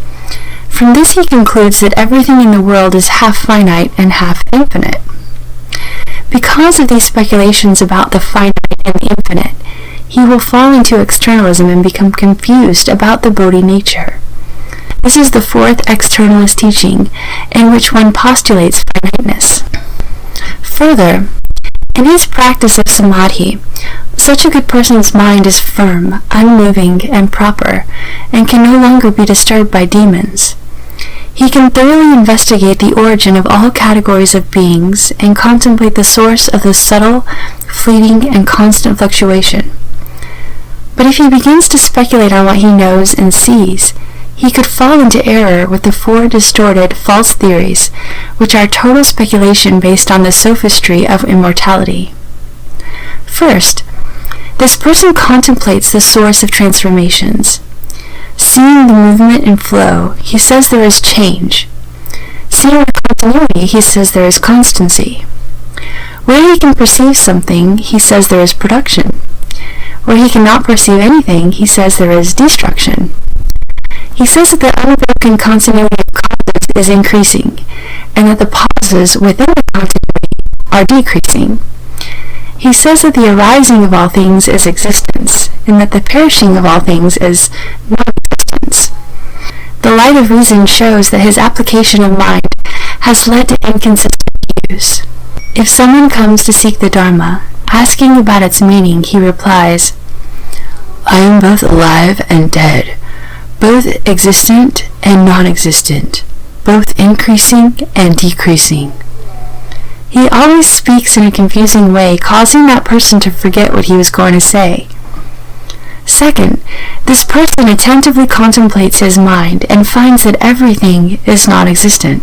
From this he concludes that everything in the world is half finite and half infinite. Because of these speculations about the finite and the infinite, he will fall into externalism and become confused about the Bodhi nature. This is the 4th externalist teaching, in which one postulates finiteness. Further, in his practice of samadhi, such a good person's mind is firm, unmoving, and proper, and can no longer be disturbed by demons. He can thoroughly investigate the origin of all categories of beings and contemplate the source of the subtle, fleeting, and constant fluctuation. But if he begins to speculate on what he knows and sees, he could fall into error with the 4 distorted, false theories, which are total speculation based on the sophistry of immortality. First, this person contemplates the source of transformations. Seeing the movement and flow, he says there is change. Seeing the continuity, he says there is constancy. Where he can perceive something, he says there is production. Where he cannot perceive anything, he says there is destruction. He says that the unbroken continuity of causes is increasing, and that the pauses within the continuity are decreasing. He says that the arising of all things is existence, and that the perishing of all things is non-existence. The light of reason shows that his application of mind has led to inconsistent views. If someone comes to seek the Dharma, asking about its meaning, he replies, "I am both alive and dead, both existent and non-existent, both increasing and decreasing." He always speaks in a confusing way, causing that person to forget what he was going to say. Second, this person attentively contemplates his mind and finds that everything is non-existent.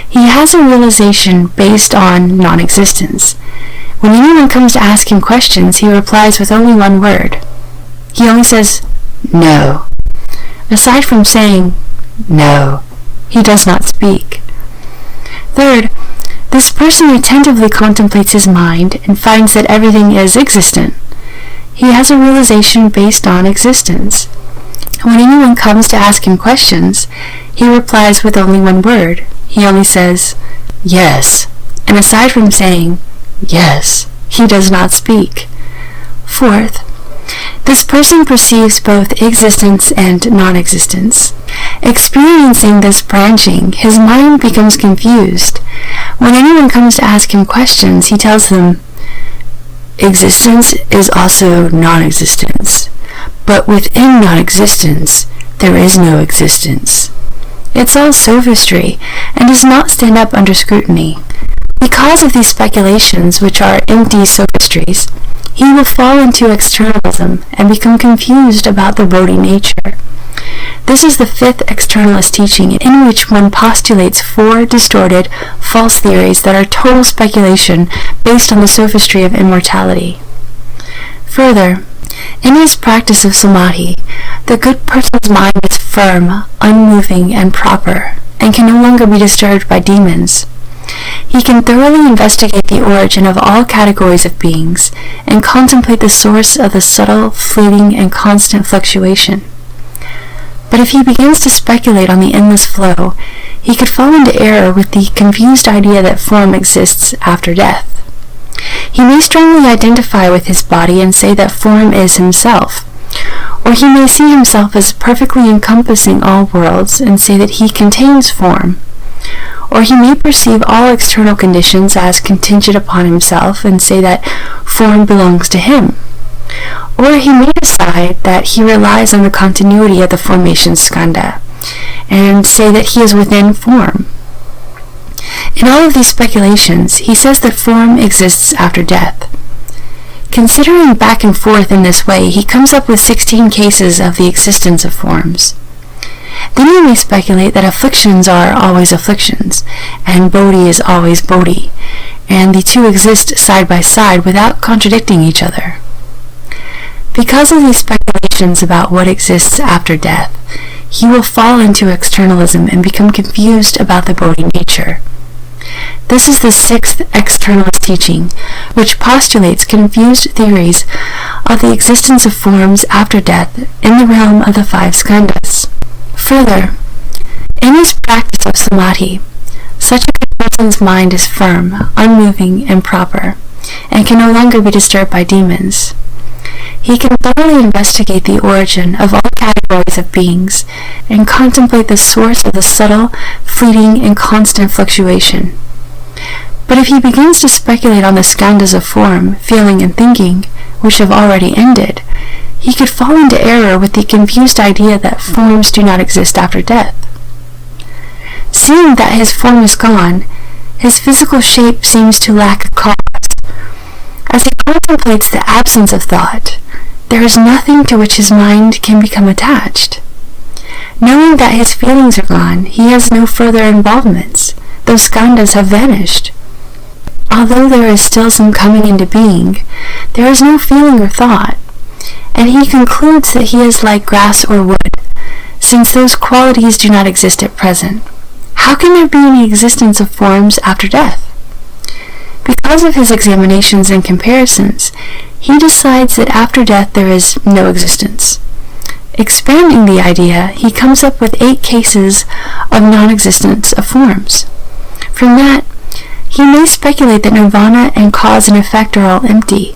He has a realization based on non-existence. When anyone comes to ask him questions, he replies with only one word. He only says, "No." Aside from saying, "No," he does not speak. Third, this person attentively contemplates his mind and finds that everything is existent. He has a realization based on existence. When anyone comes to ask him questions, he replies with only one word. He only says, "Yes," and aside from saying, "Yes," he does not speak. Fourth, this person perceives both existence and non-existence. Experiencing this branching, his mind becomes confused. When anyone comes to ask him questions, he tells them, "Existence is also non-existence, but within non-existence, there is no existence." It's all sophistry, and does not stand up under scrutiny. Because of these speculations, which are empty sophistries, he will fall into externalism and become confused about the Bodhi nature. This is the fifth externalist teaching, in which one postulates four distorted, false theories that are total speculation based on the sophistry of immortality. Further, in his practice of samadhi, the good person's mind is firm, unmoving, and proper, and can no longer be disturbed by demons. He can thoroughly investigate the origin of all categories of beings, and contemplate the source of the subtle, fleeting, and constant fluctuation. But if he begins to speculate on the endless flow, he could fall into error with the confused idea that form exists after death. He may strongly identify with his body and say that form is himself, or he may see himself as perfectly encompassing all worlds and say that he contains form, or he may perceive all external conditions as contingent upon himself and say that form belongs to him. Or he may decide that he relies on the continuity of the formation skandha, and say that he is within form. In all of these speculations, he says that form exists after death. Considering back and forth in this way, he comes up with 16 cases of the existence of forms. Then he may speculate that afflictions are always afflictions, and bodhi is always bodhi, and the two exist side by side without contradicting each other. Because of these speculations about what exists after death, he will fall into externalism and become confused about the bodhi nature. This is the sixth externalist teaching, which postulates confused theories of the existence of forms after death in the realm of the five skandhas. Further, in his practice of samadhi, such a person's mind is firm, unmoving, and proper, and can no longer be disturbed by demons. He can thoroughly investigate the origin of all categories of beings and contemplate the source of the subtle, fleeting, and constant fluctuation. But if he begins to speculate on the skandhas of form, feeling, and thinking, which have already ended, he could fall into error with the confused idea that forms do not exist after death. Seeing that his form is gone, his physical shape seems to lack a cause. As he contemplates the absence of thought, there is nothing to which his mind can become attached. Knowing that his feelings are gone, he has no further involvements. Those skandhas have vanished. Although there is still some coming into being, there is no feeling or thought, and he concludes that he is like grass or wood, since those qualities do not exist at present. How can there be any existence of forms after death? Because of his examinations and comparisons, he decides that after death there is no existence. Expanding the idea, he comes up with 8 cases of non-existence of forms. From that, he may speculate that nirvana and cause and effect are all empty,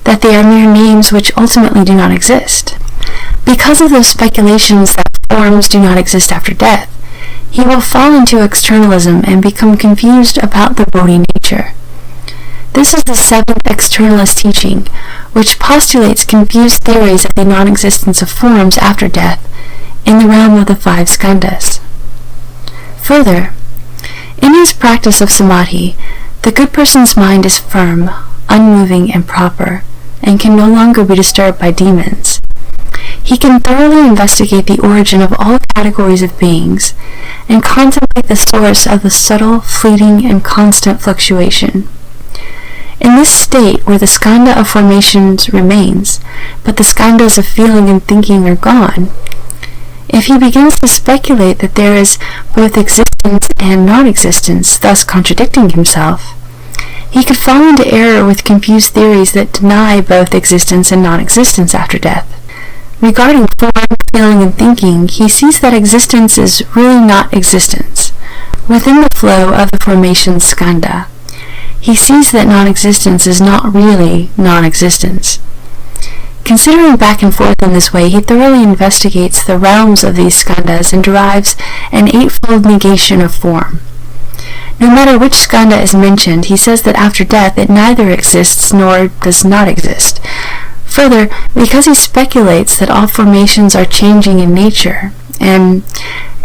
that they are mere names which ultimately do not exist. Because of those speculations that forms do not exist after death, he will fall into externalism and become confused about the bodhi nature. This is the seventh externalist teaching, which postulates confused theories of the non-existence of forms after death in the realm of the five skandhas. Further, in his practice of samadhi, the good person's mind is firm, unmoving, and proper, and can no longer be disturbed by demons. He can thoroughly investigate the origin of all categories of beings, and contemplate the source of the subtle, fleeting, and constant fluctuation. In this state, where the skandha of formations remains, but the skandhas of feeling and thinking are gone, if he begins to speculate that there is both existence and non-existence, thus contradicting himself, he could fall into error with confused theories that deny both existence and non-existence after death. Regarding form, feeling, and thinking, he sees that existence is really not existence, within the flow of the formation skandha. He sees that non-existence is not really non-existence. Considering back and forth in this way, he thoroughly investigates the realms of these skandhas and derives an 8-fold negation of form. No matter which skandha is mentioned, he says that after death it neither exists nor does not exist. Further, because he speculates that all formations are changing in nature, and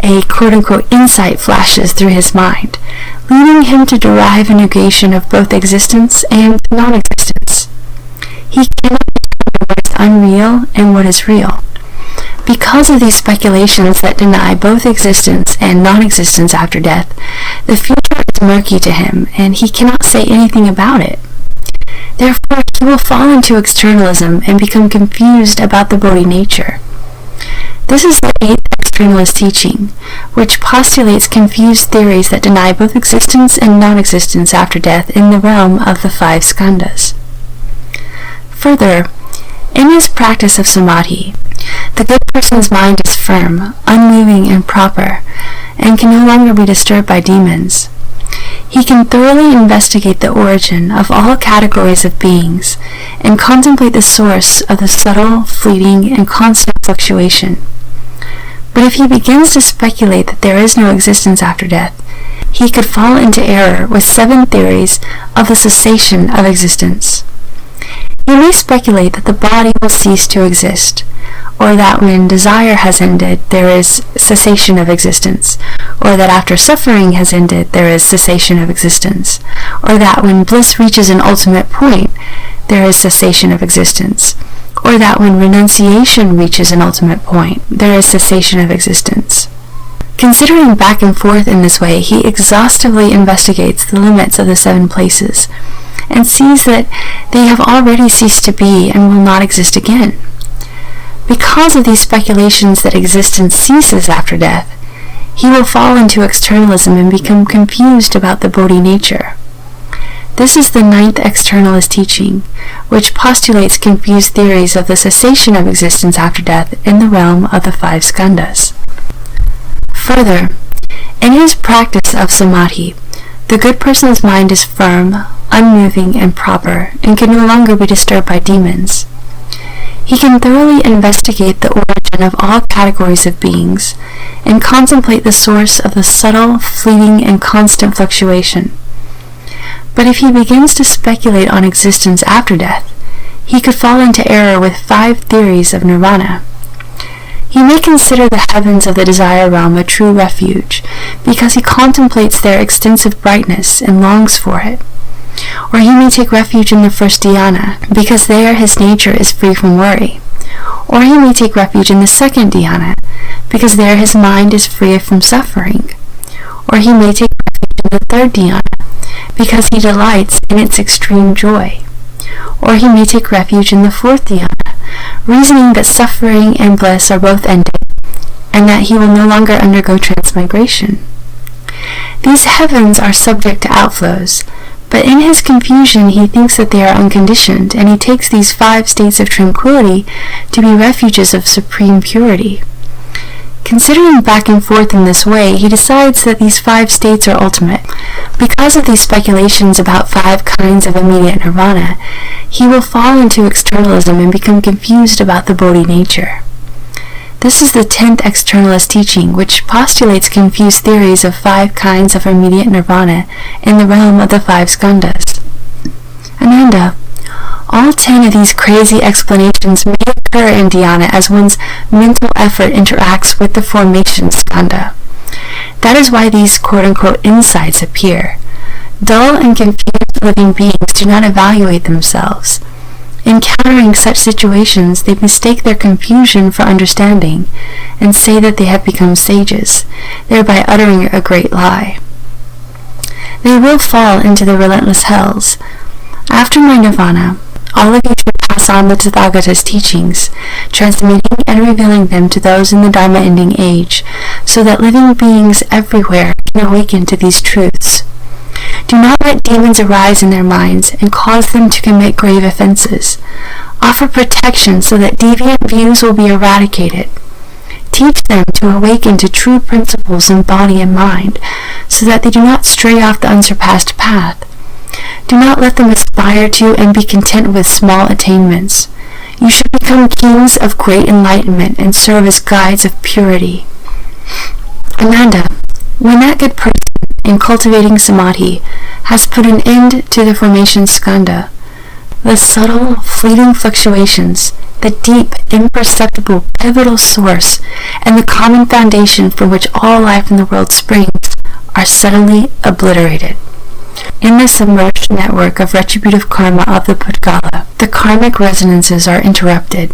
a quote-unquote insight flashes through his mind, leading him to derive a negation of both existence and non-existence. He cannot determine what is unreal and what is real. Because of these speculations that deny both existence and non-existence after death, the future is murky to him, and he cannot say anything about it. Therefore, he will fall into externalism and become confused about the Bodhi nature. This is the 8th externalist teaching, which postulates confused theories that deny both existence and non-existence after death in the realm of the 5 skandhas. Further, in his practice of samadhi, the good person's mind is firm, unmoving, and proper, and can no longer be disturbed by demons. He can thoroughly investigate the origin of all categories of beings and contemplate the source of the subtle, fleeting, and constant fluctuation. But if he begins to speculate that there is no existence after death, he could fall into error with 7 theories of the cessation of existence. He may speculate that the body will cease to exist, or that when desire has ended, there is cessation of existence, or that after suffering has ended, there is cessation of existence, or that when bliss reaches an ultimate point, there is cessation of existence, or that when renunciation reaches an ultimate point, there is cessation of existence. Considering back and forth in this way, he exhaustively investigates the limits of the 7 places, and sees that they have already ceased to be and will not exist again. Because of these speculations that existence ceases after death, he will fall into externalism and become confused about the Bodhi nature. This is the 9th externalist teaching, which postulates confused theories of the cessation of existence after death in the realm of the 5 skandhas. Further, in his practice of samadhi, the good person's mind is firm, unmoving, and proper, and can no longer be disturbed by demons. He can thoroughly investigate the origin of all categories of beings, and contemplate the source of the subtle, fleeting, and constant fluctuation. But if he begins to speculate on existence after death, he could fall into error with 5 theories of nirvana. He may consider the heavens of the desire realm a true refuge, because he contemplates their extensive brightness and longs for it. Or he may take refuge in the first dhyana, because there his nature is free from worry. Or he may take refuge in the second dhyana, because there his mind is free from suffering. Or he may take refuge in the third dhyana, because he delights in its extreme joy. Or he may take refuge in the 4th dhyana, reasoning that suffering and bliss are both ended, and that he will no longer undergo transmigration. These heavens are subject to outflows, but in his confusion he thinks that they are unconditioned, and he takes these 5 states of tranquility to be refuges of supreme purity. Considering back and forth in this way, he decides that these 5 states are ultimate. Because of these speculations about 5 kinds of immediate nirvana, he will fall into externalism and become confused about the Bodhi nature. This is the 10th externalist teaching, which postulates confused theories of 5 kinds of immediate nirvana in the realm of the 5 skandhas. Ananda, all 10 of these crazy explanations may occur in dhyana as one's mental effort interacts with the formation skandha. That is why these quote-unquote insights appear. Dull and confused living beings do not evaluate themselves. Encountering such situations, they mistake their confusion for understanding and say that they have become sages, thereby uttering a great lie. They will fall into the relentless hells. After my nirvana, all of you should pass on the Tathagata's teachings, transmitting and revealing them to those in the Dharma-ending age, so that living beings everywhere can awaken to these truths. Do not let demons arise in their minds and cause them to commit grave offenses. Offer protection so that deviant views will be eradicated. Teach them to awaken to true principles in body and mind, so that they do not stray off the unsurpassed path. Do not let them aspire to and be content with small attainments. You should become kings of great enlightenment and serve as guides of purity. Ananda, when that good person, in cultivating samadhi, has put an end to the formation skandha, the subtle, fleeting fluctuations, the deep, imperceptible, pivotal source, and the common foundation from which all life in the world springs, are suddenly obliterated. In the submerged network of retributive karma of the Pudgala, the karmic resonances are interrupted.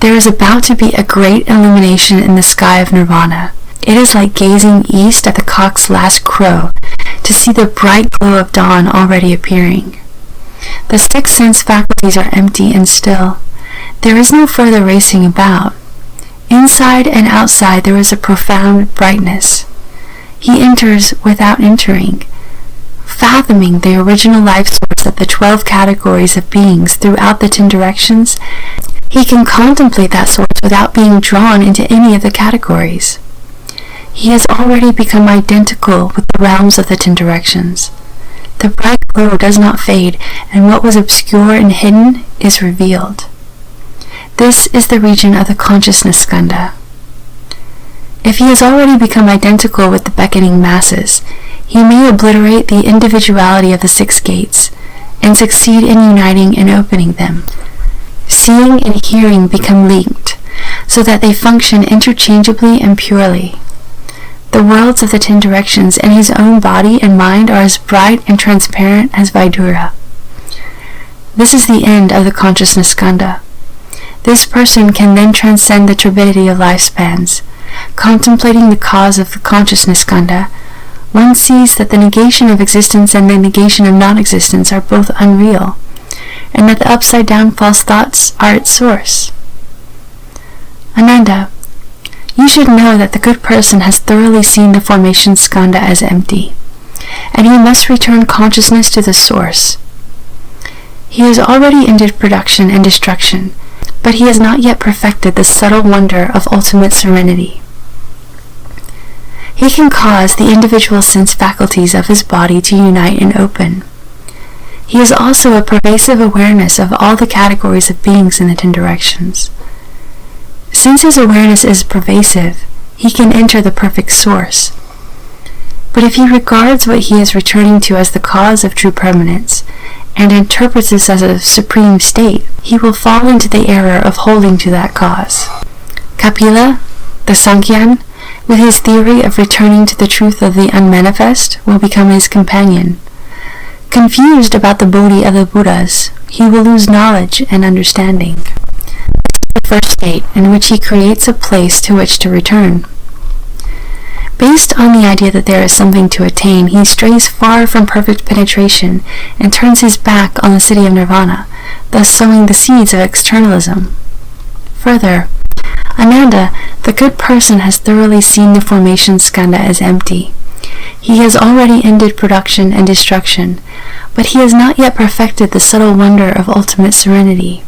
There is about to be a great illumination in the sky of nirvana. It is like gazing east at the cock's last crow to see the bright glow of dawn already appearing. The six sense faculties are empty and still. There is no further racing about. Inside and outside there is a profound brightness. He enters without entering, fathoming the original life source of the 12 categories of beings throughout the 10 directions. He can contemplate that source without being drawn into any of the categories. He has already become identical with the realms of the 10 directions. The bright glow does not fade, and what was obscure and hidden is revealed. This is the region of the consciousness skandha. If he has already become identical with the beckoning masses, he may obliterate the individuality of the 6 gates and succeed in uniting and opening them. Seeing and hearing become linked, so that they function interchangeably and purely. The worlds of the 10 directions and his own body and mind are as bright and transparent as Vaidura. This is the end of the consciousness skandha. This person can then transcend the turbidity of lifespans. Contemplating the cause of the consciousness skandha, one sees that the negation of existence and the negation of non-existence are both unreal, and that the upside-down false thoughts are its source. Ananda, you should know that the good person has thoroughly seen the formation skandha as empty, and he must return consciousness to the source. He has already ended production and destruction, but he has not yet perfected the subtle wonder of ultimate serenity. He can cause the individual sense faculties of his body to unite and open. He has also a pervasive awareness of all the categories of beings in the 10 directions. Since his awareness is pervasive, he can enter the perfect source. But if he regards what he is returning to as the cause of true permanence, and interprets this as a supreme state, he will fall into the error of holding to that cause. Kapila, the Sankhyan, with his theory of returning to the truth of the unmanifest, will become his companion. Confused about the Bodhi of the Buddhas, he will lose knowledge and understanding. The first state in which he creates a place to which to return. Based on the idea that there is something to attain, he strays far from perfect penetration and turns his back on the city of nirvana, thus sowing the seeds of externalism. Further, Ananda, the good person, has thoroughly seen the formation skandha as empty. He has already ended production and destruction, but he has not yet perfected the subtle wonder of ultimate serenity.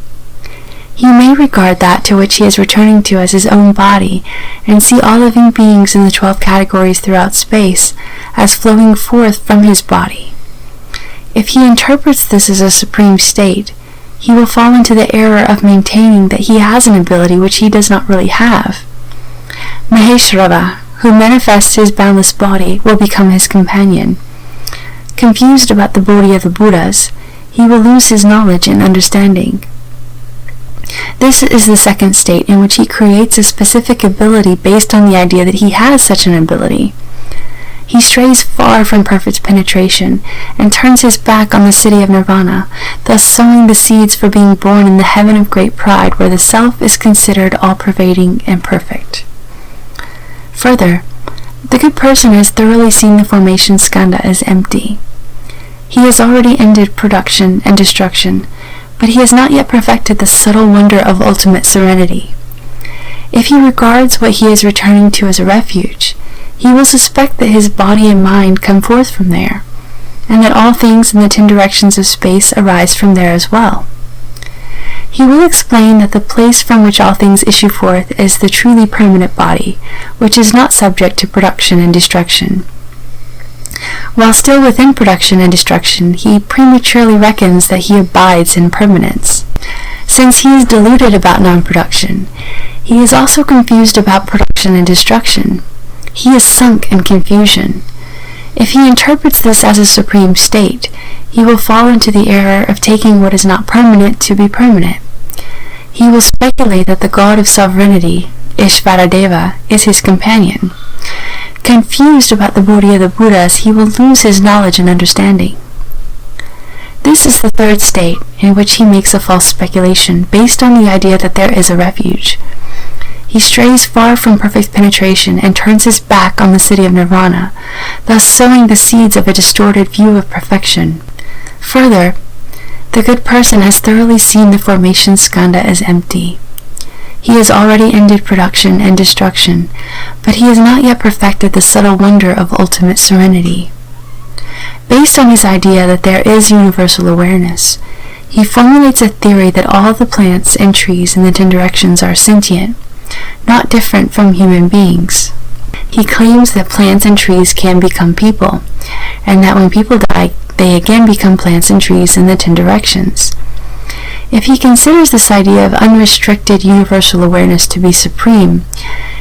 He may regard that to which he is returning to as his own body, and see all living beings in the 12 categories throughout space as flowing forth from his body. If he interprets this as a supreme state, he will fall into the error of maintaining that he has an ability which he does not really have. Maheshwarava, who manifests his boundless body, will become his companion. Confused about the Bodhi of the Buddhas, he will lose his knowledge and understanding. This is the second state in which he creates a specific ability based on the idea that he has such an ability. He strays far from perfect penetration and turns his back on the city of nirvana, thus sowing the seeds for being born in the heaven of great pride, where the self is considered all-pervading and perfect. Further, the good person has thoroughly seen the formation skandha as empty. He has already ended production and destruction, but he has not yet perfected the subtle wonder of ultimate serenity. If he regards what he is returning to as a refuge, he will suspect that his body and mind come forth from there, and that all things in the 10 directions of space arise from there as well. He will explain that the place from which all things issue forth is the truly permanent body, which is not subject to production and destruction. While still within production and destruction, he prematurely reckons that he abides in permanence. Since he is deluded about non-production, he is also confused about production and destruction. He is sunk in confusion. If he interprets this as a supreme state, he will fall into the error of taking what is not permanent to be permanent. He will speculate that the god of sovereignty, Ishvaradeva, is his companion. Confused about the Bodhi of the Buddhas, he will lose his knowledge and understanding. This is the third state, in which he makes a false speculation based on the idea that there is a refuge. He strays far from perfect penetration and turns his back on the city of nirvana, thus sowing the seeds of a distorted view of perfection. Further, the good person has thoroughly seen the formation skandha as empty. He has already ended production and destruction, but he has not yet perfected the subtle wonder of ultimate serenity. Based on his idea that there is universal awareness, he formulates a theory that all the plants and trees in the 10 directions are sentient, not different from human beings. He claims that plants and trees can become people, and that when people die, they again become plants and trees in the 10 directions. If he considers this idea of unrestricted universal awareness to be supreme,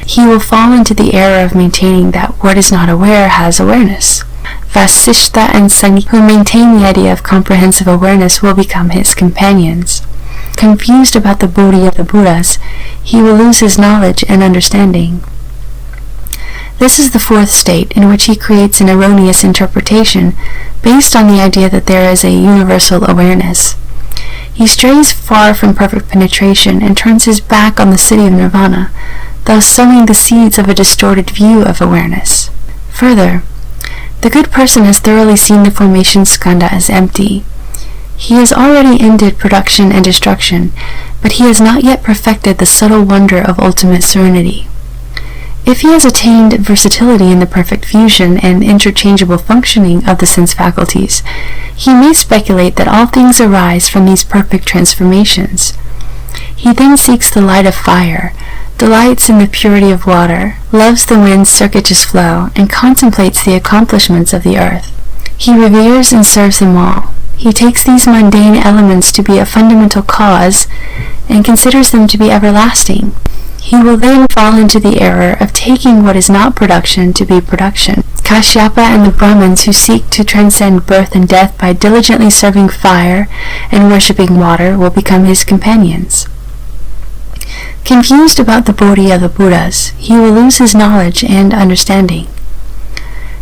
he will fall into the error of maintaining that what is not aware has awareness. Vasishta and Sanghi, who maintain the idea of comprehensive awareness, will become his companions. Confused about the Bodhi of the Buddhas, he will lose his knowledge and understanding. This is the fourth state, in which he creates an erroneous interpretation based on the idea that there is a universal awareness. He strays far from perfect penetration and turns his back on the city of nirvana, thus sowing the seeds of a distorted view of awareness. Further, the good person has thoroughly seen the formation skandha as empty. He has already ended production and destruction, but he has not yet perfected the subtle wonder of ultimate serenity. If he has attained versatility in the perfect fusion and interchangeable functioning of the sense faculties, he may speculate that all things arise from these perfect transformations. He then seeks the light of fire, delights in the purity of water, loves the wind's circuitous flow, and contemplates the accomplishments of the earth. He reveres and serves them all. He takes these mundane elements to be a fundamental cause and considers them to be everlasting. He will then fall into the error of taking what is not production to be production. Kashyapa and the Brahmins who seek to transcend birth and death by diligently serving fire and worshipping water will become his companions. Confused about the Bodhi of the Buddhas, he will lose his knowledge and understanding.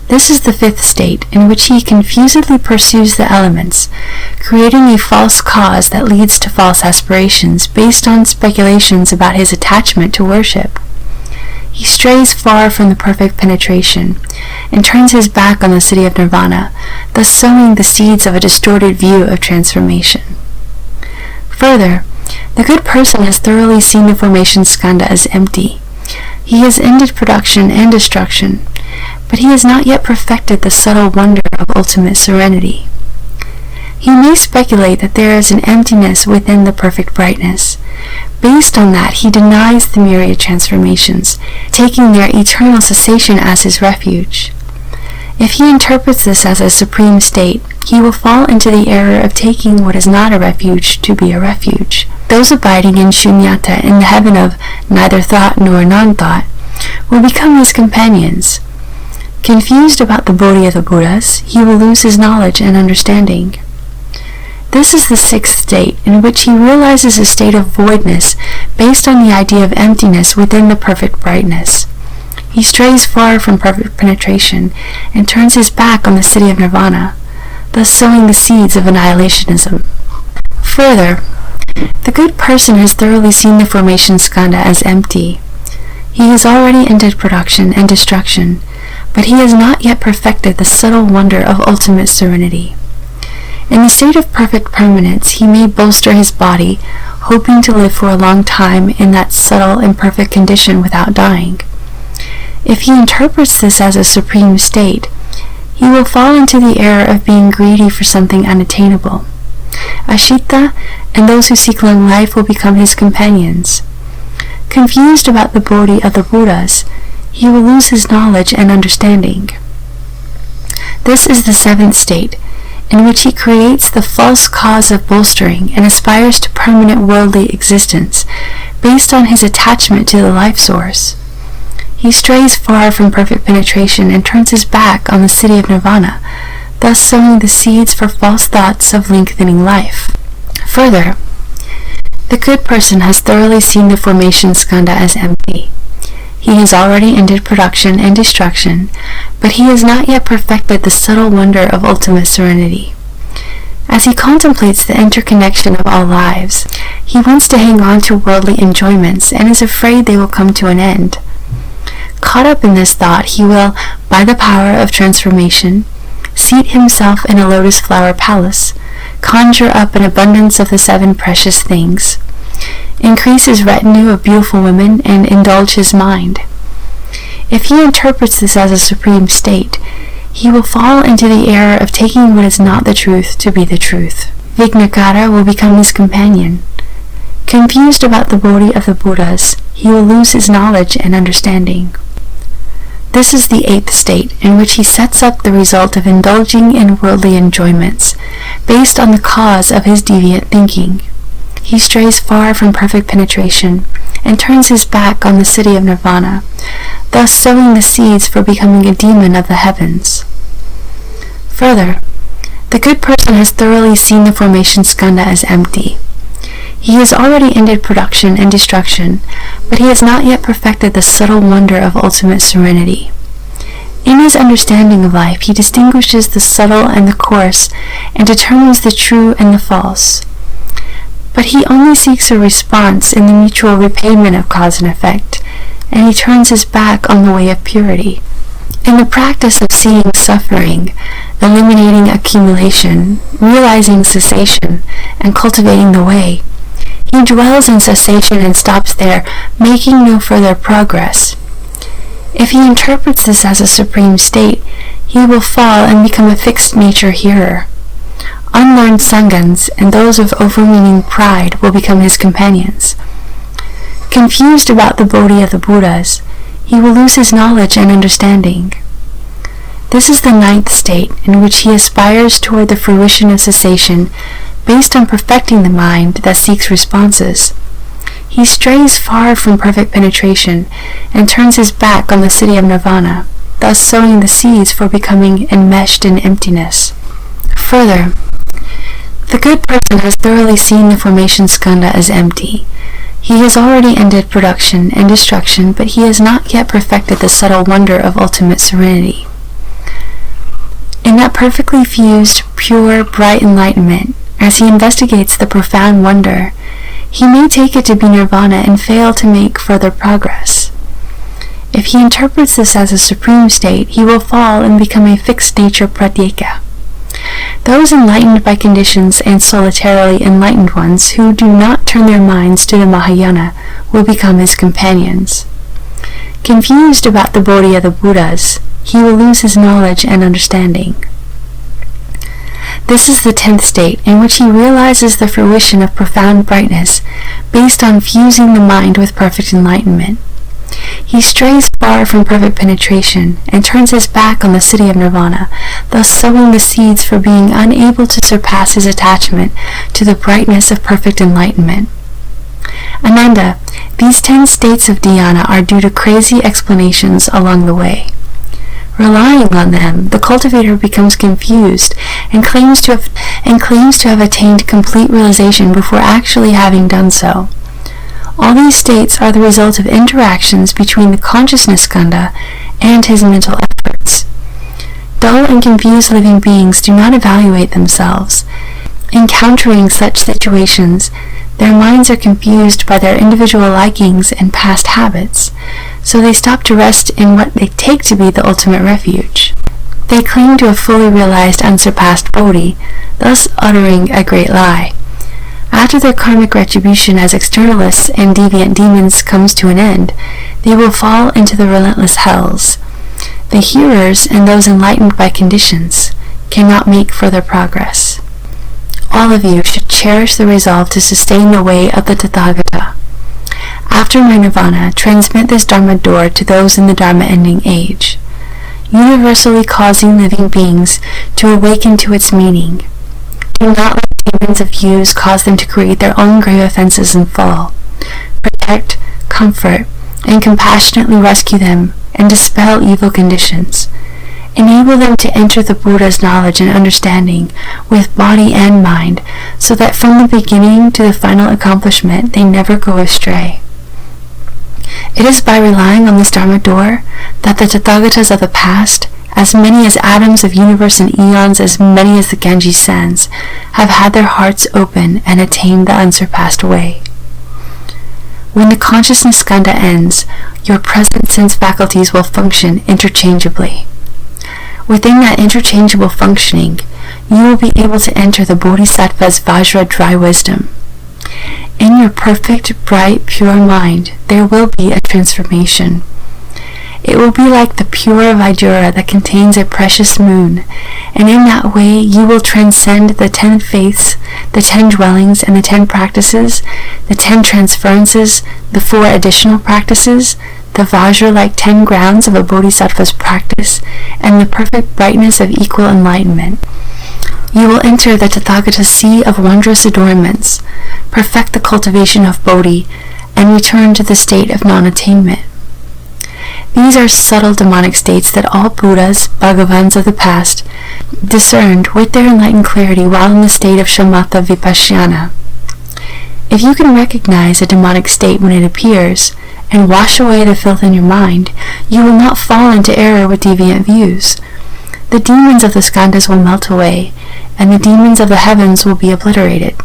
This is the fifth state, in which he confusedly pursues the elements, creating a false cause that leads to false aspirations based on speculations about his attachment to worship. He strays far from the perfect penetration and turns his back on the city of nirvana, thus sowing the seeds of a distorted view of transformation. Further, the good person has thoroughly seen the formation skandha as empty. He has ended production and destruction, but he has not yet perfected the subtle wonder of ultimate serenity. He may speculate that there is an emptiness within the perfect brightness. Based on that, he denies the myriad transformations, taking their eternal cessation as his refuge. If he interprets this as a supreme state, he will fall into the error of taking what is not a refuge to be a refuge. Those abiding in shunyata, in the heaven of neither thought nor non-thought, will become his companions. Confused about the Bodhi of the Buddhas, he will lose his knowledge and understanding. This is the sixth state, in which he realizes a state of voidness based on the idea of emptiness within the perfect brightness. He strays far from perfect penetration and turns his back on the city of nirvana, thus sowing the seeds of annihilationism. Further, the good person has thoroughly seen the formation skandha as empty. He has already ended production and destruction, but he has not yet perfected the subtle wonder of ultimate serenity. In the state of perfect permanence, he may bolster his body, hoping to live for a long time in that subtle and perfect condition without dying. If he interprets this as a supreme state, he will fall into the error of being greedy for something unattainable. Ashita and those who seek long life will become his companions. Confused about the Bodhi of the Buddhas, he will lose his knowledge and understanding. This is the seventh state, in which he creates the false cause of bolstering and aspires to permanent worldly existence based on his attachment to the life source. He strays far from perfect penetration and turns his back on the city of nirvana, thus sowing the seeds for false thoughts of lengthening life. Further, the good person has thoroughly seen the formation skandha as empty. He has already ended production and destruction, but he has not yet perfected the subtle wonder of ultimate serenity. As he contemplates the interconnection of all lives, he wants to hang on to worldly enjoyments and is afraid they will come to an end. Caught up in this thought, he will, by the power of transformation, seat himself in a lotus flower palace, conjure up an abundance of the 7 precious things, increase his retinue of beautiful women, and indulge his mind. If he interprets this as a supreme state, he will fall into the error of taking what is not the truth to be the truth. Vignakara will become his companion. Confused about the Bodhi of the Buddhas, he will lose his knowledge and understanding. This is the 8th state, in which he sets up the result of indulging in worldly enjoyments, based on the cause of his deviant thinking. He strays far from perfect penetration, and turns his back on the city of nirvana, thus sowing the seeds for becoming a demon of the heavens. Further, the good person has thoroughly seen the formation skandha as empty. He has already ended production and destruction, but he has not yet perfected the subtle wonder of ultimate serenity. In his understanding of life, he distinguishes the subtle and the coarse, and determines the true and the false. But he only seeks a response in the mutual repayment of cause and effect, and he turns his back on the way of purity. In the practice of seeing suffering, eliminating accumulation, realizing cessation, and cultivating the way, he dwells in cessation and stops there, making no further progress. If he interprets this as a supreme state, he will fall and become a fixed nature hearer. Unlearned Sanghans and those of overweening pride will become his companions. Confused about the Bodhi of the Buddhas, he will lose his knowledge and understanding. This is the 9th state, in which he aspires toward the fruition of cessation, based on perfecting the mind that seeks responses. He strays far from perfect penetration, and turns his back on the city of nirvana, thus sowing the seeds for becoming enmeshed in emptiness. Further, the good person has thoroughly seen the formation skandha as empty. He has already ended production and destruction, but he has not yet perfected the subtle wonder of ultimate serenity. In that perfectly fused, pure, bright enlightenment, as he investigates the profound wonder, he may take it to be nirvana and fail to make further progress. If he interprets this as a supreme state, he will fall and become a fixed nature pratyeka. Those enlightened by conditions and solitarily enlightened ones who do not turn their minds to the Mahayana will become his companions. Confused about the Bodhi of the Buddhas, he will lose his knowledge and understanding. This is the 10th state, in which he realizes the fruition of profound brightness, based on fusing the mind with perfect enlightenment. He strays far from perfect penetration, and turns his back on the city of nirvana, thus sowing the seeds for being unable to surpass his attachment to the brightness of perfect enlightenment. Ananda, these 10 states of dhyana are due to crazy explanations along the way. Relying on them, the cultivator becomes confused and claims to have attained complete realization before actually having done so. All these states are the result of interactions between the consciousness skandha and his mental efforts. Dull and confused living beings do not evaluate themselves. Encountering such situations, their minds are confused by their individual likings and past habits, so they stop to rest in what they take to be the ultimate refuge. They cling to a fully realized unsurpassed Bodhi, thus uttering a great lie. After their karmic retribution as externalists and deviant demons comes to an end, they will fall into the relentless hells. The hearers and those enlightened by conditions cannot make further progress. All of you should cherish the resolve to sustain the way of the Tathagata. After my nirvana, transmit this Dharma door to those in the Dharma-ending age, universally causing living beings to awaken to its meaning. Do not let demons of views cause them to create their own grave offenses and fall. Protect, comfort, and compassionately rescue them and dispel evil conditions. Enable them to enter the Buddha's knowledge and understanding with body and mind, so that from the beginning to the final accomplishment they never go astray. It is by relying on this Dharma door that the Tathagatas of the past as many as atoms of universe and eons, as many as the Ganges sands, have had their hearts open and attained the unsurpassed way. When the consciousness skandha ends, your present sense faculties will function interchangeably. Within that interchangeable functioning, you will be able to enter the Bodhisattva's Vajra dry wisdom. In your perfect, bright, pure mind, there will be a transformation. It will be like the pure Vidura that contains a precious moon, and in that way you will transcend the 10 faiths, the 10 dwellings, and the 10 practices, the 10 transferences, the 4 additional practices, the Vajra-like 10 grounds of a Bodhisattva's practice, and the perfect brightness of equal enlightenment. You will enter the Tathagata's sea of wondrous adornments, perfect the cultivation of Bodhi, and return to the state of non-attainment. These are subtle demonic states that all Buddhas, Bhagavans of the past, discerned with their enlightened clarity while in the state of shamatha vipassana. If you can recognize a demonic state when it appears, and wash away the filth in your mind, you will not fall into error with deviant views. The demons of the skandhas will melt away, and the demons of the heavens will be obliterated.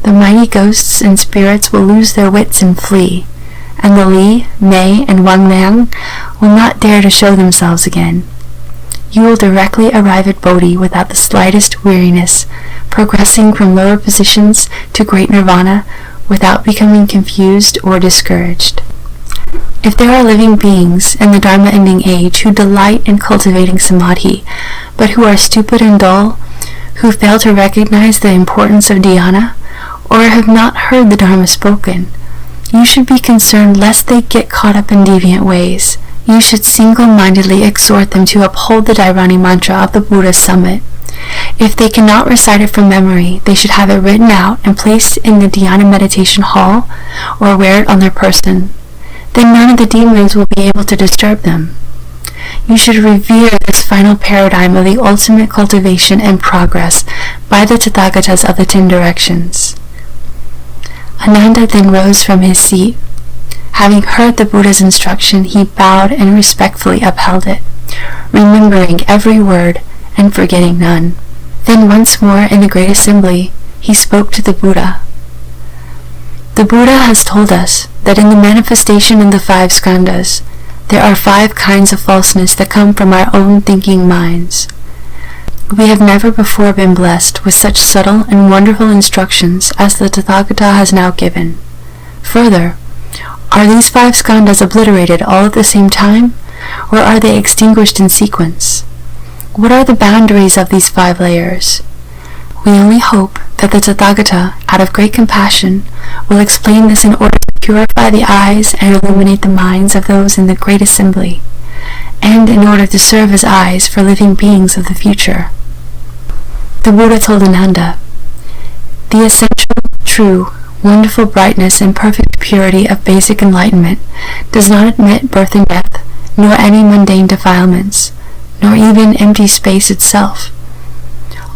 The mighty ghosts and spirits will lose their wits and flee, and the Li, Mei, and Wang Liang will not dare to show themselves again. You will directly arrive at Bodhi without the slightest weariness, progressing from lower positions to great nirvana without becoming confused or discouraged. If there are living beings in the Dharma-ending age who delight in cultivating samadhi, but who are stupid and dull, who fail to recognize the importance of dhyana, or have not heard the Dharma spoken, you should be concerned lest they get caught up in deviant ways. You should single-mindedly exhort them to uphold the Dharani mantra of the Buddha's summit. If they cannot recite it from memory, they should have it written out and placed in the dhyana meditation hall, or wear it on their person. Then none of the demons will be able to disturb them. You should revere this final paradigm of the ultimate cultivation and progress by the Tathagatas of the 10 directions. Ananda then rose from his seat. Having heard the Buddha's instruction, he bowed and respectfully upheld it, remembering every word and forgetting none. Then once more in the great assembly, he spoke to the Buddha. The Buddha has told us that in the manifestation of the 5 skandhas, there are 5 kinds of falseness that come from our own thinking minds. We have never before been blessed with such subtle and wonderful instructions as the Tathagata has now given. Further, are these 5 skandhas obliterated all at the same time, or are they extinguished in sequence? What are the boundaries of these 5 layers? We only hope that the Tathagata, out of great compassion, will explain this in order to purify the eyes and illuminate the minds of those in the great assembly, and in order to serve as eyes for living beings of the future. The Buddha told Ananda, "The essential, true, wonderful brightness and perfect purity of basic enlightenment does not admit birth and death, nor any mundane defilements, nor even empty space itself.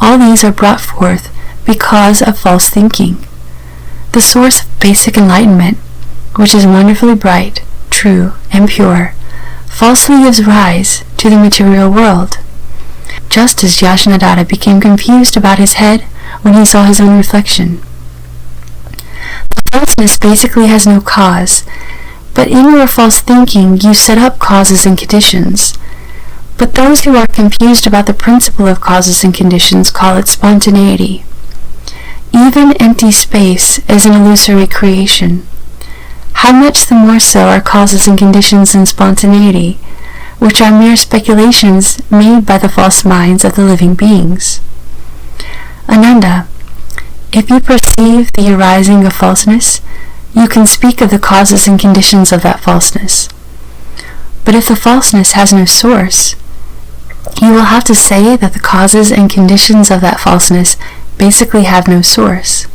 All these are brought forth because of false thinking. The source of basic enlightenment, which is wonderfully bright, true, and pure, falsely gives rise to the material world. Just as Yashnadatta became confused about his head when he saw his own reflection. The falseness basically has no cause, but in your false thinking you set up causes and conditions. But those who are confused about the principle of causes and conditions call it spontaneity. Even empty space is an illusory creation. How much the more so are causes and conditions and spontaneity, which are mere speculations made by the false minds of the living beings. Ananda, if you perceive the arising of falseness, you can speak of the causes and conditions of that falseness. But if the falseness has no source, you will have to say that the causes and conditions of that falseness basically have no source.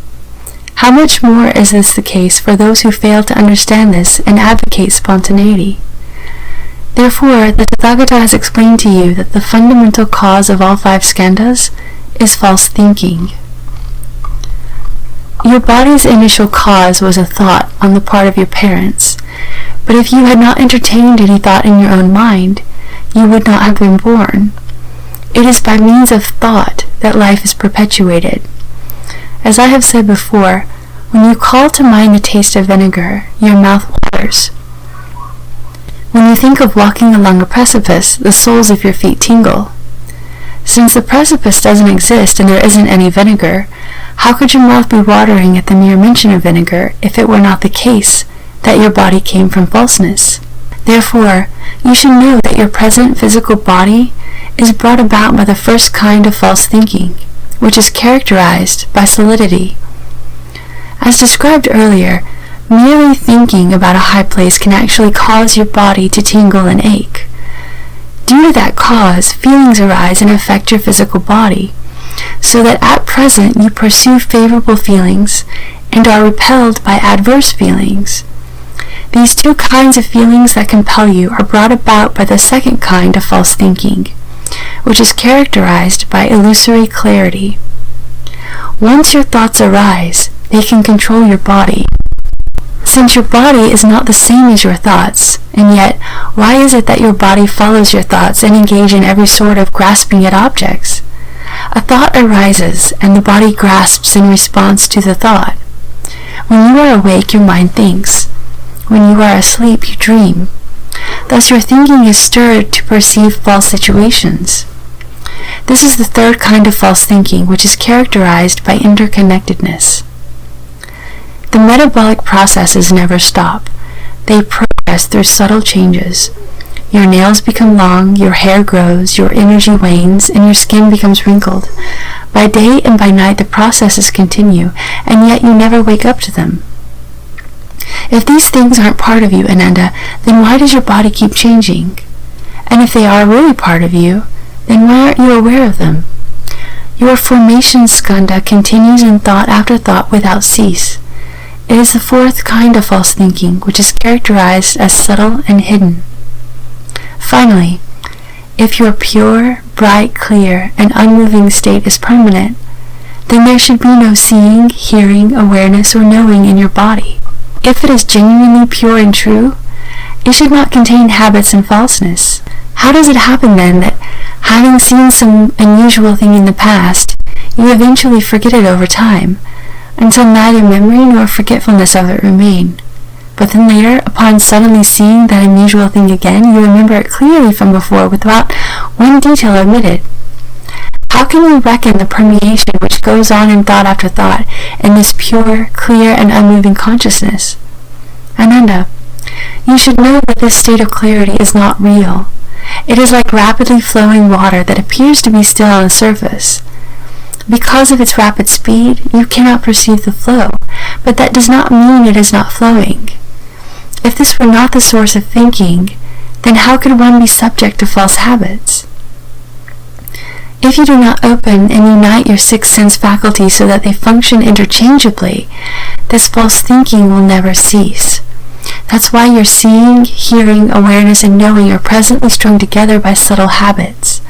How much more is this the case for those who fail to understand this and advocate spontaneity? Therefore, the Tathagata has explained to you that the fundamental cause of all 5 skandhas is false thinking. Your body's initial cause was a thought on the part of your parents, but if you had not entertained any thought in your own mind, you would not have been born. It is by means of thought that life is perpetuated. As I have said before, when you call to mind the taste of vinegar, your mouth waters. When you think of walking along a precipice, the soles of your feet tingle. Since the precipice doesn't exist and there isn't any vinegar, how could your mouth be watering at the mere mention of vinegar if it were not the case that your body came from falseness? Therefore, you should know that your present physical body is brought about by the first kind of false thinking, which is characterized by solidity. As described earlier, merely thinking about a high place can actually cause your body to tingle and ache. Due to that cause, feelings arise and affect your physical body, so that at present you pursue favorable feelings and are repelled by adverse feelings. These two kinds of feelings that compel you are brought about by the second kind of false thinking, which is characterized by illusory clarity. Once your thoughts arise, they can control your body. Since your body is not the same as your thoughts, and yet, why is it that your body follows your thoughts and engages in every sort of grasping at objects? A thought arises, and the body grasps in response to the thought. When you are awake, your mind thinks. When you are asleep, you dream. Thus your thinking is stirred to perceive false situations. This is the third kind of false thinking, which is characterized by interconnectedness. The metabolic processes never stop. They progress through subtle changes. Your nails become long, your hair grows, your energy wanes, and your skin becomes wrinkled. By day and by night the processes continue, and yet you never wake up to them. If these things aren't part of you, Ananda, then why does your body keep changing? And if they are really part of you, then why aren't you aware of them? Your formation skanda continues in thought after thought without cease. It is the fourth kind of false thinking, which is characterized as subtle and hidden. Finally, if your pure, bright, clear, and unmoving state is permanent, then there should be no seeing, hearing, awareness, or knowing in your body. If it is genuinely pure and true, it should not contain habits and falseness. How does it happen then that, having seen some unusual thing in the past, you eventually forget it over time, until neither memory nor forgetfulness of it remain? But then later, upon suddenly seeing that unusual thing again, you remember it clearly from before without one detail omitted. How can we reckon the permeation which goes on in thought after thought in this pure, clear, and unmoving consciousness? Ananda, you should know that this state of clarity is not real. It is like rapidly flowing water that appears to be still on the surface. Because of its rapid speed, you cannot perceive the flow, but that does not mean it is not flowing. If this were not the source of thinking, then how could one be subject to false habits? If you do not open and unite your six sense faculties so that they function interchangeably, this false thinking will never cease. That's why your seeing, hearing, awareness, and knowing are presently strung together by subtle habits,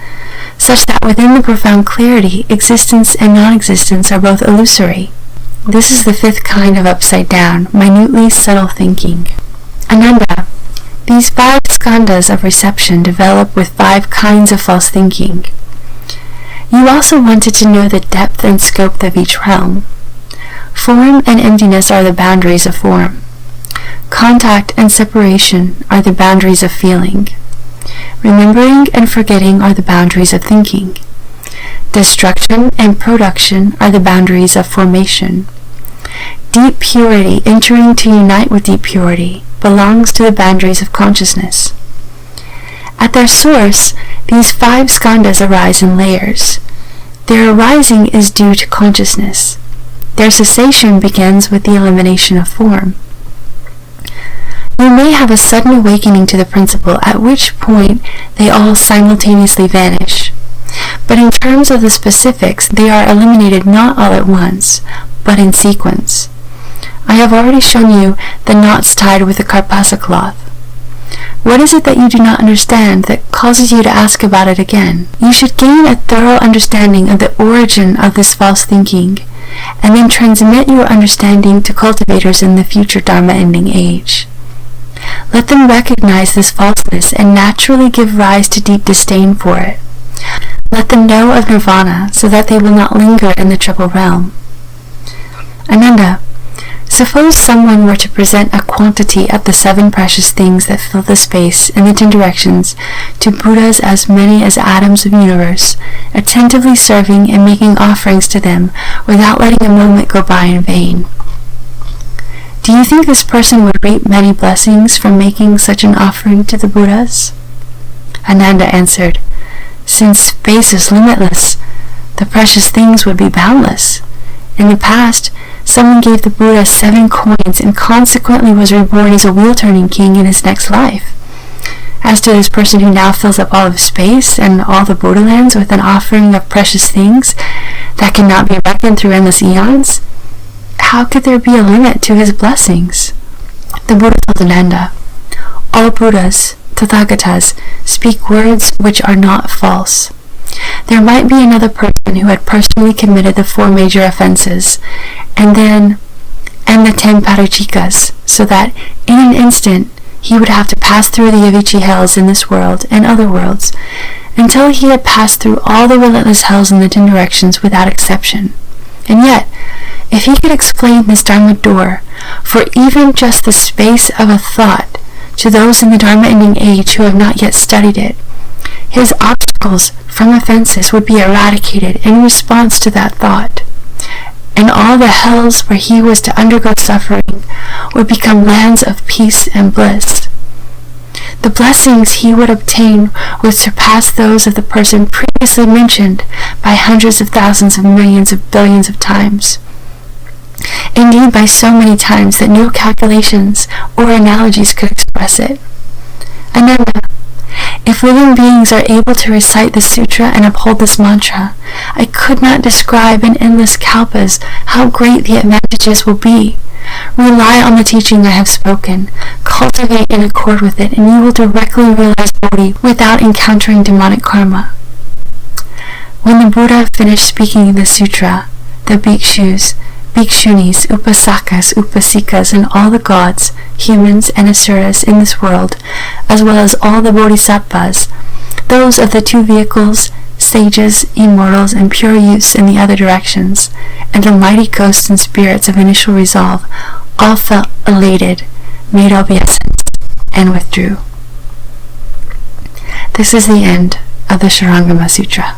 such that within the profound clarity, existence and non-existence are both illusory. This is the fifth kind of upside down, minutely subtle thinking. Ananda, these 5 skandhas of reception develop with 5 kinds of false thinking. You also wanted to know the depth and scope of each realm. Form and emptiness are the boundaries of form. Contact and separation are the boundaries of feeling. Remembering and forgetting are the boundaries of thinking. Destruction and production are the boundaries of formation. Deep purity entering to unite with deep purity belongs to the boundaries of consciousness. At their source, these 5 skandhas arise in layers. Their arising is due to consciousness. Their cessation begins with the elimination of form. You may have a sudden awakening to the principle, at which point they all simultaneously vanish. But in terms of the specifics, they are eliminated not all at once, but in sequence. I have already shown you the knots tied with the karpasa cloth. What is it that you do not understand that causes you to ask about it again? You should gain a thorough understanding of the origin of this false thinking, and then transmit your understanding to cultivators in the future Dharma-ending age. Let them recognize this falseness and naturally give rise to deep disdain for it. Let them know of nirvana so that they will not linger in the triple realm. Ananda, suppose someone were to present a quantity of the 7 precious things that fill the space in the 10 directions to Buddhas as many as atoms of universe, attentively serving and making offerings to them without letting a moment go by in vain. Do you think this person would reap many blessings from making such an offering to the Buddhas? Ananda answered, since space is limitless, the precious things would be boundless. In the past, someone gave the Buddha 7 coins and consequently was reborn as a wheel-turning king in his next life. As to this person who now fills up all of space and all the Buddha lands with an offering of precious things that cannot be reckoned through endless eons, how could there be a limit to his blessings? The Buddha told Ananda, all Buddhas, Tathagatas, speak words which are not false. There might be another person who had personally committed the 4 major offenses, and the 10 parachikas, so that in an instant he would have to pass through the Avicii hells in this world and other worlds, until he had passed through all the relentless hells in the 10 directions without exception. And yet, if he could explain this Dharma door, for even just the space of a thought, to those in the Dharma-ending age who have not yet studied it, his obstacles from offenses would be eradicated in response to that thought, and all the hells where he was to undergo suffering would become lands of peace and bliss. The blessings he would obtain would surpass those of the person previously mentioned by hundreds of thousands of millions of billions of times. Indeed, by so many times that no calculations or analogies could express it. Ananda, if living beings are able to recite this sutra and uphold this mantra, I could not describe in endless kalpas how great the advantages will be. Rely on the teaching I have spoken, cultivate in accord with it, and you will directly realize Bodhi without encountering demonic karma. When the Buddha finished speaking the sutra, the bhikshus, bhikshunis, upasakas, upasikas, and all the gods, humans, and asuras in this world, as well as all the bodhisattvas, those of the 2 vehicles, sages, immortals, and pure youths in the other directions, and the mighty ghosts and spirits of initial resolve, all felt elated, made obeisance, and withdrew. This is the end of the Shurangama Sutra.